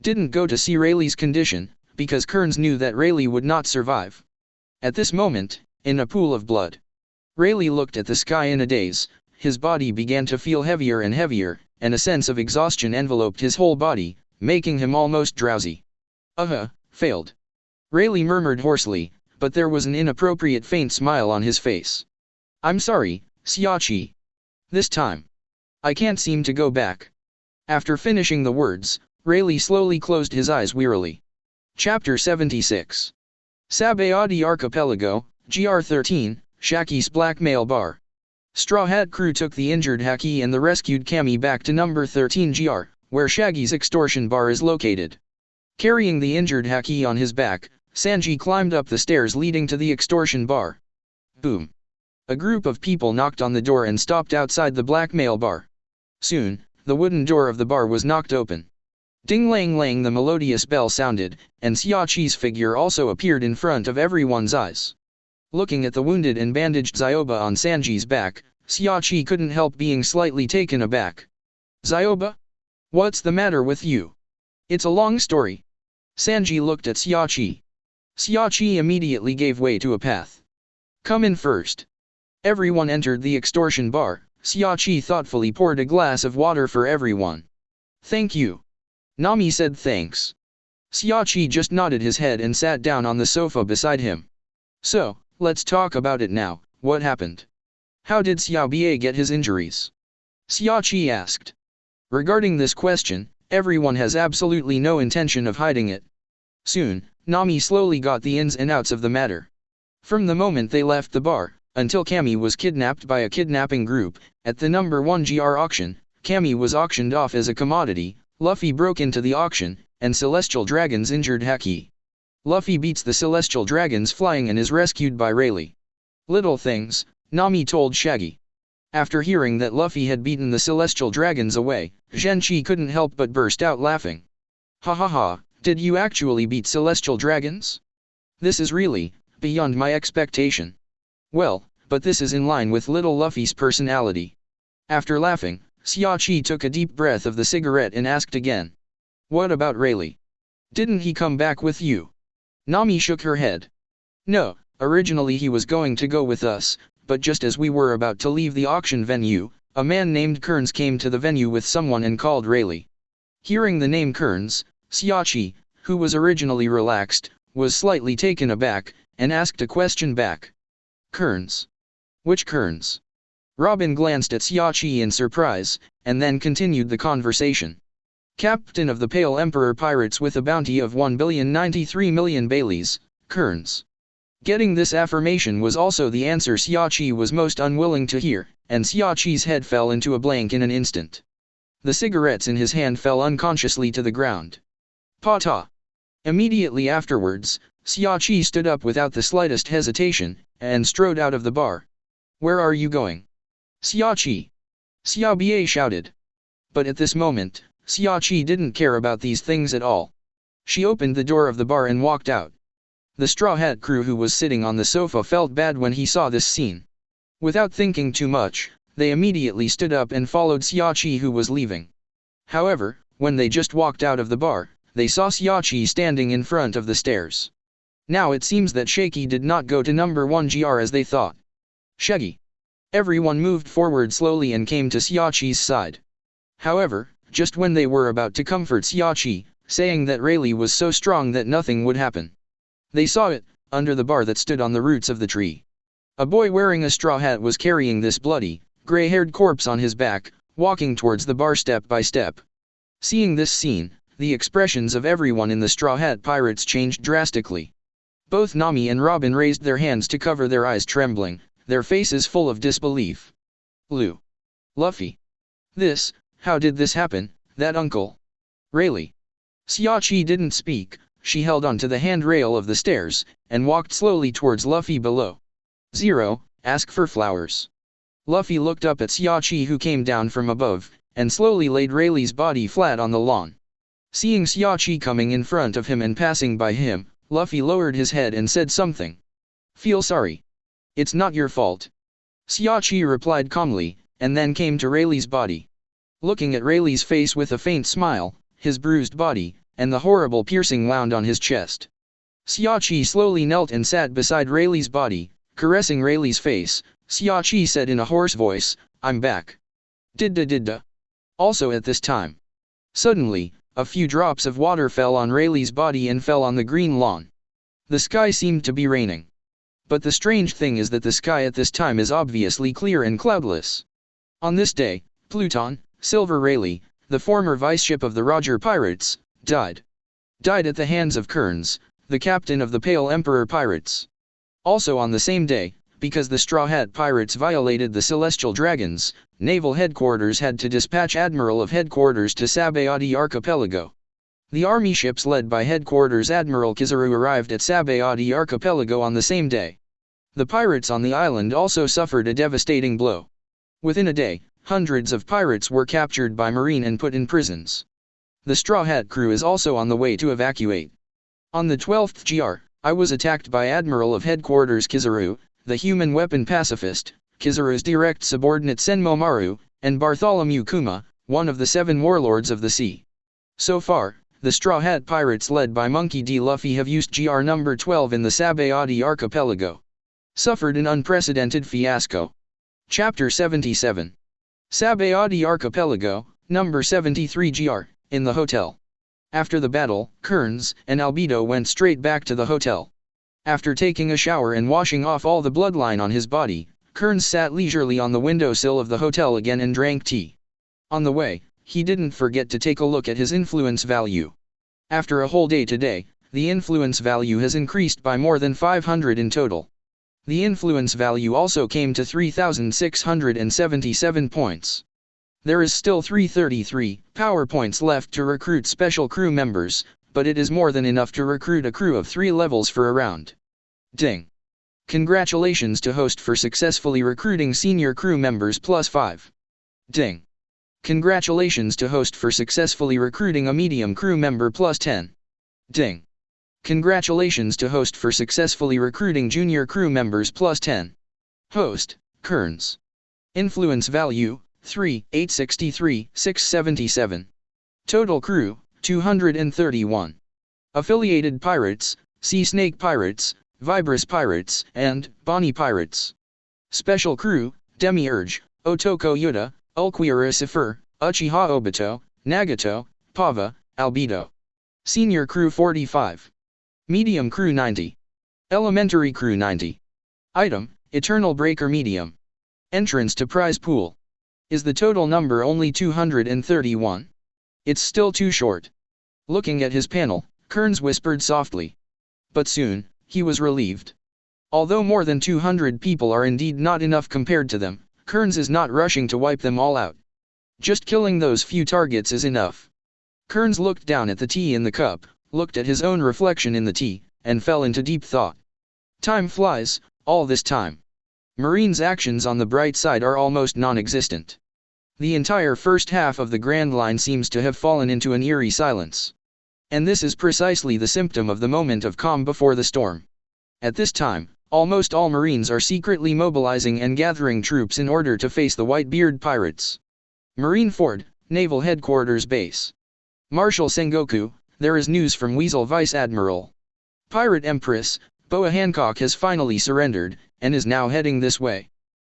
Didn't go to see Rayleigh's condition, because Kearns knew that Rayleigh would not survive. At this moment, in a pool of blood, Rayleigh looked at the sky in a daze. His body began to feel heavier and heavier, and a sense of exhaustion enveloped his whole body, making him almost drowsy. Failed. Rayleigh murmured hoarsely, but there was an inappropriate faint smile on his face. I'm sorry, Xiaoqi. This time. I can't seem to go back. After finishing the words, Rayleigh slowly closed his eyes wearily. Chapter 76. Sabayadi Archipelago, GR13, Shaki's Blackmail Bar. Straw Hat crew took the injured Haki and the rescued Cammy back to number 13 GR, where Shaggy's extortion bar is located. Carrying the injured Haki on his back, Sanji climbed up the stairs leading to the extortion bar. Boom. A group of people knocked on the door and stopped outside the blackmail bar. Soon, the wooden door of the bar was knocked open. Ding-lang-lang, the melodious bell sounded, and Xiaoqi's figure also appeared in front of everyone's eyes. Looking at the wounded and bandaged Zioba on Sanji's back, Xiaoqi couldn't help being slightly taken aback. Zioba? What's the matter with you? It's a long story. Sanji looked at Xiaoqi. Xiaoqi immediately gave way to a path. Come in first. Everyone entered the extortion bar. Xiaoqi thoughtfully poured a glass of water for everyone. Thank you. Nami said thanks. Xiaoqi just nodded his head and sat down on the sofa beside him. So, let's talk about it now. What happened? How did Xiaobie get his injuries? Xiaoqi asked. Regarding this question, everyone has absolutely no intention of hiding it. Soon, Nami slowly got the ins and outs of the matter. From the moment they left the bar, until Cammy was kidnapped by a kidnapping group, at the number 1 GR auction, Cammy was auctioned off as a commodity, Luffy broke into the auction, and Celestial Dragons injured Haki. Luffy beats the Celestial Dragons flying and is rescued by Rayleigh. Little things, Nami told Shaggy. After hearing that Luffy had beaten the Celestial Dragons away, Zhenchi couldn't help but burst out laughing. Ha ha ha, did you actually beat Celestial Dragons? This is really beyond my expectation. Well, but this is in line with little Luffy's personality. After laughing, Xiaoqi took a deep breath of the cigarette and asked again. What about Rayleigh? Didn't he come back with you? Nami shook her head. No, originally he was going to go with us, but just as we were about to leave the auction venue, a man named Kearns came to the venue with someone and called Rayleigh. Hearing the name Kearns, Xiaoqi, who was originally relaxed, was slightly taken aback, and asked a question back. Kearns? Which Kearns? Robin glanced at Xiaoqi in surprise, and then continued the conversation. Captain of the Pale Emperor Pirates with a bounty of 1,093,000,000 Baileys, Kearns. Getting this affirmation was also the answer Xiaoqi was most unwilling to hear, and Xiaoqi's head fell into a blank in an instant. The cigarettes in his hand fell unconsciously to the ground. Pa-ta! Immediately afterwards, Xiaoqi stood up without the slightest hesitation, and strode out of the bar. Where are you going? Xiaoqi! Xiaobie shouted. But at this moment, Xiaoqi didn't care about these things at all. She opened the door of the bar and walked out. The Straw Hat crew who was sitting on the sofa felt bad when he saw this scene. Without thinking too much, they immediately stood up and followed Xiaoqi who was leaving. However, when they just walked out of the bar, they saw Xiaoqi standing in front of the stairs. Now it seems that Shaky did not go to number 1 GR as they thought. Shaggy. Everyone moved forward slowly and came to Xiaoqi's side. However, just when they were about to comfort Xiaoqi, saying that Rayleigh was so strong that nothing would happen. They saw it, under the bar that stood on the roots of the tree. A boy wearing a straw hat was carrying this bloody, gray-haired corpse on his back, walking towards the bar step by step. Seeing this scene, the expressions of everyone in the Straw Hat Pirates changed drastically. Both Nami and Robin raised their hands to cover their eyes, trembling, their faces full of disbelief. Luffy. How did this happen, that uncle? Rayleigh. Xiaoqi didn't speak, she held on to the handrail of the stairs, and walked slowly towards Luffy below. 0, ask for flowers. Luffy looked up at Xiaoqi, who came down from above, and slowly laid Rayleigh's body flat on the lawn. Seeing Xiaoqi coming in front of him and passing by him, Luffy lowered his head and said something. Feel sorry. It's not your fault. Xiaoqi replied calmly, and then came to Rayleigh's body. Looking at Rayleigh's face with a faint smile, his bruised body, and the horrible piercing wound on his chest. Xiaoqi slowly knelt and sat beside Rayleigh's body, caressing Rayleigh's face. Xiaoqi said in a hoarse voice, I'm back. Didda. Also at this time. Suddenly, a few drops of water fell on Rayleigh's body and fell on the green lawn. The sky seemed to be raining. But the strange thing is that the sky at this time is obviously clear and cloudless. On this day, Pluton, Silver Rayleigh, the former vice-ship of the Roger Pirates, died. Died at the hands of Kearns, the captain of the Pale Emperor Pirates. Also on the same day, because the Straw Hat Pirates violated the Celestial Dragons, Naval Headquarters had to dispatch Admiral of Headquarters to Sabaody Archipelago. The army ships led by Headquarters Admiral Kizaru arrived at Sabaody Archipelago on the same day. The pirates on the island also suffered a devastating blow. Within a day, hundreds of pirates were captured by Marine and put in prisons. The Straw Hat crew is also on the way to evacuate. On the 12th GR, I was attacked by Admiral of Headquarters Kizaru, the human weapon pacifist, Kizaru's direct subordinate Senmomaru, and Bartholomew Kuma, one of the 7 warlords of the sea. So far, the Straw Hat Pirates led by Monkey D. Luffy have used GR number 12 in the Sabaody Archipelago. Suffered an unprecedented fiasco. Chapter 77. Sabaody Archipelago, number 73 GR, in the hotel. After the battle, Kearns and Albedo went straight back to the hotel. After taking a shower and washing off all the bloodline on his body, Kearns sat leisurely on the windowsill of the hotel again and drank tea. On the way, he didn't forget to take a look at his influence value. After a whole day today, the influence value has increased by more than 500 in total. The influence value also came to 3,677 points. There is still 333 power points left to recruit special crew members, but it is more than enough to recruit a crew of 3 levels for a round. Ding! Congratulations to host for successfully recruiting senior crew members +5. Ding! Congratulations to host for successfully recruiting a medium crew member +10. Ding! Congratulations to host for successfully recruiting junior crew members +10. Host, Kearns. Influence value, 3,863, 677. Total crew, 231. Affiliated pirates, Sea Snake Pirates, Vibrous Pirates, and Bonnie Pirates. Special crew, Demiurge, Otoko Yuta, Ulquiorra Cipher, Uchiha Obito, Nagato, Pava, Albedo. Senior crew 45. Medium crew 90. Elementary crew 90. Item, Eternal Breaker Medium. Entrance to prize pool. Is the total number only 231? It's still too short. Looking at his panel, Kearns whispered softly. But soon, he was relieved. Although more than 200 people are indeed not enough compared to them, Kearns is not rushing to wipe them all out. Just killing those few targets is enough. Kearns looked down at the tea in the cup, looked at his own reflection in the tea, and fell into deep thought. Time flies, all this time. Marine's actions on the bright side are almost non-existent. The entire first half of the Grand Line seems to have fallen into an eerie silence. And this is precisely the symptom of the moment of calm before the storm. At this time, almost all Marines are secretly mobilizing and gathering troops in order to face the Whitebeard pirates. Marine Ford, Naval Headquarters Base. Marshal Sengoku, there is news from Weasel Vice Admiral. Pirate Empress, Boa Hancock has finally surrendered, and is now heading this way.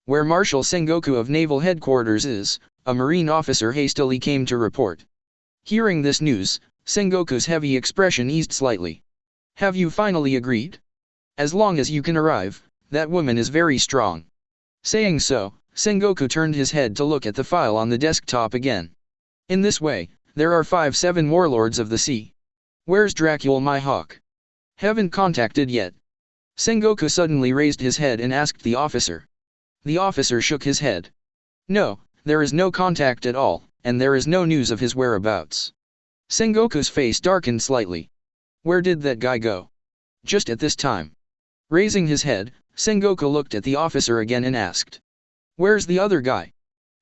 Where Marshal Sengoku of Naval Headquarters is, a marine officer hastily came to report. Hearing this news, Sengoku's heavy expression eased slightly. Have you finally agreed? As long as you can arrive, that woman is very strong. Saying so, Sengoku turned his head to look at the file on the desktop again. In this way, there are 5-7 warlords of the sea. Where's Dracula my hawk? Haven't contacted yet. Sengoku suddenly raised his head and asked the officer. The officer shook his head. No, there is no contact at all, and there is no news of his whereabouts. Sengoku's face darkened slightly. Where did that guy go? Just at this time. Raising his head, Sengoku looked at the officer again and asked. Where's the other guy?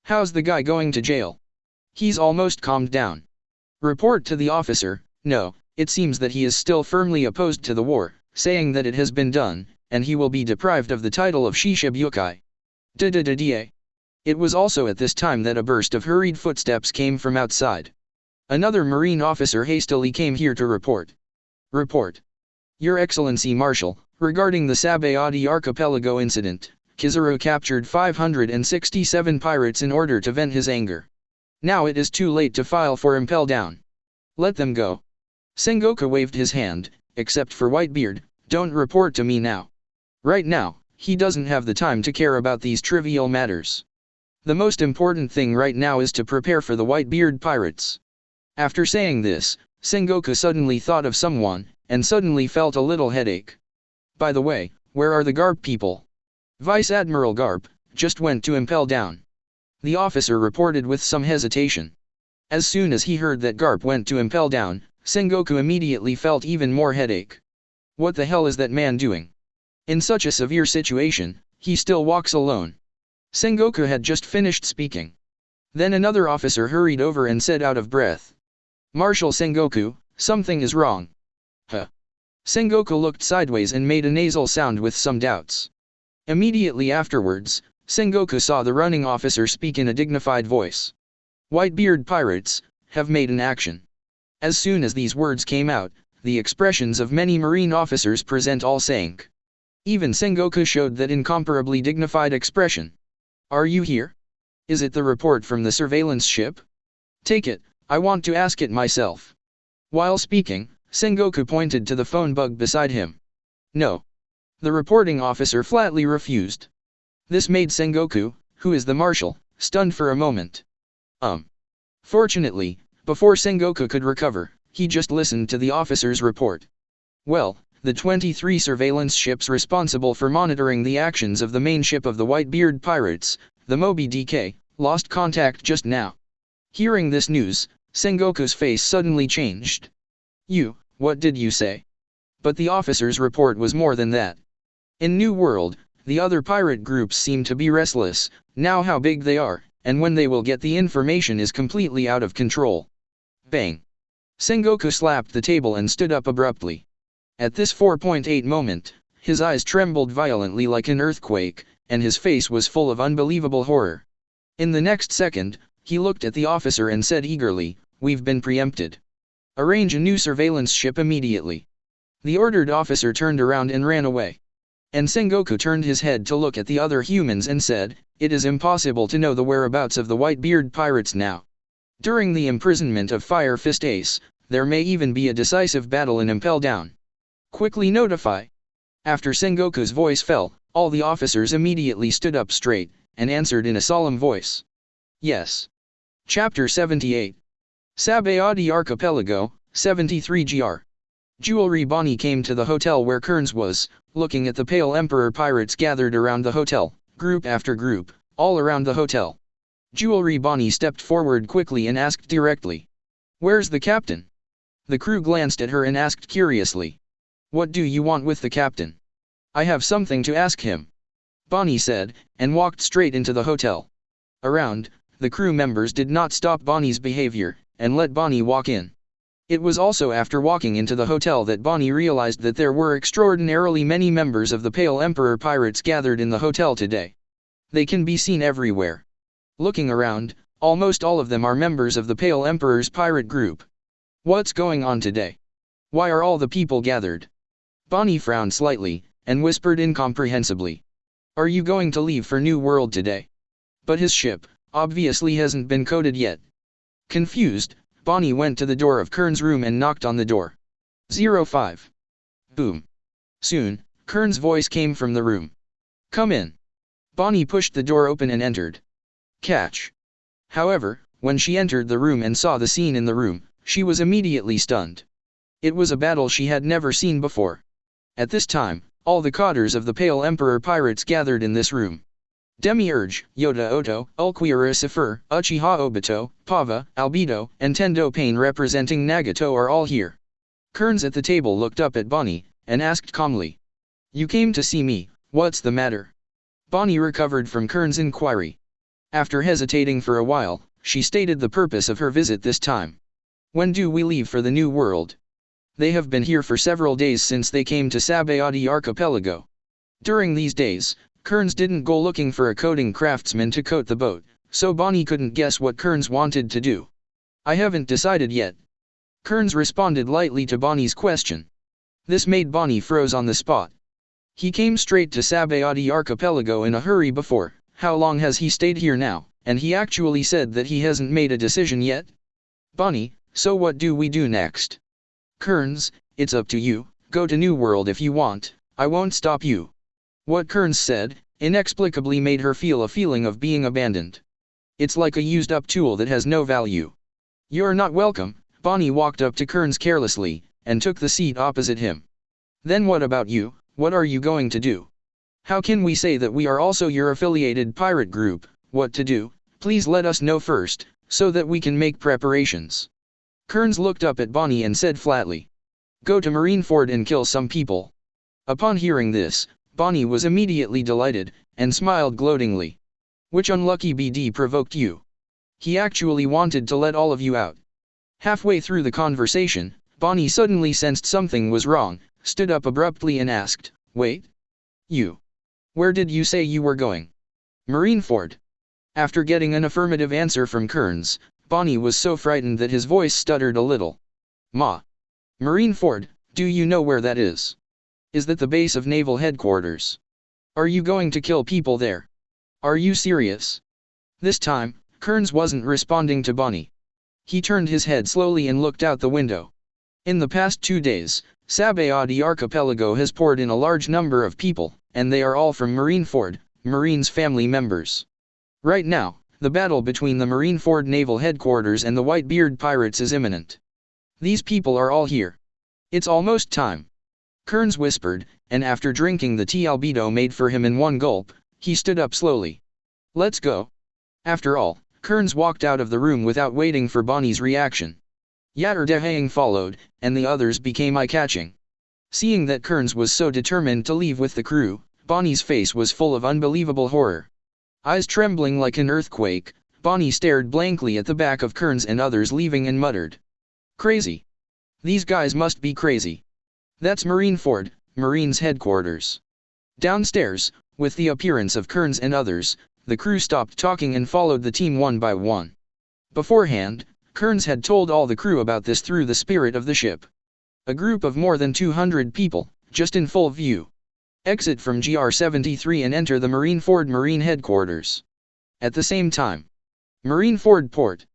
How's the guy going to jail? He's almost calmed down. Report to the officer. No, it seems that he is still firmly opposed to the war, saying that it has been done, and he will be deprived of the title of Shishibukai. Da-da-da-da. It was also at this time that a burst of hurried footsteps came from outside. Another marine officer hastily came here to report. Report. Your Excellency Marshal, regarding the Sabayati archipelago incident, Kizaru captured 567 pirates in order to vent his anger. Now it is too late to file for impel down. Let them go. Sengoku waved his hand. Except for Whitebeard, don't report to me now. Right now, he doesn't have the time to care about these trivial matters. The most important thing right now is to prepare for the Whitebeard pirates. After saying this, Sengoku suddenly thought of someone, and suddenly felt a little headache. By the way, where are the Garp people? Vice Admiral Garp just went to impel down. The officer reported with some hesitation. As soon as he heard that Garp went to impel down, Sengoku immediately felt even more headache. What the hell is that man doing? In such a severe situation, he still walks alone. Sengoku had just finished speaking. Then another officer hurried over and said out of breath. Marshal Sengoku, something is wrong. Huh. Sengoku looked sideways and made a nasal sound with some doubts. Immediately afterwards, Sengoku saw the running officer speak in a dignified voice. Whitebeard pirates have made an action. As soon as these words came out, the expressions of many marine officers present all sank. Even Sengoku showed that incomparably dignified expression. Are you here? Is it the report from the surveillance ship? Take it, I want to ask it myself. While speaking, Sengoku pointed to the phone bug beside him. No. The reporting officer flatly refused. This made Sengoku, who is the marshal, stunned for a moment. Fortunately, before Sengoku could recover, he just listened to the officer's report. Well, the 23 surveillance ships responsible for monitoring the actions of the main ship of the Whitebeard pirates, the Moby DK, lost contact just now. Hearing this news, Sengoku's face suddenly changed. What did you say? But the officer's report was more than that. In New World, the other pirate groups seem to be restless, now how big they are, and when they will get the information is completely out of control. Bang! Sengoku slapped the table and stood up abruptly. At this 4.8 moment, his eyes trembled violently like an earthquake, and his face was full of unbelievable horror. In the next second, he looked at the officer and said eagerly, "We've been preempted. Arrange a new surveillance ship immediately." The ordered officer turned around and ran away. And Sengoku turned his head to look at the other humans and said, "It is impossible to know the whereabouts of the Whitebeard pirates now. During the imprisonment of Fire Fist Ace, there may even be a decisive battle in Impel Down. Quickly notify." After Sengoku's voice fell, all the officers immediately stood up straight, and answered in a solemn voice. Yes. Chapter 78. Sabayati Archipelago, 73 gr. Jewelry Bonnie came to the hotel where Kearns was, looking at the Pale Emperor pirates gathered around the hotel, group after group, all around the hotel. Jewelry Bonnie stepped forward quickly and asked directly. "Where's the captain?" The crew glanced at her and asked curiously. "What do you want with the captain?" "I have something to ask him," Bonnie said, and walked straight into the hotel. Around, the crew members did not stop Bonnie's behavior, and let Bonnie walk in. It was also after walking into the hotel that Bonnie realized that there were extraordinarily many members of the Pale Emperor pirates gathered in the hotel today. They can be seen everywhere. Looking around, almost all of them are members of the Pale Emperor's pirate group. What's going on today? Why are all the people gathered? Bonnie frowned slightly, and whispered incomprehensibly. Are you going to leave for New World today? But his ship, obviously hasn't been coded yet. Confused, Bonnie went to the door of Kearns' room and knocked on the door. 05. Boom. Soon, Kearns' voice came from the room. Come in. Bonnie pushed the door open and entered. Catch. However, when she entered the room and saw the scene in the room, she was immediately stunned. It was a battle she had never seen before. At this time, all the cotters of the Pale Emperor pirates gathered in this room. Demiurge, Yoda Oto, Ulquiera Sifur, Uchiha Obito, Pava, Albedo, and Tendo Pain representing Nagato are all here. Kearns at the table looked up at Bonnie, and asked calmly. You came to see me, what's the matter? Bonnie recovered from Kearns' inquiry. After hesitating for a while, she stated the purpose of her visit this time. When do we leave for the New World? They have been here for several days since they came to Sabayati archipelago. During these days, Kearns didn't go looking for a coding craftsman to coat the boat, so Bonnie couldn't guess what Kearns wanted to do. I haven't decided yet. Kearns responded lightly to Bonnie's question. This made Bonnie froze on the spot. He came straight to Sabayati archipelago in a hurry before. How long has he stayed here now? And he actually said that he hasn't made a decision yet? Bonnie, so what do we do next? Kearns, it's up to you, go to New World if you want, I won't stop you. What Kearns said, inexplicably made her feel a feeling of being abandoned. It's like a used-up tool that has no value. You're not welcome. Bonnie walked up to Kearns carelessly, and took the seat opposite him. Then what about you, what are you going to do? How can we say that we are also your affiliated pirate group? What to do? Please let us know first, so that we can make preparations. Kearns looked up at Bonnie and said flatly. Go to Marineford and kill some people. Upon hearing this, Bonnie was immediately delighted, and smiled gloatingly. Which unlucky BD provoked you? He actually wanted to let all of you out. Halfway through the conversation, Bonnie suddenly sensed something was wrong, stood up abruptly and asked, Wait? You? Where did you say you were going? Marineford. After getting an affirmative answer from Kearns, Bonnie was so frightened that his voice stuttered a little. Ma. Marineford, do you know where that is? Is that the base of naval headquarters? Are you going to kill people there? Are you serious? This time, Kearns wasn't responding to Bonnie. He turned his head slowly and looked out the window. In the past 2 days, Sabayati archipelago has poured in a large number of people, and they are all from Marineford, Marine's family members. Right now, the battle between the Marineford naval headquarters and the Whitebeard pirates is imminent. These people are all here. It's almost time. Kearns whispered, and after drinking the tea Albedo made for him in one gulp, he stood up slowly. Let's go. After all, Kearns walked out of the room without waiting for Bonnie's reaction. Yatterdehang followed, and the others became eye-catching. Seeing that Kearns was so determined to leave with the crew, Bonnie's face was full of unbelievable horror. Eyes trembling like an earthquake, Bonnie stared blankly at the back of Kearns and others leaving and muttered. Crazy. These guys must be crazy. That's Marineford, Marine's headquarters. Downstairs, with the appearance of Kearns and others, the crew stopped talking and followed the team one by one. Beforehand, Kearns had told all the crew about this through the spirit of the ship. A group of more than 200 people, just in full view. Exit from GR-73 and enter the Marineford Marine headquarters. At the same time. Marineford port.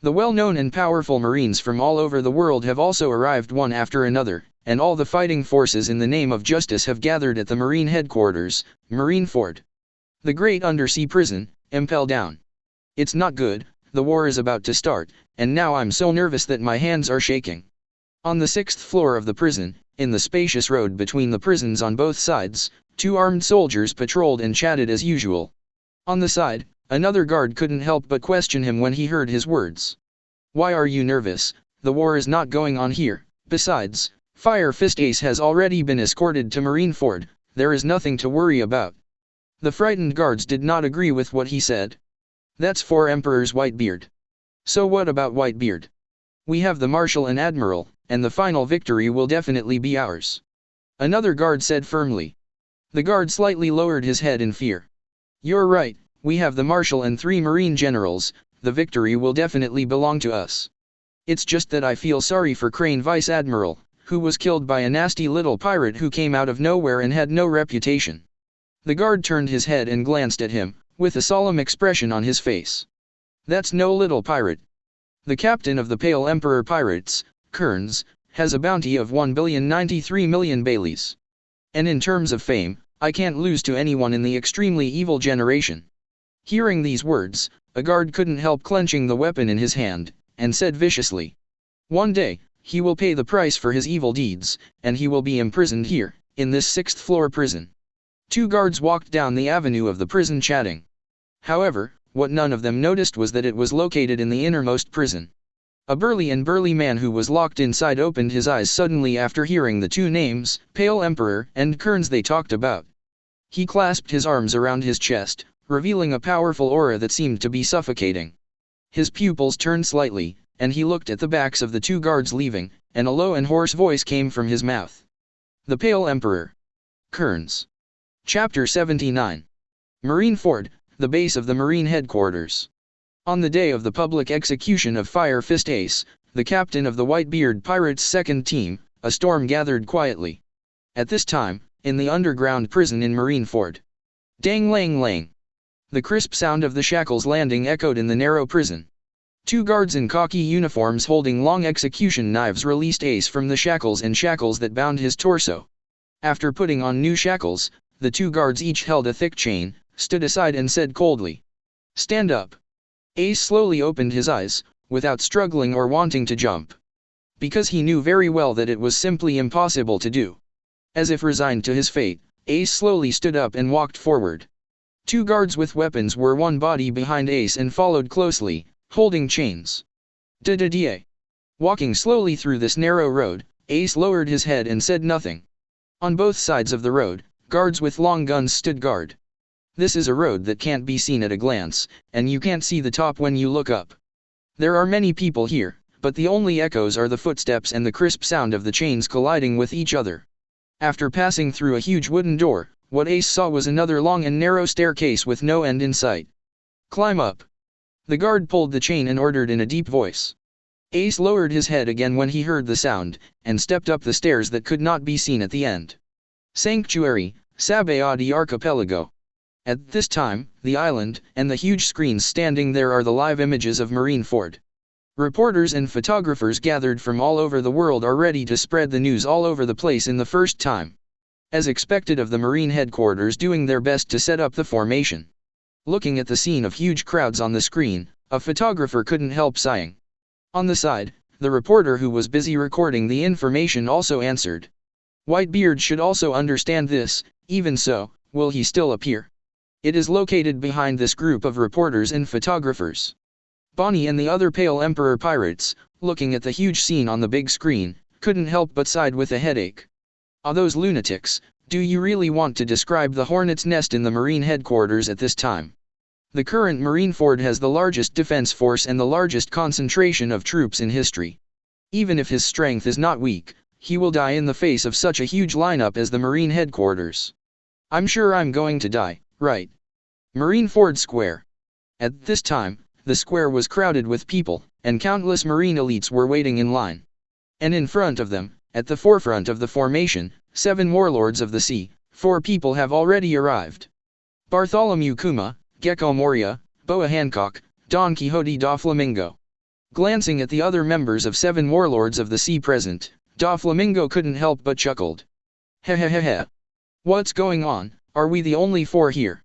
The well-known and powerful Marines from all over the world have also arrived one after another, and all the fighting forces in the name of justice have gathered at the Marine headquarters, Marineford. The great undersea prison, impel down. It's not good, the war is about to start, and now I'm so nervous that my hands are shaking. On the 6th floor of the prison, in the spacious road between the prisons on both sides, 2 armed soldiers patrolled and chatted as usual. On the side, another guard couldn't help but question him when he heard his words. Why are you nervous? The war is not going on here. Besides, Fire Fist Ace has already been escorted to Marineford, there is nothing to worry about. The frightened guards did not agree with what he said. That's for Emperor's Whitebeard. So what about Whitebeard? We have the Marshal and Admiral, and the final victory will definitely be ours. Another guard said firmly. The guard slightly lowered his head in fear. You're right, we have the Marshal and 3 Marine generals, the victory will definitely belong to us. It's just that I feel sorry for Crane Vice Admiral, who was killed by a nasty little pirate who came out of nowhere and had no reputation. The guard turned his head and glanced at him, with a solemn expression on his face. That's no little pirate. The captain of the Pale Emperor Pirates, Kearns, has a bounty of 1,093,000,000 Baileys. And in terms of fame, I can't lose to anyone in the extremely evil generation. Hearing these words, a guard couldn't help clenching the weapon in his hand, and said viciously, "One day, he will pay the price for his evil deeds, and he will be imprisoned here, in this 6th-floor prison." 2 guards walked down the avenue of the prison chatting. However, what none of them noticed was that it was located in the innermost prison. A burly man who was locked inside opened his eyes suddenly after hearing the 2 names, Pale Emperor and Kearns, they talked about. He clasped his arms around his chest, revealing a powerful aura that seemed to be suffocating. His pupils turned slightly, and he looked at the backs of the 2 guards leaving, and a low and hoarse voice came from his mouth. The Pale Emperor. Kearns. Chapter 79. Marineford, the base of the Marine headquarters. On the day of the public execution of Fire Fist Ace, the captain of the Whitebeard Pirates' second team, a storm gathered quietly. At this time, in the underground prison in Marineford. Dang lang lang. The crisp sound of the shackles landing echoed in the narrow prison. 2 guards in khaki uniforms holding long execution knives released Ace from the shackles that bound his torso. After putting on new shackles, the 2 guards each held a thick chain, stood aside and said coldly, "Stand up." Ace slowly opened his eyes, without struggling or wanting to jump. Because he knew very well that it was simply impossible to do. As if resigned to his fate, Ace slowly stood up and walked forward. 2 guards with weapons were one body behind Ace and followed closely, holding chains. Da-da-da. Walking slowly through this narrow road, Ace lowered his head and said nothing. On both sides of the road, guards with long guns stood guard. This is a road that can't be seen at a glance, and you can't see the top when you look up. There are many people here, but the only echoes are the footsteps and the crisp sound of the chains colliding with each other. After passing through a huge wooden door, what Ace saw was another long and narrow staircase with no end in sight. "Climb up." The guard pulled the chain and ordered in a deep voice. Ace lowered his head again when he heard the sound, and stepped up the stairs that could not be seen at the end. Sanctuary, Sabea de Archipelago. At this time, the island, and the huge screens standing there are the live images of Marineford. Reporters and photographers gathered from all over the world are ready to spread the news all over the place in the first time. As expected of the Marine headquarters doing their best to set up the formation. Looking at the scene of huge crowds on the screen, a photographer couldn't help sighing. On the side, the reporter who was busy recording the information also answered. Whitebeard should also understand this, even so, will he still appear? It is located behind this group of reporters and photographers. Bonnie and the other Pale Emperor pirates, looking at the huge scene on the big screen, couldn't help but sighed with a headache. "Ah, those lunatics, do you really want to describe the hornet's nest in the Marine headquarters at this time? The current Marineford has the largest defense force and the largest concentration of troops in history. Even if his strength is not weak, he will die in the face of such a huge lineup as the Marine headquarters. I'm sure I'm going to die, right?" Marineford Square. At this time, the square was crowded with people, and countless Marine elites were waiting in line. And in front of them, at the forefront of the formation, 7 warlords of the sea, 4 people have already arrived. Bartholomew Kuma, Gecko Moria, Boa Hancock, Don Quixote da Flamingo. Glancing at the other members of 7 warlords of the sea present, da Flamingo couldn't help but chuckled. Heh. What's going on, are we the only 4 here?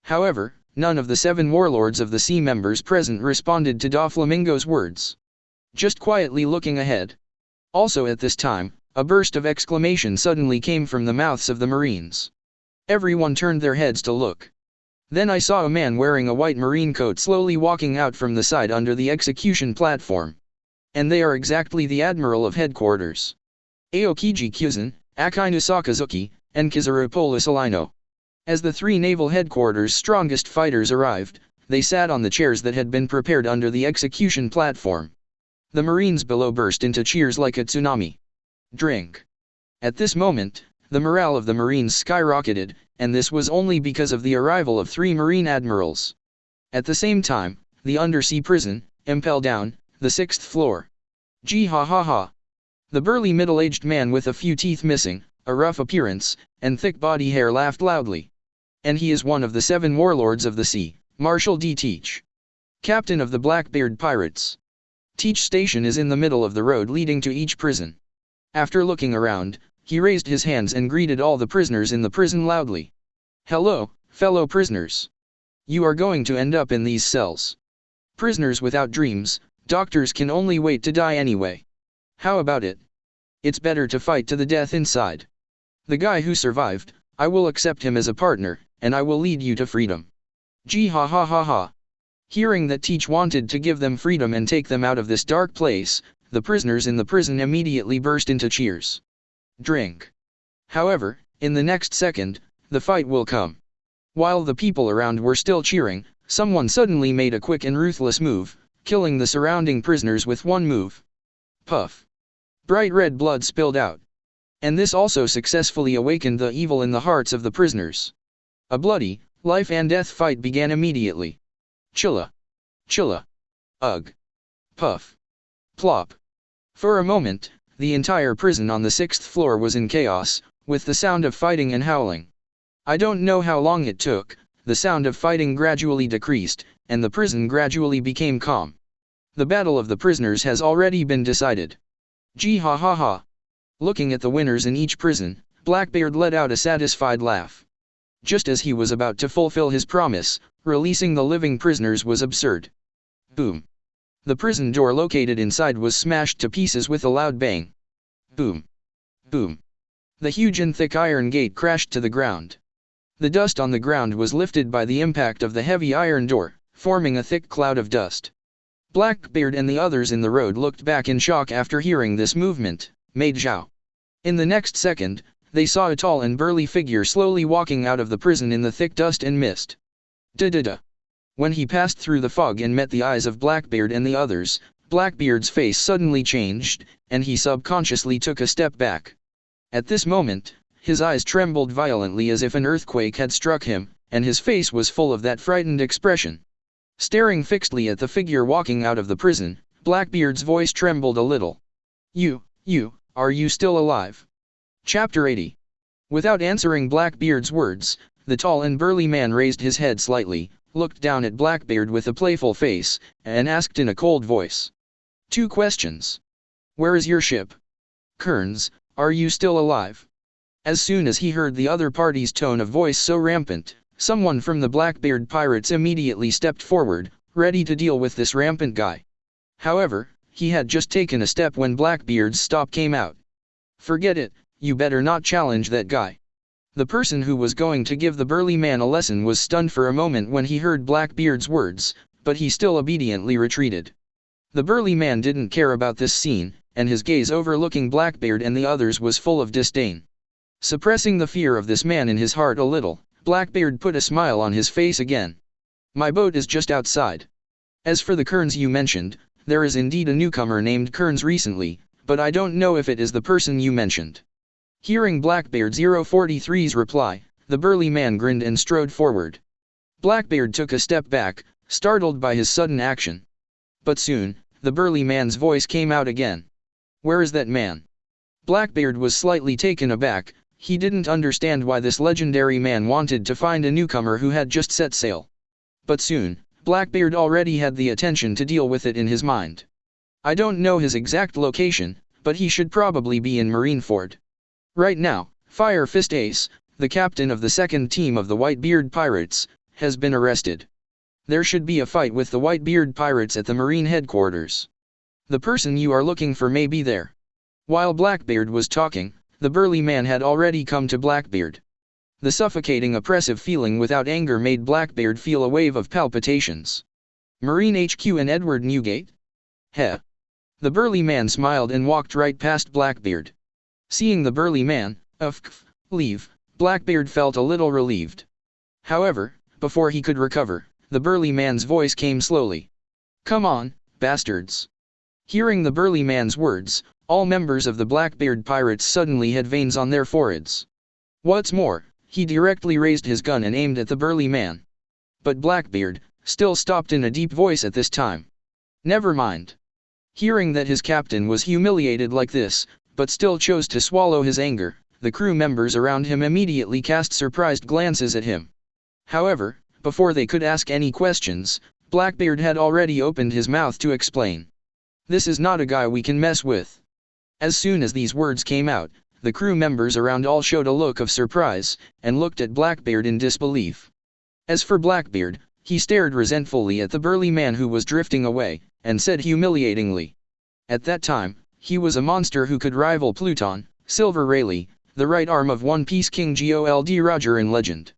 However, none of the 7 warlords of the sea members present responded to da Flamingo's words. Just quietly looking ahead. Also at this time, a burst of exclamation suddenly came from the mouths of the Marines. Everyone turned their heads to look. Then I saw a man wearing a white marine coat slowly walking out from the side under the execution platform. And they are exactly the Admiral of Headquarters. Aokiji Kyuzan, Akainu Sakazuki, and Kizaru Polisalino. As the 3 naval headquarters' strongest fighters arrived, they sat on the chairs that had been prepared under the execution platform. The Marines below burst into cheers like a tsunami. Drink. At this moment, the morale of the Marines skyrocketed, and this was only because of the arrival of 3 Marine admirals. At the same time, the undersea prison, impelled down, the 6th floor. Gee ha ha ha. The burly middle-aged man with a few teeth missing, a rough appearance, and thick body hair laughed loudly. And he is one of the 7 warlords of the sea, Marshal D. Teach. Captain of the Blackbeard Pirates. Each station is in the middle of the road leading to each prison. After looking around, he raised his hands and greeted all the prisoners in the prison loudly. Hello, fellow prisoners. You are going to end up in these cells. Prisoners without dreams, doctors can only wait to die anyway. How about it? It's better to fight to the death inside. The guy who survived, I will accept him as a partner, and I will lead you to freedom. Gee ha ha ha ha. Hearing that Teach wanted to give them freedom and take them out of this dark place, the prisoners in the prison immediately burst into cheers. Drink. However, in the next second, the fight will come. While the people around were still cheering, someone suddenly made a quick and ruthless move, killing the surrounding prisoners with one move. Puff. Bright red blood spilled out. And this also successfully awakened the evil in the hearts of the prisoners. A bloody, life and death fight began immediately. Chilla. Chilla. Ugh. Puff. Plop. For a moment, the entire prison on the 6th floor was in chaos, with the sound of fighting and howling. I don't know how long it took, the sound of fighting gradually decreased, and the prison gradually became calm. The battle of the prisoners has already been decided. Gee ha ha ha. Looking at the winners in each prison, Blackbeard let out a satisfied laugh. Just as he was about to fulfill his promise, releasing the living prisoners was absurd. Boom. The prison door located inside was smashed to pieces with a loud bang. Boom. Boom. The huge and thick iron gate crashed to the ground. The dust on the ground was lifted by the impact of the heavy iron door, forming a thick cloud of dust. Blackbeard and the others in the road looked back in shock after hearing this movement, made Zhao. In the next second, they saw a tall and burly figure slowly walking out of the prison in the thick dust and mist. Da-da-da. When he passed through the fog and met the eyes of Blackbeard and the others, Blackbeard's face suddenly changed, and he subconsciously took a step back. At this moment, his eyes trembled violently as if an earthquake had struck him, and his face was full of that frightened expression. Staring fixedly at the figure walking out of the prison, Blackbeard's voice trembled a little. Are you still alive? Chapter 80. Without answering Blackbeard's words, the tall and burly man raised his head slightly, looked down at Blackbeard with a playful face, and asked in a cold voice. 2 questions. Where is your ship? Kearns, are you still alive? As soon as he heard the other party's tone of voice so rampant, someone from the Blackbeard pirates immediately stepped forward, ready to deal with this rampant guy. However, he had just taken a step when Blackbeard's stop came out. Forget it, you better not challenge that guy. The person who was going to give the burly man a lesson was stunned for a moment when he heard Blackbeard's words, but he still obediently retreated. The burly man didn't care about this scene, and his gaze overlooking Blackbeard and the others was full of disdain. Suppressing the fear of this man in his heart a little, Blackbeard put a smile on his face again. My boat is just outside. As for the Kearns you mentioned, there is indeed a newcomer named Kearns recently, but I don't know if it is the person you mentioned. Hearing Blackbeard 043's reply, the burly man grinned and strode forward. Blackbeard took a step back, startled by his sudden action. But soon, the burly man's voice came out again. Where is that man? Blackbeard was slightly taken aback. He didn't understand why this legendary man wanted to find a newcomer who had just set sail. But soon, Blackbeard already had the attention to deal with it in his mind. I don't know his exact location, but he should probably be in Marineford. Right now, Fire Fist Ace, the captain of the 2nd team of the Whitebeard Pirates, has been arrested. There should be a fight with the Whitebeard Pirates at the Marine headquarters. The person you are looking for may be there. While Blackbeard was talking, the burly man had already come to Blackbeard. The suffocating oppressive feeling without anger made Blackbeard feel a wave of palpitations. Marine HQ and Edward Newgate? Heh. The burly man smiled and walked right past Blackbeard. Seeing the burly man, leave, Blackbeard felt a little relieved. However, before he could recover, the burly man's voice came slowly. Come on, bastards. Hearing the burly man's words, all members of the Blackbeard Pirates suddenly had veins on their foreheads. What's more, he directly raised his gun and aimed at the burly man. But Blackbeard still stopped in a deep voice at this time. Never mind. Hearing that his captain was humiliated like this, but still chose to swallow his anger, the crew members around him immediately cast surprised glances at him. However, before they could ask any questions, Blackbeard had already opened his mouth to explain. "This is not a guy we can mess with." As soon as these words came out, the crew members around all showed a look of surprise, and looked at Blackbeard in disbelief. As for Blackbeard, he stared resentfully at the burly man who was drifting away, and said humiliatingly. At that time, he was a monster who could rival Pluton, Silver Rayleigh, the right arm of One Piece King Gold Roger in legend.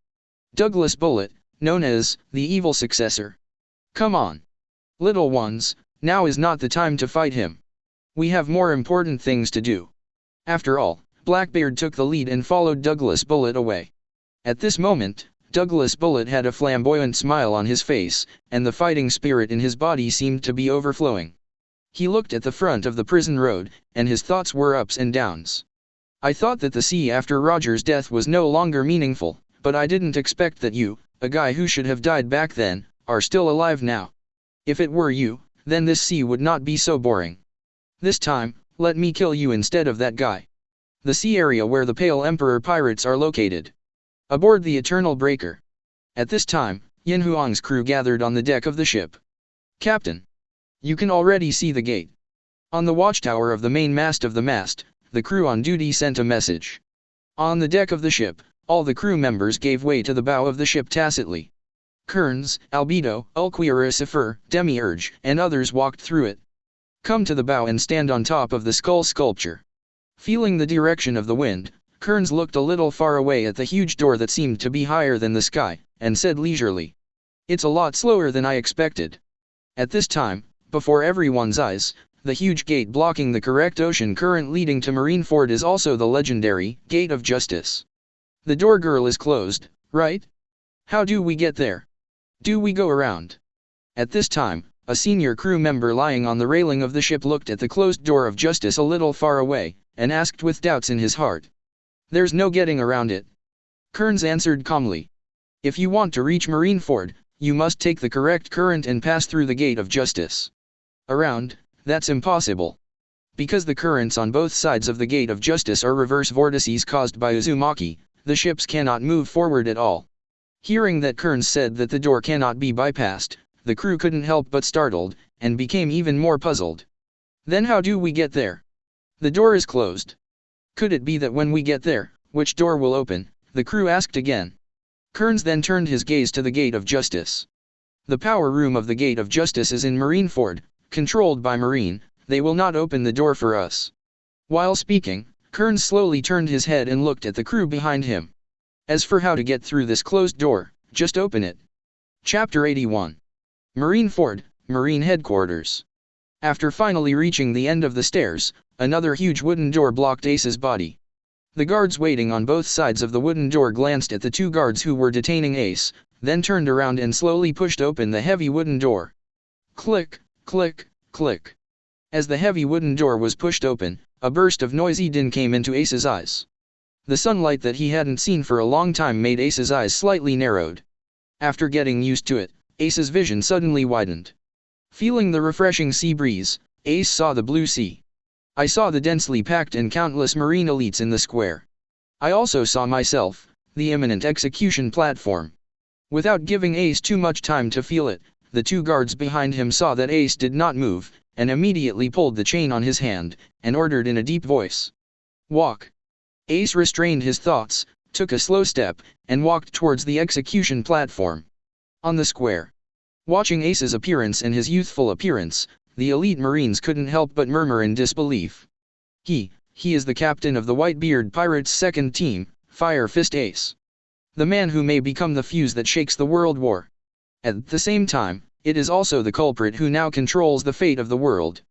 Douglas Bullet, known as the evil successor. Come on, little ones, now is not the time to fight him. We have more important things to do. After all, Blackbeard took the lead and followed Douglas Bullet away. At this moment, Douglas Bullet had a flamboyant smile on his face, and the fighting spirit in his body seemed to be overflowing. He looked at the front of the prison road, and his thoughts were ups and downs. I thought that the sea after Roger's death was no longer meaningful, but I didn't expect that you, a guy who should have died back then, are still alive now. If it were you, then this sea would not be so boring. This time, let me kill you instead of that guy. The sea area where the Pale Emperor pirates are located. Aboard the Eternal Breaker. At this time, Yin Huang's crew gathered on the deck of the ship. Captain. You can already see the gate. On the watchtower of the main mast of the mast, the crew on duty sent a message. On the deck of the ship, all the crew members gave way to the bow of the ship tacitly. Kearns, Albedo, Ulquioricifer, Demiurge, and others walked through it. Come to the bow and stand on top of the skull sculpture. Feeling the direction of the wind, Kearns looked a little far away at the huge door that seemed to be higher than the sky, and said leisurely, "It's a lot slower than I expected." At this time, before everyone's eyes, the huge gate blocking the correct ocean current leading to Marineford is also the legendary Gate of Justice. The door girl is closed, right? How do we get there? Do we go around? At this time, a senior crew member lying on the railing of the ship looked at the closed door of justice a little far away, and asked with doubts in his heart. "There's no getting around it." Kearns answered calmly. "If you want to reach Marineford, you must take the correct current and pass through the Gate of Justice. Around, that's impossible. Because the currents on both sides of the Gate of Justice are reverse vortices caused by Uzumaki, the ships cannot move forward at all." Hearing that Kearns said that the door cannot be bypassed, the crew couldn't help but startled, and became even more puzzled. "Then how do we get there? The door is closed. Could it be that when we get there, which door will open?" the crew asked again. Kearns then turned his gaze to the Gate of Justice. "The power room of the Gate of Justice is in Marineford, controlled by Marine. They will not open the door for us." While speaking, Kearns slowly turned his head and looked at the crew behind him. "As for how to get through this closed door, just open it." Chapter 81. Marineford, Marine Headquarters. After finally reaching the end of the stairs, another huge wooden door blocked Ace's body. The guards waiting on both sides of the wooden door glanced at the two guards who were detaining Ace, then turned around and slowly pushed open the heavy wooden door. Click, click, click. As the heavy wooden door was pushed open, a burst of noisy din came into Ace's eyes. The sunlight that he hadn't seen for a long time made Ace's eyes slightly narrowed. After getting used to it, Ace's vision suddenly widened. Feeling the refreshing sea breeze, Ace saw the blue sea. I saw the densely packed and countless marine elites in the square. I also saw myself, the imminent execution platform. Without giving Ace too much time to feel it, the two guards behind him saw that Ace did not move, and immediately pulled the chain on his hand, and ordered in a deep voice. "Walk." Ace restrained his thoughts, took a slow step, and walked towards the execution platform. On the square. Watching Ace's appearance and his youthful appearance, the elite Marines couldn't help but murmur in disbelief. He is the captain of the Whitebeard Pirates' second team, Fire Fist Ace. The man who may become the fuse that shakes the world war. At the same time, it is also the culprit who now controls the fate of the world.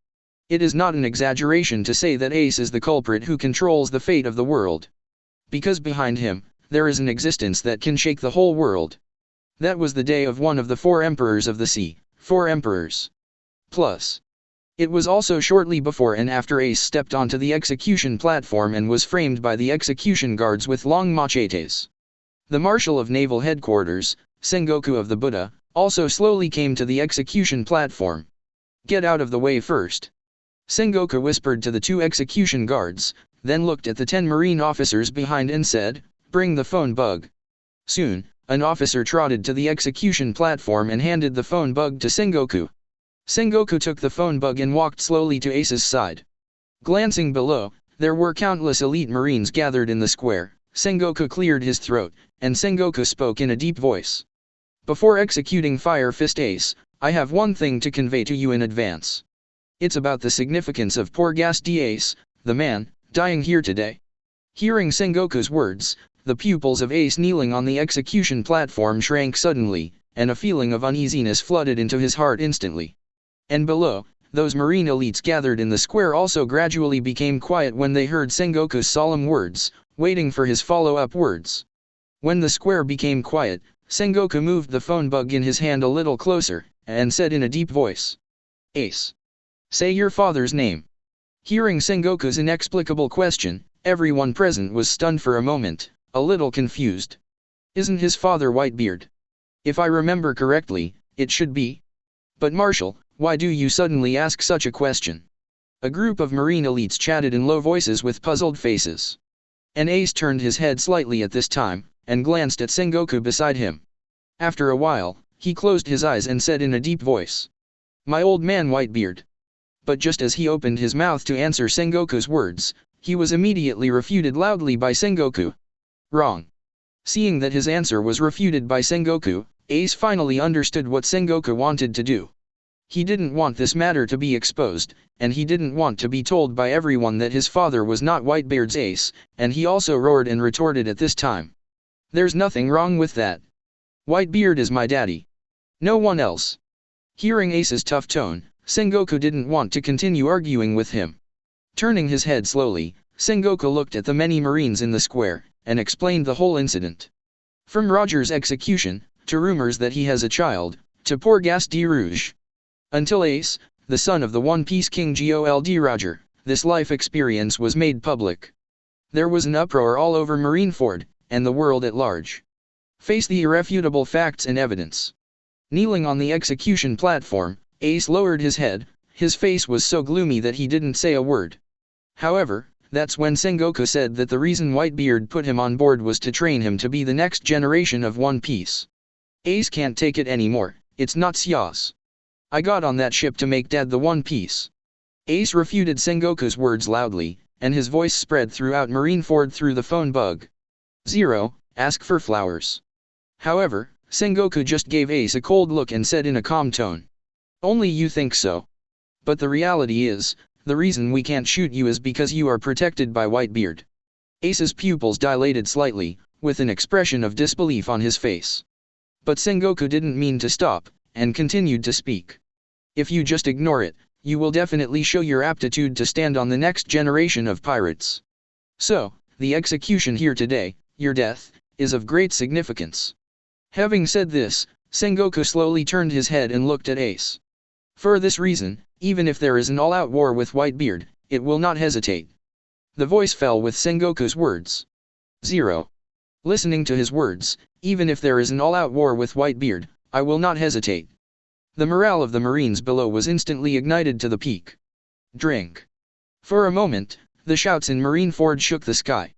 It is not an exaggeration to say that Ace is the culprit who controls the fate of the world. Because behind him, there is an existence that can shake the whole world. That was the day of one of the 4 emperors of the sea, 4 emperors. Plus. It was also shortly before and after Ace stepped onto the execution platform and was framed by the execution guards with long machetes. The Marshal of Naval Headquarters, Sengoku of the Buddha, also slowly came to the execution platform. "Get out of the way first." Sengoku whispered to the 2 execution guards, then looked at the 10 Marine officers behind and said, "Bring the phone bug." Soon, An officer trotted to the execution platform and handed the phone bug to Sengoku. Sengoku took the phone bug and walked slowly to Ace's side. Glancing below, there were countless elite marines gathered in the square. Sengoku cleared his throat, and Sengoku spoke in a deep voice. Before executing Fire Fist Ace, I have one thing to convey to you in advance. It's about the significance of poor Ghast Ace, the man, dying here today. Hearing Sengoku's words, the pupils of Ace kneeling on the execution platform shrank suddenly, and a feeling of uneasiness flooded into his heart instantly. And below, those marine elites gathered in the square also gradually became quiet when they heard Sengoku's solemn words, waiting for his follow-up words. When the square became quiet, Sengoku moved the phone bug in his hand a little closer, and said in a deep voice, "Ace. Say your father's name." Hearing Sengoku's inexplicable question, everyone present was stunned for a moment, a little confused. Isn't his father Whitebeard? If I remember correctly, it should be. But Marshal, why do you suddenly ask such a question? A group of marine elites chatted in low voices with puzzled faces. And Ace turned his head slightly at this time, and glanced at Sengoku beside him. After a while, he closed his eyes and said in a deep voice, "My old man Whitebeard." But just as he opened his mouth to answer Sengoku's words, he was immediately refuted loudly by Sengoku. Wrong. Seeing that his answer was refuted by Sengoku, Ace finally understood what Sengoku wanted to do. He didn't want this matter to be exposed, and he didn't want to be told by everyone that his father was not Whitebeard's Ace, and he also roared and retorted at this time. There's nothing wrong with that. Whitebeard is my daddy. No one else. Hearing Ace's tough tone, Sengoku didn't want to continue arguing with him. Turning his head slowly, Sengoku looked at the many marines in the square, and explained the whole incident. From Roger's execution, to rumors that he has a child, to poor Ghast de Rouge. Until Ace, the son of the One Piece King Gold Roger, this life experience was made public. There was an uproar all over Marineford, and the world at large. Face the irrefutable facts and evidence. Kneeling on the execution platform, Ace lowered his head. His face was so gloomy that he didn't say a word. However, that's when Sengoku said that the reason Whitebeard put him on board was to train him to be the next generation of One Piece. Ace can't take it anymore, it's not Sias. I got on that ship to make Dad the One Piece. Ace refuted Sengoku's words loudly, and his voice spread throughout Marineford through the phone bug. 0. Ask for flowers. However, Sengoku just gave Ace a cold look and said in a calm tone. Only you think so. But the reality is, the reason we can't shoot you is because you are protected by Whitebeard. Ace's pupils dilated slightly, with an expression of disbelief on his face. But Sengoku didn't mean to stop, and continued to speak. If you just ignore it, you will definitely show your aptitude to stand on the next generation of pirates. So, the execution here today, your death, is of great significance. Having said this, Sengoku slowly turned his head and looked at Ace. For this reason, even if there is an all-out war with Whitebeard, it will not hesitate. The voice fell with Sengoku's words. 0. Listening to his words, even if there is an all-out war with Whitebeard, I will not hesitate. The morale of the Marines below was instantly ignited to the peak. Drink. For a moment, the shouts in Marineford shook the sky.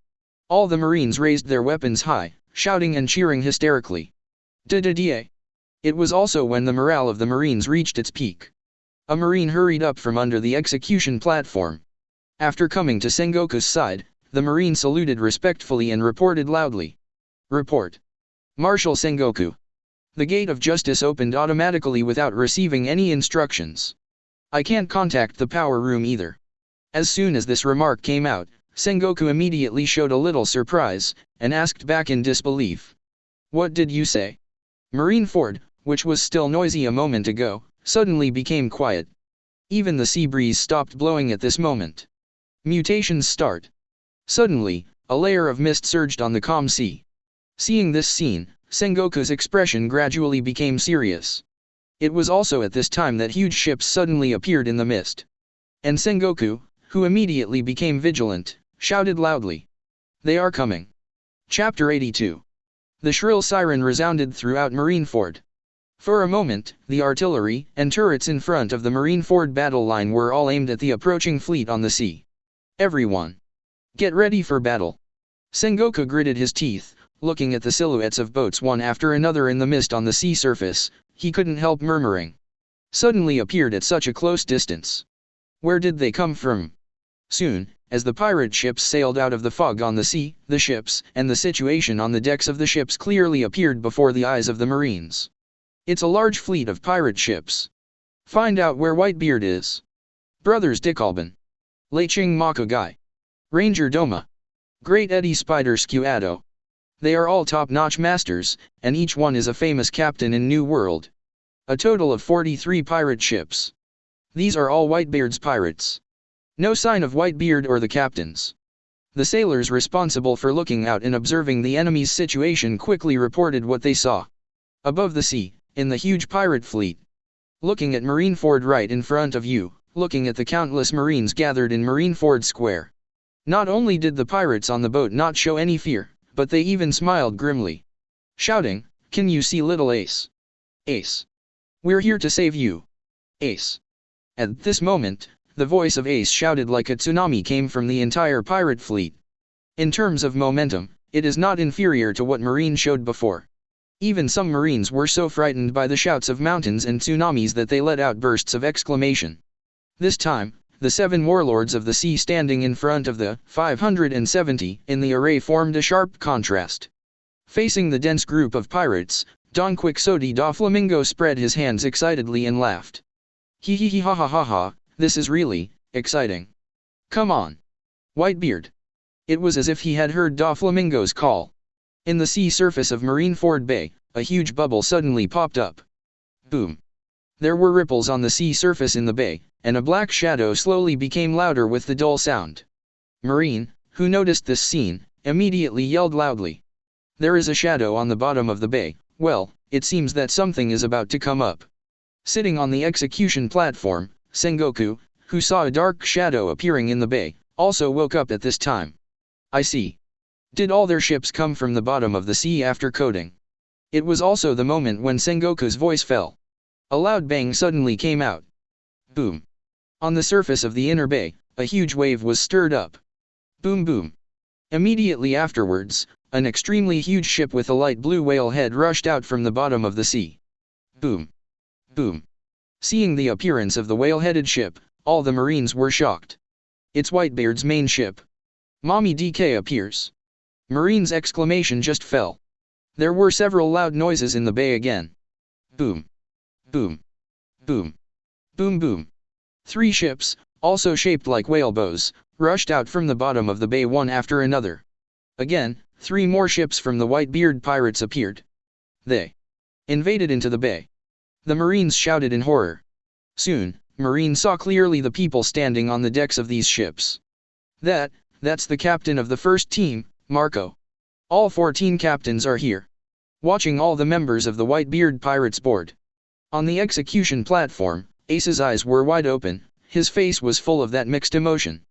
All the Marines raised their weapons high, shouting and cheering hysterically. Da-da-da. It was also when the morale of the Marines reached its peak. A Marine hurried up from under the execution platform. After coming to Sengoku's side, the Marine saluted respectfully and reported loudly. Report. Marshal Sengoku. The gate of justice opened automatically without receiving any instructions. I can't contact the power room either. As soon as this remark came out, Sengoku immediately showed a little surprise, and asked back in disbelief. What did you say? Marineford, which was still noisy a moment ago, suddenly became quiet. Even the sea breeze stopped blowing at this moment. Mutations start. Suddenly, a layer of mist surged on the calm sea. Seeing this scene, Sengoku's expression gradually became serious. It was also at this time that huge ships suddenly appeared in the mist. And Sengoku, who immediately became vigilant, shouted loudly. They are coming. Chapter 82. The shrill siren resounded throughout Marineford. For a moment, the artillery and turrets in front of the Marineford battle line were all aimed at the approaching fleet on the sea. Everyone. Get ready for battle. Sengoku gritted his teeth, looking at the silhouettes of boats one after another in the mist on the sea surface, he couldn't help murmuring. Suddenly appeared at such a close distance. Where did they come from? Soon, as the pirate ships sailed out of the fog on the sea, the ships, and the situation on the decks of the ships clearly appeared before the eyes of the Marines. It's a large fleet of pirate ships. Find out where Whitebeard is. Brothers Dickalban. Leching Makagai. Ranger Doma. Great Eddie Spider Scuado. They are all top-notch masters, and each one is a famous captain in New World. A total of 43 pirate ships. These are all Whitebeard's pirates. No sign of Whitebeard or the captains. The sailors responsible for looking out and observing the enemy's situation quickly reported what they saw. Above the sea, in the huge pirate fleet. Looking at Marineford right in front of you, looking at the countless Marines gathered in Marineford Square. Not only did the pirates on the boat not show any fear, but they even smiled grimly. Shouting, "Can you see little Ace? Ace. We're here to save you. Ace." At this moment, the voice of Ace shouted like a tsunami came from the entire pirate fleet. In terms of momentum, it is not inferior to what Marine showed before. Even some Marines were so frightened by the shouts of mountains and tsunamis that they let out bursts of exclamation. This time, the 7 warlords of the sea standing in front of the 570 in the array formed a sharp contrast. Facing the dense group of pirates, Don Quixote da Flamingo spread his hands excitedly and laughed. Hee hee hee ha ha ha ha, this is really exciting. Come on. Whitebeard. It was as if he had heard da Flamingo's call. In the sea surface of Marineford Bay, a huge bubble suddenly popped up. Boom. There were ripples on the sea surface in the bay, and a black shadow slowly became louder with the dull sound. Marine, who noticed this scene, immediately yelled loudly. There is a shadow on the bottom of the bay. Well, it seems that something is about to come up. Sitting on the execution platform, Sengoku, who saw a dark shadow appearing in the bay, also woke up at this time. I see. Did all their ships come from the bottom of the sea after coating? It was also the moment when Sengoku's voice fell. A loud bang suddenly came out. Boom. On the surface of the inner bay, a huge wave was stirred up. Boom boom. Immediately afterwards, an extremely huge ship with a light blue whale head rushed out from the bottom of the sea. Boom. Boom. Seeing the appearance of the whale-headed ship, all the Marines were shocked. It's Whitebeard's main ship. Mommy DK appears. Marine's exclamation just fell. There were several loud noises in the bay again. Boom. Boom. Boom. Boom boom. 3 ships, also shaped like whale bows, rushed out from the bottom of the bay one after another. Again, 3 more ships from the Whitebeard pirates appeared. They invaded into the bay. The Marines shouted in horror. Soon, Marine saw clearly the people standing on the decks of these ships. That's the captain of the first team, Marco. All 14 captains are here. Watching all the members of the Whitebeard pirates board. On the execution platform, Ace's eyes were wide open, his face was full of that mixed emotion.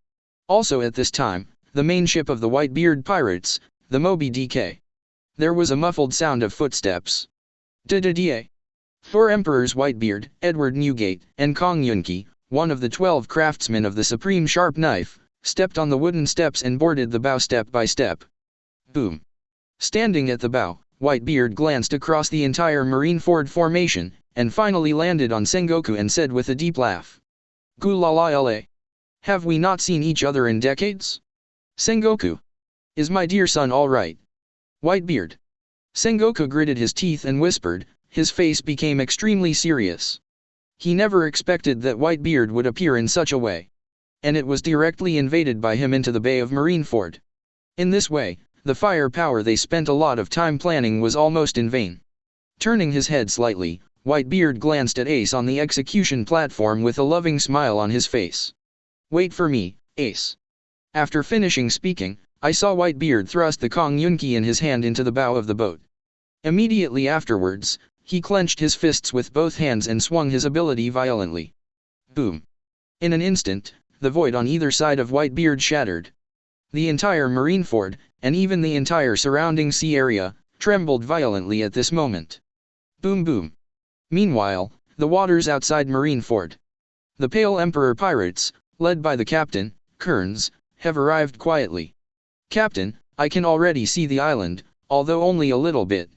Also at this time, the main ship of the Whitebeard pirates, the Moby DK. There was a muffled sound of footsteps. Da-da-da. 4 Emperors Whitebeard, Edward Newgate, and Kong Yunki, one of the 12 craftsmen of the Supreme Sharp Knife, stepped on the wooden steps and boarded the bow step by step. Boom. Standing at the bow, Whitebeard glanced across the entire Marineford formation, and finally landed on Sengoku and said with a deep laugh. Gulala. Have we not seen each other in decades? Sengoku. Is my dear son all right? Whitebeard. Sengoku gritted his teeth and whispered, his face became extremely serious. He never expected that Whitebeard would appear in such a way. And it was directly invaded by him into the Bay of Marineford. In this way, the firepower they spent a lot of time planning was almost in vain. Turning his head slightly, Whitebeard glanced at Ace on the execution platform with a loving smile on his face. Wait for me, Ace. After finishing speaking, I saw Whitebeard thrust the Kong Yunki in his hand into the bow of the boat. Immediately afterwards, he clenched his fists with both hands and swung his ability violently. Boom. In an instant, the void on either side of Whitebeard shattered. The entire Marineford, and even the entire surrounding sea area, trembled violently at this moment. Boom boom. Meanwhile, the waters outside Marineford. The Pale Emperor pirates, led by the captain, Kearns, have arrived quietly. Captain, I can already see the island, although only a little bit.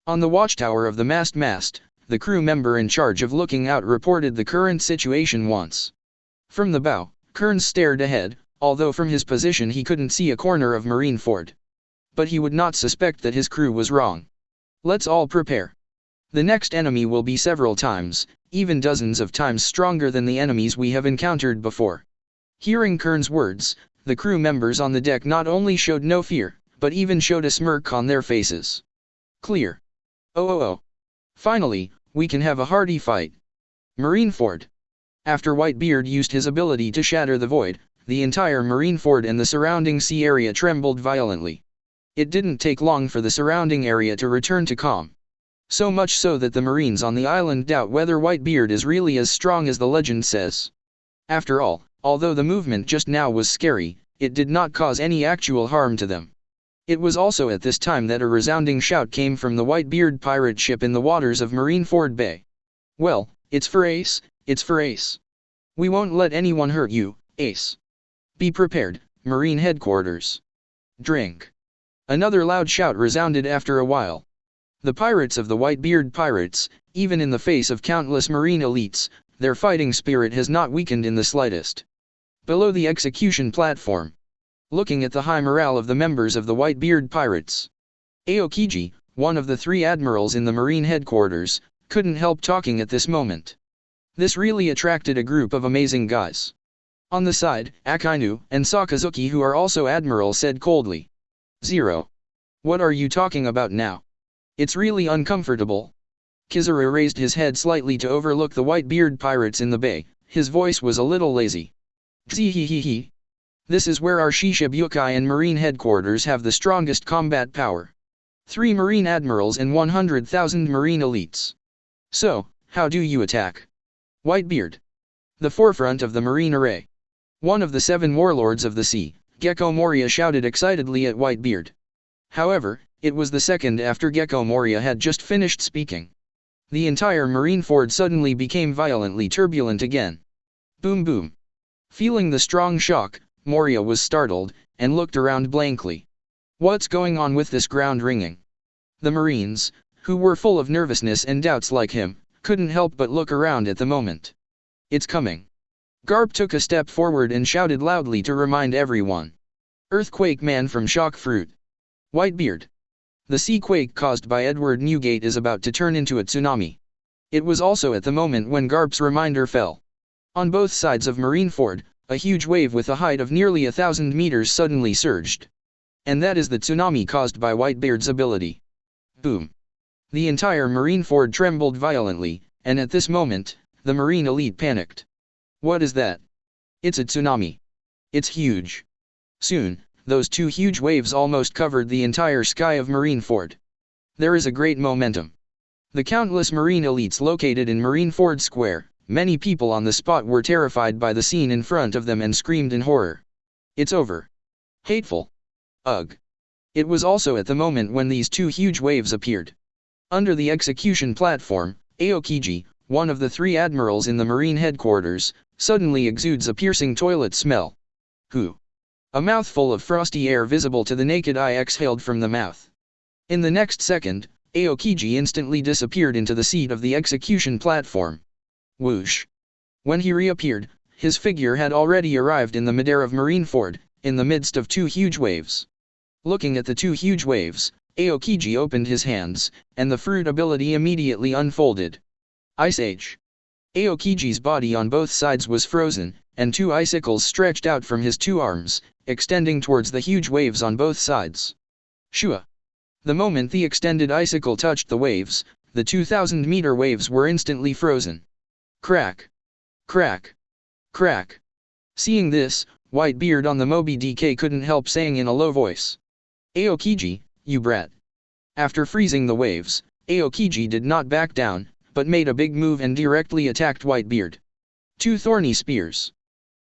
On the watchtower of the mast, the crew member in charge of looking out reported the current situation once. From the bow, Kearns stared ahead, although from his position he couldn't see a corner of Marineford. But he would not suspect that his crew was wrong. Let's all prepare. The next enemy will be several times, even dozens of times stronger than the enemies we have encountered before. Hearing Kearns' words, the crew members on the deck not only showed no fear, but even showed a smirk on their faces. Clear. Oh. Finally, we can have a hearty fight. Marineford. After Whitebeard used his ability to shatter the void, the entire Marineford and the surrounding sea area trembled violently. It didn't take long for the surrounding area to return to calm. So much so that the Marines on the island doubt whether Whitebeard is really as strong as the legend says. After all, although the movement just now was scary, it did not cause any actual harm to them. It was also at this time that a resounding shout came from the Whitebeard pirate ship in the waters of Marineford Bay. Well, it's for Ace, it's for Ace. We won't let anyone hurt you, Ace. Be prepared, Marine Headquarters. Drink. Another loud shout resounded after a while. The pirates of the Whitebeard pirates, even in the face of countless Marine elites, their fighting spirit has not weakened in the slightest. Below the execution platform. Looking at the high morale of the members of the Whitebeard pirates. Aokiji, one of the 3 admirals in the Marine headquarters, couldn't help talking at this moment. This really attracted a group of amazing guys. On the side, Akainu and Sakazuki, who are also admirals, said coldly. Zero. What are you talking about now? It's really uncomfortable. Kizaru raised his head slightly to overlook the Whitebeard pirates in the bay. His voice was a little lazy. Zhehehehe. This is where our Shishibukai and Marine headquarters have the strongest combat power. 3 Marine admirals and 100,000 Marine elites. So, how do you attack? Whitebeard. The forefront of the Marine array. One of the 7 warlords of the sea, Gecko Moria, shouted excitedly at Whitebeard. However, it was the second after Gecko Moria had just finished speaking. The entire Marineford suddenly became violently turbulent again. Boom boom. Feeling the strong shock, Moria was startled, and looked around blankly. What's going on with this ground ringing? The Marines, who were full of nervousness and doubts like him, couldn't help but look around at the moment. It's coming. Garp took a step forward and shouted loudly to remind everyone. Earthquake man from Shock Fruit. Whitebeard. The sea quake caused by Edward Newgate is about to turn into a tsunami. It was also at the moment when Garp's reminder fell. On both sides of Marineford, a huge wave with a height of nearly 1,000 meters suddenly surged. And that is the tsunami caused by Whitebeard's ability. Boom. The entire Marineford trembled violently, and at this moment, the Marine elite panicked. What is that? It's a tsunami. It's huge. Soon, those 2 huge waves almost covered the entire sky of Marineford. There is a great momentum. The countless Marine elites located in Marineford Square, many people on the spot were terrified by the scene in front of them and screamed in horror. It's over. Hateful. Ugh. It was also at the moment when these 2 huge waves appeared. Under the execution platform, Aokiji, one of the 3 admirals in the Marine headquarters, suddenly exudes a piercing toilet smell. Who? A mouthful of frosty air visible to the naked eye exhaled from the mouth. In the next second, Aokiji instantly disappeared into the seat of the execution platform. Whoosh. When he reappeared, his figure had already arrived in the midair of Marineford, in the midst of 2 huge waves. Looking at the 2 huge waves, Aokiji opened his hands, and the fruit ability immediately unfolded. Ice Age. Aokiji's body on both sides was frozen, and 2 icicles stretched out from his 2 arms, extending towards the huge waves on both sides. Shua. The moment the extended icicle touched the waves, the 2,000-meter waves were instantly frozen. Crack. Crack. Crack. Seeing this, Whitebeard on the Moby DK couldn't help saying in a low voice. Aokiji, you brat. After freezing the waves, Aokiji did not back down, but made a big move and directly attacked Whitebeard. 2 thorny spears.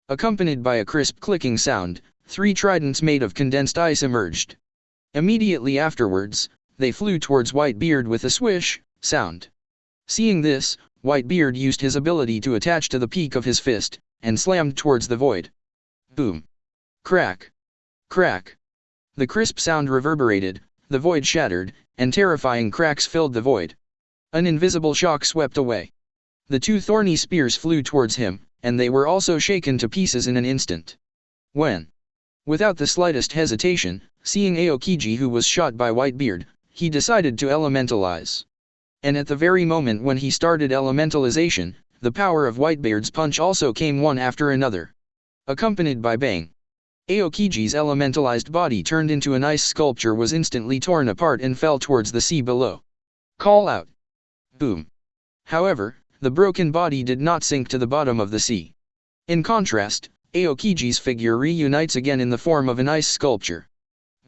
Accompanied by a crisp clicking sound, 3 tridents made of condensed ice emerged. Immediately afterwards, they flew towards Whitebeard with a swish sound. Seeing this, Whitebeard used his ability to attach to the peak of his fist, and slammed towards the void. Boom. Crack. Crack. The crisp sound reverberated, the void shattered, and terrifying cracks filled the void. An invisible shock swept away. The two thorny spears flew towards him, and they were also shaken to pieces in an instant. When, without the slightest hesitation, seeing Aokiji who was shot by Whitebeard, he decided to elementalize. And at the very moment when he started elementalization, the power of Whitebeard's punch also came one after another. Accompanied by bang. Aokiji's elementalized body turned into an ice sculpture was instantly torn apart and fell towards the sea below. Call out. Boom. However, the broken body did not sink to the bottom of the sea. In contrast, Aokiji's figure reunites again in the form of an ice sculpture.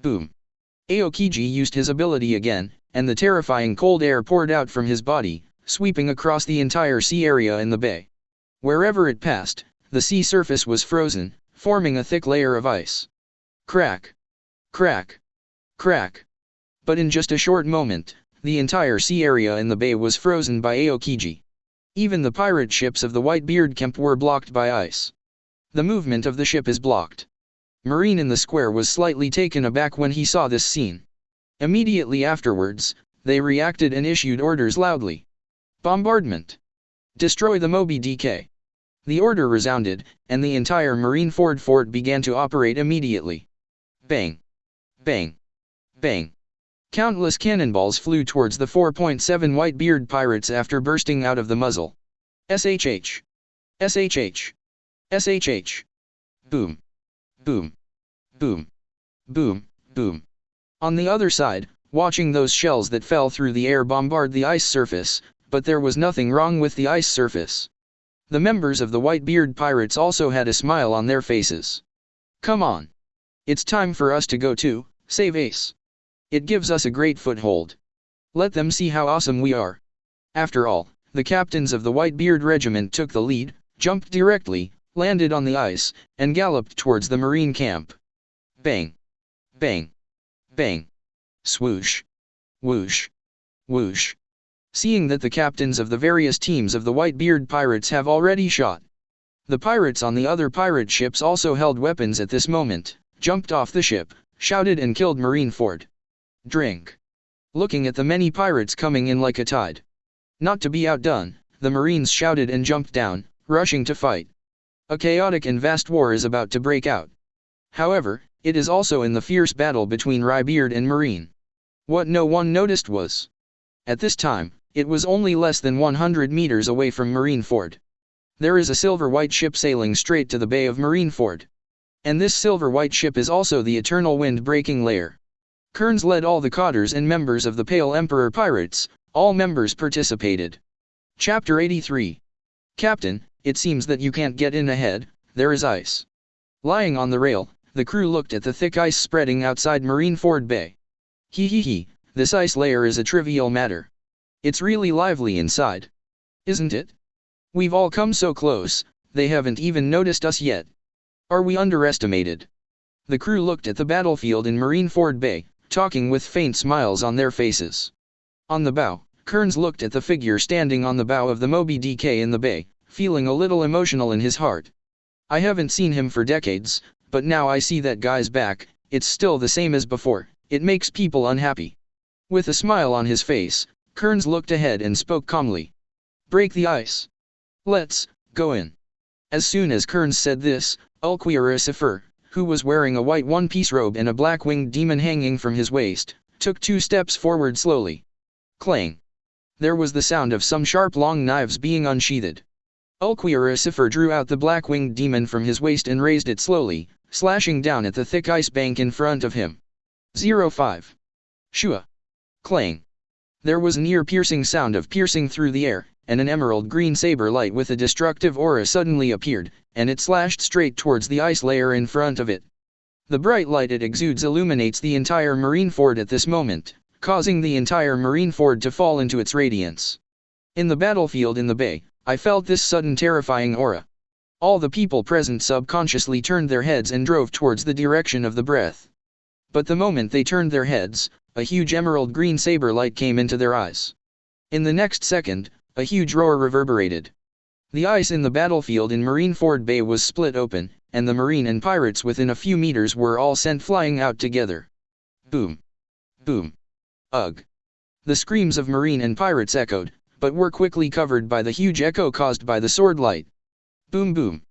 Boom. Aokiji used his ability again, and the terrifying cold air poured out from his body, sweeping across the entire sea area in the bay. Wherever it passed, the sea surface was frozen, forming a thick layer of ice. Crack. Crack. Crack. But in just a short moment, the entire sea area in the bay was frozen by Aokiji. Even the pirate ships of the Whitebeard camp were blocked by ice. The movement of the ship is blocked. Marine in the square was slightly taken aback when he saw this scene. Immediately afterwards, they reacted and issued orders loudly. Bombardment. Destroy the Moby DK. The order resounded, and the entire Marineford fort began to operate immediately. Bang. Bang. Bang. Countless cannonballs flew towards the 4.7 Whitebeard pirates after bursting out of the muzzle. SHH. SHH. SHH. Boom. Boom. Boom. Boom. Boom. On the other side, watching those shells that fell through the air bombard the ice surface, but there was nothing wrong with the ice surface. The members of the Whitebeard pirates also had a smile on their faces. Come on. It's time for us to go to, save Ace. It gives us a great foothold. Let them see how awesome we are. After all, the captains of the Whitebeard regiment took the lead, jumped directly, landed on the ice, and galloped towards the marine camp. Bang. Bang. Bang. Swoosh. Whoosh. Whoosh. Seeing that the captains of the various teams of the Whitebeard pirates have already shot. The pirates on the other pirate ships also held weapons at this moment, jumped off the ship, shouted and killed Marineford. Drink. Looking at the many pirates coming in like a tide. Not to be outdone, the Marines shouted and jumped down, rushing to fight. A chaotic and vast war is about to break out. However, it is also in the fierce battle between Rybeard and Marine. What no one noticed was, at this time, it was only less than 100 meters away from Marineford. There is a silver-white ship sailing straight to the bay of Marineford. And this silver-white ship is also the eternal wind-breaking lair. Kearns led all the cotters and members of the Pale Emperor pirates, all members participated. Chapter 83. Captain, it seems that you can't get in ahead, there is ice. Lying on the rail, the crew looked at the thick ice spreading outside Marineford Bay. Hee, this ice layer is a trivial matter. It's really lively inside. Isn't it? We've all come so close, they haven't even noticed us yet. Are we underestimated? The crew looked at the battlefield in Marineford Bay, talking with faint smiles on their faces. On the bow, Kearns looked at the figure standing on the bow of the Moby DK in the bay, feeling a little emotional in his heart. I haven't seen him for decades, but now I see that guy's back, it's still the same as before, it makes people unhappy. With a smile on his face, Kearns looked ahead and spoke calmly. Break the ice. Let's go in. As soon as Kearns said this, Ulquioricifer, who was wearing a white one-piece robe and a black-winged demon hanging from his waist, took 2 steps forward slowly. Clang. There was the sound of some sharp long knives being unsheathed. Ulquioricifer drew out the black-winged demon from his waist and raised it slowly, slashing down at the thick ice bank in front of him. 05. Shua. Clang. There was an ear-piercing sound of piercing through the air, and an emerald green saber light with a destructive aura suddenly appeared, and it slashed straight towards the ice layer in front of it. The bright light it exudes illuminates the entire Marineford at this moment, causing the entire Marineford to fall into its radiance. In the battlefield in the bay, I felt this sudden terrifying aura. All the people present subconsciously turned their heads and drove towards the direction of the breath. But the moment they turned their heads, a huge emerald green saber light came into their eyes. In the next second, a huge roar reverberated. The ice in the battlefield in Marineford Bay was split open, and the Marine and pirates within a few meters were all sent flying out together. Boom. Boom. Ugh. The screams of marine and pirates echoed, but were quickly covered by the huge echo caused by the sword light. Boom boom.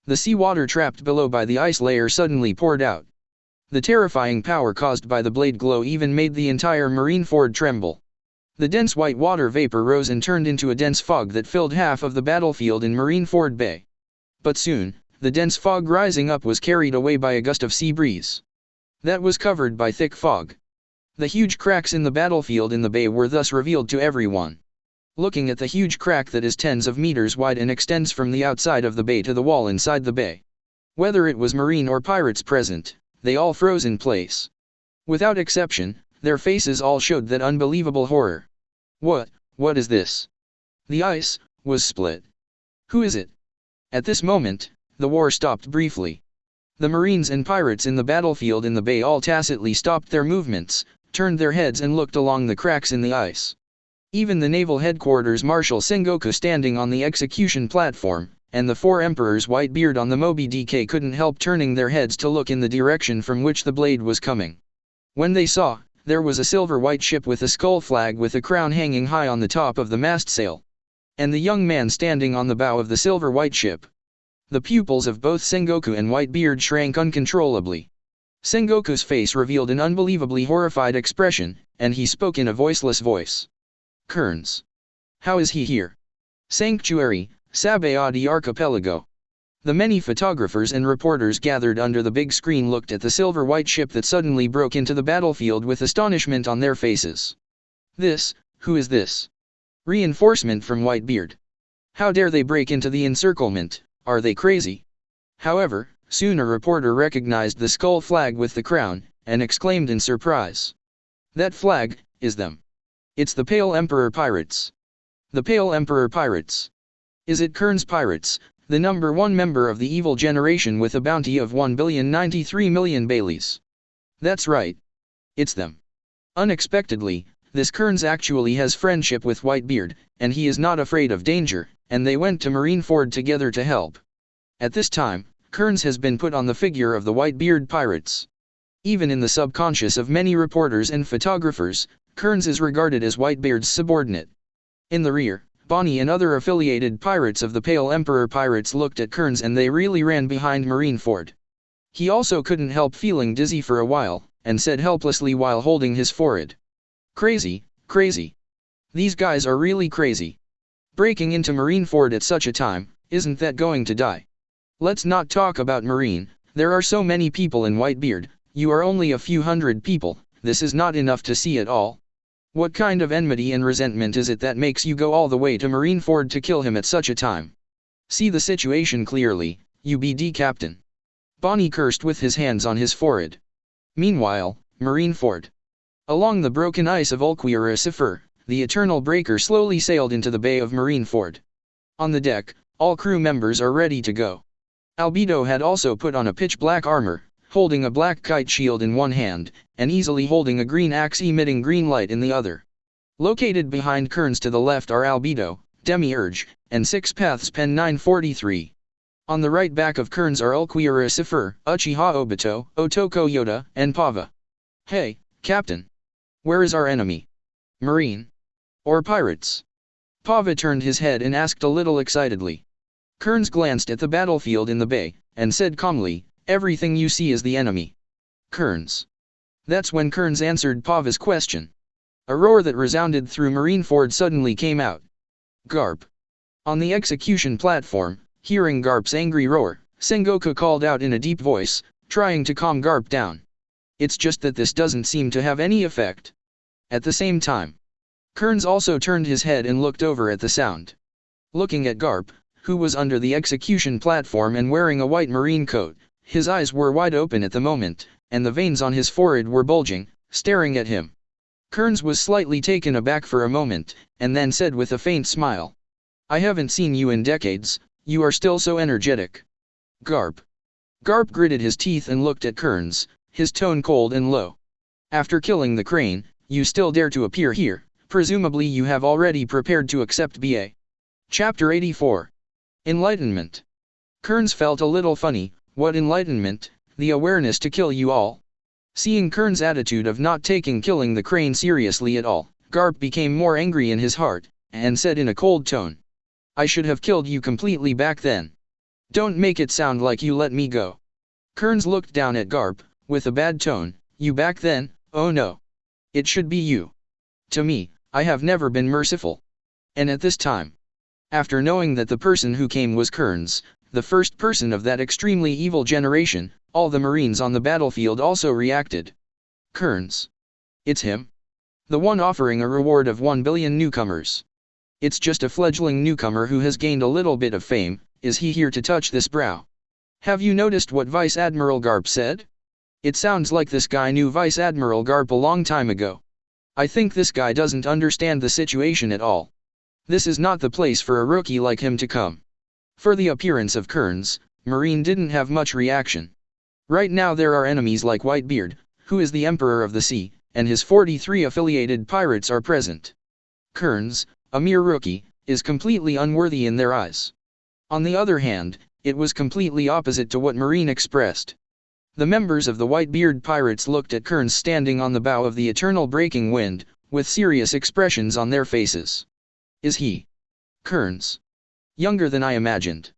The seawater trapped below by the ice layer suddenly poured out. The terrifying power caused by the blade glow even made the entire marine fort tremble. The dense white water vapor rose and turned into a dense fog that filled half of the battlefield in Marineford Bay. But soon, the dense fog rising up was carried away by a gust of sea breeze. That was covered by thick fog. The huge cracks in the battlefield in the bay were thus revealed to everyone. Looking at the huge crack that is tens of meters wide and extends from the outside of the bay to the wall inside the bay. Whether it was marine or pirates present, they all froze in place. Without exception, their faces all showed that unbelievable horror. What is this? The ice was split. Who is it? At this moment, the war stopped briefly. The marines and pirates in the battlefield in the bay all tacitly stopped their movements, turned their heads and looked along the cracks in the ice. Even the naval headquarters Marshal Sengoku standing on the execution platform, and the four emperors Whitebeard on the Moby DK couldn't help turning their heads to look in the direction from which the blade was coming. When they saw, there was a silver-white ship with a skull flag with a crown hanging high on the top of the mast sail. And the young man standing on the bow of the silver-white ship. The pupils of both Sengoku and Whitebeard shrank uncontrollably. Sengoku's face revealed an unbelievably horrified expression, and he spoke in a voiceless voice. Kearns. How is he here? Sanctuary, Sabayadi Archipelago. The many photographers and reporters gathered under the big screen looked at the silver-white ship that suddenly broke into the battlefield with astonishment on their faces. Who is this? Reinforcement from Whitebeard. How dare they break into the encirclement, are they crazy? However, soon a reporter recognized the skull flag with the crown, and exclaimed in surprise. That flag is them. It's the Pale Emperor Pirates. The Pale Emperor Pirates. Is it Kearns Pirates, the #1 member of the evil generation with a bounty of 1,093,000,000 Baileys? That's right. It's them. Unexpectedly, this Kearns actually has friendship with Whitebeard, and he is not afraid of danger, and they went to Marineford together to help. At this time, Kearns has been put on the figure of the Whitebeard Pirates. Even in the subconscious of many reporters and photographers, Kearns is regarded as Whitebeard's subordinate. In the rear, Bonnie and other affiliated pirates of the Pale Emperor Pirates looked at Kearns and they really ran behind Marineford. He also couldn't help feeling dizzy for a while, and said helplessly while holding his forehead. Crazy, crazy. These guys are really crazy. Breaking into Marineford at such a time, isn't that going to die? Let's not talk about Marine, there are so many people in Whitebeard, you are only a few hundred people, this is not enough to see it all. What kind of enmity and resentment is it that makes you go all the way to Marineford to kill him at such a time? See the situation clearly, UBD Captain. Bonnie cursed with his hands on his forehead. Meanwhile, Marineford. Along the broken ice of Ulquiorra Cipher, the Eternal Breaker slowly sailed into the bay of Marineford. On the deck, all crew members are ready to go. Albedo had also put on a pitch-black armor, holding a black kite shield in one hand, and easily holding a green axe emitting green light in the other. Located behind Kearns to the left are Albedo, Demiurge, and Six Paths Pen 943. On the right back of Kearns are Ulquiorra Cipher, Uchiha Obito, Otoko Yoda, and Pava. Hey, Captain. Where is our enemy? Marine? Or pirates? Pava turned his head and asked a little excitedly. Kearns glanced at the battlefield in the bay, and said calmly, everything you see is the enemy. Kearns. That's when Kearns answered Pava's question. A roar that resounded through Marineford suddenly came out. Garp. On the execution platform, hearing Garp's angry roar, Sengoku called out in a deep voice, trying to calm Garp down. It's just that this doesn't seem to have any effect. At the same time, Kearns also turned his head and looked over at the sound. Looking at Garp, who was under the execution platform and wearing a white marine coat, his eyes were wide open at the moment, and the veins on his forehead were bulging, staring at him. Kearns was slightly taken aback for a moment, and then said with a faint smile. I haven't seen you in decades, you are still so energetic. Garp. Garp gritted his teeth and looked at Kearns, his tone cold and low. After killing the crane, you still dare to appear here, presumably you have already prepared to accept BA. Chapter 84. Enlightenment. Kearns felt a little funny. What enlightenment? The awareness to kill you all? Seeing Kearns' attitude of not taking killing the crane seriously at all, Garp became more angry in his heart, and said in a cold tone, "I should have killed you completely back then. Don't make it sound like you let me go." Kearns looked down at Garp, with a bad tone, "You back then? Oh no. It should be you. To me, I have never been merciful. And at this time." After knowing that the person who came was Kearns, the first person of that extremely evil generation, all the Marines on the battlefield also reacted. Kearns. It's him. The one offering a reward of 1 billion newcomers. It's just a fledgling newcomer who has gained a little bit of fame. Is he here to touch this brow? Have you noticed what Vice Admiral Garp said? It sounds like this guy knew Vice Admiral Garp a long time ago. I think this guy doesn't understand the situation at all. This is not the place for a rookie like him to come. For the appearance of Kearns, Marine didn't have much reaction. Right now there are enemies like Whitebeard, who is the Emperor of the Sea, and his 43 affiliated pirates are present. Kearns, a mere rookie, is completely unworthy in their eyes. On the other hand, it was completely opposite to what Marine expressed. The members of the Whitebeard pirates looked at Kearns standing on the bow of the eternal breaking wind, with serious expressions on their faces. Is he, Kearns, younger than I imagined?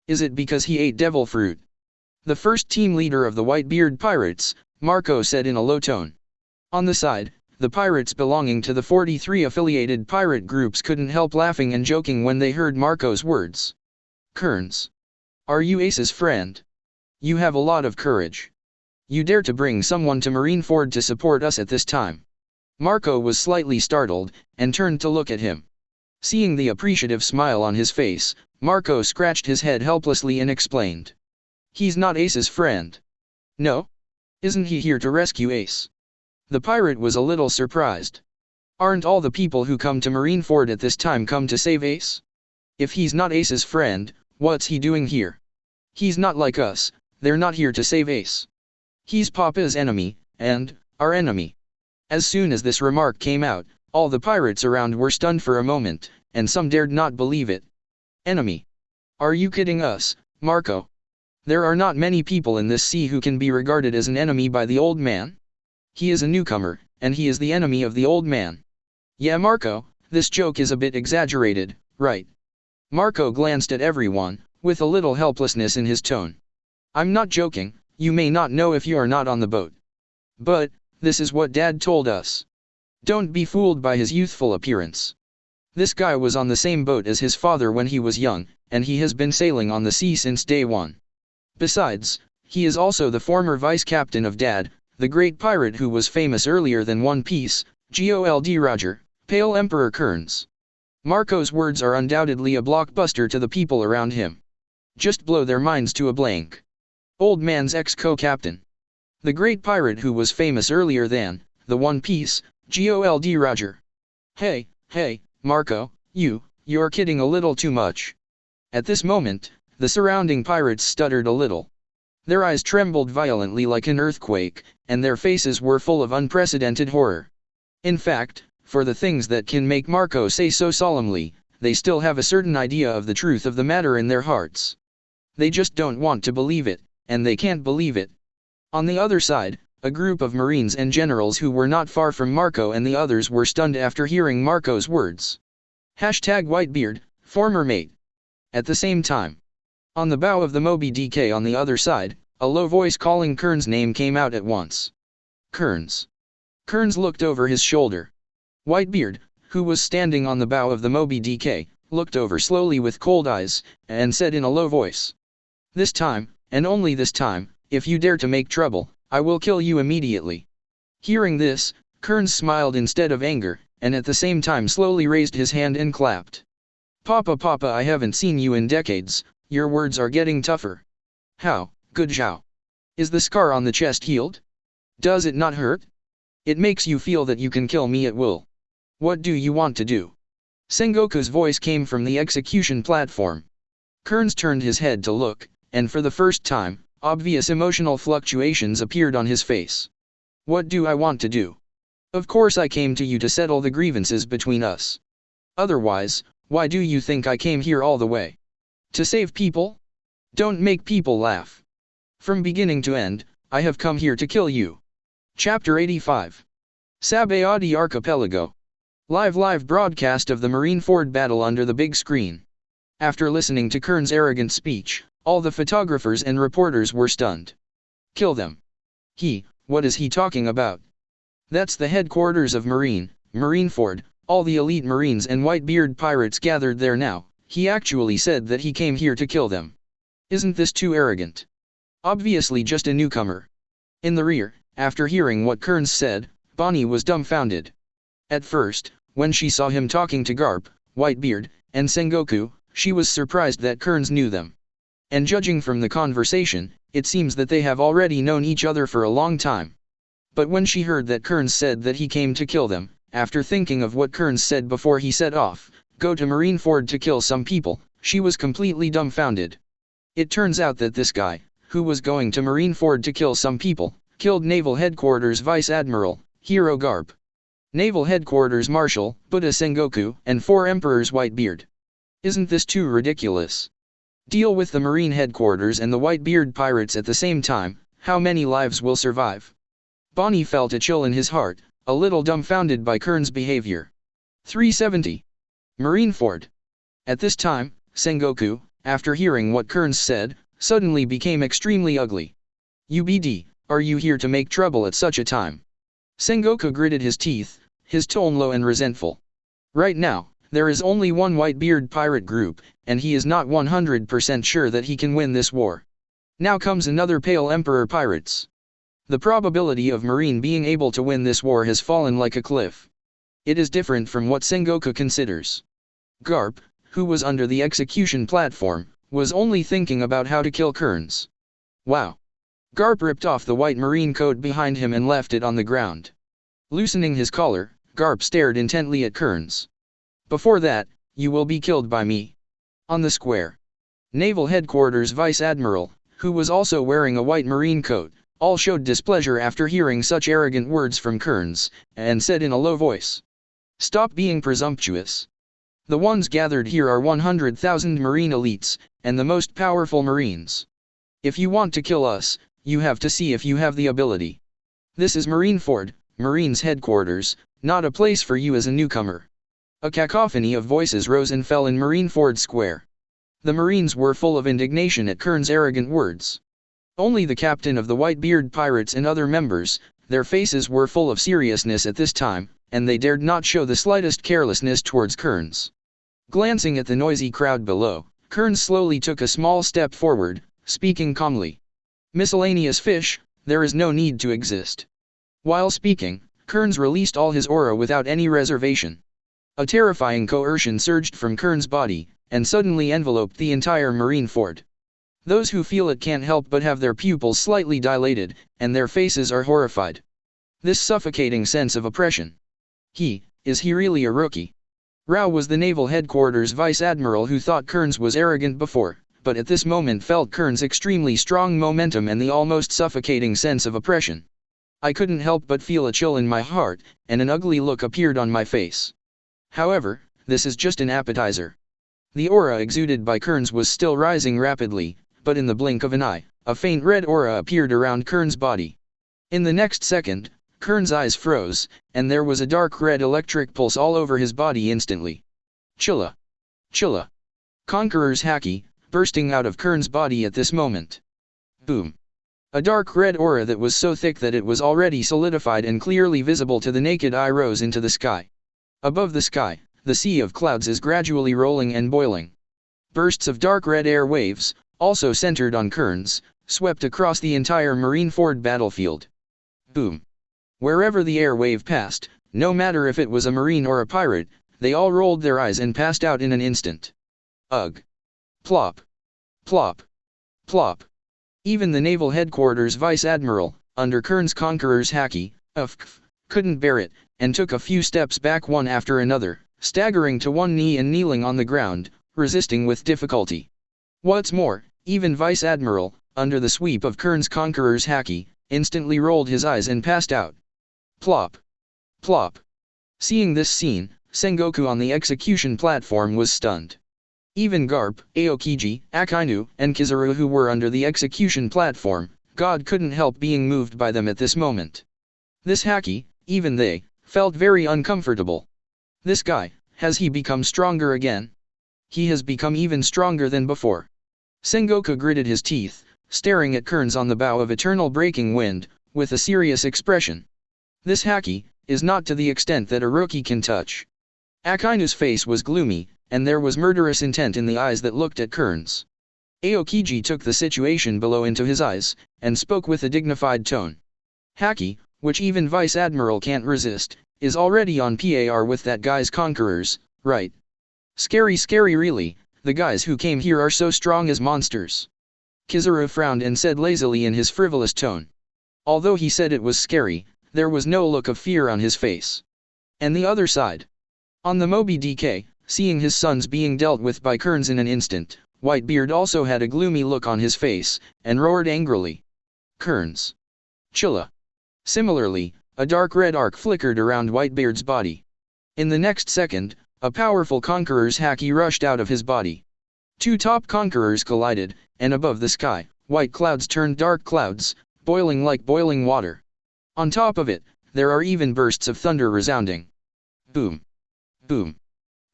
Is it because he ate devil fruit? The first team leader of the Whitebeard pirates, Marco, said in a low tone. On the side, the pirates belonging to the 43 affiliated pirate groups couldn't help laughing and joking when they heard Marco's words. Kearns. Are you Ace's friend? You have a lot of courage. You dare to bring someone to Marineford to support us at this time. Marco was slightly startled, and turned to look at him. Seeing the appreciative smile on his face, Marco scratched his head helplessly and explained. He's not Ace's friend. No? Isn't he here to rescue Ace? The pirate was a little surprised. Aren't all the people who come to Marineford at this time come to save Ace? If he's not Ace's friend, what's he doing here? He's not like us, they're not here to save Ace. He's Papa's enemy, and our enemy. As soon as this remark came out, all the pirates around were stunned for a moment, and some dared not believe it. Enemy? Are you kidding us, Marco? There are not many people in this sea who can be regarded as an enemy by the old man. He is a newcomer, and he is the enemy of the old man. Yeah, Marco, this joke is a bit exaggerated, right? Marco glanced at everyone, with a little helplessness in his tone. I'm not joking, you may not know if you are not on the boat. But, this is what Dad told us. Don't be fooled by his youthful appearance. This guy was on the same boat as his father when he was young, and he has been sailing on the sea since day one. Besides, he is also the former vice captain of Dad, the great pirate who was famous earlier than One Piece, Gold Roger, Pale Emperor Kearns. Marco's words are undoubtedly a blockbuster to the people around him. Just blow their minds to a blank. Old man's ex-co-captain. The great pirate who was famous earlier than the One Piece, Gold Roger. Hey, Marco, you're kidding a little too much. At this moment, the surrounding pirates stuttered a little. Their eyes trembled violently like an earthquake, and their faces were full of unprecedented horror. In fact, for the things that can make Marco say so solemnly, they still have a certain idea of the truth of the matter in their hearts. They just don't want to believe it, and they can't believe it. On the other side, a group of Marines and generals who were not far from Marco and the others were stunned after hearing Marco's words. #Whitebeard, former mate. At the same time, on the bow of the Moby DK on the other side, a low voice calling Kearns' name came out at once. Kearns. Kearns looked over his shoulder. Whitebeard, who was standing on the bow of the Moby DK, looked over slowly with cold eyes, and said in a low voice. This time, and only this time, if you dare to make trouble, I will kill you immediately. Hearing this, Kearns smiled instead of anger, and at the same time slowly raised his hand and clapped. Papa, I haven't seen you in decades, your words are getting tougher. How, good Zhao? Is the scar on the chest healed? Does it not hurt? It makes you feel that you can kill me at will. What do you want to do? Sengoku's voice came from the execution platform. Kearns turned his head to look, and for the first time, obvious emotional fluctuations appeared on his face. What do I want to do? Of course I came to you to settle the grievances between us. Otherwise, why do you think I came here all the way? To save people? Don't make people laugh. From beginning to end, I have come here to kill you. Chapter 85. Sabayadi Archipelago. Live broadcast of the Marineford battle under the big screen. After listening to Kearns' arrogant speech, all the photographers and reporters were stunned. Kill them. What is he talking about? That's the headquarters of Marineford, all the elite Marines and Whitebeard pirates gathered there now. He actually said that he came here to kill them. Isn't this too arrogant? Obviously just a newcomer. In the rear, after hearing what Kearns said, Bonnie was dumbfounded. At first, when she saw him talking to Garp, Whitebeard, and Sengoku, she was surprised that Kearns knew them. And judging from the conversation, it seems that they have already known each other for a long time. But when she heard that Kearns said that he came to kill them, after thinking of what Kearns said before he set off, go to Marineford to kill some people, she was completely dumbfounded. It turns out that this guy, who was going to Marineford to kill some people, killed Naval Headquarters Vice Admiral, Hero Garp. Naval Headquarters Marshal, Buddha Sengoku, and 4 Emperors Whitebeard. Isn't this too ridiculous? Deal with the Marine Headquarters and the Whitebeard pirates at the same time, how many lives will survive? Bonnie felt a chill in his heart, a little dumbfounded by Kearns' behavior. 370. Marineford. At this time, Sengoku, after hearing what Kearns said, suddenly became extremely ugly. UBD, are you here to make trouble at such a time? Sengoku gritted his teeth, his tone low and resentful. Right now, there is only one Whitebeard pirate group, and he is not 100% sure that he can win this war. Now comes another Pale Emperor pirates. The probability of Marine being able to win this war has fallen like a cliff. It is different from what Sengoku considers. Garp, who was under the execution platform, was only thinking about how to kill Kearns. Wow. Garp ripped off the white marine coat behind him and left it on the ground. Loosening his collar, Garp stared intently at Kearns. Before that, you will be killed by me. On the square. Naval Headquarters Vice Admiral, who was also wearing a white marine coat, all showed displeasure after hearing such arrogant words from Kearns, and said in a low voice. Stop being presumptuous. The ones gathered here are 100,000 Marine elites, and the most powerful Marines. If you want to kill us, you have to see if you have the ability. This is Marineford, Marines headquarters, not a place for you as a newcomer. A cacophony of voices rose and fell in Marineford Square. The Marines were full of indignation at Kearns' arrogant words. Only the captain of the Whitebeard pirates and other members, their faces were full of seriousness at this time, and they dared not show the slightest carelessness towards Kearns. Glancing at the noisy crowd below, Kearns slowly took a small step forward, speaking calmly. Miscellaneous fish, there is no need to exist. While speaking, Kearns released all his aura without any reservation. A terrifying coercion surged from Kearns' body, and suddenly enveloped the entire Marineford. Those who feel it can't help but have their pupils slightly dilated, and their faces are horrified. This suffocating sense of oppression. Is he really a rookie? Rao was the Naval Headquarters Vice Admiral who thought Kearns was arrogant before, but at this moment felt Kearns' extremely strong momentum and the almost suffocating sense of oppression. I couldn't help but feel a chill in my heart, and an ugly look appeared on my face. However, this is just an appetizer. The aura exuded by Kearns was still rising rapidly, but in the blink of an eye, a faint red aura appeared around Kearns' body. In the next second, Kearns' eyes froze, and there was a dark red electric pulse all over his body instantly. Chilla. Conqueror's Haki, bursting out of Kearns' body at this moment. Boom. A dark red aura that was so thick that it was already solidified and clearly visible to the naked eye rose into the sky. Above the sky, the sea of clouds is gradually rolling and boiling. Bursts of dark red air waves, also centered on Kearns, swept across the entire Marineford battlefield. Boom. Wherever the air wave passed, no matter if it was a Marine or a pirate, they all rolled their eyes and passed out in an instant. Ugh. Plop. Plop. Plop. Even the Naval Headquarters Vice Admiral, under Kearns' Conqueror's Haki, couldn't bear it, and took a few steps back one after another, staggering to one knee and kneeling on the ground, resisting with difficulty. What's more, even Vice Admiral, under the sweep of Kearns' Conqueror's Haki, instantly rolled his eyes and passed out. Plop. Plop. Seeing this scene, Sengoku on the execution platform was stunned. Even Garp, Aokiji, Akainu, and Kizaru, who were under the execution platform, God couldn't help being moved by them at this moment. This Haki, even they, felt very uncomfortable. This guy, has he become stronger again? He has become even stronger than before. Sengoku gritted his teeth, staring at Kearns on the bow of eternal breaking wind, with a serious expression. This Haki, is not to the extent that a rookie can touch. Akainu's face was gloomy, and there was murderous intent in the eyes that looked at Kearns. Aokiji took the situation below into his eyes, and spoke with a dignified tone. Haki, which even Vice Admiral can't resist, is already on par with that guy's conquerors, right? Scary really, the guys who came here are so strong as monsters. Kizaru frowned and said lazily in his frivolous tone. Although he said it was scary, there was no look of fear on his face. And the other side. On the Moby DK, seeing his sons being dealt with by Kearns in an instant, Whitebeard also had a gloomy look on his face, and roared angrily. Kearns. Chilla. Similarly, a dark red arc flickered around Whitebeard's body. In the next second, a powerful conqueror's Haki rushed out of his body. Two top conquerors collided, and above the sky, white clouds turned dark clouds, boiling like boiling water. On top of it, there are even bursts of thunder resounding. Boom. Boom.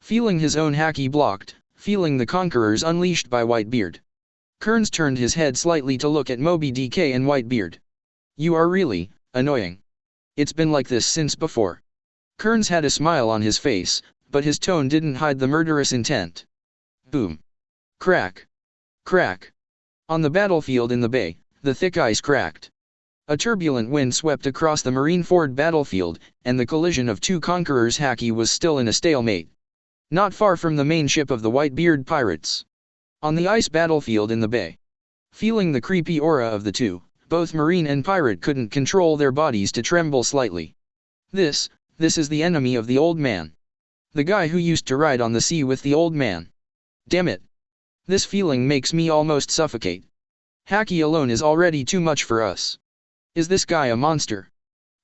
Feeling his own Haki blocked, feeling the conquerors unleashed by Whitebeard. Kearns turned his head slightly to look at Moby DK and Whitebeard. You are really annoying. It's been like this since before. Kearns had a smile on his face, but his tone didn't hide the murderous intent. Boom. Crack. Crack. On the battlefield in the bay, the thick ice cracked. A turbulent wind swept across the Marineford battlefield, and the collision of two conquerors' Haki was still in a stalemate. Not far from the main ship of the Whitebeard pirates. On the ice battlefield in the bay. Feeling the creepy aura of the two, both Marine and pirate couldn't control their bodies to tremble slightly. This is the enemy of the old man. The guy who used to ride on the sea with the old man. Damn it. This feeling makes me almost suffocate. Haki alone is already too much for us. Is this guy a monster?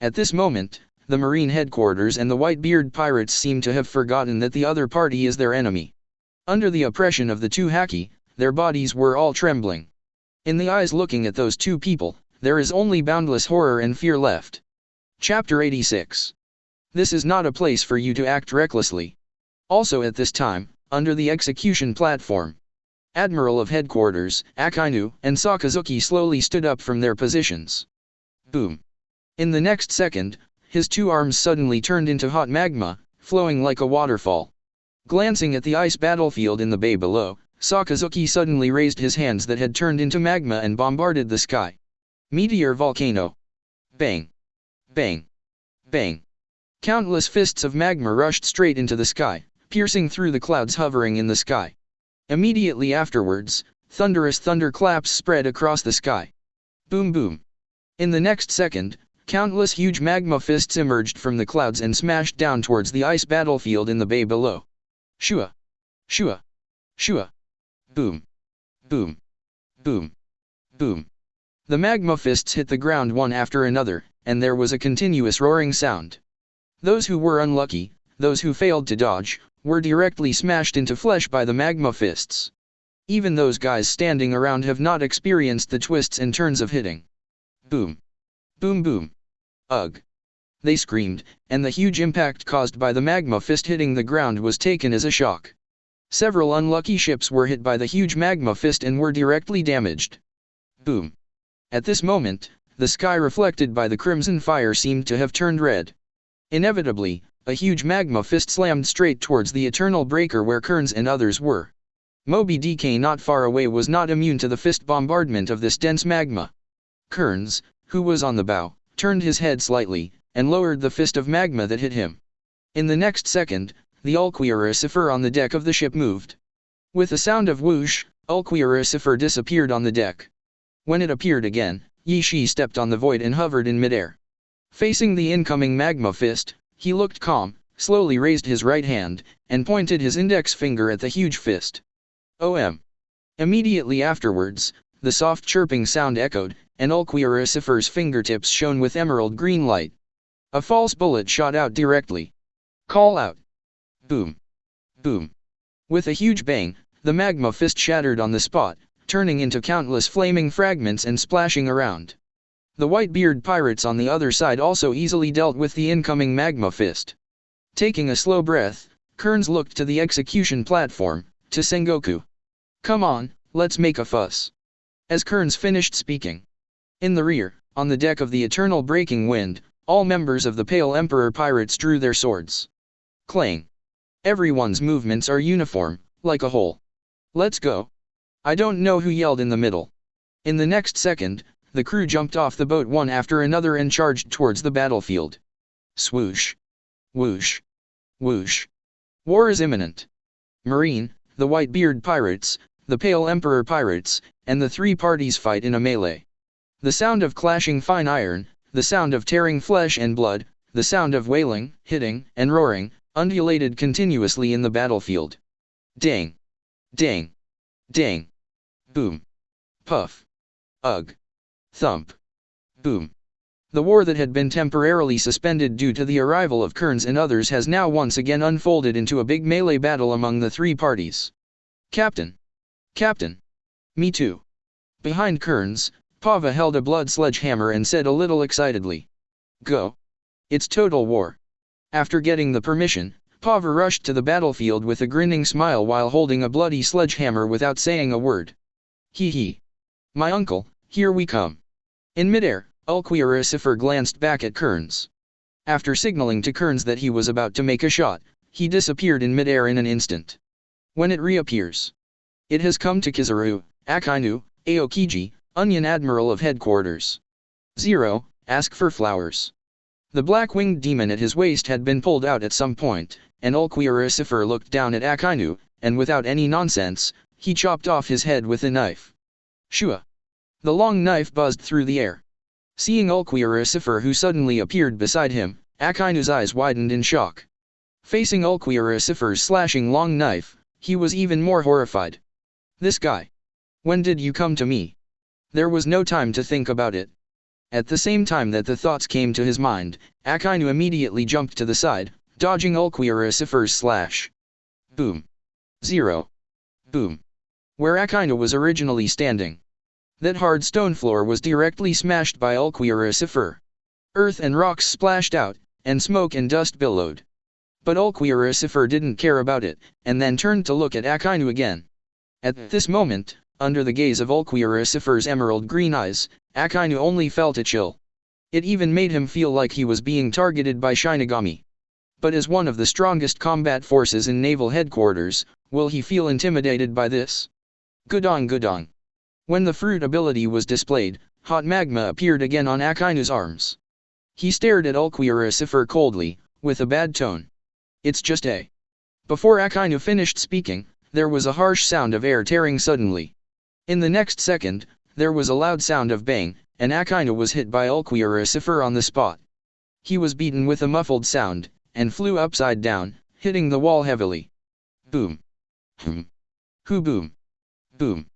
At this moment, the Marine headquarters and the Whitebeard pirates seem to have forgotten that the other party is their enemy. Under the oppression of the two Haki, their bodies were all trembling. In the eyes looking at those two people, there is only boundless horror and fear left. Chapter 86. This is not a place for you to act recklessly. Also at this time, under the execution platform, Admiral of Headquarters, Akainu, and Sakazuki slowly stood up from their positions. Boom. In the next second, his two arms suddenly turned into hot magma, flowing like a waterfall. Glancing at the ice battlefield in the bay below, Sakazuki suddenly raised his hands that had turned into magma and bombarded the sky. Meteor volcano. Bang. Bang. Bang. Countless fists of magma rushed straight into the sky, piercing through the clouds hovering in the sky. Immediately afterwards, thunderous thunderclaps spread across the sky. Boom boom. In the next second, countless huge magma fists emerged from the clouds and smashed down towards the ice battlefield in the bay below. Shua. Shua. Shua. Boom. Boom. Boom. Boom. The magma fists hit the ground one after another, and there was a continuous roaring sound. Those who were unlucky, those who failed to dodge, were directly smashed into flesh by the magma fists. Even those guys standing around have not experienced the twists and turns of hitting. Boom. Boom boom. Ugh. They screamed, and the huge impact caused by the magma fist hitting the ground was taken as a shock. Several unlucky ships were hit by the huge magma fist and were directly damaged. Boom. At this moment, the sky reflected by the crimson fire seemed to have turned red. Inevitably, a huge magma fist slammed straight towards the eternal breaker where Kearns and others were. Moby DK not far away was not immune to the fist bombardment of this dense magma. Kearns, who was on the bow, turned his head slightly, and lowered the fist of magma that hit him. In the next second, the Ulquioricifer on the deck of the ship moved. With a sound of whoosh, Ulquioricifer disappeared on the deck. When it appeared again, Yi Shi stepped on the void and hovered in midair. Facing the incoming magma fist, he looked calm, slowly raised his right hand, and pointed his index finger at the huge fist. OM. Immediately afterwards, the soft chirping sound echoed, and Ulquioricifer's fingertips shone with emerald green light. A false bullet shot out directly. Call out. Boom. Boom. With a huge bang, the magma fist shattered on the spot, turning into countless flaming fragments and splashing around. The Whitebeard pirates on the other side also easily dealt with the incoming magma fist. Taking a slow breath, Kearns looked to the execution platform, to Sengoku. "Come on, let's make a fuss." As Kearns finished speaking. In the rear, on the deck of the Eternal Breaking Wind, all members of the Pale Emperor pirates drew their swords. Clang. Everyone's movements are uniform, like a whole. "Let's go." I don't know who yelled in the middle. In the next second, the crew jumped off the boat one after another and charged towards the battlefield. Swoosh. Whoosh. Whoosh. War is imminent. Marine, the Whitebeard pirates, the Pale Emperor pirates, and the three parties fight in a melee. The sound of clashing fine iron, the sound of tearing flesh and blood, the sound of wailing, hitting, and roaring, undulated continuously in the battlefield. Dang. Dang. Dang. Boom. Puff. Ugh. Thump. Boom. The war that had been temporarily suspended due to the arrival of Kearns and others has now once again unfolded into a big melee battle among the three parties. "Captain! Captain! Me too!" Behind Kearns, Pava held a blood sledgehammer and said a little excitedly. "Go! It's total war." After getting the permission, Pava rushed to the battlefield with a grinning smile while holding a bloody sledgehammer without saying a word. "Hee hee! My uncle, here we come." In midair, Ulquioricifer glanced back at Kearns. After signaling to Kearns that he was about to make a shot, he disappeared in midair in an instant. When it reappears, it has come to Kizaru, Akainu, Aokiji, Onion Admiral of Headquarters. 0, ask for flowers. The black-winged demon at his waist had been pulled out at some point, and Ulquioricifer looked down at Akainu, and without any nonsense, he chopped off his head with a knife. Shua! The long knife buzzed through the air. Seeing Ulquioricifer who suddenly appeared beside him, Akainu's eyes widened in shock. Facing Ulquioricifer's slashing long knife, he was even more horrified. "This guy. When did you come to me?" There was no time to think about it. At the same time that the thoughts came to his mind, Akainu immediately jumped to the side, dodging Ulquioricifer's slash. Boom. 0. Boom. Where Akainu was originally standing. That hard stone floor was directly smashed by Ulquioricifer. Earth and rocks splashed out, and smoke and dust billowed. But Ulquioricifer didn't care about it, and then turned to look at Akainu again. At this moment, under the gaze of Ulquioricifer's emerald green eyes, Akainu only felt a chill. It even made him feel like he was being targeted by Shinigami. But as one of the strongest combat forces in naval headquarters, will he feel intimidated by this? Gudong Gudong. When the fruit ability was displayed, hot magma appeared again on Akainu's arms. He stared at Ulquioricifer coldly, with a bad tone. "It's just a..." Before Akainu finished speaking, there was a harsh sound of air tearing suddenly. In the next second, there was a loud sound of bang, and Akainu was hit by Ulquioricifer on the spot. He was beaten with a muffled sound, and flew upside down, hitting the wall heavily. Boom. Hoo boom. Boom.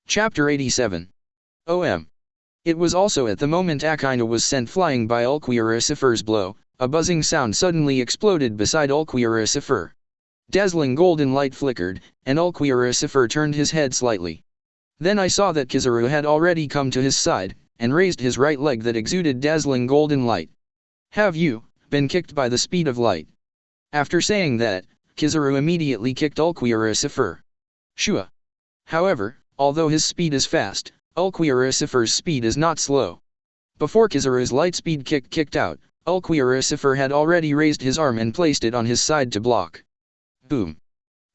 Chapter 87. OM. It was also at the moment Akainu was sent flying by Ulquioricifer's blow, a buzzing sound suddenly exploded beside Ulquioricifer. Dazzling golden light flickered, and Ulquioricifer turned his head slightly. Then I saw that Kizaru had already come to his side, and raised his right leg that exuded dazzling golden light. "Have you been kicked by the speed of light?" After saying that, Kizaru immediately kicked Ulquioricifer. Shua. However, although his speed is fast, Ulquioricifer's speed is not slow. Before Kizaru's lightspeed kick kicked out, Ulquioricifer had already raised his arm and placed it on his side to block. Boom.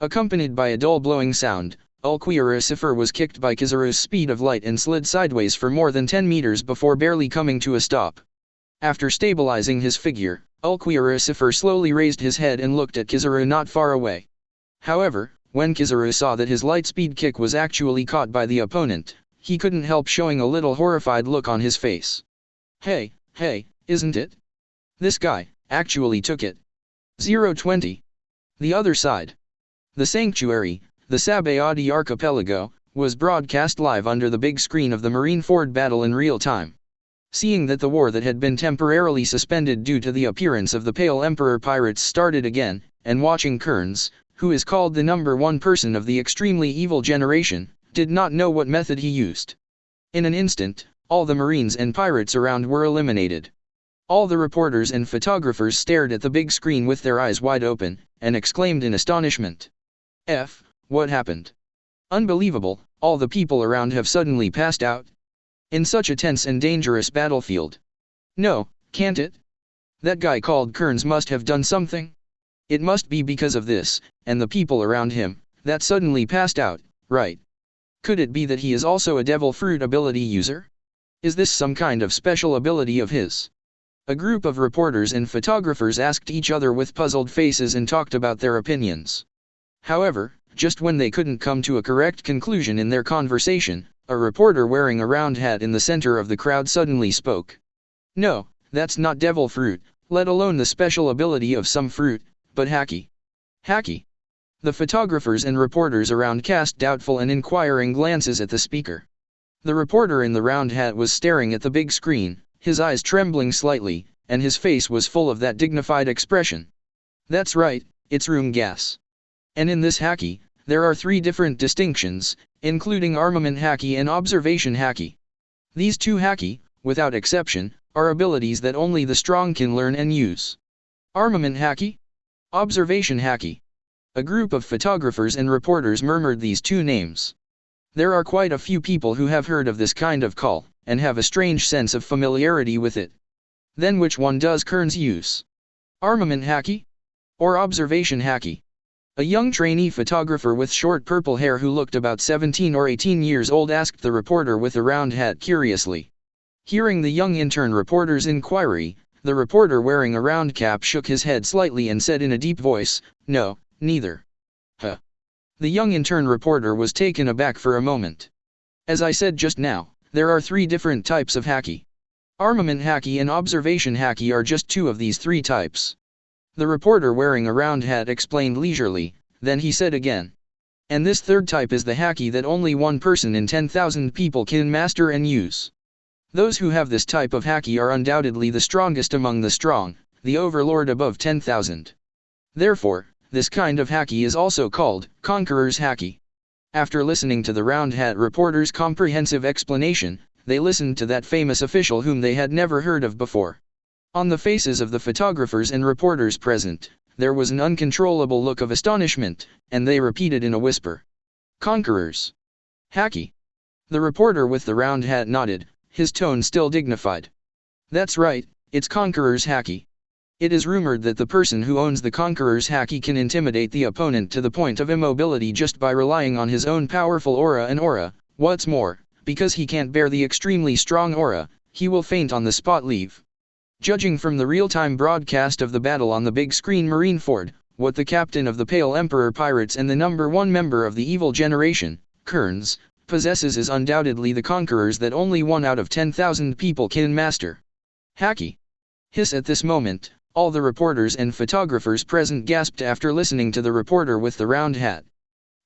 Accompanied by a dull blowing sound, Ulquioricifer was kicked by Kizaru's speed of light and slid sideways for more than 10 meters before barely coming to a stop. After stabilizing his figure, Ulquioricifer slowly raised his head and looked at Kizaru not far away. However, when Kizaru saw that his lightspeed kick was actually caught by the opponent, he couldn't help showing a little horrified look on his face. Hey, isn't it? This guy actually took it. 020. The other side. The Sanctuary, the Sabayadi archipelago, was broadcast live under the big screen of the Marineford battle in real time. Seeing that the war that had been temporarily suspended due to the appearance of the Pale Emperor pirates started again, and watching Kearns, who is called the #1 person of the extremely evil generation, did not know what method he used. In an instant, all the marines and pirates around were eliminated. All the reporters and photographers stared at the big screen with their eyes wide open, and exclaimed in astonishment. What happened? Unbelievable, all the people around have suddenly passed out. In such a tense and dangerous battlefield. No, can't it? That guy called Kearns must have done something. It must be because of this, and the people around him, that suddenly passed out, right? Could it be that he is also a devil fruit ability user? Is this some kind of special ability of his? A group of reporters and photographers asked each other with puzzled faces and talked about their opinions. However, just when they couldn't come to a correct conclusion in their conversation, a reporter wearing a round hat in the center of the crowd suddenly spoke. No, that's not devil fruit, let alone the special ability of some fruit, but hacky. Hacky. The photographers and reporters around cast doubtful and inquiring glances at the speaker. The reporter in the round hat was staring at the big screen, his eyes trembling slightly, and his face was full of that dignified expression. That's right, it's room gas. And in this hacky, there are 3 different distinctions, including armament hacky and observation hacky. These 2 hacky, without exception, are abilities that only the strong can learn and use. Armament hacky? Observation hacky. A group of photographers and reporters murmured these 2 names. There are quite a few people who have heard of this kind of call, and have a strange sense of familiarity with it. Then which one does Kearns use? Armament hacky? Or observation hacky? A young trainee photographer with short purple hair who looked about 17 or 18 years old asked the reporter with a round hat curiously. Hearing the young intern reporter's inquiry, the reporter wearing a round cap shook his head slightly and said in a deep voice, "No, neither." Huh. The young intern reporter was taken aback for a moment. As I said just now, there are 3 different types of hacky. Armament hacky and observation hacky are just 2 of these 3 types. The reporter wearing a round hat explained leisurely, then he said again. And this 3rd type is the hacky that only one person in 10,000 people can master and use. Those who have this type of hacky are undoubtedly the strongest among the strong, the overlord above 10,000. Therefore, this kind of hacky is also called conqueror's hacky. After listening to the round hat reporter's comprehensive explanation, they listened to that famous official whom they had never heard of before. On the faces of the photographers and reporters present, there was an uncontrollable look of astonishment, and they repeated in a whisper. Conquerors. Hacky. The reporter with the round hat nodded, his tone still dignified. That's right, it's conqueror's hacky. It is rumored that the person who owns the conqueror's hacky can intimidate the opponent to the point of immobility just by relying on his own powerful aura and aura. What's more, because he can't bear the extremely strong aura, he will faint on the spot leave. Judging from the real-time broadcast of the battle on the big screen Marineford, what the captain of the Pale Emperor Pirates and the #1 member of the evil generation, Kearns, possesses is undoubtedly the conquerors that only 1 out of 10,000 people can master. Hacky. Hiss. At this moment, all the reporters and photographers present gasped after listening to the reporter with the round hat.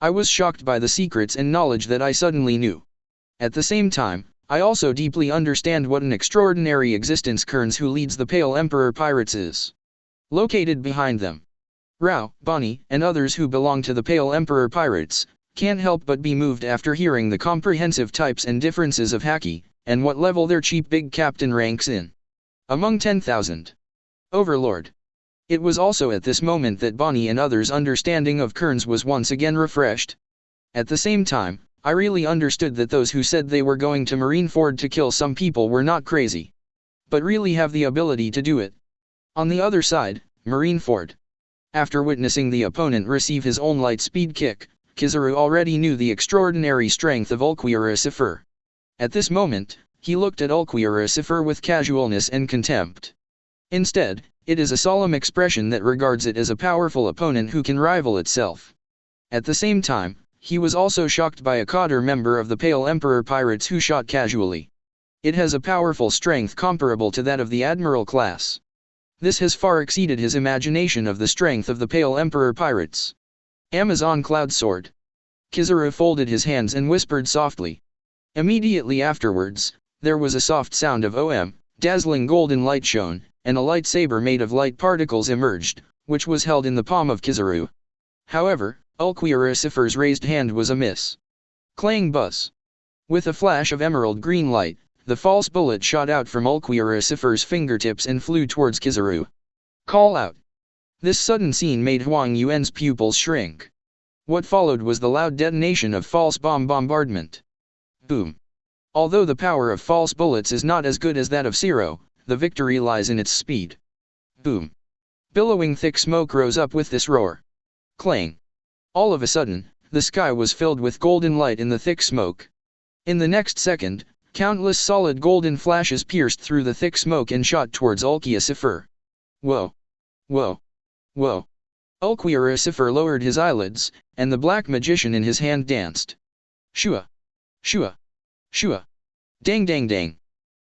I was shocked by the secrets and knowledge that I suddenly knew. At the same time, I also deeply understand what an extraordinary existence Kearns, who leads the Pale Emperor Pirates, is. Located behind them, Rao, Bonnie, and others who belong to the Pale Emperor Pirates, can't help but be moved after hearing the comprehensive types and differences of hacky, and what level their cheap big captain ranks in. Among 10,000. Overlord. It was also at this moment that Bonnie and others' understanding of Kearns was once again refreshed. At the same time, I really understood that those who said they were going to Marineford to kill some people were not crazy, but really have the ability to do it. On the other side, Marineford. After witnessing the opponent receive his own light speed kick, Kizaru already knew the extraordinary strength of Ulquiorra. At this moment, he looked at Ulquiorra with casualness and contempt. Instead, it is a solemn expression that regards it as a powerful opponent who can rival itself. At the same time, he was also shocked by a cadre member of the Pale Emperor Pirates who shot casually. It has a powerful strength comparable to that of the Admiral class. This has far exceeded his imagination of the strength of the Pale Emperor Pirates. Amazon Cloud Sword. Kizaru folded his hands and whispered softly. Immediately afterwards, there was a soft sound of OM, dazzling golden light shone, and a lightsaber made of light particles emerged, which was held in the palm of Kizaru. However, Ulquiorra's raised hand was amiss. Clang buzz. With a flash of emerald green light, the false bullet shot out from Ulquioricifer's fingertips and flew towards Kizaru. Call out. This sudden scene made Huang Yuan's pupils shrink. What followed was the loud detonation of false bomb bombardment. Boom. Although the power of false bullets is not as good as that of Zero, the victory lies in its speed. Boom. Billowing thick smoke rose up with this roar. Clang. All of a sudden, the sky was filled with golden light in the thick smoke. In the next second, countless solid golden flashes pierced through the thick smoke and shot towards Ulquioricifer. Whoa. Whoa. Whoa. Ulquioricifer lowered his eyelids, and the black magician in his hand danced. Shua. Shua. Shua. Dang dang dang.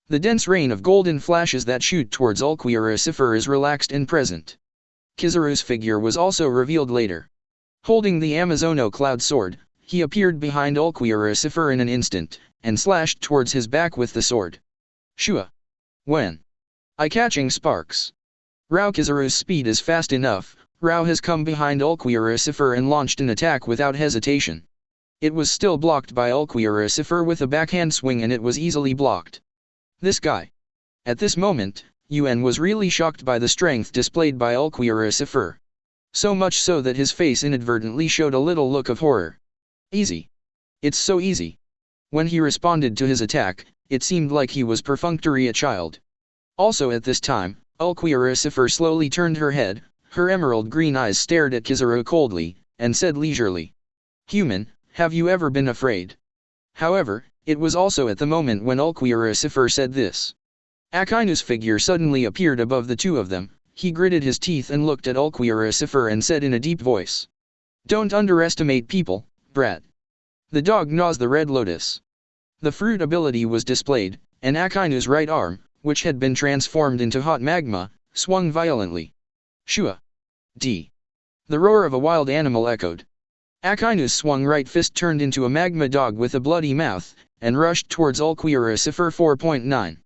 The dense rain of golden flashes that shoot towards Ulquioricifer is relaxed and present. Kizaru's figure was also revealed later. Holding the Amazono cloud sword, he appeared behind Ulquioricifer in an instant, and slashed towards his back with the sword. Shua. When? Eye-catching sparks. Rao Kizaru's speed is fast enough. Rao has come behind Ulquioricifer and launched an attack without hesitation. It was still blocked by Ulquioricifer with a backhand swing, and it was easily blocked. This guy. At this moment, Yuan was really shocked by the strength displayed by Ulquioricifer. So much so that his face inadvertently showed a little look of horror. Easy. It's so easy. When he responded to his attack, it seemed like he was perfunctory a child. Also at this time, Ulquioricifer slowly turned her head, her emerald green eyes stared at Kizaru coldly, and said leisurely, "Human, have you ever been afraid?" However, it was also at the moment when Ulquioricifer said this. Akainu's figure suddenly appeared above the two of them. He gritted his teeth and looked at Ulquioricifer and said in a deep voice, "Don't underestimate people, brat." The dog gnaws the red lotus. The fruit ability was displayed, and Akainu's right arm, which had been transformed into hot magma, swung violently. Shua. D. The roar of a wild animal echoed. Akainu's swung right fist turned into a magma dog with a bloody mouth, and rushed towards Ulquioricifer 4.9.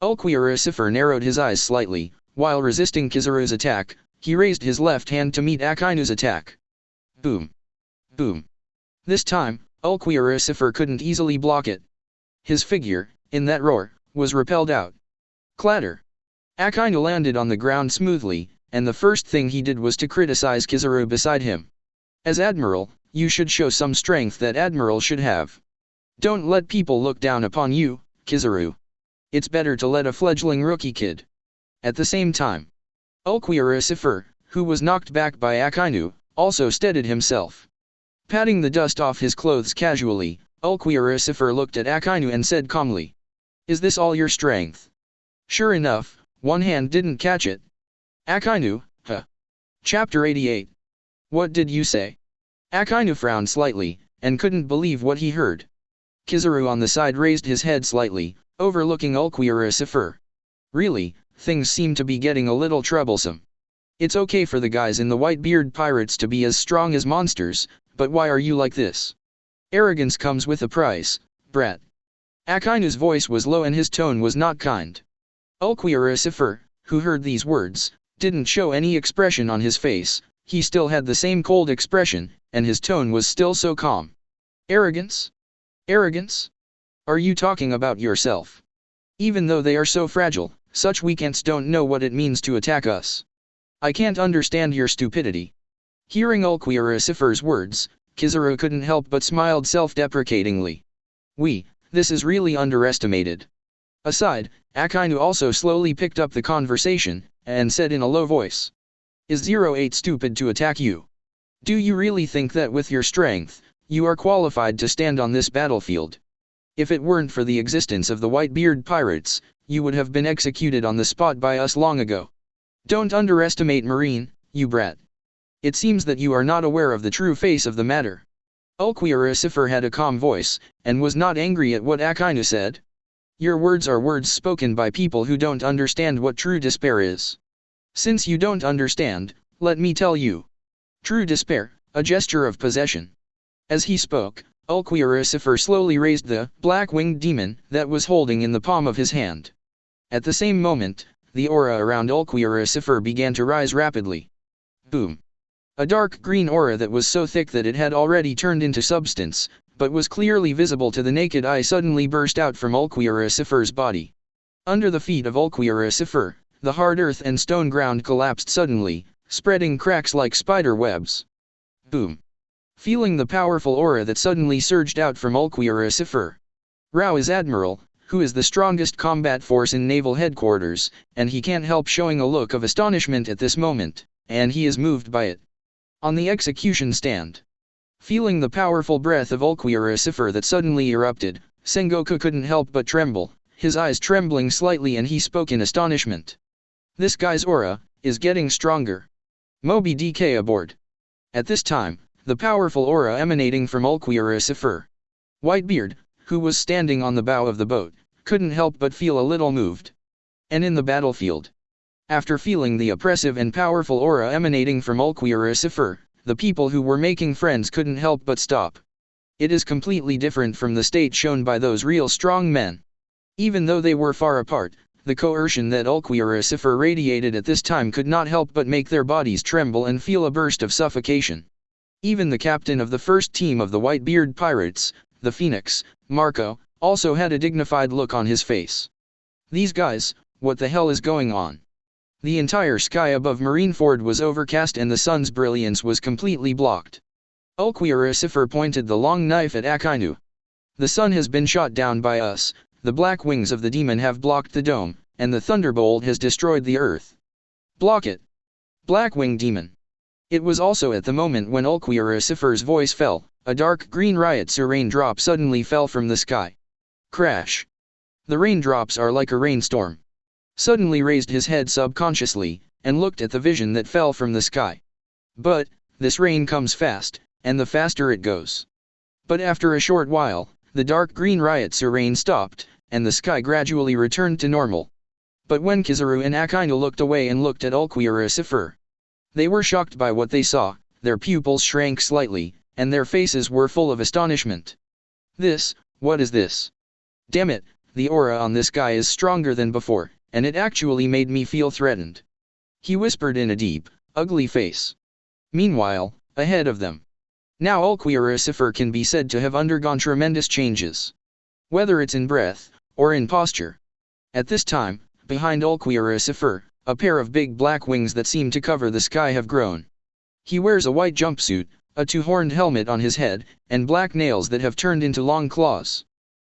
Ulquioricifer narrowed his eyes slightly. While resisting Kizaru's attack, he raised his left hand to meet Akainu's attack. Boom. Boom. This time, Ulquioricifer couldn't easily block it. His figure, in that roar, was repelled out. Clatter. Akainu landed on the ground smoothly, and the first thing he did was to criticize Kizaru beside him. As Admiral, you should show some strength that Admiral should have. Don't let people look down upon you, Kizaru. It's better to let a fledgling rookie kid. At the same time, Ulquioricifer, who was knocked back by Akainu, also steadied himself. Patting the dust off his clothes casually, Ulquioricifer looked at Akainu and said calmly, "Is this all your strength?" Sure enough, one hand didn't catch it. Akainu, huh? Chapter 88. What did you say? Akainu frowned slightly, and couldn't believe what he heard. Kizaru on the side raised his head slightly, overlooking Ulquioricifer. Really, things seem to be getting a little troublesome. It's okay for the guys in the Whitebeard Pirates to be as strong as monsters, but why are you like this? Arrogance comes with a price, brat. Akainu's voice was low and his tone was not kind. Ulquioricifer, who heard these words, didn't show any expression on his face. He still had the same cold expression, and his tone was still so calm. Arrogance? Arrogance? Are you talking about yourself? Even though they are so fragile, such weakants don't know what it means to attack us. I can't understand your stupidity. Hearing Ulquioricifer's words, Kizaru couldn't help but smiled self-deprecatingly. This is really underestimated. Aside, Akainu also slowly picked up the conversation, and said in a low voice. Is 08 stupid to attack you? Do you really think that with your strength, you are qualified to stand on this battlefield? If it weren't for the existence of the Whitebeard Pirates, you would have been executed on the spot by us long ago. Don't underestimate Marine, you brat. It seems that you are not aware of the true face of the matter. Ulquioricifer had a calm voice, and was not angry at what Akainu said. Your words are words spoken by people who don't understand what true despair is. Since you don't understand, let me tell you. True despair, a gesture of possession. As he spoke, Ulquioricifer slowly raised the black-winged demon that was holding in the palm of his hand. At the same moment, the aura around Ulquioricifer began to rise rapidly. Boom. A dark green aura that was so thick that it had already turned into substance, but was clearly visible to the naked eye, suddenly burst out from Ulquiorra body. Under the feet of Ulquiorra, the hard earth and stone ground collapsed suddenly, spreading cracks like spider webs. Boom. Feeling the powerful aura that suddenly surged out from Ulquiorra, Rao is Admiral, who is the strongest combat force in naval headquarters, and he can't help showing a look of astonishment at this moment, and he is moved by it. On the execution stand, feeling the powerful breath of Ulquiorra that suddenly erupted, Sengoku couldn't help but tremble, his eyes trembling slightly, and he spoke in astonishment. This guy's aura is getting stronger. Moby DK aboard. At this time, the powerful aura emanating from Ulquiorra, Whitebeard, who was standing on the bow of the boat, couldn't help but feel a little moved. And in the battlefield, after feeling the oppressive and powerful aura emanating from Ulquiorra, the people who were making friends couldn't help but stop. It is completely different from the state shown by those real strong men. Even though they were far apart, the coercion that Ulquiorra radiated at this time could not help but make their bodies tremble and feel a burst of suffocation. Even the captain of the first team of the Whitebeard pirates, the Phoenix, Marco, also had a dignified look on his face. These guys, what the hell is going on? The entire sky above Marineford was overcast and the sun's brilliance was completely blocked. Ulquiorra pointed the long knife at Akainu. The sun has been shot down by us, the black wings of the demon have blocked the dome, and the thunderbolt has destroyed the earth. Block it! Blackwing demon! It was also at the moment when Ulquiorra's voice fell, a dark green riot raindrop suddenly fell from the sky. Crash! The raindrops are like a rainstorm. Suddenly raised his head subconsciously, and looked at the vision that fell from the sky. But, this rain comes fast, and the faster it goes. But after a short while, the dark green riot rain stopped, and the sky gradually returned to normal. But when Kizaru and Akainu looked away and looked at Ulquiorra, they were shocked by what they saw, their pupils shrank slightly, and their faces were full of astonishment. What is this? Damn it, the aura on this guy is stronger than before, and it actually made me feel threatened. He whispered in a deep, ugly face. Meanwhile, ahead of them, now Ulquiorra can be said to have undergone tremendous changes. Whether it's in breath, or in posture. At this time, behind Ulquiorra, a pair of big black wings that seem to cover the sky have grown. He wears a white jumpsuit, a two-horned helmet on his head, and black nails that have turned into long claws.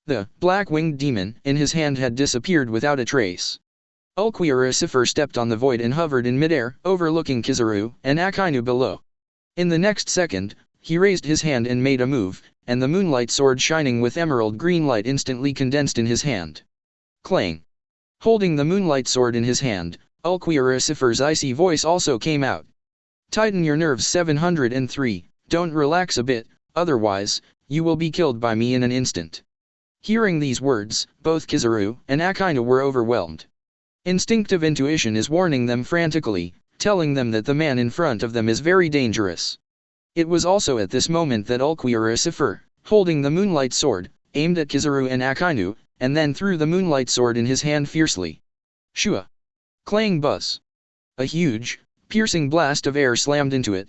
The black-winged demon in his hand had disappeared without a trace. Ulquiorra stepped on the void and hovered in midair, overlooking Kizaru and Akainu below. In the next second, he raised his hand and made a move, and the moonlight sword shining with emerald green light instantly condensed in his hand. Clang! Holding the moonlight sword in his hand, Ulquiorra's icy voice also came out. Tighten your nerves 703, don't relax a bit, otherwise, you will be killed by me in an instant. Hearing these words, both Kizaru and Akainu were overwhelmed. Instinctive intuition is warning them frantically, telling them that the man in front of them is very dangerous. It was also at this moment that Ulquiorra, holding the moonlight sword, aimed at Kizaru and Akainu, and then threw the moonlight sword in his hand fiercely. Shua! Clang buzz! A huge, piercing blast of air slammed into it.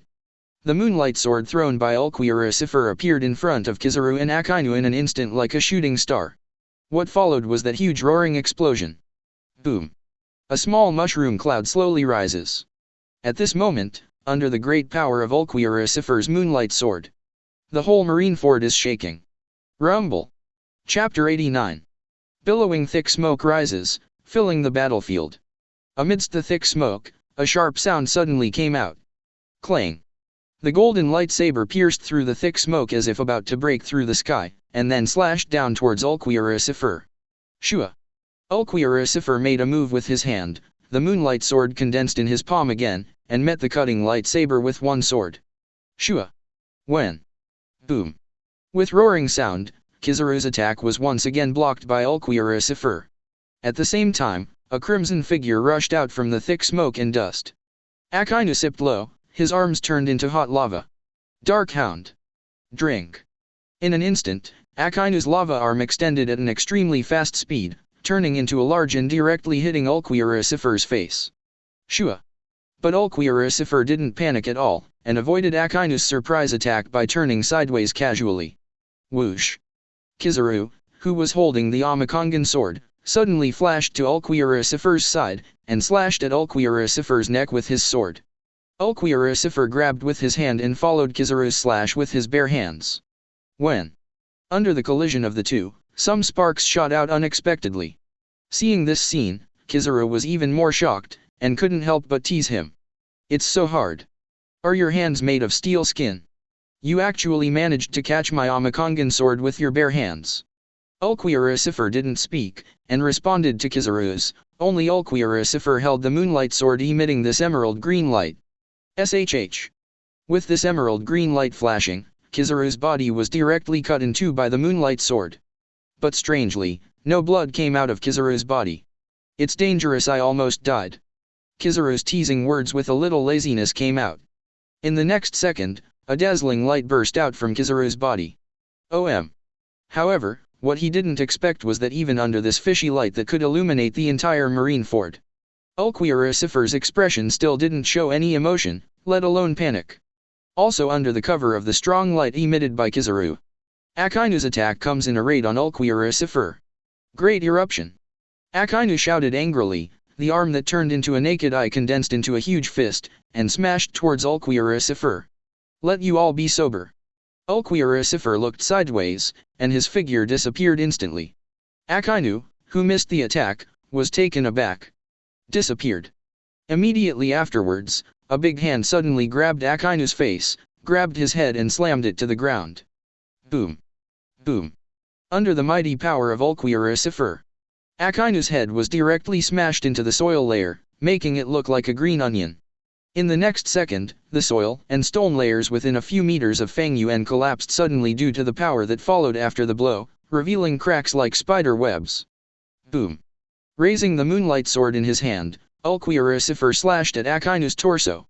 The moonlight sword thrown by Ulquiorra appeared in front of Kizaru and Akainu in an instant like a shooting star. What followed was that huge roaring explosion. Boom! A small mushroom cloud slowly rises. At this moment, under the great power of Ulquiorra's moonlight sword, the whole Marineford is shaking. Rumble! Chapter 89. Billowing thick smoke rises, filling the battlefield. Amidst the thick smoke, a sharp sound suddenly came out. Clang! The golden lightsaber pierced through the thick smoke as if about to break through the sky, and then slashed down towards Ulquiorra. Shua! Ulquiorra made a move with his hand, the moonlight sword condensed in his palm again, and met the cutting lightsaber with one sword. Shua! When? Boom! With roaring sound, Kizaru's attack was once again blocked by Ulquiorra. At the same time, a crimson figure rushed out from the thick smoke and dust. Akainu sipped low, his arms turned into hot lava. Dark Hound! Drink! In an instant, Akainu's lava arm extended at an extremely fast speed, turning into a large and directly hitting Ulquiorra's face. Shua! But Ulquiorra didn't panic at all, and avoided Akainu's surprise attack by turning sideways casually. Whoosh! Kizaru, who was holding the Amakongan sword, suddenly flashed to Ulquioricifer's side, and slashed at Ulquioricifer's neck with his sword. Ulquioricifer grabbed with his hand and followed Kizaru's slash with his bare hands. When, under the collision of the two, some sparks shot out unexpectedly. Seeing this scene, Kizaru was even more shocked, and couldn't help but tease him. "It's so hard. Are your hands made of steel skin? You actually managed to catch my Amakongan sword with your bare hands." Ulquioricifer didn't speak, and responded to Kizaru's. Only Ulquioricifer held the moonlight sword emitting this emerald green light. SHH. With this emerald green light flashing, Kizaru's body was directly cut in two by the moonlight sword. But strangely, no blood came out of Kizaru's body. "It's dangerous, I almost died." Kizaru's teasing words with a little laziness came out. In the next second, a dazzling light burst out from Kizaru's body. However, what he didn't expect was that even under this fishy light that could illuminate the entire marine fort, Ulquioricifer's expression still didn't show any emotion, let alone panic. Also under the cover of the strong light emitted by Kizaru, Akainu's attack comes in a raid on Ulquioricifer. Great eruption! Akainu shouted angrily, the arm that turned into a naked eye condensed into a huge fist, and smashed towards Ulquioricifer. "Let you all be sober." Ulquioricifer looked sideways, and his figure disappeared instantly. Akainu, who missed the attack, was taken aback. Disappeared. Immediately afterwards, a big hand suddenly grabbed Akainu's face, grabbed his head and slammed it to the ground. Boom! Boom! Under the mighty power of Ulquioricifer, Akainu's head was directly smashed into the soil layer, making it look like a green onion. In the next second, the soil and stone layers within a few meters of Fang Yuan collapsed suddenly due to the power that followed after the blow, revealing cracks like spider webs. Boom! Raising the moonlight sword in his hand, Ulquioricifer slashed at Akainu's torso.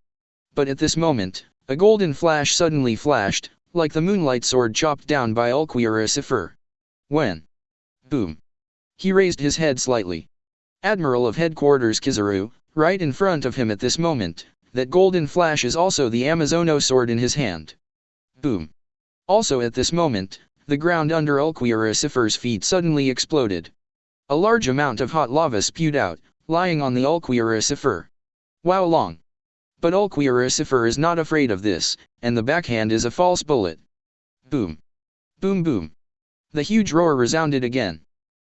But at this moment, a golden flash suddenly flashed, like the moonlight sword chopped down by Ulquioricifer. When? Boom! He raised his head slightly. Admiral of Headquarters Kizaru, right in front of him at this moment, that golden flash is also the Amazono sword in his hand. Boom! Also at this moment, the ground under Ulquioricifer's feet suddenly exploded. A large amount of hot lava spewed out, lying on the Ulquioricifer. Wow long! But Ulquioricifer is not afraid of this, and the backhand is a false bullet. Boom! Boom boom! The huge roar resounded again.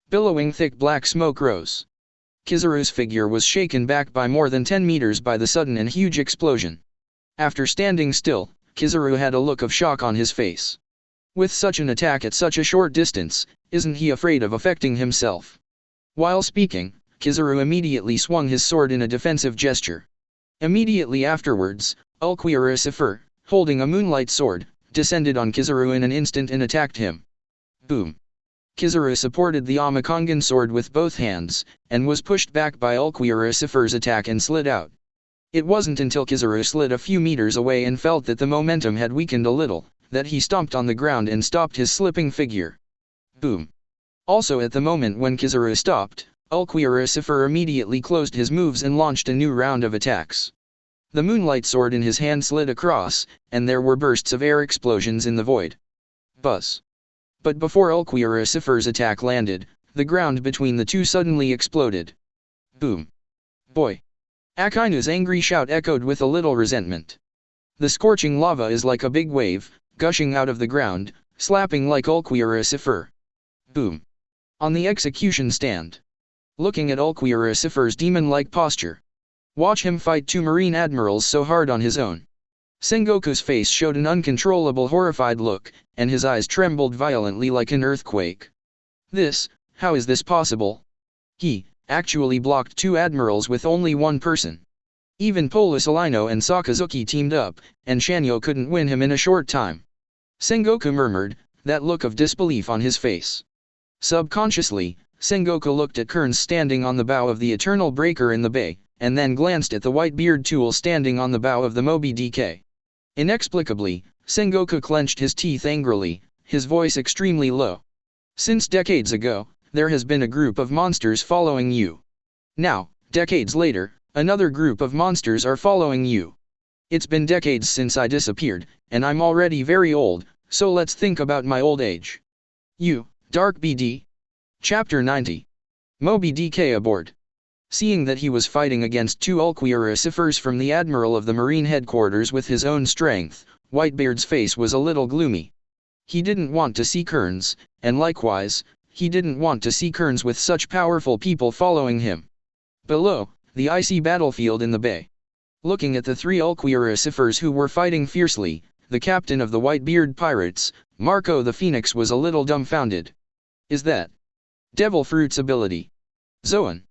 Billowing thick black smoke rose. Kizaru's figure was shaken back by more than 10 meters by the sudden and huge explosion. After standing still, Kizaru had a look of shock on his face. With such an attack at such a short distance, isn't he afraid of affecting himself? While speaking, Kizaru immediately swung his sword in a defensive gesture. Immediately afterwards, Ulquioricifer, holding a moonlight sword, descended on Kizaru in an instant and attacked him. Boom! Kizaru supported the Amakongan sword with both hands, and was pushed back by Ulquioricifer's attack and slid out. It wasn't until Kizaru slid a few meters away and felt that the momentum had weakened a little, that he stomped on the ground and stopped his slipping figure. Boom! Also at the moment when Kizaru stopped, Ulquioricifer immediately closed his moves and launched a new round of attacks. The moonlight sword in his hand slid across, and there were bursts of air explosions in the void. Buzz! But before Ulquioricifer's attack landed, the ground between the two suddenly exploded. Boom! Boy! Akainu's angry shout echoed with a little resentment. The scorching lava is like a big wave, gushing out of the ground, slapping like Ulquioricifer. Boom! On the execution stand. Looking at Ulquioricifer's demon-like posture. Watch him fight two marine admirals so hard on his own. Sengoku's face showed an uncontrollable horrified look, and his eyes trembled violently like an earthquake. How is this possible? He, actually blocked two admirals with only one person. Even Polisalino and Sakazuki teamed up, and Shanyo couldn't win him in a short time. Sengoku murmured, that look of disbelief on his face. Subconsciously, Sengoku looked at Kearns standing on the bow of the Eternal Breaker in the bay, and then glanced at the white-beard tool standing on the bow of the Moby DK. Inexplicably, Sengoku clenched his teeth angrily, his voice extremely low. Since decades ago, there has been a group of monsters following you. Now, decades later, another group of monsters are following you. It's been decades since I disappeared, and I'm already very old, so let's think about my old age. You, Dark BD. Chapter 90. Moby DK aboard. Seeing that he was fighting against two Ulquioricifers from the Admiral of the Marine Headquarters with his own strength, Whitebeard's face was a little gloomy. He didn't want to see Kearns, and likewise, he didn't want to see Kearns with such powerful people following him. Below, the icy battlefield in the bay. Looking at the three Ulquioricifers who were fighting fiercely, the captain of the Whitebeard pirates, Marco the Phoenix, was a little dumbfounded. Is that Devil Fruit's ability? Zoan.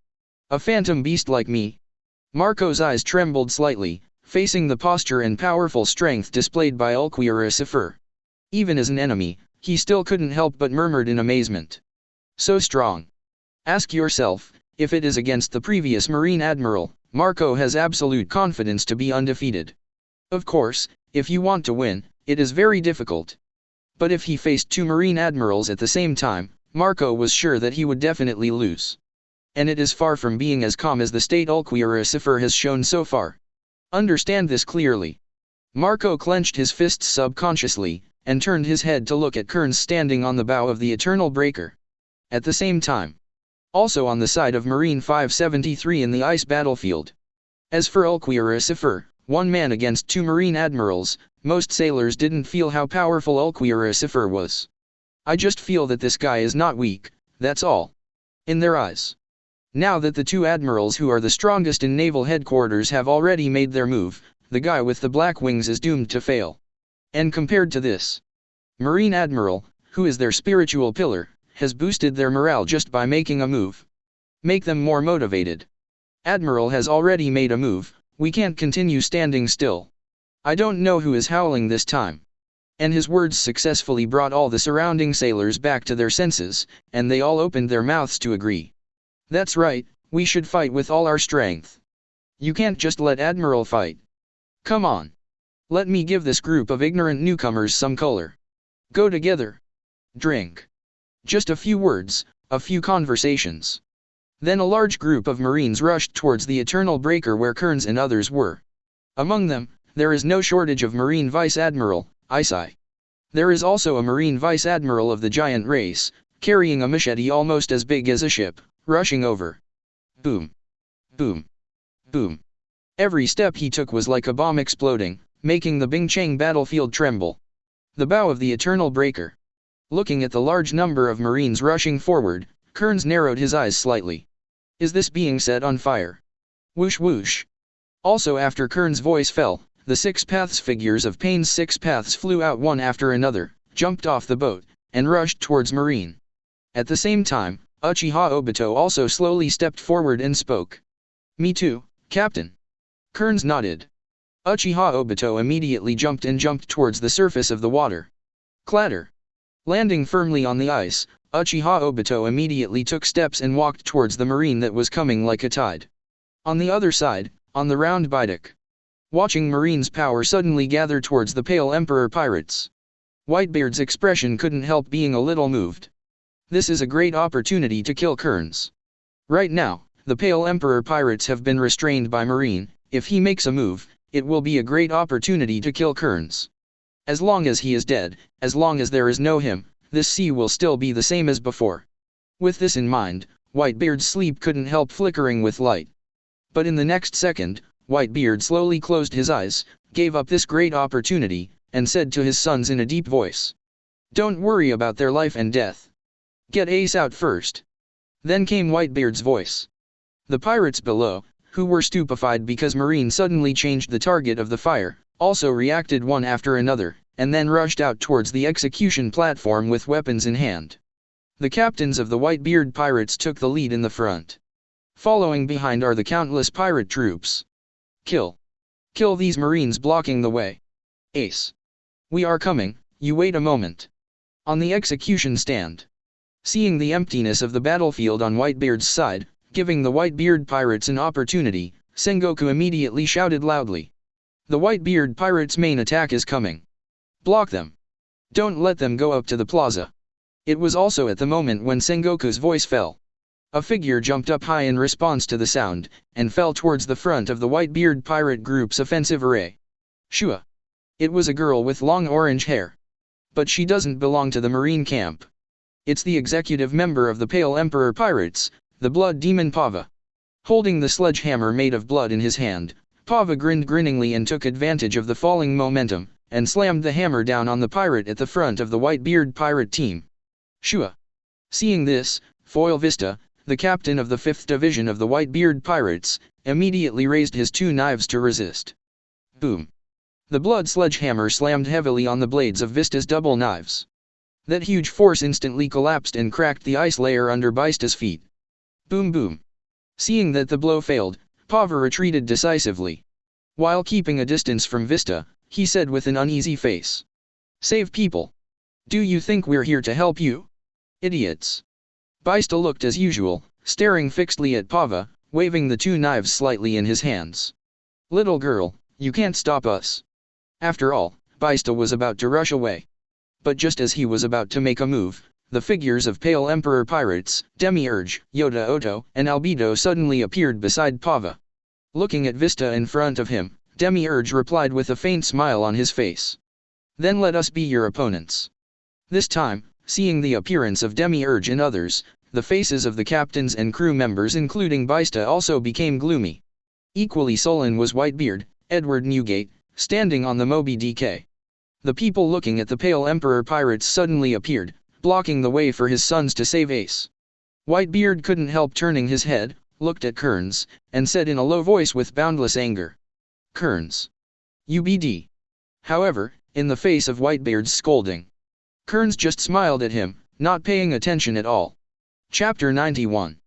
A phantom beast like me? Marco's eyes trembled slightly, facing the posture and powerful strength displayed by Ulquioricifer. Even as an enemy, he still couldn't help but murmured in amazement. So strong. Ask yourself, if it is against the previous Marine Admiral, Marco has absolute confidence to be undefeated. Of course, if you want to win, it is very difficult. But if he faced two Marine Admirals at the same time, Marco was sure that he would definitely lose. And it is far from being as calm as the state Ulquioricifer has shown so far. Understand this clearly. Marco clenched his fists subconsciously, and turned his head to look at Kearns standing on the bow of the Eternal Breaker. At the same time, also on the side of Marine 573 in the ice battlefield. As for Ulquioricifer, one man against two Marine Admirals, most sailors didn't feel how powerful Ulquioricifer was. I just feel that this guy is not weak, that's all. In their eyes. Now that the two admirals who are the strongest in naval headquarters have already made their move, the guy with the black wings is doomed to fail. And compared to this, Marine Admiral, who is their spiritual pillar, has boosted their morale just by making a move. Make them more motivated. Admiral has already made a move, we can't continue standing still. I don't know who is howling this time. And his words successfully brought all the surrounding sailors back to their senses, and they all opened their mouths to agree. That's right, we should fight with all our strength. You can't just let Admiral fight. Come on. Let me give this group of ignorant newcomers some color. Go together. Drink. Just a few words, a few conversations. Then a large group of Marines rushed towards the Eternal Breaker where Kearns and others were. Among them, there is no shortage of Marine Vice Admiral, Isai. There is also a Marine Vice Admiral of the giant race, carrying a machete almost as big as a ship, rushing over. Boom. Boom. Boom. Every step he took was like a bomb exploding, making the Bingchang battlefield tremble. The bow of the Eternal Breaker. Looking at the large number of Marines rushing forward, Kearns narrowed his eyes slightly. Is this being set on fire? Whoosh whoosh. Also after Kearns' voice fell, the Six Paths figures of Pain's Six Paths flew out one after another, jumped off the boat, and rushed towards Marine. At the same time, Uchiha Obito also slowly stepped forward and spoke. Me too, Captain. Kearns nodded. Uchiha Obito immediately jumped towards the surface of the water. Clatter. Landing firmly on the ice, Uchiha Obito immediately took steps and walked towards the Marine that was coming like a tide. On the other side, on the round Baidak. Watching Marine's power suddenly gather towards the Pale Emperor pirates. Whitebeard's expression couldn't help being a little moved. This is a great opportunity to kill Kearns. Right now, the Pale Emperor pirates have been restrained by Marine. If he makes a move, it will be a great opportunity to kill Kearns. As long as he is dead, as long as there is no him, this sea will still be the same as before. With this in mind, Whitebeard's sleep couldn't help flickering with light. But in the next second, Whitebeard slowly closed his eyes, gave up this great opportunity, and said to his sons in a deep voice. Don't worry about their life and death. Get Ace out first. Then came Whitebeard's voice. The pirates below, who were stupefied because Marine suddenly changed the target of the fire, also reacted one after another, and then rushed out towards the execution platform with weapons in hand. The captains of the Whitebeard pirates took the lead in the front. Following behind are the countless pirate troops. Kill. Kill these Marines blocking the way. Ace. We are coming, you wait a moment. On the execution stand. Seeing the emptiness of the battlefield on Whitebeard's side, giving the Whitebeard pirates an opportunity, Sengoku immediately shouted loudly. The Whitebeard pirates' main attack is coming. Block them. Don't let them go up to the plaza. It was also at the moment when Sengoku's voice fell. A figure jumped up high in response to the sound, and fell towards the front of the Whitebeard pirate group's offensive array. Shua. It was a girl with long orange hair. but she doesn't belong to the Marine camp. It's the executive member of the Pale Emperor Pirates, the Blood Demon Pava. Holding the sledgehammer made of blood in his hand, Pava grinned grinningly and took advantage of the falling momentum, and slammed the hammer down on the pirate at the front of the Whitebeard pirate team. Shua. Seeing this, Foil Vista, the captain of the 5th Division of the Whitebeard Pirates, immediately raised his 2 knives to resist. Boom. The blood sledgehammer slammed heavily on the blades of Vista's double knives. That huge force instantly collapsed and cracked the ice layer under Vista's feet. Boom boom. Seeing that the blow failed, Pava retreated decisively. While keeping a distance from Vista, he said with an uneasy face. Save people. Do you think we're here to help you? Idiots. Vista looked as usual, staring fixedly at Pava, waving the 2 knives slightly in his hands. Little girl, you can't stop us. After all, Vista was about to rush away. But just as he was about to make a move, the figures of Pale Emperor Pirates, Demiurge, Yoda Oto, and Albedo suddenly appeared beside Pava. Looking at Vista in front of him, Demiurge replied with a faint smile on his face. Then let us be your opponents. This time, seeing the appearance of Demiurge and others, the faces of the captains and crew members including Vista also became gloomy. Equally sullen was Whitebeard, Edward Newgate, standing on the Moby DK. The people looking at the Pale Emperor Pirates suddenly appeared, blocking the way for his sons to save Ace. Whitebeard couldn't help turning his head, looked at Kearns, and said in a low voice with boundless anger. Kearns. UBD. However, in the face of Whitebeard's scolding, Kearns just smiled at him, not paying attention at all. Chapter 91.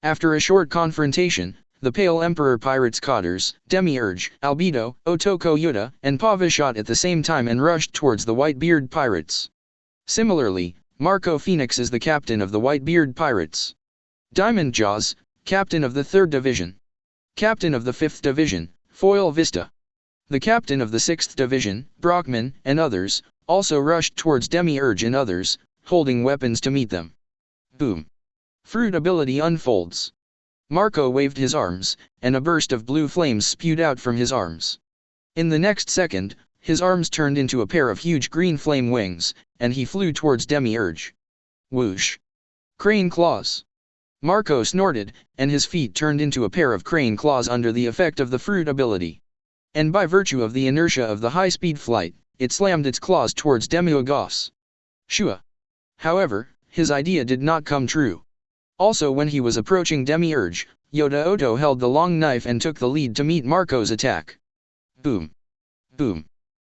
After a short confrontation, the Pale Emperor Pirates Cotters, Demiurge, Albedo, Otoko Yuta, and Pava shot at the same time and rushed towards the Whitebeard Pirates. Similarly, Marco Phoenix is the captain of the Whitebeard Pirates. Diamond Jaws, captain of the 3rd Division. Captain of the 5th Division, Foil Vista. The captain of the 6th Division, Brockman, and others, also rushed towards Demiurge and others, holding weapons to meet them. Boom. Fruit ability unfolds. Marco waved his arms, and a burst of blue flames spewed out from his arms. In the next second, his arms turned into a pair of huge green flame wings, and he flew towards Demiurge. Whoosh. Crane claws. Marco snorted, and his feet turned into a pair of crane claws under the effect of the fruit ability. And by virtue of the inertia of the high-speed flight, it slammed its claws towards Demiurge. Shua. However, his idea did not come true. Also when he was approaching Demiurge, Yoda Oto held the long knife and took the lead to meet Marco's attack. Boom. Boom.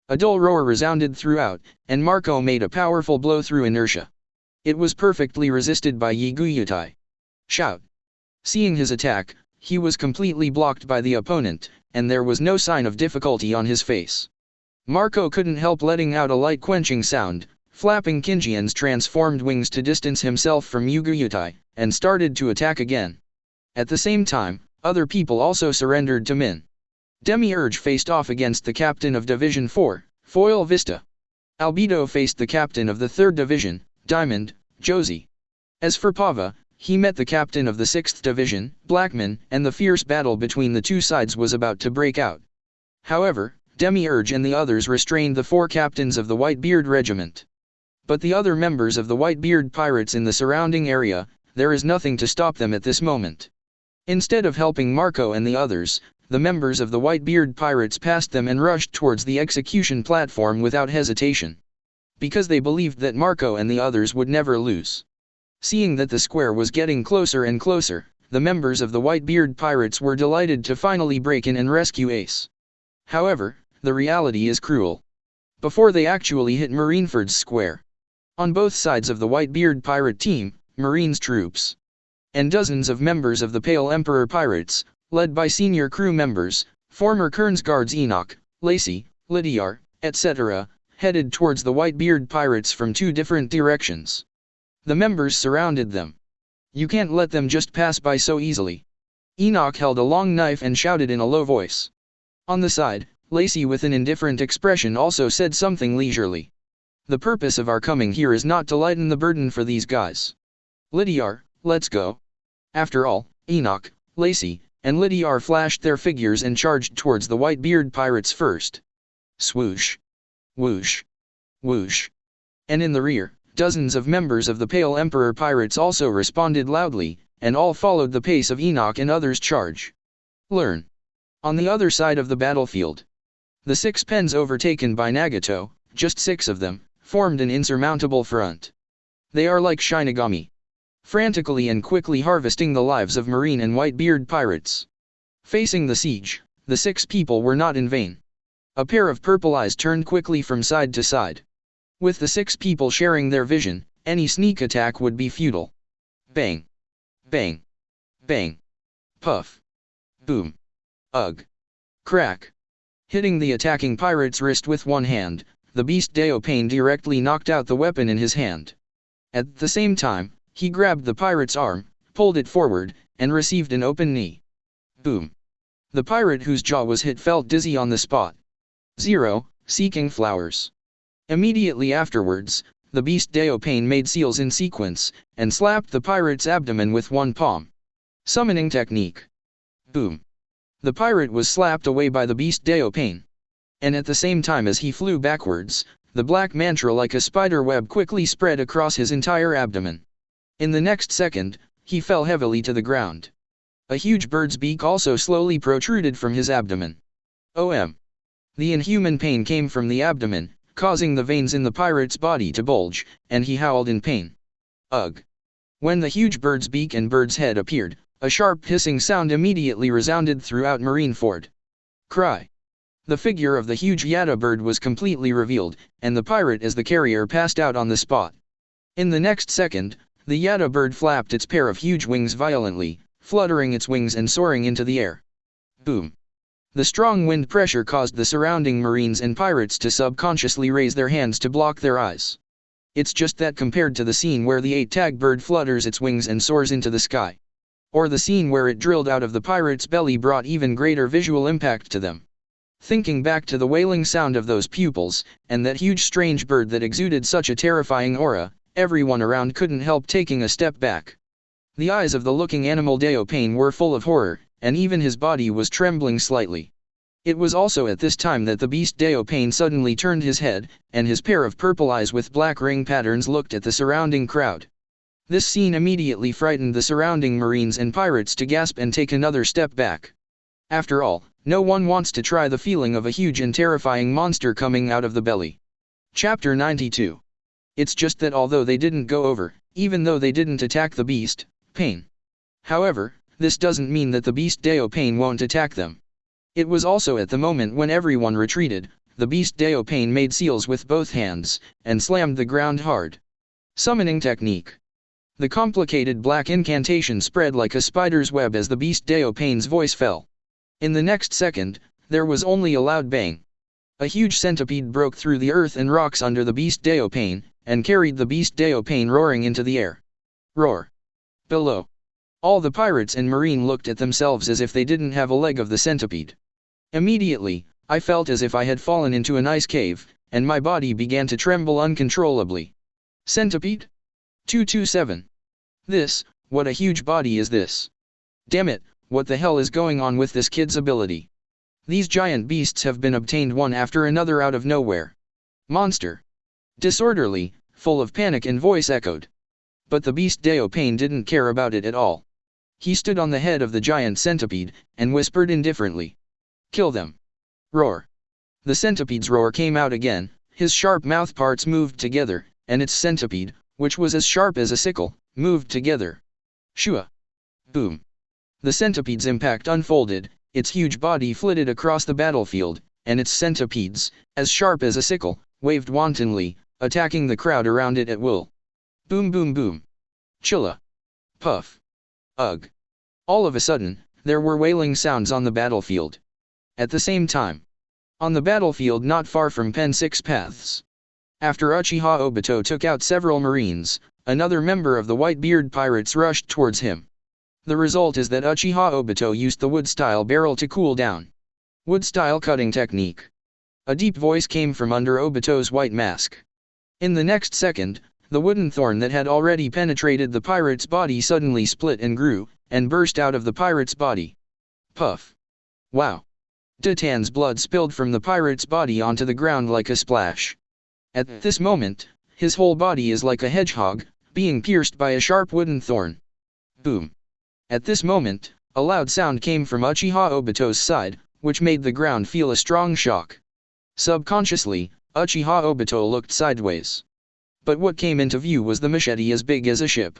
A dull roar resounded throughout, and Marco made a powerful blow through inertia. It was perfectly resisted by Yiguyutai. Shout. Seeing his attack, he was completely blocked by the opponent, and there was no sign of difficulty on his face. Marco couldn't help letting out a light quenching sound, flapping Kinjian's transformed wings to distance himself from Yuguyutai, and started to attack again. At the same time, other people also surrendered to Min. Demiurge faced off against the captain of Division 4, Foil Vista. Albedo faced the captain of the 3rd Division, Diamond, Josie. As for Pava, he met the captain of the 6th Division, Blackman, and the fierce battle between the two sides was about to break out. However, Demiurge and the others restrained the 4 captains of the Whitebeard Regiment. But the other members of the Whitebeard Pirates in the surrounding area, there is nothing to stop them at this moment. Instead of helping Marco and the others, the members of the Whitebeard Pirates passed them and rushed towards the execution platform without hesitation. Because they believed that Marco and the others would never lose. Seeing that the square was getting closer and closer, the members of the Whitebeard Pirates were delighted to finally break in and rescue Ace. However, the reality is cruel. Before they actually hit Marineford's square, on both sides of the Whitebeard Pirate team, Marines troops, and dozens of members of the Pale Emperor Pirates, led by senior crew members, former Kearns guards Enoch, Lacey, Lydiar, etc., headed towards the Whitebeard Pirates from 2 different directions. The members surrounded them. You can't let them just pass by so easily. Enoch held a long knife and shouted in a low voice. On the side, Lacey with an indifferent expression also said something leisurely. The purpose of our coming here is not to lighten the burden for these guys. Lydiar, let's go. After all, Enoch, Lacey, and Lydiar flashed their figures and charged towards the Whitebeard Pirates first. Swoosh. Whoosh. Whoosh. And in the rear, dozens of members of the Pale Emperor pirates also responded loudly, and all followed the pace of Enoch and others' charge. Learn. On the other side of the battlefield, the 6 pens overtaken by Nagato, just 6 of them, formed an insurmountable front. They are like Shinigami, frantically and quickly harvesting the lives of Marine and Whitebeard pirates. Facing the siege, the 6 people were not in vain. A pair of purple eyes turned quickly from side to side. With the 6 people sharing their vision, any sneak attack would be futile. Bang! Bang! Bang! Puff! Boom! Ugh! Crack! Hitting the attacking pirate's wrist with one hand, the beast Deopain directly knocked out the weapon in his hand. At the same time, he grabbed the pirate's arm, pulled it forward, and received an open knee. Boom! The pirate whose jaw was hit felt dizzy on the spot. 0. Seeking flowers. Immediately afterwards, the beast Deopain made seals in sequence, and slapped the pirate's abdomen with one palm. Summoning technique. Boom! The pirate was slapped away by the beast Deopain. And at the same time as he flew backwards, the black mantra like a spider web quickly spread across his entire abdomen. In the next second, he fell heavily to the ground. A huge bird's beak also slowly protruded from his abdomen. OM. The inhuman pain came from the abdomen, causing the veins in the pirate's body to bulge, and he howled in pain. Ugh! When the huge bird's beak and bird's head appeared, a sharp hissing sound immediately resounded throughout Marineford. Cry! The figure of the huge Yatta bird was completely revealed, and the pirate as the carrier passed out on the spot. In the next second, the Yatta bird flapped its pair of huge wings violently, fluttering its wings and soaring into the air. Boom! The strong wind pressure caused the surrounding Marines and pirates to subconsciously raise their hands to block their eyes. It's just that compared to the scene where the 8-tag bird flutters its wings and soars into the sky, or the scene where it drilled out of the pirate's belly brought even greater visual impact to them. Thinking back to the wailing sound of those pupils, and that huge strange bird that exuded such a terrifying aura, everyone around couldn't help taking a step back. The eyes of the looking animal Deopain were full of horror, and even his body was trembling slightly. It was also at this time that the beast Deopain suddenly turned his head, and his pair of purple eyes with black ring patterns looked at the surrounding crowd. This scene immediately frightened the surrounding Marines and pirates to gasp and take another step back. After all, no one wants to try the feeling of a huge and terrifying monster coming out of the belly. Chapter 92. It's just that although they didn't go over, even though they didn't attack the beast Pain. However, this doesn't mean that the beast Deopain won't attack them. It was also at the moment when everyone retreated, the beast Deopain made seals with both hands, and slammed the ground hard. Summoning technique. The complicated black incantation spread like a spider's web as the beast Deopain's voice fell. In the next second, there was only a loud bang. A huge centipede broke through the earth and rocks under the beast Deopain, and carried the beast Deopain roaring into the air. Roar! Below. All the pirates and Marine looked at themselves as if they didn't have a leg of the centipede. Immediately, I felt as if I had fallen into an ice cave, and my body began to tremble uncontrollably. Centipede? 227. What a huge body is this? Damn it, what the hell is going on with this kid's ability? These giant beasts have been obtained one after another out of nowhere. Monster. Disorderly, full of panic and voice echoed. But the beast Deopain didn't care about it at all. He stood on the head of the giant centipede, and whispered indifferently. Kill them. Roar. The centipede's roar came out again, his sharp mouth parts moved together, and its centipede, which was as sharp as a sickle, moved together. Shua. Boom. The centipede's impact unfolded, its huge body flitted across the battlefield, and its centipedes, as sharp as a sickle, waved wantonly, attacking the crowd around it at will. Boom boom boom. Chilla. Puff. Ugh. All of a sudden, there were wailing sounds on the battlefield. At the same time, on the battlefield not far from Pen 6 Paths, after Uchiha Obito took out several Marines, another member of the Whitebeard pirates rushed towards him. The result is that Uchiha Obito used the wood-style barrel to cool down. Wood-style cutting technique. A deep voice came from under Obito's white mask. In the next second, the wooden thorn that had already penetrated the pirate's body suddenly split and grew, and burst out of the pirate's body. Puff. Wow. Datan's blood spilled from the pirate's body onto the ground like a splash. At this moment, his whole body is like a hedgehog, being pierced by a sharp wooden thorn. Boom. At this moment, a loud sound came from Uchiha Obito's side, which made the ground feel a strong shock. Subconsciously, Uchiha Obito looked sideways. But what came into view was the machete as big as a ship.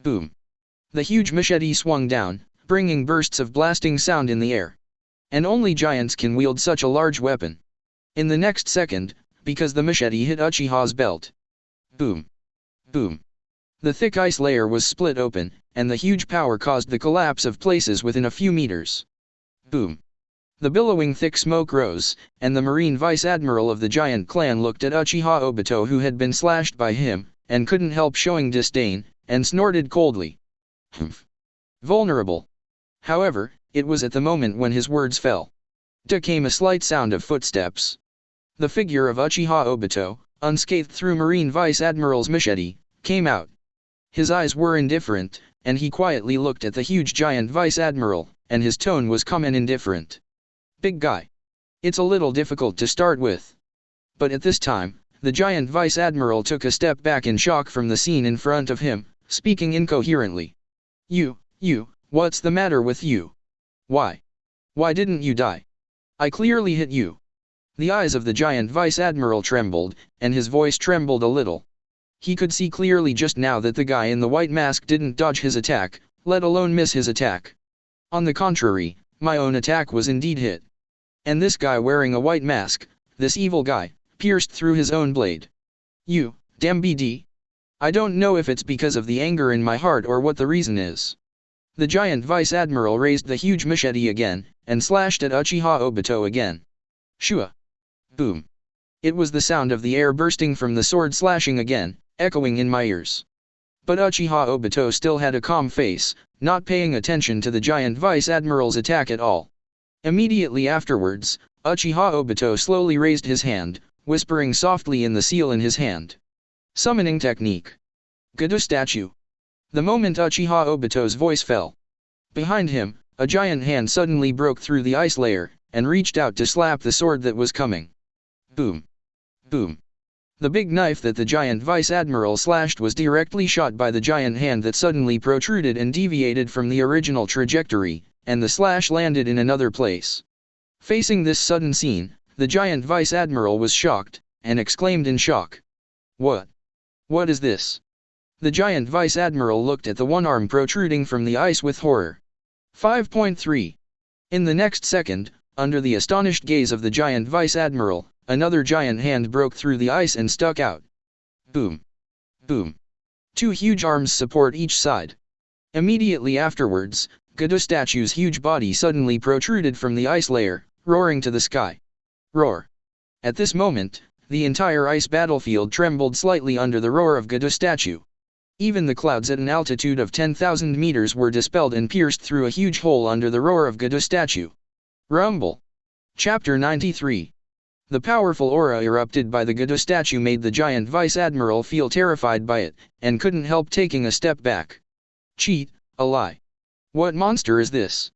Boom. The huge machete swung down, bringing bursts of blasting sound in the air. And only giants can wield such a large weapon. In the next second, because the machete hit Uchiha's belt. Boom. Boom. The thick ice layer was split open, and the huge power caused the collapse of places within a few meters. Boom. The billowing thick smoke rose, and the Marine Vice Admiral of the giant clan looked at Uchiha Obito, who had been slashed by him, and couldn't help showing disdain, and snorted coldly. Humph. Vulnerable. However, it was at the moment when his words fell. There came a slight sound of footsteps. The figure of Uchiha Obito, unscathed through Marine Vice Admiral's machete, came out. His eyes were indifferent, and he quietly looked at the huge giant Vice Admiral, and his tone was calm and indifferent. Big guy. It's a little difficult to start with. But at this time, the giant Vice Admiral took a step back in shock from the scene in front of him, speaking incoherently. You, what's the matter with you? Why didn't you die? I clearly hit you. The eyes of the giant Vice Admiral trembled, and his voice trembled a little. He could see clearly just now that the guy in the white mask didn't dodge his attack, let alone miss his attack. On the contrary, my own attack was indeed hit. And this guy wearing a white mask, this evil guy, pierced through his own blade. You, damn BD. I don't know if it's because of the anger in my heart or what the reason is. The giant Vice Admiral raised the huge machete again, and slashed at Uchiha Obito again. Shua. Boom. It was the sound of the air bursting from the sword slashing again, echoing in my ears. But Uchiha Obito still had a calm face, not paying attention to the giant Vice Admiral's attack at all. Immediately afterwards, Uchiha Obito slowly raised his hand, whispering softly in the seal in his hand. Summoning technique. Gado statue. The moment Uchiha Obito's voice fell. Behind him, a giant hand suddenly broke through the ice layer, and reached out to slap the sword that was coming. Boom. Boom. The big knife that the giant Vice Admiral slashed was directly shot by the giant hand that suddenly protruded and deviated from the original trajectory, and the slash landed in another place. Facing this sudden scene, the giant Vice Admiral was shocked, and exclaimed in shock. What is this? The giant Vice Admiral looked at the one arm protruding from the ice with horror. 5.3. In the next second, under the astonished gaze of the giant Vice Admiral, another giant hand broke through the ice and stuck out. Boom. Boom. Two huge arms support each side. Immediately afterwards, Gado statue's huge body suddenly protruded from the ice layer, roaring to the sky. Roar. At this moment, the entire ice battlefield trembled slightly under the roar of Gado statue. Even the clouds at an altitude of 10,000 meters were dispelled and pierced through a huge hole under the roar of Gado statue. Rumble. Chapter 93. The powerful aura erupted by the Gado statue made the giant Vice Admiral feel terrified by it, and couldn't help taking a step back. Cheat, a lie. What monster is this?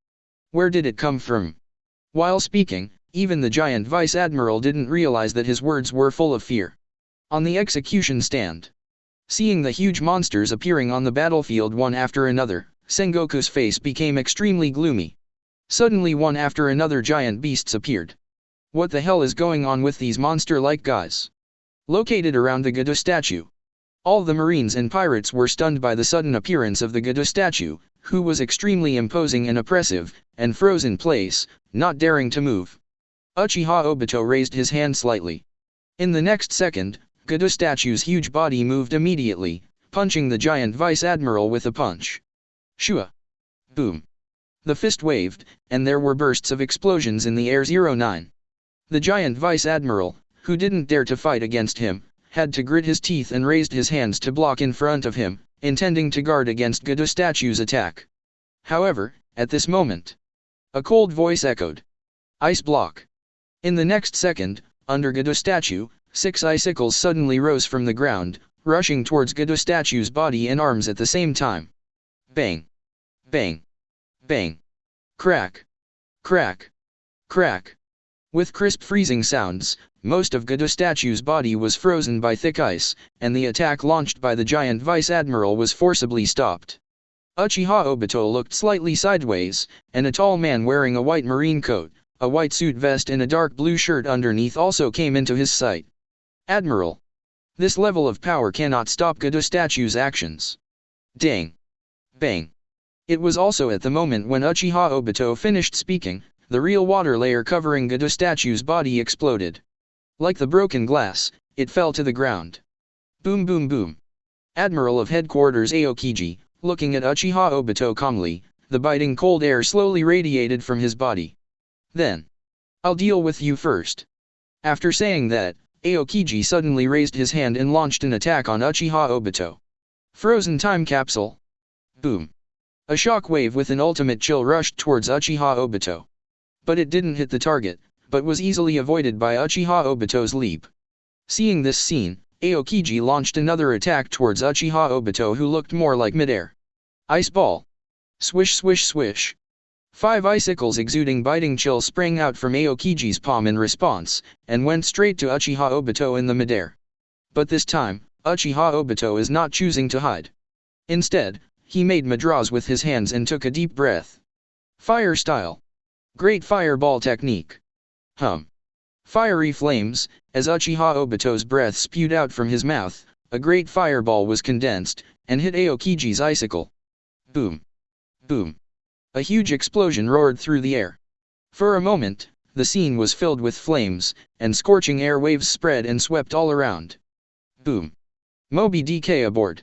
Where did it come from? While speaking, even the giant Vice Admiral didn't realize that his words were full of fear. On the execution stand. Seeing the huge monsters appearing on the battlefield one after another, Sengoku's face became extremely gloomy. Suddenly one after another giant beasts appeared. What the hell is going on with these monster-like guys? Located around the Gado statue. All the marines and pirates were stunned by the sudden appearance of the Gado statue, who was extremely imposing and oppressive, and froze in place, not daring to move. Uchiha Obito raised his hand slightly. In the next second, Gado statue's huge body moved immediately, punching the giant Vice Admiral with a punch. Shua. Boom. The fist waved, and there were bursts of explosions in the air. 09. The giant Vice Admiral, who didn't dare to fight against him, had to grit his teeth and raised his hands to block in front of him, intending to guard against Gado statue's attack. However, at this moment, a cold voice echoed. Ice block. In the next second, under Gado statue, 6 icicles suddenly rose from the ground, rushing towards Gado statue's body and arms at the same time. Bang. Bang. Bang. Crack. Crack. Crack. With crisp freezing sounds, most of Godot statue's body was frozen by thick ice, and the attack launched by the giant vice-admiral was forcibly stopped. Uchiha Obito looked slightly sideways, and a tall man wearing a white marine coat, a white suit vest and a dark blue shirt underneath also came into his sight. Admiral! This level of power cannot stop Godot statue's actions. Dang! Bang! It was also at the moment when Uchiha Obito finished speaking, the real water layer covering Godot statue's body exploded. Like the broken glass, it fell to the ground. Boom boom boom. Admiral of Headquarters Aokiji, looking at Uchiha Obito calmly, the biting cold air slowly radiated from his body. Then, I'll deal with you first. After saying that, Aokiji suddenly raised his hand and launched an attack on Uchiha Obito. Frozen time capsule. Boom. A shock wave with an ultimate chill rushed towards Uchiha Obito. But it didn't hit the target, but was easily avoided by Uchiha Obito's leap. Seeing this scene, Aokiji launched another attack towards Uchiha Obito who looked more like midair. Ice ball. Swish swish swish. 5 icicles exuding biting chill sprang out from Aokiji's palm in response, and went straight to Uchiha Obito in the midair. But this time, Uchiha Obito is not choosing to hide. Instead, he made madras with his hands and took a deep breath. Fire style. Great fireball technique. Fiery flames, as Uchiha Obito's breath spewed out from his mouth, a great fireball was condensed, and hit Aokiji's icicle. Boom. Boom. A huge explosion roared through the air. For a moment, the scene was filled with flames, and scorching air waves spread and swept all around. Boom. Moby DK aboard.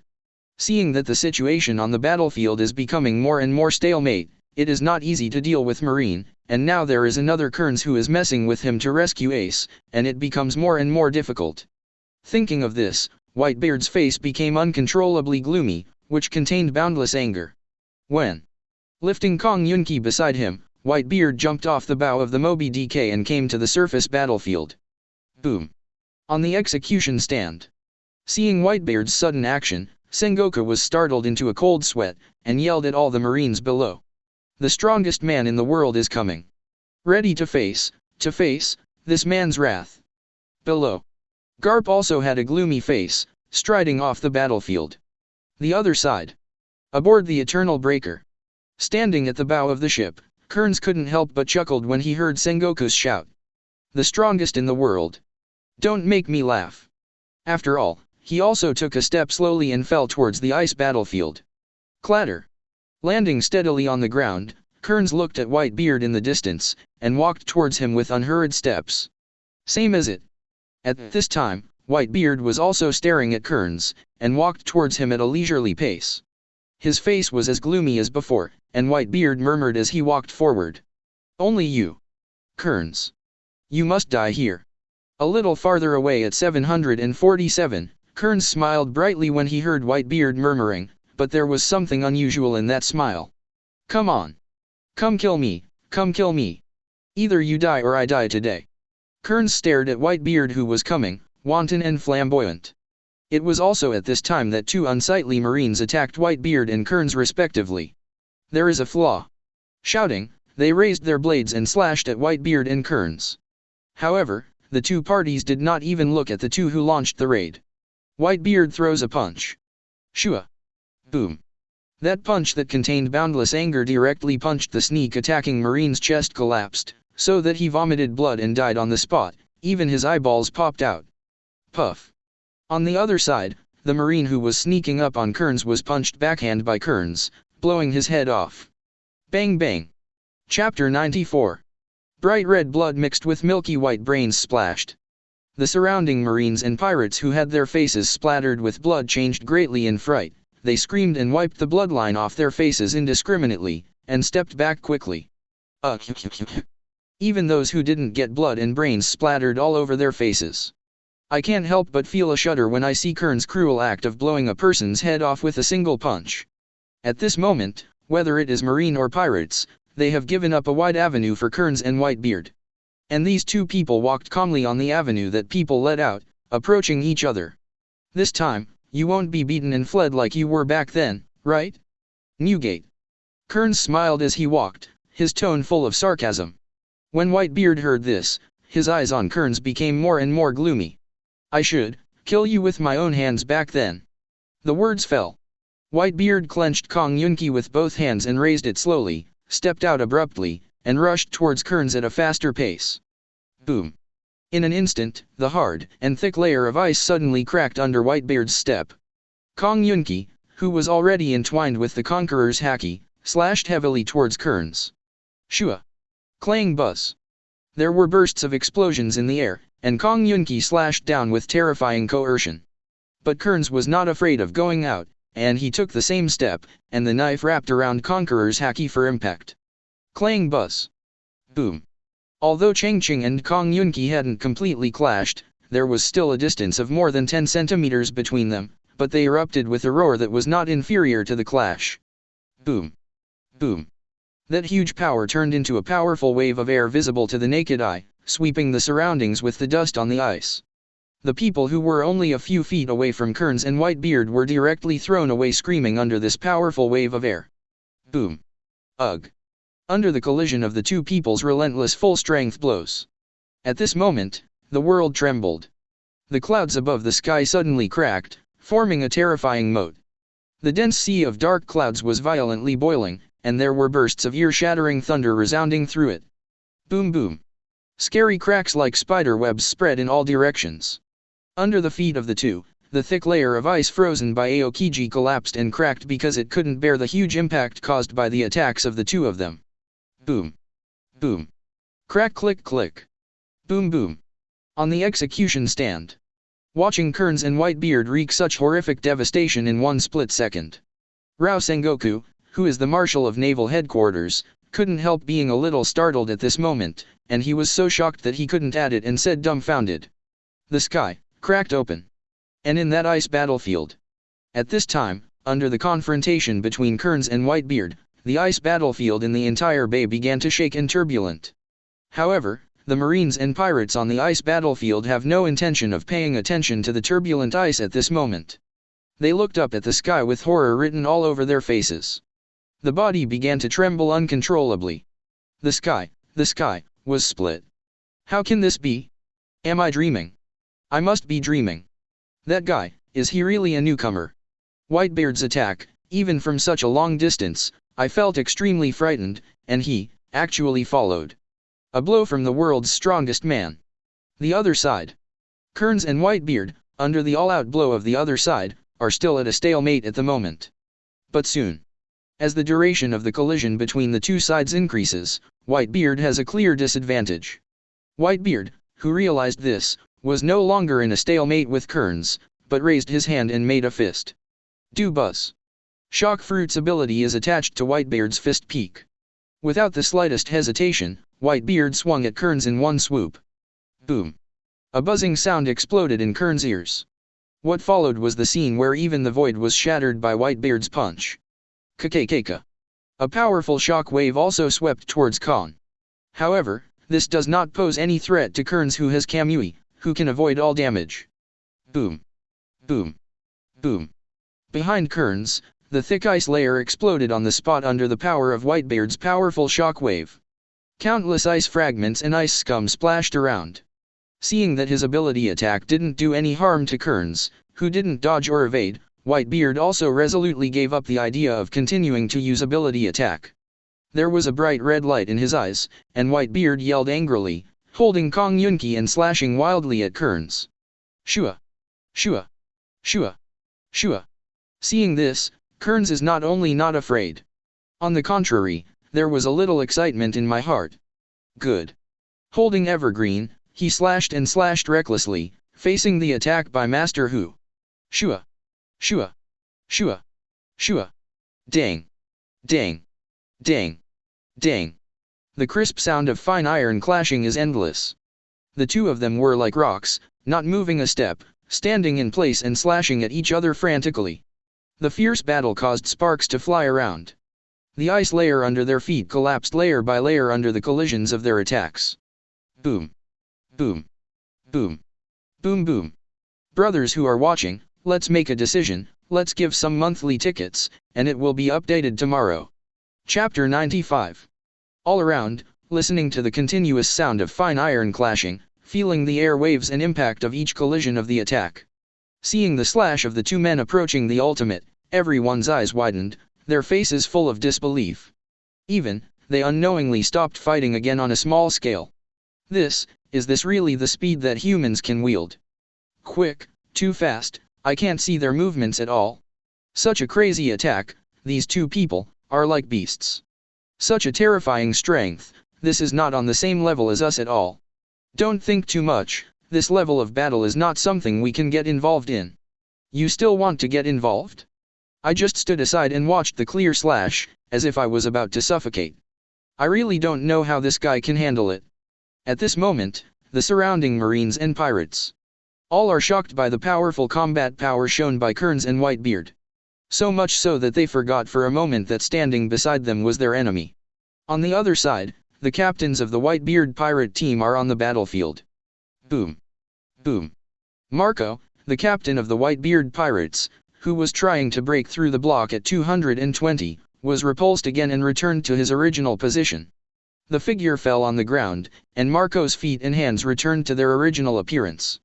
Seeing that the situation on the battlefield is becoming more and more stalemate, it is not easy to deal with Marine, and now there is another Kearns who is messing with him to rescue Ace, and it becomes more and more difficult. Thinking of this, Whitebeard's face became uncontrollably gloomy, which contained boundless anger. When, lifting Kong Yunki beside him, Whitebeard jumped off the bow of the Moby DK and came to the surface battlefield. Boom. On the execution stand. Seeing Whitebeard's sudden action, Sengoku was startled into a cold sweat, and yelled at all the Marines below. The strongest man in the world is coming. Ready to face, this man's wrath. Below. Garp also had a gloomy face, striding off the battlefield. The other side. Aboard the Eternal Breaker. Standing at the bow of the ship, Kearns couldn't help but chuckled when he heard Sengoku's shout. The strongest in the world. Don't make me laugh. After all, he also took a step slowly and fell towards the ice battlefield. Clatter. Landing steadily on the ground, Kearns looked at Whitebeard in the distance, and walked towards him with unhurried steps. Same as it. At this time, Whitebeard was also staring at Kearns, and walked towards him at a leisurely pace. His face was as gloomy as before, and Whitebeard murmured as he walked forward. Only you. Kearns. You must die here. A little farther away at 747, Kearns smiled brightly when he heard Whitebeard murmuring, but there was something unusual in that smile. Come on. Come kill me, come kill me. Either you die or I die today. Kearns stared at Whitebeard who was coming, wanton and flamboyant. It was also at this time that 2 unsightly Marines attacked Whitebeard and Kearns respectively. There is a flaw. Shouting, they raised their blades and slashed at Whitebeard and Kearns. However, the 2 parties did not even look at the 2 who launched the raid. Whitebeard throws a punch. Shua. Boom. That punch that contained boundless anger directly punched the sneak attacking Marine's chest collapsed, so that he vomited blood and died on the spot, even his eyeballs popped out. Puff. On the other side, the Marine who was sneaking up on Kearns was punched backhand by Kearns, blowing his head off. Bang bang. Chapter 94. Bright red blood mixed with milky white brains splashed. The surrounding Marines and pirates who had their faces splattered with blood changed greatly in fright. They screamed and wiped the bloodline off their faces indiscriminately, and stepped back quickly. Even those who didn't get blood and brains splattered all over their faces. I can't help but feel a shudder when I see Kearns' cruel act of blowing a person's head off with a single punch. At this moment, whether it is Marine or pirates, they have given up a wide avenue for Kearns and Whitebeard. And these 2 people walked calmly on the avenue that people let out, approaching each other. This time, you won't be beaten and fled like you were back then, right? Newgate. Kearns smiled as he walked, his tone full of sarcasm. When Whitebeard heard this, his eyes on Kearns became more and more gloomy. "I should kill you with my own hands back then." The words fell. Whitebeard clenched Kong Yunki with both hands and raised it slowly, stepped out abruptly, and rushed towards Kearns at a faster pace. Boom! In an instant, the hard and thick layer of ice suddenly cracked under Whitebeard's step. Kong Yunki, who was already entwined with the Conqueror's haki, slashed heavily towards Kearns. Shua! Clang buzz! There were bursts of explosions in the air, and Kong Yunki slashed down with terrifying coercion. But Kearns was not afraid of going out, and he took the same step, and the knife wrapped around Conqueror's haki for impact. Clang buzz! Boom! Although Changqing and Kong Yunki hadn't completely clashed, there was still a distance of more than 10 centimeters between them, but they erupted with a roar that was not inferior to the clash. Boom! Boom! That huge power turned into a powerful wave of air visible to the naked eye, sweeping the surroundings with the dust on the ice. The people who were only a few feet away from Kearns and Whitebeard were directly thrown away screaming under this powerful wave of air. Boom! Ugh! Under the collision of the two people's relentless full-strength blows. At this moment, the world trembled. The clouds above the sky suddenly cracked, forming a terrifying moat. The dense sea of dark clouds was violently boiling, and there were bursts of ear-shattering thunder resounding through it. Boom boom! Scary cracks like spider webs spread in all directions. Under the feet of the two, the thick layer of ice frozen by Aokiji collapsed and cracked because it couldn't bear the huge impact caused by the attacks of the two of them. Boom! Boom! Crack click click! Boom boom! On the execution stand. Watching Kearns and Whitebeard wreak such horrific devastation in one split second. Rao Sengoku, who is the Marshal of Naval Headquarters, couldn't help being a little startled at this moment, and he was so shocked that he couldn't add it and said dumbfounded. The sky cracked open. And in that ice battlefield. At this time, under the confrontation between Kearns and Whitebeard, the ice battlefield in the entire bay began to shake and turbulent. However, the Marines and pirates on the ice battlefield have no intention of paying attention to the turbulent ice at this moment. They looked up at the sky with horror written all over their faces. The body began to tremble uncontrollably. The sky was split. How can this be? Am I dreaming? I must be dreaming. That guy, is he really a newcomer? Whitebeard's attack, even from such a long distance, I felt extremely frightened, and he, actually followed. A blow from the world's strongest man. The other side. Kearns and Whitebeard, under the all-out blow of the other side, are still at a stalemate at the moment. But soon, as the duration of the collision between the two sides increases, Whitebeard has a clear disadvantage. Whitebeard, who realized this, was no longer in a stalemate with Kearns, but raised his hand and made a fist. Do buzz. Shock Fruit's ability is attached to Whitebeard's fist peak. Without the slightest hesitation, Whitebeard swung at Kearns in one swoop. Boom! A buzzing sound exploded in Kearns' ears. What followed was the scene where even the void was shattered by Whitebeard's punch. Kakakaka. A powerful shock wave also swept towards Khan. However, this does not pose any threat to Kearns, who has Kamui, who can avoid all damage. Boom! Boom! Boom! Behind Kearns, the thick ice layer exploded on the spot under the power of Whitebeard's powerful shock wave. Countless ice fragments and ice scum splashed around. Seeing that his ability attack didn't do any harm to Kearns, who didn't dodge or evade, Whitebeard also resolutely gave up the idea of continuing to use ability attack. There was a bright red light in his eyes, and Whitebeard yelled angrily, holding Kong Yunki and slashing wildly at Kearns. Shua! Shua! Shua! Shua! Seeing this, Kearns is not only not afraid. On the contrary, there was a little excitement in my heart. Good. Holding Evergreen, he slashed and slashed recklessly, facing the attack by Master Hu. Shua! Shua! Shua! Shua! Dang! Dang! Dang! Dang! The crisp sound of fine iron clashing is endless. The two of them were like rocks, not moving a step, standing in place and slashing at each other frantically. The fierce battle caused sparks to fly around. The ice layer under their feet collapsed layer by layer under the collisions of their attacks. Boom! Boom! Boom! Boom boom! Brothers who are watching, let's make a decision, let's give some monthly tickets, and it will be updated tomorrow. Chapter 95. All around, listening to the continuous sound of fine iron clashing, feeling the air waves and impact of each collision of the attack. Seeing the slash of the two men approaching the ultimate, everyone's eyes widened, their faces full of disbelief. Even, they unknowingly stopped fighting again on a small scale. Is this really the speed that humans can wield? Quick, too fast, I can't see their movements at all. Such a crazy attack, these two people are like beasts. Such a terrifying strength, this is not on the same level as us at all. Don't think too much, this level of battle is not something we can get involved in. You still want to get involved? I just stood aside and watched the clear slash, as if I was about to suffocate. I really don't know how this guy can handle it. At this moment, the surrounding Marines and pirates, all are shocked by the powerful combat power shown by Kearns and Whitebeard. So much so that they forgot for a moment that standing beside them was their enemy. On the other side, the captains of the Whitebeard pirate team are on the battlefield. Boom. Boom. Marco, the captain of the Whitebeard pirates, who was trying to break through the block at 220, was repulsed again and returned to his original position. The figure fell on the ground, and Marco's feet and hands returned to their original appearance.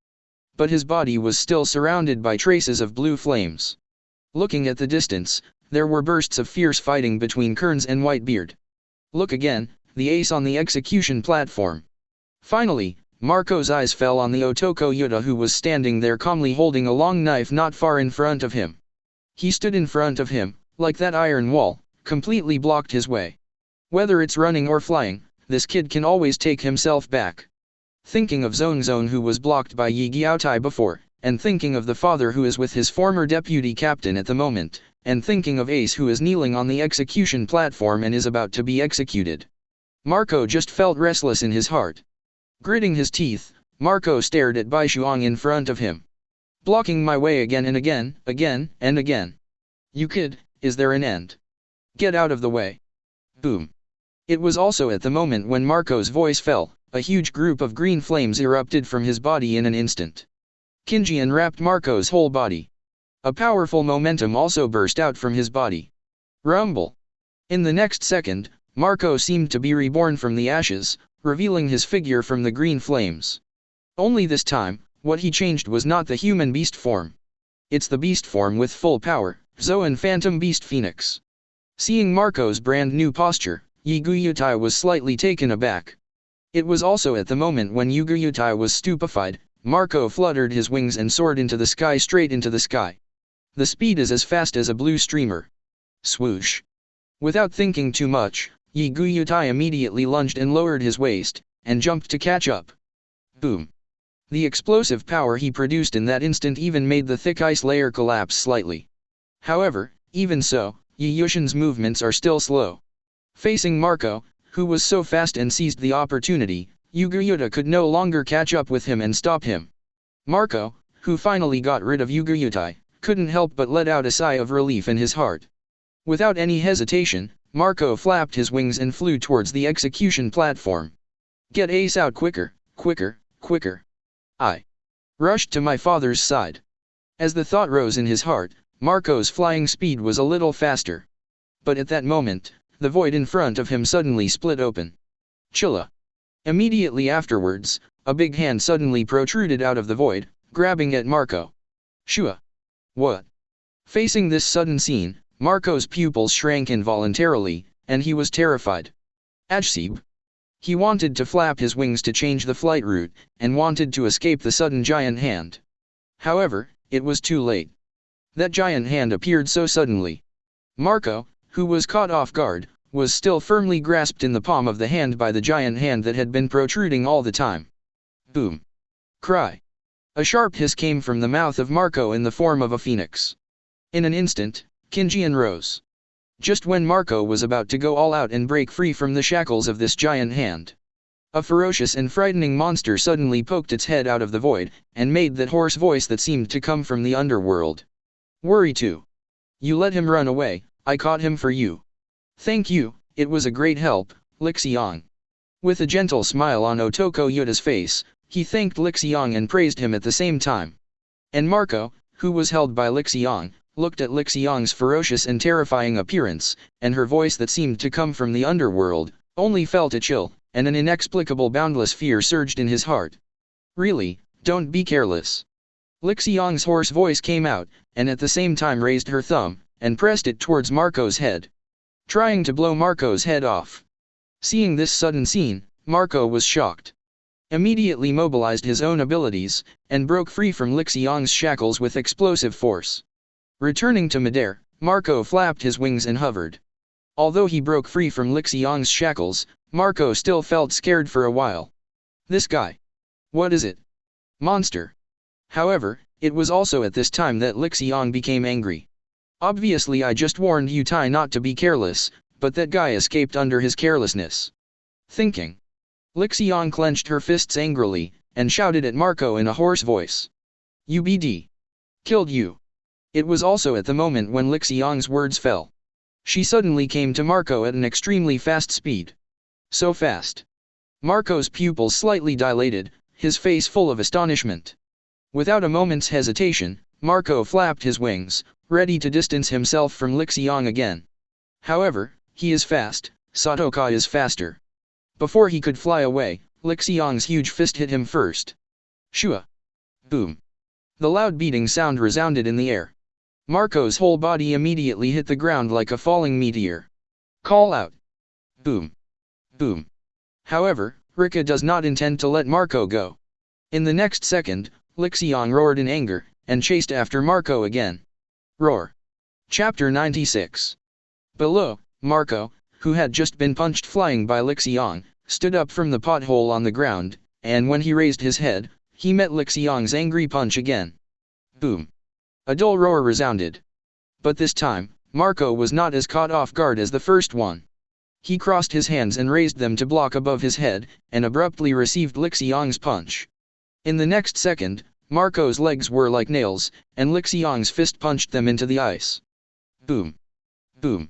But his body was still surrounded by traces of blue flames. Looking at the distance, there were bursts of fierce fighting between Kearns and Whitebeard. Look again, the ace on the execution platform. Finally, Marco's eyes fell on the Otoko Yuta, who was standing there calmly holding a long knife not far in front of him. He stood in front of him, like that iron wall, completely blocked his way. Whether it's running or flying, this kid can always take himself back. Thinking of Zone who was blocked by Yi Gyoutai before, and thinking of the father who is with his former deputy captain at the moment, and thinking of Ace who is kneeling on the execution platform and is about to be executed. Marco just felt restless in his heart. Gritting his teeth, Marco stared at Bai Shuang in front of him. Blocking my way again and again, again and again. You kid, is there an end? Get out of the way. Boom. It was also at the moment when Marco's voice fell, a huge group of green flames erupted from his body in an instant. Kinji enwrapped Marco's whole body. A powerful momentum also burst out from his body. Rumble. In the next second, Marco seemed to be reborn from the ashes, revealing his figure from the green flames. Only this time, what he changed was not the human beast form. It's the beast form with full power, Zoan Phantom Beast Phoenix. Seeing Marco's brand new posture, Yi Gyoutai was slightly taken aback. It was also at the moment when Yi Gyoutai was stupefied, Marco fluttered his wings and soared into the sky, straight into the sky. The speed is as fast as a blue streamer. Swoosh. Without thinking too much, Yi Gyoutai immediately lunged and lowered his waist, and jumped to catch up. Boom. The explosive power he produced in that instant even made the thick ice layer collapse slightly. However, even so, Yi Yushin's movements are still slow. Facing Marco, who was so fast and seized the opportunity, Yi Gyoutai could no longer catch up with him and stop him. Marco, who finally got rid of Yi Gyoutai, couldn't help but let out a sigh of relief in his heart. Without any hesitation, Marco flapped his wings and flew towards the execution platform. Get Ace out quicker, quicker, quicker. I rushed to my father's side. As the thought rose in his heart, Marco's flying speed was a little faster. But at that moment, the void in front of him suddenly split open. Chilla. Immediately afterwards, a big hand suddenly protruded out of the void, grabbing at Marco. Shua. What? Facing this sudden scene, Marco's pupils shrank involuntarily, and he was terrified. Ajsib. He wanted to flap his wings to change the flight route, and wanted to escape the sudden giant hand. However, it was too late. That giant hand appeared so suddenly. Marco, who was caught off guard, was still firmly grasped in the palm of the hand by the giant hand that had been protruding all the time. Boom. Cry. A sharp hiss came from the mouth of Marco in the form of a phoenix. In an instant, Kinjian rose. Just when Marco was about to go all out and break free from the shackles of this giant hand, a ferocious and frightening monster suddenly poked its head out of the void, and made that hoarse voice that seemed to come from the underworld. Worry too. You let him run away, I caught him for you. Thank you, it was a great help, Lixiang. With a gentle smile on Otoko Yuta's face, he thanked Lixiang and praised him at the same time. And Marco, who was held by Lixiang, looked at Lixiang's ferocious and terrifying appearance, and her voice that seemed to come from the underworld, only felt a chill, and an inexplicable boundless fear surged in his heart. Really, don't be careless. Lixiang's hoarse voice came out, and at the same time raised her thumb, and pressed it towards Marco's head, trying to blow Marco's head off. Seeing this sudden scene, Marco was shocked. Immediately mobilized his own abilities, and broke free from Lixiang's shackles with explosive force. Returning to midair, Marco flapped his wings and hovered. Although he broke free from Lixiang's shackles, Marco still felt scared for a while. This guy. What is it? Monster. However, it was also at this time that Lixiang became angry. Obviously I just warned you Tai not to be careless, but that guy escaped under his carelessness. Thinking. Lixiang clenched her fists angrily, and shouted at Marco in a hoarse voice. UBD. Killed you. It was also at the moment when Lixiang's words fell. She suddenly came to Marco at an extremely fast speed. So fast. Marco's pupils slightly dilated, his face full of astonishment. Without a moment's hesitation, Marco flapped his wings, ready to distance himself from Lixiang again. However, he is fast, Satoka is faster. Before he could fly away, Lixiang's huge fist hit him first. Shua! Boom! The loud beating sound resounded in the air. Marco's whole body immediately hit the ground like a falling meteor. Call out! Boom! Boom! However, Rika does not intend to let Marco go. In the next second, Lixiang roared in anger, and chased after Marco again. Roar! Chapter 96. Below, Marco, who had just been punched flying by Lixiang, stood up from the pothole on the ground, and when he raised his head, he met Lixiang's angry punch again. Boom! A dull roar resounded. But this time, Marco was not as caught off guard as the first one. He crossed his hands and raised them to block above his head, and abruptly received Lixiang's punch. In the next second, Marco's legs were like nails, and Lixiang's fist punched them into the ice. Boom! Boom!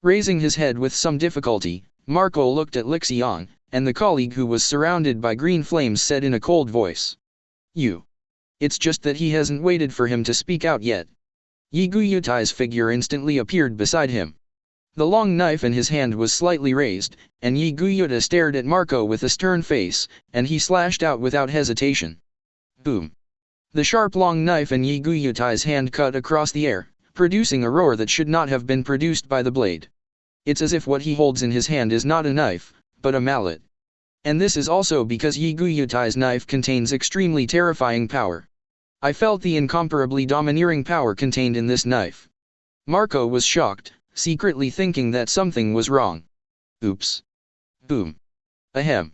Raising his head with some difficulty, Marco looked at Lixiang, and the colleague who was surrounded by green flames said in a cold voice. You. It's just that he hasn't waited for him to speak out yet. Yi Guyutai's figure instantly appeared beside him. The long knife in his hand was slightly raised, and Yi Guyuta stared at Marco with a stern face, and he slashed out without hesitation. Boom! The sharp long knife in Yi Guyutai's hand cut across the air, producing a roar that should not have been produced by the blade. It's as if what he holds in his hand is not a knife, but a mallet. And this is also because Yi Guyutai's knife contains extremely terrifying power. I felt the incomparably domineering power contained in this knife. Marco was shocked, secretly thinking that something was wrong. Oops. Boom. Ahem.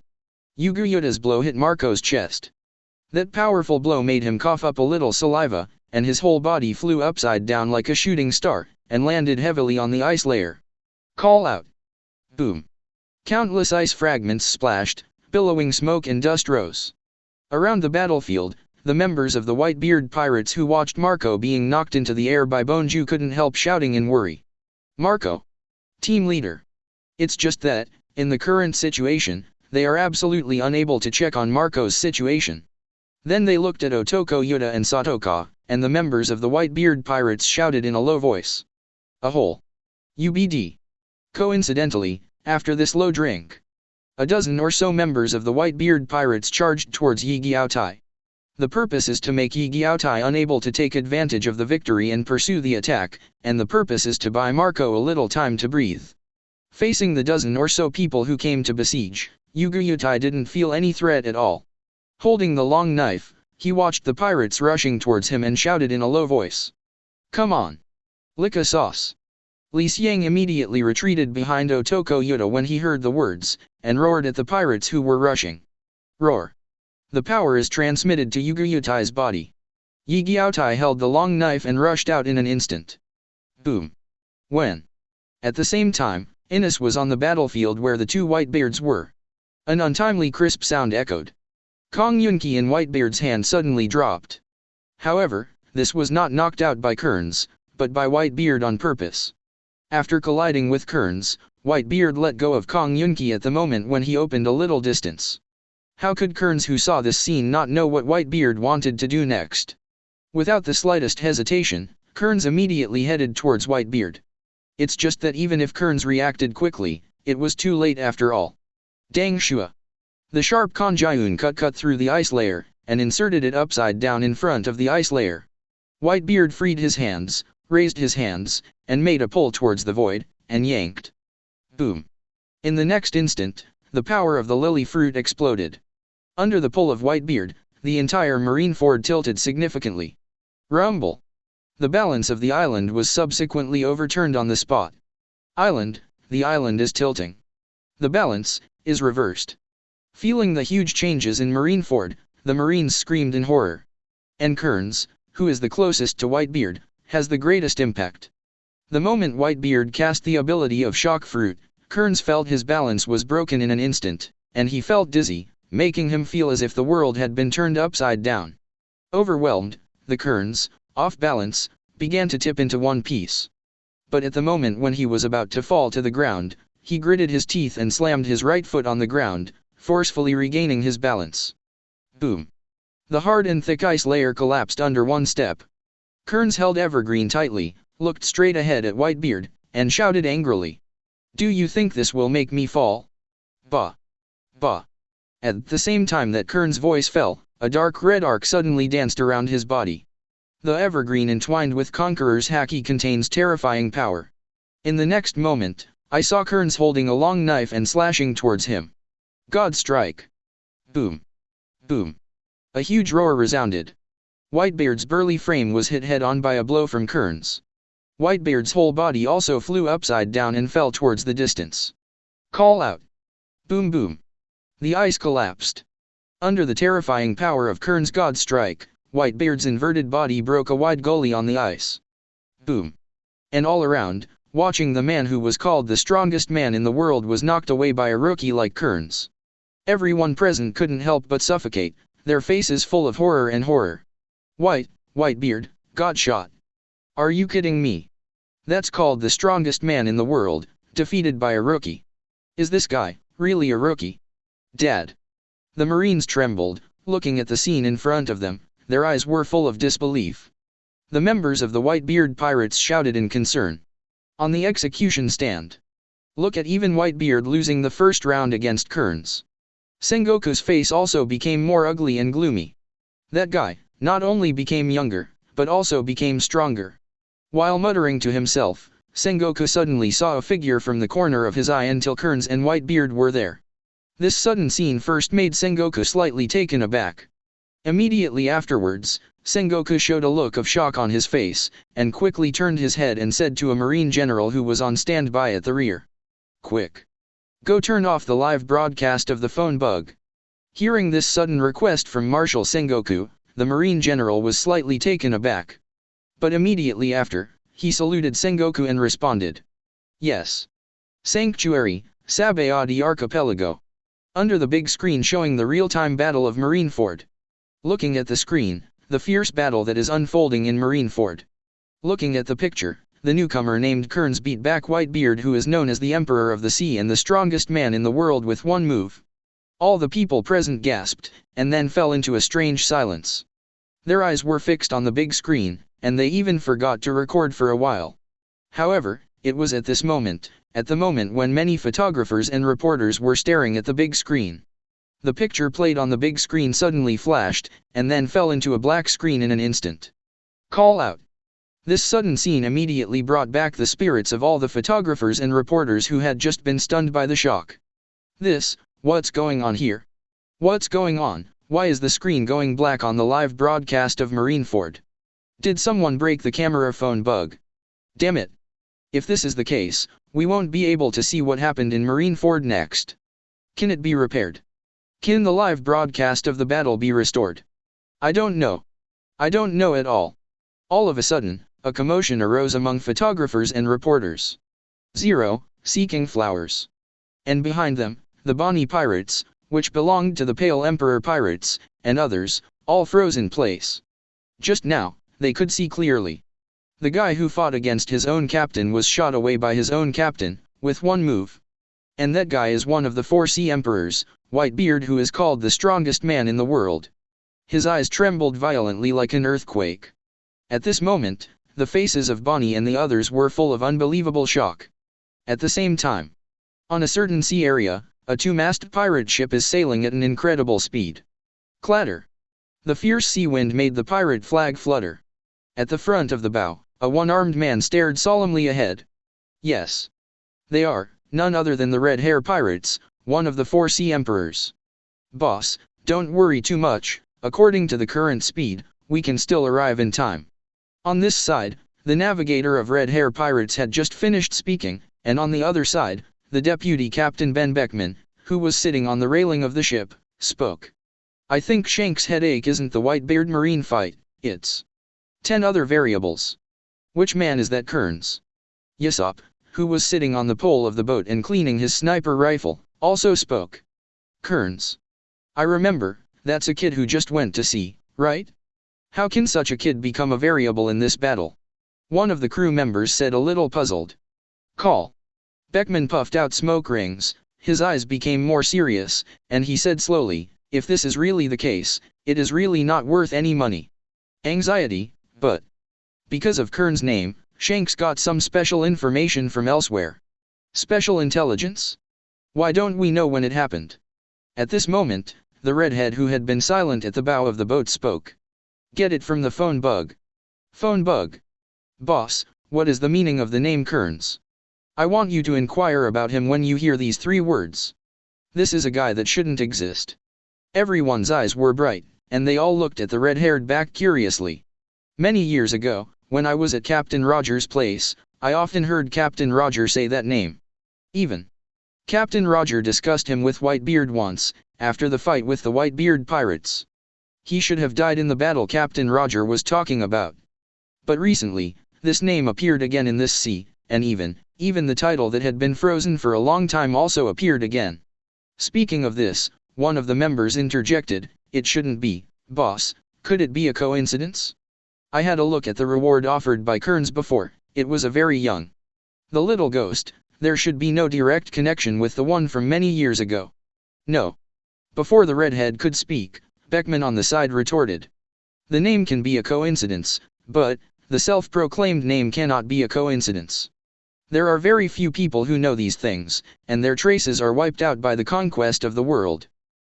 Yi Guyuta's blow hit Marco's chest. That powerful blow made him cough up a little saliva, and his whole body flew upside down like a shooting star, and landed heavily on the ice layer. Call out! Boom! Countless ice fragments splashed, billowing smoke and dust rose. Around the battlefield, the members of the Whitebeard pirates who watched Marco being knocked into the air by Bonju couldn't help shouting in worry. Marco! Team leader! It's just that, in the current situation, they are absolutely unable to check on Marco's situation. Then they looked at Otoko Yuta and Satoka, and the members of the Whitebeard pirates shouted in a low voice. A hole. UBD. Coincidentally, after this low drink, a dozen or so members of the Whitebeard pirates charged towards Yi Guyutai. The purpose is to make Yi Guyutai unable to take advantage of the victory and pursue the attack, and the purpose is to buy Marco a little time to breathe. Facing the dozen or so people who came to besiege, Yi Guyutai didn't feel any threat at all. Holding the long knife, he watched the pirates rushing towards him and shouted in a low voice. Come on! Lick a sauce! Li Xiang immediately retreated behind Otoko Yuta when he heard the words, and roared at the pirates who were rushing. Roar! The power is transmitted to Yi Guyutai's body. Yi Guyutai held the long knife and rushed out in an instant. Boom! When? At the same time, Innes was on the battlefield where the two Whitebeards were. An untimely crisp sound echoed. Kong Yunki in Whitebeard's hand suddenly dropped. However, this was not knocked out by Kearns, but by Whitebeard on purpose. After colliding with Kearns, Whitebeard let go of Kong Yunki at the moment when he opened a little distance. How could Kearns, who saw this scene, not know what Whitebeard wanted to do next? Without the slightest hesitation, Kearns immediately headed towards Whitebeard. It's just that even if Kearns reacted quickly, it was too late after all. Dang shua. The sharp Konjayun cut through the ice layer, and inserted it upside down in front of the ice layer. Whitebeard freed his hands, raised his hands, and made a pull towards the void, and yanked. Boom. In the next instant, the power of the lily fruit exploded. Under the pull of Whitebeard, the entire Marineford tilted significantly. Rumble. The balance of the island was subsequently overturned on the spot. Island, the island is tilting. The balance is reversed. Feeling the huge changes in Marineford, the Marines screamed in horror. And Kearns, who is the closest to Whitebeard, has the greatest impact. The moment Whitebeard cast the ability of Shock Fruit, Kearns felt his balance was broken in an instant, and he felt dizzy, making him feel as if the world had been turned upside down. Overwhelmed, the Kearns, off balance, began to tip into one piece. But at the moment when he was about to fall to the ground, he gritted his teeth and slammed his right foot on the ground, forcefully regaining his balance. Boom. The hard and thick ice layer collapsed under one step. Kearns held Evergreen tightly, looked straight ahead at Whitebeard, and shouted angrily. "Do you think this will make me fall? Bah! Bah!" At the same time that Kearns' voice fell, a dark red arc suddenly danced around his body. The evergreen entwined with Conqueror's haki contains terrifying power. In the next moment, I saw Kearns holding a long knife and slashing towards him. God strike! Boom! Boom! A huge roar resounded. Whitebeard's burly frame was hit head-on by a blow from Kearns. Whitebeard's whole body also flew upside down and fell towards the distance. Call out! Boom boom! The ice collapsed. Under the terrifying power of Kearns' God strike, Whitebeard's inverted body broke a wide gully on the ice. Boom! And all around, watching the man who was called the strongest man in the world was knocked away by a rookie like Kearns. Everyone present couldn't help but suffocate, their faces full of horror and horror. Whitebeard, got shot. Are you kidding me? That's called the strongest man in the world, defeated by a rookie. Is this guy really a rookie? Dad. The Marines trembled, looking at the scene in front of them, their eyes were full of disbelief. The members of the Whitebeard pirates shouted in concern. On the execution stand. Look at even Whitebeard losing the first round against Kearns. Sengoku's face also became more ugly and gloomy. That guy not only became younger, but also became stronger. While muttering to himself, Sengoku suddenly saw a figure from the corner of his eye until Kearns and Whitebeard were there. This sudden scene first made Sengoku slightly taken aback. Immediately afterwards, Sengoku showed a look of shock on his face, and quickly turned his head and said to a Marine general who was on standby at the rear. "Quick! Go turn off the live broadcast of the phone bug." Hearing this sudden request from Marshal Sengoku, the Marine general was slightly taken aback. But immediately after, he saluted Sengoku and responded. "Yes. Sanctuary, Sabea di Archipelago." Under the big screen showing the real-time battle of Marineford. Looking at the screen, the fierce battle that is unfolding in Marineford. Looking at the picture, the newcomer named Kearns beat back Whitebeard, who is known as the Emperor of the Sea and the strongest man in the world, with one move. All the people present gasped, and then fell into a strange silence. Their eyes were fixed on the big screen, and they even forgot to record for a while. However, it was at this moment, at the moment when many photographers and reporters were staring at the big screen. The picture played on the big screen suddenly flashed, and then fell into a black screen in an instant. Call out! This sudden scene immediately brought back the spirits of all the photographers and reporters who had just been stunned by the shock. What's going on here? What's going on? Why is the screen going black on the live broadcast of Marineford? Did someone break the camera phone bug? Damn it! If this is the case, we won't be able to see what happened in Marineford next. Can it be repaired? Can the live broadcast of the battle be restored? I don't know. I don't know at all. All of a sudden, a commotion arose among photographers and reporters. Seeking flowers. And behind them, the Bonnie pirates, which belonged to the Pale Emperor pirates, and others, all froze in place. Just now, they could see clearly. The guy who fought against his own captain was shot away by his own captain, with one move. And that guy is one of the 4 sea emperors, Whitebeard, who is called the strongest man in the world. His eyes trembled violently like an earthquake. At this moment, the faces of Bonnie and the others were full of unbelievable shock. At the same time, on a certain sea area, A two-masted pirate ship is sailing at an incredible speed. Clatter. The fierce sea wind made the pirate flag flutter. At the front of the bow, a one-armed man stared solemnly ahead. Yes. They are, none other than the Red Hair Pirates, one of the 4 Sea Emperors. Boss, don't worry too much, according to the current speed, we can still arrive in time. On this side, the navigator of Red Hair Pirates had just finished speaking, and on the other side, the deputy captain Ben Beckman, who was sitting on the railing of the ship, spoke. I think Shank's headache isn't the Whitebeard Marine fight, it's 10 other variables. Which man is that Kearns? Yesop, who was sitting on the pole of the boat and cleaning his sniper rifle, also spoke. Kearns. I remember, that's a kid who just went to sea, right? How can such a kid become a variable in this battle? One of the crew members said a little puzzled. Call. Beckman puffed out smoke rings, his eyes became more serious, and he said slowly, if this is really the case, it is really not worth any money. Anxiety, but because of Kearns' name, Shanks got some special information from elsewhere. Special intelligence? Why don't we know when it happened? At this moment, the redhead who had been silent at the bow of the boat spoke. Get it from the phone bug. Phone bug. Boss, what is the meaning of the name Kearns? I want you to inquire about him when you hear these 3 words. This is a guy that shouldn't exist. Everyone's eyes were bright, and they all looked at the red-haired back curiously. Many years ago, when I was at Captain Roger's place, I often heard Captain Roger say that name. Even Captain Roger discussed him with Whitebeard once, after the fight with the Whitebeard pirates. He should have died in the battle Captain Roger was talking about. But recently, this name appeared again in this sea, and even the title that had been frozen for a long time also appeared again. Speaking of this, one of the members interjected, it shouldn't be, boss, could it be a coincidence? I had a look at the reward offered by Kearns before, it was a very young. The little ghost, there should be no direct connection with the one from many years ago. No. Before the redhead could speak, Beckman on the side retorted. The name can be a coincidence, but the self-proclaimed name cannot be a coincidence. There are very few people who know these things, and their traces are wiped out by the conquest of the world.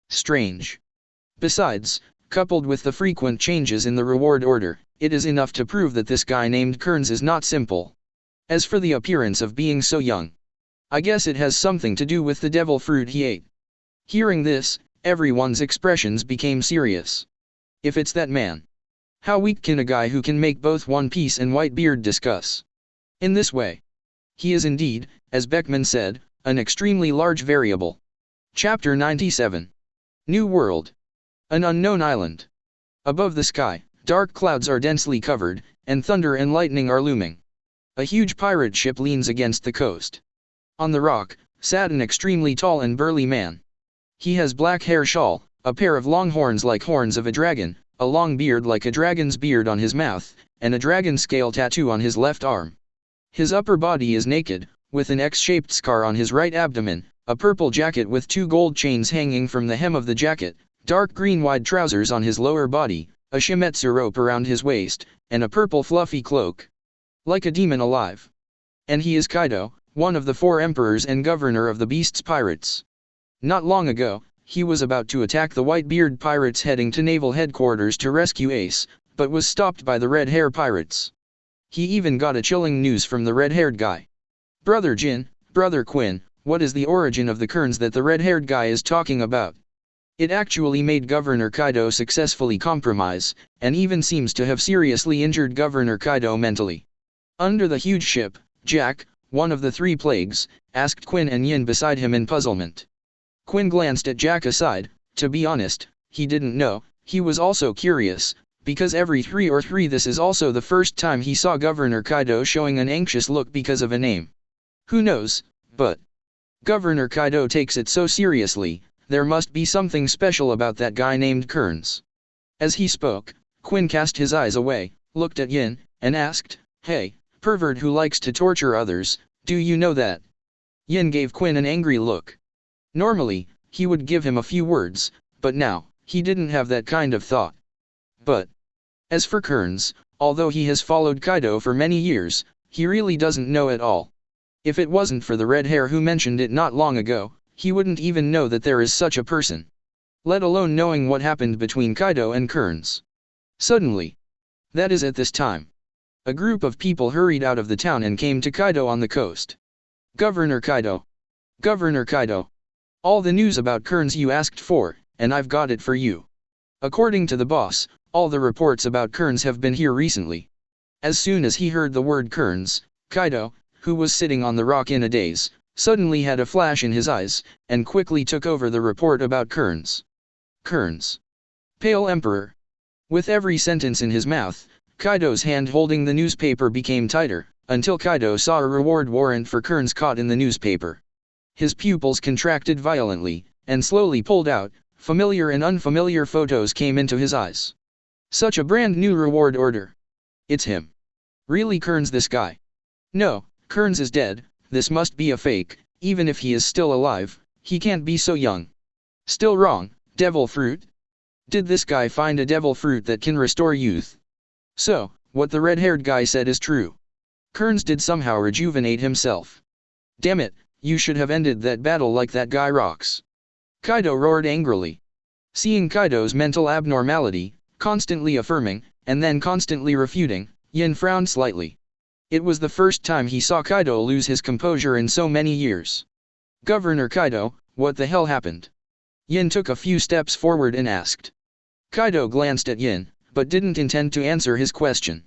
Strange. Besides, coupled with the frequent changes in the reward order, it is enough to prove that this guy named Kearns is not simple. As for the appearance of being so young, I guess it has something to do with the devil fruit he ate. Hearing this, everyone's expressions became serious. If it's that man, how weak can a guy who can make both One Piece and Whitebeard discuss? In this way, he is indeed, as Beckman said, an extremely large variable. Chapter 97. New World. An unknown island. Above the sky, dark clouds are densely covered, and thunder and lightning are looming. A huge pirate ship leans against the coast. On the rock, sat an extremely tall and burly man. He has black hair shawl, a pair of long horns like horns of a dragon, a long beard like a dragon's beard on his mouth, and a dragon scale tattoo on his left arm. His upper body is naked, with an X-shaped scar on his right abdomen, a purple jacket with 2 gold chains hanging from the hem of the jacket, dark green wide trousers on his lower body, a shimetsu rope around his waist, and a purple fluffy cloak. Like a demon alive. And he is Kaido, one of the 4 emperors and governor of the Beast's pirates. Not long ago, he was about to attack the Whitebeard pirates heading to naval headquarters to rescue Ace, but was stopped by the Red Hair pirates. He even got a chilling news from the red-haired guy. Brother Jin, Brother Quinn, what is the origin of the Kearns that the red-haired guy is talking about? It actually made Governor Kaido successfully compromise, and even seems to have seriously injured Governor Kaido mentally. Under the huge ship, Jack, one of the 3 plagues, asked Quinn and Yin beside him in puzzlement. Quinn glanced at Jack aside. To be honest, he didn't know, he was also curious, because every 3 this is also the first time he saw Governor Kaido showing an anxious look because of a name. Who knows, but Governor Kaido takes it so seriously, there must be something special about that guy named Kearns. As he spoke, Quinn cast his eyes away, looked at Yin, and asked, Hey, pervert who likes to torture others, do you know that? Yin gave Quinn an angry look. Normally, he would give him a few words, but now, he didn't have that kind of thought. But as for Kearns, although he has followed Kaido for many years, he really doesn't know at all. If it wasn't for the red hair who mentioned it not long ago, he wouldn't even know that there is such a person. Let alone knowing what happened between Kaido and Kearns. Suddenly. That is at this time. A group of people hurried out of the town and came to Kaido on the coast. Governor Kaido. Governor Kaido. All the news about Kearns you asked for, and I've got it for you. According to the boss, all the reports about Kearns have been here recently. As soon as he heard the word Kearns, Kaido, who was sitting on the rock in a daze, suddenly had a flash in his eyes, and quickly took over the report about Kearns. Kearns. Pale Emperor. With every sentence in his mouth, Kaido's hand holding the newspaper became tighter, until Kaido saw a reward warrant for Kearns caught in the newspaper. His pupils contracted violently, and slowly pulled out. Familiar and unfamiliar photos came into his eyes. Such a brand new reward order. It's him. Really Kearns, this guy? No, Kearns is dead, this must be a fake. Even if he is still alive, he can't be so young. Still wrong, devil fruit? Did this guy find a devil fruit that can restore youth? So, what the red-haired guy said is true. Kearns did somehow rejuvenate himself. Damn it, you should have ended that battle like that guy rocks. Kaido roared angrily. Seeing Kaido's mental abnormality, constantly affirming, and then constantly refuting, Yin frowned slightly. It was the first time he saw Kaido lose his composure in so many years. Governor Kaido, what the hell happened? Yin took a few steps forward and asked. Kaido glanced at Yin, but didn't intend to answer his question.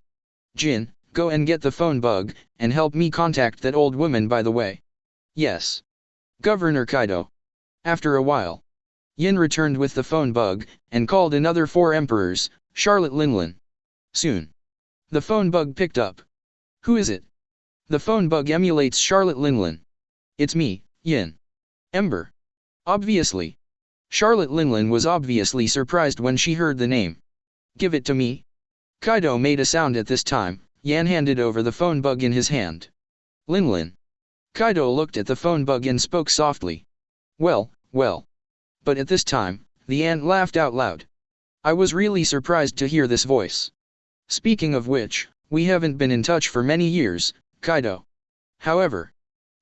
Jin, go and get the phone bug, and help me contact that old woman by the way. Yes. Governor Kaido. After a while, Yin returned with the phone bug, and called another 4 emperors, Charlotte Linlin. Soon. The phone bug picked up. Who is it? The phone bug emulates Charlotte Linlin. It's me, Yin. Ember. Obviously. Charlotte Linlin was obviously surprised when she heard the name. Give it to me. Kaido made a sound at this time. Yan handed over the phone bug in his hand. Linlin. Kaido looked at the phone bug and spoke softly. Well. But at this time, the ant laughed out loud. I was really surprised to hear this voice. Speaking of which, we haven't been in touch for many years, Kaido. However,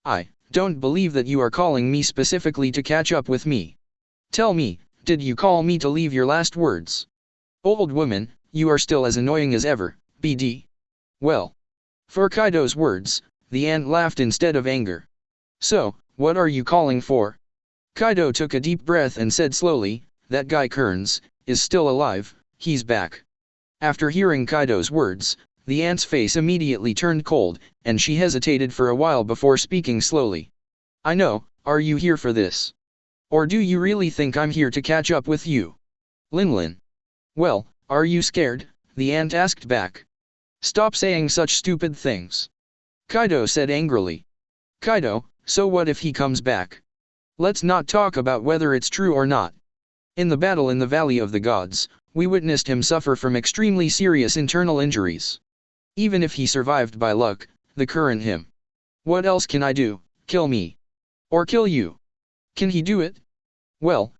I don't believe that you are calling me specifically to catch up with me. Tell me, did you call me to leave your last words? Old woman, you are still as annoying as ever, BD. Well. For Kaido's words, the ant laughed instead of anger. So, what are you calling for? Kaido took a deep breath and said slowly, that guy Kearns is still alive, he's back. After hearing Kaido's words, the ant's face immediately turned cold, and she hesitated for a while before speaking slowly. I know, are you here for this? Or do you really think I'm here to catch up with you? Linlin. Well, are you scared? The ant asked back. Stop saying such stupid things. Kaido said angrily. Kaido, so what if he comes back? Let's not talk about whether it's true or not. In the battle in the Valley of the Gods, we witnessed him suffer from extremely serious internal injuries. Even if he survived by luck, the current him. What else can I do? Kill me. Or kill you? Can he do it? Well.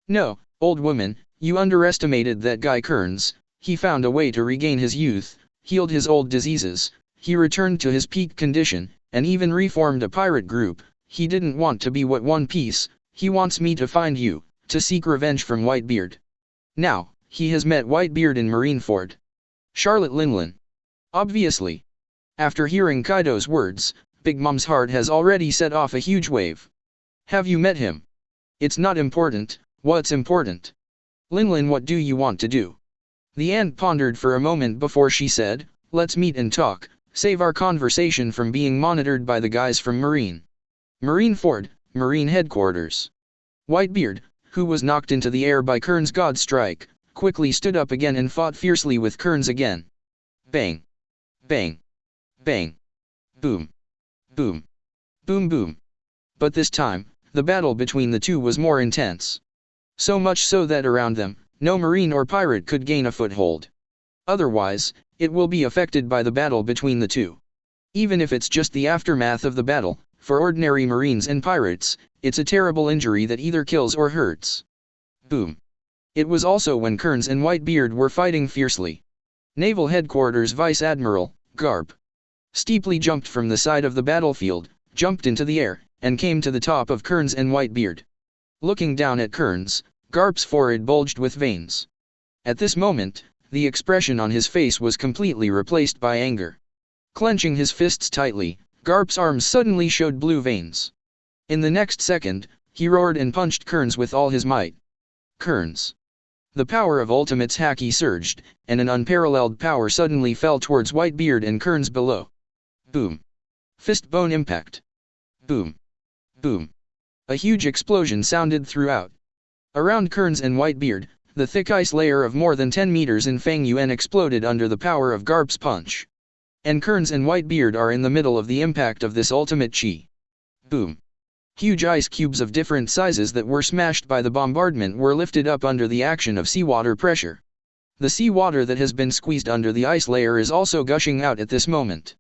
No, old woman, you underestimated that guy Kearns. He found a way to regain his youth, healed his old diseases, he returned to his peak condition, and even reformed a pirate group. He didn't want to be what One Piece, he wants me to find you, to seek revenge from Whitebeard. Now, he has met Whitebeard in Marineford. Charlotte Linlin. Obviously. After hearing Kaido's words, Big Mom's heart has already set off a huge wave. Have you met him? It's not important, what's important? Linlin, what do you want to do? The ant pondered for a moment before she said, let's meet and talk, save our conversation from being monitored by the guys from Marineford, Marine Headquarters. Whitebeard, who was knocked into the air by Kearns' god strike, quickly stood up again and fought fiercely with Kearns again. Bang. Bang. Bang. Boom. Boom. Boom boom. But this time, the battle between the two was more intense. So much so that around them, no marine or pirate could gain a foothold. Otherwise, it will be affected by the battle between the two. Even if it's just the aftermath of the battle, for ordinary marines and pirates, it's a terrible injury that either kills or hurts. Boom. It was also when Kearns and Whitebeard were fighting fiercely. Naval Headquarters Vice Admiral, Garp, steeply jumped from the side of the battlefield, jumped into the air, and came to the top of Kearns and Whitebeard. Looking down at Kearns, Garp's forehead bulged with veins. At this moment, the expression on his face was completely replaced by anger. Clenching his fists tightly, Garp's arms suddenly showed blue veins. In the next second, he roared and punched Kearns with all his might. Kearns. The power of Ultimate's haki surged, and an unparalleled power suddenly fell towards Whitebeard and Kearns below. Boom. Fist bone impact. Boom. Boom. A huge explosion sounded throughout. Around Kearns and Whitebeard, the thick ice layer of more than 10 meters in Fang Yuan exploded under the power of Garp's punch. And Kearns and Whitebeard are in the middle of the impact of this ultimate chi. Boom. Huge ice cubes of different sizes that were smashed by the bombardment were lifted up under the action of seawater pressure. The seawater that has been squeezed under the ice layer is also gushing out at this moment.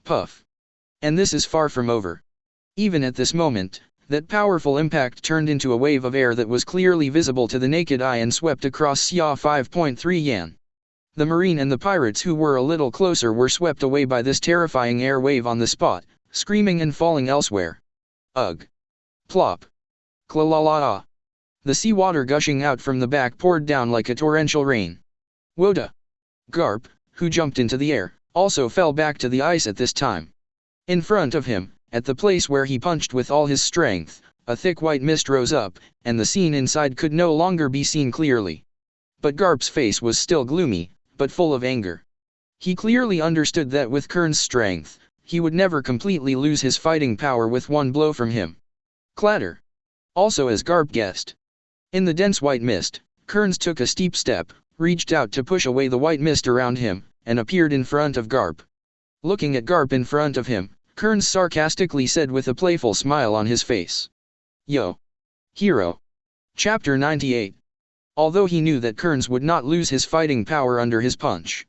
Puff. And this is far from over. Even at this moment, that powerful impact turned into a wave of air that was clearly visible to the naked eye and swept across Xia 5.3 Yan. The marine and the pirates who were a little closer were swept away by this terrifying air wave on the spot, screaming and falling elsewhere. Ugh. Plop. Klalala. The seawater gushing out from the back poured down like a torrential rain. Woda. Garp, who jumped into the air, also fell back to the ice at this time. In front of him, at the place where he punched with all his strength, a thick white mist rose up, and the scene inside could no longer be seen clearly. But Garp's face was still gloomy, but full of anger. He clearly understood that with Kearns' strength, he would never completely lose his fighting power with one blow from him. Clatter. Also as Garp guessed. In the dense white mist, Kearns took a steep step, reached out to push away the white mist around him, and appeared in front of Garp. Looking at Garp in front of him, Kearns sarcastically said with a playful smile on his face. Yo. Hero. Chapter 98. Although he knew that Kearns would not lose his fighting power under his punch.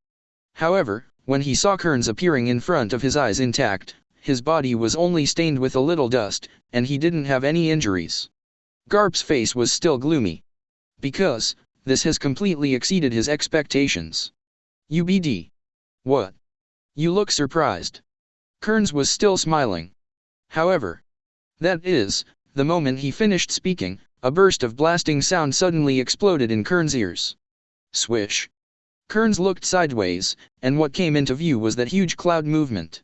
However, when he saw Kearns appearing in front of his eyes intact, his body was only stained with a little dust, and he didn't have any injuries. Garp's face was still gloomy. Because, this has completely exceeded his expectations. UBD. What? You look surprised. Kearns was still smiling. However, that is, the moment he finished speaking, a burst of blasting sound suddenly exploded in Kearns' ears. Swish. Kearns looked sideways, and what came into view was that huge cloud movement.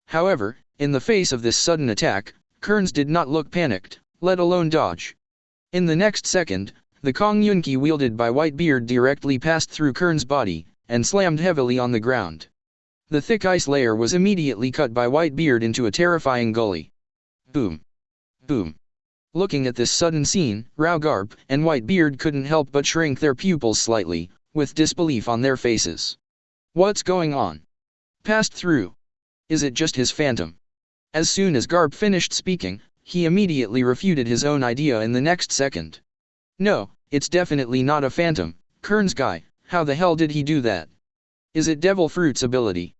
However, in the face of this sudden attack, Kearns did not look panicked, let alone dodge. In the next second, the Kong Yunki wielded by Whitebeard directly passed through Kearns' body, and slammed heavily on the ground. The thick ice layer was immediately cut by Whitebeard into a terrifying gully. Boom. Boom. Looking at this sudden scene, Rao Garp and Whitebeard couldn't help but shrink their pupils slightly, with disbelief on their faces. What's going on? Passed through. Is it just his phantom? As soon as Garp finished speaking, he immediately refuted his own idea in the next second. No, it's definitely not a phantom. Kearns guy, how the hell did he do that? Is it Devil Fruit's ability?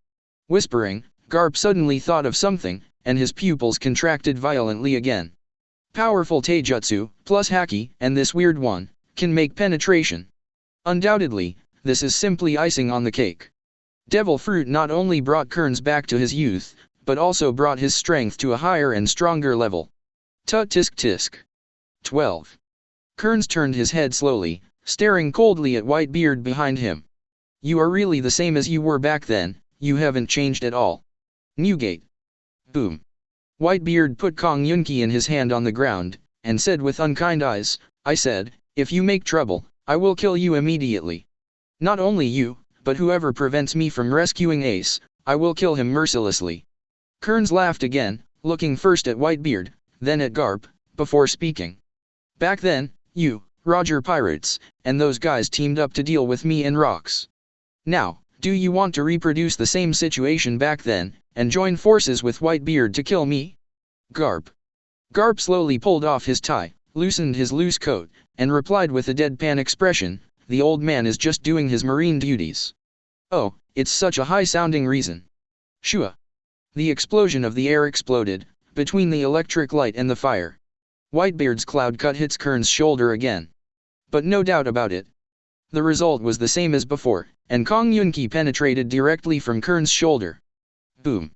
Whispering, Garp suddenly thought of something, and his pupils contracted violently again. Powerful taijutsu, plus haki, and this weird one, can make penetration. Undoubtedly, this is simply icing on the cake. Devil Fruit not only brought Kearns back to his youth, but also brought his strength to a higher and stronger level. Tut tisk tisk. 12. Kearns turned his head slowly, staring coldly at Whitebeard behind him. You are really the same as you were back then, you haven't changed at all. Newgate. Boom. Whitebeard put Kong Yunki in his hand on the ground, and said with unkind eyes, I said, if you make trouble, I will kill you immediately. Not only you, but whoever prevents me from rescuing Ace, I will kill him mercilessly. Kearns laughed again, looking first at Whitebeard, then at Garp, before speaking. Back then, you, Roger Pirates, and those guys teamed up to deal with me and Rocks. Now, do you want to reproduce the same situation back then, and join forces with Whitebeard to kill me? Garp. Garp slowly pulled off his tie, loosened his loose coat, and replied with a deadpan expression, the old man is just doing his marine duties. Oh, it's such a high-sounding reason. Shua. The explosion of the air exploded, between the electric light and the fire. Whitebeard's cloud cut hits Kearns' shoulder again. But no doubt about it. The result was the same as before, and Kong Yunki penetrated directly from Kearns' shoulder. Boom.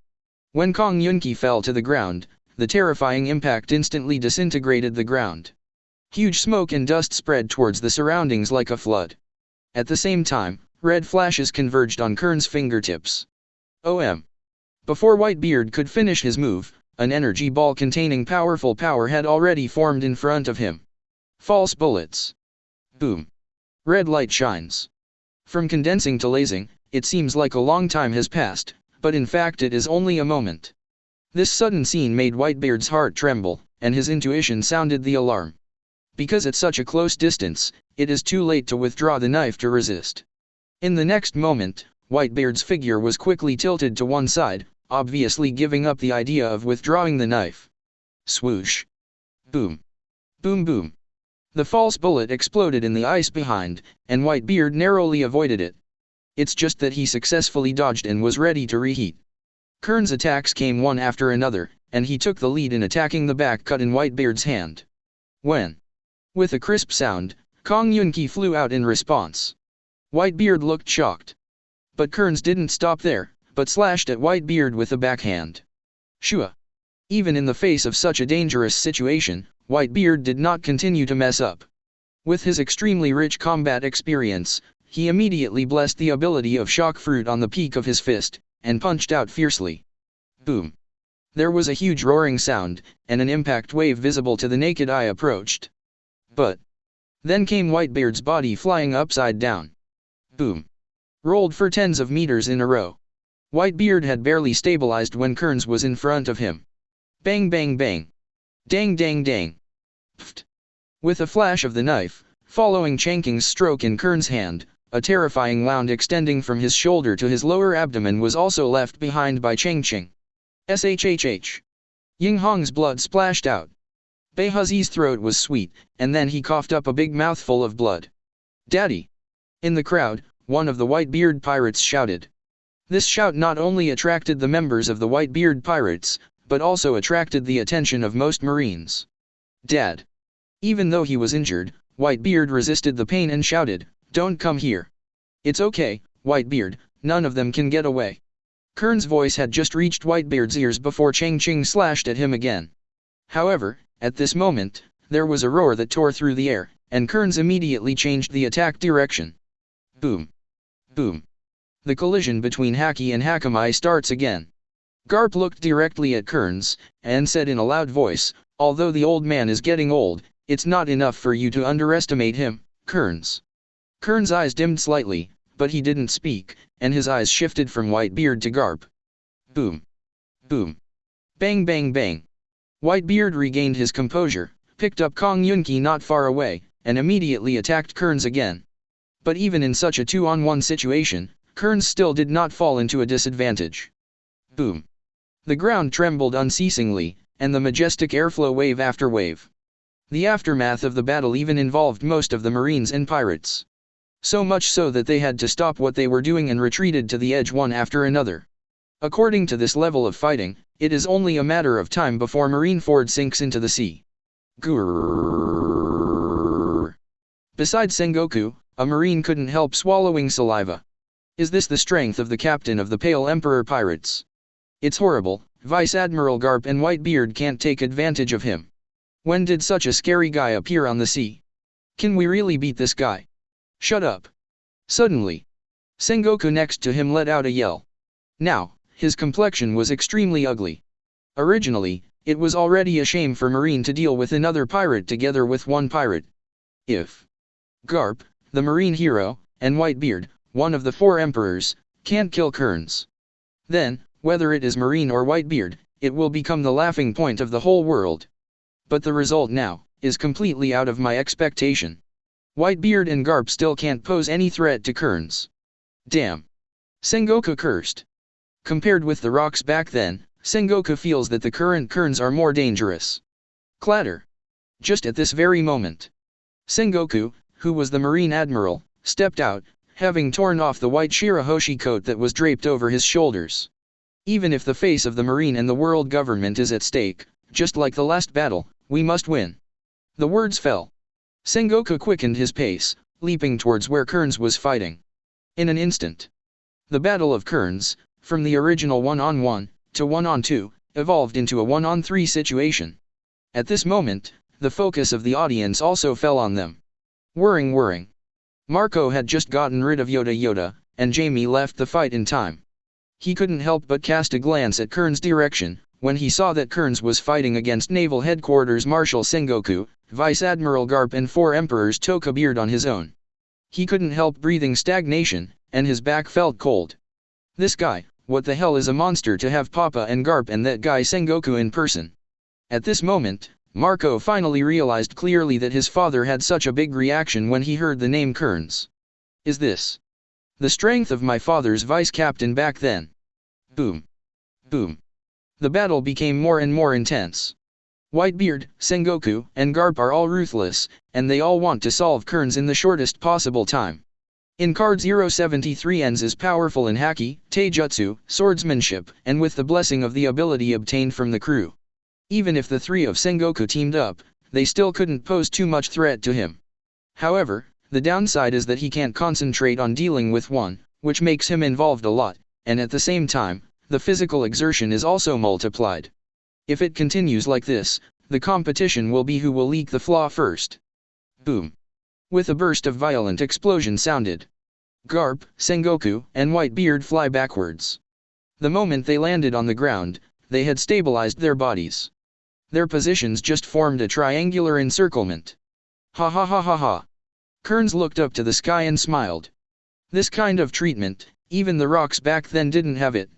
When Kong Yunki fell to the ground, the terrifying impact instantly disintegrated the ground. Huge smoke and dust spread towards the surroundings like a flood. At the same time, red flashes converged on Kearns' fingertips. OM. Before Whitebeard could finish his move, an energy ball containing powerful power had already formed in front of him. False bullets. Boom. Red light shines. From condensing to lasing, it seems like a long time has passed, but in fact it is only a moment. This sudden scene made Whitebeard's heart tremble, and his intuition sounded the alarm. Because at such a close distance, it is too late to withdraw the knife to resist. In the next moment, Whitebeard's figure was quickly tilted to one side, obviously giving up the idea of withdrawing the knife. Swoosh. Boom. Boom boom. The false bullet exploded in the ice behind, and Whitebeard narrowly avoided it. It's just that he successfully dodged and was ready to reheat. Kearns' attacks came one after another, and he took the lead in attacking the back cut in Whitebeard's hand. When, with a crisp sound, Kong Yunki flew out in response. Whitebeard looked shocked. But Kearns didn't stop there, but slashed at Whitebeard with a backhand. Shua. Even in the face of such a dangerous situation, Whitebeard did not continue to mess up. With his extremely rich combat experience, he immediately blessed the ability of shock fruit on the peak of his fist, and punched out fiercely. Boom. There was a huge roaring sound, and an impact wave visible to the naked eye approached. But then came Whitebeard's body flying upside down. Boom. Rolled for tens of meters in a row. Whitebeard had barely stabilized when Kearns was in front of him. Bang bang bang. Dang dang dang. Pfft. With a flash of the knife, following Chanking's stroke in Kearns' hand, a terrifying wound extending from his shoulder to his lower abdomen was also left behind by Changqing. SHHH. Ying Hong's blood splashed out. Beihuzi's throat was sweet, and then he coughed up a big mouthful of blood. Daddy! In the crowd, one of the Whitebeard pirates shouted. This shout not only attracted the members of the Whitebeard pirates, but also attracted the attention of most Marines. Dad! Even though he was injured, Whitebeard resisted the pain and shouted, "Don't come here. It's okay, Whitebeard, none of them can get away." Kearns' voice had just reached Whitebeard's ears before Changqing slashed at him again. However, at this moment, there was a roar that tore through the air, and Kearns immediately changed the attack direction. Boom. Boom. The collision between Haki and Hakamai starts again. Garp looked directly at Kearns, and said in a loud voice, "Although the old man is getting old, it's not enough for you to underestimate him, Kearns." Kearns' eyes dimmed slightly, but he didn't speak, and his eyes shifted from Whitebeard to Garp. Boom. Boom. Bang bang bang. Whitebeard regained his composure, picked up Kong Yunki not far away, and immediately attacked Kearns again. But even in such a 2-on-1 situation, Kearns still did not fall into a disadvantage. Boom. The ground trembled unceasingly, and the majestic airflow wave after wave. The aftermath of the battle even involved most of the Marines and pirates. So much so that they had to stop what they were doing and retreated to the edge one after another. According to this level of fighting, it is only a matter of time before Marineford sinks into the sea. Grrrr. Besides Sengoku, a Marine couldn't help swallowing saliva. Is this the strength of the captain of the Pale Emperor Pirates? It's horrible, Vice Admiral Garp and Whitebeard can't take advantage of him. When did such a scary guy appear on the sea? Can we really beat this guy? Shut up. Suddenly, Sengoku next to him let out a yell. Now, his complexion was extremely ugly. Originally, it was already a shame for Marine to deal with another pirate together with one pirate. If Garp, the Marine hero, and Whitebeard, one of the 4 emperors, can't kill Kearns, then, whether it is Marine or Whitebeard, it will become the laughing point of the whole world. But the result now is completely out of my expectation. Whitebeard and Garp still can't pose any threat to Kearns. Damn. Sengoku cursed. Compared with the rocks back then, Sengoku feels that the current Kearns are more dangerous. Clatter. Just at this very moment, Sengoku, who was the Marine Admiral, stepped out, having torn off the white Shirahoshi coat that was draped over his shoulders. Even if the face of the Marine and the world government is at stake, just like the last battle, we must win. The words fell. Sengoku quickened his pace, leaping towards where Kearns was fighting. In an instant, the Battle of Kearns, from the original 1-on-1 to 1-on-2, evolved into a 1-on-3 situation. At this moment, the focus of the audience also fell on them. Whirring. Marco had just gotten rid of Yoda, and Jamie left the fight in time. He couldn't help but cast a glance at Kearns' direction, when he saw that Kearns was fighting against Naval Headquarters Marshal Sengoku, Vice Admiral Garp and 4 Emperors Toka Beard on his own. He couldn't help breathing stagnation, and his back felt cold. This guy, what the hell is a monster to have Papa and Garp and that guy Sengoku in person? At this moment, Marco finally realized clearly that his father had such a big reaction when he heard the name Kearns. Is this the strength of my father's vice captain back then? Boom. The battle became more and more intense. Whitebeard, Sengoku, and Garp are all ruthless, and they all want to solve Kearns in the shortest possible time. In Card 073 Ens is powerful in haki, taijutsu, swordsmanship, and with the blessing of the ability obtained from the crew. Even if the 3 of Sengoku teamed up, they still couldn't pose too much threat to him. However, the downside is that he can't concentrate on dealing with one, which makes him involved a lot, and at the same time, the physical exertion is also multiplied. If it continues like this, the competition will be who will leak the flaw first. Boom. With a burst of violent explosion sounded. Garp, Sengoku, and Whitebeard fly backwards. The moment they landed on the ground, they had stabilized their bodies. Their positions just formed a triangular encirclement. Ha. Kearns looked up to the sky and smiled. This kind of treatment, even the rocks back then didn't have it.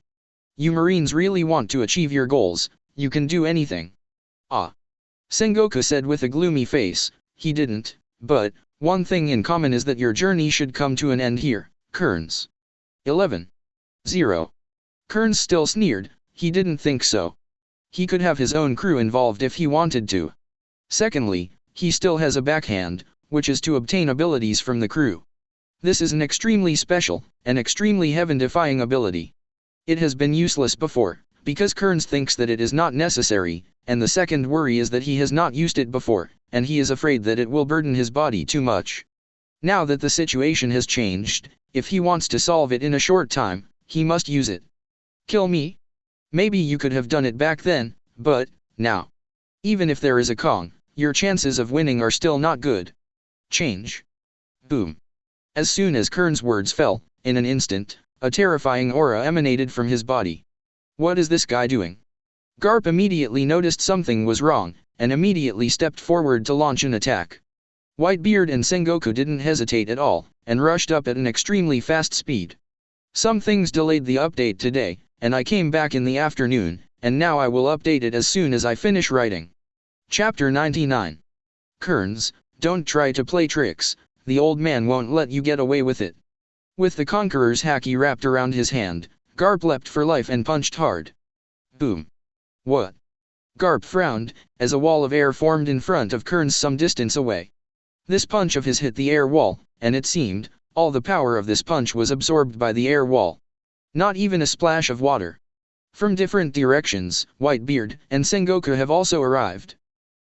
You Marines really want to achieve your goals, you can do anything. Ah. Sengoku said with a gloomy face, he didn't, but one thing in common is that your journey should come to an end here, Kearns. 11-0. Kearns still sneered, he didn't think so. He could have his own crew involved if he wanted to. Secondly, he still has a backhand, which is to obtain abilities from the crew. This is an extremely special, and extremely heaven-defying ability. It has been useless before, because Kearns thinks that it is not necessary, and the second worry is that he has not used it before, and he is afraid that it will burden his body too much. Now that the situation has changed, if he wants to solve it in a short time, he must use it. Kill me? Maybe you could have done it back then, but now. Even if there is a Kong, your chances of winning are still not good. Change. Boom. As soon as Kearns' words fell, in an instant, a terrifying aura emanated from his body. What is this guy doing? Garp immediately noticed something was wrong, and immediately stepped forward to launch an attack. Whitebeard and Sengoku didn't hesitate at all, and rushed up at an extremely fast speed. Some things delayed the update today, and I came back in the afternoon, and now I will update it as soon as I finish writing. Chapter 99. Kearns, don't try to play tricks, the old man won't let you get away with it. With the Conqueror's haki wrapped around his hand, Garp leapt for life and punched hard. Boom. What? Garp frowned, as a wall of air formed in front of Kearns some distance away. This punch of his hit the air wall, and it seemed, all the power of this punch was absorbed by the air wall. Not even a splash of water. From different directions, Whitebeard and Sengoku have also arrived.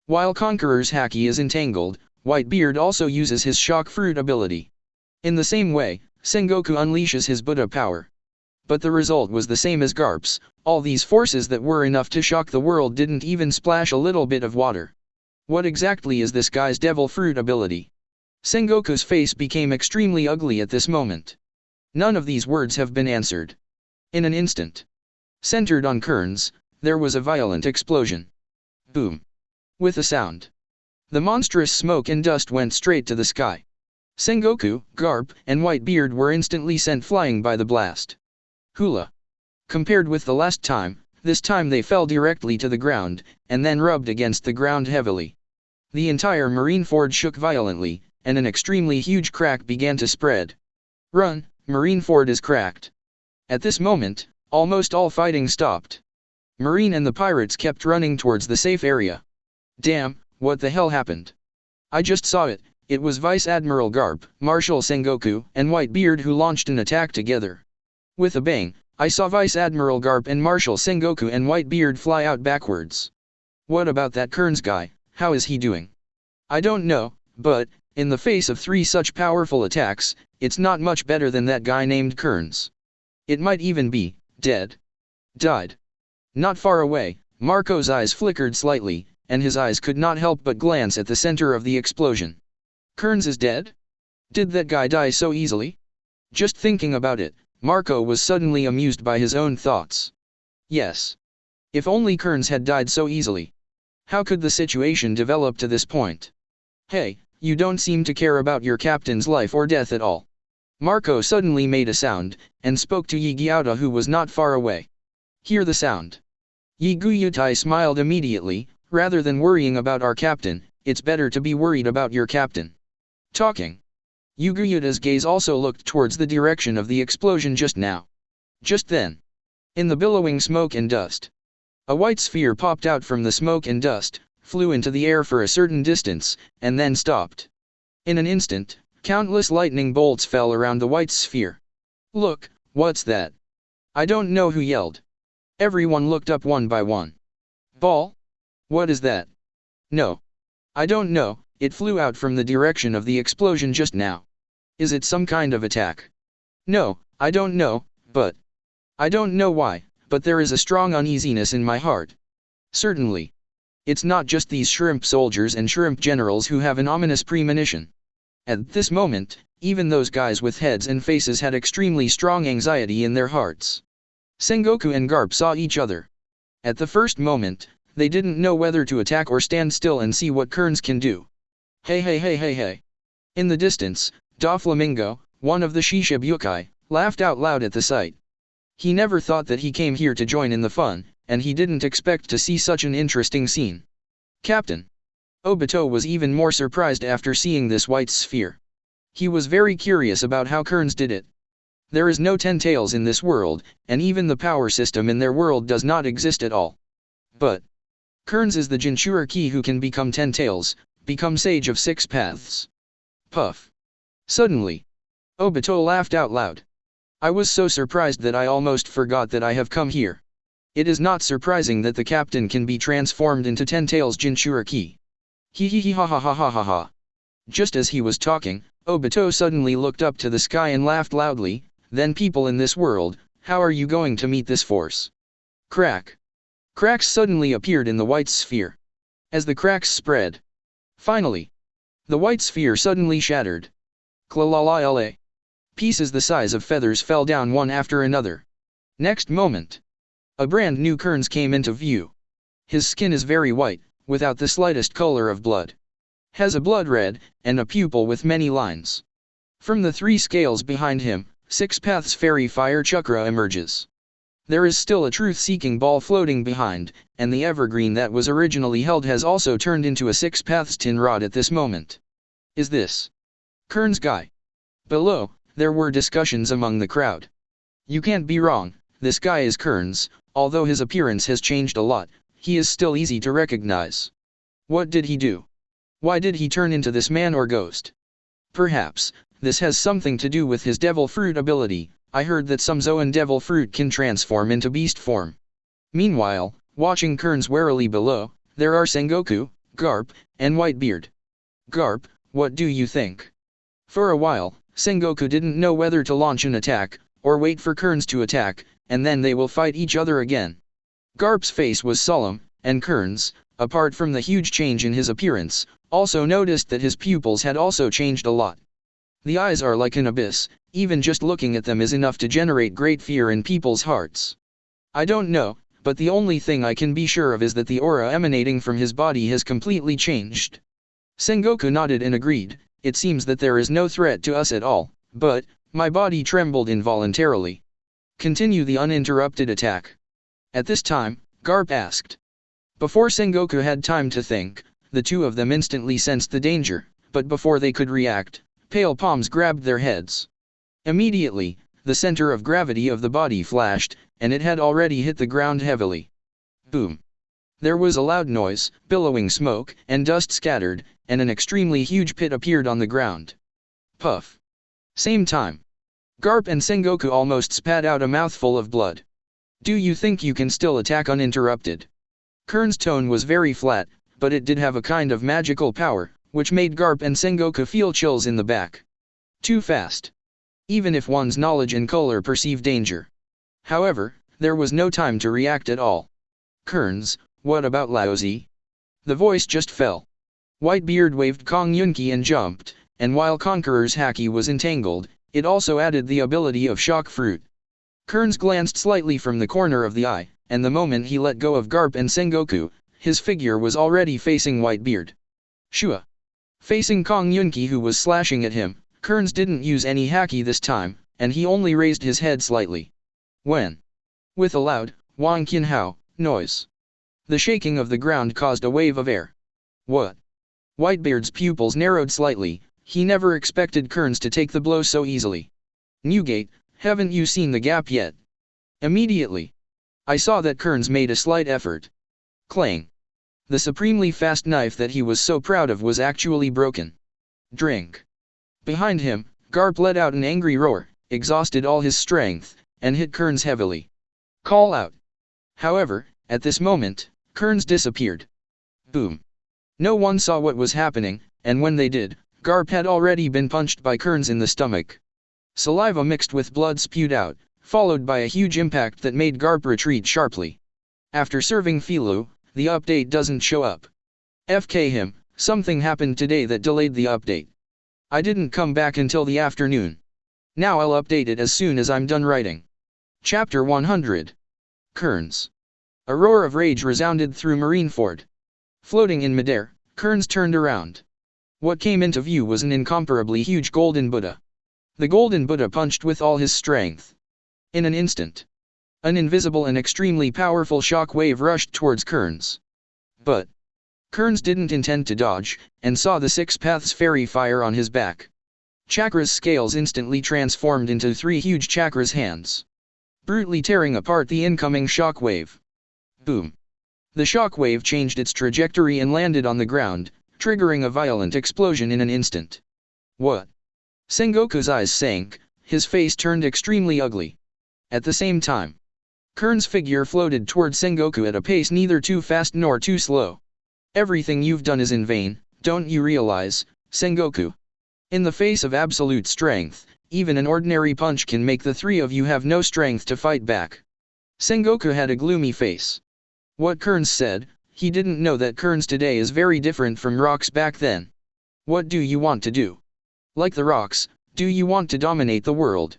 While Conqueror's haki is entangled, Whitebeard also uses his shock fruit ability. In the same way, Sengoku unleashes his Buddha power. But the result was the same as Garp's, all these forces that were enough to shock the world didn't even splash a little bit of water. What exactly is this guy's devil fruit ability? Sengoku's face became extremely ugly at this moment. None of these words have been answered. In an instant, centered on Kearns, there was a violent explosion. Boom. With a sound, the monstrous smoke and dust went straight to the sky. Sengoku, Garp, and Whitebeard were instantly sent flying by the blast. Hula. Compared with the last time, this time they fell directly to the ground, and then rubbed against the ground heavily. The entire Marineford shook violently, and an extremely huge crack began to spread. Run, Marineford is cracked. At this moment, almost all fighting stopped. Marine and the pirates kept running towards the safe area. Damn, what the hell happened? I just saw it, it was Vice Admiral Garp, Marshal Sengoku, and Whitebeard who launched an attack together. With a bang, I saw Vice Admiral Garp and Marshal Sengoku and Whitebeard fly out backwards. What about that Kearns guy, how is he doing? I don't know, but, in the face of 3 such powerful attacks, it's not much better than that guy named Kearns. It might even be dead. Died. Not far away, Marco's eyes flickered slightly, and his eyes could not help but glance at the center of the explosion. Kearns is dead? Did that guy die so easily? Just thinking about it, Marco was suddenly amused by his own thoughts. Yes. If only Kearns had died so easily. How could the situation develop to this point? Hey, you don't seem to care about your captain's life or death at all. Marco suddenly made a sound, and spoke to Yi Gyuta, who was not far away. Hear the sound. Yi Gyuta smiled immediately. Rather than worrying about our captain, it's better to be worried about your captain. Talking. Yi Gyuta's gaze also looked towards the direction of the explosion just now. Just then. In the billowing smoke and dust. A white sphere popped out from the smoke and dust, flew into the air for a certain distance, and then stopped. In an instant, countless lightning bolts fell around the white sphere. Look, what's that? I don't know who yelled. Everyone looked up one by one. Ball? What is that? No. I don't know, it flew out from the direction of the explosion just now. Is it some kind of attack? No, I don't know, but I don't know why, but there is a strong uneasiness in my heart. Certainly. It's not just these shrimp soldiers and shrimp generals who have an ominous premonition. At this moment, even those guys with heads and faces had extremely strong anxiety in their hearts. Sengoku and Garp saw each other. At the first moment, they didn't know whether to attack or stand still and see what Kearns can do. Hey hey hey hey hey. In the distance, Doflamingo, one of the Shishibukai, laughed out loud at the sight. He never thought that he came here to join in the fun, and he didn't expect to see such an interesting scene. Captain. Obito was even more surprised after seeing this white sphere. He was very curious about how Kearns did it. There is no 10 tails in this world, and even the power system in their world does not exist at all. But Kearns is the Jinchuriki who can become 10 tails, become sage of 6 paths. Puff. Suddenly, Obito laughed out loud. I was so surprised that I almost forgot that I have come here. It is not surprising that the captain can be transformed into 10 tails Jinchuriki. Hee hee hee ha ha ha ha ha ha. Just as he was talking, Obito suddenly looked up to the sky and laughed loudly. Then people in this world, how are you going to meet this force? Crack. Cracks suddenly appeared in the white sphere. As the cracks spread. Finally. The white sphere suddenly shattered. Klalala. Pieces the size of feathers fell down one after another. Next moment. A brand new Kearns came into view. His skin is very white, without the slightest color of blood. Has a blood red, and a pupil with many lines. From the 3 scales behind him, 6 paths fairy fire chakra emerges. There is still a truth-seeking ball floating behind, and the evergreen that was originally held has also turned into a 6 paths tin rod at this moment. Is this Kearns guy? Below, there were discussions among the crowd. You can't be wrong, this guy is Kearns, although his appearance has changed a lot, he is still easy to recognize. What did he do? Why did he turn into this man or ghost? Perhaps, this has something to do with his devil fruit ability. I heard that some Zoan devil fruit can transform into beast form. Meanwhile, watching Kearns warily below, there are Sengoku, Garp, and Whitebeard. Garp, what do you think? For a while, Sengoku didn't know whether to launch an attack, or wait for Kearns to attack, and then they will fight each other again. Garp's face was solemn, and Kearns, apart from the huge change in his appearance, also noticed that his pupils had also changed a lot. The eyes are like an abyss, even just looking at them is enough to generate great fear in people's hearts. I don't know, but the only thing I can be sure of is that the aura emanating from his body has completely changed. Sengoku nodded and agreed. It seems that there is no threat to us at all, but my body trembled involuntarily. Continue the uninterrupted attack. At this time, Garp asked. Before Sengoku had time to think, the two of them instantly sensed the danger, but before they could react, pale palms grabbed their heads. Immediately, the center of gravity of the body flashed, and it had already hit the ground heavily. Boom. There was a loud noise, billowing smoke, and dust scattered, and an extremely huge pit appeared on the ground. Puff. Same time. Garp and Sengoku almost spat out a mouthful of blood. Do you think you can still attack uninterrupted? Kearns' tone was very flat, but it did have a kind of magical power, which made Garp and Sengoku feel chills in the back. Too fast. Even if one's knowledge and color perceive danger. However, there was no time to react at all. Kearns, what about Laozi? The voice just fell. Whitebeard waved Kong Yunki and jumped, and while Conqueror's haki was entangled, it also added the ability of Shock Fruit. Kearns glanced slightly from the corner of the eye, and the moment he let go of Garp and Sengoku, his figure was already facing Whitebeard. Shua. Facing Kong Yunki who was slashing at him, Kearns didn't use any haki this time, and he only raised his head slightly. When? With a loud, Wang Qianhao, noise. The shaking of the ground caused a wave of air. What? Whitebeard's pupils narrowed slightly, he never expected Kearns to take the blow so easily. Newgate, haven't you seen the gap yet? Immediately. I saw that Kearns made a slight effort. Clang. The supremely fast knife that he was so proud of was actually broken. Drink. Behind him, Garp let out an angry roar, exhausted all his strength, and hit Kearns heavily. Call out. However, at this moment, Kearns disappeared. Boom. No one saw what was happening, and when they did, Garp had already been punched by Kearns in the stomach. Saliva mixed with blood spewed out, followed by a huge impact that made Garp retreat sharply. After serving Filu, the update doesn't show up. FK him, something happened today that delayed the update. I didn't come back until the afternoon. Now I'll update it as soon as I'm done writing. Chapter 100. Kearns. A roar of rage resounded through Marineford. Floating in midair, Kearns turned around. What came into view was an incomparably huge golden Buddha. The golden Buddha punched with all his strength. In an instant, an invisible and extremely powerful shock wave rushed towards Kearns. But Kearns didn't intend to dodge, and saw the Six Paths fairy fire on his back. Chakra's scales instantly transformed into 3 huge Chakra's hands, brutally tearing apart the incoming shock wave. Boom. The shock wave changed its trajectory and landed on the ground, triggering a violent explosion in an instant. What? Sengoku's eyes sank, his face turned extremely ugly. At the same time, Kearns' figure floated toward Sengoku at a pace neither too fast nor too slow. Everything you've done is in vain, don't you realize, Sengoku? In the face of absolute strength, even an ordinary punch can make the 3 of you have no strength to fight back. Sengoku had a gloomy face. What Kearns said, he didn't know that Kearns today is very different from rocks back then. What do you want to do? Like the rocks, do you want to dominate the world?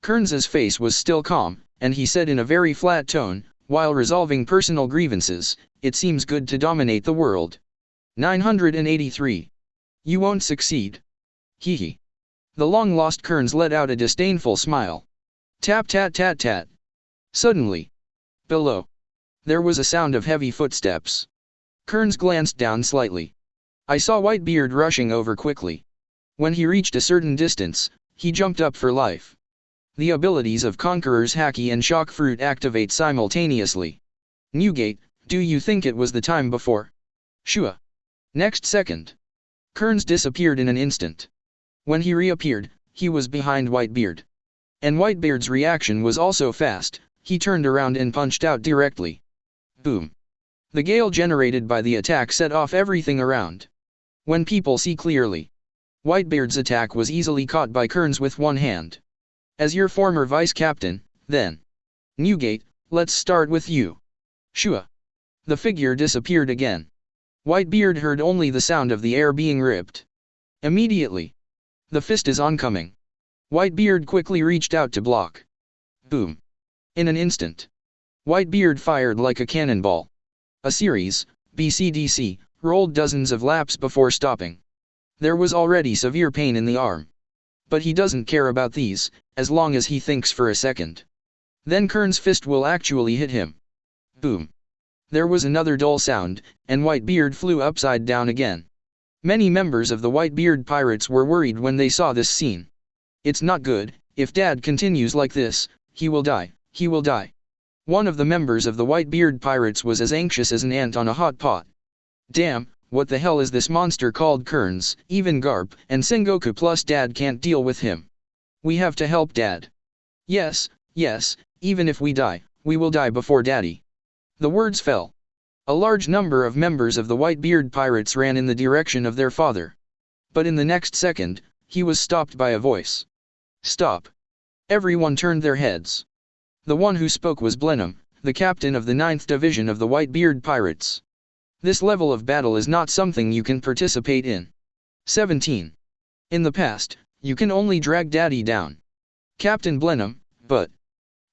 Kearns's face was still calm, and he said in a very flat tone, while resolving personal grievances, it seems good to dominate the world. 983. You won't succeed. Hee. The long-lost Kearns let out a disdainful smile. Tap tat tat tat. Suddenly, below, there was a sound of heavy footsteps. Kearns glanced down slightly. I saw Whitebeard rushing over quickly. When he reached a certain distance, he jumped up for life. The abilities of Conqueror's haki and Shock Fruit activate simultaneously. Newgate, do you think it was the time before? Shua. Next second, Kearns disappeared in an instant. When he reappeared, he was behind Whitebeard. And Whitebeard's reaction was also fast, he turned around and punched out directly. Boom. The gale generated by the attack set off everything around. When people see clearly, Whitebeard's attack was easily caught by Kearns with one hand. As your former vice captain, then. Newgate, let's start with you. Shua. The figure disappeared again. Whitebeard heard only the sound of the air being ripped. Immediately, the fist is oncoming. Whitebeard quickly reached out to block. Boom. In an instant, Whitebeard fired like a cannonball. A series, BCDC, rolled dozens of laps before stopping. There was already severe pain in the arm. But he doesn't care about these, as long as he thinks for a second. Then Kearns' fist will actually hit him. Boom. There was another dull sound, and Whitebeard flew upside down again. Many members of the Whitebeard pirates were worried when they saw this scene. It's not good, if Dad continues like this, he will die, he will die. One of the members of the Whitebeard pirates was as anxious as an ant on a hot pot. Damn, what the hell is this monster called Kearns? Even Garp and Sengoku plus Dad can't deal with him. We have to help Dad. Yes, even if we die, we will die before Daddy. The words fell. A large number of members of the Whitebeard pirates ran in the direction of their father. But in the next second, he was stopped by a voice. Stop. Everyone turned their heads. The one who spoke was Blenheim, the captain of the 9th Division of the Whitebeard Pirates. This level of battle is not something you can participate in. 17. In the past, you can only drag Daddy down. Captain Blenheim, but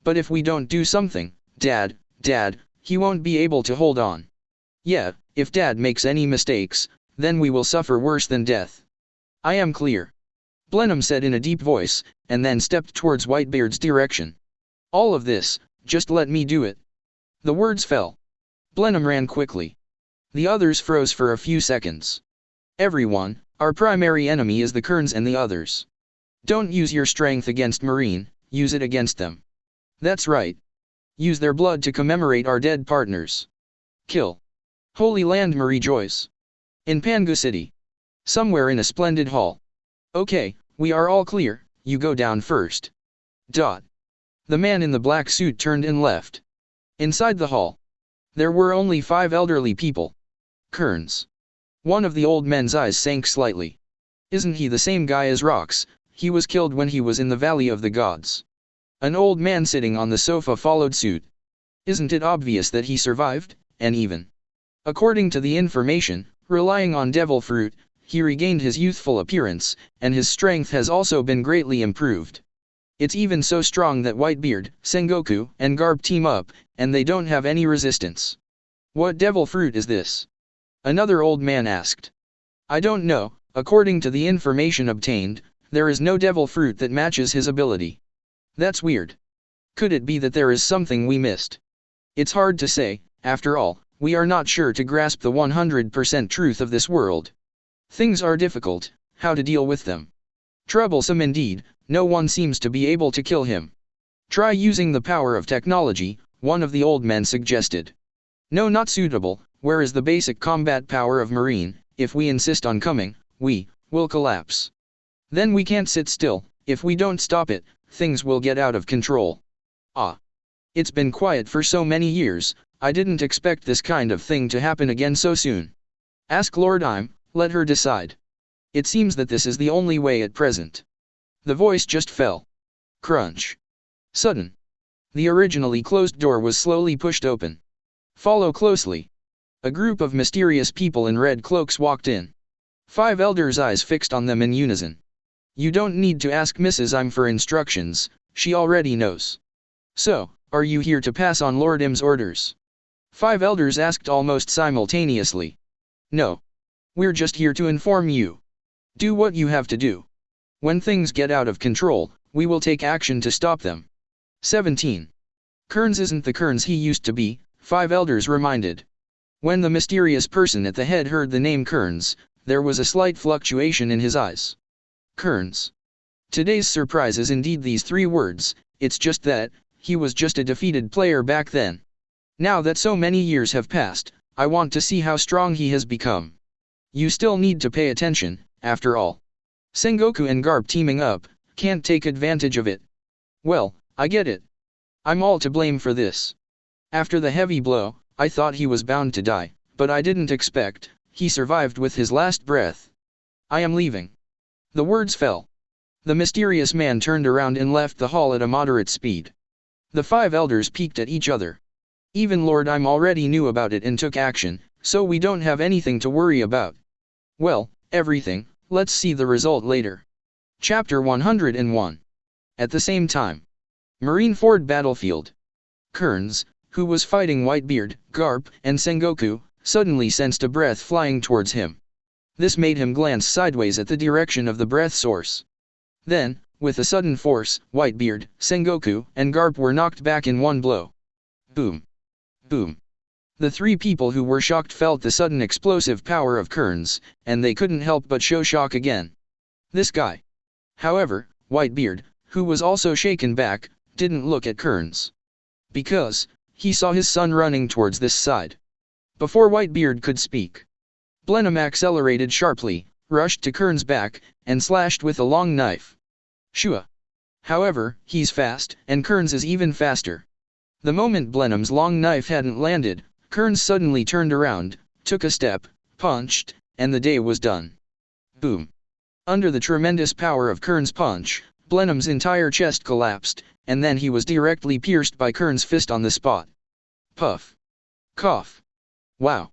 if we don't do something, Dad, he won't be able to hold on. Yeah, if Dad makes any mistakes, then we will suffer worse than death. I am clear. Blenheim said in a deep voice, and then stepped towards Whitebeard's direction. All of this, just let me do it. The words fell. Blenheim ran quickly. The others froze for a few seconds. Everyone, our primary enemy is the Kearns and the others. Don't use your strength against Marine, use it against them. That's right. Use their blood to commemorate our dead partners. Kill. Holy Land rejoice. In Pangu City. Somewhere in a splendid hall. Okay, we are all clear, you go down first. The man in the black suit turned and left. Inside the hall, there were only 5 elderly people. Kearns. One of the old men's eyes sank slightly. Isn't he the same guy as Rox? He was killed when he was in the Valley of the Gods. An old man sitting on the sofa followed suit. Isn't it obvious that he survived, and even, according to the information, relying on devil fruit, he regained his youthful appearance, and his strength has also been greatly improved. It's even so strong that Whitebeard, Sengoku, and Garp team up, and they don't have any resistance. What devil fruit is this? Another old man asked. I don't know, according to the information obtained, there is no devil fruit that matches his ability. That's weird. Could it be that there is something we missed? It's hard to say, after all, we are not sure to grasp the 100% truth of this world. Things are difficult, how to deal with them. Troublesome indeed, no one seems to be able to kill him. Try using the power of technology, one of the old men suggested. No, not suitable, where is the basic combat power of Marine? If we insist on coming, we will collapse. Then we can't sit still, if we don't stop it, things will get out of control. It's been quiet for so many years, I didn't expect this kind of thing to happen again so soon. Ask Lord Im, let her decide. It seems that this is the only way at present. The voice just fell. Crunch. Sudden. The originally closed door was slowly pushed open. Follow closely. A group of mysterious people in red cloaks walked in. 5 elders' eyes fixed on them in unison. You don't need to ask Mrs. Im for instructions, she already knows. So, are you here to pass on Lord Im's orders? 5 elders asked almost simultaneously. No. We're just here to inform you. Do what you have to do. When things get out of control, we will take action to stop them. 17. Kearns isn't the Kearns he used to be, 5 elders reminded. When the mysterious person at the head heard the name Kearns, there was a slight fluctuation in his eyes. Kearns. Today's surprise is indeed these 3 words, it's just that, he was just a defeated player back then. Now that so many years have passed, I want to see how strong he has become. You still need to pay attention, after all. Sengoku and Garp teaming up, can't take advantage of it. Well, I get it. I'm all to blame for this. After the heavy blow, I thought he was bound to die, but I didn't expect, he survived with his last breath. I am leaving. The words fell. The mysterious man turned around and left the hall at a moderate speed. The 5 elders peeked at each other. Even Lord Im already knew about it and took action, so we don't have anything to worry about. Well, everything, let's see the result later. Chapter 101. At the same time. Marineford battlefield. Kearns, who was fighting Whitebeard, Garp, and Sengoku, suddenly sensed a breath flying towards him. This made him glance sideways at the direction of the breath source. Then, with a sudden force, Whitebeard, Sengoku, and Garp were knocked back in one blow. Boom. Boom. The 3 people who were shocked felt the sudden explosive power of Kearns, and they couldn't help but show shock again. This guy. However, Whitebeard, who was also shaken back, didn't look at Kearns. Because, he saw his son running towards this side. Before Whitebeard could speak, Blenheim accelerated sharply, rushed to Kearns' back, and slashed with a long knife. Shua. However, he's fast, and Kearns is even faster. The moment Blenheim's long knife hadn't landed, Kearns suddenly turned around, took a step, punched, and the day was done. Boom. Under the tremendous power of Kearns' punch, Blenheim's entire chest collapsed, and then he was directly pierced by Kearns' fist on the spot. Puff. Cough. Wow.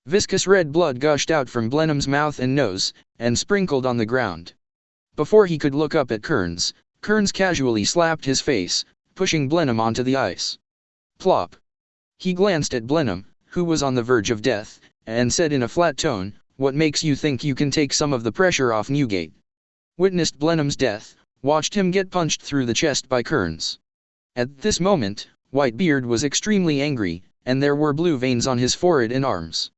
Viscous red blood gushed out from Blenheim's mouth and nose, and sprinkled on the ground. Before he could look up at Kearns, Kearns casually slapped his face, pushing Blenheim onto the ice. Plop. He glanced at Blenheim, who was on the verge of death, and said in a flat tone, "What makes you think you can take some of the pressure off Newgate?" Witnessed Blenheim's death, watched him get punched through the chest by Kearns. At this moment, Whitebeard was extremely angry, and there were blue veins on his forehead and arms.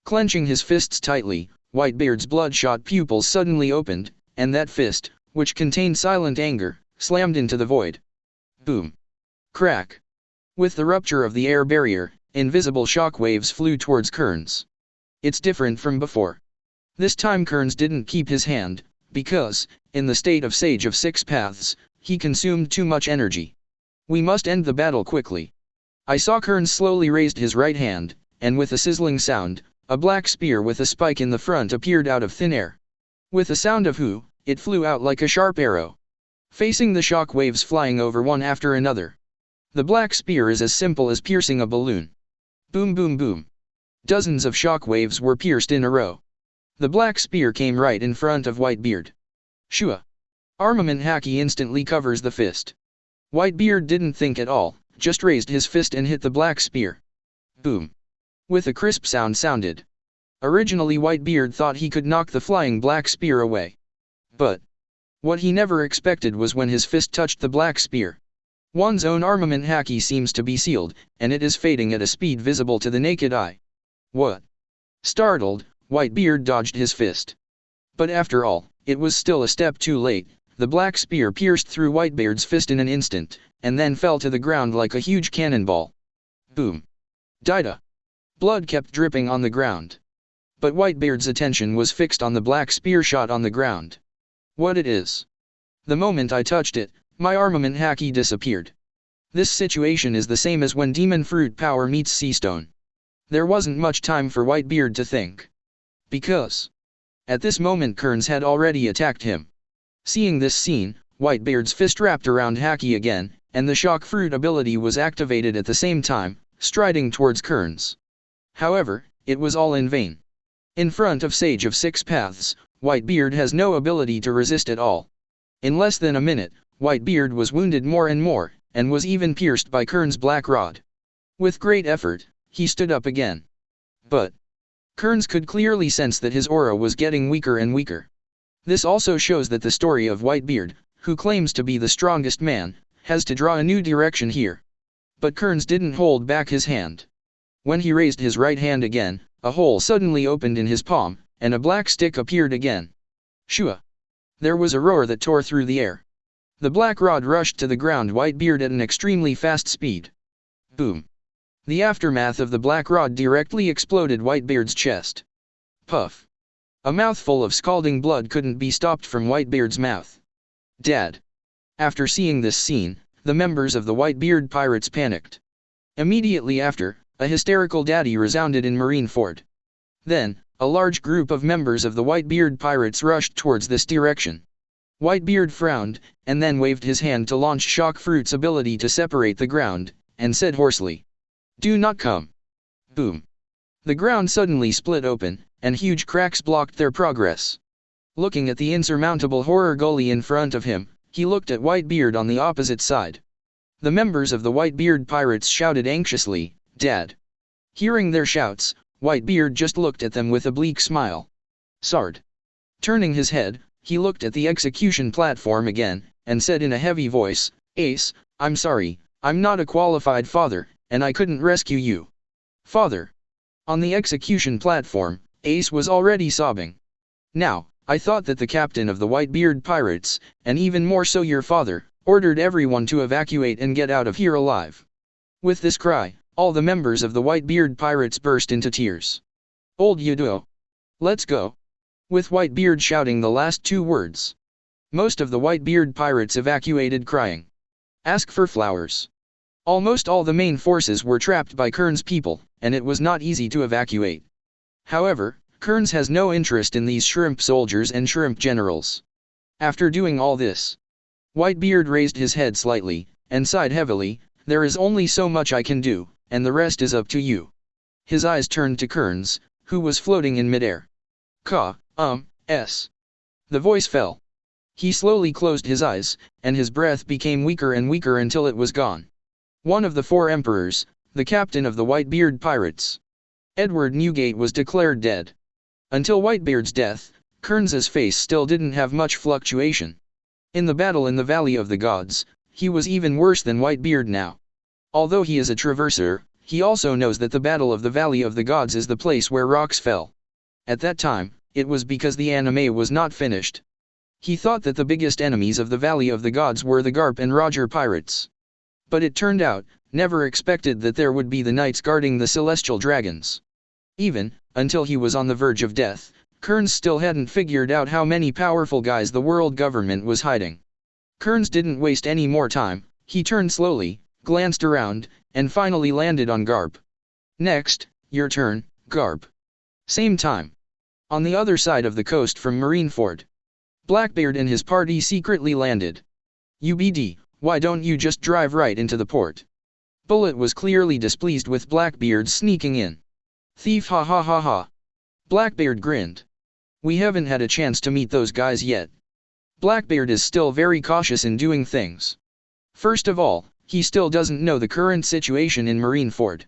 Clenching his fists tightly, Whitebeard's bloodshot pupils suddenly opened, and that fist, which contained silent anger, slammed into the void. Boom. Crack. With the rupture of the air barrier, invisible shockwaves flew towards Kearns. It's different from before. This time Kearns didn't keep his hand, because, in the state of Sage of Six Paths, he consumed too much energy. We must end the battle quickly. I saw Kearns slowly raised his right hand, and with a sizzling sound, a black spear with a spike in the front appeared out of thin air. With a sound of "hoo," it flew out like a sharp arrow, facing the shock waves flying over one after another. The black spear is as simple as piercing a balloon. Boom boom boom. Dozens of shock waves were pierced in a row. The black spear came right in front of Whitebeard. Shua. Armament Hacky instantly covers the fist. Whitebeard didn't think at all, just raised his fist and hit the black spear. Boom. With a crisp sound sounded. Originally Whitebeard thought he could knock the flying black spear away. But what he never expected was when his fist touched the black spear. One's own armament Hacky seems to be sealed, and it is fading at a speed visible to the naked eye. What? Startled, Whitebeard dodged his fist. But after all, it was still a step too late. The black spear pierced through Whitebeard's fist in an instant, and then fell to the ground like a huge cannonball. Boom. Dida. Blood kept dripping on the ground. But Whitebeard's attention was fixed on the black spear shot on the ground. What it is? The moment I touched it, my armament Hacky disappeared. This situation is the same as when demon fruit power meets sea stone. There wasn't much time for Whitebeard to think. Because at this moment Kearns had already attacked him. Seeing this scene, Whitebeard's fist wrapped around Hacky again, and the shock fruit ability was activated at the same time, striding towards Kearns. However, it was all in vain. In front of Sage of Six Paths, Whitebeard has no ability to resist at all. In less than a minute, Whitebeard was wounded more and more, and was even pierced by Kearns' black rod. With great effort, he stood up again. But Kearns could clearly sense that his aura was getting weaker and weaker. This also shows that the story of Whitebeard, who claims to be the strongest man, has to draw a new direction here. But Kearns didn't hold back his hand. When he raised his right hand again, a hole suddenly opened in his palm, and a black stick appeared again. Shua. There was a roar that tore through the air. The black rod rushed to the ground Whitebeard at an extremely fast speed. Boom. The aftermath of the black rod directly exploded Whitebeard's chest. Puff. A mouthful of scalding blood couldn't be stopped from Whitebeard's mouth. Dad. After seeing this scene, the members of the Whitebeard pirates panicked. Immediately after, a hysterical daddy resounded in Marineford. Then, a large group of members of the Whitebeard pirates rushed towards this direction. Whitebeard frowned, and then waved his hand to launch Shock Fruit's ability to separate the ground, and said hoarsely, "Do not come." Boom. The ground suddenly split open, and huge cracks blocked their progress. Looking at the insurmountable horror gully in front of him, he looked at Whitebeard on the opposite side. The members of the Whitebeard pirates shouted anxiously, "Dad." Hearing their shouts, Whitebeard just looked at them with a bleak smile. Sard. Turning his head, he looked at the execution platform again, and said in a heavy voice, "Ace, I'm sorry, I'm not a qualified father, and I couldn't rescue you." Father. On the execution platform, Ace was already sobbing. "Now, I thought that the captain of the Whitebeard pirates, and even more so your father, ordered everyone to evacuate and get out of here alive." With this cry, all the members of the Whitebeard pirates burst into tears. "Old Yudo. Let's go." With Whitebeard shouting the last two words, most of the Whitebeard pirates evacuated crying. Ask for flowers. Almost all the main forces were trapped by Kearns' people, and it was not easy to evacuate. However, Kearns has no interest in these shrimp soldiers and shrimp generals. After doing all this, Whitebeard raised his head slightly, and sighed heavily. "There is only so much I can do, and the rest is up to you. His eyes turned to Kearns, who was floating in midair. S. The voice fell. He slowly closed his eyes, and his breath became weaker and weaker until it was gone. One of the 4 emperors, the captain of the Whitebeard pirates, Edward Newgate, was declared dead. Until Whitebeard's death, Kearns's face still didn't have much fluctuation. In the battle in the Valley of the Gods, he was even worse than Whitebeard now. Although he is a traverser, he also knows that the Battle of the Valley of the Gods is the place where rocks fell. At that time, it was because the anime was not finished. He thought that the biggest enemies of the Valley of the Gods were the Garp and Roger pirates. But it turned out, never expected that there would be the knights guarding the celestial dragons. Even, until he was on the verge of death, Kearns still hadn't figured out how many powerful guys the world government was hiding. Kearns didn't waste any more time. He turned slowly, glanced around, and finally landed on Garp. Next, your turn, Garp. Same time. On the other side of the coast from Marineford, Blackbeard and his party secretly landed. UBD, why don't you just drive right into the port? Bullet was clearly displeased with Blackbeard sneaking in. Thief, ha ha ha ha. Blackbeard grinned. We haven't had a chance to meet those guys yet. Blackbeard is still very cautious in doing things. First of all, he still doesn't know the current situation in Marineford.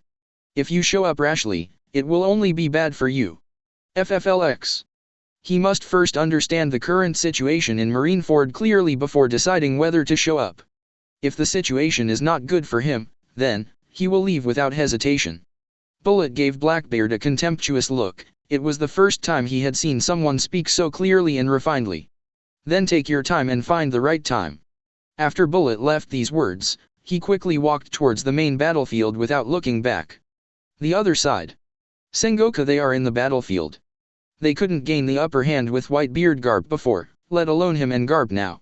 If you show up rashly, it will only be bad for you. FFLX. He must first understand the current situation in Marineford clearly before deciding whether to show up. If the situation is not good for him, then, he will leave without hesitation. Bullet gave Blackbeard a contemptuous look. It was the first time he had seen someone speak so clearly and refinedly. Then take your time and find the right time. After Bullet left these words, he quickly walked towards the main battlefield without looking back. The other side. Sengoku, they are in the battlefield. They couldn't gain the upper hand with Whitebeard Garp before, let alone him and Garp now.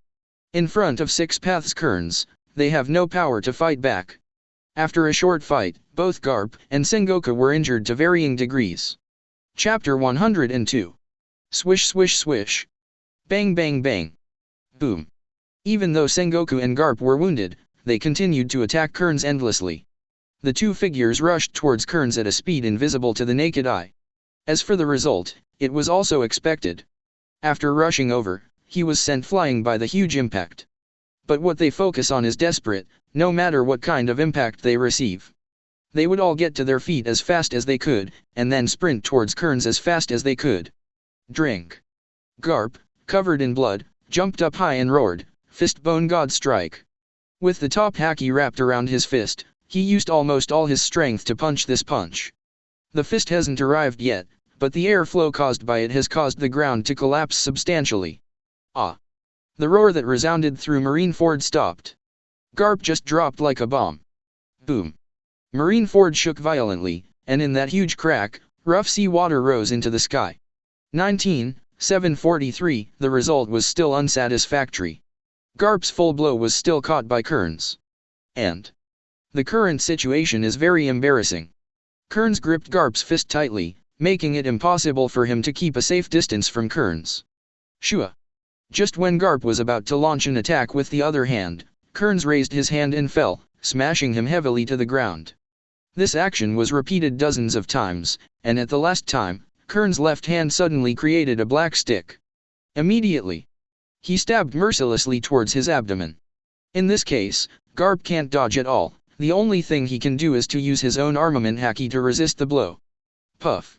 In front of Six Paths Kearns, they have no power to fight back. After a short fight, both Garp and Sengoku were injured to varying degrees. Chapter 102. Swish swish swish. Bang bang bang. Boom. Even though Sengoku and Garp were wounded, they continued to attack Kearns endlessly. The 2 figures rushed towards Kearns at a speed invisible to the naked eye. As for the result, it was also expected. After rushing over, he was sent flying by the huge impact. But what they focus on is desperate, no matter what kind of impact they receive. They would all get to their feet as fast as they could, and then sprint towards Kearns as fast as they could. Drink. Garp, covered in blood, jumped up high and roared, "Fistbone God Strike." With the top haki wrapped around his fist, he used almost all his strength to punch this punch. The fist hasn't arrived yet, but the airflow caused by it has caused the ground to collapse substantially. Ah! The roar that resounded through Marineford stopped. Garp just dropped like a bomb. Boom! Marineford shook violently, and in that huge crack, rough sea water rose into the sky. 19,743. The result was still unsatisfactory. Garp's full blow was still caught by Kearns. And the current situation is very embarrassing. Kearns gripped Garp's fist tightly, making it impossible for him to keep a safe distance from Kearns. Shua! Just when Garp was about to launch an attack with the other hand, Kearns raised his hand and fell, smashing him heavily to the ground. This action was repeated dozens of times, and at the last time, Kearns' left hand suddenly created a black stick. Immediately, he stabbed mercilessly towards his abdomen. In this case, Garp can't dodge at all. The only thing he can do is to use his own armament haki to resist the blow. Puff.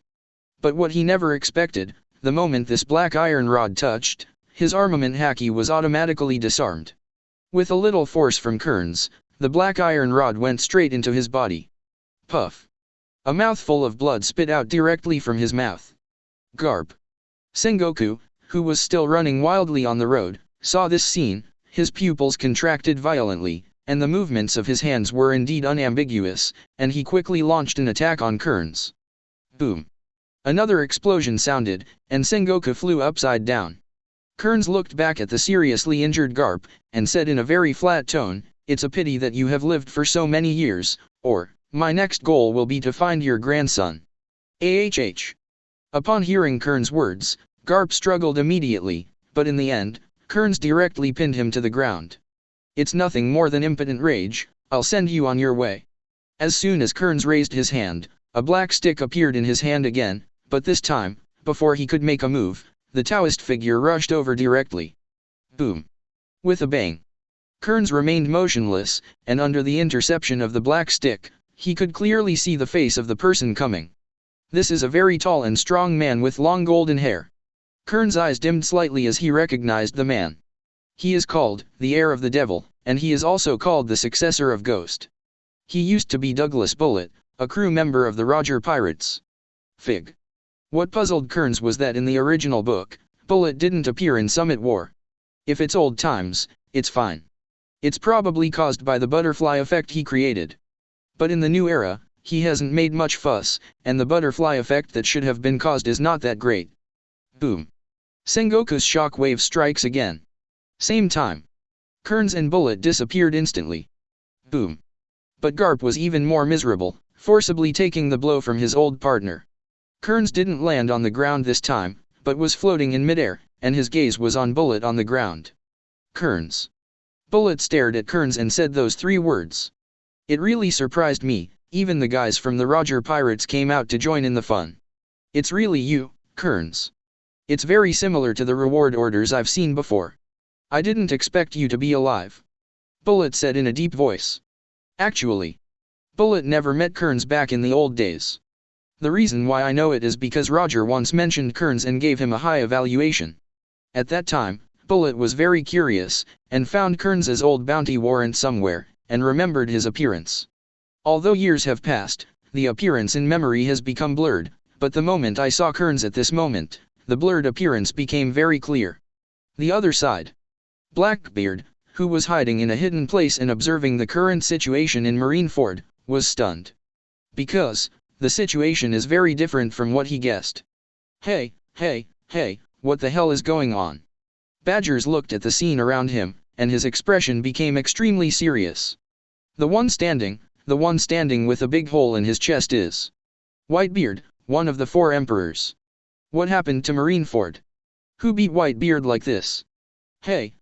But what he never expected, the moment this black iron rod touched, his armament haki was automatically disarmed. With a little force from Kearns, the black iron rod went straight into his body. Puff. A mouthful of blood spit out directly from his mouth. Garp. Sengoku, who was still running wildly on the road, saw this scene. His pupils contracted violently, and the movements of his hands were indeed unambiguous, and he quickly launched an attack on Kearns. Boom. Another explosion sounded, and Sengoku flew upside down. Kearns looked back at the seriously injured Garp, and said in a very flat tone, "It's a pity that you have lived for so many years, or, my next goal will be to find your grandson." AHH. Upon hearing Kearns' words, Garp struggled immediately, but in the end, Kearns directly pinned him to the ground. "It's nothing more than impotent rage, I'll send you on your way." As soon as Kearns raised his hand, a black stick appeared in his hand again, but this time, before he could make a move, the Taoist figure rushed over directly. Boom! With a bang. Kearns remained motionless, and under the interception of the black stick, he could clearly see the face of the person coming. This is a very tall and strong man with long golden hair. Kearns' eyes dimmed slightly as he recognized the man. He is called the heir of the devil, and he is also called the successor of Ghost. He used to be Douglas Bullet, a crew member of the Roger Pirates. Fig. What puzzled Kearns was that in the original book, Bullet didn't appear in Summit War. If it's old times, it's fine. It's probably caused by the butterfly effect he created. But in the new era, he hasn't made much fuss, and the butterfly effect that should have been caused is not that great. Boom. Sengoku's shockwave strikes again. Same time. Kearns and Bullet disappeared instantly. Boom. But Garp was even more miserable, forcibly taking the blow from his old partner. Kearns didn't land on the ground this time, but was floating in midair, and his gaze was on Bullet on the ground. Kearns. Bullet stared at Kearns and said those 3 words. It really surprised me, even the guys from the Roger Pirates came out to join in the fun. It's really you, Kearns. It's very similar to the reward orders I've seen before. I didn't expect you to be alive. Bullet said in a deep voice. Actually, Bullet never met Kearns back in the old days. The reason why I know it is because Roger once mentioned Kearns and gave him a high evaluation. At that time, Bullet was very curious, and found Kearns' old bounty warrant somewhere, and remembered his appearance. Although years have passed, the appearance in memory has become blurred, but the moment I saw Kearns at this moment, the blurred appearance became very clear. The other side. Blackbeard, who was hiding in a hidden place and observing the current situation in Marineford, was stunned. Because, the situation is very different from what he guessed. Hey, what the hell is going on? Badgers looked at the scene around him, and his expression became extremely serious. The one standing with a big hole in his chest is Whitebeard, one of the 4 emperors. What happened to Marineford? Who beat Whitebeard like this? Hey.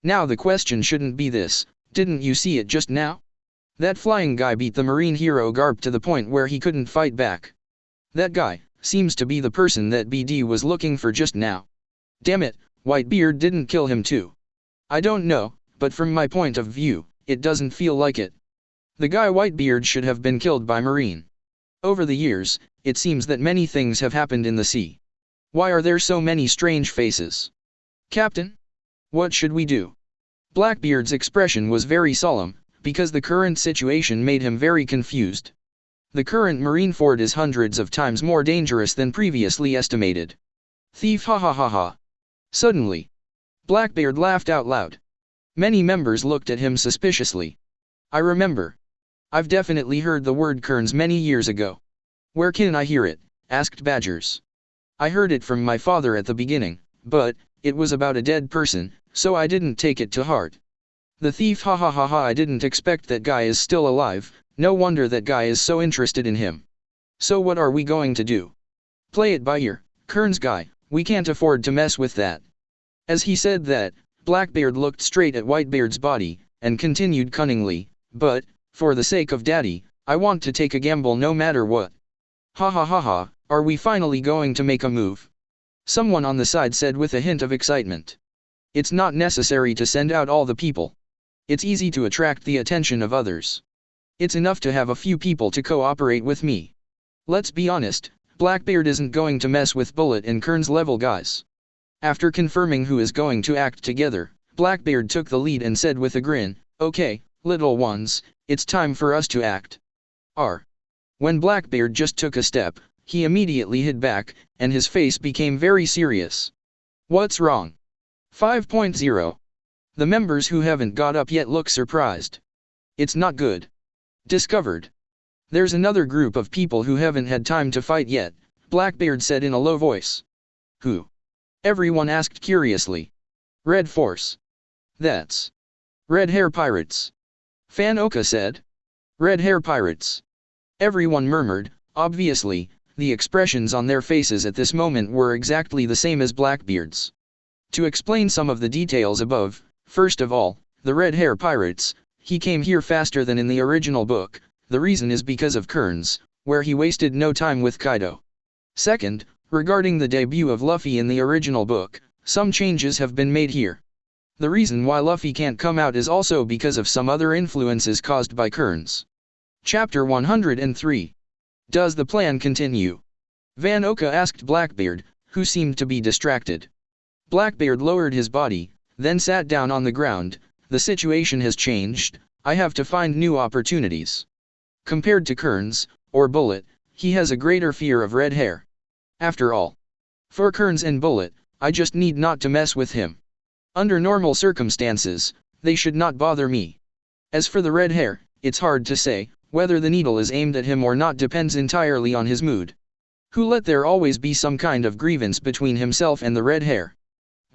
Now the question shouldn't be this, didn't you see it just now? That flying guy beat the marine hero Garp to the point where he couldn't fight back. That guy seems to be the person that BD was looking for just now. Damn it, Whitebeard didn't kill him too. I don't know, but from my point of view, it doesn't feel like it. The guy Whitebeard should have been killed by Marine. Over the years, it seems that many things have happened in the sea. Why are there so many strange faces? Captain? What should we do? Blackbeard's expression was very solemn, because the current situation made him very confused. The current Marineford is hundreds of times more dangerous than previously estimated. Thief, ha ha ha ha. Suddenly, Blackbeard laughed out loud. Many members looked at him suspiciously. I remember. I've definitely heard the word Kearns many years ago. Where can I hear it? Asked Badgers. I heard it from my father at the beginning, but it was about a dead person, so I didn't take it to heart. The thief, ha ha ha ha. I didn't expect that guy is still alive, no wonder that guy is so interested in him. So what are we going to do? Play it by ear, Kearns guy, we can't afford to mess with that. As he said that, Blackbeard looked straight at Whitebeard's body, and continued cunningly, but, for the sake of Daddy, I want to take a gamble no matter what. Ha ha ha ha, are we finally going to make a move? Someone on the side said with a hint of excitement. It's not necessary to send out all the people. It's easy to attract the attention of others. It's enough to have a few people to cooperate with me. Let's be honest, Blackbeard isn't going to mess with Bullet and Kearns level guys. After confirming who is going to act together, Blackbeard took the lead and said with a grin, okay, little ones, it's time for us to act. When Blackbeard just took a step, he immediately hid back, and his face became very serious. What's wrong? 5.0. The members who haven't got up yet look surprised. It's not good. Discovered. There's another group of people who haven't had time to fight yet, Blackbeard said in a low voice. Who? Everyone asked curiously. Red Force. That's Red Hair Pirates. Fan Oka said. Red Hair Pirates. Everyone murmured. Obviously, the expressions on their faces at this moment were exactly the same as Blackbeard's. To explain some of the details above, first of all, the Red Hair Pirates, he came here faster than in the original book. The reason is because of Kearns, where he wasted no time with Kaido. Second, regarding the debut of Luffy in the original book, some changes have been made here. The reason why Luffy can't come out is also because of some other influences caused by Kearns. Chapter 103. Does the plan continue? Van Oka asked Blackbeard, who seemed to be distracted. Blackbeard lowered his body, then sat down on the ground. The situation has changed, I have to find new opportunities. Compared to Kearns, or Bullet, he has a greater fear of red hair. After all, for Kearns and Bullet, I just need not to mess with him. Under normal circumstances, they should not bother me. As for the red hair, it's hard to say, whether the needle is aimed at him or not depends entirely on his mood. Who let there always be some kind of grievance between himself and the red hair?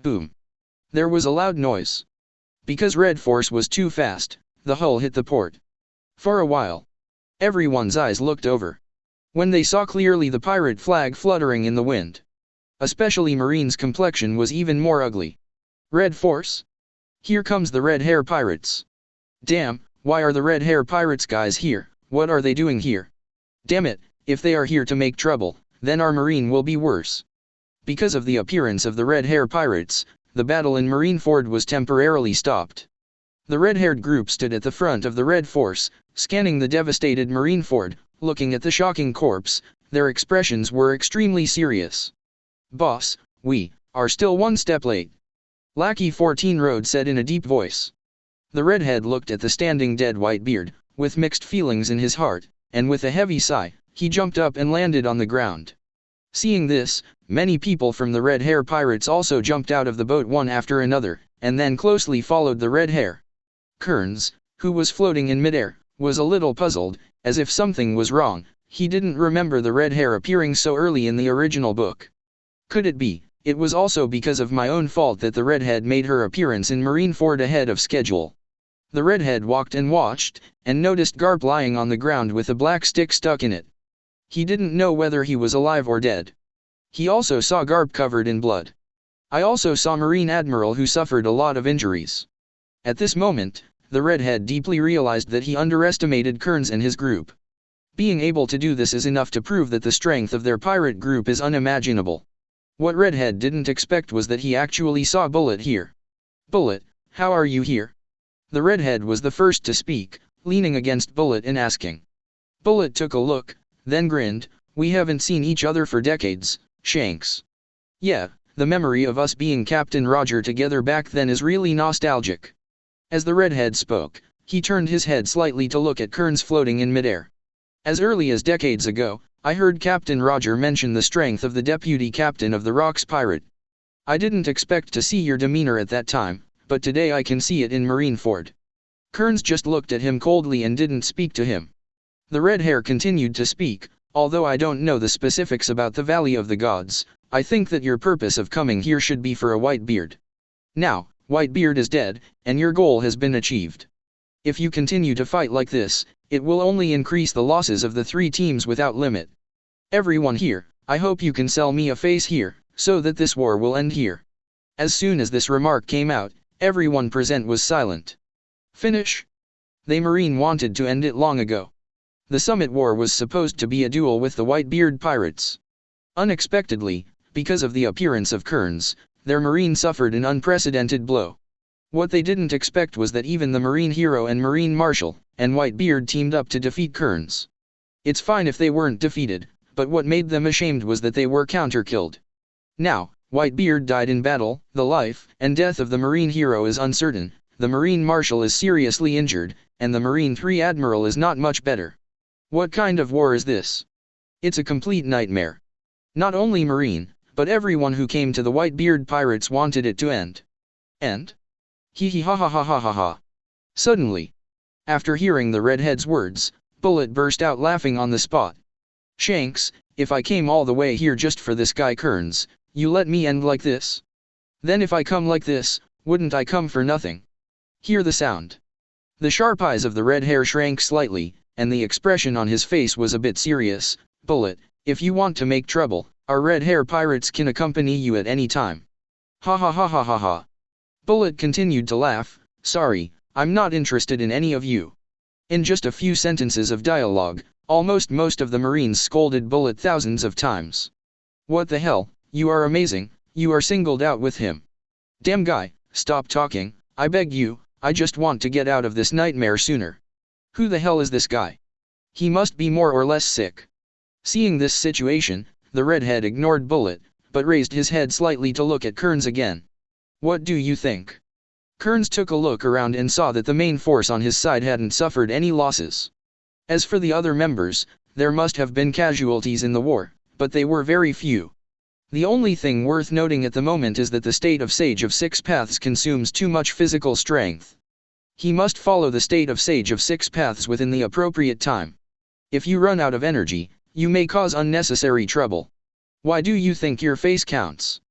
Boom. There was a loud noise. Because Red Force was too fast, the hull hit the port. For a while, everyone's eyes looked over. When they saw clearly the pirate flag fluttering in the wind. Especially Marine's complexion was even more ugly. Red Force? Here comes the red hair pirates. Damn, why are the red hair pirates guys here? What are they doing here? Damn it, if they are here to make trouble, then our Marine will be worse. Because of the appearance of the red hair pirates, the battle in Marineford was temporarily stopped. The red-haired group stood at the front of the Red Force, scanning the devastated Marineford, looking at the shocking corpse. Their expressions were extremely serious. Boss, we are still one step late. Lackey 14 Road said in a deep voice. The redhead looked at the standing dead Whitebeard, with mixed feelings in his heart, and with a heavy sigh, he jumped up and landed on the ground. Seeing this, many people from the red hair pirates also jumped out of the boat one after another, and then closely followed the red hair. Kearns, who was floating in midair, was a little puzzled, as if something was wrong. He didn't remember the red hair appearing so early in the original book. Could it be, it was also because of my own fault that the redhead made her appearance in Marineford ahead of schedule? The redhead walked and watched, and noticed Garp lying on the ground with a black stick stuck in it. He didn't know whether he was alive or dead. He also saw Garp covered in blood. I also saw Marine Admiral who suffered a lot of injuries. At this moment, the redhead deeply realized that he underestimated Kearns and his group. Being able to do this is enough to prove that the strength of their pirate group is unimaginable. What redhead didn't expect was that he actually saw Bullet here. Bullet, how are you here? The redhead was the first to speak, leaning against Bullet and asking. Bullet took a look, then grinned. We haven't seen each other for decades, Shanks. Yeah, the memory of us being Captain Roger together back then is really nostalgic. As the redhead spoke, he turned his head slightly to look at Kearns floating in midair. As early as decades ago, I heard Captain Roger mention the strength of the deputy captain of the Rocks pirate. I didn't expect to see your demeanor at that time, but today I can see it in Marineford. Kearns just looked at him coldly and didn't speak to him. The red hair continued to speak. Although I don't know the specifics about the Valley of the Gods, I think that your purpose of coming here should be for a Whitebeard. Now, Whitebeard is dead, and your goal has been achieved. If you continue to fight like this, it will only increase the losses of the three teams without limit. Everyone here, I hope you can sell me a face here, so that this war will end here. As soon as this remark came out, everyone present was silent. Finish? The Marine wanted to end it long ago. The Summit War was supposed to be a duel with the Whitebeard pirates. Unexpectedly, because of the appearance of Kearns, their Marine suffered an unprecedented blow. What they didn't expect was that even the Marine Hero and Marine Marshal, and Whitebeard teamed up to defeat Kearns. It's fine if they weren't defeated, but what made them ashamed was that they were counter-killed. Now, Whitebeard died in battle, the life and death of the Marine Hero is uncertain, the Marine Marshal is seriously injured, and the Marine 3 Admiral is not much better. What kind of war is this? It's a complete nightmare. Not only Marine, but everyone who came to the Whitebeard pirates wanted it to end. End? Hee hee ha ha ha ha ha ha. Suddenly, after hearing the redhead's words, Bullet burst out laughing on the spot. Shanks, if I came all the way here just for this guy Kearns, you let me end like this? Then if I come like this, wouldn't I come for nothing? Hear the sound. The sharp eyes of the red hair shrank slightly, and the expression on his face was a bit serious. Bullet, if you want to make trouble, our red hair pirates can accompany you at any time. Ha ha ha ha ha ha. Bullet continued to laugh. Sorry, I'm not interested in any of you. In just a few sentences of dialogue, almost most of the Marines scolded Bullet thousands of times. What the hell, you are amazing, you are singled out with him. Damn guy, stop talking, I beg you, I just want to get out of this nightmare sooner. Who the hell is this guy? He must be more or less sick. Seeing this situation, the redhead ignored Bullet, but raised his head slightly to look at Kearns again. What do you think? Kearns took a look around and saw that the main force on his side hadn't suffered any losses. As for the other members, there must have been casualties in the war, but they were very few. The only thing worth noting at the moment is that the state of Sage of Six Paths consumes too much physical strength. He must follow the state of Sage of Six Paths within the appropriate time. If you run out of energy, you may cause unnecessary trouble. Why do you think your face counts?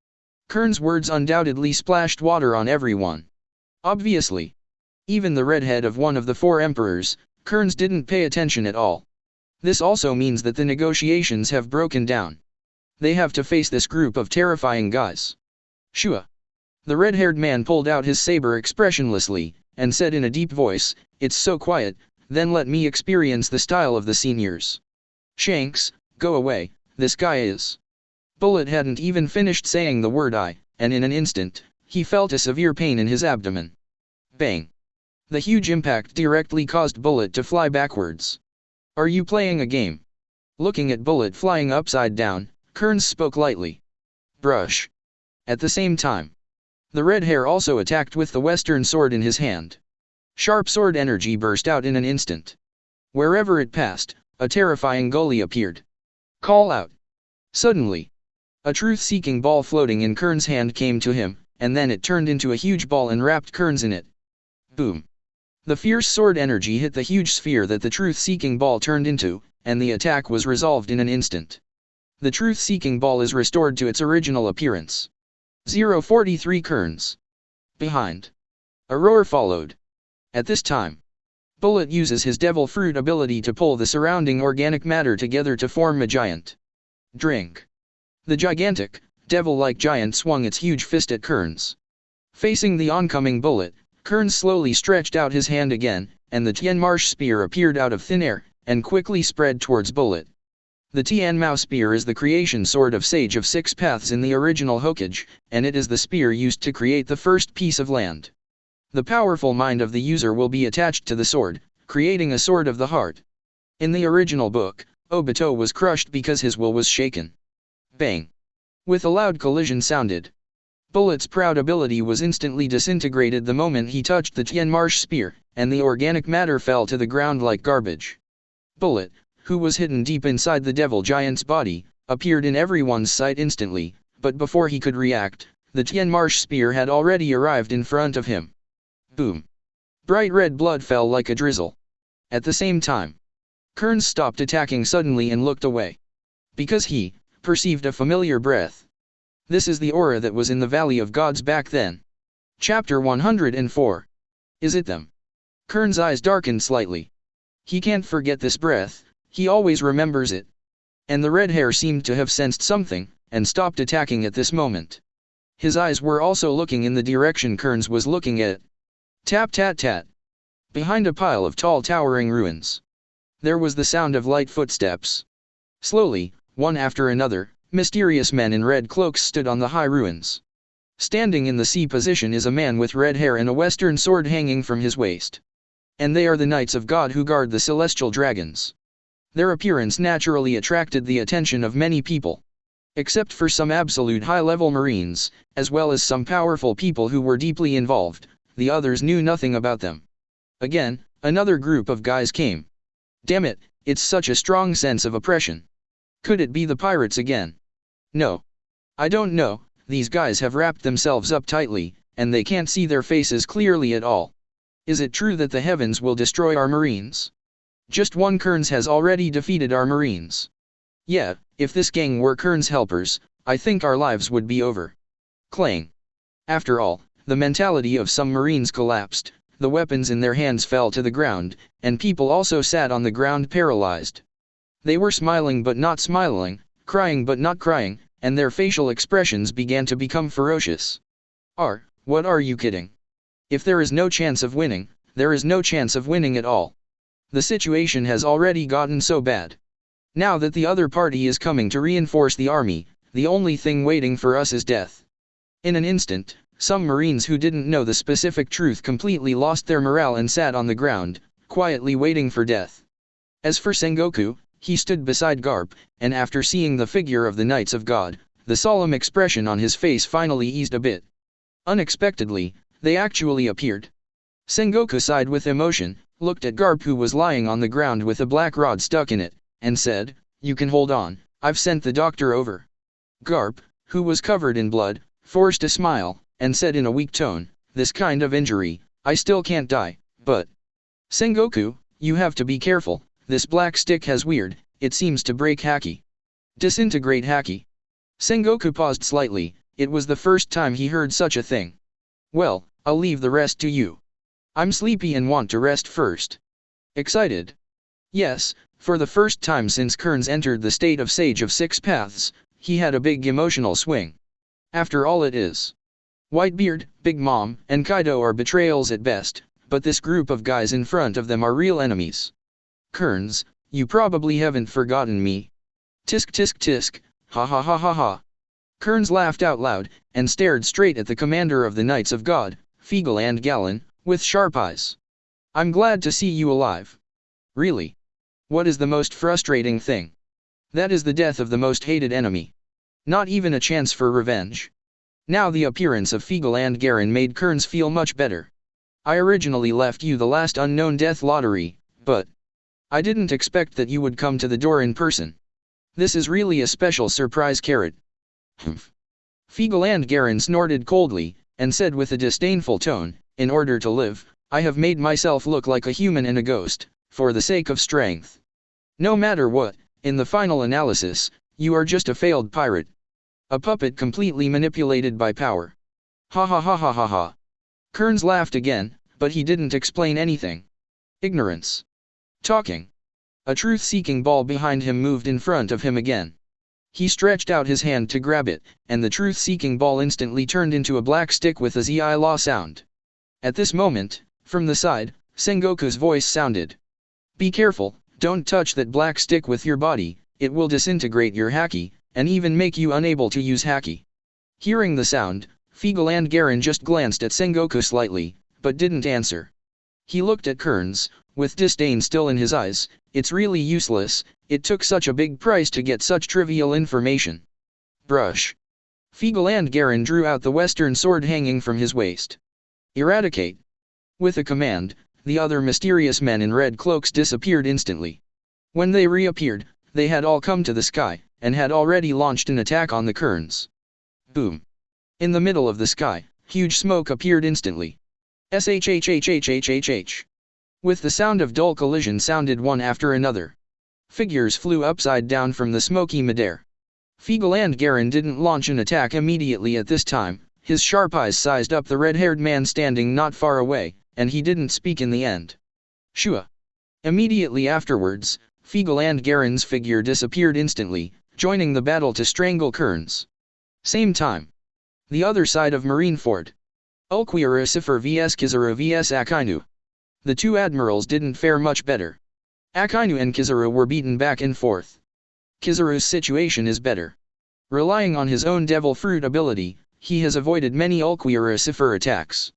Kearns' words undoubtedly splashed water on everyone. Obviously. Even the redhead of one of the four emperors, Kearns didn't pay attention at all. This also means that the negotiations have broken down. They have to face this group of terrifying guys. Shua. The red-haired man pulled out his saber expressionlessly, and said in a deep voice, "It's so quiet, then let me experience the style of the seniors." Shanks, go away, this guy is. Bullet hadn't even finished saying the word I, and in an instant, he felt a severe pain in his abdomen. Bang. The huge impact directly caused Bullet to fly backwards. Are you playing a game? Looking at Bullet flying upside down, Kearns spoke lightly. Brush. At the same time, the red hair also attacked with the western sword in his hand. Sharp sword energy burst out in an instant. Wherever it passed, a terrifying gully appeared. Call out. Suddenly, a truth-seeking ball floating in Kearns' hand came to him, and then it turned into a huge ball and wrapped Kearns in it. Boom. The fierce sword energy hit the huge sphere that the truth-seeking ball turned into, and the attack was resolved in an instant. The truth-seeking ball is restored to its original appearance. 043 Kearns. Behind. A roar followed. At this time, Bullet uses his devil fruit ability to pull the surrounding organic matter together to form a giant. Drink. The gigantic, devil-like giant swung its huge fist at Kearns. Facing the oncoming Bullet, Kearns slowly stretched out his hand again, and the Tianmarsh spear appeared out of thin air, and quickly spread towards Bullet. The Tianmao spear is the creation sword of Sage of Six Paths in the original Hokage, and it is the spear used to create the first piece of land. The powerful mind of the user will be attached to the sword, creating a sword of the heart. In the original book, Obito was crushed because his will was shaken. Bang! With a loud collision sounded. Bullet's proud ability was instantly disintegrated the moment he touched the Tianmarsh spear, and the organic matter fell to the ground like garbage. Bullet, who was hidden deep inside the devil giant's body, appeared in everyone's sight instantly, but before he could react, the Tianmarsh spear had already arrived in front of him. Boom! Bright red blood fell like a drizzle. At the same time, Kearns stopped attacking suddenly and looked away. Because he perceived a familiar breath. This is the aura that was in the Valley of Gods back then. Chapter 104. Is it them? Kearns' eyes darkened slightly. He can't forget this breath, he always remembers it. And the red hair seemed to have sensed something, and stopped attacking at this moment. His eyes were also looking in the direction Kearns was looking at. Tap tat tat. Behind a pile of tall towering ruins, there was the sound of light footsteps. Slowly, one after another, mysterious men in red cloaks stood on the high ruins. Standing in the C position is a man with red hair and a western sword hanging from his waist. And they are the Knights of God who guard the celestial dragons. Their appearance naturally attracted the attention of many people. Except for some absolute high-level Marines, as well as some powerful people who were deeply involved, the others knew nothing about them. Again, another group of guys came. Damn it, it's such a strong sense of oppression. Could it be the pirates again? No. I don't know, these guys have wrapped themselves up tightly, and they can't see their faces clearly at all. Is it true that the heavens will destroy our Marines? Just one Kearns has already defeated our Marines. Yeah, if this gang were Kearns' helpers, I think our lives would be over. Clang. After all, the mentality of some Marines collapsed, the weapons in their hands fell to the ground, and people also sat on the ground paralyzed. They were smiling but not smiling, crying but not crying, and their facial expressions began to become ferocious. What are you kidding? If there is no chance of winning, there is no chance of winning at all. The situation has already gotten so bad. Now that the other party is coming to reinforce the army, the only thing waiting for us is death. In an instant, some Marines who didn't know the specific truth completely lost their morale and sat on the ground, quietly waiting for death. As for Sengoku, he stood beside Garp, and after seeing the figure of the Knights of God, the solemn expression on his face finally eased a bit. Unexpectedly, they actually appeared. Sengoku sighed with emotion, looked at Garp who was lying on the ground with a black rod stuck in it, and said, "You can hold on, I've sent the doctor over." Garp, who was covered in blood, forced a smile, and said in a weak tone, "This kind of injury, I still can't die, but..." "Sengoku, you have to be careful, this black stick has weird, it seems to break haki. Disintegrate haki." Sengoku paused slightly, it was the first time he heard such a thing. "Well, I'll leave the rest to you. I'm sleepy and want to rest first." Excited? Yes, for the first time since Kearns entered the state of Sage of Six Paths, he had a big emotional swing. After all, it is. Whitebeard, Big Mom, and Kaido are betrayals at best, but this group of guys in front of them are real enemies. "Kearns, you probably haven't forgotten me." Tisk tisk tisk, ha ha ha ha ha. Kearns laughed out loud, and stared straight at the commander of the Knights of God, Fiegel and Gallon, with sharp eyes. "I'm glad to see you alive." "Really? What is the most frustrating thing?" "That is the death of the most hated enemy. Not even a chance for revenge." Now the appearance of Fiegel and Garen made Kearns feel much better. "I originally left you the last unknown death lottery, but I didn't expect that you would come to the door in person. This is really a special surprise carrot." "Humph." Fiegel and Garen snorted coldly, and said with a disdainful tone, "In order to live, I have made myself look like a human and a ghost, for the sake of strength. No matter what, in the final analysis, you are just a failed pirate. A puppet completely manipulated by power." Ha ha ha ha ha ha. Kearns laughed again, but he didn't explain anything. Ignorance. Talking. A truth-seeking ball behind him moved in front of him again. He stretched out his hand to grab it, and the truth-seeking ball instantly turned into a black stick with a zi-la sound. At this moment, from the side, Sengoku's voice sounded. "Be careful, don't touch that black stick with your body, it will disintegrate your haki, and even make you unable to use haki." Hearing the sound, Fiegel and Garen just glanced at Sengoku slightly, but didn't answer. He looked at Kearns, with disdain still in his eyes. "It's really useless, it took such a big price to get such trivial information." Brush. Fiegel and Garen drew out the western sword hanging from his waist. "Eradicate." With a command, the other mysterious men in red cloaks disappeared instantly. When they reappeared, they had all come to the sky, and had already launched an attack on the Kearns. Boom. In the middle of the sky, huge smoke appeared instantly. Shhhhhhhhh. With the sound of dull collision sounded one after another. Figures flew upside down from the smoky midair. Fiegel and Garen didn't launch an attack immediately at this time, his sharp eyes sized up the red-haired man standing not far away, and he didn't speak in the end. Shua. Immediately afterwards, Fiegel and Garen's figure disappeared instantly, joining the battle to strangle Kearns. Same time. The other side of Marineford. Ulquiorra Cipher vs Kizaru vs Akainu. The two admirals didn't fare much better. Akainu and Kizaru were beaten back and forth. Kizaru's situation is better. Relying on his own devil fruit ability, he has avoided many Ulquiorra Cipher attacks.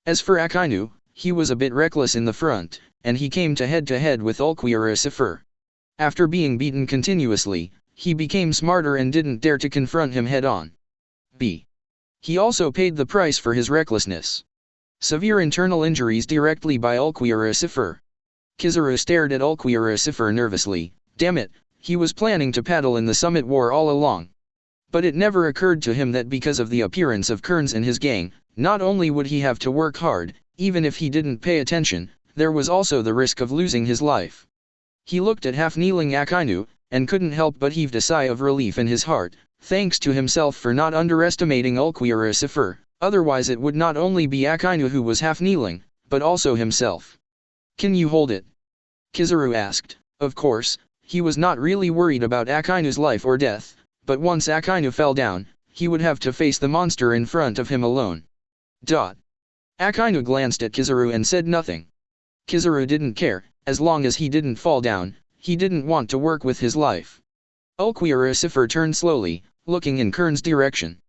As for Akainu, he was a bit reckless in the front, and he came to head with Ulquiorra Cipher. After being beaten continuously, he became smarter and didn't dare to confront him head-on. B. He also paid the price for his recklessness. Severe internal injuries directly by Ulquiorra Cipher. Kizaru stared at Ulquiorra Cipher nervously. Damn it, he was planning to paddle in the Summit War all along. But it never occurred to him that because of the appearance of Kearns and his gang, not only would he have to work hard, even if he didn't pay attention, there was also the risk of losing his life. He looked at half-kneeling Akainu, and couldn't help but heaved a sigh of relief in his heart, thanks to himself for not underestimating Ulquiorra Cipher, otherwise it would not only be Akainu who was half-kneeling, but also himself. "Can you hold it?" Kizaru asked. Of course, he was not really worried about Akainu's life or death, but once Akainu fell down, he would have to face the monster in front of him alone. Akainu glanced at Kizaru and said nothing. Kizaru didn't care, as long as he didn't fall down, he didn't want to work with his life. Ulquioricifer turned slowly, looking in Kearns' direction.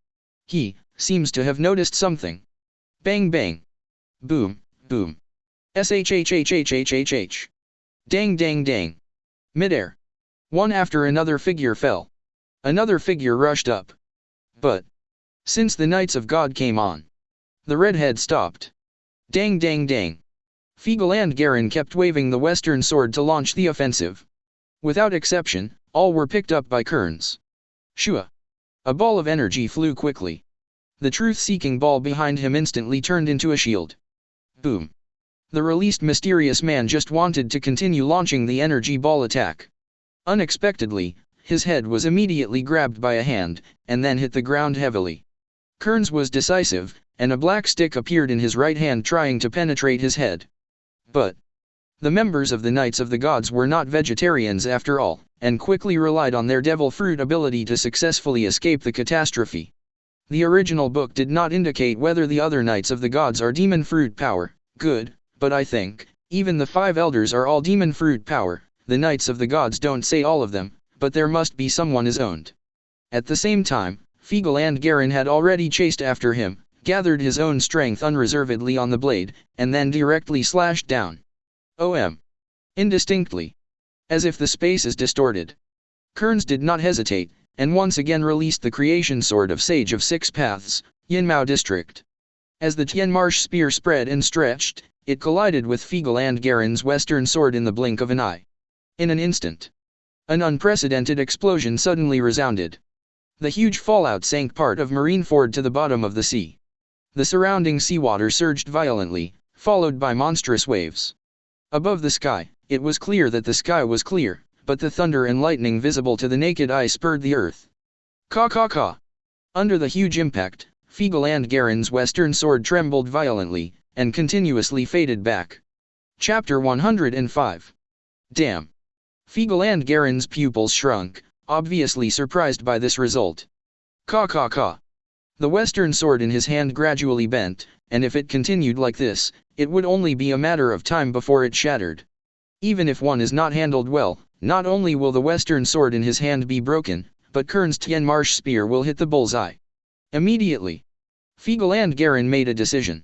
He seems to have noticed something. Bang bang. Boom, boom. Shhhhhhhh. Dang dang dang. Midair. One after another figure fell. Another figure rushed up. But since the Knights of God came on, the redhead stopped. Dang dang dang. Fiegel and Garin kept waving the western sword to launch the offensive. Without exception, all were picked up by Kearns. Shua. A ball of energy flew quickly. The truth-seeking ball behind him instantly turned into a shield. Boom. The released mysterious man just wanted to continue launching the energy ball attack. Unexpectedly, his head was immediately grabbed by a hand, and then hit the ground heavily. Kearns was decisive, and a black stick appeared in his right hand trying to penetrate his head. But the members of the Knights of the Gods were not vegetarians after all, and quickly relied on their devil fruit ability to successfully escape the catastrophe. The original book did not indicate whether the other Knights of the Gods are demon fruit power, good, but I think even the 5 elders are all demon fruit power. The Knights of the Gods don't say all of them, but there must be someone is owned. At the same time, Fiegel and Garin had already chased after him, gathered his own strength unreservedly on the blade, and then directly slashed down. Indistinctly. As if the space is distorted. Kearns did not hesitate, and once again released the creation sword of Sage of 6 Paths, Yinmao District. As the Tianmarsh spear spread and stretched, it collided with Fiegel and Garin's western sword in the blink of an eye. In an instant, an unprecedented explosion suddenly resounded. The huge fallout sank part of Marineford to the bottom of the sea. The surrounding seawater surged violently, followed by monstrous waves. Above the sky, it was clear that the sky was clear, but the thunder and lightning visible to the naked eye spurred the earth. Caw caw caw. Under the huge impact, Fiegel and Garin's western sword trembled violently, and continuously faded back. Chapter 105. Damn. Fiegel and Garin's pupils shrunk, obviously surprised by this result. Caw caw caw. The western sword in his hand gradually bent, and if it continued like this, it would only be a matter of time before it shattered. Even if one is not handled well, not only will the western sword in his hand be broken, but Kearns' Tianmarsh spear will hit the bullseye. Immediately, Fiegel and Garin made a decision.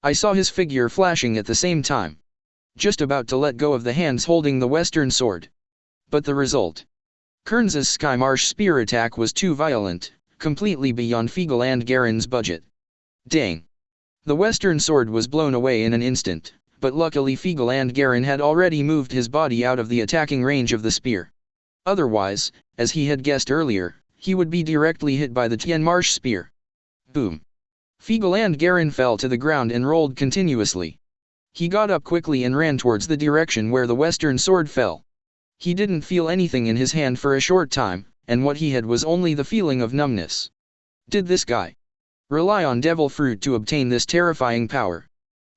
I saw his figure flashing at the same time. Just about to let go of the hands holding the western sword. But the result. Kearns' Skymarsh spear attack was too violent, completely beyond Fiegel and Garin's budget. Dang. The western sword was blown away in an instant, but luckily Fiegel and Garin had already moved his body out of the attacking range of the spear. Otherwise, as he had guessed earlier, he would be directly hit by the Tianmarsh spear. Boom. Fiegel and Garin fell to the ground and rolled continuously. He got up quickly and ran towards the direction where the western sword fell. He didn't feel anything in his hand for a short time, and what he had was only the feeling of numbness. Did this guy rely on devil fruit to obtain this terrifying power?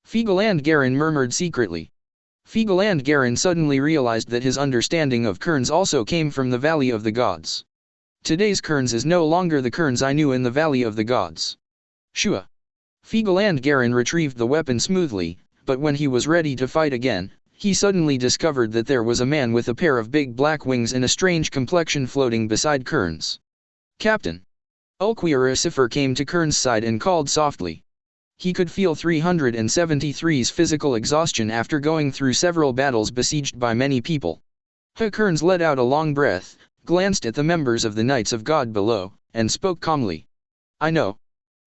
Fiegel and Garin murmured secretly. Fiegel and Garin suddenly realized that his understanding of Kearns also came from the Valley of the Gods. Today's Kearns is no longer the Kearns I knew in the Valley of the Gods. Shua. Fiegel and Garin retrieved the weapon smoothly, but when he was ready to fight again, he suddenly discovered that there was a man with a pair of big black wings and a strange complexion floating beside Kearns. Captain. Ulquioricifer came to Kearns' side and called softly. He could feel 373's physical exhaustion after going through several battles besieged by many people. Kearns let out a long breath, glanced at the members of the Knights of God below, and spoke calmly. I know.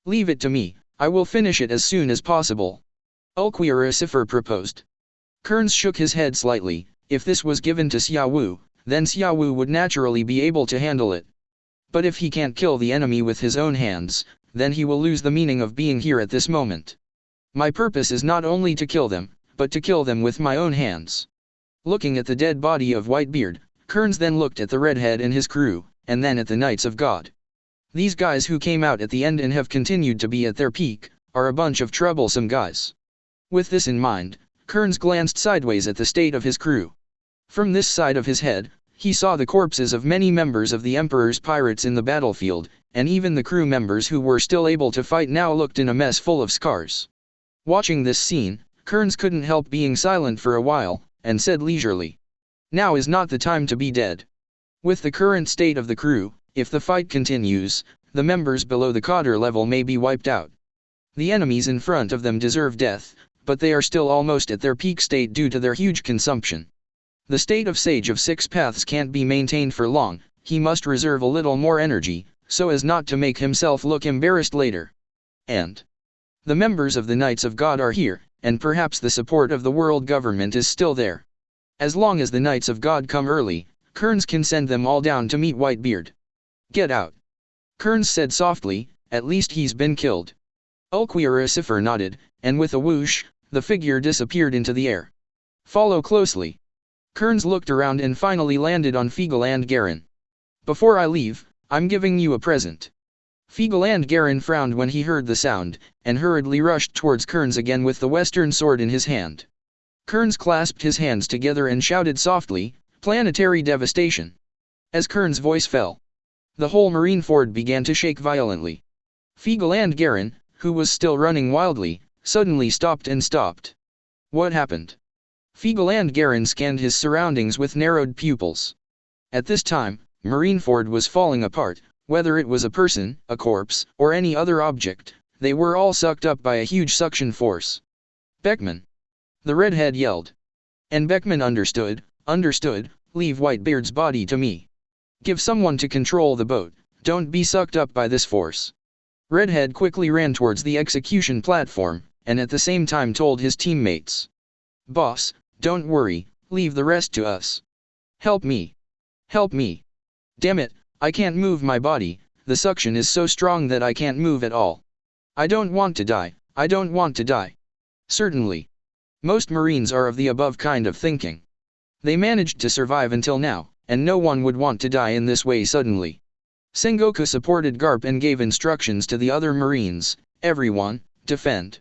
Leave it to me, I will finish it as soon as possible. Ulquioricifer proposed. Kearns shook his head slightly. If this was given to Xiaowu, then Xiaowu would naturally be able to handle it. But if he can't kill the enemy with his own hands, then he will lose the meaning of being here at this moment. My purpose is not only to kill them, but to kill them with my own hands. Looking at the dead body of Whitebeard, Kearns then looked at the redhead and his crew, and then at the Knights of God. These guys who came out at the end and have continued to be at their peak, are a bunch of troublesome guys. With this in mind, Kearns glanced sideways at the state of his crew. From this side of his head, he saw the corpses of many members of the Emperor's pirates in the battlefield, and even the crew members who were still able to fight now looked in a mess full of scars. Watching this scene, Kearns couldn't help being silent for a while, and said leisurely, "Now is not the time to be dead. With the current state of the crew, if the fight continues, the members below the cadre level may be wiped out. The enemies in front of them deserve death, but they are still almost at their peak state due to their huge consumption. The state of Sage of Six Paths can't be maintained for long, he must reserve a little more energy, so as not to make himself look embarrassed later. And the members of the Knights of God are here, and perhaps the support of the world government is still there. As long as the Knights of God come early, Kearns can send them all down to meet Whitebeard. Get out." Kearns said softly, "At least he's been killed." Ulquioricifer nodded, and with a whoosh, the figure disappeared into the air. "Follow closely." Kearns looked around and finally landed on Fiegel and Garin. "Before I leave, I'm giving you a present." Fiegel and Garin frowned when he heard the sound, and hurriedly rushed towards Kearns again with the western sword in his hand. Kearns clasped his hands together and shouted softly, "Planetary devastation." As Kearns' voice fell, the whole Marineford began to shake violently. Fiegel and Garin, who was still running wildly, suddenly stopped. What happened? Fiegel and Garin scanned his surroundings with narrowed pupils. At this time, Marineford was falling apart. Whether it was a person, a corpse, or any other object, they were all sucked up by a huge suction force. "Beckman!" the redhead yelled. And Beckman understood, "Leave Whitebeard's body to me. Give someone to control the boat, don't be sucked up by this force." Redhead quickly ran towards the execution platform, and at the same time told his teammates, "Boss, don't worry, leave the rest to us. Help me. Help me. Damn it, I can't move my body, the suction is so strong that I can't move at all. I don't want to die, I don't want to die." Certainly. Most Marines are of the above kind of thinking. They managed to survive until now, and no one would want to die in this way suddenly. Sengoku supported Garp and gave instructions to the other Marines, "Everyone, defend."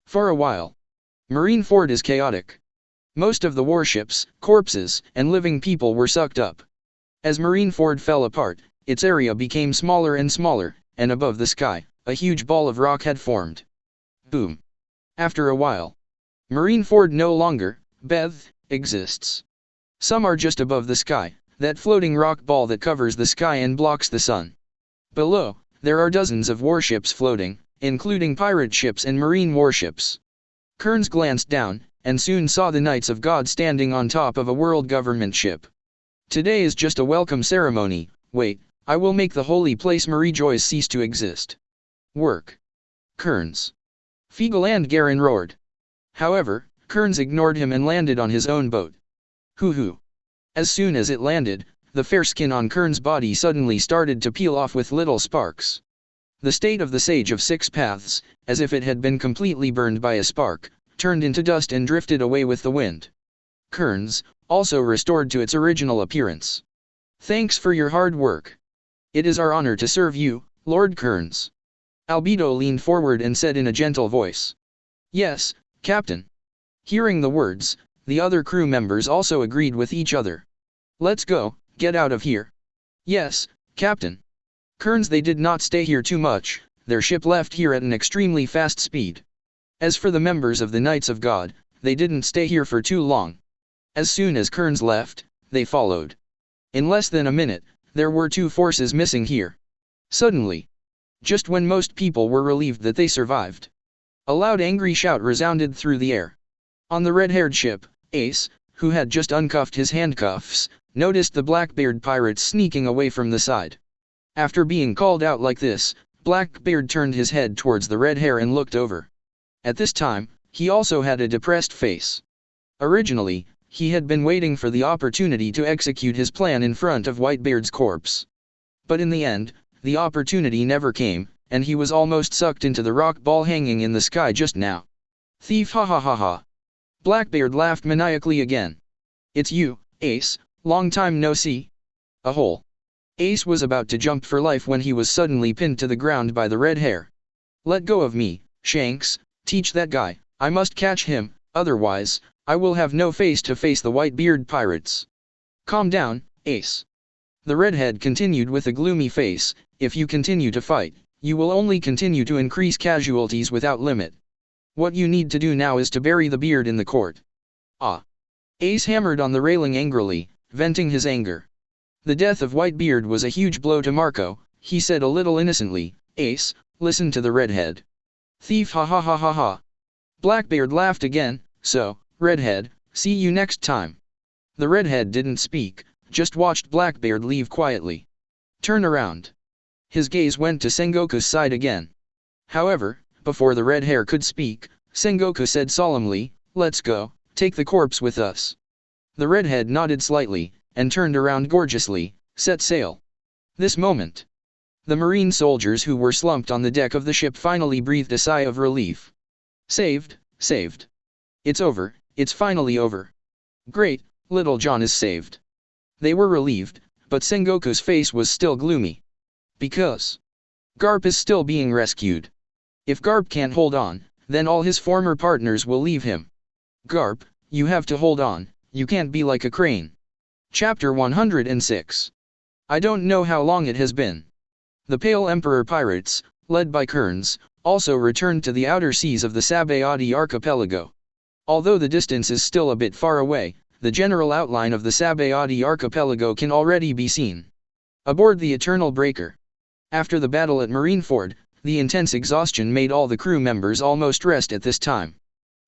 For a while, Marineford is chaotic. Most of the warships, corpses, and living people were sucked up. As Marineford fell apart, its area became smaller and smaller, and above the sky, a huge ball of rock had formed. Boom. After a while, Marineford no longer exists. Some are just above the sky, that floating rock ball that covers the sky and blocks the sun. Below, there are dozens of warships floating, including pirate ships and marine warships. Kearns glanced down, and soon saw the Knights of God standing on top of a world government ship. "Today is just a welcome ceremony. Wait, I will make the holy place Marie-Joyce cease to exist." "Work." Kearns. Fiegel and Garin roared. However, Kearns ignored him and landed on his own boat. Hoo-hoo. As soon as it landed, the fair skin on Kearns' body suddenly started to peel off with little sparks. The state of the Sage of Six Paths, as if it had been completely burned by a spark, turned into dust and drifted away with the wind. Kearns, also restored to its original appearance. "Thanks for your hard work. It is our honor to serve you, Lord Kearns." Albedo leaned forward and said in a gentle voice, "Yes, Captain." Hearing the words, the other crew members also agreed with each other. "Let's go, get out of here." "Yes, Captain." Kearns. They did not stay here too much, their ship left here at an extremely fast speed. As for the members of the Knights of God, they didn't stay here for too long. As soon as Kearns left, they followed. In less than a minute, there were two forces missing here. Suddenly, just when most people were relieved that they survived, a loud angry shout resounded through the air. On the red-haired ship, Ace, who had just uncuffed his handcuffs, noticed the Blackbeard pirates sneaking away from the side. After being called out like this, Blackbeard turned his head towards the red hair and looked over. At this time, he also had a depressed face. Originally, he had been waiting for the opportunity to execute his plan in front of Whitebeard's corpse. But in the end, the opportunity never came, and he was almost sucked into the rock ball hanging in the sky just now. "Thief, ha ha ha ha." Blackbeard laughed maniacally again. "It's you, Ace, long time no see." A hole. Ace was about to jump for life when he was suddenly pinned to the ground by the red hair. "Let go of me, Shanks, teach that guy, I must catch him, otherwise, I will have no face to face the Whitebeard pirates." "Calm down, Ace." The redhead continued with a gloomy face, "If you continue to fight, you will only continue to increase casualties without limit. What you need to do now is to bury the beard in the court. Ah. Ace hammered on the railing angrily, venting his anger. The death of Whitebeard was a huge blow to Marco, he said a little innocently. Ace, listen to the redhead. Thief, ha ha ha ha ha. Blackbeard laughed again. So, redhead, see you next time. The redhead didn't speak, just watched Blackbeard leave quietly. Turn around. His gaze went to Sengoku's side again. However, before the red hair could speak, Sengoku said solemnly, let's go, take the corpse with us. The redhead nodded slightly, and turned around gorgeously, set sail. This moment. The marine soldiers who were slumped on the deck of the ship finally breathed a sigh of relief. Saved, saved. It's over, it's finally over. Great, Little John is saved. They were relieved, but Sengoku's face was still gloomy. Because Garp is still being rescued. If Garp can't hold on, then all his former partners will leave him. Garp, you have to hold on, you can't be like a crane. Chapter 106. I don't know how long it has been. The Pale Emperor pirates, led by Kearns, also returned to the outer seas of the Sabaody archipelago. Although the distance is still a bit far away, the general outline of the Sabaody archipelago can already be seen. Aboard the Eternal Breaker. After the battle at Marineford, the intense exhaustion made all the crew members almost rest at this time.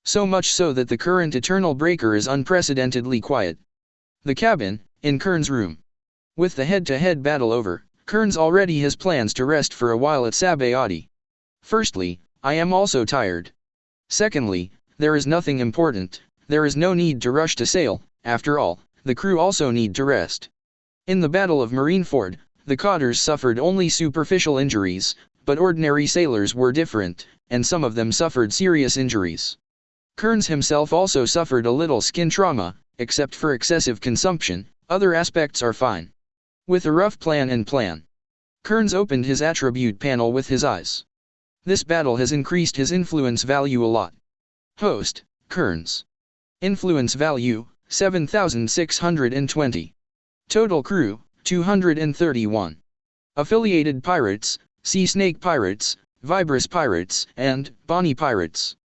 So much so that the current Eternal Breaker is unprecedentedly quiet. The cabin, in Kearns' room. With the head-to-head battle over, Kearns already has plans to rest for a while at Sabaody. Firstly, I am also tired. Secondly, there is nothing important, there is no need to rush to sail, after all, the crew also need to rest. In the Battle of Marineford, the cotters suffered only superficial injuries, but ordinary sailors were different, and some of them suffered serious injuries. Kearns himself also suffered a little skin trauma, except for excessive consumption, other aspects are fine. With a rough plan, Kearns opened his attribute panel with his eyes. This battle has increased his influence value a lot. Host, Kearns. Influence value, 7,620. Total crew, 231. Affiliated pirates, Sea Snake Pirates, Vibrous Pirates, and Bonnie Pirates.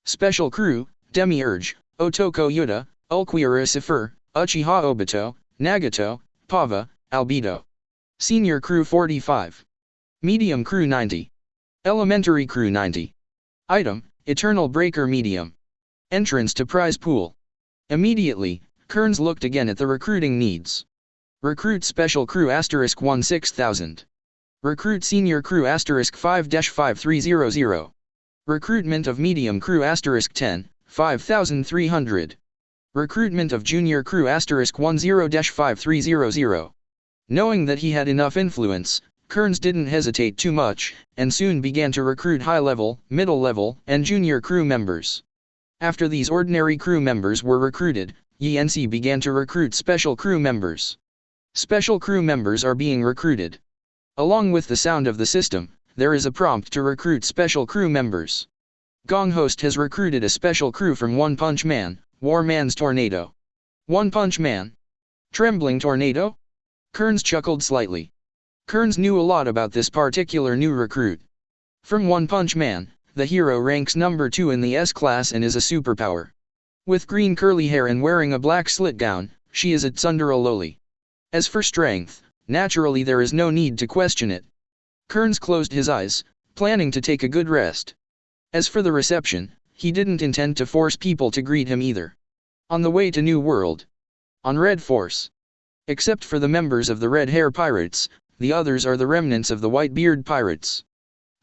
Special crew, Demiurge, Otoko Yuta, Ulquiera Cipher, Uchiha Obito, Nagato, Pava, Albedo. Senior crew 45. Medium crew 90. Elementary crew 90. Item, Eternal Breaker Medium. Entrance to prize pool. Immediately, Kearns looked again at the recruiting needs. Recruit Special Crew *1 6000. Recruit Senior Crew *5-5300. Recruitment of Medium Crew *10, 5300. Recruitment of Junior Crew *10-5300. Knowing that he had enough influence, Kearns didn't hesitate too much, and soon began to recruit high-level, middle-level, and junior crew members. After these ordinary crew members were recruited, YNC began to recruit special crew members. Special crew members are being recruited. Along with the sound of the system, there is a prompt to recruit special crew members. Gong Host has recruited a special crew from One Punch Man, War Man's Tornado. One Punch Man? Trembling Tornado? Kearns chuckled slightly. Kearns knew a lot about this particular new recruit. From One Punch Man, the hero ranks number 2 in the S-class and is a superpower. With green curly hair and wearing a black slit gown, she is a tsundere loli. As for strength, naturally there is no need to question it. Kearns closed his eyes, planning to take a good rest. As for the reception, he didn't intend to force people to greet him either. On the way to New World. On Red Force. Except for the members of the Red Hair Pirates, the others are the remnants of the Whitebeard Pirates.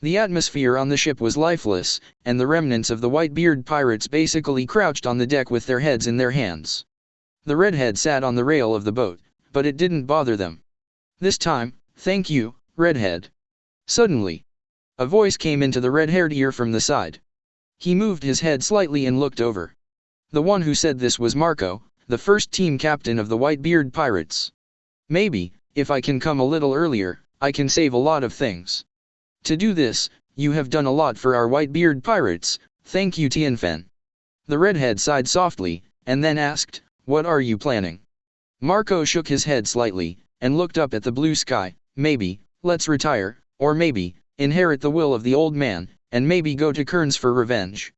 The atmosphere on the ship was lifeless, and the remnants of the Whitebeard Pirates basically crouched on the deck with their heads in their hands. The redhead sat on the rail of the boat, but it didn't bother them. This time, thank you, redhead. Suddenly, a voice came into the red-haired ear from the side. He moved his head slightly and looked over. The one who said this was Marco, the first team captain of the Whitebeard Pirates. Maybe, if I can come a little earlier, I can save a lot of things. To do this, you have done a lot for our Whitebeard Pirates, thank you Tianfen. The redhead sighed softly, and then asked, what are you planning? Marco shook his head slightly, and looked up at the blue sky. Maybe, let's retire, or maybe, inherit the will of the old man, and maybe go to Kearns for revenge.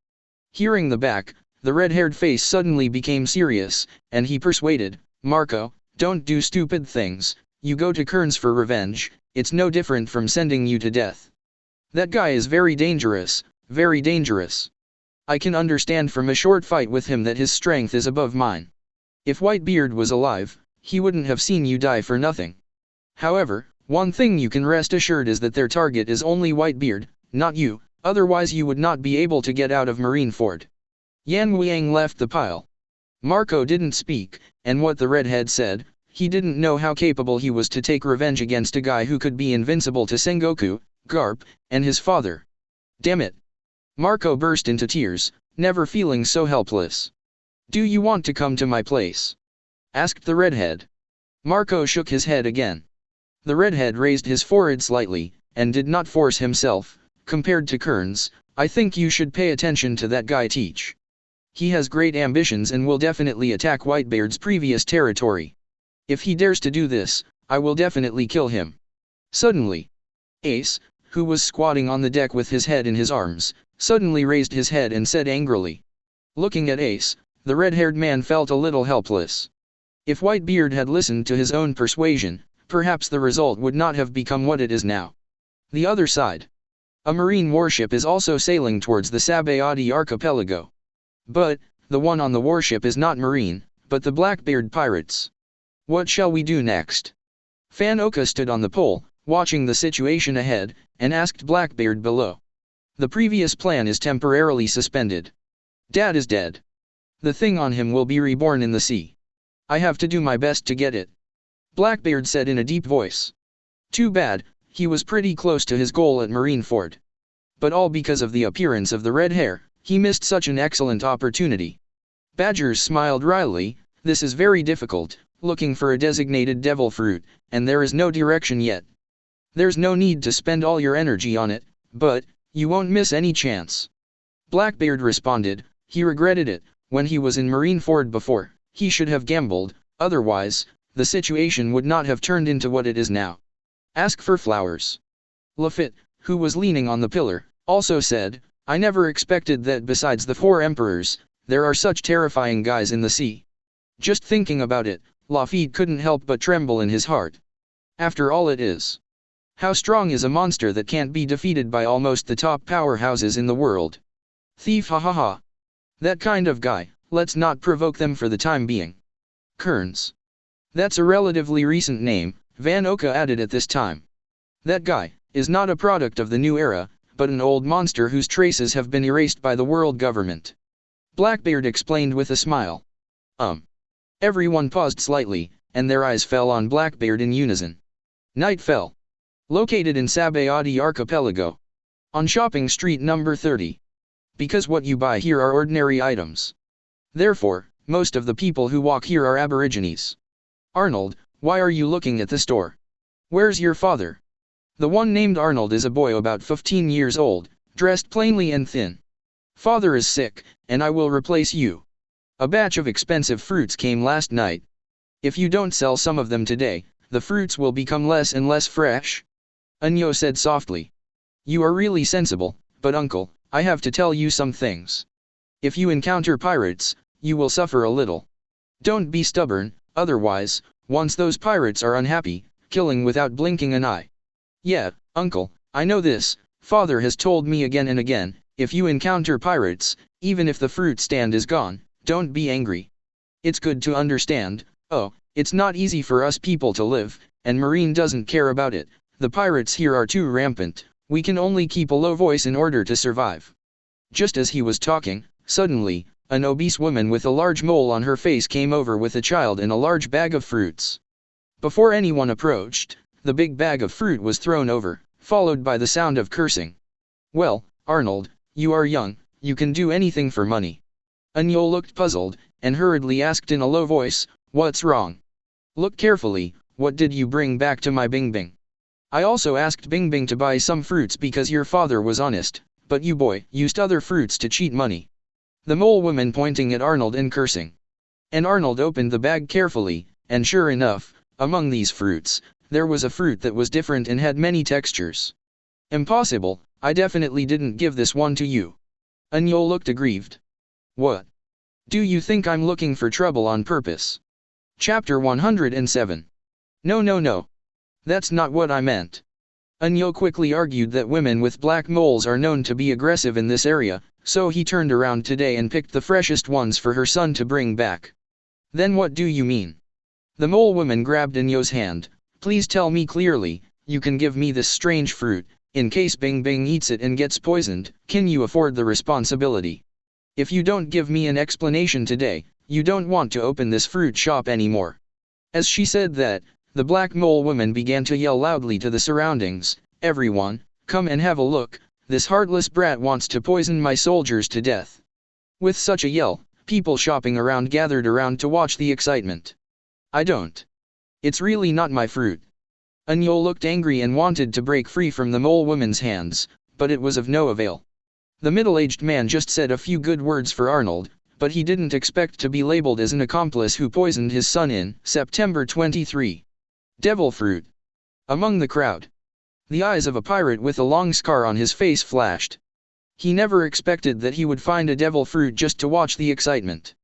Hearing the back, the red-haired face suddenly became serious, and he persuaded, Marco, don't do stupid things, you go to Kearns for revenge, it's no different from sending you to death. That guy is very dangerous, very dangerous. I can understand from a short fight with him that his strength is above mine. If Whitebeard was alive, he wouldn't have seen you die for nothing. However, one thing you can rest assured is that their target is only Whitebeard, not you, otherwise you would not be able to get out of Marineford. Yan Wuang left the pile. Marco didn't speak, and what the redhead said, he didn't know how capable he was to take revenge against a guy who could be invincible to Sengoku, Garp, and his father. Damn it. Marco burst into tears, never feeling so helpless. Do you want to come to my place? Asked the redhead. Marco shook his head again. The redhead raised his forehead slightly, and did not force himself. Compared to Kearns, I think you should pay attention to that guy Teach. He has great ambitions and will definitely attack Whitebeard's previous territory. If he dares to do this, I will definitely kill him. Suddenly, Ace, who was squatting on the deck with his head in his arms, suddenly raised his head and said angrily. Looking at Ace, the red-haired man felt a little helpless. If Whitebeard had listened to his own persuasion, perhaps the result would not have become what it is now. The other side. A marine warship is also sailing towards the Sabayati archipelago. But, the one on the warship is not marine, but the Blackbeard pirates. What shall we do next? Fanoka stood on the pole, watching the situation ahead, and asked Blackbeard below. The previous plan is temporarily suspended. Dad is dead. The thing on him will be reborn in the sea. I have to do my best to get it. Blackbeard said in a deep voice. Too bad, he was pretty close to his goal at Marineford. But all because of the appearance of the red hair, he missed such an excellent opportunity. Badgers smiled wryly, this is very difficult, looking for a designated devil fruit, and there is no direction yet. There's no need to spend all your energy on it, but, you won't miss any chance. Blackbeard responded, he regretted it, when he was in Marineford before, he should have gambled, otherwise, the situation would not have turned into what it is now. Ask for flowers. Lafitte, who was leaning on the pillar, also said, I never expected that besides the 4 emperors, there are such terrifying guys in the sea. Just thinking about it, Lafitte couldn't help but tremble in his heart. After all it is. How strong is a monster that can't be defeated by almost the top powerhouses in the world? Thief, ha ha ha. That kind of guy, let's not provoke them for the time being. Kearns. That's a relatively recent name, Van Oka added at this time. That guy is not a product of the new era, but an old monster whose traces have been erased by the world government. Blackbeard explained with a smile. Everyone paused slightly, and their eyes fell on Blackbeard in unison. Night fell. Located in Sabayati Archipelago. On Shopping Street number 30. Because what you buy here are ordinary items. Therefore, most of the people who walk here are aborigines. Arnold, why are you looking at the store? Where's your father? The one named Arnold is a boy about 15 years old, dressed plainly and thin. Father is sick, and I will replace you. A batch of expensive fruits came last night. If you don't sell some of them today, the fruits will become less and less fresh. Anyo said softly. You are really sensible, but uncle, I have to tell you some things. If you encounter pirates, you will suffer a little. Don't be stubborn, otherwise, once those pirates are unhappy, killing without blinking an eye. Yeah, uncle, I know this, father has told me again and again, if you encounter pirates, even if the fruit stand is gone, don't be angry. It's good to understand, it's not easy for us people to live, and Marine doesn't care about it, the pirates here are too rampant, we can only keep a low voice in order to survive. Just as he was talking, suddenly, an obese woman with a large mole on her face came over with a child and a large bag of fruits. Before anyone approached, the big bag of fruit was thrown over, followed by the sound of cursing. Well, Arnold, you are young, you can do anything for money. Anyo looked puzzled, and hurriedly asked in a low voice, what's wrong? Look carefully, what did you bring back to my Bing Bing? I also asked Bing Bing to buy some fruits because your father was honest, but you boy used other fruits to cheat money. The mole woman pointing at Arnold and cursing. And Arnold opened the bag carefully, and sure enough, among these fruits, there was a fruit that was different and had many textures. Impossible, I definitely didn't give this one to you. Anyo looked aggrieved. What? Do you think I'm looking for trouble on purpose? Chapter 107. No no no. That's not what I meant. Angeli quickly argued that women with black moles are known to be aggressive in this area, so he turned around today and picked the freshest ones for her son to bring back. Then what do you mean? The mole woman grabbed Angeli's hand. Please tell me clearly, you can give me this strange fruit, in case Bing Bing eats it and gets poisoned, can you afford the responsibility? If you don't give me an explanation today, you don't want to open this fruit shop anymore. As she said that, the black mole woman began to yell loudly to the surroundings, everyone, come and have a look, this heartless brat wants to poison my soldiers to death. With such a yell, people shopping around gathered around to watch the excitement. I don't. It's really not my fruit. Angeli looked angry and wanted to break free from the mole woman's hands, but it was of no avail. The middle-aged man just said a few good words for Arnold, but he didn't expect to be labeled as an accomplice who poisoned his son in September 23. Devil fruit. Among the crowd, the eyes of a pirate with a long scar on his face flashed. He never expected that he would find a devil fruit just to watch the excitement.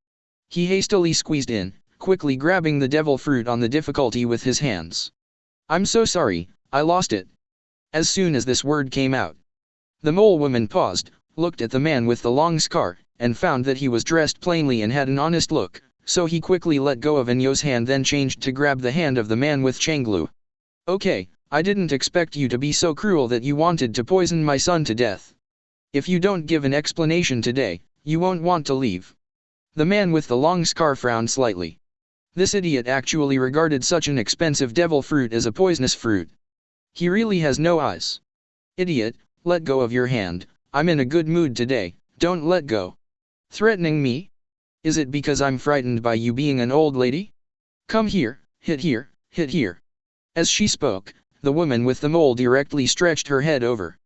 He hastily squeezed in, quickly grabbing the devil fruit on the difficulty with his hands. I'm so sorry, I lost it. As soon as this word came out, the mole woman paused, looked at the man with the long scar, and found that he was dressed plainly and had an honest look, so he quickly let go of Angeli's hand, then changed to grab the hand of the man with Changlu. Okay, I didn't expect you to be so cruel that you wanted to poison my son to death. If you don't give an explanation today, you won't want to leave. The man with the long scar frowned slightly. This idiot actually regarded such an expensive devil fruit as a poisonous fruit. He really has no eyes. Idiot, let go of your hand, I'm in a good mood today, don't let go. Threatening me? Is it because I'm frightened by you being an old lady? Come here, hit here, hit here. As she spoke, the woman with the mole directly stretched her head over.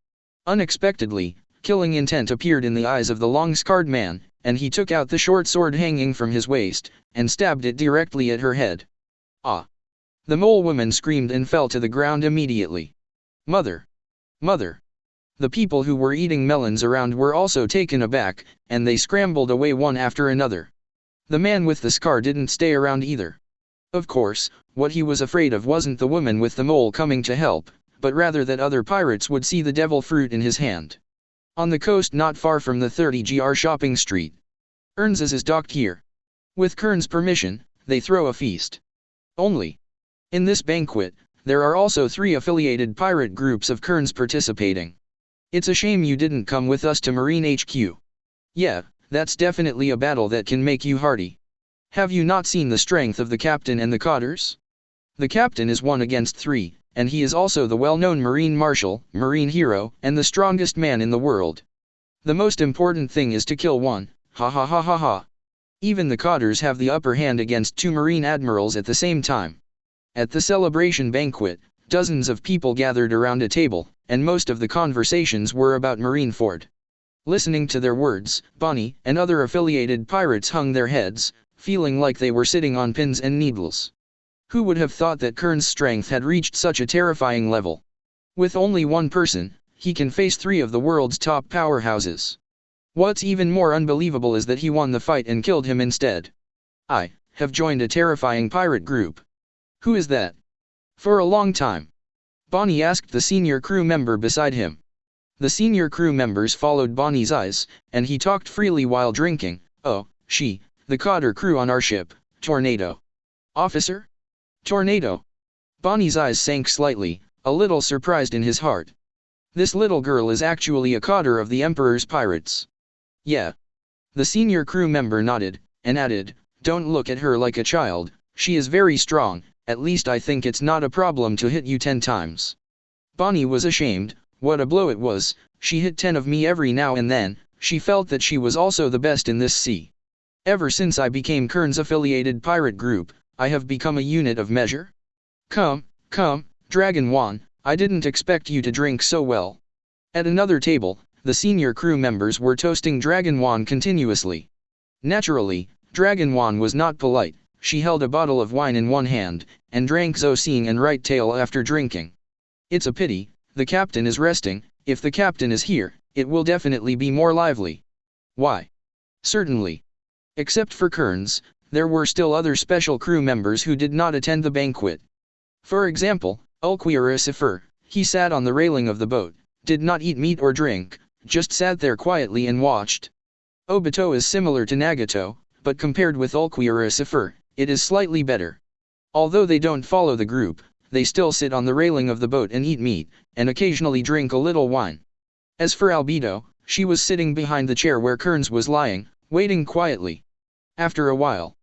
Unexpectedly, killing intent appeared in the eyes of the long-scarred man, and he took out the short sword hanging from his waist, and stabbed it directly at her head. Ah! The mole woman screamed and fell to the ground immediately. Mother! Mother! The people who were eating melons around were also taken aback, and they scrambled away one after another. The man with the scar didn't stay around either. Of course, what he was afraid of wasn't the woman with the mole coming to help, but rather that other pirates would see the devil fruit in his hand. On the coast not far from the 30 GR shopping street, Kearns is docked here. With Kearns' permission, they throw a feast. Only. In this banquet, there are also 3 affiliated pirate groups of Kearns participating. It's a shame you didn't come with us to Marine HQ. Yeah, that's definitely a battle that can make you hardy. Have you not seen the strength of the captain and the cotters? The captain is 1 against 3, and he is also the well-known Marine Marshal, Marine Hero, and the strongest man in the world. The most important thing is to kill 1, ha ha ha ha ha. Even the cotters have the upper hand against 2 Marine Admirals at the same time. At the celebration banquet, dozens of people gathered around a table, and most of the conversations were about Marineford. Listening to their words, Bonnie and other affiliated pirates hung their heads, feeling like they were sitting on pins and needles. Who would have thought that Kearns' strength had reached such a terrifying level? With only 1 person, he can face 3 of the world's top powerhouses. What's even more unbelievable is that he won the fight and killed him instead. I have joined a terrifying pirate group. Who is that? For a long time, Bonnie asked the senior crew member beside him. The senior crew members followed Bonnie's eyes, and he talked freely while drinking. Oh, the cotter crew on our ship, Tornado. Officer? Tornado. Bonnie's eyes sank slightly, a little surprised in his heart. This little girl is actually a cotter of the Emperor's pirates. Yeah. The senior crew member nodded, and added, don't look at her like a child, she is very strong, at least I think it's not a problem to hit you 10 times. Bonnie was ashamed, what a blow it was, she hit 10 of me every now and then, she felt that she was also the best in this sea. Ever since I became Kearns' affiliated pirate group, I have become a unit of measure. Come, Dragon Juan, I didn't expect you to drink so well. At another table, the senior crew members were toasting Dragon Juan continuously. Naturally, Dragon Juan was not polite, she held a bottle of wine in one hand, and drank Zosing and right tail after drinking. It's a pity, the captain is resting, if the captain is here, it will definitely be more lively. Why? Certainly. Except for Kearns, there were still other special crew members who did not attend the banquet. For example, Ulquioricifer, he sat on the railing of the boat, did not eat meat or drink, just sat there quietly and watched. Obito is similar to Nagato, but compared with Ulquioricifer, it is slightly better. Although they don't follow the group, they still sit on the railing of the boat and eat meat, and occasionally drink a little wine. As for Albedo, she was sitting behind the chair where Kearns was lying, waiting quietly. After a while,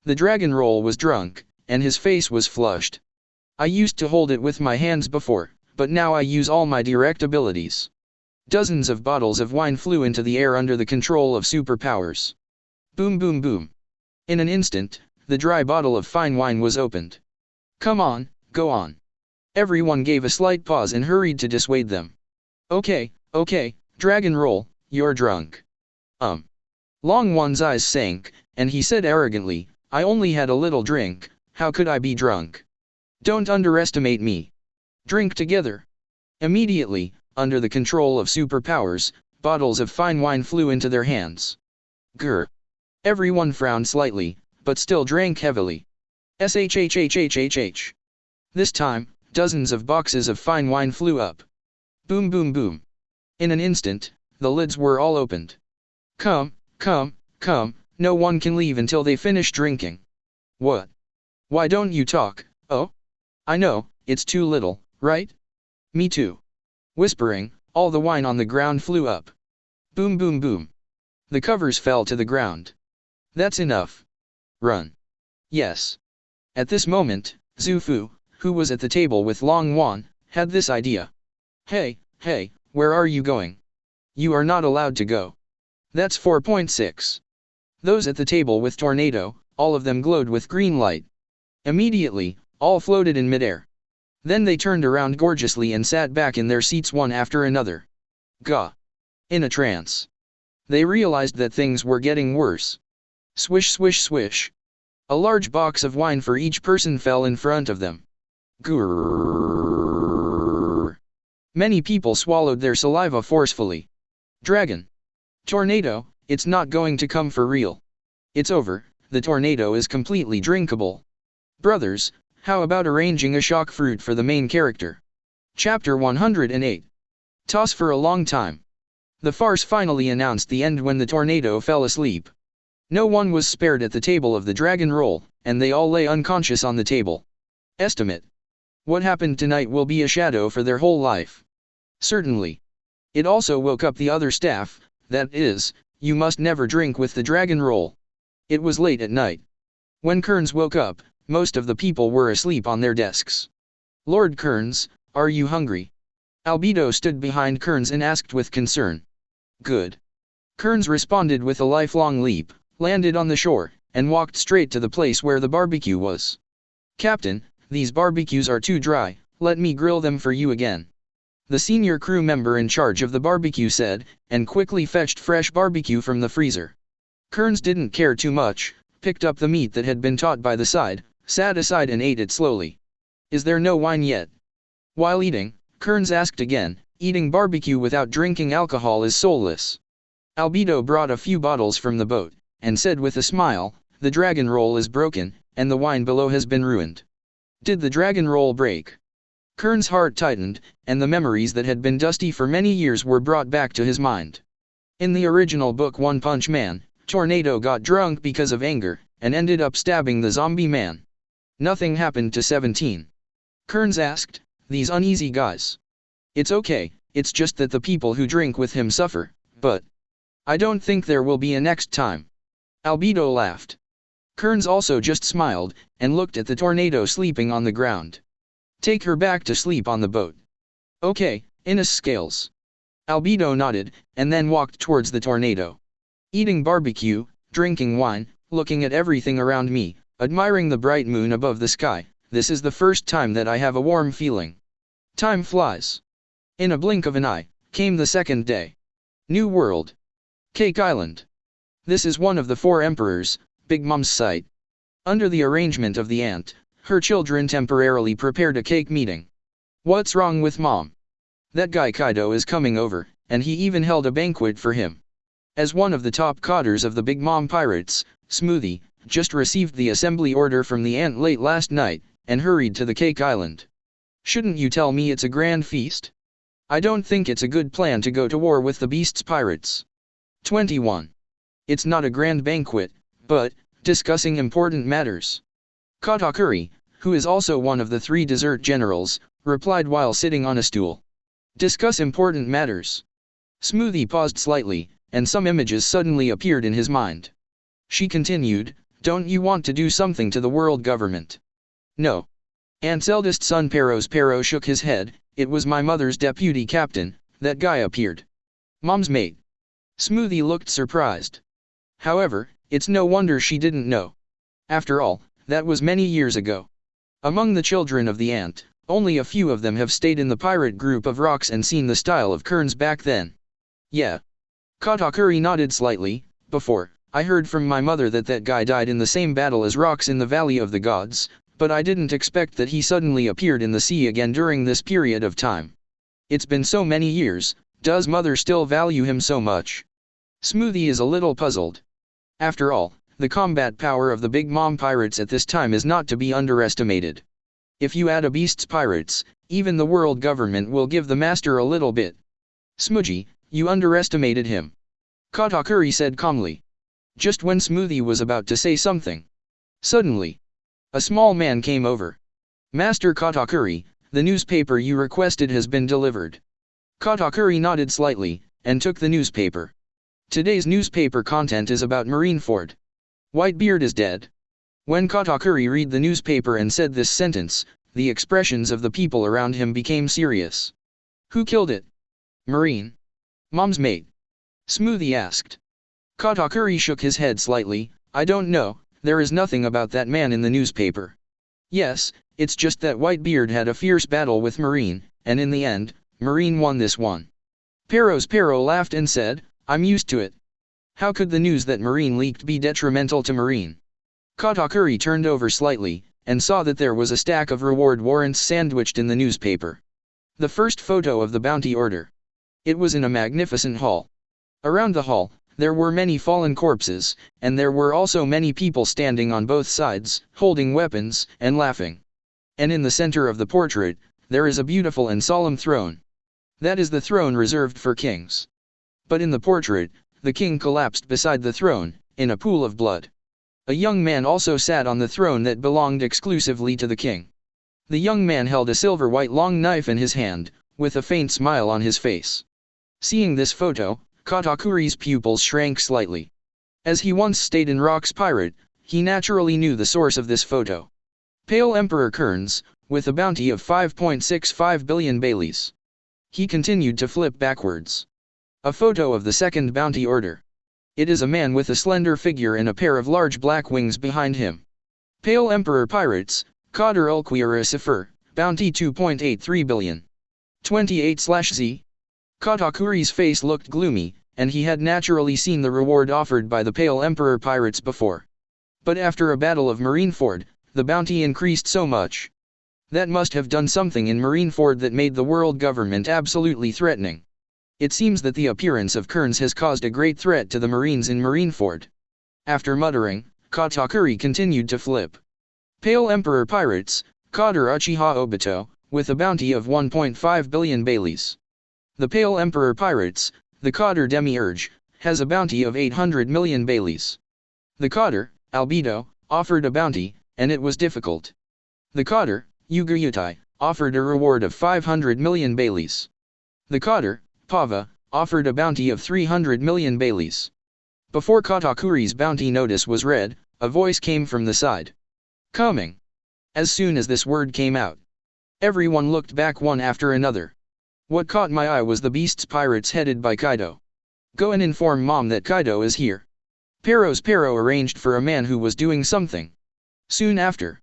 the dragon roll was drunk, and his face was flushed. I used to hold it with my hands before, but now I use all my direct abilities. Dozens of bottles of wine flew into the air under the control of superpowers. Boom boom boom. In an instant, the dry bottle of fine wine was opened. Come on, go on. Everyone gave a slight pause and hurried to dissuade them. Okay, dragon roll, you're drunk. Long One's eyes sank, and he said arrogantly, I only had a little drink, how could I be drunk? Don't underestimate me. Drink together. Immediately, under the control of superpowers, bottles of fine wine flew into their hands. Grr. Everyone frowned slightly, but still drank heavily. Shhhhhhh. This time, dozens of boxes of fine wine flew up. Boom boom boom. In an instant, the lids were all opened. Come, no one can leave until they finish drinking. What? Why don't you talk? Oh? I know, it's too little, right? Me too. Whispering, all the wine on the ground flew up. Boom boom boom. The covers fell to the ground. That's enough. Run. Yes. At this moment, Zufu, who was at the table with Long Wan, had this idea. Hey, where are you going? You are not allowed to go. That's 4.6. Those at the table with Tornado, all of them glowed with green light. Immediately, all floated in midair. Then they turned around gorgeously and sat back in their seats one after another. Gah! In a trance. They realized that things were getting worse. Swish swish swish. A large box of wine for each person fell in front of them. Grrrr. Many people swallowed their saliva forcefully. Dragon. Tornado, it's not going to come for real. It's over, the tornado is completely drinkable. Brothers, how about arranging a shock fruit for the main character? Chapter 108. Toss for a long time. The farce finally announced the end when the tornado fell asleep. No one was spared at the table of the dragon roll, and they all lay unconscious on the table. Estimate. What happened tonight will be a shadow for their whole life. Certainly. It also woke up the other staff, that is, you must never drink with the dragon roll. It was late at night. When Kearns woke up, most of the people were asleep on their desks. Lord Kearns, are you hungry? Albedo stood behind Kearns and asked with concern. Good. Kearns responded with a lifelong leap, landed on the shore, and walked straight to the place where the barbecue was. Captain, these barbecues are too dry, let me grill them for you again. The senior crew member in charge of the barbecue said, and quickly fetched fresh barbecue from the freezer. Kearns didn't care too much, picked up the meat that had been taut by the side, sat aside and ate it slowly. Is there no wine yet? While eating, Kearns asked again, eating barbecue without drinking alcohol is soulless. Albedo brought a few bottles from the boat, and said with a smile, the dragon roll is broken, and the wine below has been ruined. Did the dragon roll break? Kearns' heart tightened, and the memories that had been dusty for many years were brought back to his mind. In the original book One Punch Man, Tornado got drunk because of anger, and ended up stabbing the zombie man. Nothing happened to 17. Kearns asked, these uneasy guys. It's okay, it's just that the people who drink with him suffer, but I don't think there will be a next time. Albedo laughed. Kearns also just smiled, and looked at the tornado sleeping on the ground. Take her back to sleep on the boat. Okay, Innes Scales. Albedo nodded, and then walked towards the tornado. Eating barbecue, drinking wine, looking at everything around me, admiring the bright moon above the sky, this is the first time that I have a warm feeling. Time flies. In a blink of an eye, came the second day. New world. Cake Island. This is one of the 4 emperors, Big Mom's site. Under the arrangement of the aunt, her children temporarily prepared a cake meeting. What's wrong with Mom? That guy Kaido is coming over, and he even held a banquet for him. As one of the top codders of the Big Mom Pirates, Smoothie just received the assembly order from the ant late last night, and hurried to the Cake Island. Shouldn't you tell me it's a grand feast? I don't think it's a good plan to go to war with the Beast's pirates. 21. It's not a grand banquet, but discussing important matters. Katakuri, who is also one of the 3 dessert generals, replied while sitting on a stool. Discuss important matters. Smoothie paused slightly, and some images suddenly appeared in his mind. She continued, don't you want to do something to the world government? No. Ant's eldest son Pero shook his head. It was my mother's deputy captain, that guy appeared. Mom's mate. Smoothie looked surprised. However, it's no wonder she didn't know. After all, that was many years ago. Among the children of the ant, only a few of them have stayed in the pirate group of rocks and seen the style of Kearns back then. Yeah. Katakuri nodded slightly. Before, I heard from my mother that that guy died in the same battle as rocks in the Valley of the Gods, but I didn't expect that he suddenly appeared in the sea again during this period of time. It's been so many years, does mother still value him so much? Smoothie is a little puzzled. After all, the combat power of the Big Mom Pirates at this time is not to be underestimated. If you add a Beast's pirates, even the world government will give the master a little bit. Smoogie, you underestimated him. Katakuri said calmly. Just when Smoothie was about to say something. Suddenly, a small man came over. Master Katakuri, the newspaper you requested has been delivered. Katakuri nodded slightly, and took the newspaper. Today's newspaper content is about Marineford. Whitebeard is dead. When Katakuri read the newspaper and said this sentence, the expressions of the people around him became serious. Who killed it? Marine. Mom's mate. Smoothie asked. Katakuri shook his head slightly. I don't know, there is nothing about that man in the newspaper. Yes, it's just that Whitebeard had a fierce battle with Marine, and in the end, Marine won this one. Pero laughed and said, I'm used to it. How could the news that Marine leaked be detrimental to Marine? Katakuri turned over slightly, and saw that there was a stack of reward warrants sandwiched in the newspaper. The first photo of the bounty order. It was in a magnificent hall. Around the hall, there were many fallen corpses, and there were also many people standing on both sides, holding weapons, and laughing. And in the center of the portrait, there is a beautiful and solemn throne. That is the throne reserved for kings. But in the portrait, the king collapsed beside the throne, in a pool of blood. A young man also sat on the throne that belonged exclusively to the king. The young man held a silver white long knife in his hand, with a faint smile on his face. Seeing this photo, Katakuri's pupils shrank slightly. As he once stayed in Rock's Pirate, he naturally knew the source of this photo. Pale Emperor Kearns, with a bounty of 5.65 billion Baileys. He continued to flip backwards. A photo of the second bounty order. It is a man with a slender figure and a pair of large black wings behind him. Pale Emperor Pirates, Kader Ulquiera Cipher, bounty 2.83 billion. 28/Z. Katakuri's face looked gloomy, and he had naturally seen the reward offered by the Pale Emperor Pirates before. But after a battle of Marineford, the bounty increased so much. That must have done something in Marineford that made the world government absolutely threatening. It seems that the appearance of Kearns has caused a great threat to the Marines in Marineford. After muttering, Katakuri continued to flip. Pale Emperor Pirates, Kader Uchiha Obito, with a bounty of 1.5 billion Baileys. The Pale Emperor Pirates, the Kader Demiurge, has a bounty of 800 million Baileys. The Kader, Albedo, offered a bounty, and it was difficult. The Kader, Yugayutai, offered a reward of 500 million Baileys. The Kader, Pava, offered a bounty of 300 million Baileys. Before Katakuri's bounty notice was read, a voice came from the side. Coming. As soon as this word came out, everyone looked back one after another. What caught my eye was the Beast's pirates headed by Kaido. Go and inform Mom that Kaido is here. Pero arranged for a man who was doing something. Soon after,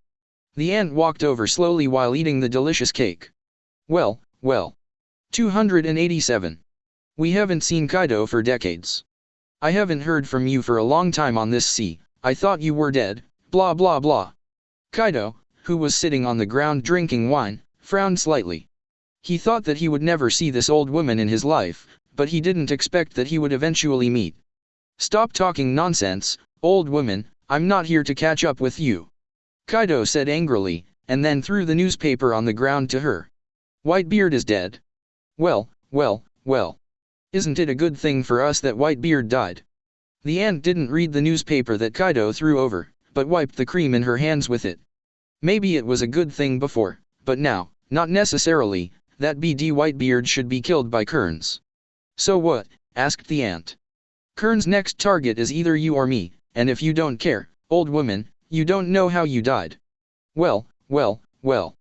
the ant walked over slowly while eating the delicious cake. Well. 287. We haven't seen Kaido for decades. I haven't heard from you for a long time on this sea, I thought you were dead, blah blah blah. Kaido, who was sitting on the ground drinking wine, frowned slightly. He thought that he would never see this old woman in his life, but he didn't expect that he would eventually meet Stop talking nonsense, old woman, I'm not here to catch up with you. Kaido said angrily, and then threw the newspaper on the ground to her. Whitebeard is dead. Well, well, well. Isn't it a good thing for us that Whitebeard died? The ant didn't read the newspaper that Kaido threw over, but wiped the cream in her hands with it. Maybe it was a good thing before, but now, not necessarily, that BD Whitebeard should be killed by Kearns. So what? Asked the ant. Kearns' next target is either you or me, and if you don't care, old woman, you don't know how you died. Well, well, well.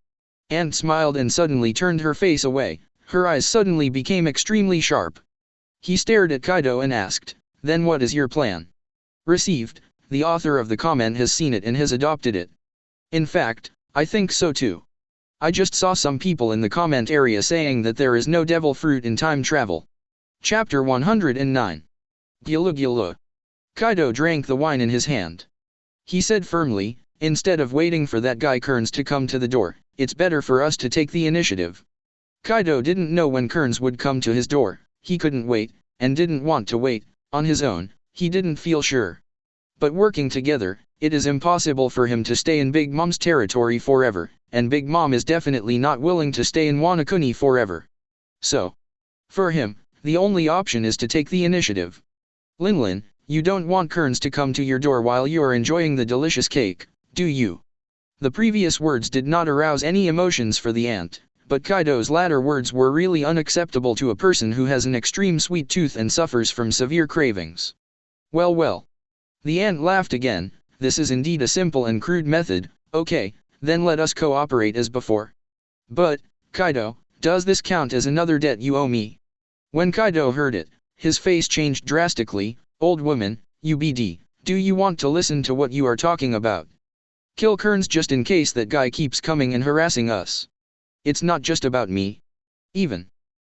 Ant smiled and suddenly turned her face away, her eyes suddenly became extremely sharp. He stared at Kaido and asked, then what is your plan? Received, the author of the comment has seen it and has adopted it. In fact, I think so too. I just saw some people in the comment area saying that there is no devil fruit in time travel. Chapter 109. Gila Gila. Kaido drank the wine in his hand. He said firmly, instead of waiting for that guy Kearns to come to the door, it's better for us to take the initiative. Kaido didn't know when Kearns would come to his door, he couldn't wait, and didn't want to wait, on his own, he didn't feel sure. But working together, it is impossible for him to stay in Big Mom's territory forever, and Big Mom is definitely not willing to stay in Wano Kuni forever. So, for him, the only option is to take the initiative. Linlin, you don't want Kearns to come to your door while you are enjoying the delicious cake, do you? The previous words did not arouse any emotions for the ant, but Kaido's latter words were really unacceptable to a person who has an extreme sweet tooth and suffers from severe cravings. Well well. The ant laughed again, this is indeed a simple and crude method, okay, then let us cooperate as before. But, Kaido, does this count as another debt you owe me? When Kaido heard it, his face changed drastically, old woman, UBD, do you want to listen to what you are talking about? Kill Kearns just in case that guy keeps coming and harassing us. It's not just about me. Even.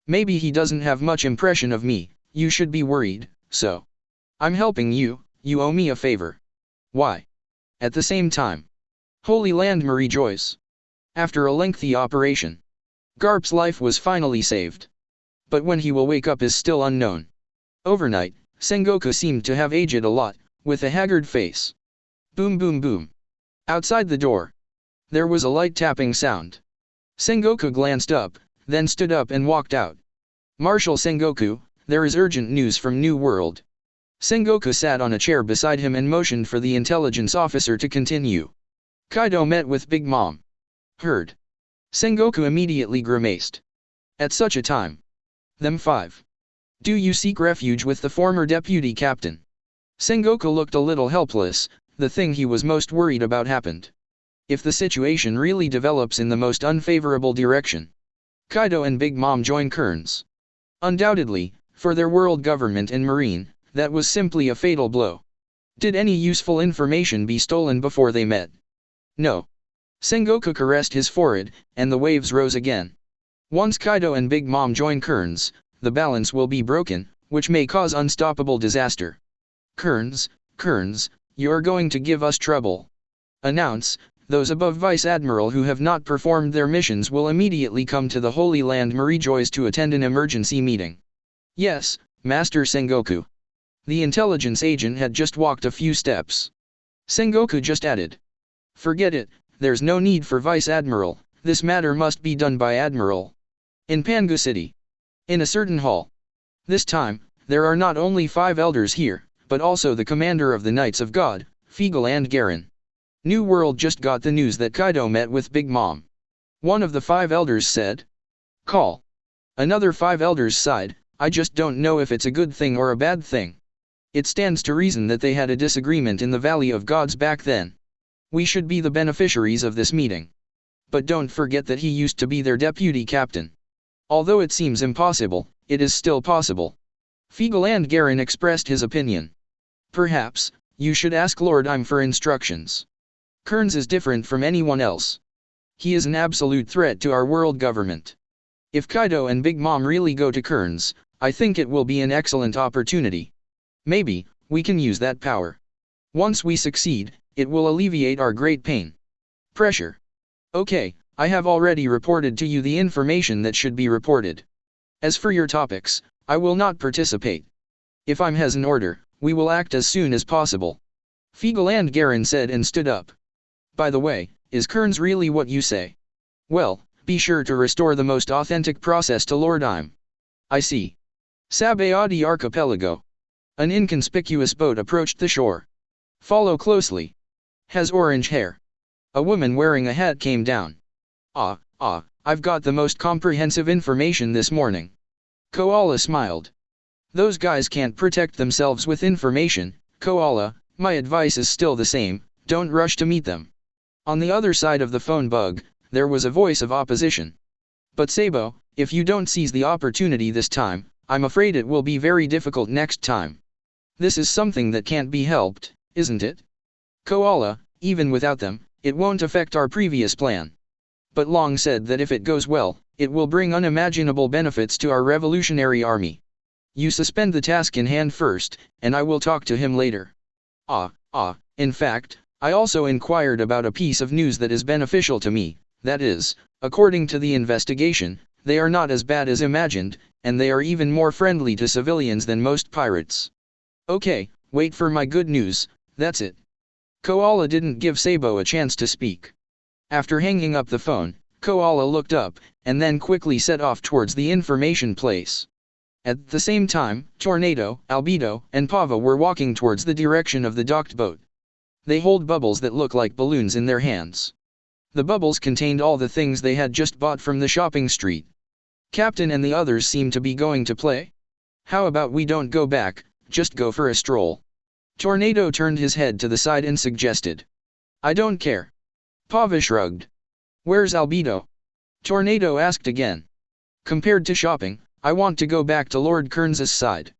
Maybe he doesn't have much impression of me, you should be worried, so. I'm helping you, you owe me a favor. Why? At the same time. Holy Land may rejoice. After a lengthy operation. Garp's life was finally saved. But when he will wake up is still unknown. Overnight, Sengoku seemed to have aged a lot, with a haggard face. Boom boom boom. Outside the door. There was a light tapping sound. Sengoku glanced up, then stood up and walked out. Marshal Sengoku, there is urgent news from New World. Sengoku sat on a chair beside him and motioned for the intelligence officer to continue. Kaido met with Big Mom. Heard. Sengoku immediately grimaced. At such a time. Them five. Do you seek refuge with the former deputy captain? Sengoku looked a little helpless, the thing he was most worried about happened. If the situation really develops in the most unfavorable direction, Kaido and Big Mom join Kearns. Undoubtedly, for their world government and marine, that was simply a fatal blow. Did any useful information be stolen before they met? No. Sengoku caressed his forehead, and the waves rose again. Once Kaido and Big Mom join Kearns, the balance will be broken, which may cause unstoppable disaster. Kearns, you're going to give us trouble. Announce, those above Vice Admiral who have not performed their missions will immediately come to the Holy Land Marijois to attend an emergency meeting. Yes, Master Sengoku. The intelligence agent had just walked a few steps. Sengoku just added. Forget it, there's no need for Vice Admiral, this matter must be done by Admiral. In Pangu City. In a certain hall. This time, there are not only 5 elders here, but also the commander of the Knights of God, Fiegel and Garen. New World just got the news that Kaido met with Big Mom. One of the 5 elders said. Call. Another 5 elders sighed, I just don't know if it's a good thing or a bad thing. It stands to reason that they had a disagreement in the Valley of Gods back then. We should be the beneficiaries of this meeting. But don't forget that he used to be their deputy captain. Although it seems impossible, it is still possible. Fiegel and Garen expressed his opinion. Perhaps, you should ask Lord Im for instructions. Kearns is different from anyone else. He is an absolute threat to our world government. If Kaido and Big Mom really go to Kearns, I think it will be an excellent opportunity. Maybe, we can use that power. Once we succeed, it will alleviate our great pain. Pressure. Okay, I have already reported to you the information that should be reported. As for your topics, I will not participate. If Im has an order, We will act as soon as possible. Fiegel and Garin said and stood up. By the way, is Kearns really what you say? Well, be sure to restore the most authentic process to Lord Im. I see. Sabayadi archipelago. An inconspicuous boat approached the shore. Follow closely. Has orange hair. A woman wearing a hat came down. I've got the most comprehensive information this morning. Koala smiled. Those guys can't protect themselves with information, Koala. My advice is still the same, don't rush to meet them. On the other side of the phone bug, there was a voice of opposition. But Sabo, if you don't seize the opportunity this time, I'm afraid it will be very difficult next time. This is something that can't be helped, isn't it? Koala, even without them, it won't affect our previous plan. But Long said that if it goes well, it will bring unimaginable benefits to our revolutionary army. You suspend the task in hand first, and I will talk to him later. In fact, I also inquired about a piece of news that is beneficial to me, that is, according to the investigation, they are not as bad as imagined, and they are even more friendly to civilians than most pirates. Okay, wait for my good news, that's it. Koala didn't give Sabo a chance to speak. After hanging up the phone, Koala looked up, and then quickly set off towards the information place. At the same time, Tornado, Albedo, and Pava were walking towards the direction of the docked boat. They hold bubbles that look like balloons in their hands. The bubbles contained all the things they had just bought from the shopping street. Captain and the others seem to be going to play. How about we don't go back, just go for a stroll? Tornado turned his head to the side and suggested. I don't care. Pava shrugged. Where's Albedo? Tornado asked again. Compared to shopping, I want to go back to Lord Kearns' side.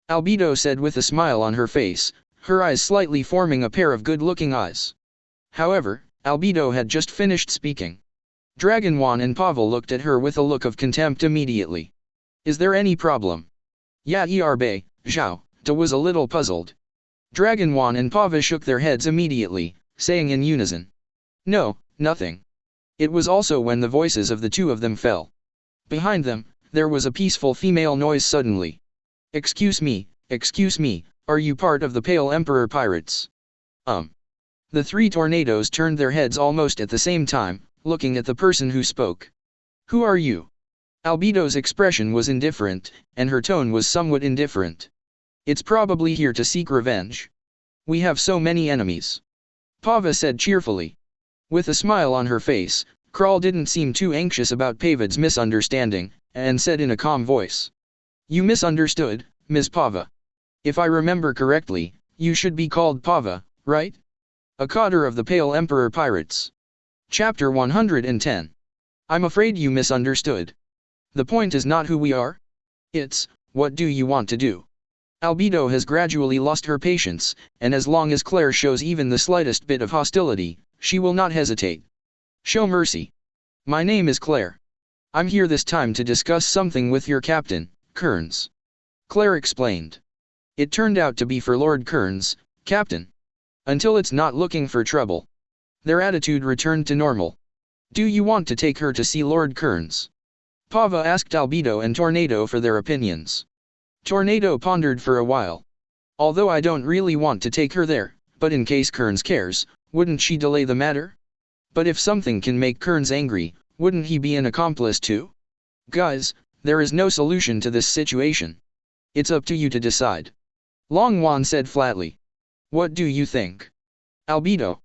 Albedo said with a smile on her face, her eyes slightly forming a pair of good-looking eyes. However, Albedo had just finished speaking. Dragonwan and Pavel looked at her with a look of contempt immediately. Is there any problem? Ya Erbe, Zhao, Da was a little puzzled. Dragonwan and Pava shook their heads immediately, saying in unison. No, nothing. It was also when the voices of the two of them fell. Behind them, there was a peaceful female noise suddenly. Excuse me, are you part of the Pale Emperor Pirates? The three tornadoes turned their heads almost at the same time, looking at the person who spoke. Who are you? Albedo's expression was indifferent, and her tone was somewhat indifferent. It's probably here to seek revenge. We have so many enemies. Pava said cheerfully. With a smile on her face, Kral didn't seem too anxious about Pavid's misunderstanding, and said in a calm voice. You misunderstood, Ms. Pava. If I remember correctly, you should be called Pava, right? A cotter of the Pale Emperor Pirates. Chapter 110. I'm afraid you misunderstood. The point is not who we are. It's, what do you want to do? Albedo has gradually lost her patience, and as long as Claire shows even the slightest bit of hostility, she will not hesitate. Show mercy. My name is Claire. I'm here this time to discuss something with your captain, Kearns. Claire explained. It turned out to be for Lord Kearns, Captain. Until it's not looking for trouble. Their attitude returned to normal. Do you want to take her to see Lord Kearns? Pava asked Albedo and Tornado for their opinions. Tornado pondered for a while. Although I don't really want to take her there, but in case Kearns cares, wouldn't she delay the matter? But if something can make Kearns angry, wouldn't he be an accomplice too? Guys, there is no solution to this situation. It's up to you to decide. Longwan said flatly. What do you think? Albedo.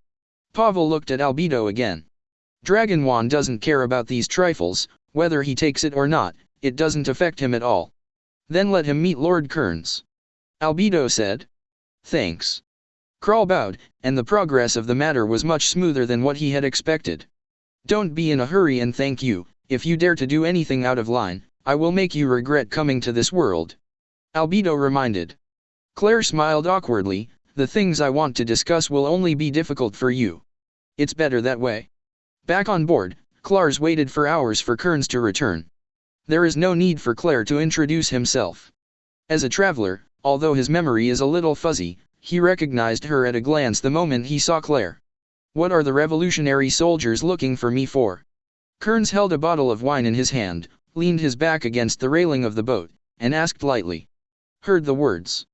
Pavel looked at Albedo again. Dragonwan doesn't care about these trifles, whether he takes it or not, it doesn't affect him at all. Then let him meet Lord Kearns. Albedo said. Thanks. Kral bowed, and the progress of the matter was much smoother than what he had expected. Don't be in a hurry and thank you, if you dare to do anything out of line, I will make you regret coming to this world. Albedo reminded. Claire smiled awkwardly, the things I want to discuss will only be difficult for you. It's better that way. Back on board, Clars waited for hours for Kearns to return. There is no need for Claire to introduce himself. As a traveler, although his memory is a little fuzzy, he recognized her at a glance the moment he saw Claire. What are the revolutionary soldiers looking for me for? Kearns held a bottle of wine in his hand, leaned his back against the railing of the boat, and asked lightly. Heard the words.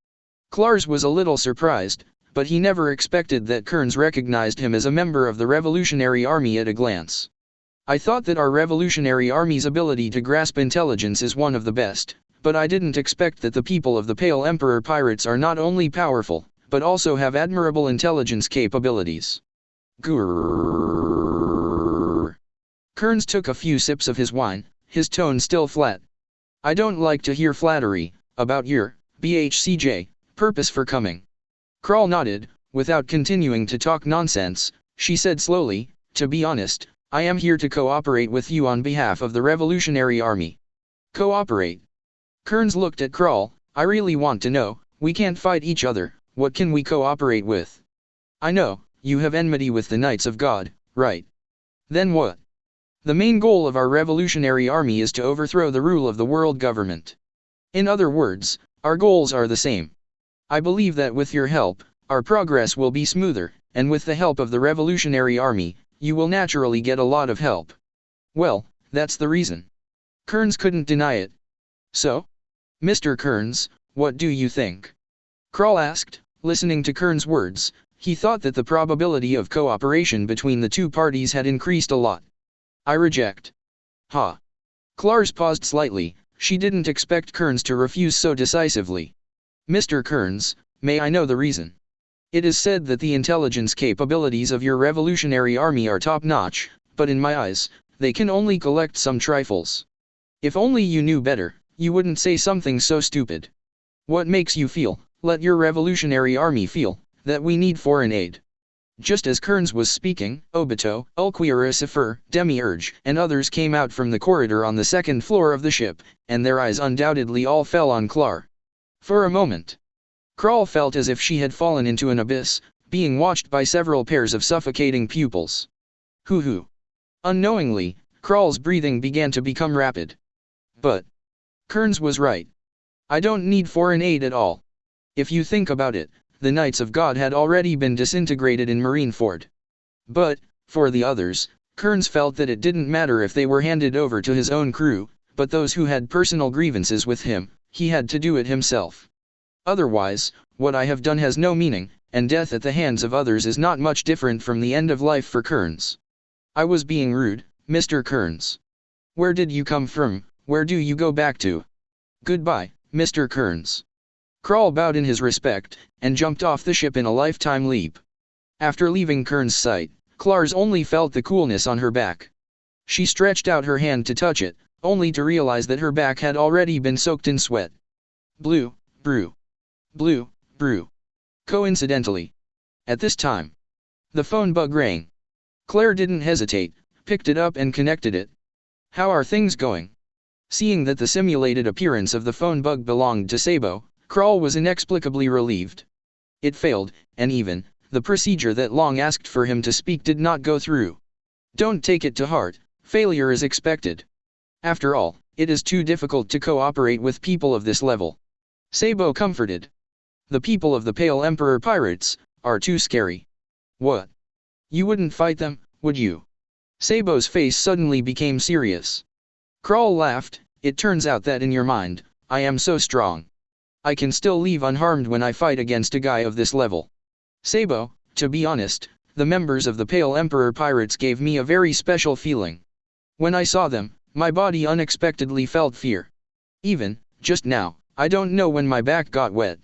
Klars was a little surprised, but he never expected that Kearns recognized him as a member of the Revolutionary Army at a glance. I thought that our Revolutionary Army's ability to grasp intelligence is one of the best, but I didn't expect that the people of the Pale Emperor Pirates are not only powerful, but also have admirable intelligence capabilities. Grrrr. Kearns took a few sips of his wine, his tone still flat. I don't like to hear flattery about your BHCJ purpose for coming. Kral nodded, without continuing to talk nonsense. She said slowly, to be honest, I am here to cooperate with you on behalf of the Revolutionary Army. Cooperate? Kearns looked at Kral. I really want to know, we can't fight each other, what can we cooperate with? I know, you have enmity with the Knights of God, right? Then what? The main goal of our Revolutionary Army is to overthrow the rule of the world government. In other words, our goals are the same. I believe that with your help, our progress will be smoother, and with the help of the Revolutionary Army, you will naturally get a lot of help. Well, that's the reason. Kearns couldn't deny it. So? Mr. Kearns, what do you think? Kral asked, listening to Kearns' words. He thought that the probability of cooperation between the two parties had increased a lot. I reject. Ha. Klars paused slightly. She didn't expect Kearns to refuse so decisively. Mr. Kearns, may I know the reason? It is said that the intelligence capabilities of your Revolutionary Army are top-notch, but in my eyes, they can only collect some trifles. If only you knew better, you wouldn't say something so stupid. What makes you feel, let your Revolutionary Army feel, that we need foreign aid? Just as Kearns was speaking, Obito, Ulquioricifer, Demiurge, and others came out from the corridor on the second floor of the ship, and their eyes undoubtedly all fell on Klar. For a moment, Kral felt as if she had fallen into an abyss, being watched by several pairs of suffocating pupils. Hoo-hoo. Unknowingly, Kral's breathing began to become rapid. But Kearns was right. I don't need foreign aid at all. If you think about it, the Knights of God had already been disintegrated in Marineford. But, for the others, Kearns felt that it didn't matter if they were handed over to his own crew, but those who had personal grievances with him, he had to do it himself. Otherwise, what I have done has no meaning, and death at the hands of others is not much different from the end of life for Kearns. I was being rude, Mr. Kearns. Where did you come from? Where do you go back to? Goodbye, Mr. Kearns. Kral bowed in his respect, and jumped off the ship in a lifetime leap. After leaving Kearns' sight, Klars only felt the coolness on her back. She stretched out her hand to touch it, only to realize that her back had already been soaked in sweat. Blue, brew. Blue, brew. Coincidentally. At this time, the phone bug rang. Claire didn't hesitate, picked it up and connected it. How are things going? Seeing that the simulated appearance of the phone bug belonged to Sabo, Kral was inexplicably relieved. It failed, and even the procedure that Long asked for him to speak did not go through. Don't take it to heart, failure is expected. After all, it is too difficult to cooperate with people of this level. Sabo comforted. The people of the Pale Emperor Pirates are too scary. What? You wouldn't fight them, would you? Sabo's face suddenly became serious. Kral laughed. It turns out that in your mind, I am so strong. I can still leave unharmed when I fight against a guy of this level. Sabo, to be honest, the members of the Pale Emperor Pirates gave me a very special feeling. When I saw them, my body unexpectedly felt fear. Even, just now, I don't know when my back got wet,